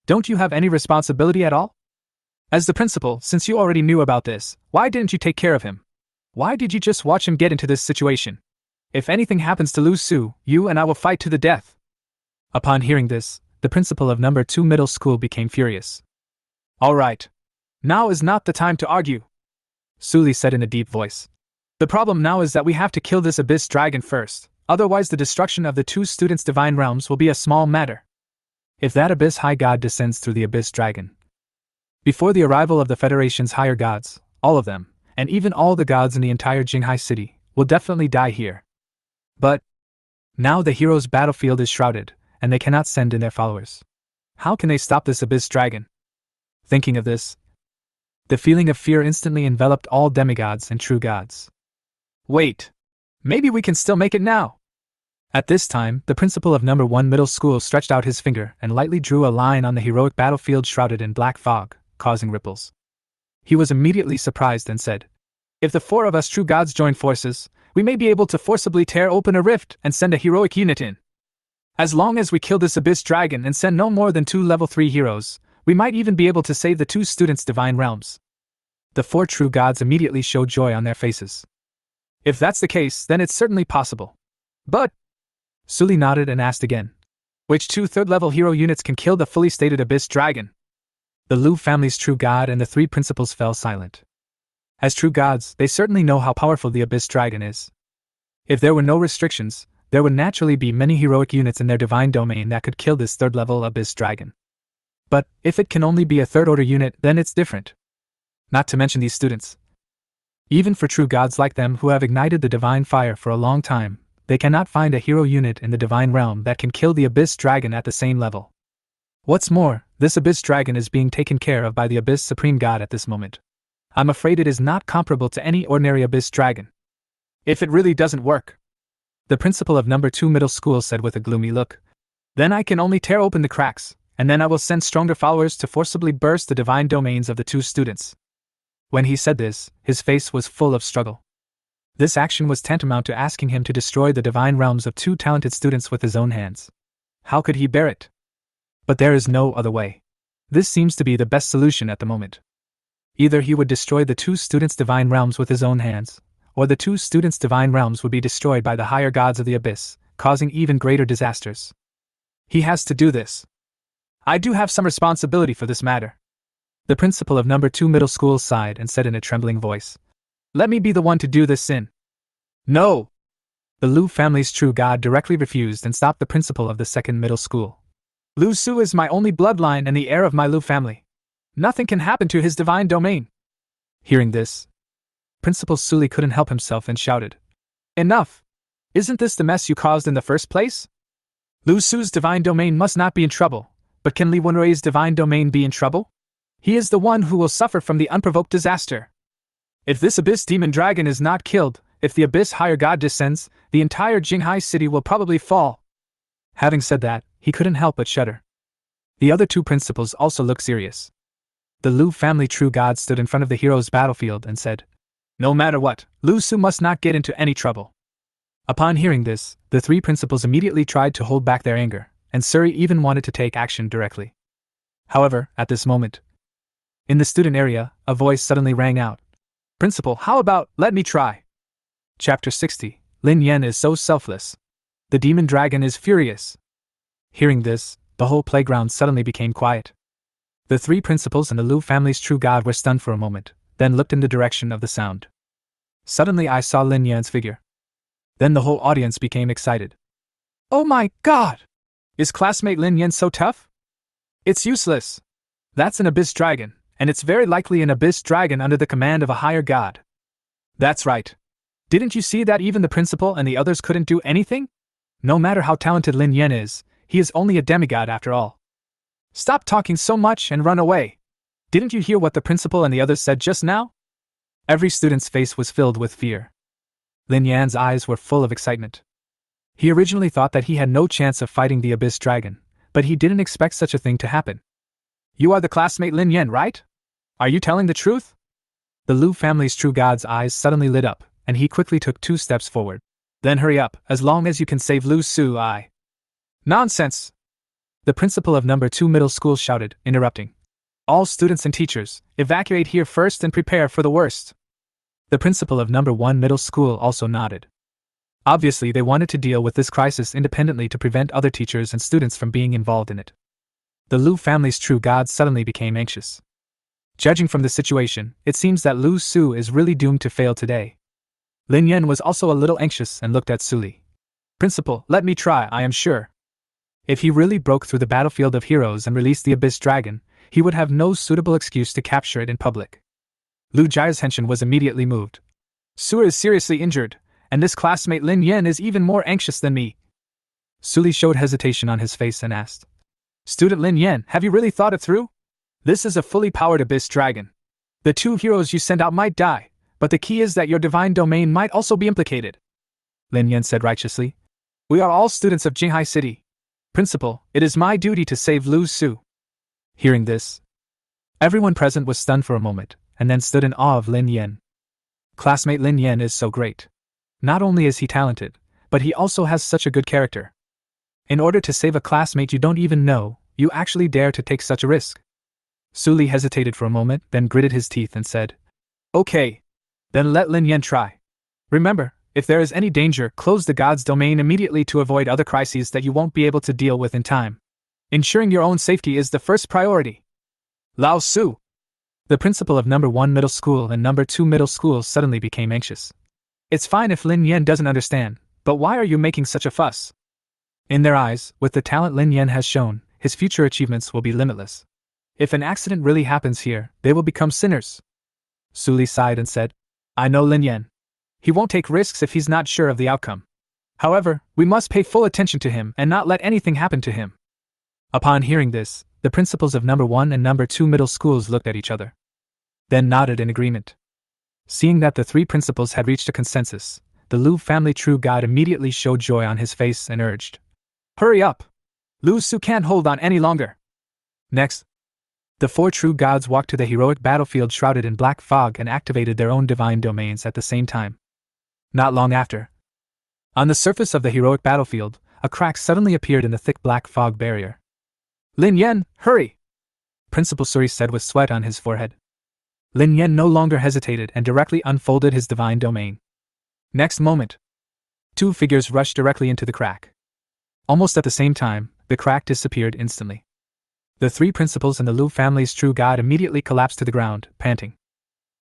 Don't you have any responsibility at all? As the principal, since you already knew about this, why didn't you take care of him? Why did you just watch him get into this situation? If anything happens to Lu Su, you and I will fight to the death. Upon hearing this, the principal of number 2 middle school became furious. All right. Now is not the time to argue, Sully said in a deep voice. The problem now is that we have to kill this abyss dragon first, otherwise the destruction of the 2 students' divine realms will be a small matter. If that abyss high god descends through the abyss dragon, before the arrival of the Federation's higher gods, all of them, and even all the gods in the entire Jinghai city, will definitely die here. But now the heroes' battlefield is shrouded, and they cannot send in their followers. How can they stop this abyss dragon? Thinking of this, the feeling of fear instantly enveloped all demigods and true gods. Wait! Maybe we can still make it now! At this time, the principal of number 1 middle school stretched out his finger and lightly drew a line on the heroic battlefield shrouded in black fog, causing ripples. He was immediately surprised and said, If the 4 of us true gods join forces, we may be able to forcibly tear open a rift and send a heroic unit in. As long as we kill this abyss dragon and send no more than 2 level 3 heroes, we might even be able to save the 2 students' divine realms. The 4 true gods immediately showed joy on their faces. If that's the case, then it's certainly possible. But Sully nodded and asked again, which 2 third-level hero units can kill the fully stated abyss dragon? The Liu family's true god and the 3 principals fell silent. As true gods, they certainly know how powerful the abyss dragon is. If there were no restrictions, there would naturally be many heroic units in their divine domain that could kill this third-level abyss dragon. But if it can only be a third-order unit, then it's different. Not to mention these students. Even for true gods like them who have ignited the divine fire for a long time, they cannot find a hero unit in the divine realm that can kill the abyss dragon at the same level. What's more, this abyss dragon is being taken care of by the abyss supreme god at this moment. I'm afraid it is not comparable to any ordinary abyss dragon. If it really doesn't work, the principal of number 2 middle school said with a gloomy look, then I can only tear open the cracks, and then I will send stronger followers to forcibly burst the divine domains of the 2 students. When he said this, his face was full of struggle. This action was tantamount to asking him to destroy the divine realms of 2 talented students with his own hands. How could he bear it? But there is no other way. This seems to be the best solution at the moment. Either he would destroy the 2 students' divine realms with his own hands, or the 2 students' divine realms would be destroyed by the higher gods of the abyss, causing even greater disasters. He has to do this. I do have some responsibility for this matter. The principal of number 2 middle school sighed and said in a trembling voice, Let me be the one to do this sin. No! The Liu family's true god directly refused and stopped the principal of the 2nd middle school. Lu Su is my only bloodline and the heir of my Liu family. Nothing can happen to his divine domain. Hearing this, Principal Sully couldn't help himself and shouted, Enough! Isn't this the mess you caused in the first place? Lu Su's divine domain must not be in trouble, but can Li Wenrui's divine domain be in trouble? He is the one who will suffer from the unprovoked disaster. If this abyss demon dragon is not killed, if the abyss higher god descends, the entire Jinghai city will probably fall. Having said that, he couldn't help but shudder. The other 2 principals also looked serious. The Liu family true god stood in front of the hero's battlefield and said, No matter what, Lu Su must not get into any trouble. Upon hearing this, the 3 principals immediately tried to hold back their anger, and Suri even wanted to take action directly. However, at this moment, in the student area, a voice suddenly rang out. Principal, how about, let me try? Chapter 60. Lin Yan is so selfless. The demon dragon is furious. Hearing this, the whole playground suddenly became quiet. The three principals and the Lu family's true god were stunned for a moment, then looked in the direction of the sound. Suddenly I saw Lin Yan's figure. Then the whole audience became excited. Oh my god! Is classmate Lin Yan so tough? It's useless. That's an abyss dragon, and it's very likely an abyss dragon under the command of a higher god. That's right. Didn't you see that even the principal and the others couldn't do anything? No matter how talented Lin Yan is, he is only a demigod after all. Stop talking so much and run away. Didn't you hear what the principal and the others said just now? Every student's face was filled with fear. Lin Yan's eyes were full of excitement. He originally thought that he had no chance of fighting the abyss dragon, but he didn't expect such a thing to happen. You are the classmate Lin Yan, right? Are you telling the truth? The Lu family's true god's eyes suddenly lit up, and he quickly took 2 steps forward. Then hurry up, as long as you can save Lu Su. Nonsense! The principal of number 2 middle school shouted, interrupting. All students and teachers, evacuate here first and prepare for the worst. The principal of number 1 middle school also nodded. Obviously, they wanted to deal with this crisis independently to prevent other teachers and students from being involved in it. The Lu family's true god suddenly became anxious. Judging from the situation, it seems that Lu Su is really doomed to fail today. Lin Yan was also a little anxious and looked at Suli. Principal, let me try, I am sure. If he really broke through the battlefield of heroes and released the abyss dragon, he would have no suitable excuse to capture it in public. Lu Jia's henshin was immediately moved. Su is seriously injured, and this classmate Lin Yan is even more anxious than me. Suli showed hesitation on his face and asked. Student Lin Yan, have you really thought it through? This is a fully powered abyss dragon. The 2 heroes you send out might die, but the key is that your divine domain might also be implicated. Lin Yan said righteously. We are all students of Jinghai City. Principal, it is my duty to save Lu Su. Hearing this, everyone present was stunned for a moment, and then stood in awe of Lin Yan. Classmate Lin Yan is so great. Not only is he talented, but he also has such a good character. In order to save a classmate you don't even know, you actually dare to take such a risk. Suli hesitated for a moment, then gritted his teeth and said, Okay. Then let Lin Yan try. Remember, if there is any danger, close the god's domain immediately to avoid other crises that you won't be able to deal with in time. Ensuring your own safety is the first priority. Lao Su! The principal of number 1 middle school and number 2 middle school suddenly became anxious. It's fine if Lin Yan doesn't understand, but why are you making such a fuss? In their eyes, with the talent Lin Yan has shown, his future achievements will be limitless. If an accident really happens here, they will become sinners. Suli sighed and said, I know Lin Yan. He won't take risks if he's not sure of the outcome. However, we must pay full attention to him and not let anything happen to him. Upon hearing this, the principals of number 1 and number 2 middle schools looked at each other. Then nodded in agreement. Seeing that the 3 principals had reached a consensus, the Lu family true god immediately showed joy on his face and urged. Hurry up! Lu Su can't hold on any longer. Next, the 4 true gods walked to the heroic battlefield shrouded in black fog and activated their own divine domains at the same time. Not long after, on the surface of the heroic battlefield, a crack suddenly appeared in the thick black fog barrier. Lin Yan, hurry! Principal Suri said with sweat on his forehead. Lin Yan no longer hesitated and directly unfolded his divine domain. Next moment, 2 figures rushed directly into the crack. Almost at the same time, the crack disappeared instantly. The 3 principals and the Lu family's true god immediately collapsed to the ground, panting,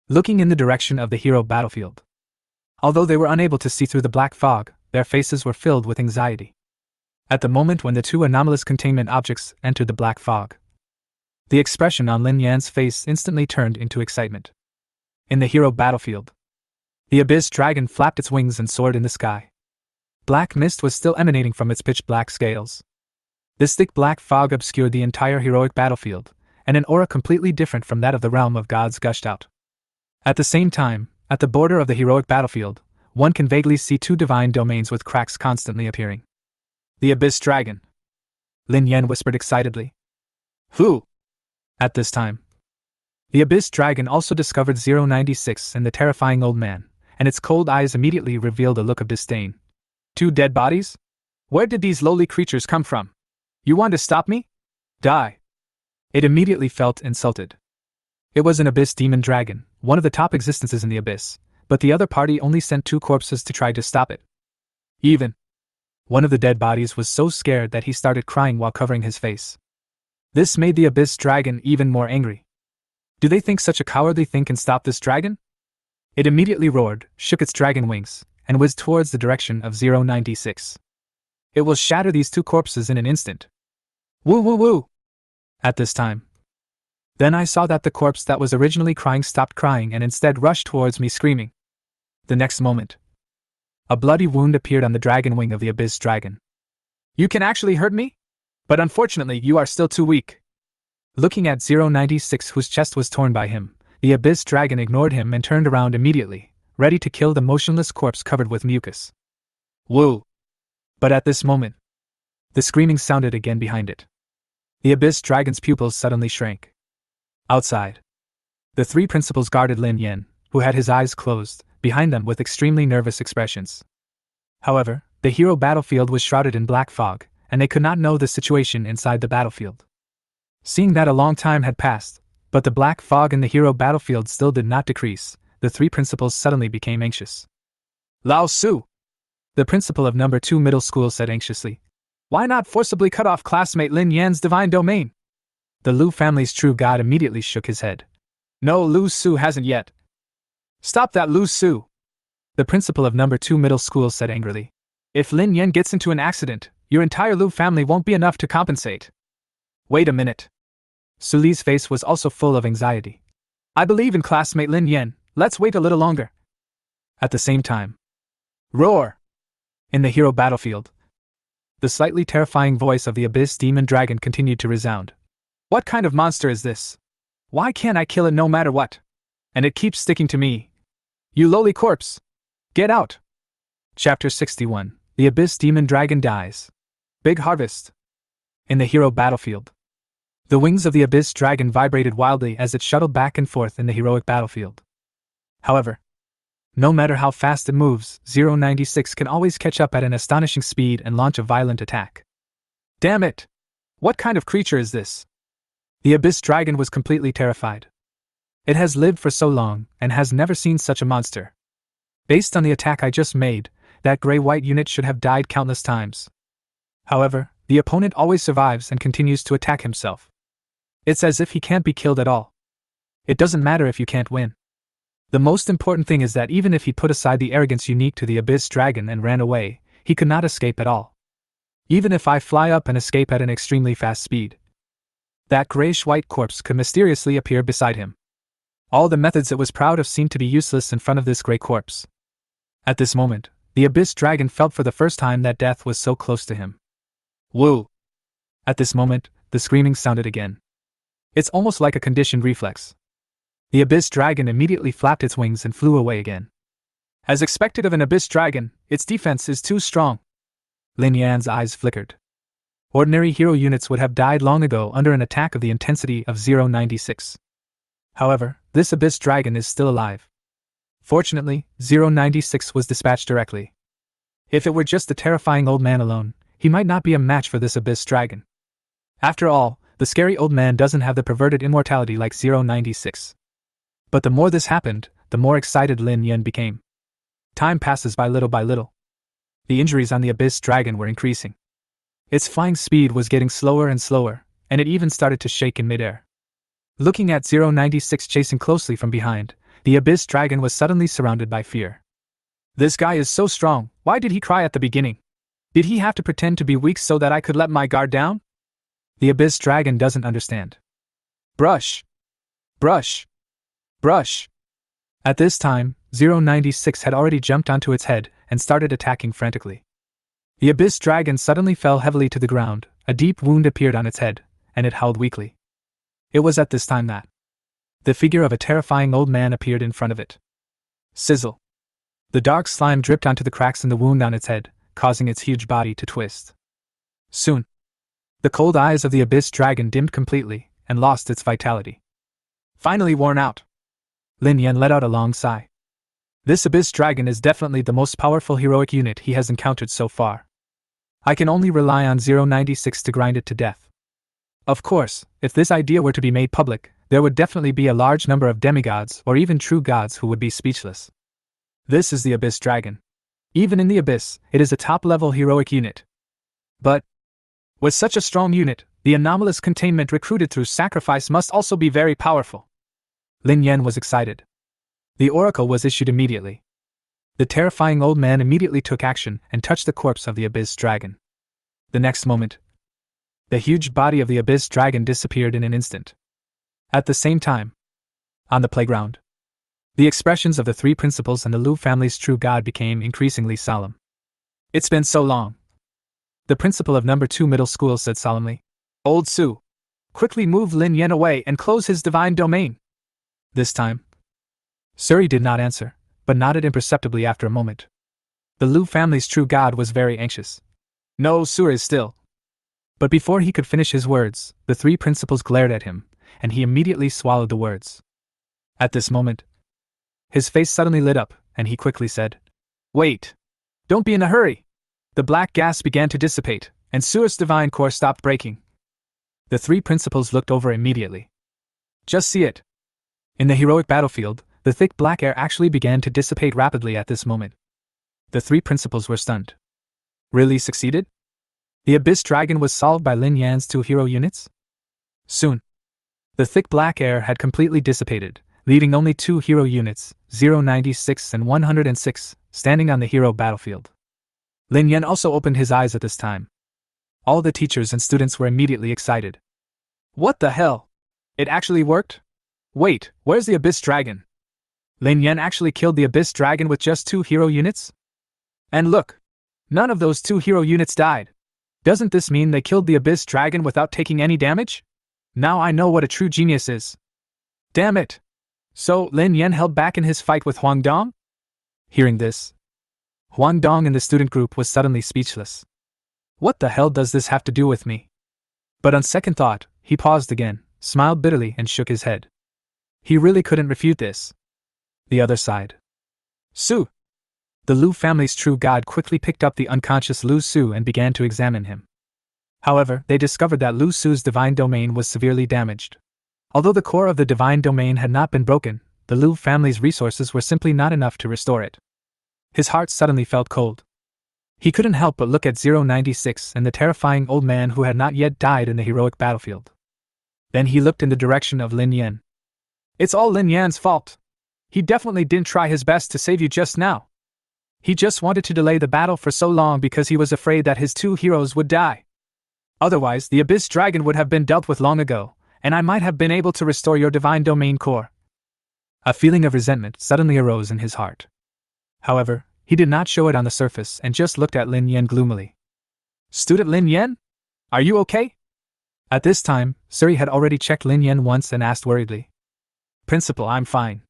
looking in the direction of the hero battlefield. Although they were unable to see through the black fog, their faces were filled with anxiety. At the moment when the 2 anomalous containment objects entered the black fog, the expression on Lin Yan's face instantly turned into excitement. In the hero battlefield, the abyss dragon flapped its wings and soared in the sky. Black mist was still emanating from its pitch-black scales. This thick black fog obscured the entire heroic battlefield, and an aura completely different from that of the realm of gods gushed out. At the same time, at the border of the heroic battlefield, one can vaguely see 2 divine domains with cracks constantly appearing. The abyss dragon, Lin Yan whispered excitedly. Who? At this time, the abyss dragon also discovered 096 and the terrifying old man, and its cold eyes immediately revealed a look of disdain. 2 dead bodies? Where did these lowly creatures come from? You want to stop me? Die. It immediately felt insulted. It was an abyss demon dragon, one of the top existences in the abyss, but the other party only sent 2 corpses to try to stop it. Even one of the dead bodies was so scared that he started crying while covering his face. This made the abyss dragon even more angry. Do they think such a cowardly thing can stop this dragon? It immediately roared, shook its dragon wings, and whizzed towards the direction of 096. It will shatter these 2 corpses in an instant. Woo woo woo! At this time. Then I saw that the corpse that was originally crying stopped crying and instead rushed towards me screaming. The next moment, a bloody wound appeared on the dragon wing of the abyss dragon. You can actually hurt me? But unfortunately you are still too weak. Looking at 096, whose chest was torn by him, the abyss dragon ignored him and turned around immediately, ready to kill the motionless corpse covered with mucus. Woo! But at this moment, the screaming sounded again behind it. The abyss dragon's pupils suddenly shrank. Outside, the 3 principals guarded Lin Yan, who had his eyes closed, behind them with extremely nervous expressions. However, the hero battlefield was shrouded in black fog, and they could not know the situation inside the battlefield. Seeing that a long time had passed, but the black fog in the hero battlefield still did not decrease, the 3 principals suddenly became anxious. Lao Su! The principal of number 2 middle school said anxiously. Why not forcibly cut off classmate Lin Yan's divine domain? The Lu family's true god immediately shook his head. No, Lu Su hasn't yet. Stop that, Lu Su! The principal of number 2 middle school said angrily. If Lin Yan gets into an accident, your entire Lu family won't be enough to compensate. Wait a minute. Su Li's face was also full of anxiety. I believe in classmate Lin Yan, let's wait a little longer. At the same time. Roar! In the hero battlefield, the slightly terrifying voice of the abyss demon dragon continued to resound. What kind of monster is this? Why can't I kill it no matter what? And it keeps sticking to me. You lowly corpse! Get out! Chapter 61. The abyss demon dragon dies. Big harvest. In the hero battlefield, the wings of the abyss dragon vibrated wildly as it shuttled back and forth in the heroic battlefield. However, no matter how fast it moves, 096 can always catch up at an astonishing speed and launch a violent attack. Damn it! What kind of creature is this? The abyss dragon was completely terrified. It has lived for so long and has never seen such a monster. Based on the attack I just made, that gray-white unit should have died countless times. However, the opponent always survives and continues to attack himself. It's as if he can't be killed at all. It doesn't matter if you can't win. The most important thing is that even if he put aside the arrogance unique to the abyss dragon and ran away, he could not escape at all. Even if I fly up and escape at an extremely fast speed, that grayish-white corpse could mysteriously appear beside him. All the methods it was proud of seemed to be useless in front of this gray corpse. At this moment, the abyss dragon felt for the first time that death was so close to him. Woo! At this moment, the screaming sounded again. It's almost like a conditioned reflex. The abyss dragon immediately flapped its wings and flew away again. As expected of an abyss dragon, its defense is too strong. Lin Yan's eyes flickered. Ordinary hero units would have died long ago under an attack of the intensity of 096. However, this abyss dragon is still alive. Fortunately, 096 was dispatched directly. If it were just the terrifying old man alone, he might not be a match for this abyss dragon. After all, the scary old man doesn't have the perverted immortality like 096. But the more this happened, the more excited Lin Yan became. Time passes by little by little. The injuries on the abyss dragon were increasing. Its flying speed was getting slower and slower, and it even started to shake in midair. Looking at 096 chasing closely from behind, the abyss dragon was suddenly surrounded by fear. This guy is so strong, why did he cry at the beginning? Did he have to pretend to be weak so that I could let my guard down? The abyss dragon doesn't understand. Brush! Brush! Brush! At this time, 096 had already jumped onto its head and started attacking frantically. The abyss dragon suddenly fell heavily to the ground, a deep wound appeared on its head, and it howled weakly. It was at this time that the figure of a terrifying old man appeared in front of it. Sizzle! The dark slime dripped onto the cracks in the wound on its head, causing its huge body to twist. Soon, the cold eyes of the abyss dragon dimmed completely and lost its vitality. Finally worn out, Lin Yan let out a long sigh. This abyss dragon is definitely the most powerful heroic unit he has encountered so far. I can only rely on 096 to grind it to death. Of course, if this idea were to be made public, there would definitely be a large number of demigods or even true gods who would be speechless. This is the Abyss Dragon. Even in the Abyss, it is a top-level heroic unit. But, with such a strong unit, the anomalous containment recruited through sacrifice must also be very powerful. Lin Yan was excited. The oracle was issued immediately. The terrifying old man immediately took action and touched the corpse of the Abyss Dragon. The next moment, the huge body of the Abyss Dragon disappeared in an instant. At the same time, on the playground, the expressions of the three principals and the Lu family's true god became increasingly solemn. It's been so long. The principal of number 2 middle school said solemnly. Old Su, quickly move Lin Yan away and close his divine domain. This time, Suri did not answer, but nodded imperceptibly after a moment. The Lu family's true god was very anxious. No, Suri is still. But before he could finish his words, the three principals glared at him, and he immediately swallowed the words. At this moment, his face suddenly lit up, and he quickly said, Wait! Don't be in a hurry! The black gas began to dissipate, and Su's divine core stopped breaking. The three principals looked over immediately. Just see it! In the heroic battlefield, the thick black air actually began to dissipate rapidly at this moment. The three principals were stunned. Really succeeded? The Abyss Dragon was solved by Lin Yan's 2 hero units? Soon, the thick black air had completely dissipated, leaving only 2 hero units, 096 and 106, standing on the hero battlefield. Lin Yan also opened his eyes at this time. All the teachers and students were immediately excited. What the hell? It actually worked? Wait, where's the Abyss Dragon? Lin Yan actually killed the Abyss Dragon with just 2 hero units? And look! None of those 2 hero units died. Doesn't this mean they killed the Abyss Dragon without taking any damage? Now I know what a true genius is. Damn it! So, Lin Yan held back in his fight with Huang Dong? Hearing this, Huang Dong in the student group was suddenly speechless. What the hell does this have to do with me? But on second thought, he paused again, smiled bitterly and shook his head. He really couldn't refute this. The other side. Su! The Lu family's true god quickly picked up the unconscious Lu Su and began to examine him. However, they discovered that Lu Su's divine domain was severely damaged. Although the core of the divine domain had not been broken, the Lu family's resources were simply not enough to restore it. His heart suddenly felt cold. He couldn't help but look at 096 and the terrifying old man who had not yet died in the heroic battlefield. Then he looked in the direction of Lin Yan. It's all Lin Yan's fault. He definitely didn't try his best to save you just now. He just wanted to delay the battle for so long because he was afraid that his 2 heroes would die. Otherwise, the Abyss Dragon would have been dealt with long ago, and I might have been able to restore your divine domain core. A feeling of resentment suddenly arose in his heart. However, he did not show it on the surface and just looked at Lin Yan gloomily. Student Lin Yan? Are you okay? At this time, Suri had already checked Lin Yan once and asked worriedly. Principal, I'm fine.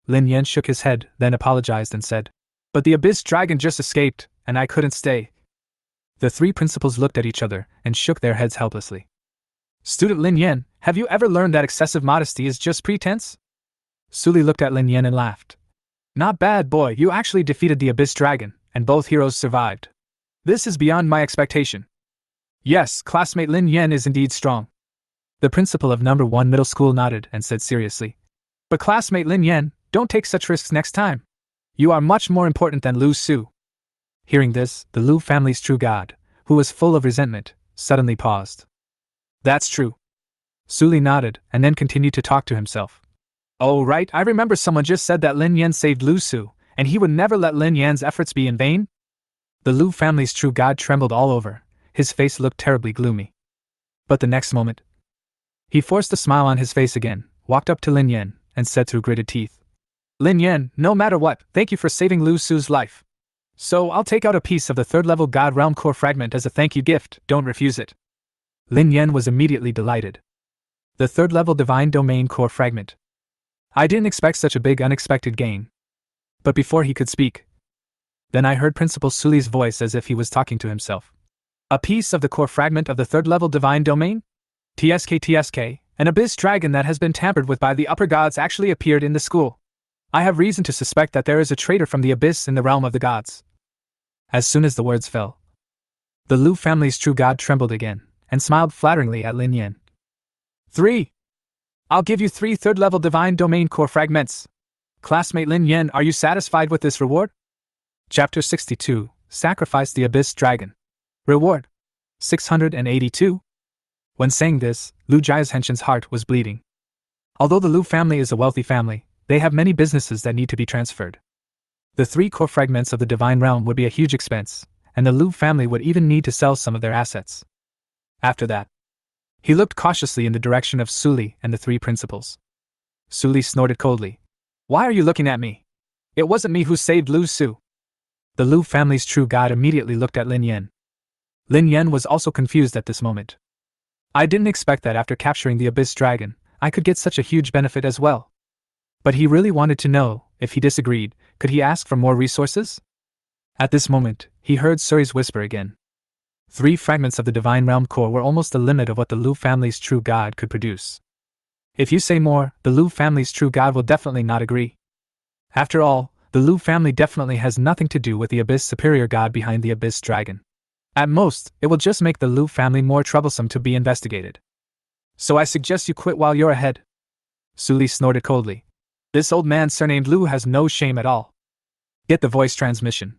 Lin Yan shook his head, then apologized and said, But the Abyss Dragon just escaped, and I couldn't stay. The 3 principals looked at each other and shook their heads helplessly. Student Lin Yan, have you ever learned that excessive modesty is just pretense? Suli looked at Lin Yan and laughed. Not bad, boy, you actually defeated the Abyss Dragon, and both heroes survived. This is beyond my expectation. Yes, classmate Lin Yan is indeed strong. The principal of number 1 middle school nodded and said seriously. But classmate Lin Yan, don't take such risks next time. You are much more important than Lu Su. Hearing this, the Lu family's true god, who was full of resentment, suddenly paused. That's true. Suli nodded and then continued to talk to himself. Oh right, I remember someone just said that Lin Yan saved Lu Su, and he would never let Lin Yan's efforts be in vain? The Lu family's true god trembled all over, his face looked terribly gloomy. But the next moment, he forced a smile on his face again, walked up to Lin Yan, and said through gritted teeth. Lin Yan, no matter what, thank you for saving Lu Su's life. So I'll take out a piece of the 3rd level God Realm core fragment as a thank you gift, don't refuse it. Lin Yan was immediately delighted. The 3rd level Divine Domain core fragment. I didn't expect such a big unexpected gain. But before he could speak, then I heard Principal Suli's voice as if he was talking to himself. A piece of the core fragment of the 3rd level Divine Domain? TSK, an Abyss Dragon that has been tampered with by the upper gods actually appeared in the school. I have reason to suspect that there is a traitor from the Abyss in the realm of the gods. As soon as the words fell, the Lu family's true god trembled again, and smiled flatteringly at Lin Yan. 3. I'll give you 3 third-level Divine Domain Core Fragments. Classmate Lin Yen, are you satisfied with this reward? Chapter 62, Sacrifice the Abyss Dragon. Reward. 682. When saying this, Lu Jia's henchen's heart was bleeding. Although the Lu family is a wealthy family, they have many businesses that need to be transferred. The 3 core fragments of the Divine Realm would be a huge expense, and the Lu family would even need to sell some of their assets. After that, he looked cautiously in the direction of Suli and the 3 principals. Suli snorted coldly. Why are you looking at me? It wasn't me who saved Lu Su. The Lu family's true god immediately looked at Lin Yen. Lin Yen was also confused at this moment. I didn't expect that after capturing the Abyss Dragon, I could get such a huge benefit as well. But he really wanted to know, if he disagreed, could he ask for more resources? At this moment, he heard Suri's whisper again. 3 fragments of the Divine Realm core were almost the limit of what the Lu family's true god could produce. If you say more, the Lu family's true god will definitely not agree. After all, the Lu family definitely has nothing to do with the Abyss superior god behind the Abyss Dragon. At most, it will just make the Lu family more troublesome to be investigated. So I suggest you quit while you're ahead. Suli snorted coldly. This old man surnamed Lu has no shame at all. Get the voice transmission.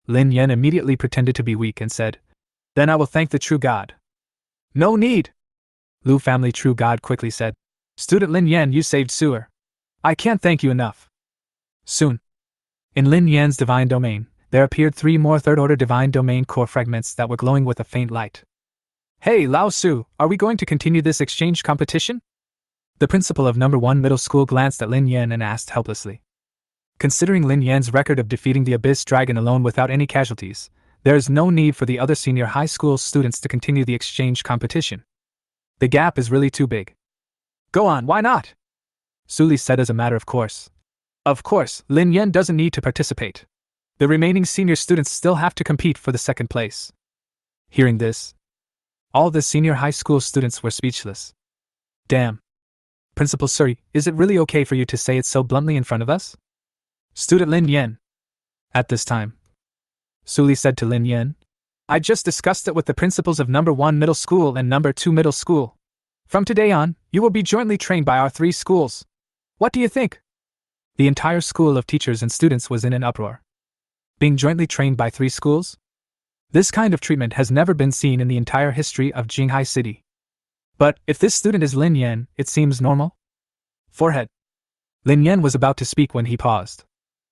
Lin Yen immediately pretended to be weak and said, Then I will thank the true god. No need. Lu family true god quickly said, Student Lin Yen, you saved Sewer. I can't thank you enough. Soon, in Lin Yan's divine domain, there appeared 3 more third-order divine domain core fragments that were glowing with a faint light. Hey Lao Su, are we going to continue this exchange competition? The principal of number 1 middle school glanced at Lin Yan and asked helplessly. Considering Lin Yan's record of defeating the Abyss Dragon alone without any casualties, there is no need for the other senior high school students to continue the exchange competition. The gap is really too big. Go on, why not? Suli said as a matter of course. Of course, Lin Yan doesn't need to participate. The remaining senior students still have to compete for the second place. Hearing this, all the senior high school students were speechless. Damn. Principal Suri, is it really okay for you to say it so bluntly in front of us? Student Lin Yan. At this time, Suli said to Lin Yan, I just discussed it with the principals of number 1 middle school and number 2 middle school. From today on, you will be jointly trained by our 3 schools. What do you think? The entire school of teachers and students was in an uproar. Being jointly trained by 3 schools? This kind of treatment has never been seen in the entire history of Jinghai City. But, if this student is Lin Yan, it seems normal? Forehead. Lin Yan was about to speak when he paused.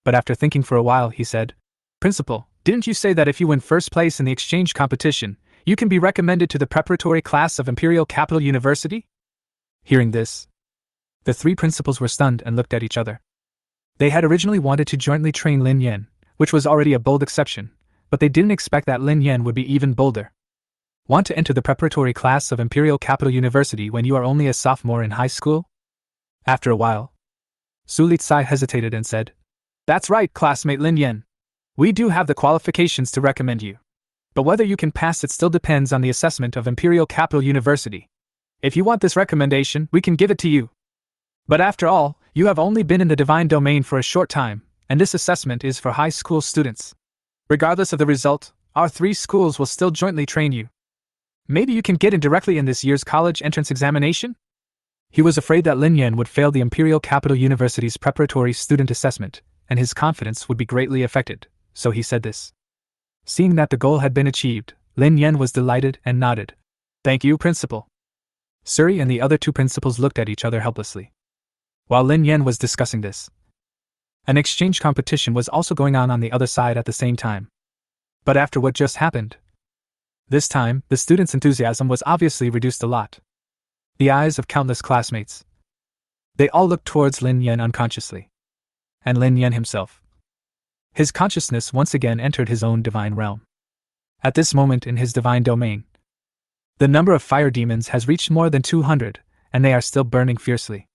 But after thinking for a while, he said, Principal, didn't you say that if you win first place in the exchange competition, you can be recommended to the preparatory class of Imperial Capital University? Hearing this, the 3 principals were stunned and looked at each other. They had originally wanted to jointly train Lin Yan, which was already a bold exception, but they didn't expect that Lin Yan would be even bolder. Want to enter the preparatory class of Imperial Capital University when you are only a sophomore in high school? After a while, Su Litsai hesitated and said, That's right, classmate Lin Yan. We do have the qualifications to recommend you. But whether you can pass it still depends on the assessment of Imperial Capital University. If you want this recommendation, we can give it to you. But after all, you have only been in the divine domain for a short time, and this assessment is for high school students. Regardless of the result, our 3 schools will still jointly train you. Maybe you can get in directly in this year's college entrance examination? He was afraid that Lin Yan would fail the Imperial Capital University's preparatory student assessment, and his confidence would be greatly affected, so he said this. Seeing that the goal had been achieved, Lin Yan was delighted and nodded. Thank you, Principal. Suri and the other 2 principals looked at each other helplessly. While Lin Yan was discussing this, an exchange competition was also going on the other side at the same time. But after what just happened, this time, the students' enthusiasm was obviously reduced a lot. The eyes of countless classmates. They all looked towards Lin Yan unconsciously. And Lin Yan himself. His consciousness once again entered his own divine realm. At this moment in his divine domain, the number of fire demons has reached more than 200, and they are still burning fiercely.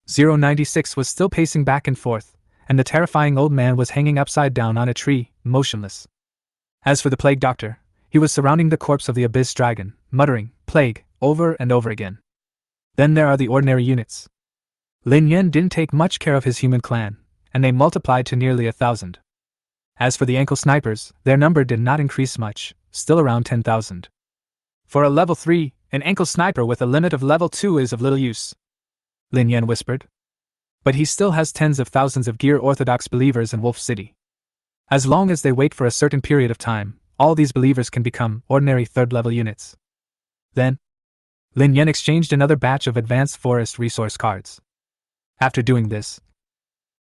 096 was still pacing back and forth, and the terrifying old man was hanging upside down on a tree, motionless. As for the plague doctor, he was surrounding the corpse of the Abyss Dragon, muttering, Plague, over and over again. Then there are the ordinary units. Lin Yan didn't take much care of his human clan, and they multiplied to nearly 1,000. As for the ankle snipers, their number did not increase much, still around 10,000. For a level 3, An ankle sniper with a limit of level 2 is of little use, Lin Yan whispered. But he still has tens of thousands of gear Orthodox believers in Wolf City. As long as they wait for a certain period of time, all these believers can become ordinary third-level units. Then, Lin Yan exchanged another batch of advanced forest resource cards. After doing this,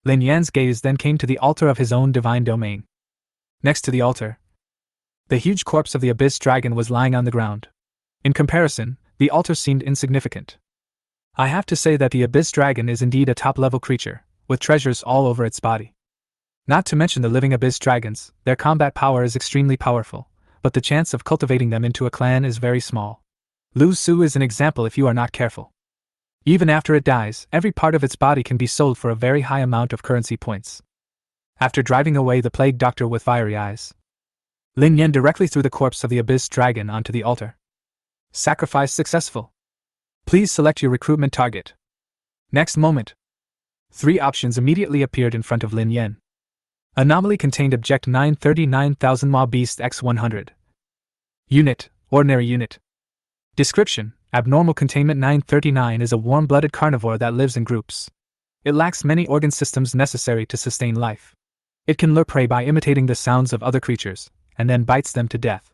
Lin Yan's gaze then came to the altar of his own divine domain. Next to the altar, the huge corpse of the Abyss Dragon was lying on the ground. In comparison, the altar seemed insignificant. I have to say that the Abyss Dragon is indeed a top-level creature, with treasures all over its body. Not to mention the living Abyss Dragons, their combat power is extremely powerful, but the chance of cultivating them into a clan is very small. Lu Su is an example if you are not careful. Even after it dies, every part of its body can be sold for a very high amount of currency points. After driving away the plague doctor with fiery eyes, Lin Yan directly threw the corpse of the Abyss Dragon onto the altar. Sacrifice successful. Please select your recruitment target. Next moment, 3 options immediately appeared in front of Lin Yan. Anomaly contained Object 939,000 Ma Beast X100. Unit, Ordinary Unit. Description: Abnormal Containment 939 is a warm-blooded carnivore that lives in groups. It lacks many organ systems necessary to sustain life. It can lure prey by imitating the sounds of other creatures, and then bites them to death.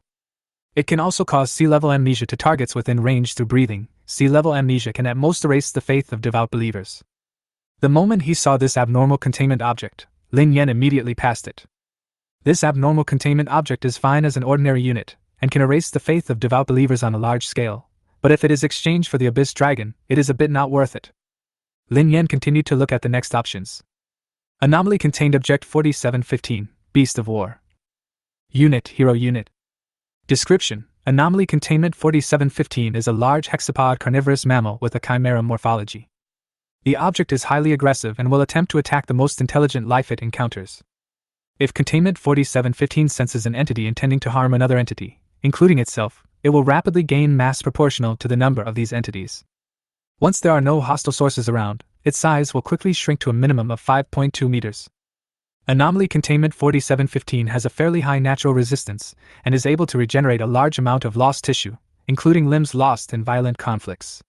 It can also cause sea-level amnesia to targets within range through breathing. Sea-level amnesia can at most erase the faith of devout believers. The moment he saw this abnormal containment object, Lin Yan immediately passed it. This abnormal containment object is fine as an ordinary unit, and can erase the faith of devout believers on a large scale, but if it is exchanged for the Abyss Dragon, it is a bit not worth it. Lin Yan continued to look at the next options. Anomaly contained Object 4715, Beast of War. Unit, Hero Unit. Description: Anomaly Containment 4715 is a large hexapod carnivorous mammal with a chimera morphology. The object is highly aggressive and will attempt to attack the most intelligent life it encounters. If Containment 4715 senses an entity intending to harm another entity, including itself, it will rapidly gain mass proportional to the number of these entities. Once there are no hostile sources around, its size will quickly shrink to a minimum of 5.2 meters. Anomaly Containment 4715 has a fairly high natural resistance, and is able to regenerate a large amount of lost tissue, including limbs lost in violent conflicts.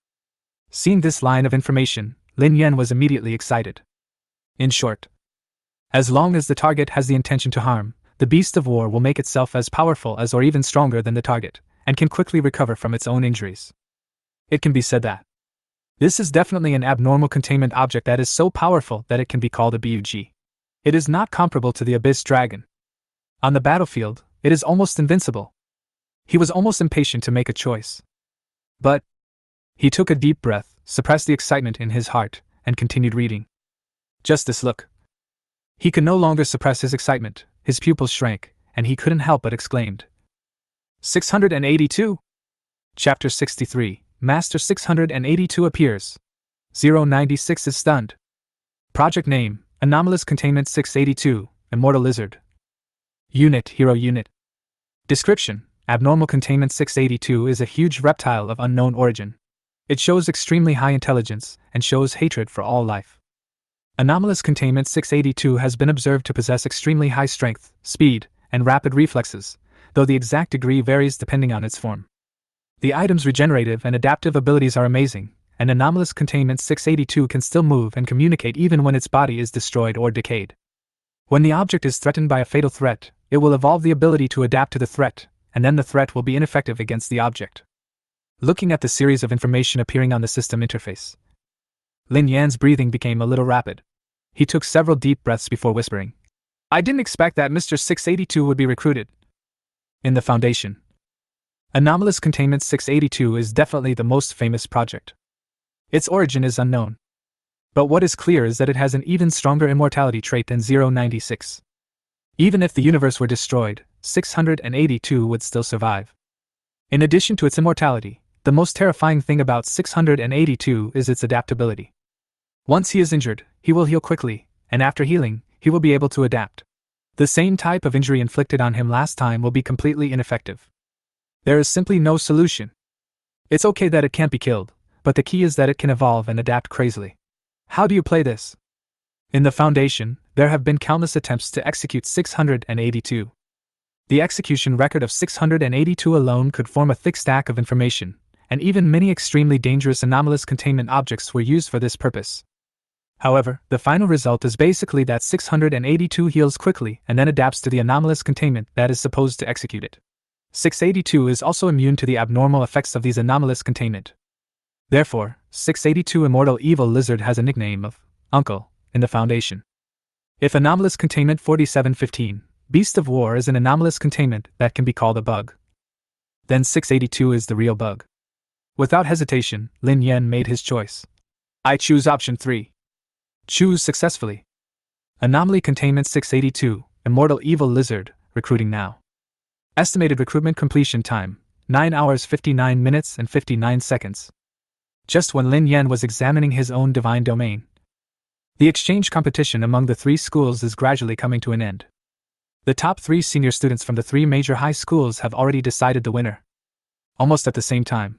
Seeing this line of information, Lin Yan was immediately excited. In short, as long as the target has the intention to harm, the Beast of War will make itself as powerful as or even stronger than the target, and can quickly recover from its own injuries. It can be said that this is definitely an abnormal containment object that is so powerful that it can be called a BUG. It is not comparable to the Abyss Dragon. On the battlefield, it is almost invincible. He was almost impatient to make a choice. But he took a deep breath, suppressed the excitement in his heart, and continued reading. Just this look. He could no longer suppress his excitement, his pupils shrank, and he couldn't help but exclaimed. 682? Chapter 63, Master 682 appears. 096 is stunned. Project name: Anomalous Containment 682, Immortal Lizard. Unit, Hero Unit. Description: Abnormal Containment 682 is a huge reptile of unknown origin. It shows extremely high intelligence, and shows hatred for all life. Anomalous Containment 682 has been observed to possess extremely high strength, speed, and rapid reflexes, though the exact degree varies depending on its form. The item's regenerative and adaptive abilities are amazing, and Anomalous Containment 682 can still move and communicate even when its body is destroyed or decayed. When the object is threatened by a fatal threat, it will evolve the ability to adapt to the threat, and then the threat will be ineffective against the object. Looking at the series of information appearing on the system interface, Lin Yan's breathing became a little rapid. He took several deep breaths before whispering, "I didn't expect that Mr. 682 would be recruited." In the Foundation, Anomalous Containment 682 is definitely the most famous project. Its origin is unknown. But what is clear is that it has an even stronger immortality trait than 096. Even if the universe were destroyed, 682 would still survive. In addition to its immortality, the most terrifying thing about 682 is its adaptability. Once he is injured, he will heal quickly, and after healing, he will be able to adapt. The same type of injury inflicted on him last time will be completely ineffective. There is simply no solution. It's okay that it can't be killed, but the key is that it can evolve and adapt crazily. How do you play this? In the Foundation, there have been countless attempts to execute 682. The execution record of 682 alone could form a thick stack of information, and even many extremely dangerous anomalous containment objects were used for this purpose. However, the final result is basically that 682 heals quickly and then adapts to the anomalous containment that is supposed to execute it. 682 is also immune to the abnormal effects of these anomalous containment. Therefore, 682 Immortal Evil Lizard has a nickname of Uncle in the Foundation. If anomalous containment 4715, Beast of War, is an anomalous containment that can be called a bug, then 682 is the real bug. Without hesitation, Lin Yen made his choice. I choose option 3. Choose successfully. Anomaly Containment 682, Immortal Evil Lizard, recruiting now. Estimated recruitment completion time, 9 hours 59 minutes and 59 seconds. Just when Lin Yen was examining his own divine domain, the exchange competition among the 3 schools is gradually coming to an end. The top 3 senior students from the 3 major high schools have already decided the winner. Almost at the same time,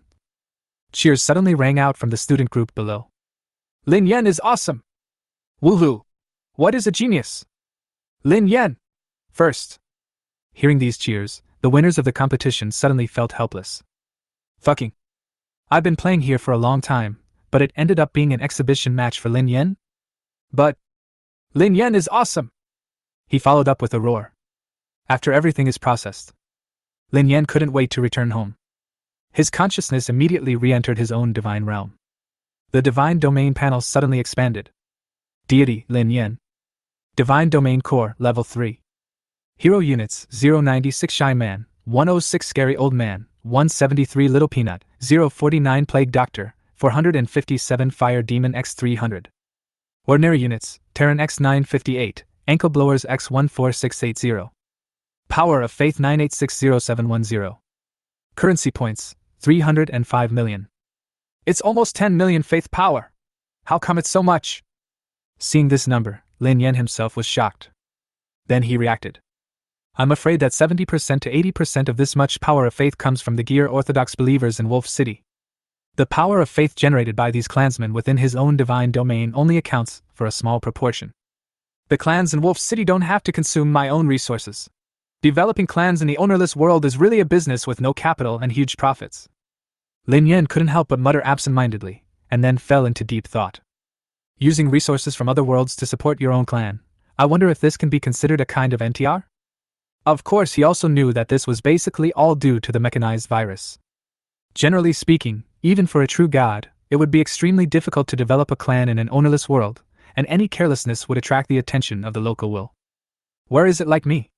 cheers suddenly rang out from the student group below. Lin Yen is awesome! Woohoo! What is a genius? Lin Yen! First. Hearing these cheers, the winners of the competition suddenly felt helpless. Fucking. I've been playing here for a long time, but it ended up being an exhibition match for Lin Yen? But Lin Yen is awesome! He followed up with a roar. After everything is processed, Lin Yen couldn't wait to return home. His consciousness immediately re-entered his own divine realm. The divine domain panel suddenly expanded. Deity, Lin Yen. Divine Domain Core, Level 3. Hero Units, 096 Shy Man, 106 Scary Old Man, 173 Little Peanut, 049 Plague Doctor, 457 Fire Demon X300. Ordinary Units, Terran X958, Ankle Blowers X14680. Power of Faith 9860710. Currency points, 305 million. It's almost 10 million faith power. How come it's so much? Seeing this number, Lin Yen himself was shocked. Then he reacted. I'm afraid that 70% to 80% of this much power of faith comes from the Gear Orthodox believers in Wolf City. The power of faith generated by these clansmen within his own divine domain only accounts for a small proportion. The clans in Wolf City don't have to consume my own resources. Developing clans in the ownerless world is really a business with no capital and huge profits. Lin Yen couldn't help but mutter absent-mindedly, and then fell into deep thought. Using resources from other worlds to support your own clan, I wonder if this can be considered a kind of NTR? Of course, he also knew that this was basically all due to the mechanized virus. Generally speaking, even for a true god, it would be extremely difficult to develop a clan in an ownerless world, and any carelessness would attract the attention of the local will. Where is it like me?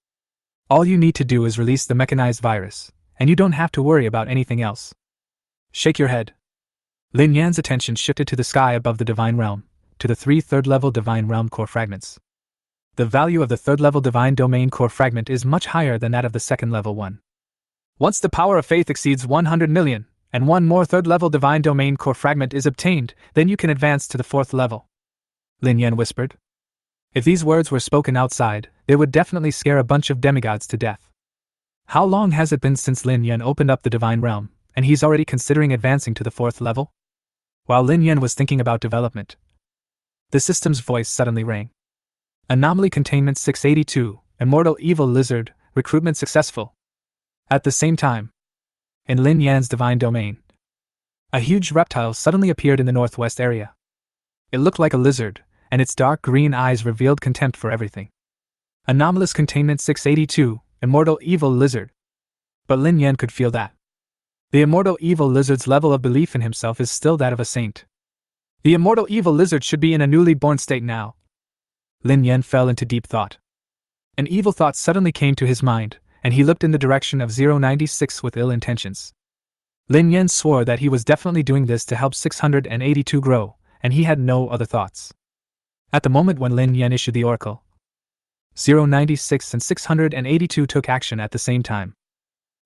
All you need to do is release the mechanized virus, and you don't have to worry about anything else. Shake your head. Lin Yan's attention shifted to the sky above the Divine Realm, to the 3 third-level Divine Realm core fragments. The value of the third-level Divine Domain core fragment is much higher than that of the second-level one. Once the power of faith exceeds 100 million, and one more third-level Divine Domain core fragment is obtained, then you can advance to the 4th level. Lin Yan whispered. If these words were spoken outside, they would definitely scare a bunch of demigods to death. How long has it been since Lin Yan opened up the Divine Realm, and he's already considering advancing to the 4th level? While Lin Yan was thinking about development, the system's voice suddenly rang. Anomaly Containment 682, Immortal Evil Lizard, recruitment successful. At the same time, in Lin Yan's divine domain, a huge reptile suddenly appeared in the northwest area. It looked like a lizard, and its dark green eyes revealed contempt for everything. Anomalous Containment 682, Immortal Evil Lizard. But Lin Yan could feel that the Immortal Evil Lizard's level of belief in himself is still that of a saint. The Immortal Evil Lizard should be in a newly born state now. Lin Yan fell into deep thought. An evil thought suddenly came to his mind, and he looked in the direction of 096 with ill intentions. Lin Yan swore that he was definitely doing this to help 682 grow, and he had no other thoughts. At the moment when Lin Yan issued the oracle, 096 and 682 took action at the same time.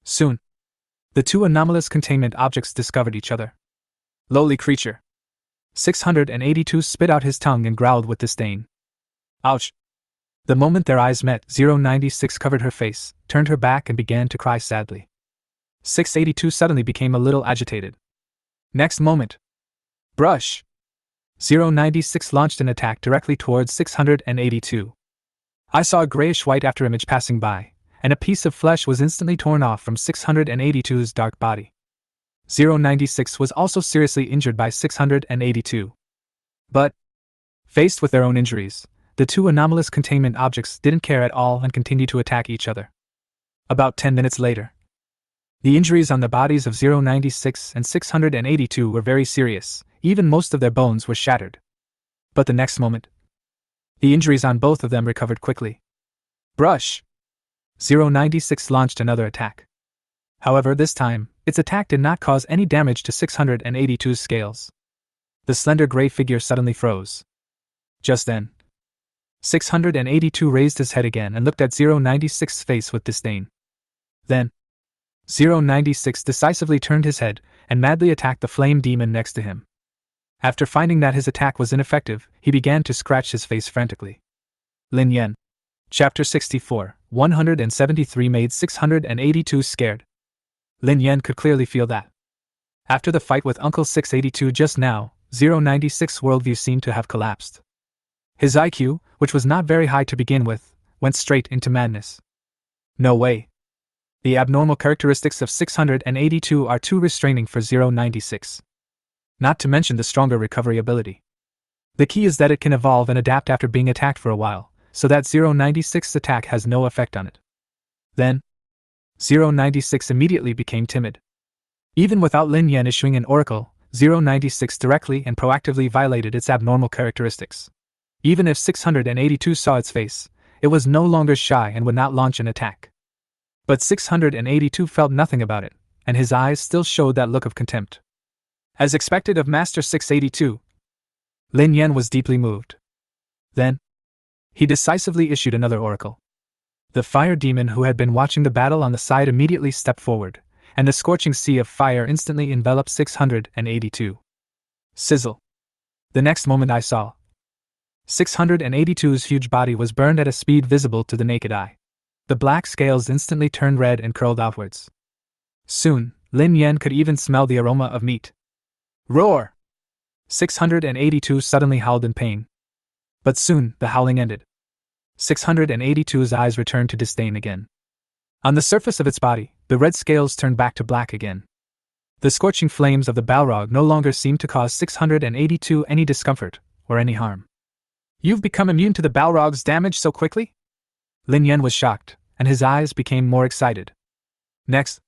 Soon, the 2 anomalous containment objects discovered each other. Lowly creature. 682 spit out his tongue and growled with disdain. Ouch! The moment their eyes met, 096 covered her face, turned her back and began to cry sadly. 682 suddenly became a little agitated. Next moment, brush! 096 launched an attack directly towards 682. I saw a grayish-white afterimage passing by, and a piece of flesh was instantly torn off from 682's dark body. 096 was also seriously injured by 682. But, faced with their own injuries, the two anomalous containment objects didn't care at all and continued to attack each other. About 10 minutes later, the injuries on the bodies of 096 and 682 were very serious, even most of their bones were shattered. But the next moment, the injuries on both of them recovered quickly. Brush! 096 launched another attack. However, this time, its attack did not cause any damage to 682's scales. The slender gray figure suddenly froze. Just then, 682 raised his head again and looked at 096's face with disdain. Then, 096 decisively turned his head and madly attacked the flame demon next to him. After finding that his attack was ineffective, he began to scratch his face frantically. Lin Yan. Chapter 64, 173 made 682 scared. Lin Yan could clearly feel that. After the fight with Uncle 682 just now, 096's worldview seemed to have collapsed. His IQ, which was not very high to begin with, went straight into madness. No way. The abnormal characteristics of 682 are too restraining for 096. Not to mention the stronger recovery ability. The key is that it can evolve and adapt after being attacked for a while, so that 096's attack has no effect on it. Then, 096 immediately became timid. Even without Lin Yan issuing an oracle, 096 directly and proactively violated its abnormal characteristics. Even if 682 saw its face, it was no longer shy and would not launch an attack. But 682 felt nothing about it, and his eyes still showed that look of contempt. As expected of Master 682, Lin Yan was deeply moved. Then, he decisively issued another oracle. The fire demon who had been watching the battle on the side immediately stepped forward, and the scorching sea of fire instantly enveloped 682. Sizzle. The next moment I saw 682's huge body was burned at a speed visible to the naked eye. The black scales instantly turned red and curled outwards. Soon, Lin Yan could even smell the aroma of meat. Roar! 682 suddenly howled in pain. But soon, the howling ended. 682's eyes returned to disdain again. On the surface of its body, the red scales turned back to black again. The scorching flames of the Balrog no longer seemed to cause 682 any discomfort or any harm. You've become immune to the Balrog's damage so quickly? Lin Yan was shocked, and his eyes became more excited. Next,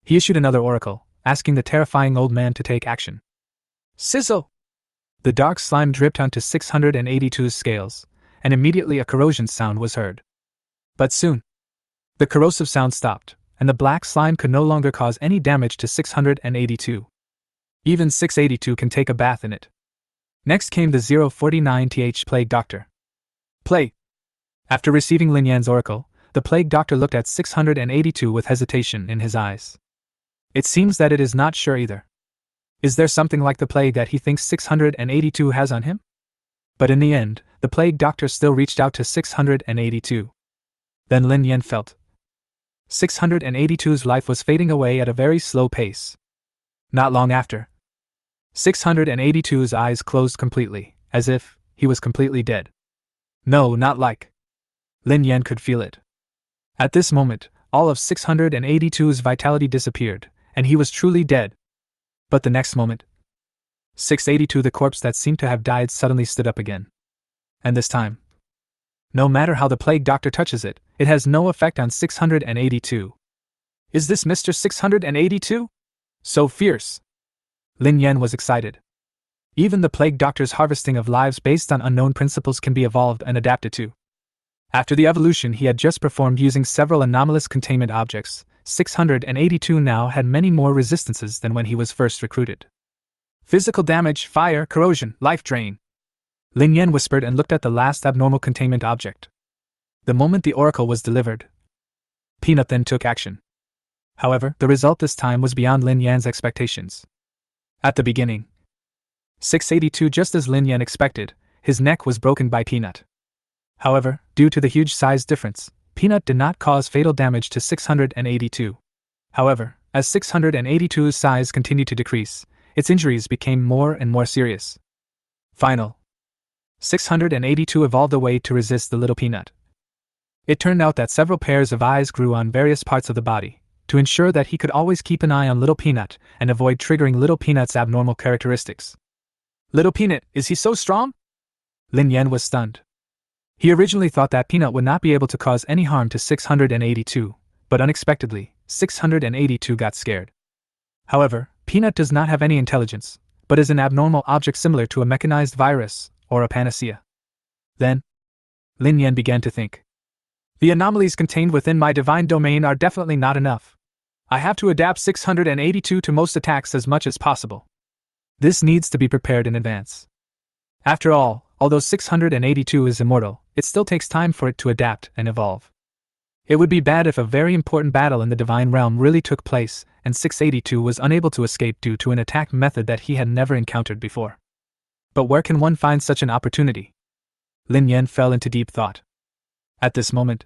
he issued another oracle, asking the terrifying old man to take action. Sizzle! The dark slime dripped onto 682's scales, and immediately a corrosion sound was heard. But soon, the corrosive sound stopped, and the black slime could no longer cause any damage to 682. Even 682 can take a bath in it. Next came the 049th Plague Doctor. Plague. After receiving Lin Yan's oracle, the Plague Doctor looked at 682 with hesitation in his eyes. It seems that it is not sure either. Is there something like the plague that he thinks 682 has on him? But in the end, the Plague Doctor still reached out to 682. Then Lin Yan felt 682's life was fading away at a very slow pace. Not long after, 682's eyes closed completely, as if he was completely dead. No, not like. Lin Yan could feel it. At this moment, all of 682's vitality disappeared, and he was truly dead. But the next moment, 682, the corpse that seemed to have died, suddenly stood up again. And this time, no matter how the Plague Doctor touches it, it has no effect on 682. Is this Mr. 682? So fierce! Lin Yan was excited. Even the Plague Doctor's harvesting of lives based on unknown principles can be evolved and adapted to. After the evolution he had just performed using several anomalous containment objects, 682 now had many more resistances than when he was first recruited. Physical damage, fire, corrosion, life drain. Lin Yan whispered and looked at the last abnormal containment object. The moment the oracle was delivered, Peanut then took action. However, the result this time was beyond Lin Yan's expectations. At the beginning, 682, just as Lin Yan expected, his neck was broken by Peanut. However, due to the huge size difference, Peanut did not cause fatal damage to 682. However, as 682's size continued to decrease, its injuries became more and more serious. Final. 682 evolved a way to resist the little Peanut. It turned out that several pairs of eyes grew on various parts of the body, to ensure that he could always keep an eye on Little Peanut and avoid triggering Little Peanut's abnormal characteristics. Little Peanut, is he so strong? Lin Yan was stunned. He originally thought that Peanut would not be able to cause any harm to 682, but unexpectedly, 682 got scared. However, Peanut does not have any intelligence, but is an abnormal object similar to a mechanized virus, or a panacea. Then, Lin Yan began to think. The anomalies contained within my divine domain are definitely not enough. I have to adapt 682 to most attacks as much as possible. This needs to be prepared in advance. After all, although 682 is immortal, it still takes time for it to adapt and evolve. It would be bad if a very important battle in the divine realm really took place, and 682 was unable to escape due to an attack method that he had never encountered before. But where can one find such an opportunity? Lin Yan fell into deep thought. At this moment,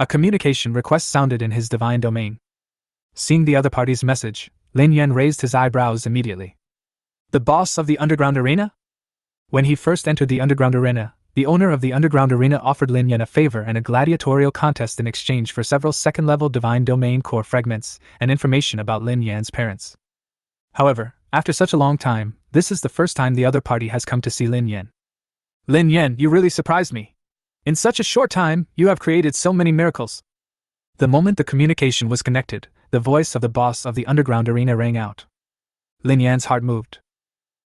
a communication request sounded in his divine domain. Seeing the other party's message, Lin Yan raised his eyebrows immediately. The boss of the underground arena? When he first entered the underground arena, the owner of the underground arena offered Lin Yan a favor and a gladiatorial contest in exchange for several second-level divine domain core fragments and information about Lin Yan's parents. However, after such a long time, this is the first time the other party has come to see Lin Yan. Lin Yan, you really surprised me. In such a short time, you have created so many miracles. The moment the communication was connected, the voice of the boss of the underground arena rang out. Lin Yan's heart moved.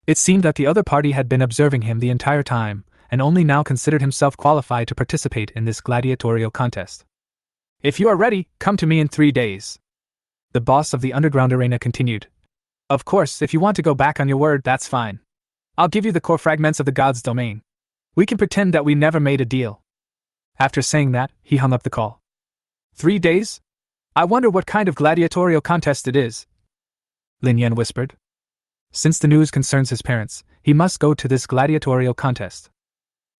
It seemed that the other party had been observing him the entire time, and only now considered himself qualified to participate in this gladiatorial contest. If you are ready, come to me in 3 days. The boss of the underground arena continued. Of course, if you want to go back on your word, that's fine. I'll give you the core fragments of the god's domain. We can pretend that we never made a deal. After saying that, he hung up the call. 3 days? I wonder what kind of gladiatorial contest it is. Lin Yan whispered. Since the news concerns his parents, he must go to this gladiatorial contest.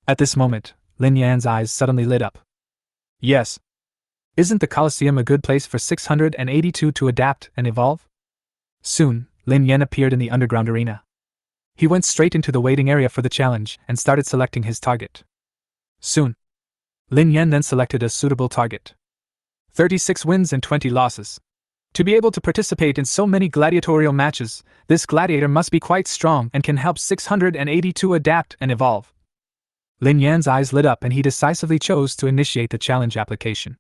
At this moment, Lin Yan's eyes suddenly lit up. Yes. Isn't the Colosseum a good place for 682 to adapt and evolve? Soon, Lin Yan appeared in the underground arena. He went straight into the waiting area for the challenge and started selecting his target. Soon, Lin Yan then selected a suitable target. 36 wins and 20 losses. To be able to participate in so many gladiatorial matches, this gladiator must be quite strong and can help 682 adapt and evolve. Lin Yan's eyes lit up and he decisively chose to initiate the challenge application.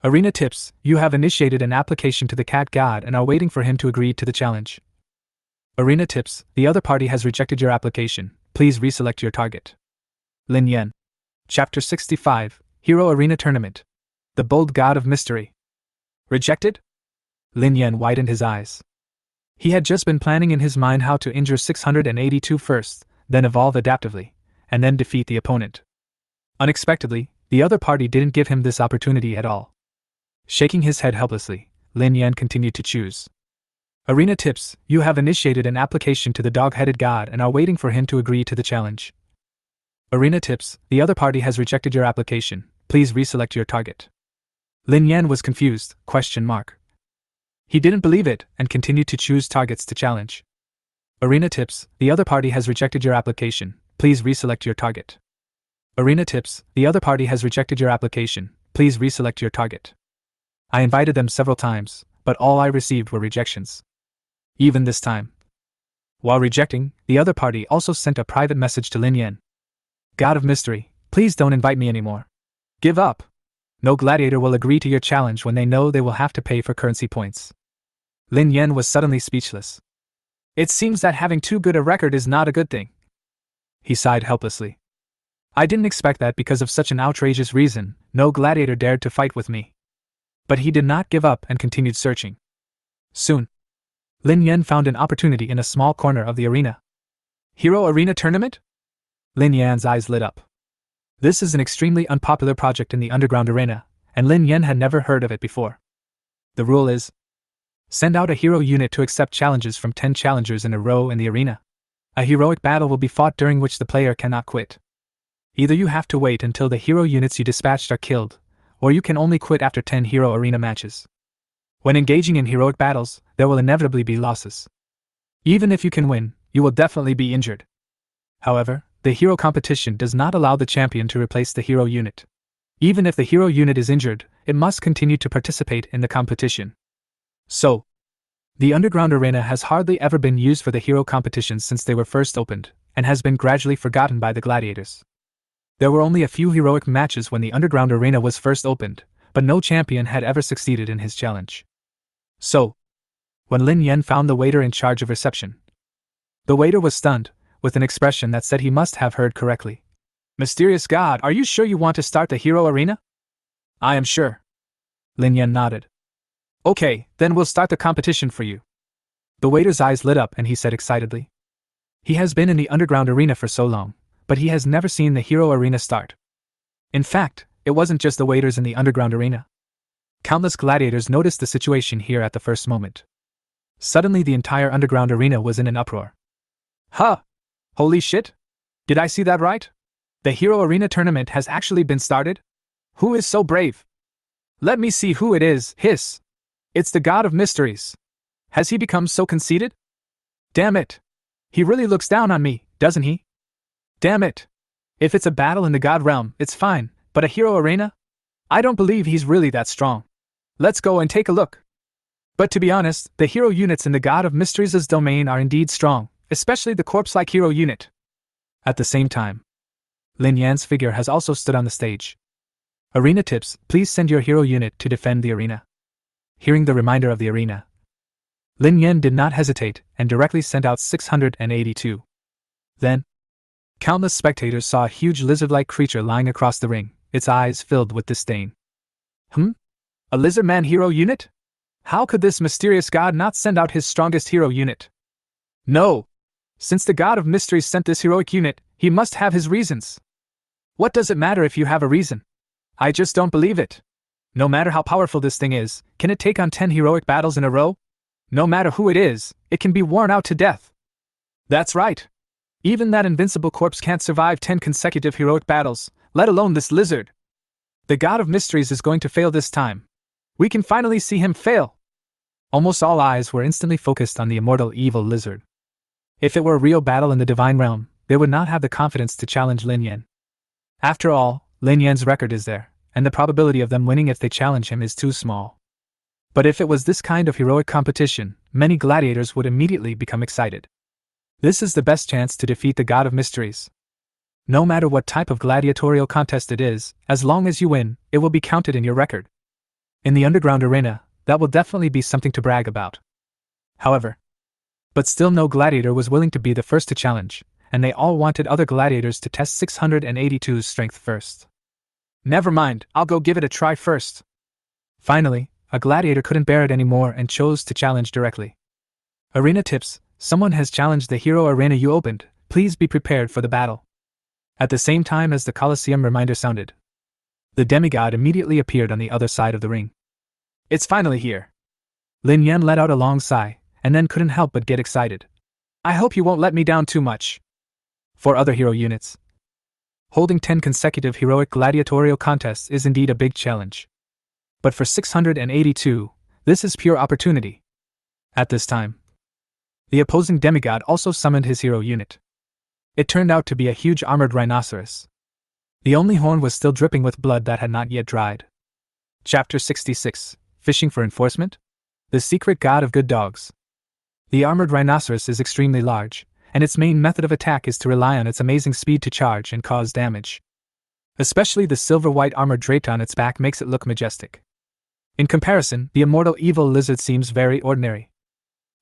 Arena tips, you have initiated an application to the cat god and are waiting for him to agree to the challenge. Arena tips, the other party has rejected your application, please reselect your target. Lin Yan. Chapter 65, Hero Arena Tournament. The Bold God of Mystery. Rejected? Lin Yan widened his eyes. He had just been planning in his mind how to injure 682 first, then evolve adaptively, and then defeat the opponent. Unexpectedly, the other party didn't give him this opportunity at all. Shaking his head helplessly, Lin Yan continued to choose. Arena tips, you have initiated an application to the dog-headed god and are waiting for him to agree to the challenge. Arena tips, the other party has rejected your application, please reselect your target. Lin Yan was confused, ? He didn't believe it and continued to choose targets to challenge. Arena tips, the other party has rejected your application, please reselect your target. Arena tips, the other party has rejected your application, please reselect your target. I invited them several times, but all I received were rejections. Even this time. While rejecting, the other party also sent a private message to Lin Yan. God of Mystery, please don't invite me anymore. Give up. No gladiator will agree to your challenge when they know they will have to pay for currency points. Lin Yan was suddenly speechless. It seems that having too good a record is not a good thing. He sighed helplessly. I didn't expect that because of such an outrageous reason, no gladiator dared to fight with me. But he did not give up and continued searching. Soon, Lin Yan found an opportunity in a small corner of the arena. Hero Arena Tournament? Lin Yan's eyes lit up. This is an extremely unpopular project in the underground arena, and Lin Yan had never heard of it before. The rule is, send out a hero unit to accept challenges from 10 challengers in a row in the arena. A heroic battle will be fought during which the player cannot quit. Either you have to wait until the hero units you dispatched are killed, or you can only quit after 10 hero arena matches. When engaging in heroic battles, there will inevitably be losses. Even if you can win, you will definitely be injured. However, the hero competition does not allow the champion to replace the hero unit. Even if the hero unit is injured, it must continue to participate in the competition. So, the underground arena has hardly ever been used for the hero competitions since they were first opened, and has been gradually forgotten by the gladiators. There were only a few heroic matches when the underground arena was first opened, but no champion had ever succeeded in his challenge. So, when Lin Yan found the waiter in charge of reception, the waiter was stunned, with an expression that said he must have heard correctly. "Mysterious God, are you sure you want to start the hero arena?" "I am sure." Lin Yan nodded. "Okay, then we'll start the competition for you." The waiter's eyes lit up and he said excitedly. He has been in the underground arena for so long, but he has never seen the hero arena start. In fact, it wasn't just the waiters in the underground arena. Countless gladiators noticed the situation here at the first moment. Suddenly the entire underground arena was in an uproar. Huh! Holy shit! Did I see that right? The hero arena tournament has actually been started? Who is so brave? Let me see who it is, hiss! It's the god of mysteries. Has he become so conceited? Damn it! He really looks down on me, doesn't he? Damn it! If it's a battle in the god realm, it's fine, but a hero arena? I don't believe he's really that strong. Let's go and take a look. But to be honest, the hero units in the god of mysteries' domain are indeed strong, especially the corpse-like hero unit. At the same time, Lin Yan's figure has also stood on the stage. Arena tips, please send your hero unit to defend the arena. Hearing the reminder of the arena, Lin Yan did not hesitate and directly sent out 682. Then, countless spectators saw a huge lizard-like creature lying across the ring, its eyes filled with disdain. A lizard man hero unit? How could this mysterious god not send out his strongest hero unit? No! Since the god of mysteries sent this heroic unit, he must have his reasons. What does it matter if you have a reason? I just don't believe it. No matter how powerful this thing is, can it take on 10 heroic battles in a row? No matter who it is, it can be worn out to death. That's right. Even that invincible corpse can't survive 10 consecutive heroic battles, let alone this lizard. The god of mysteries is going to fail this time. We can finally see him fail. Almost all eyes were instantly focused on the immortal evil lizard. If it were a real battle in the divine realm, they would not have the confidence to challenge Lin Yan. After all, Lin Yan's record is there, and the probability of them winning if they challenge him is too small. But if it was this kind of heroic competition, many gladiators would immediately become excited. This is the best chance to defeat the god of mysteries. No matter what type of gladiatorial contest it is, as long as you win, it will be counted in your record. In the underground arena, that will definitely be something to brag about. However, but still no gladiator was willing to be the first to challenge, and they all wanted other gladiators to test 682's strength first. Never mind, I'll go give it a try first. Finally, a gladiator couldn't bear it anymore and chose to challenge directly. Arena tips, someone has challenged the hero arena you opened, please be prepared for the battle. At the same time as the Colosseum reminder sounded, the demigod immediately appeared on the other side of the ring. It's finally here. Lin Yan let out a long sigh, and then couldn't help but get excited. I hope you won't let me down too much. For other hero units, holding 10 consecutive heroic gladiatorial contests is indeed a big challenge. But for 682, this is pure opportunity. At this time, the opposing demigod also summoned his hero unit. It turned out to be a huge armored rhinoceros. The only horn was still dripping with blood that had not yet dried. Chapter 66, Fishing for Enforcement? The Secret God of Good Dogs. The armored rhinoceros is extremely large, and its main method of attack is to rely on its amazing speed to charge and cause damage. Especially the silver-white armor draped on its back makes it look majestic. In comparison, the immortal evil lizard seems very ordinary.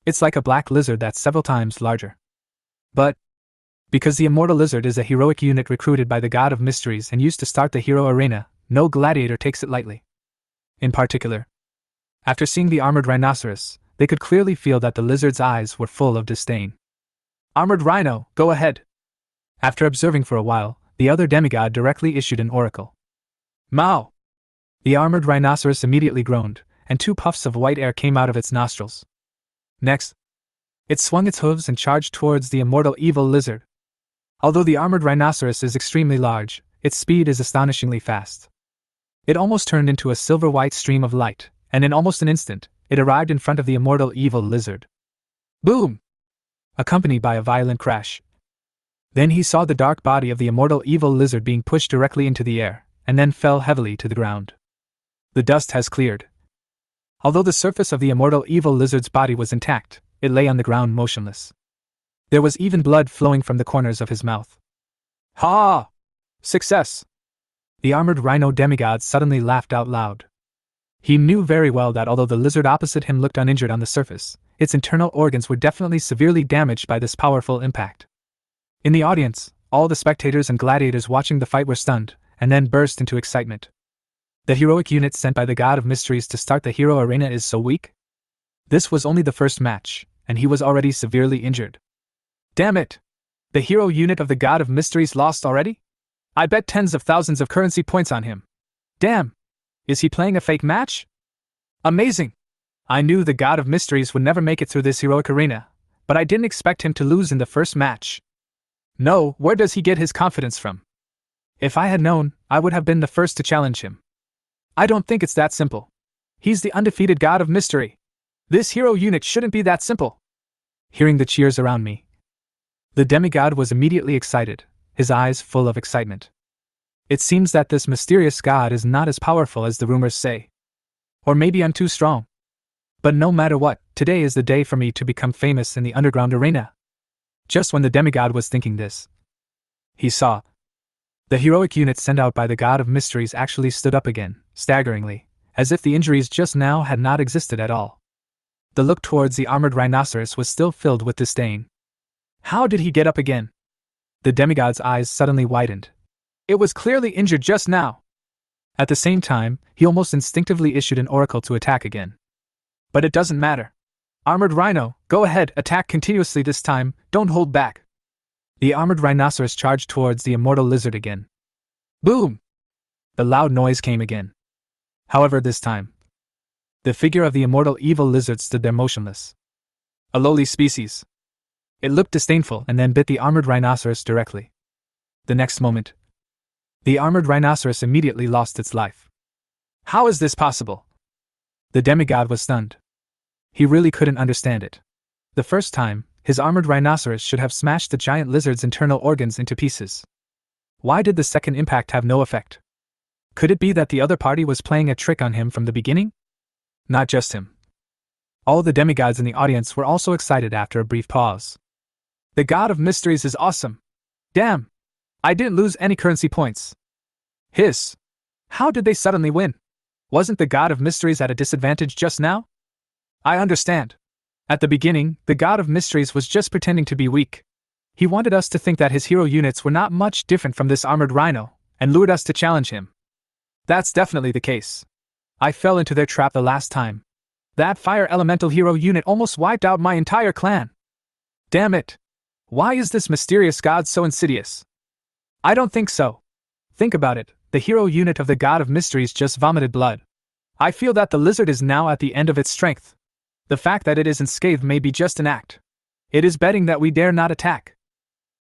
It's like a black lizard that's several times larger. But, because the immortal lizard is a heroic unit recruited by the god of mysteries and used to start the hero arena, no gladiator takes it lightly. In particular, after seeing the armored rhinoceros, they could clearly feel that the lizard's eyes were full of disdain. Armored rhino, go ahead. After observing for a while, the other demigod directly issued an oracle. Mao! The armored rhinoceros immediately groaned, and 2 puffs of white air came out of its nostrils. Next, it swung its hooves and charged towards the immortal evil lizard. Although the armored rhinoceros is extremely large, its speed is astonishingly fast. It almost turned into a silver-white stream of light, and in almost an instant, it arrived in front of the immortal evil lizard. Boom! Accompanied by a violent crash. Then he saw the dark body of the immortal evil lizard being pushed directly into the air, and then fell heavily to the ground. The dust has cleared. Although the surface of the immortal evil lizard's body was intact, it lay on the ground motionless. There was even blood flowing from the corners of his mouth. Ha! Success! The armored rhino demigod suddenly laughed out loud. He knew very well that although the lizard opposite him looked uninjured on the surface, its internal organs were definitely severely damaged by this powerful impact. In the audience, all the spectators and gladiators watching the fight were stunned, and then burst into excitement. The heroic unit sent by the God of Mysteries to start the hero arena is so weak? This was only the first match, and he was already severely injured. Damn it! The hero unit of the God of Mysteries lost already? I bet tens of thousands of currency points on him. Damn! Is he playing a fake match? Amazing! I knew the God of Mysteries would never make it through this heroic arena, but I didn't expect him to lose in the first match. No, where does he get his confidence from? If I had known, I would have been the first to challenge him. I don't think it's that simple. He's the undefeated God of Mystery. This hero unit shouldn't be that simple. Hearing the cheers around me, the demigod was immediately excited, his eyes full of excitement. It seems that this mysterious god is not as powerful as the rumors say. Or maybe I'm too strong. But no matter what, today is the day for me to become famous in the underground arena. Just when the demigod was thinking this, he saw the heroic unit sent out by the God of Mysteries actually stood up again, staggeringly, as if the injuries just now had not existed at all. The look towards the armored rhinoceros was still filled with disdain. How did he get up again? The demigod's eyes suddenly widened. It was clearly injured just now. At the same time, he almost instinctively issued an oracle to attack again. But it doesn't matter. Armored rhino, go ahead, attack continuously this time, don't hold back. The armored rhinoceros charged towards the immortal lizard again. Boom! The loud noise came again. However, this time, the figure of the immortal evil lizard stood there motionless. A lowly species. It looked disdainful and then bit the armored rhinoceros directly. The next moment, the armored rhinoceros immediately lost its life. How is this possible? The demigod was stunned. He really couldn't understand it. The first time, his armored rhinoceros should have smashed the giant lizard's internal organs into pieces. Why did the second impact have no effect? Could it be that the other party was playing a trick on him from the beginning? Not just him. All the demigods in the audience were also excited after a brief pause. The God of Mysteries is awesome. Damn! I didn't lose any currency points. Hiss! How did they suddenly win? Wasn't the God of Mysteries at a disadvantage just now? I understand. At the beginning, the God of Mysteries was just pretending to be weak. He wanted us to think that his hero units were not much different from this armored rhino, and lured us to challenge him. That's definitely the case. I fell into their trap the last time. That fire elemental hero unit almost wiped out my entire clan. Damn it! Why is this mysterious god so insidious? I don't think so. Think about it, the hero unit of the God of Mysteries just vomited blood. I feel that the lizard is now at the end of its strength. The fact that it is unscathed may be just an act. It is betting that we dare not attack.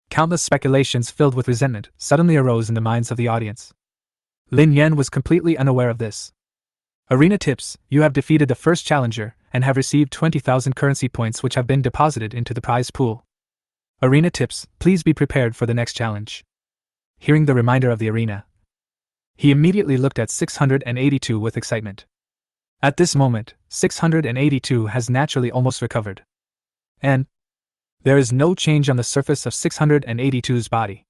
Countless speculations filled with resentment suddenly arose in the minds of the audience. Lin Yan was completely unaware of this. Arena tips, you have defeated the first challenger, and have received 20,000 currency points which have been deposited into the prize pool. Arena tips, please be prepared for the next challenge. Hearing the reminder of the arena, he immediately looked at 682 with excitement. At this moment, 682 has naturally almost recovered. And there is no change on the surface of 682's body.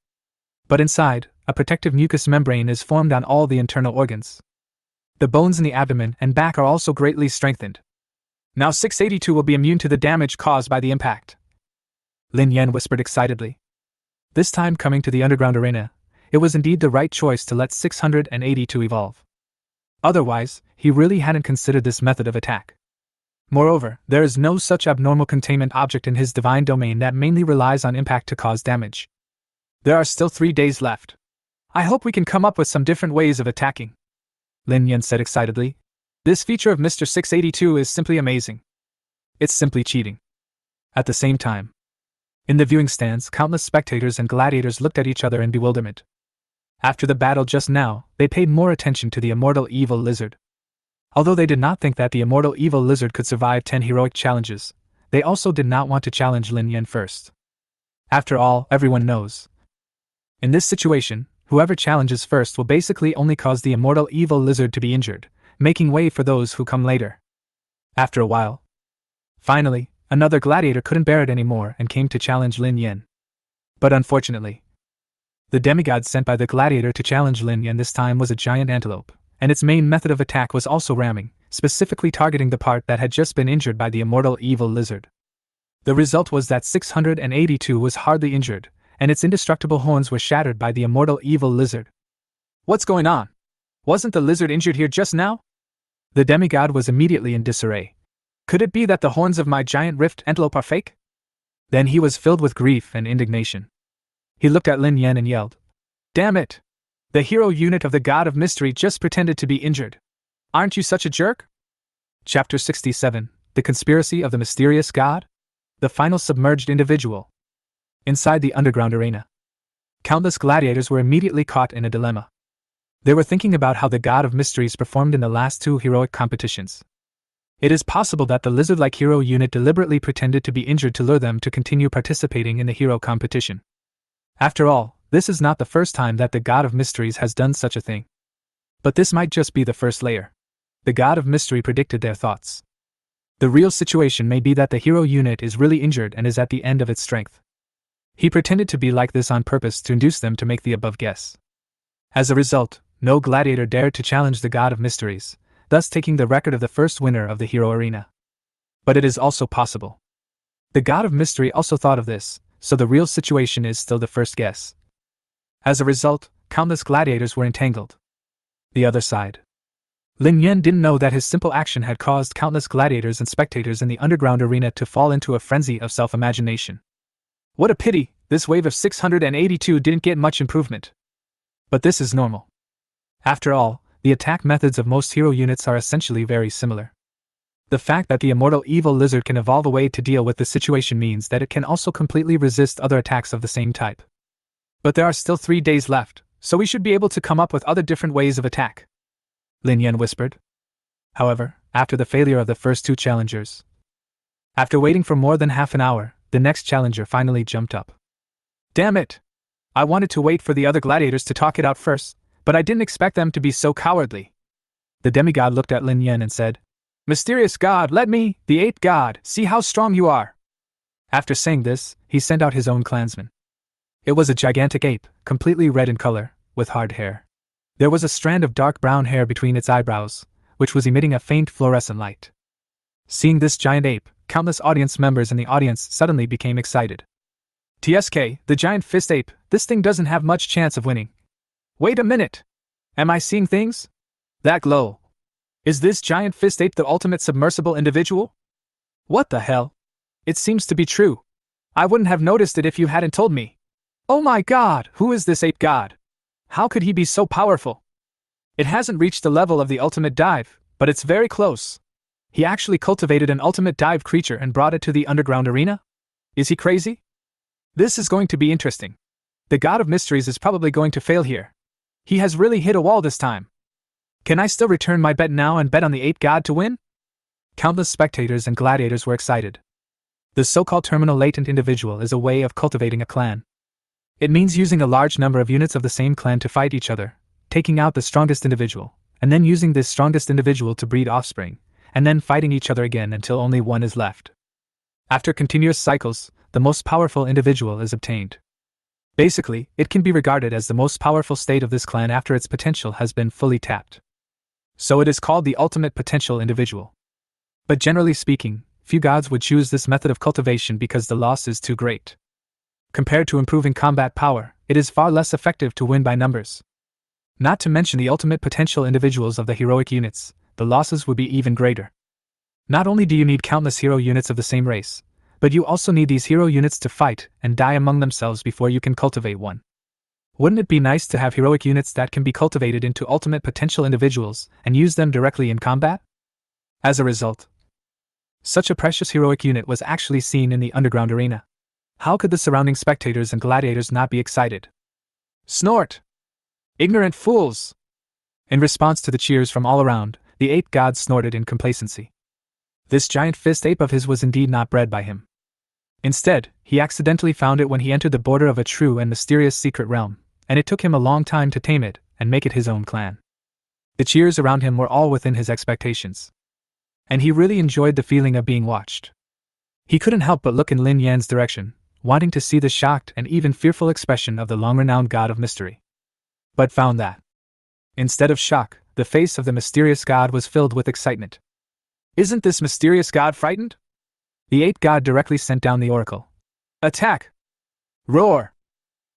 But inside, a protective mucous membrane is formed on all the internal organs. The bones in the abdomen and back are also greatly strengthened. Now 682 will be immune to the damage caused by the impact. Lin Yan whispered excitedly. This time coming to the underground arena, it was indeed the right choice to let 682 evolve. Otherwise, he really hadn't considered this method of attack. Moreover, there is no such abnormal containment object in his divine domain that mainly relies on impact to cause damage. There are still 3 days left. I hope we can come up with some different ways of attacking. Lin Yan said excitedly. This feature of Mr. 682 is simply amazing. It's simply cheating. At the same time, in the viewing stands, countless spectators and gladiators looked at each other in bewilderment. After the battle just now, they paid more attention to the immortal evil lizard. Although they did not think that the immortal evil lizard could survive 10 heroic challenges, they also did not want to challenge Lin Yan first. After all, everyone knows. In this situation, whoever challenges first will basically only cause the immortal evil lizard to be injured, making way for those who come later. After a while, finally, another gladiator couldn't bear it anymore and came to challenge Lin Yen. But unfortunately, the demigod sent by the gladiator to challenge Lin Yen this time was a giant antelope, and its main method of attack was also ramming, specifically targeting the part that had just been injured by the immortal evil lizard. The result was that 682 was hardly injured, and its indestructible horns were shattered by the immortal evil lizard. What's going on? Wasn't the lizard injured here just now? The demigod was immediately in disarray. Could it be that the horns of my giant rift antelope are fake? Then he was filled with grief and indignation. He looked at Lin Yen and yelled, "Damn it! The hero unit of the God of Mystery just pretended to be injured. Aren't you such a jerk?" Chapter 67, The Conspiracy of the Mysterious God? The Final Submerged Individual. Inside the underground arena, countless gladiators were immediately caught in a dilemma. They were thinking about how the God of Mysteries performed in the last two heroic competitions. It is possible that the lizard-like hero unit deliberately pretended to be injured to lure them to continue participating in the hero competition. After all, this is not the first time that the God of Mysteries has done such a thing. But this might just be the first layer. The God of Mystery predicted their thoughts. The real situation may be that the hero unit is really injured and is at the end of its strength. He pretended to be like this on purpose to induce them to make the above guess. As a result, no gladiator dared to challenge the God of Mysteries, thus taking the record of the first winner of the hero arena. But it is also possible. The God of Mystery also thought of this, so the real situation is still the first guess. As a result, countless gladiators were entangled. The other side. Lin Yen didn't know that his simple action had caused countless gladiators and spectators in the underground arena to fall into a frenzy of self-imagination. What a pity, this wave of 682 didn't get much improvement. But this is normal. After all, the attack methods of most hero units are essentially very similar. The fact that the immortal evil lizard can evolve a way to deal with the situation means that it can also completely resist other attacks of the same type. But there are still 3 days left, so we should be able to come up with other different ways of attack, Lin Yen whispered. However, after the failure of the first two challengers, after waiting for more than half an hour, the next challenger finally jumped up. Damn it! I wanted to wait for the other gladiators to talk it out first, but I didn't expect them to be so cowardly. The demigod looked at Lin Yen and said, "Mysterious God, let me, the ape god, see how strong you are." After saying this, he sent out his own clansman. It was a gigantic ape, completely red in color, with hard hair. There was a strand of dark brown hair between its eyebrows, which was emitting a faint fluorescent light. Seeing this giant ape, countless audience members in the audience suddenly became excited. "TSK, the giant fist ape, this thing doesn't have much chance of winning. Wait a minute! Am I seeing things? That glow. Is this giant fist ape the ultimate submersible individual? What the hell? It seems to be true. I wouldn't have noticed it if you hadn't told me. Oh my god, who is this ape god? How could he be so powerful? It hasn't reached the level of the ultimate dive, but it's very close. He actually cultivated an ultimate dive creature and brought it to the underground arena? Is he crazy? This is going to be interesting. The God of Mysteries is probably going to fail here. He has really hit a wall this time. Can I still return my bet now and bet on the ape god to win?" Countless spectators and gladiators were excited. The so-called terminal latent individual is a way of cultivating a clan. It means using a large number of units of the same clan to fight each other, taking out the strongest individual, and then using this strongest individual to breed offspring, and then fighting each other again until only one is left. After continuous cycles, the most powerful individual is obtained. Basically, it can be regarded as the most powerful state of this clan after its potential has been fully tapped. So it is called the ultimate potential individual. But generally speaking, few gods would choose this method of cultivation because the loss is too great. Compared to improving combat power, it is far less effective to win by numbers. Not to mention the ultimate potential individuals of the heroic units, the losses would be even greater. Not only do you need countless hero units of the same race, but you also need these hero units to fight and die among themselves before you can cultivate one. Wouldn't it be nice to have heroic units that can be cultivated into ultimate potential individuals and use them directly in combat? As a result, such a precious heroic unit was actually seen in the underground arena. How could the surrounding spectators and gladiators not be excited? Snort! Ignorant fools! In response to the cheers from all around, the ape god snorted in complacency. This giant fist ape of his was indeed not bred by him. Instead, he accidentally found it when he entered the border of a true and mysterious secret realm, and it took him a long time to tame it and make it his own clan. The cheers around him were all within his expectations. And he really enjoyed the feeling of being watched. He couldn't help but look in Lin Yan's direction, wanting to see the shocked and even fearful expression of the long-renowned god of mystery. But found that, instead of shock, the face of the mysterious god was filled with excitement. "Isn't this mysterious god frightened?" The ape god directly sent down the oracle. "Attack! Roar!"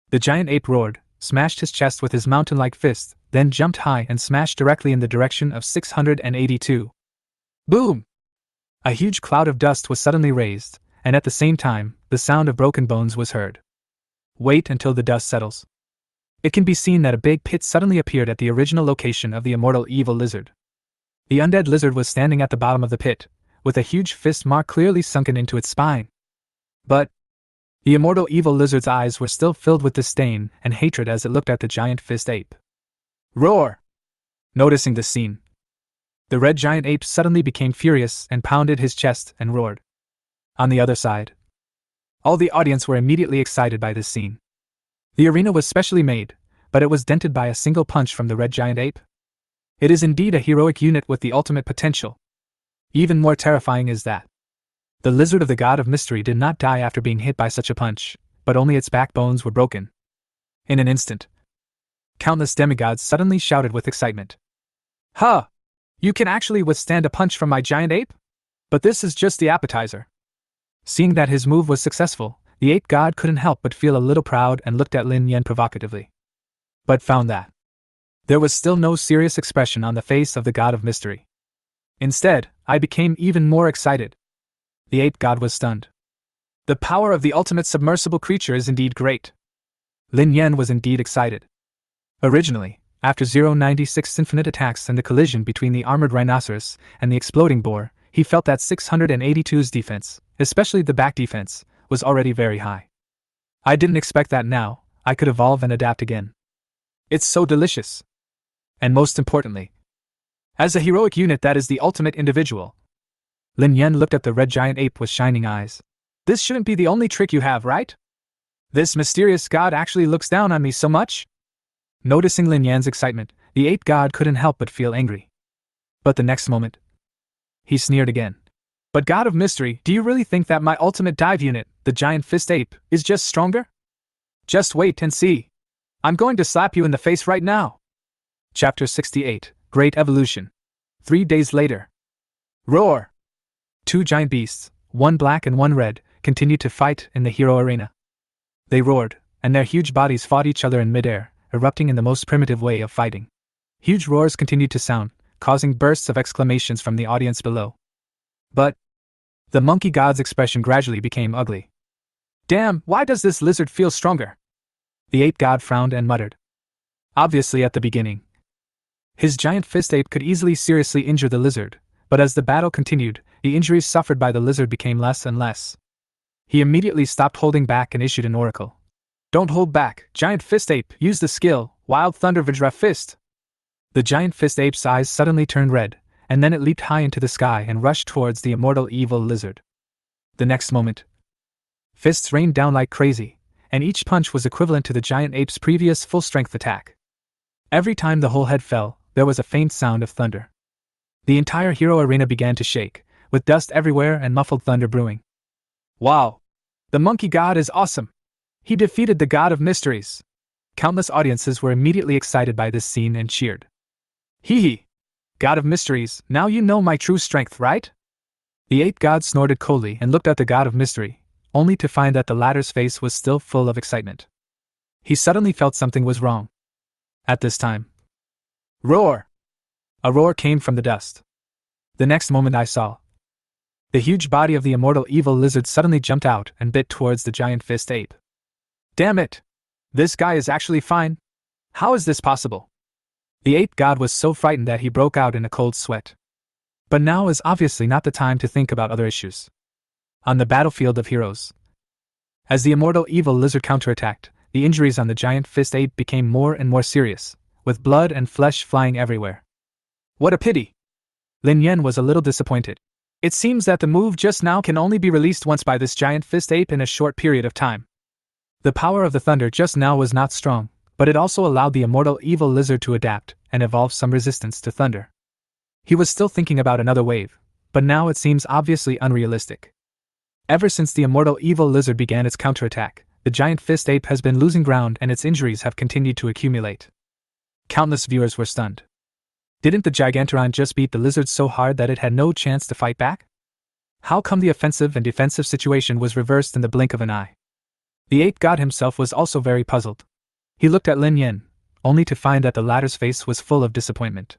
The giant ape roared, smashed his chest with his mountain-like fist, then jumped high and smashed directly in the direction of 682. Boom! A huge cloud of dust was suddenly raised, and at the same time, the sound of broken bones was heard. Wait until the dust settles. It can be seen that a big pit suddenly appeared at the original location of the immortal evil lizard. The undead lizard was standing at the bottom of the pit, with a huge fist mark clearly sunken into its spine. But the immortal evil lizard's eyes were still filled with disdain and hatred as it looked at the giant fist ape. Roar! Noticing this scene, the red giant ape suddenly became furious and pounded his chest and roared. On the other side, all the audience were immediately excited by this scene. The arena was specially made, but it was dented by a single punch from the red giant ape. It is indeed a heroic unit with the ultimate potential. Even more terrifying is that the lizard of the god of mystery did not die after being hit by such a punch, but only its backbones were broken. In an instant, countless demigods suddenly shouted with excitement. "Huh! You can actually withstand a punch from my giant ape? But this is just the appetizer." Seeing that his move was successful, the ape god couldn't help but feel a little proud and looked at Lin Yan provocatively. But found that there was still no serious expression on the face of the god of mystery. Instead, I became even more excited. The ape god was stunned. The power of the ultimate submersible creature is indeed great. Lin Yan was indeed excited. Originally, after 096's infinite attacks and the collision between the armored rhinoceros and the exploding boar, he felt that 682's defense, especially the back defense, was already very high. I didn't expect that now I could evolve and adapt again. It's so delicious. And most importantly, as a heroic unit that is the ultimate individual. Lin Yan looked at the red giant ape with shining eyes. This shouldn't be the only trick you have, right? This mysterious god actually looks down on me so much? Noticing Lin Yan's excitement, the ape god couldn't help but feel angry. But the next moment, he sneered again. But god of mystery, do you really think that my ultimate dive unit, the giant fist ape, is just stronger? Just wait and see. I'm going to slap you in the face right now. Chapter 68, Great Evolution. 3 days later. Roar! Two giant beasts, one black and one red, continued to fight in the hero arena. They roared, and their huge bodies fought each other in midair, erupting in the most primitive way of fighting. Huge roars continued to sound, causing bursts of exclamations from the audience below. But the monkey god's expression gradually became ugly. Damn, why does this lizard feel stronger? The ape god frowned and muttered. Obviously at the beginning, his giant fist ape could easily seriously injure the lizard, but as the battle continued, the injuries suffered by the lizard became less and less. He immediately stopped holding back and issued an oracle. Don't hold back, giant fist ape, use the skill, Wild Thunder Vajra Fist. The giant fist ape's eyes suddenly turned red, and then it leaped high into the sky and rushed towards the immortal evil lizard. The next moment, fists rained down like crazy, and each punch was equivalent to the giant ape's previous full-strength attack. Every time the whole head fell, there was a faint sound of thunder. The entire hero arena began to shake, with dust everywhere and muffled thunder brewing. Wow! The monkey god is awesome! He defeated the god of mysteries! Countless audiences were immediately excited by this scene and cheered. Hee hee! God of mysteries, now you know my true strength, right? The ape god snorted coldly and looked at the god of mystery, only to find that the latter's face was still full of excitement. He suddenly felt something was wrong. At this time, roar! A roar came from the dust. The next moment I saw the huge body of the immortal evil lizard suddenly jumped out and bit towards the giant fist ape. Damn it! This guy is actually fine? How is this possible? The ape god was so frightened that he broke out in a cold sweat. But now is obviously not the time to think about other issues. On the battlefield of heroes, as the immortal evil lizard counterattacked, the injuries on the giant fist ape became more and more serious, with blood and flesh flying everywhere. What a pity! Lin Yan was a little disappointed. It seems that the move just now can only be released once by this giant fist ape in a short period of time. The power of the thunder just now was not strong, but it also allowed the immortal evil lizard to adapt and evolve some resistance to thunder. He was still thinking about another wave, but now it seems obviously unrealistic. Ever since the immortal evil lizard began its counterattack, the giant fist ape has been losing ground and its injuries have continued to accumulate. Countless viewers were stunned. Didn't the Gigantoron just beat the lizard so hard that it had no chance to fight back? How come the offensive and defensive situation was reversed in the blink of an eye? The ape god himself was also very puzzled. He looked at Lin Yen, only to find that the latter's face was full of disappointment.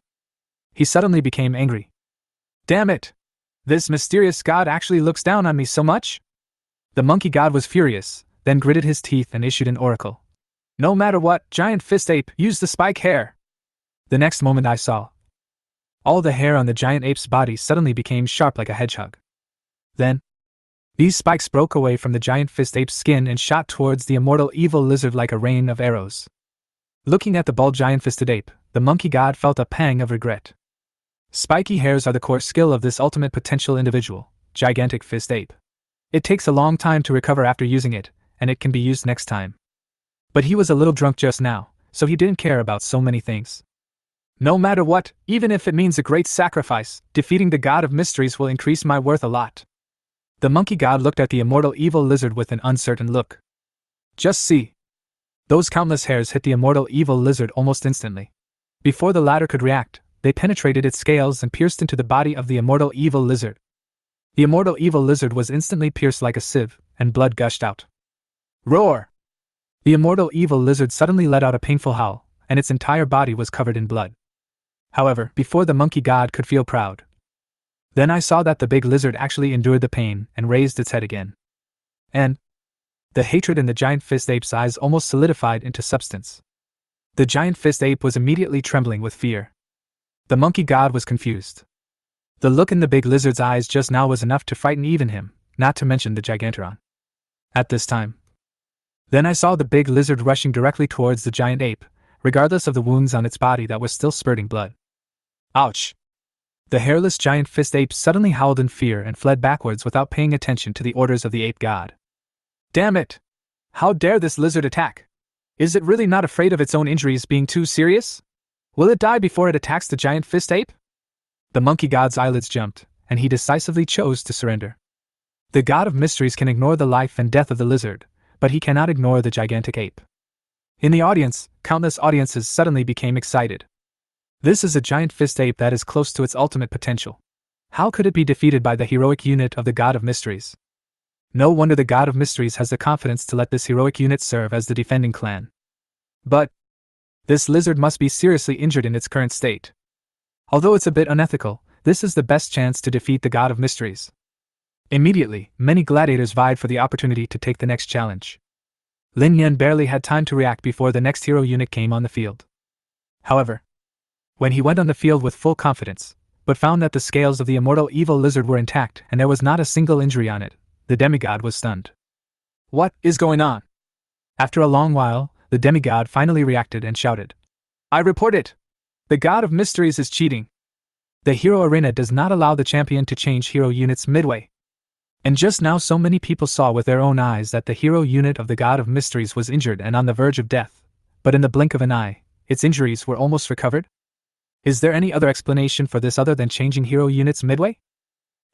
He suddenly became angry. Damn it! This mysterious god actually looks down on me so much? The monkey god was furious, then gritted his teeth and issued an oracle. No matter what, giant fist ape, use the spike hair! The next moment I saw. All the hair on the giant ape's body suddenly became sharp like a hedgehog. Then, these spikes broke away from the giant fist ape's skin and shot towards the immortal evil lizard like a rain of arrows. Looking at the bald giant-fisted ape, the monkey god felt a pang of regret. Spiky hairs are the core skill of this ultimate potential individual, gigantic fist ape. It takes a long time to recover after using it, and it can be used next time. But he was a little drunk just now, so he didn't care about so many things. No matter what, even if it means a great sacrifice, defeating the god of mysteries will increase my worth a lot. The monkey god looked at the immortal evil lizard with an uncertain look. Just see. Those countless hairs hit the immortal evil lizard almost instantly. Before the latter could react, they penetrated its scales and pierced into the body of the immortal evil lizard. The immortal evil lizard was instantly pierced like a sieve, and blood gushed out. Roar! The immortal evil lizard suddenly let out a painful howl, and its entire body was covered in blood. However, before the monkey god could feel proud, then I saw that the big lizard actually endured the pain and raised its head again. And the hatred in the giant fist ape's eyes almost solidified into substance. The giant fist ape was immediately trembling with fear. The monkey god was confused. The look in the big lizard's eyes just now was enough to frighten even him, not to mention the Gigantoron. At this time, then I saw the big lizard rushing directly towards the giant ape, regardless of the wounds on its body that was still spurting blood. Ouch! The hairless giant fist ape suddenly howled in fear and fled backwards without paying attention to the orders of the ape god. Damn it! How dare this lizard attack? Is it really not afraid of its own injuries being too serious? Will it die before it attacks the giant fist ape? The monkey god's eyelids jumped, and he decisively chose to surrender. The god of mysteries can ignore the life and death of the lizard, but he cannot ignore the gigantic ape. In the audience, countless audiences suddenly became excited. This is a giant fist ape that is close to its ultimate potential. How could it be defeated by the heroic unit of the god of mysteries? No wonder the god of mysteries has the confidence to let this heroic unit serve as the defending clan. But this lizard must be seriously injured in its current state. Although it's a bit unethical, this is the best chance to defeat the god of mysteries. Immediately, many gladiators vied for the opportunity to take the next challenge. Lin Yan barely had time to react before the next hero unit came on the field. However, when he went on the field with full confidence, but found that the scales of the immortal evil lizard were intact and there was not a single injury on it, the demigod was stunned. What is going on? After a long while, the demigod finally reacted and shouted, I report it! The god of mysteries is cheating. The hero arena does not allow the champion to change hero units midway. And just now so many people saw with their own eyes that the hero unit of the god of mysteries was injured and on the verge of death, but in the blink of an eye, its injuries were almost recovered? Is there any other explanation for this other than changing hero units midway?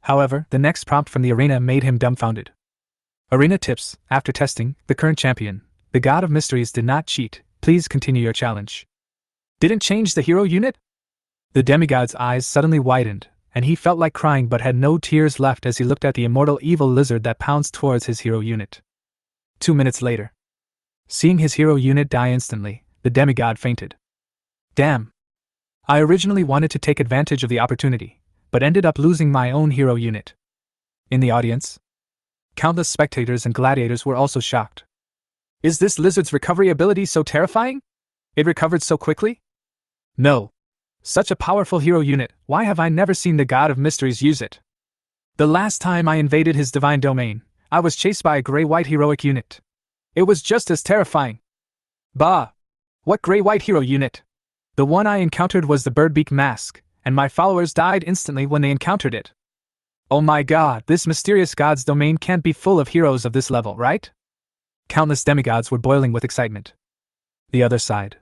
However, the next prompt from the arena made him dumbfounded. Arena tips, after testing, the current champion, the god of mysteries did not cheat, please continue your challenge. Didn't change the hero unit? The demigod's eyes suddenly widened, and he felt like crying but had no tears left as he looked at the immortal evil lizard that pounced towards his hero unit. 2 minutes later, seeing his hero unit die instantly, the demigod fainted. Damn! I originally wanted to take advantage of the opportunity, but ended up losing my own hero unit. In the audience, countless spectators and gladiators were also shocked. Is this lizard's recovery ability so terrifying? It recovered so quickly? No. Such a powerful hero unit, why have I never seen the god of mysteries use it? The last time I invaded his divine domain, I was chased by a gray-white heroic unit. It was just as terrifying. Bah! What gray-white hero unit? The one I encountered was the Birdbeak Mask, and my followers died instantly when they encountered it. Oh my god, this mysterious god's domain can't be full of heroes of this level, right? Countless demigods were boiling with excitement. The other side.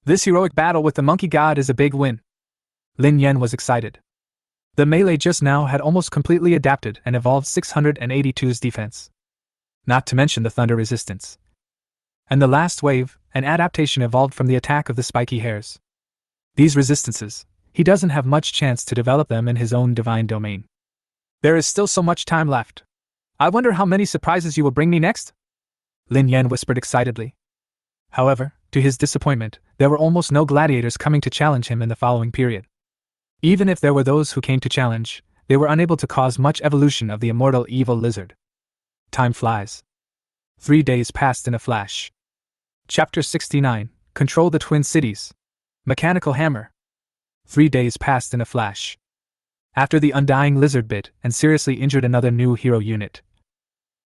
This heroic battle with the monkey god is a big win. Lin Yan was excited. The melee just now had almost completely adapted and evolved 682's defense. Not to mention the thunder resistance. And the last wave, an adaptation evolved from the attack of the spiky hairs. These resistances, he doesn't have much chance to develop them in his own divine domain. There is still so much time left. I wonder how many surprises you will bring me next? Lin Yan whispered excitedly. However, to his disappointment, there were almost no gladiators coming to challenge him in the following period. Even if there were those who came to challenge, they were unable to cause much evolution of the immortal evil lizard. Time flies. 3 days passed in a flash. Chapter 69, Control the Twin Cities. Mechanical Hammer. 3 days passed in a flash. After the undying lizard bit and seriously injured another new hero unit.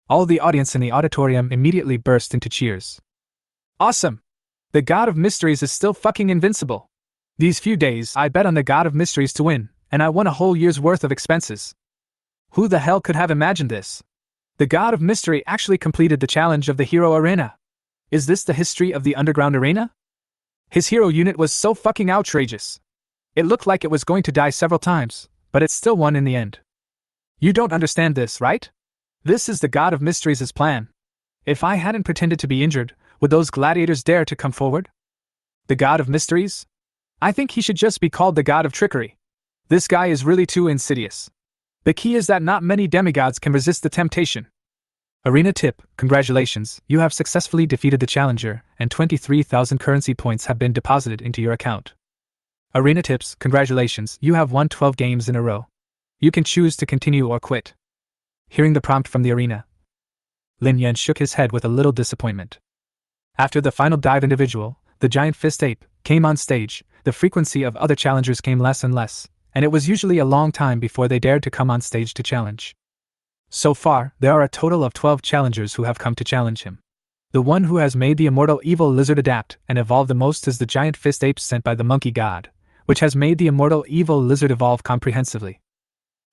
All the audience in the auditorium immediately burst into cheers. Awesome! The God of Mysteries is still fucking invincible. These few days I bet on the God of Mysteries to win, and I won a whole year's worth of expenses. Who the hell could have imagined this? The God of Mystery actually completed the challenge of the Hero Arena. Is this the history of the Underground Arena? His hero unit was so fucking outrageous. It looked like it was going to die several times, but it still won in the end. You don't understand this, right? This is the God of Mysteries' plan. If I hadn't pretended to be injured, would those gladiators dare to come forward? The God of Mysteries? I think he should just be called the God of Trickery. This guy is really too insidious. The key is that not many demigods can resist the temptation. Arena tip, congratulations, you have successfully defeated the challenger, and 23,000 currency points have been deposited into your account. Arena tips, congratulations, you have won 12 games in a row. You can choose to continue or quit. Hearing the prompt from the arena, Lin Yan shook his head with a little disappointment. After the final dive individual, the giant fist ape, came on stage, the frequency of other challengers came less and less, and it was usually a long time before they dared to come on stage to challenge. So far, there are a total of 12 challengers who have come to challenge him. The one who has made the immortal evil lizard adapt and evolve the most is the giant fist ape sent by the monkey god, which has made the immortal evil lizard evolve comprehensively.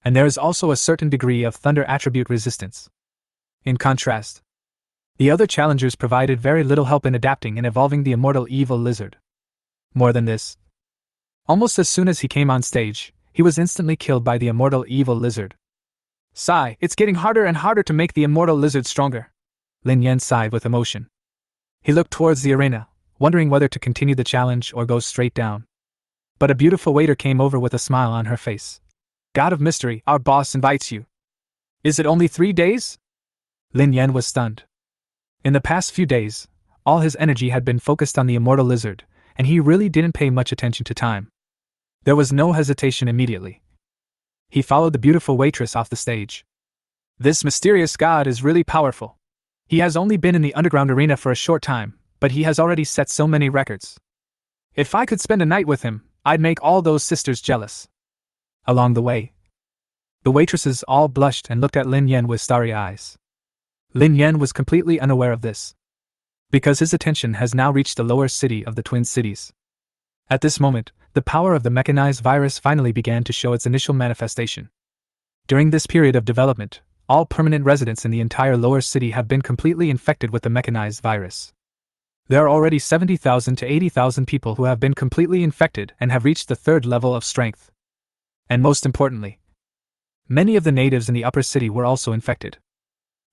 And there is also a certain degree of thunder attribute resistance. In contrast, the other challengers provided very little help in adapting and evolving the immortal evil lizard. More than this, almost as soon as he came on stage, he was instantly killed by the immortal evil lizard. Sigh, it's getting harder and harder to make the immortal lizard stronger. Lin Yan sighed with emotion. He looked towards the arena, wondering whether to continue the challenge or go straight down. But a beautiful waiter came over with a smile on her face. God of Mystery, our boss invites you. Is it only 3 days? Lin Yan was stunned. In the past few days, all his energy had been focused on the immortal lizard, and he really didn't pay much attention to time. There was no hesitation immediately. He followed the beautiful waitress off the stage. This mysterious god is really powerful. He has only been in the underground arena for a short time, but he has already set so many records. If I could spend a night with him, I'd make all those sisters jealous. Along the way, the waitresses all blushed and looked at Lin Yan with starry eyes. Lin Yan was completely unaware of this, because his attention has now reached the lower city of the Twin Cities. At this moment, the power of the mechanized virus finally began to show its initial manifestation. During this period of development, all permanent residents in the entire lower city have been completely infected with the mechanized virus. There are already 70,000 to 80,000 people who have been completely infected and have reached the 3rd level of strength. And most importantly, many of the natives in the upper city were also infected.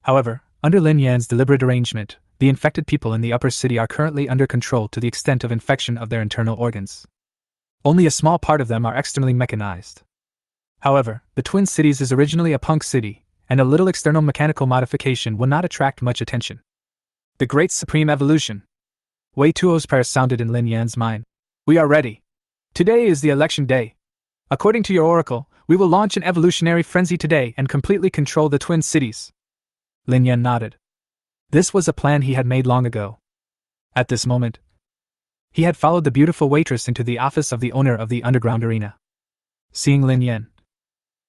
However, under Lin Yan's deliberate arrangement, the infected people in the upper city are currently under control to the extent of infection of their internal organs. Only a small part of them are externally mechanized. However, the Twin Cities is originally a punk city, and a little external mechanical modification will not attract much attention. The Great Supreme Evolution. Wei Tuo's prayers sounded in Lin Yan's mind. We are ready. Today is the election day. According to your oracle, we will launch an evolutionary frenzy today and completely control the Twin Cities. Lin Yan nodded. This was a plan he had made long ago. At this moment, he had followed the beautiful waitress into the office of the owner of the underground arena. Seeing Lin Yan,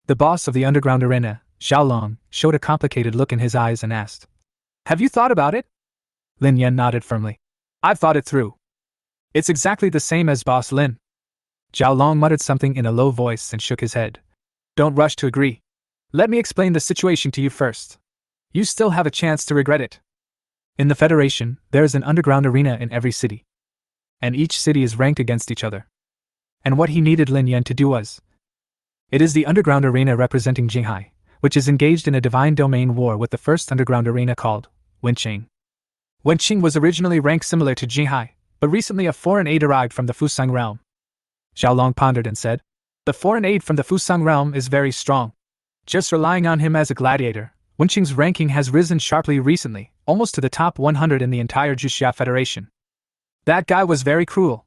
the boss of the underground arena, Xiaolong, showed a complicated look in his eyes and asked, "Have you thought about it?" Lin Yan nodded firmly. "I've thought it through. It's exactly the same as Boss Lin." Xiaolong muttered something in a low voice and shook his head. "Don't rush to agree. Let me explain the situation to you first. You still have a chance to regret it." In the Federation, there is an underground arena in every city. And each city is ranked against each other. And what he needed Lin Yan to do was. It is the underground arena representing Jinghai, which is engaged in a divine domain war with the first underground arena called Wenqing. Wenqing was originally ranked similar to Jinghai, but recently a foreign aid arrived from the Fusang realm. Xiaolong pondered and said, "The foreign aid from the Fusang realm is very strong. Just relying on him as a gladiator, Wenqing's ranking has risen sharply recently, almost to the top 100 in the entire Juxia Federation. That guy was very cruel.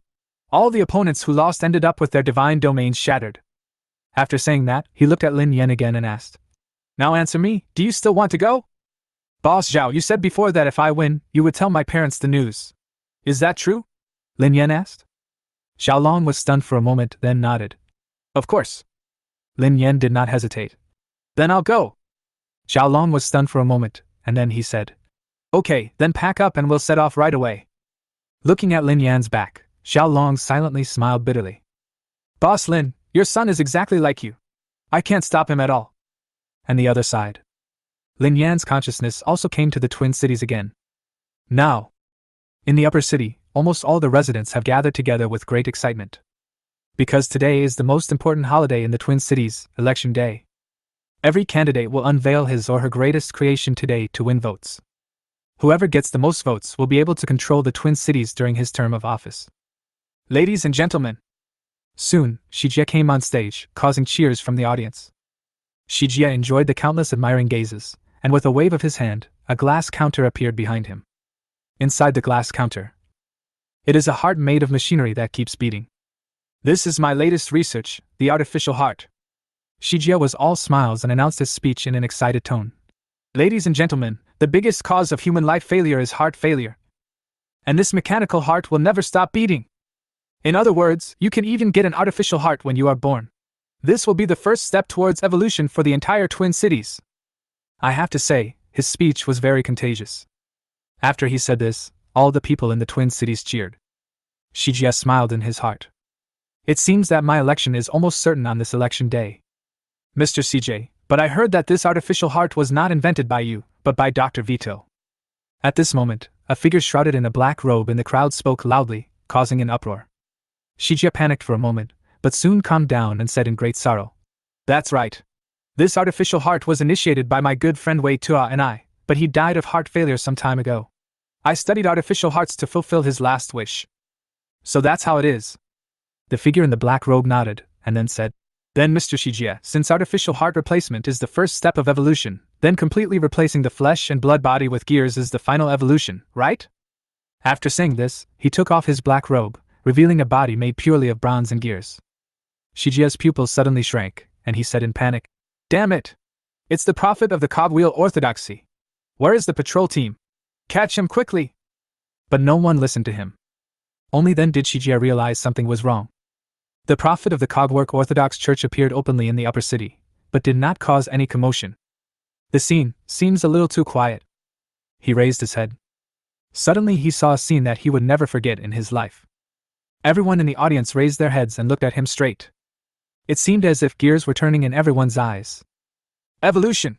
All the opponents who lost ended up with their divine domains shattered." After saying that, he looked at Lin Yan again and asked, "Now answer me, do you still want to go?" "Boss Zhao, you said before that if I win, you would tell my parents the news. Is that true?" Lin Yan asked. Xiaolong was stunned for a moment, then nodded. "Of course." Lin Yan did not hesitate. "Then I'll go." Xiaolong was stunned for a moment, and then he said, "Okay, then pack up and we'll set off right away." Looking at Lin Yan's back, Xiaolong silently smiled bitterly. "Boss Lin, your son is exactly like you. I can't stop him at all." And the other side. Lin Yan's consciousness also came to the Twin Cities again. Now, in the upper city, almost all the residents have gathered together with great excitement. Because today is the most important holiday in the Twin Cities, Election Day. Every candidate will unveil his or her greatest creation today to win votes. Whoever gets the most votes will be able to control the Twin Cities during his term of office. Ladies and gentlemen. Soon, Shijie came on stage, causing cheers from the audience. Shijie enjoyed the countless admiring gazes, and with a wave of his hand, a glass counter appeared behind him. Inside the glass counter, it is a heart made of machinery that keeps beating. "This is my latest research, the artificial heart." Shijie was all smiles and announced his speech in an excited tone. "Ladies and gentlemen, the biggest cause of human life failure is heart failure. And this mechanical heart will never stop beating. In other words, you can even get an artificial heart when you are born. This will be the first step towards evolution for the entire Twin Cities." I have to say, his speech was very contagious. After he said this, all the people in the Twin Cities cheered. Shijie smiled in his heart. "It seems that my election is almost certain on this election day. Mr. CJ, but I heard that this artificial heart was not invented by you, but by Dr. Vito." At this moment, a figure shrouded in a black robe in the crowd spoke loudly, causing an uproar. Shijie panicked for a moment, but soon calmed down and said in great sorrow, "That's right. This artificial heart was initiated by my good friend Wei Tua and I, but he died of heart failure some time ago. I studied artificial hearts to fulfill his last wish. So that's how it is." The figure in the black robe nodded, and then said, "Then Mr. Shijie, since artificial heart replacement is the first step of evolution, then completely replacing the flesh and blood body with gears is the final evolution, right?" After saying this, he took off his black robe, revealing a body made purely of bronze and gears. Shijie's pupils suddenly shrank, and he said in panic, "Damn it! It's the prophet of the cogwheel orthodoxy. Where is the patrol team? Catch him quickly!" But no one listened to him. Only then did Shijie realize something was wrong. The prophet of the Cogwork Orthodox Church appeared openly in the upper city, but did not cause any commotion. "The scene seems a little too quiet." He raised his head. Suddenly he saw a scene that he would never forget in his life. Everyone in the audience raised their heads and looked at him straight. It seemed as if gears were turning in everyone's eyes. Evolution!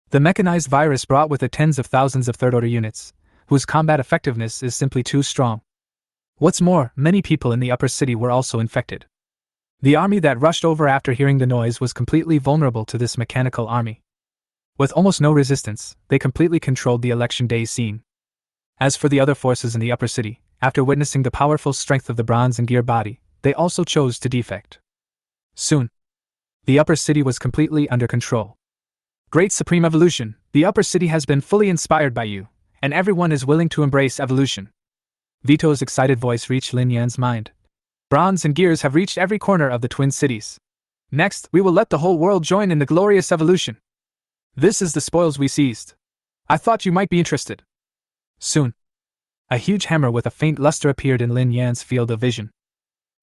The mechanized virus brought with it tens of thousands of third-order units, whose combat effectiveness is simply too strong. What's more, many people in the upper city were also infected. The army that rushed over after hearing the noise was completely vulnerable to this mechanical army. With almost no resistance, they completely controlled the election day scene. As for the other forces in the upper city, after witnessing the powerful strength of the bronze and gear body, they also chose to defect. Soon, the upper city was completely under control. "Great Supreme Evolution, the upper city has been fully inspired by you, and everyone is willing to embrace evolution." Vito's excited voice reached Lin Yan's mind. "Bronze and gears have reached every corner of the Twin Cities. Next, we will let the whole world join in the glorious evolution. This is the spoils we seized. I thought you might be interested." Soon, a huge hammer with a faint luster appeared in Lin Yan's field of vision.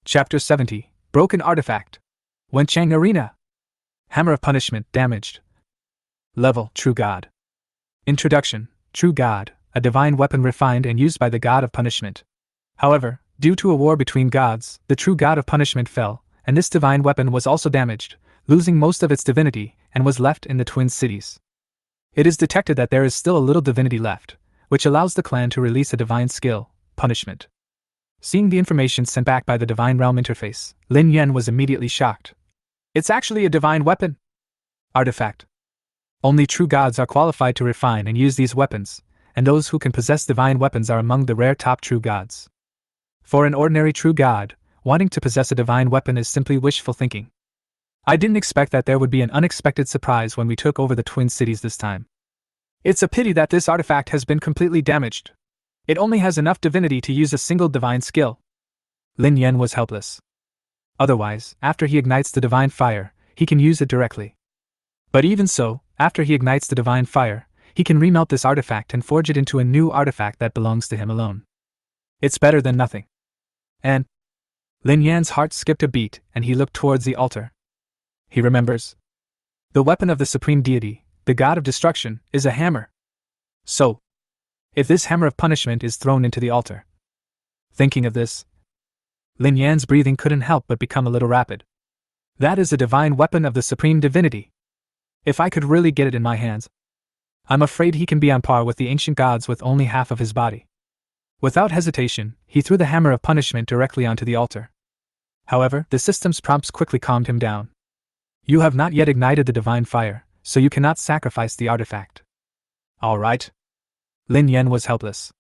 Chapter 70, Broken Artifact. Wenchang Arena. Hammer of Punishment damaged. Level, True God. Introduction, True God, a divine weapon refined and used by the God of Punishment. However, due to a war between gods, the true God of Punishment fell, and this divine weapon was also damaged, losing most of its divinity, and was left in the Twin Cities. It is detected that there is still a little divinity left, which allows the clan to release a divine skill, punishment. Seeing the information sent back by the Divine Realm interface, Lin Yen was immediately shocked. It's actually a divine weapon. Artifact. Only true gods are qualified to refine and use these weapons, and those who can possess divine weapons are among the rare top true gods. For an ordinary true god, wanting to possess a divine weapon is simply wishful thinking. I didn't expect that there would be an unexpected surprise when we took over the Twin Cities this time. It's a pity that this artifact has been completely damaged. It only has enough divinity to use a single divine skill. Lin Yen was helpless. Otherwise, after he ignites the divine fire, he can use it directly. But even so, after he ignites the divine fire, he can remelt this artifact and forge it into a new artifact that belongs to him alone. It's better than nothing. And Lin Yan's heart skipped a beat and he looked towards the altar. He remembers. The weapon of the supreme deity, the god of destruction, is a hammer. So, if this hammer of punishment is thrown into the altar. Thinking of this, Lin Yan's breathing couldn't help but become a little rapid. That is a divine weapon of the supreme divinity. If I could really get it in my hands, I'm afraid he can be on par with the ancient gods with only half of his body. Without hesitation, he threw the hammer of punishment directly onto the altar. However, the system's prompts quickly calmed him down. You have not yet ignited the divine fire, so you cannot sacrifice the artifact. All right. Lin Yen was helpless.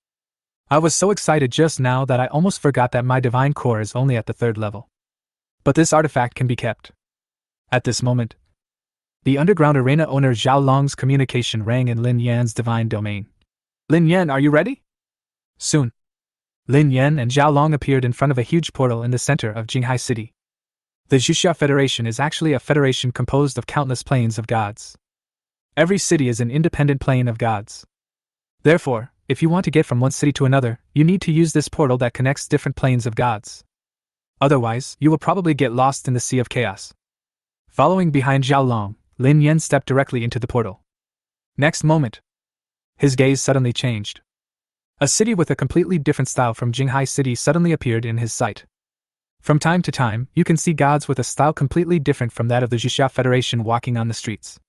I was so excited just now that I almost forgot that my divine core is only at the 3rd level. But this artifact can be kept. At this moment, the underground arena owner Zhao Long's communication rang in Lin Yan's divine domain. Lin Yan, are you ready? Soon. Lin Yan and Zhao Long appeared in front of a huge portal in the center of Jinghai City. The Zhuxia Federation is actually a federation composed of countless planes of gods. Every city is an independent plane of gods. Therefore, if you want to get from one city to another, you need to use this portal that connects different planes of gods. Otherwise, you will probably get lost in the sea of chaos. Following behind Zhao Long, Lin Yen stepped directly into the portal. Next moment, his gaze suddenly changed. A city with a completely different style from Jinghai City suddenly appeared in his sight. From time to time, you can see gods with a style completely different from that of the Zhuxia Federation walking on the streets.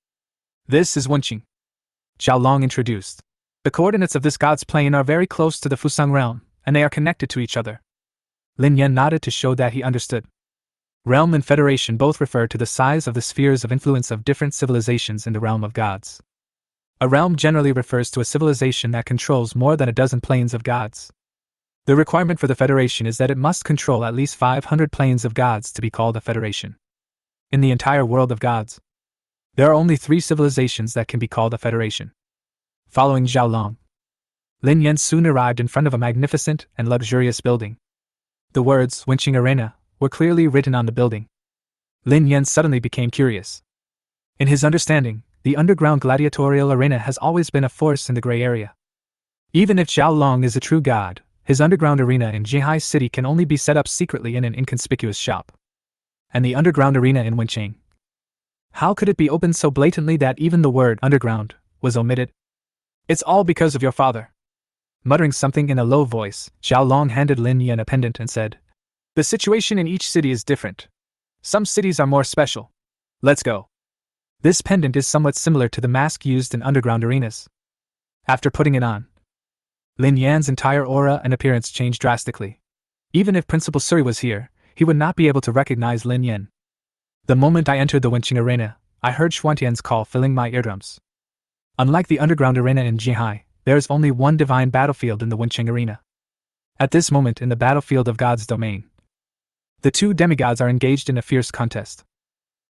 This is Wenqing. Zhao Long introduced. The coordinates of this god's plane are very close to the Fusang realm, and they are connected to each other. Lin Yen nodded to show that he understood. Realm and Federation both refer to the size of the spheres of influence of different civilizations in the realm of gods. A realm generally refers to a civilization that controls more than a dozen planes of gods. The requirement for the Federation is that it must control at least 500 planes of gods to be called a Federation. In the entire world of gods, there are only 3 civilizations that can be called a Federation. Following Zhao Long, Lin Yen soon arrived in front of a magnificent and luxurious building. The words Wenqing Arena were clearly written on the building. Lin Yen suddenly became curious. In his understanding, the underground gladiatorial arena has always been a force in the gray area. Even if Zhao Long is a true god, his underground arena in Jinghai City can only be set up secretly in an inconspicuous shop. And the underground arena in Wenqing, how could it be opened so blatantly that even the word underground was omitted? It's all because of your father. Muttering something in a low voice, Zhao Long handed Lin Yen a pendant and said, The situation in each city is different. Some cities are more special. Let's go. This pendant is somewhat similar to the mask used in underground arenas. After putting it on, Lin Yan's entire aura and appearance changed drastically. Even if Principal Suri was here, he would not be able to recognize Lin Yan. The moment I entered the Wenqing arena, I heard Xuantian's call filling my eardrums. Unlike the underground arena in Jinghai, there is only one divine battlefield in the Wenqing arena. At this moment in the battlefield of God's domain, the 2 demigods are engaged in a fierce contest.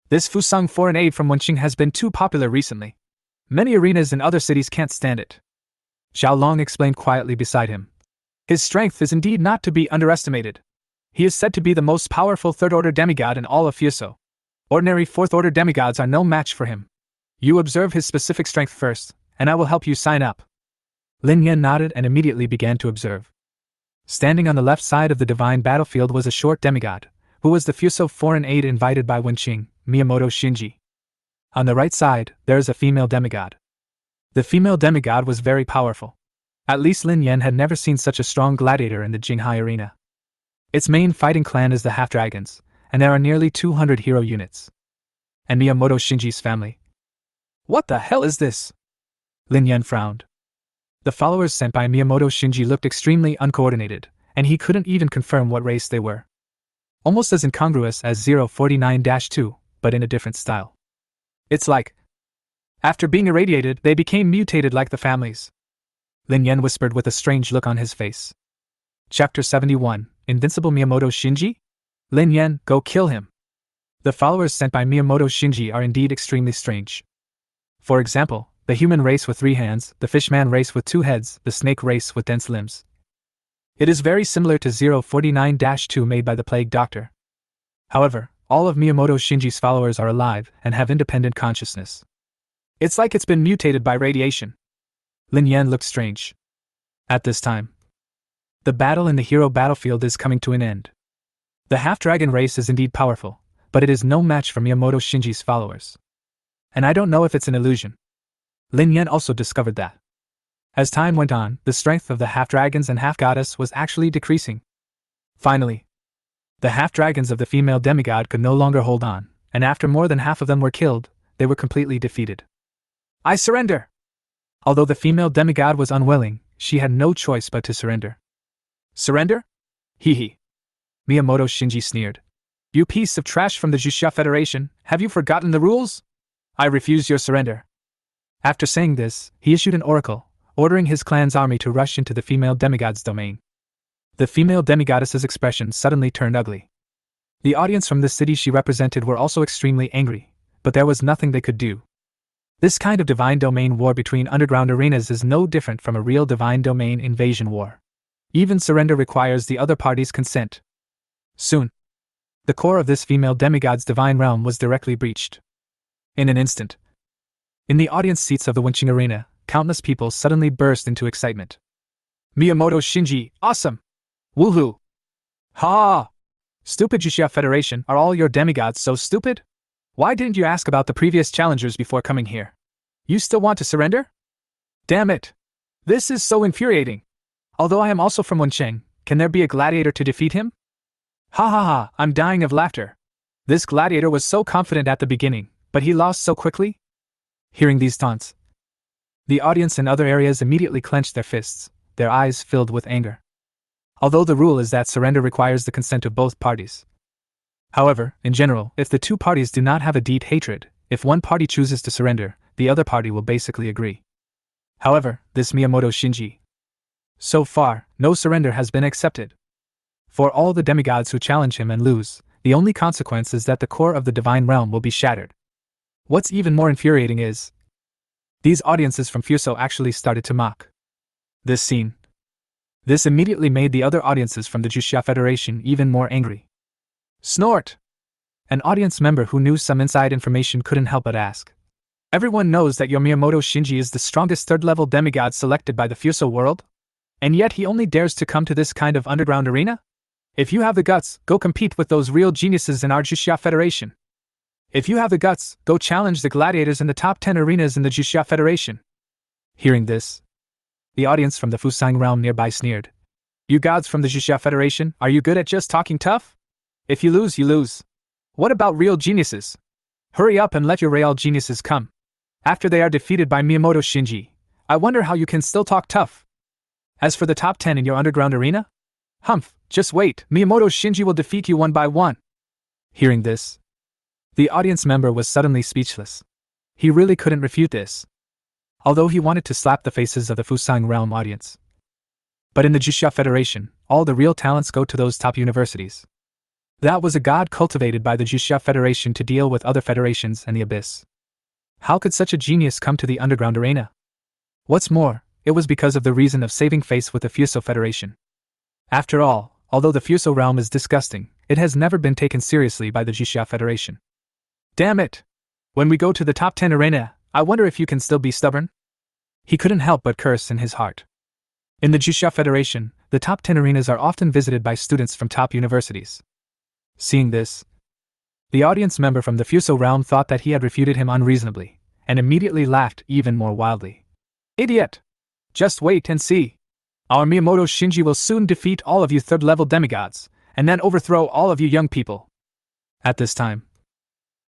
This Fusang foreign aid from Wenqing has been too popular recently. Many arenas in other cities can't stand it. Zhao Long explained quietly beside him. His strength is indeed not to be underestimated. He is said to be the most powerful 3rd-order demigod in all of Fuso. Ordinary 4th-order demigods are no match for him. You observe his specific strength first, and I will help you sign up. Lin Yen nodded and immediately began to observe. Standing on the left side of the divine battlefield was a short demigod, who was the Fuso foreign aid invited by Wenqing, Miyamoto Shinji. On the right side, there is a female demigod. The female demigod was very powerful. At least Lin Yen had never seen such a strong gladiator in the Jinghai arena. Its main fighting clan is the Half-Dragons, and there are nearly 200 hero units. And Miyamoto Shinji's family. What the hell is this? Lin Yen frowned. The followers sent by Miyamoto Shinji looked extremely uncoordinated, and he couldn't even confirm what race they were. Almost as incongruous as 049-2, but in a different style. It's like, after being irradiated, they became mutated like the families. Lin Yen whispered with a strange look on his face. Chapter 71, Invincible Miyamoto Shinji? Lin Yen, go kill him. The followers sent by Miyamoto Shinji are indeed extremely strange. For example, the human race with 3 hands, the fishman race with 2 heads, the snake race with dense limbs. It is very similar to 049-2 made by the Plague Doctor. However, all of Miyamoto Shinji's followers are alive and have independent consciousness. It's like it's been mutated by radiation. Lin Yen looked strange. At this time, the battle in the hero battlefield is coming to an end. The half-dragon race is indeed powerful, but it is no match for Miyamoto Shinji's followers. And I don't know if it's an illusion. Lin Yen also discovered that. As time went on, the strength of the half-dragons and half-goddess was actually decreasing. Finally, the half-dragons of the female demigod could no longer hold on, and after more than half of them were killed, they were completely defeated. I surrender! Although the female demigod was unwilling, she had no choice but to surrender. Surrender? Hee hee. Miyamoto Shinji sneered. You piece of trash from the Jusha Federation, have you forgotten the rules? I refuse your surrender. After saying this, he issued an oracle, ordering his clan's army to rush into the female demigod's domain. The female demigoddess's expression suddenly turned ugly. The audience from the city she represented were also extremely angry, but there was nothing they could do. This kind of divine domain war between underground arenas is no different from a real divine domain invasion war. Even surrender requires the other party's consent. Soon, the core of this female demigod's divine realm was directly breached. In an instant, in the audience seats of the Winching Arena, countless people suddenly burst into excitement. Miyamoto Shinji, awesome! Woohoo! Ha! Stupid Jusha Federation, are all your demigods so stupid? Why didn't you ask about the previous challengers before coming here? You still want to surrender? Damn it! This is so infuriating! Although I am also from Wencheng, can there be a gladiator to defeat him? Ha ha ha, I'm dying of laughter. This gladiator was so confident at the beginning, but he lost so quickly? Hearing these taunts, the audience in other areas immediately clenched their fists, their eyes filled with anger. Although the rule is that surrender requires the consent of both parties. However, in general, if the two parties do not have a deep hatred, if one party chooses to surrender, the other party will basically agree. However, this Miyamoto Shinji. So far, no surrender has been accepted. For all the demigods who challenge him and lose, the only consequence is that the core of the divine realm will be shattered. What's even more infuriating is, these audiences from Fuso actually started to mock this scene. This immediately made the other audiences from the Jusha Federation even more angry. Snort! An audience member who knew some inside information couldn't help but ask. Everyone knows that your Miyamoto Shinji is the strongest third-level demigod selected by the Fuso world? And yet he only dares to come to this kind of underground arena? If you have the guts, go compete with those real geniuses in our Jusha Federation. If you have the guts, go challenge the gladiators in the top 10 arenas in the Jusha Federation. Hearing this, the audience from the Fusang realm nearby sneered. You gods from the Jusha Federation, are you good at just talking tough? If you lose, you lose. What about real geniuses? Hurry up and let your real geniuses come. After they are defeated by Miyamoto Shinji, I wonder how you can still talk tough. As for the top 10 in your underground arena? Humph, just wait, Miyamoto Shinji will defeat you one by one. Hearing this, the audience member was suddenly speechless. He really couldn't refute this, although he wanted to slap the faces of the Fusang realm audience. But in the Jusha Federation, all the real talents go to those top universities. That was a god cultivated by the Jusha Federation to deal with other federations and the abyss. How could such a genius come to the underground arena? What's more, it was because of the reason of saving face with the Fuso Federation. After all, although the Fuso realm is disgusting, it has never been taken seriously by the Jusha Federation. Damn it! When we go to the top 10 arena, I wonder if you can still be stubborn? He couldn't help but curse in his heart. In the Jusha Federation, the top 10 arenas are often visited by students from top universities. Seeing this, the audience member from the Fuso realm thought that he had refuted him unreasonably, and immediately laughed even more wildly. Idiot! Just wait and see. Our Miyamoto Shinji will soon defeat all of you third-level demigods, and then overthrow all of you young people. At this time,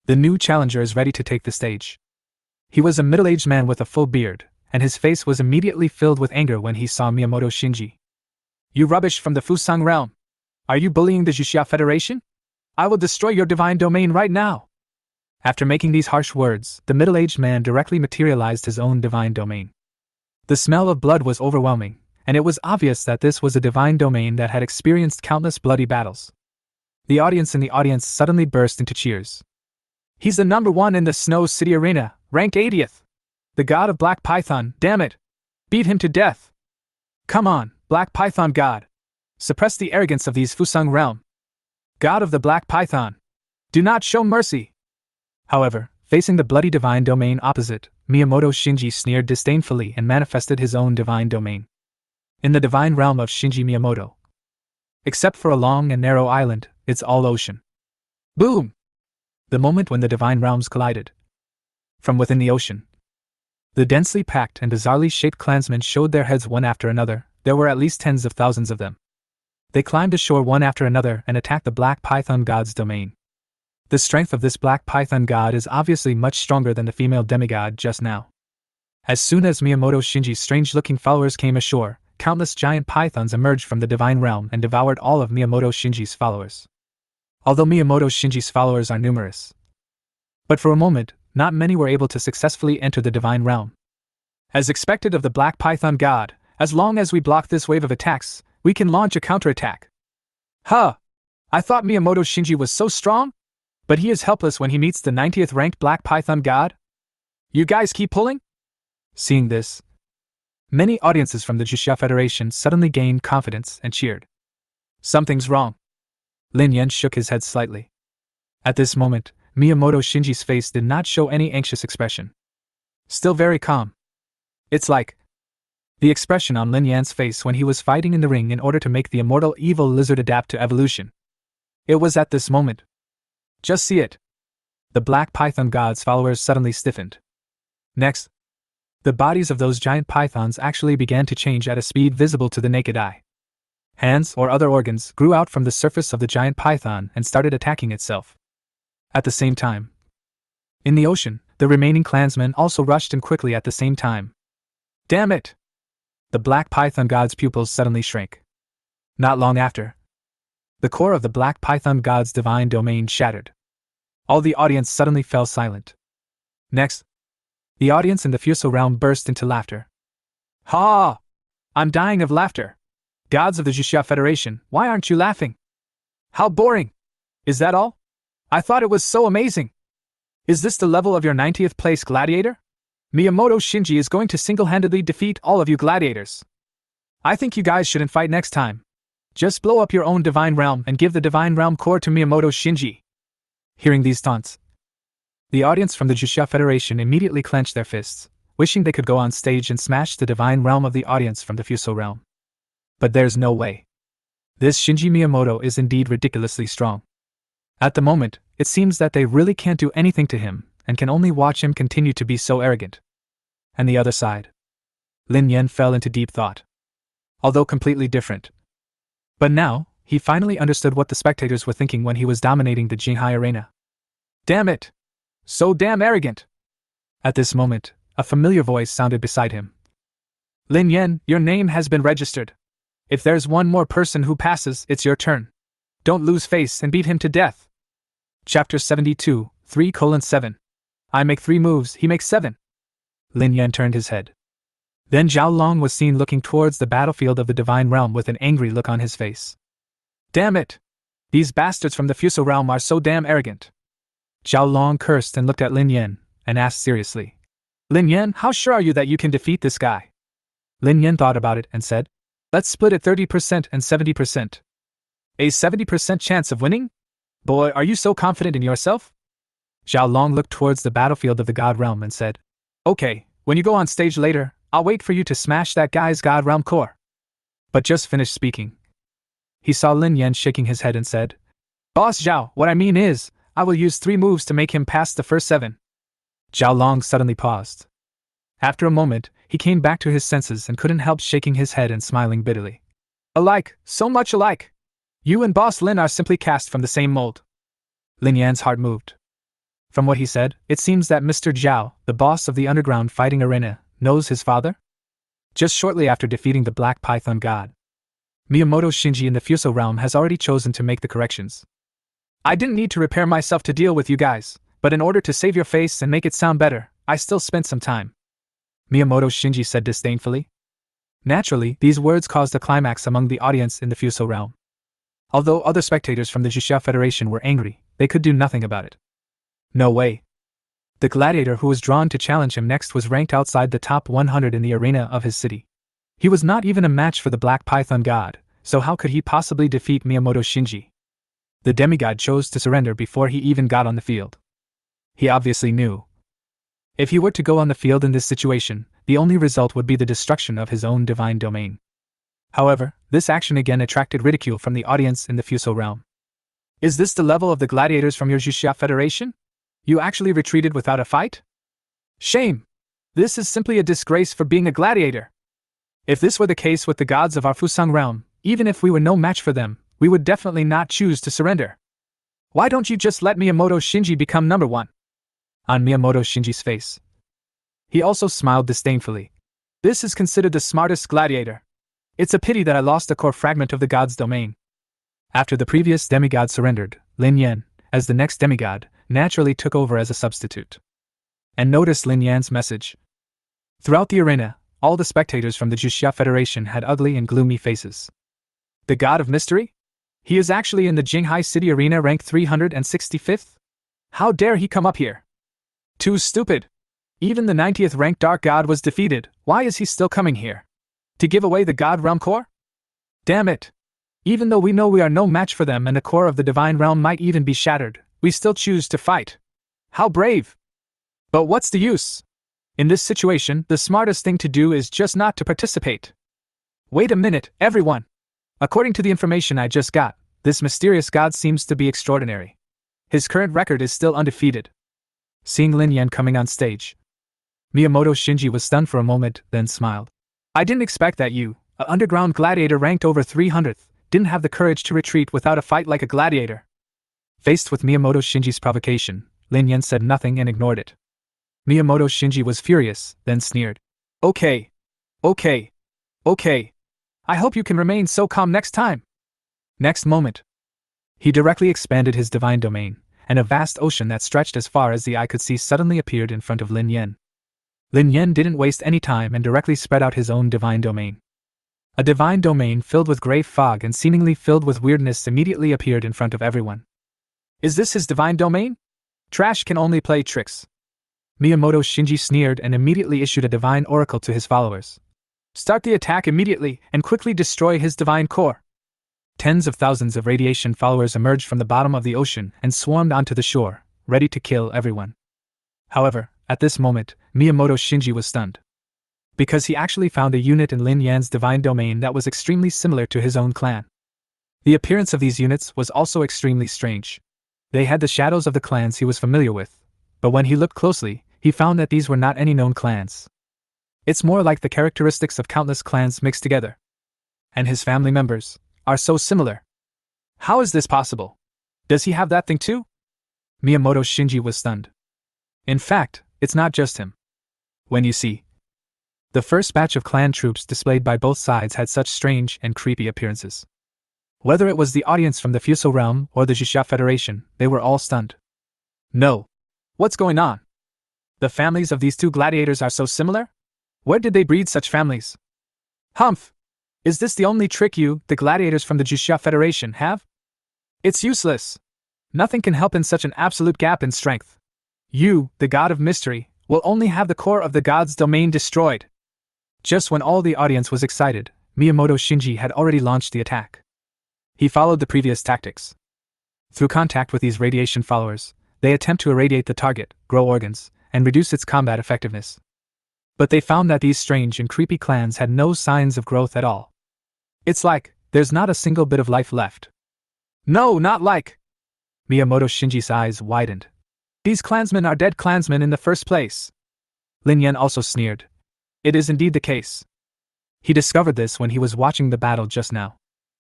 the new challenger is ready to take the stage. He was a middle-aged man with a full beard, and his face was immediately filled with anger when he saw Miyamoto Shinji. You rubbish from the Fusang realm! Are you bullying the Juxia Federation? I will destroy your divine domain right now! After making these harsh words, the middle-aged man directly materialized his own divine domain. The smell of blood was overwhelming, and it was obvious that this was a divine domain that had experienced countless bloody battles. The audience suddenly burst into cheers. He's the #1 in the Snow City Arena, rank 80th! The god of Black Python, damn it! Beat him to death! Come on, Black Python god! Suppress the arrogance of these Fusang realm! God of the Black Python! Do not show mercy! However, facing the bloody divine domain opposite, Miyamoto Shinji sneered disdainfully and manifested his own divine domain. In the divine realm of Shinji Miyamoto, except for a long and narrow island, it's all ocean. Boom! The moment when the divine realms collided. From within the ocean, the densely packed and bizarrely shaped clansmen showed their heads one after another. There were at least tens of thousands of them. They climbed ashore one after another and attacked the Black Python god's domain. The strength of this Black Python god is obviously much stronger than the female demigod just now. As soon as Miyamoto Shinji's strange-looking followers came ashore, countless giant pythons emerged from the divine realm and devoured all of Miyamoto Shinji's followers. Although Miyamoto Shinji's followers are numerous, but for a moment, not many were able to successfully enter the divine realm. As expected of the Black Python god, as long as we block this wave of attacks, we can launch a counterattack. Huh! I thought Miyamoto Shinji was so strong? But he is helpless when he meets the 90th ranked Black Python god? You guys keep pulling? Seeing this, many audiences from the Juxia Federation suddenly gained confidence and cheered. Something's wrong. Lin Yan shook his head slightly. At this moment, Miyamoto Shinji's face did not show any anxious expression. Still very calm. It's like the expression on Lin Yan's face when he was fighting in the ring in order to make the immortal evil lizard adapt to evolution. It was at this moment. Just see it. The Black Python god's followers suddenly stiffened. Next, the bodies of those giant pythons actually began to change at a speed visible to the naked eye. Hands or other organs grew out from the surface of the giant python and started attacking itself. At the same time, in the ocean, the remaining clansmen also rushed in quickly at the same time. Damn it! The Black Python god's pupils suddenly shrank. Not long after, the core of the Black Python god's divine domain shattered. All the audience suddenly fell silent. Next, the audience in the Fuso realm burst into laughter. Ha! I'm dying of laughter. Gods of the Juxia Federation, why aren't you laughing? How boring! Is that all? I thought it was so amazing. Is this the level of your 90th place gladiator? Miyamoto Shinji is going to single-handedly defeat all of you gladiators. I think you guys shouldn't fight next time. Just blow up your own divine realm and give the divine realm core to Miyamoto Shinji. Hearing these taunts, the audience from the Juxia Federation immediately clenched their fists, wishing they could go on stage and smash the divine realm of the audience from the Fuso realm. But there's no way. This Shinji Miyamoto is indeed ridiculously strong. At the moment, it seems that they really can't do anything to him, and can only watch him continue to be so arrogant. And the other side. Lin Yan fell into deep thought. Although completely different. But now, he finally understood what the spectators were thinking when he was dominating the Jinghai arena. Damn it! So damn arrogant! At this moment, a familiar voice sounded beside him. Lin Yan, your name has been registered. If there's one more person who passes, it's your turn. Don't lose face and beat him to death. Chapter 72, 3:7. I make 3 moves, he makes 7. Lin Yan turned his head. Then Zhao Long was seen looking towards the battlefield of the divine realm with an angry look on his face. Damn it! These bastards from the Fuso realm are so damn arrogant. Zhao Long cursed and looked at Lin Yan, and asked seriously. Lin Yan, how sure are you that you can defeat this guy? Lin Yan thought about it and said, let's split it 30% and 70%. A 70% chance of winning? Boy, are you so confident in yourself? Zhao Long looked towards the battlefield of the God Realm and said, okay, when you go on stage later, I'll wait for you to smash that guy's God Realm core. But just finished speaking, he saw Lin Yan shaking his head and said, Boss Zhao, what I mean is, I will use 3 moves to make him pass the first 7. Zhao Long suddenly paused. After a moment, he came back to his senses and couldn't help shaking his head and smiling bitterly. Alike, so much alike. You and Boss Lin are simply cast from the same mold. Lin Yan's heart moved. From what he said, it seems that Mr. Zhao, the boss of the underground fighting arena, knows his father? Just shortly after defeating the Black Python god. Miyamoto Shinji in the Fuso realm has already chosen to make the corrections. I didn't need to repair myself to deal with you guys, but in order to save your face and make it sound better, I still spent some time. Miyamoto Shinji said disdainfully. Naturally, these words caused a climax among the audience in the Fuso realm. Although other spectators from the Jusha Federation were angry, they could do nothing about it. No way. The gladiator who was drawn to challenge him next was ranked outside the top 100 in the arena of his city. He was not even a match for the Black Python god, so how could he possibly defeat Miyamoto Shinji? The demigod chose to surrender before he even got on the field. He obviously knew. If he were to go on the field in this situation, the only result would be the destruction of his own divine domain. However, this action again attracted ridicule from the audience in the Fuso realm. Is this the level of the gladiators from your Jusha Federation? You actually retreated without a fight? Shame! This is simply a disgrace for being a gladiator. If this were the case with the gods of our Fusang realm, even if we were no match for them, we would definitely not choose to surrender. Why don't you just let Miyamoto Shinji become number one? On Miyamoto Shinji's face. He also smiled disdainfully. This is considered the smartest gladiator. It's a pity that I lost a core fragment of the god's domain. After the previous demigod surrendered, Lin Yan, as the next demigod, naturally took over as a substitute. And noticed Lin Yan's message. Throughout the arena, all the spectators from the Jusha Federation had ugly and gloomy faces. The god of mystery? He is actually in the Jinghai City Arena ranked 365th? How dare he come up here? Too stupid. Even the 90th ranked Dark God was defeated, why is he still coming here? To give away the God Realm core? Damn it. Even though we know we are no match for them and the core of the Divine Realm might even be shattered, we still choose to fight. How brave! But what's the use? In this situation, the smartest thing to do is just not to participate. Wait a minute, everyone! According to the information I just got, this mysterious god seems to be extraordinary. His current record is still undefeated. Seeing Lin Yan coming on stage, Miyamoto Shinji was stunned for a moment, then smiled. I didn't expect that you, an underground gladiator ranked over 300th, didn't have the courage to retreat without a fight like a gladiator. Faced with Miyamoto Shinji's provocation, Lin Yan said nothing and ignored it. Miyamoto Shinji was furious, then sneered. Okay. I hope you can remain so calm next time. Next moment, he directly expanded his divine domain, and a vast ocean that stretched as far as the eye could see suddenly appeared in front of Lin Yan. Lin Yan didn't waste any time and directly spread out his own divine domain. A divine domain filled with grey fog and seemingly filled with weirdness immediately appeared in front of everyone. Is this his divine domain? Trash can only play tricks. Miyamoto Shinji sneered and immediately issued a divine oracle to his followers. Start the attack immediately and quickly destroy his divine core. Tens of thousands of radiation followers emerged from the bottom of the ocean and swarmed onto the shore, ready to kill everyone. However, at this moment, Miyamoto Shinji was stunned. Because he actually found a unit in Lin Yan's divine domain that was extremely similar to his own clan. The appearance of these units was also extremely strange. They had the shadows of the clans he was familiar with, but when he looked closely, he found that these were not any known clans. It's more like the characteristics of countless clans mixed together. And his family members are so similar. How is this possible? Does he have that thing too? Miyamoto Shinji was stunned. In fact, it's not just him. When you see, the first batch of clan troops displayed by both sides had such strange and creepy appearances. Whether it was the audience from the Fuso realm or the Jusha Federation, they were all stunned. No. What's going on? The families of these two gladiators are so similar? Where did they breed such families? Humph! Is this the only trick you, the gladiators from the Jusha Federation, have? It's useless. Nothing can help in such an absolute gap in strength. You, the god of mystery, will only have the core of the god's domain destroyed. Just when all the audience was excited, Miyamoto Shinji had already launched the attack. He followed the previous tactics. Through contact with these radiation followers, they attempt to irradiate the target, grow organs, and reduce its combat effectiveness. But they found that these strange and creepy clans had no signs of growth at all. It's like, there's not a single bit of life left. No, not like! Miyamoto Shinji's eyes widened. These clansmen are dead clansmen in the first place. Lin Yan also sneered. It is indeed the case. He discovered this when he was watching the battle just now.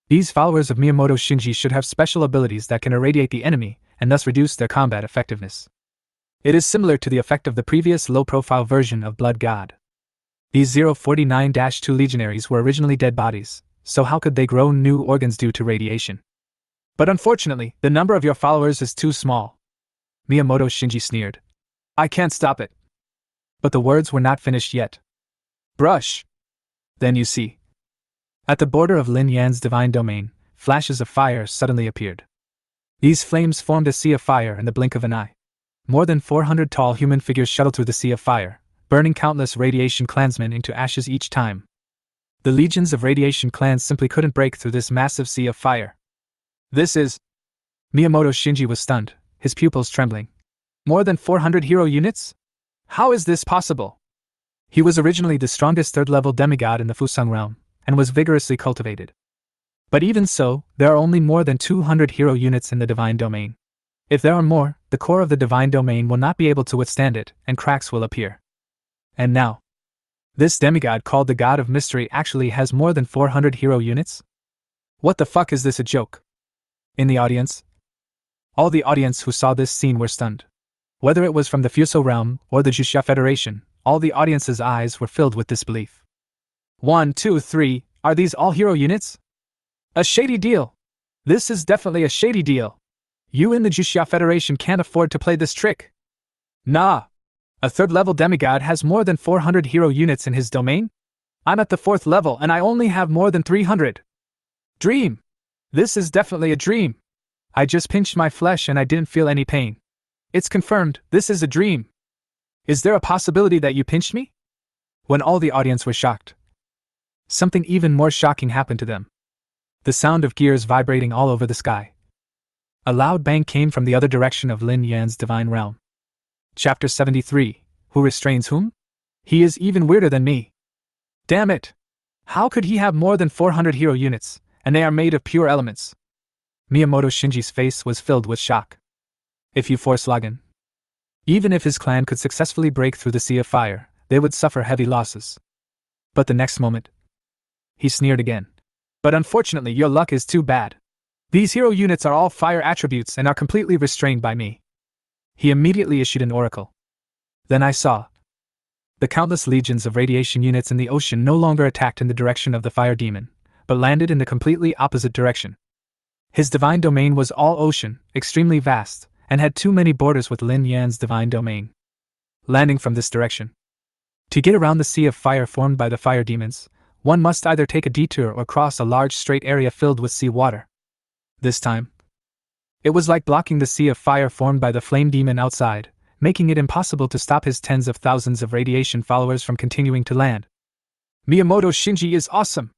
These followers of Miyamoto Shinji should have special abilities that can irradiate the enemy, and thus reduce their combat effectiveness. It is similar to the effect of the previous low-profile version of Blood God. These 049-2 legionaries were originally dead bodies, so how could they grow new organs due to radiation? But unfortunately, the number of your followers is too small. Miyamoto Shinji sneered. I can't stop it. But the words were not finished yet. Brush. Then you see. At the border of Lin Yan's divine domain, flashes of fire suddenly appeared. These flames formed a sea of fire in the blink of an eye. More than 400 tall human figures shuttled through the sea of fire, burning countless radiation clansmen into ashes each time. The legions of radiation clans simply couldn't break through this massive sea of fire. This is... Miyamoto Shinji was stunned, his pupils trembling. More than 400 hero units? How is this possible? He was originally the strongest third-level demigod in the Fusang realm, and was vigorously cultivated. But even so, there are only more than 200 hero units in the divine domain. If there are more, the core of the divine domain will not be able to withstand it, and cracks will appear. And now, this demigod called the God of Mystery actually has more than 400 hero units? What the fuck, is this a joke? In the audience? All the audience who saw this scene were stunned. Whether it was from the Fuso realm or the Jusha Federation, all the audience's eyes were filled with disbelief. 1, 2, 3, are these all hero units? A shady deal. This is definitely a shady deal. You in the Jusha Federation can't afford to play this trick. Nah. A third-level demigod has more than 400 hero units in his domain? I'm at the 4th level and I only have more than 300. Dream. This is definitely a dream. I just pinched my flesh and I didn't feel any pain. It's confirmed, this is a dream. Is there a possibility that you pinched me? When all the audience was shocked, something even more shocking happened to them. The sound of gears vibrating all over the sky. A loud bang came from the other direction of Lin Yan's divine realm. Chapter 73, Who restrains whom? He is even weirder than me. Damn it! How could he have more than 400 hero units, and they are made of pure elements? Miyamoto Shinji's face was filled with shock. If you force Lagan, even if his clan could successfully break through the sea of fire, they would suffer heavy losses. But the next moment, he sneered again. But unfortunately, your luck is too bad. These hero units are all fire attributes and are completely restrained by me. He immediately issued an oracle. Then I saw. The countless legions of radiation units in the ocean no longer attacked in the direction of the fire demon, but landed in the completely opposite direction. His divine domain was all ocean, extremely vast, and had too many borders with Lin Yan's divine domain. Landing from this direction. To get around the sea of fire formed by the fire demons, one must either take a detour or cross a large straight area filled with sea water. This time, it was like blocking the sea of fire formed by the flame demon outside, making it impossible to stop his tens of thousands of radiation followers from continuing to land. Miyamoto Shinji is awesome!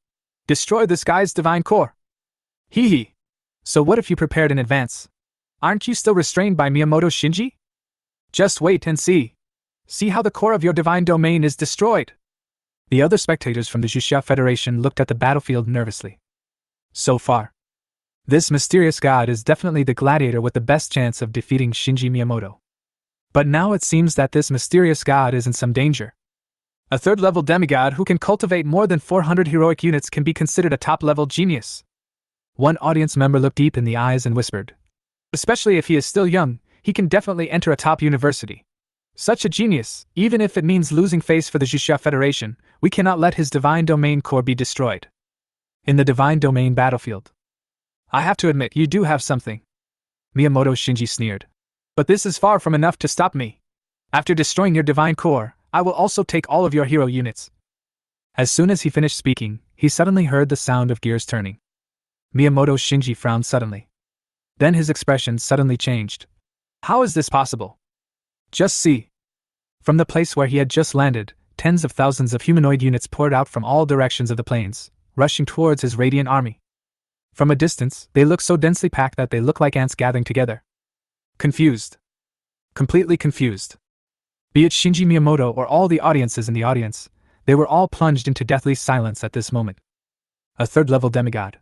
Destroy this guy's divine core! Hee hee! So what if you prepared in advance? Aren't you still restrained by Miyamoto Shinji? Just wait and see. See how the core of your divine domain is destroyed. The other spectators from the Jusha Federation looked at the battlefield nervously. So far, this mysterious god is definitely the gladiator with the best chance of defeating Shinji Miyamoto. But now it seems that this mysterious god is in some danger. A third-level demigod who can cultivate more than 400 heroic units can be considered a top-level genius. One audience member looked deep in the eyes and whispered, especially if he is still young, he can definitely enter a top university. Such a genius, even if it means losing face for the Jusha Federation, we cannot let his divine domain core be destroyed. In the divine domain battlefield, I have to admit you do have something. Miyamoto Shinji sneered. But this is far from enough to stop me. After destroying your divine core, I will also take all of your hero units. As soon as he finished speaking, he suddenly heard the sound of gears turning. Miyamoto Shinji frowned suddenly. Then his expression suddenly changed. How is this possible? Just see. From the place where he had just landed, tens of thousands of humanoid units poured out from all directions of the plains, rushing towards his radiant army. From a distance, they looked so densely packed that they looked like ants gathering together. Confused. Completely confused. Be it Shinji Miyamoto or all the audiences in the audience, they were all plunged into deathly silence at this moment. A third-level demigod.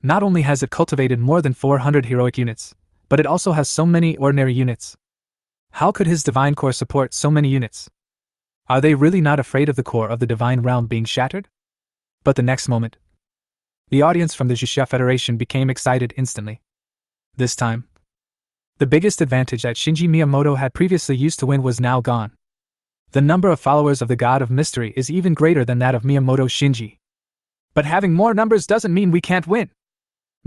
Not only has it cultivated more than 400 heroic units, but it also has so many ordinary units. How could his divine core support so many units? Are they really not afraid of the core of the divine realm being shattered? But the next moment, the audience from the Jusha Federation became excited instantly. This time, the biggest advantage that Shinji Miyamoto had previously used to win was now gone. The number of followers of the God of Mystery is even greater than that of Miyamoto Shinji. But having more numbers doesn't mean we can't win.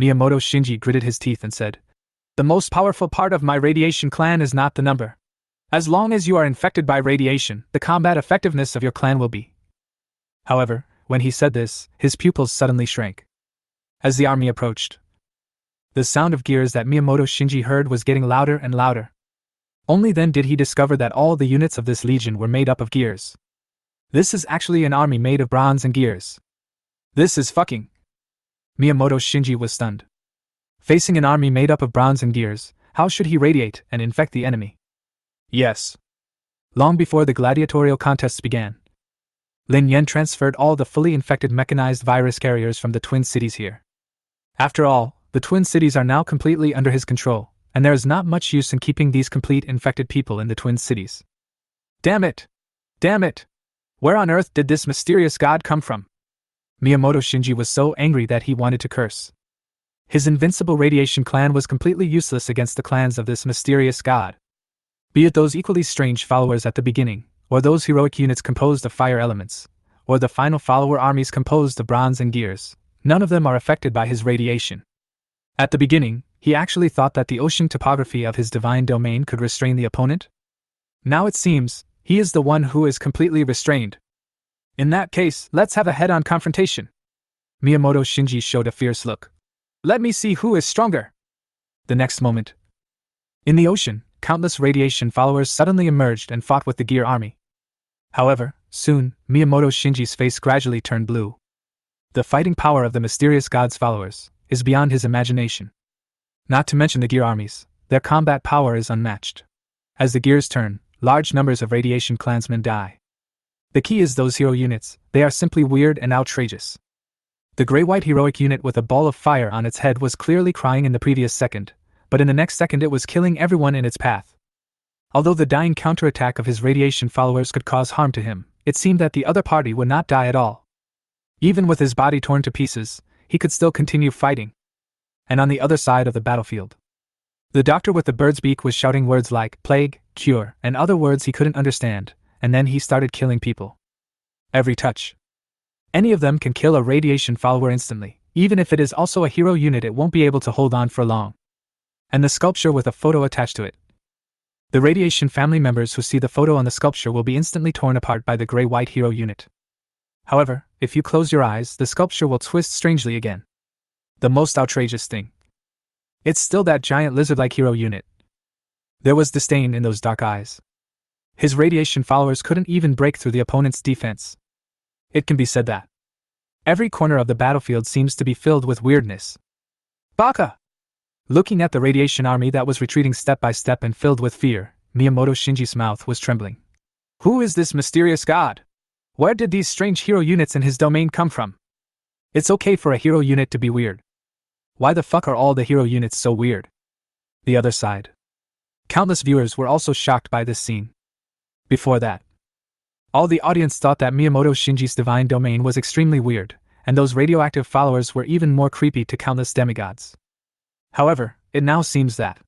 Miyamoto Shinji gritted his teeth and said, "The most powerful part of my radiation clan is not the number. As long as you are infected by radiation, the combat effectiveness of your clan will be." However, when he said this, his pupils suddenly shrank. As the army approached, the sound of gears that Miyamoto Shinji heard was getting louder and louder. Only then did he discover that all the units of this legion were made up of gears. This is actually an army made of bronze and gears. This is fucking. Miyamoto Shinji was stunned. Facing an army made up of bronze and gears, how should he radiate and infect the enemy? Yes. Long before the gladiatorial contests began, Lin Yen transferred all the fully infected mechanized virus carriers from the Twin Cities here. After all, the Twin Cities are now completely under his control, and there is not much use in keeping these complete infected people in the Twin Cities. Damn it! Damn it! Where on earth did this mysterious god come from? Miyamoto Shinji was so angry that he wanted to curse. His invincible radiation clan was completely useless against the clans of this mysterious god. Be it those equally strange followers at the beginning, or those heroic units composed of fire elements, or the final follower armies composed of bronze and gears, none of them are affected by his radiation. At the beginning, he actually thought that the ocean topography of his divine domain could restrain the opponent. Now it seems, he is the one who is completely restrained. In that case, let's have a head-on confrontation. Miyamoto Shinji showed a fierce look. Let me see who is stronger. The next moment, in the ocean, countless radiation followers suddenly emerged and fought with the gear army. However, soon, Miyamoto Shinji's face gradually turned blue. The fighting power of the mysterious god's followers is beyond his imagination. Not to mention the gear armies, their combat power is unmatched. As the gears turn, large numbers of radiation clansmen die. The key is those hero units, they are simply weird and outrageous. The gray-white heroic unit with a ball of fire on its head was clearly crying in the previous second, but in the next second it was killing everyone in its path. Although the dying counterattack of his radiation followers could cause harm to him, it seemed that the other party would not die at all. Even with his body torn to pieces, he could still continue fighting. And on the other side of the battlefield, the doctor with the bird's beak was shouting words like plague, cure, and other words he couldn't understand, and then he started killing people. Every touch. Any of them can kill a radiation follower instantly. Even if it is also a hero unit, it won't be able to hold on for long. And the sculpture with a photo attached to it. The radiation family members who see the photo on the sculpture will be instantly torn apart by the gray-white hero unit. However, if you close your eyes, the sculpture will twist strangely again. The most outrageous thing. It's still that giant lizard-like hero unit. There was disdain in those dark eyes. His radiation followers couldn't even break through the opponent's defense. It can be said that every corner of the battlefield seems to be filled with weirdness. Baka! Looking at the radiation army that was retreating step by step and filled with fear, Miyamoto Shinji's mouth was trembling. Who is this mysterious god? Where did these strange hero units in his domain come from? It's okay for a hero unit to be weird. Why the fuck are all the hero units so weird? The other side. Countless viewers were also shocked by this scene. Before that, all the audience thought that Miyamoto Shinji's divine domain was extremely weird, and those radioactive followers were even more creepy to countless demigods. However, it now seems that,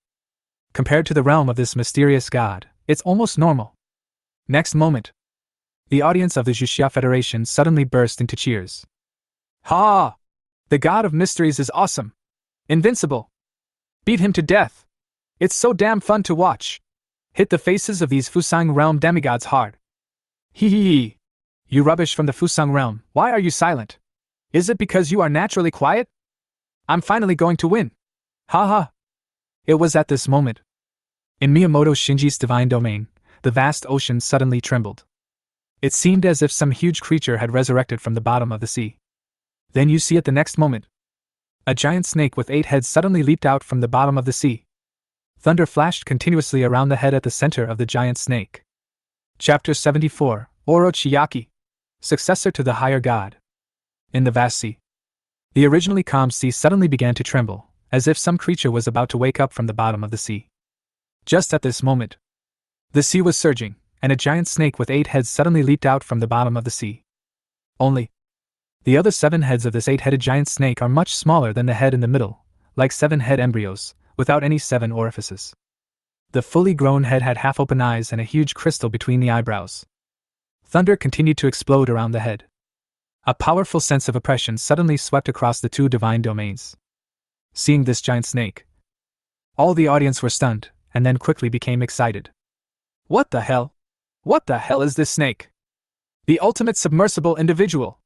compared to the realm of this mysterious god, it's almost normal. Next moment, the audience of the Juxia Federation suddenly burst into cheers. Ha! The god of mysteries is awesome! Invincible! Beat him to death! It's so damn fun to watch! Hit the faces of these Fusang realm demigods hard! Hee hee hee! You rubbish from the Fusang realm, why are you silent? Is it because you are naturally quiet? I'm finally going to win! Ha ha! It was at this moment, in Miyamoto Shinji's divine domain, the vast ocean suddenly trembled. It seemed as if some huge creature had resurrected from the bottom of the sea. Then you see at the next moment, a giant snake with 8 heads suddenly leaped out from the bottom of the sea. Thunder flashed continuously around the head at the center of the giant snake. Chapter 74, Orochiyaki, successor to the higher god. In the vast sea, the originally calm sea suddenly began to tremble, as if some creature was about to wake up from the bottom of the sea. Just at this moment, the sea was surging, and a giant snake with 8 heads suddenly leaped out from the bottom of the sea. Only, the other 7 heads of this 8-headed giant snake are much smaller than the head in the middle, like 7-head embryos, without any 7 orifices. The fully grown head had half-open eyes and a huge crystal between the eyebrows. Thunder continued to explode around the head. A powerful sense of oppression suddenly swept across the two divine domains. Seeing this giant snake, all the audience were stunned, and then quickly became excited. What the hell? What the hell is this snake? The ultimate submersible individual.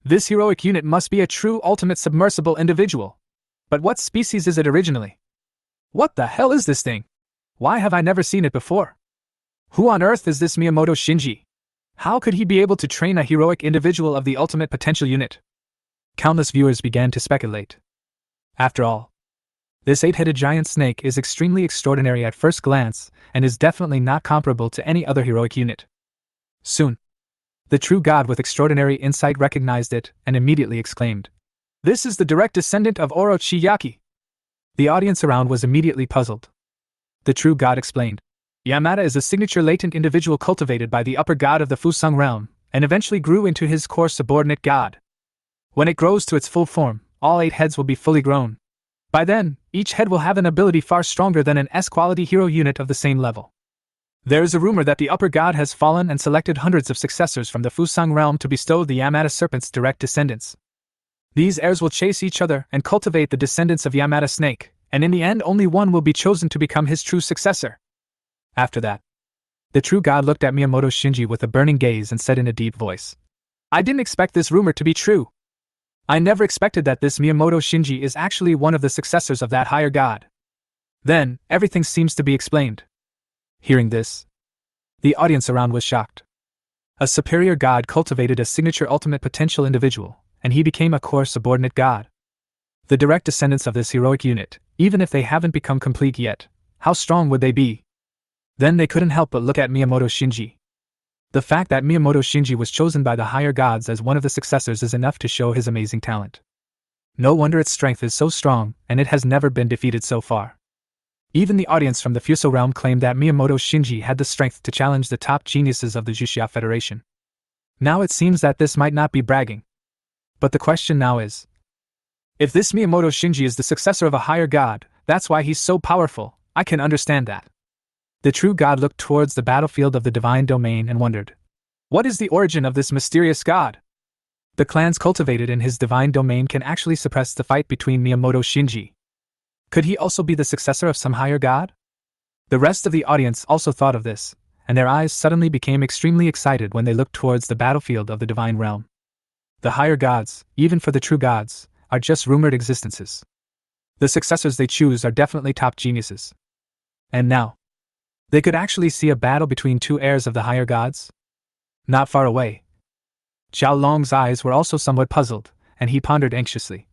This heroic unit must be a true ultimate submersible individual. But what species is it originally? What the hell is this thing? Why have I never seen it before? Who on earth is this Miyamoto Shinji? How could he be able to train a heroic individual of the ultimate potential unit? Countless viewers began to speculate. After all, this 8-headed giant snake is extremely extraordinary at first glance and is definitely not comparable to any other heroic unit. Soon, the true god with extraordinary insight recognized it and immediately exclaimed, "This is the direct descendant of Orochimaru." The audience around was immediately puzzled. The true god explained, "Yamada is a signature latent individual cultivated by the upper god of the Fusang realm, and eventually grew into his core subordinate god. When it grows to its full form, all 8 heads will be fully grown. By then, each head will have an ability far stronger than an S-quality hero unit of the same level. There is a rumor that the upper god has fallen and selected hundreds of successors from the Fusang realm to bestow the Yamada serpent's direct descendants. These heirs will chase each other and cultivate the descendants of Yamada Snake, and in the end only one will be chosen to become his true successor." After that, the true god looked at Miyamoto Shinji with a burning gaze and said in a deep voice, "I didn't expect this rumor to be true. I never expected that this Miyamoto Shinji is actually one of the successors of that higher god. Then, everything seems to be explained." Hearing this, the audience around was shocked. A superior god cultivated a signature ultimate potential individual, and he became a core subordinate god. The direct descendants of this heroic unit, even if they haven't become complete yet, how strong would they be? Then they couldn't help but look at Miyamoto Shinji. The fact that Miyamoto Shinji was chosen by the higher gods as one of the successors is enough to show his amazing talent. No wonder its strength is so strong, and it has never been defeated so far. Even the audience from the Fuso realm claimed that Miyamoto Shinji had the strength to challenge the top geniuses of the Jushia Federation. Now it seems that this might not be bragging. But the question now is, if this Miyamoto Shinji is the successor of a higher god, that's why he's so powerful. I can understand that. The true god looked towards the battlefield of the divine domain and wondered, what is the origin of this mysterious god? The clans cultivated in his divine domain can actually suppress the fight between Miyamoto Shinji. Could he also be the successor of some higher god? The rest of the audience also thought of this, and their eyes suddenly became extremely excited when they looked towards the battlefield of the divine realm. The higher gods, even for the true gods, are just rumored existences. The successors they choose are definitely top geniuses. And now, they could actually see a battle between two heirs of the higher gods? Not far away, Xiao Long's eyes were also somewhat puzzled, and he pondered anxiously.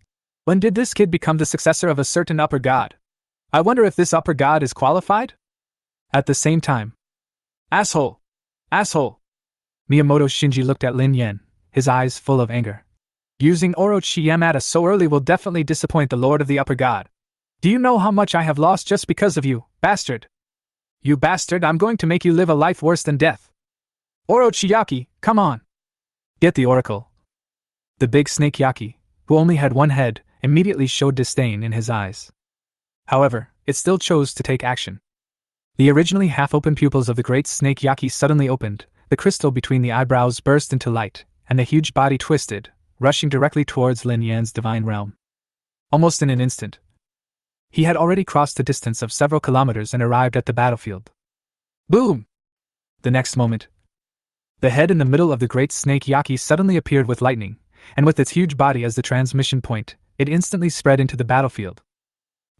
When did this kid become the successor of a certain upper god? I wonder if this upper god is qualified? At the same time, Asshole! Asshole! Miyamoto Shinji looked at Lin Yan, his eyes full of anger. Using Orochimaru so early will definitely disappoint the lord of the upper god. Do you know how much I have lost just because of you, bastard? You bastard, I'm going to make you live a life worse than death. Orochimaru, come on! Get the oracle. The big snake Yaki, who only had one head, immediately showed disdain in his eyes. However, it still chose to take action. The originally half-open pupils of the great snake Yaki suddenly opened, the crystal between the eyebrows burst into light, and the huge body twisted, rushing directly towards Lin Yan's divine realm. Almost in an instant, he had already crossed a distance of several kilometers and arrived at the battlefield. Boom! The next moment, the head in the middle of the great snake Yaki suddenly appeared with lightning, and with its huge body as the transmission point, it instantly spread into the battlefield.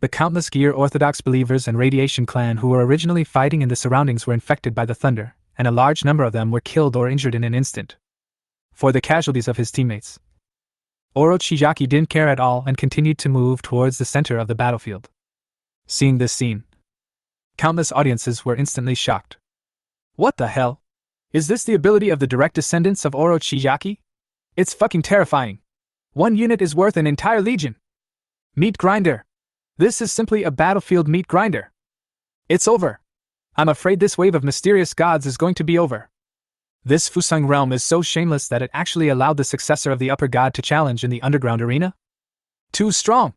The countless Gear Orthodox believers and Radiation clan who were originally fighting in the surroundings were infected by the thunder, and a large number of them were killed or injured in an instant. For the casualties of his teammates, Orochimaru didn't care at all and continued to move towards the center of the battlefield. Seeing this scene, countless audiences were instantly shocked. What the hell? Is this the ability of the direct descendants of Orochimaru? It's fucking terrifying. One unit is worth an entire legion. Meat grinder. This is simply a battlefield meat grinder. It's over. I'm afraid this wave of mysterious gods is going to be over. This Fusang realm is so shameless that it actually allowed the successor of the upper god to challenge in the underground arena? Too strong.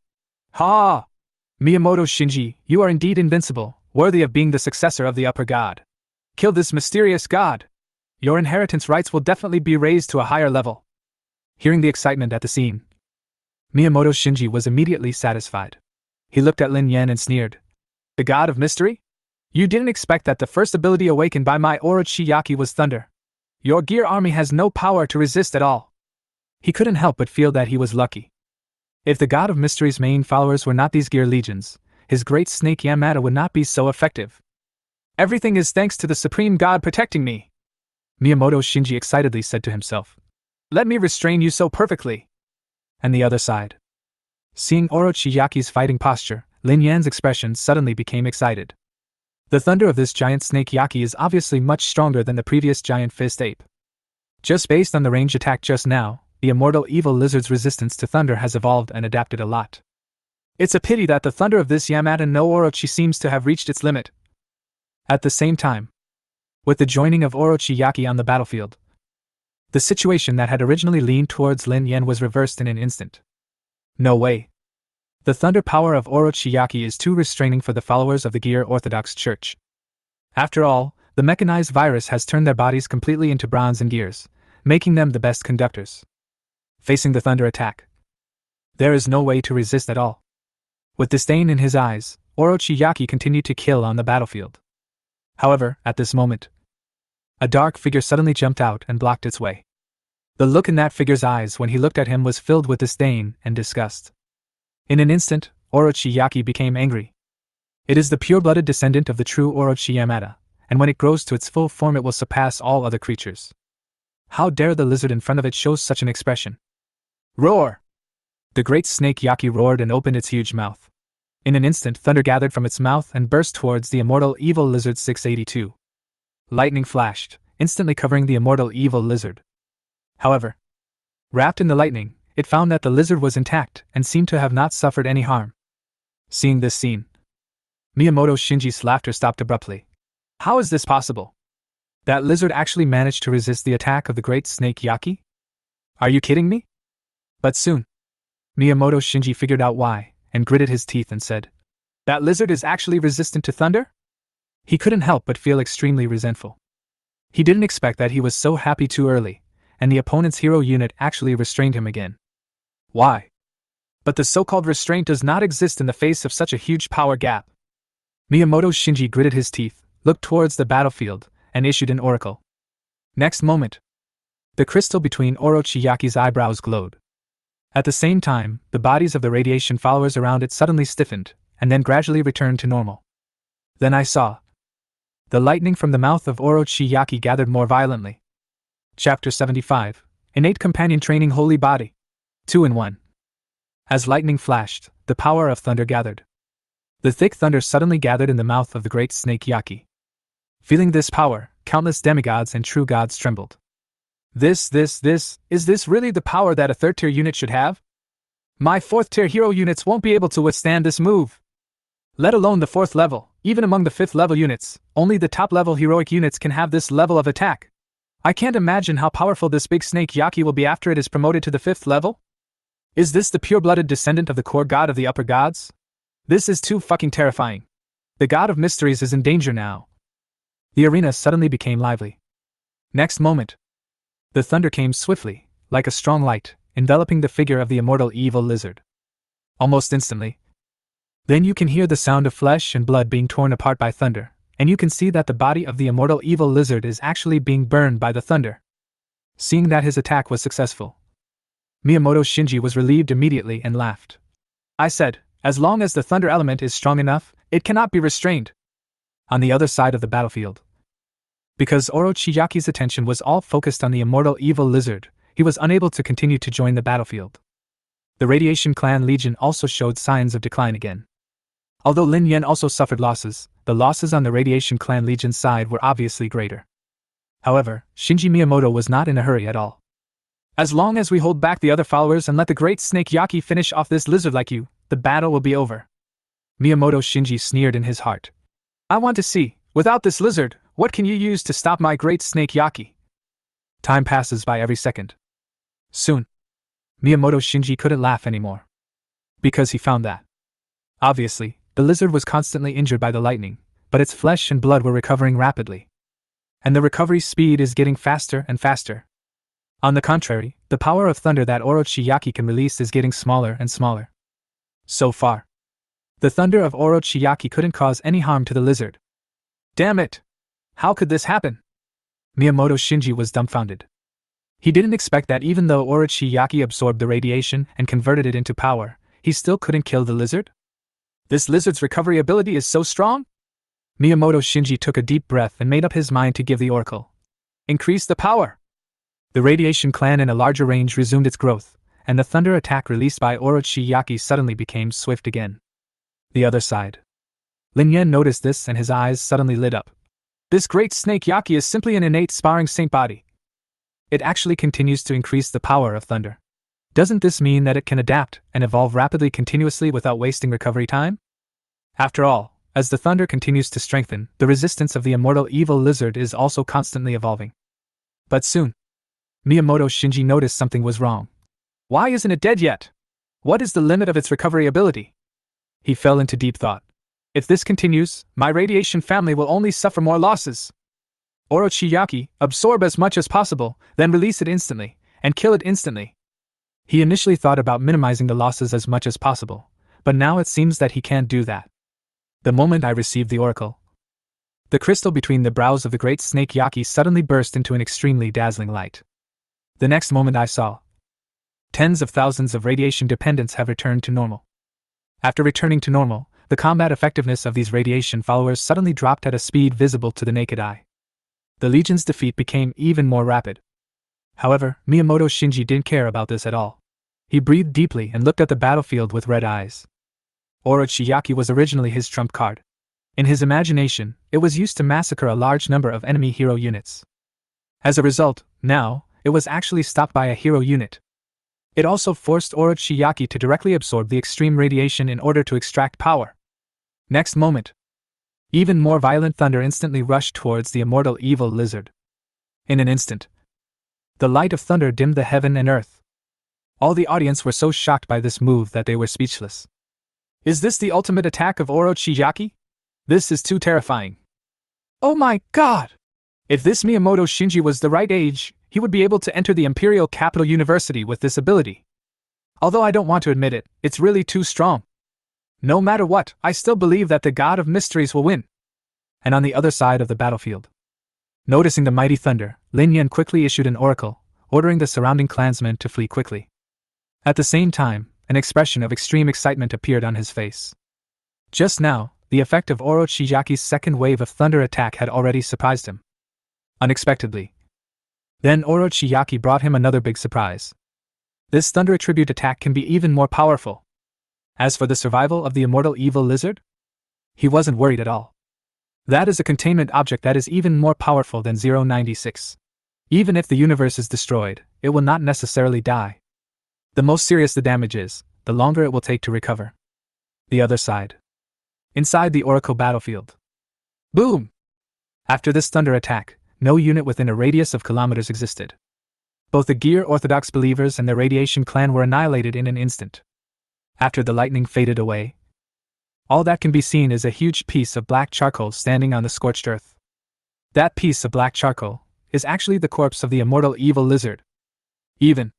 Ha! Miyamoto Shinji, you are indeed invincible, worthy of being the successor of the upper god. Kill this mysterious god. Your inheritance rights will definitely be raised to a higher level. Hearing the excitement at the scene, Miyamoto Shinji was immediately satisfied. He looked at Lin Yan and sneered. The god of mystery? You didn't expect that the first ability awakened by my Orochi was thunder. Your gear army has no power to resist at all. He couldn't help but feel that he was lucky. If the god of mystery's main followers were not these gear legions, his great snake Yamada would not be so effective. Everything is thanks to the supreme god protecting me, Miyamoto Shinji excitedly said to himself. Let me restrain you so perfectly. And the other side. Seeing Orochi's fighting posture, Lin Yan's expression suddenly became excited. The thunder of this giant snake Yaki is obviously much stronger than the previous giant fist ape. Just based on the range attack just now, the immortal evil lizard's resistance to thunder has evolved and adapted a lot. It's a pity that the thunder of this Yamada no Orochi seems to have reached its limit. At the same time, with the joining of Orochi on the battlefield, the situation that had originally leaned towards Lin Yan was reversed in an instant. No way. The thunder power of Orochi is too restraining for the followers of the Gear Orthodox Church. After all, the mechanized virus has turned their bodies completely into bronze and gears, making them the best conductors. Facing the thunder attack, there is no way to resist at all. With disdain in his eyes, Orochi continued to kill on the battlefield. However, at this moment, a dark figure suddenly jumped out and blocked its way. The look in that figure's eyes when he looked at him was filled with disdain and disgust. In an instant, Orochi became angry. It is the pure-blooded descendant of the true Orochi Yamada, and when it grows to its full form it will surpass all other creatures. How dare the lizard in front of it show such an expression? Roar! The great snake Yaki roared and opened its huge mouth. In an instant, thunder gathered from its mouth and burst towards the immortal evil lizard 682. Lightning flashed, instantly covering the immortal evil lizard. However, wrapped in the lightning, it found that the lizard was intact and seemed to have not suffered any harm. Seeing this scene, Miyamoto Shinji's laughter stopped abruptly. How is this possible? That lizard actually managed to resist the attack of the great snake Yaki? Are you kidding me? But soon, Miyamoto Shinji figured out why, and gritted his teeth and said, That lizard is actually resistant to thunder? He couldn't help but feel extremely resentful. He didn't expect that he was so happy too early, and the opponent's hero unit actually restrained him again. Why? But the so-called restraint does not exist in the face of such a huge power gap. Miyamoto Shinji gritted his teeth, looked towards the battlefield, and issued an oracle. Next moment, the crystal between Orochi's eyebrows glowed. At the same time, the bodies of the radiation followers around it suddenly stiffened, and then gradually returned to normal. Then I saw. The lightning from the mouth of Orochi gathered more violently. Chapter 75, Innate Companion Training Holy Body. 2 in 1. As lightning flashed, the power of thunder gathered. The thick thunder suddenly gathered in the mouth of the great snake Yaki. Feeling this power, countless demigods and true gods trembled. Is this really the power that a third-tier unit should have? My fourth-tier hero units won't be able to withstand this move. Let alone the fourth level, even among the fifth-level units, only the top-level heroic units can have this level of attack. I can't imagine how powerful this big snake Yaki will be after it is promoted to the fifth level. Is this the pure-blooded descendant of the core god of the upper gods? This is too fucking terrifying. The god of mysteries is in danger now. The arena suddenly became lively. Next moment, the thunder came swiftly, like a strong light, enveloping the figure of the immortal evil lizard. Almost instantly, then you can hear the sound of flesh and blood being torn apart by thunder, and you can see that the body of the immortal evil lizard is actually being burned by the thunder. Seeing that his attack was successful, Miyamoto Shinji was relieved immediately and laughed. I said, as long as the thunder element is strong enough, it cannot be restrained. On the other side of the battlefield, because Orochi's attention was all focused on the immortal evil lizard, he was unable to continue to join the battlefield. The Radiation Clan Legion also showed signs of decline again. Although Lin Yan also suffered losses, the losses on the Radiation Clan Legion's side were obviously greater. However, Shinji Miyamoto was not in a hurry at all. As long as we hold back the other followers and let the great snake Yaki finish off this lizard like you, the battle will be over. Miyamoto Shinji sneered in his heart. I want to see, without this lizard, what can you use to stop my great snake Yaki? Time passes by every second. Soon, Miyamoto Shinji couldn't laugh anymore. Because he found that, obviously, the lizard was constantly injured by the lightning, but its flesh and blood were recovering rapidly. And the recovery speed is getting faster and faster. On the contrary, the power of thunder that Orochiaki can release is getting smaller and smaller. So far, the thunder of Orochiaki couldn't cause any harm to the lizard. Damn it! How could this happen? Miyamoto Shinji was dumbfounded. He didn't expect that even though Orochiaki absorbed the radiation and converted it into power, he still couldn't kill the lizard? This lizard's recovery ability is so strong? Miyamoto Shinji took a deep breath and made up his mind to give the oracle. Increase the power! The radiation clan in a larger range resumed its growth, and the thunder attack released by Orochiaki suddenly became swift again. The other side. Lin Yen noticed this and his eyes suddenly lit up. This great snake Yaki is simply an innate sparring saint body. It actually continues to increase the power of thunder. Doesn't this mean that it can adapt and evolve rapidly continuously without wasting recovery time? After all, as the thunder continues to strengthen, the resistance of the immortal evil lizard is also constantly evolving. But soon, Miyamoto Shinji noticed something was wrong. Why isn't it dead yet? What is the limit of its recovery ability? He fell into deep thought. If this continues, my radiation family will only suffer more losses. Orochiaki, absorb as much as possible, then release it instantly, and kill it instantly. He initially thought about minimizing the losses as much as possible, but now it seems that he can't do that. The moment I received the oracle, the crystal between the brows of the great snake Yaki suddenly burst into an extremely dazzling light. The next moment I saw tens of thousands of radiation dependents have returned to normal. After returning to normal, the combat effectiveness of these radiation followers suddenly dropped at a speed visible to the naked eye. The Legion's defeat became even more rapid. However, Miyamoto Shinji didn't care about this at all. He breathed deeply and looked at the battlefield with red eyes. Orochiaki was originally his trump card. In his imagination, it was used to massacre a large number of enemy hero units. As a result, now, it was actually stopped by a hero unit. It also forced Orochiaki to directly absorb the extreme radiation in order to extract power. Next moment, even more violent thunder instantly rushed towards the immortal evil lizard. In an instant, the light of thunder dimmed the heaven and earth. All the audience were so shocked by this move that they were speechless. Is this the ultimate attack of Orochiaki? This is too terrifying. Oh my god! If this Miyamoto Shinji was the right age, he would be able to enter the Imperial Capital University with this ability. Although I don't want to admit it, it's really too strong. No matter what, I still believe that the God of Mysteries will win. And on the other side of the battlefield, noticing the mighty thunder, Lin Yen quickly issued an oracle, ordering the surrounding clansmen to flee quickly. At the same time, an expression of extreme excitement appeared on his face. Just now, the effect of Orochiaki's second wave of thunder attack had already surprised him. Unexpectedly. Then Orochiaki brought him another big surprise. This thunder attribute attack can be even more powerful. As for the survival of the immortal evil lizard, he wasn't worried at all. That is a containment object that is even more powerful than 096. Even if the universe is destroyed, it will not necessarily die. The most serious the damage is, the longer it will take to recover. The other side. Inside the Oracle battlefield. Boom! After this thunder attack, no unit within a radius of kilometers existed. Both the Gear Orthodox believers and the Radiation clan were annihilated in an instant. After the lightning faded away, all that can be seen is a huge piece of black charcoal standing on the scorched earth. That piece of black charcoal is actually the corpse of the immortal evil lizard. Even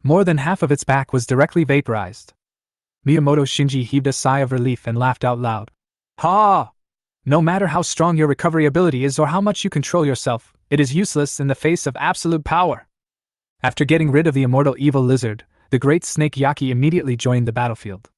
more than half of its back was directly vaporized. Miyamoto Shinji heaved a sigh of relief and laughed out loud. Ha! No matter how strong your recovery ability is or how much you control yourself, it is useless in the face of absolute power. After getting rid of the immortal evil lizard, the great snake Yaki immediately joined the battlefield.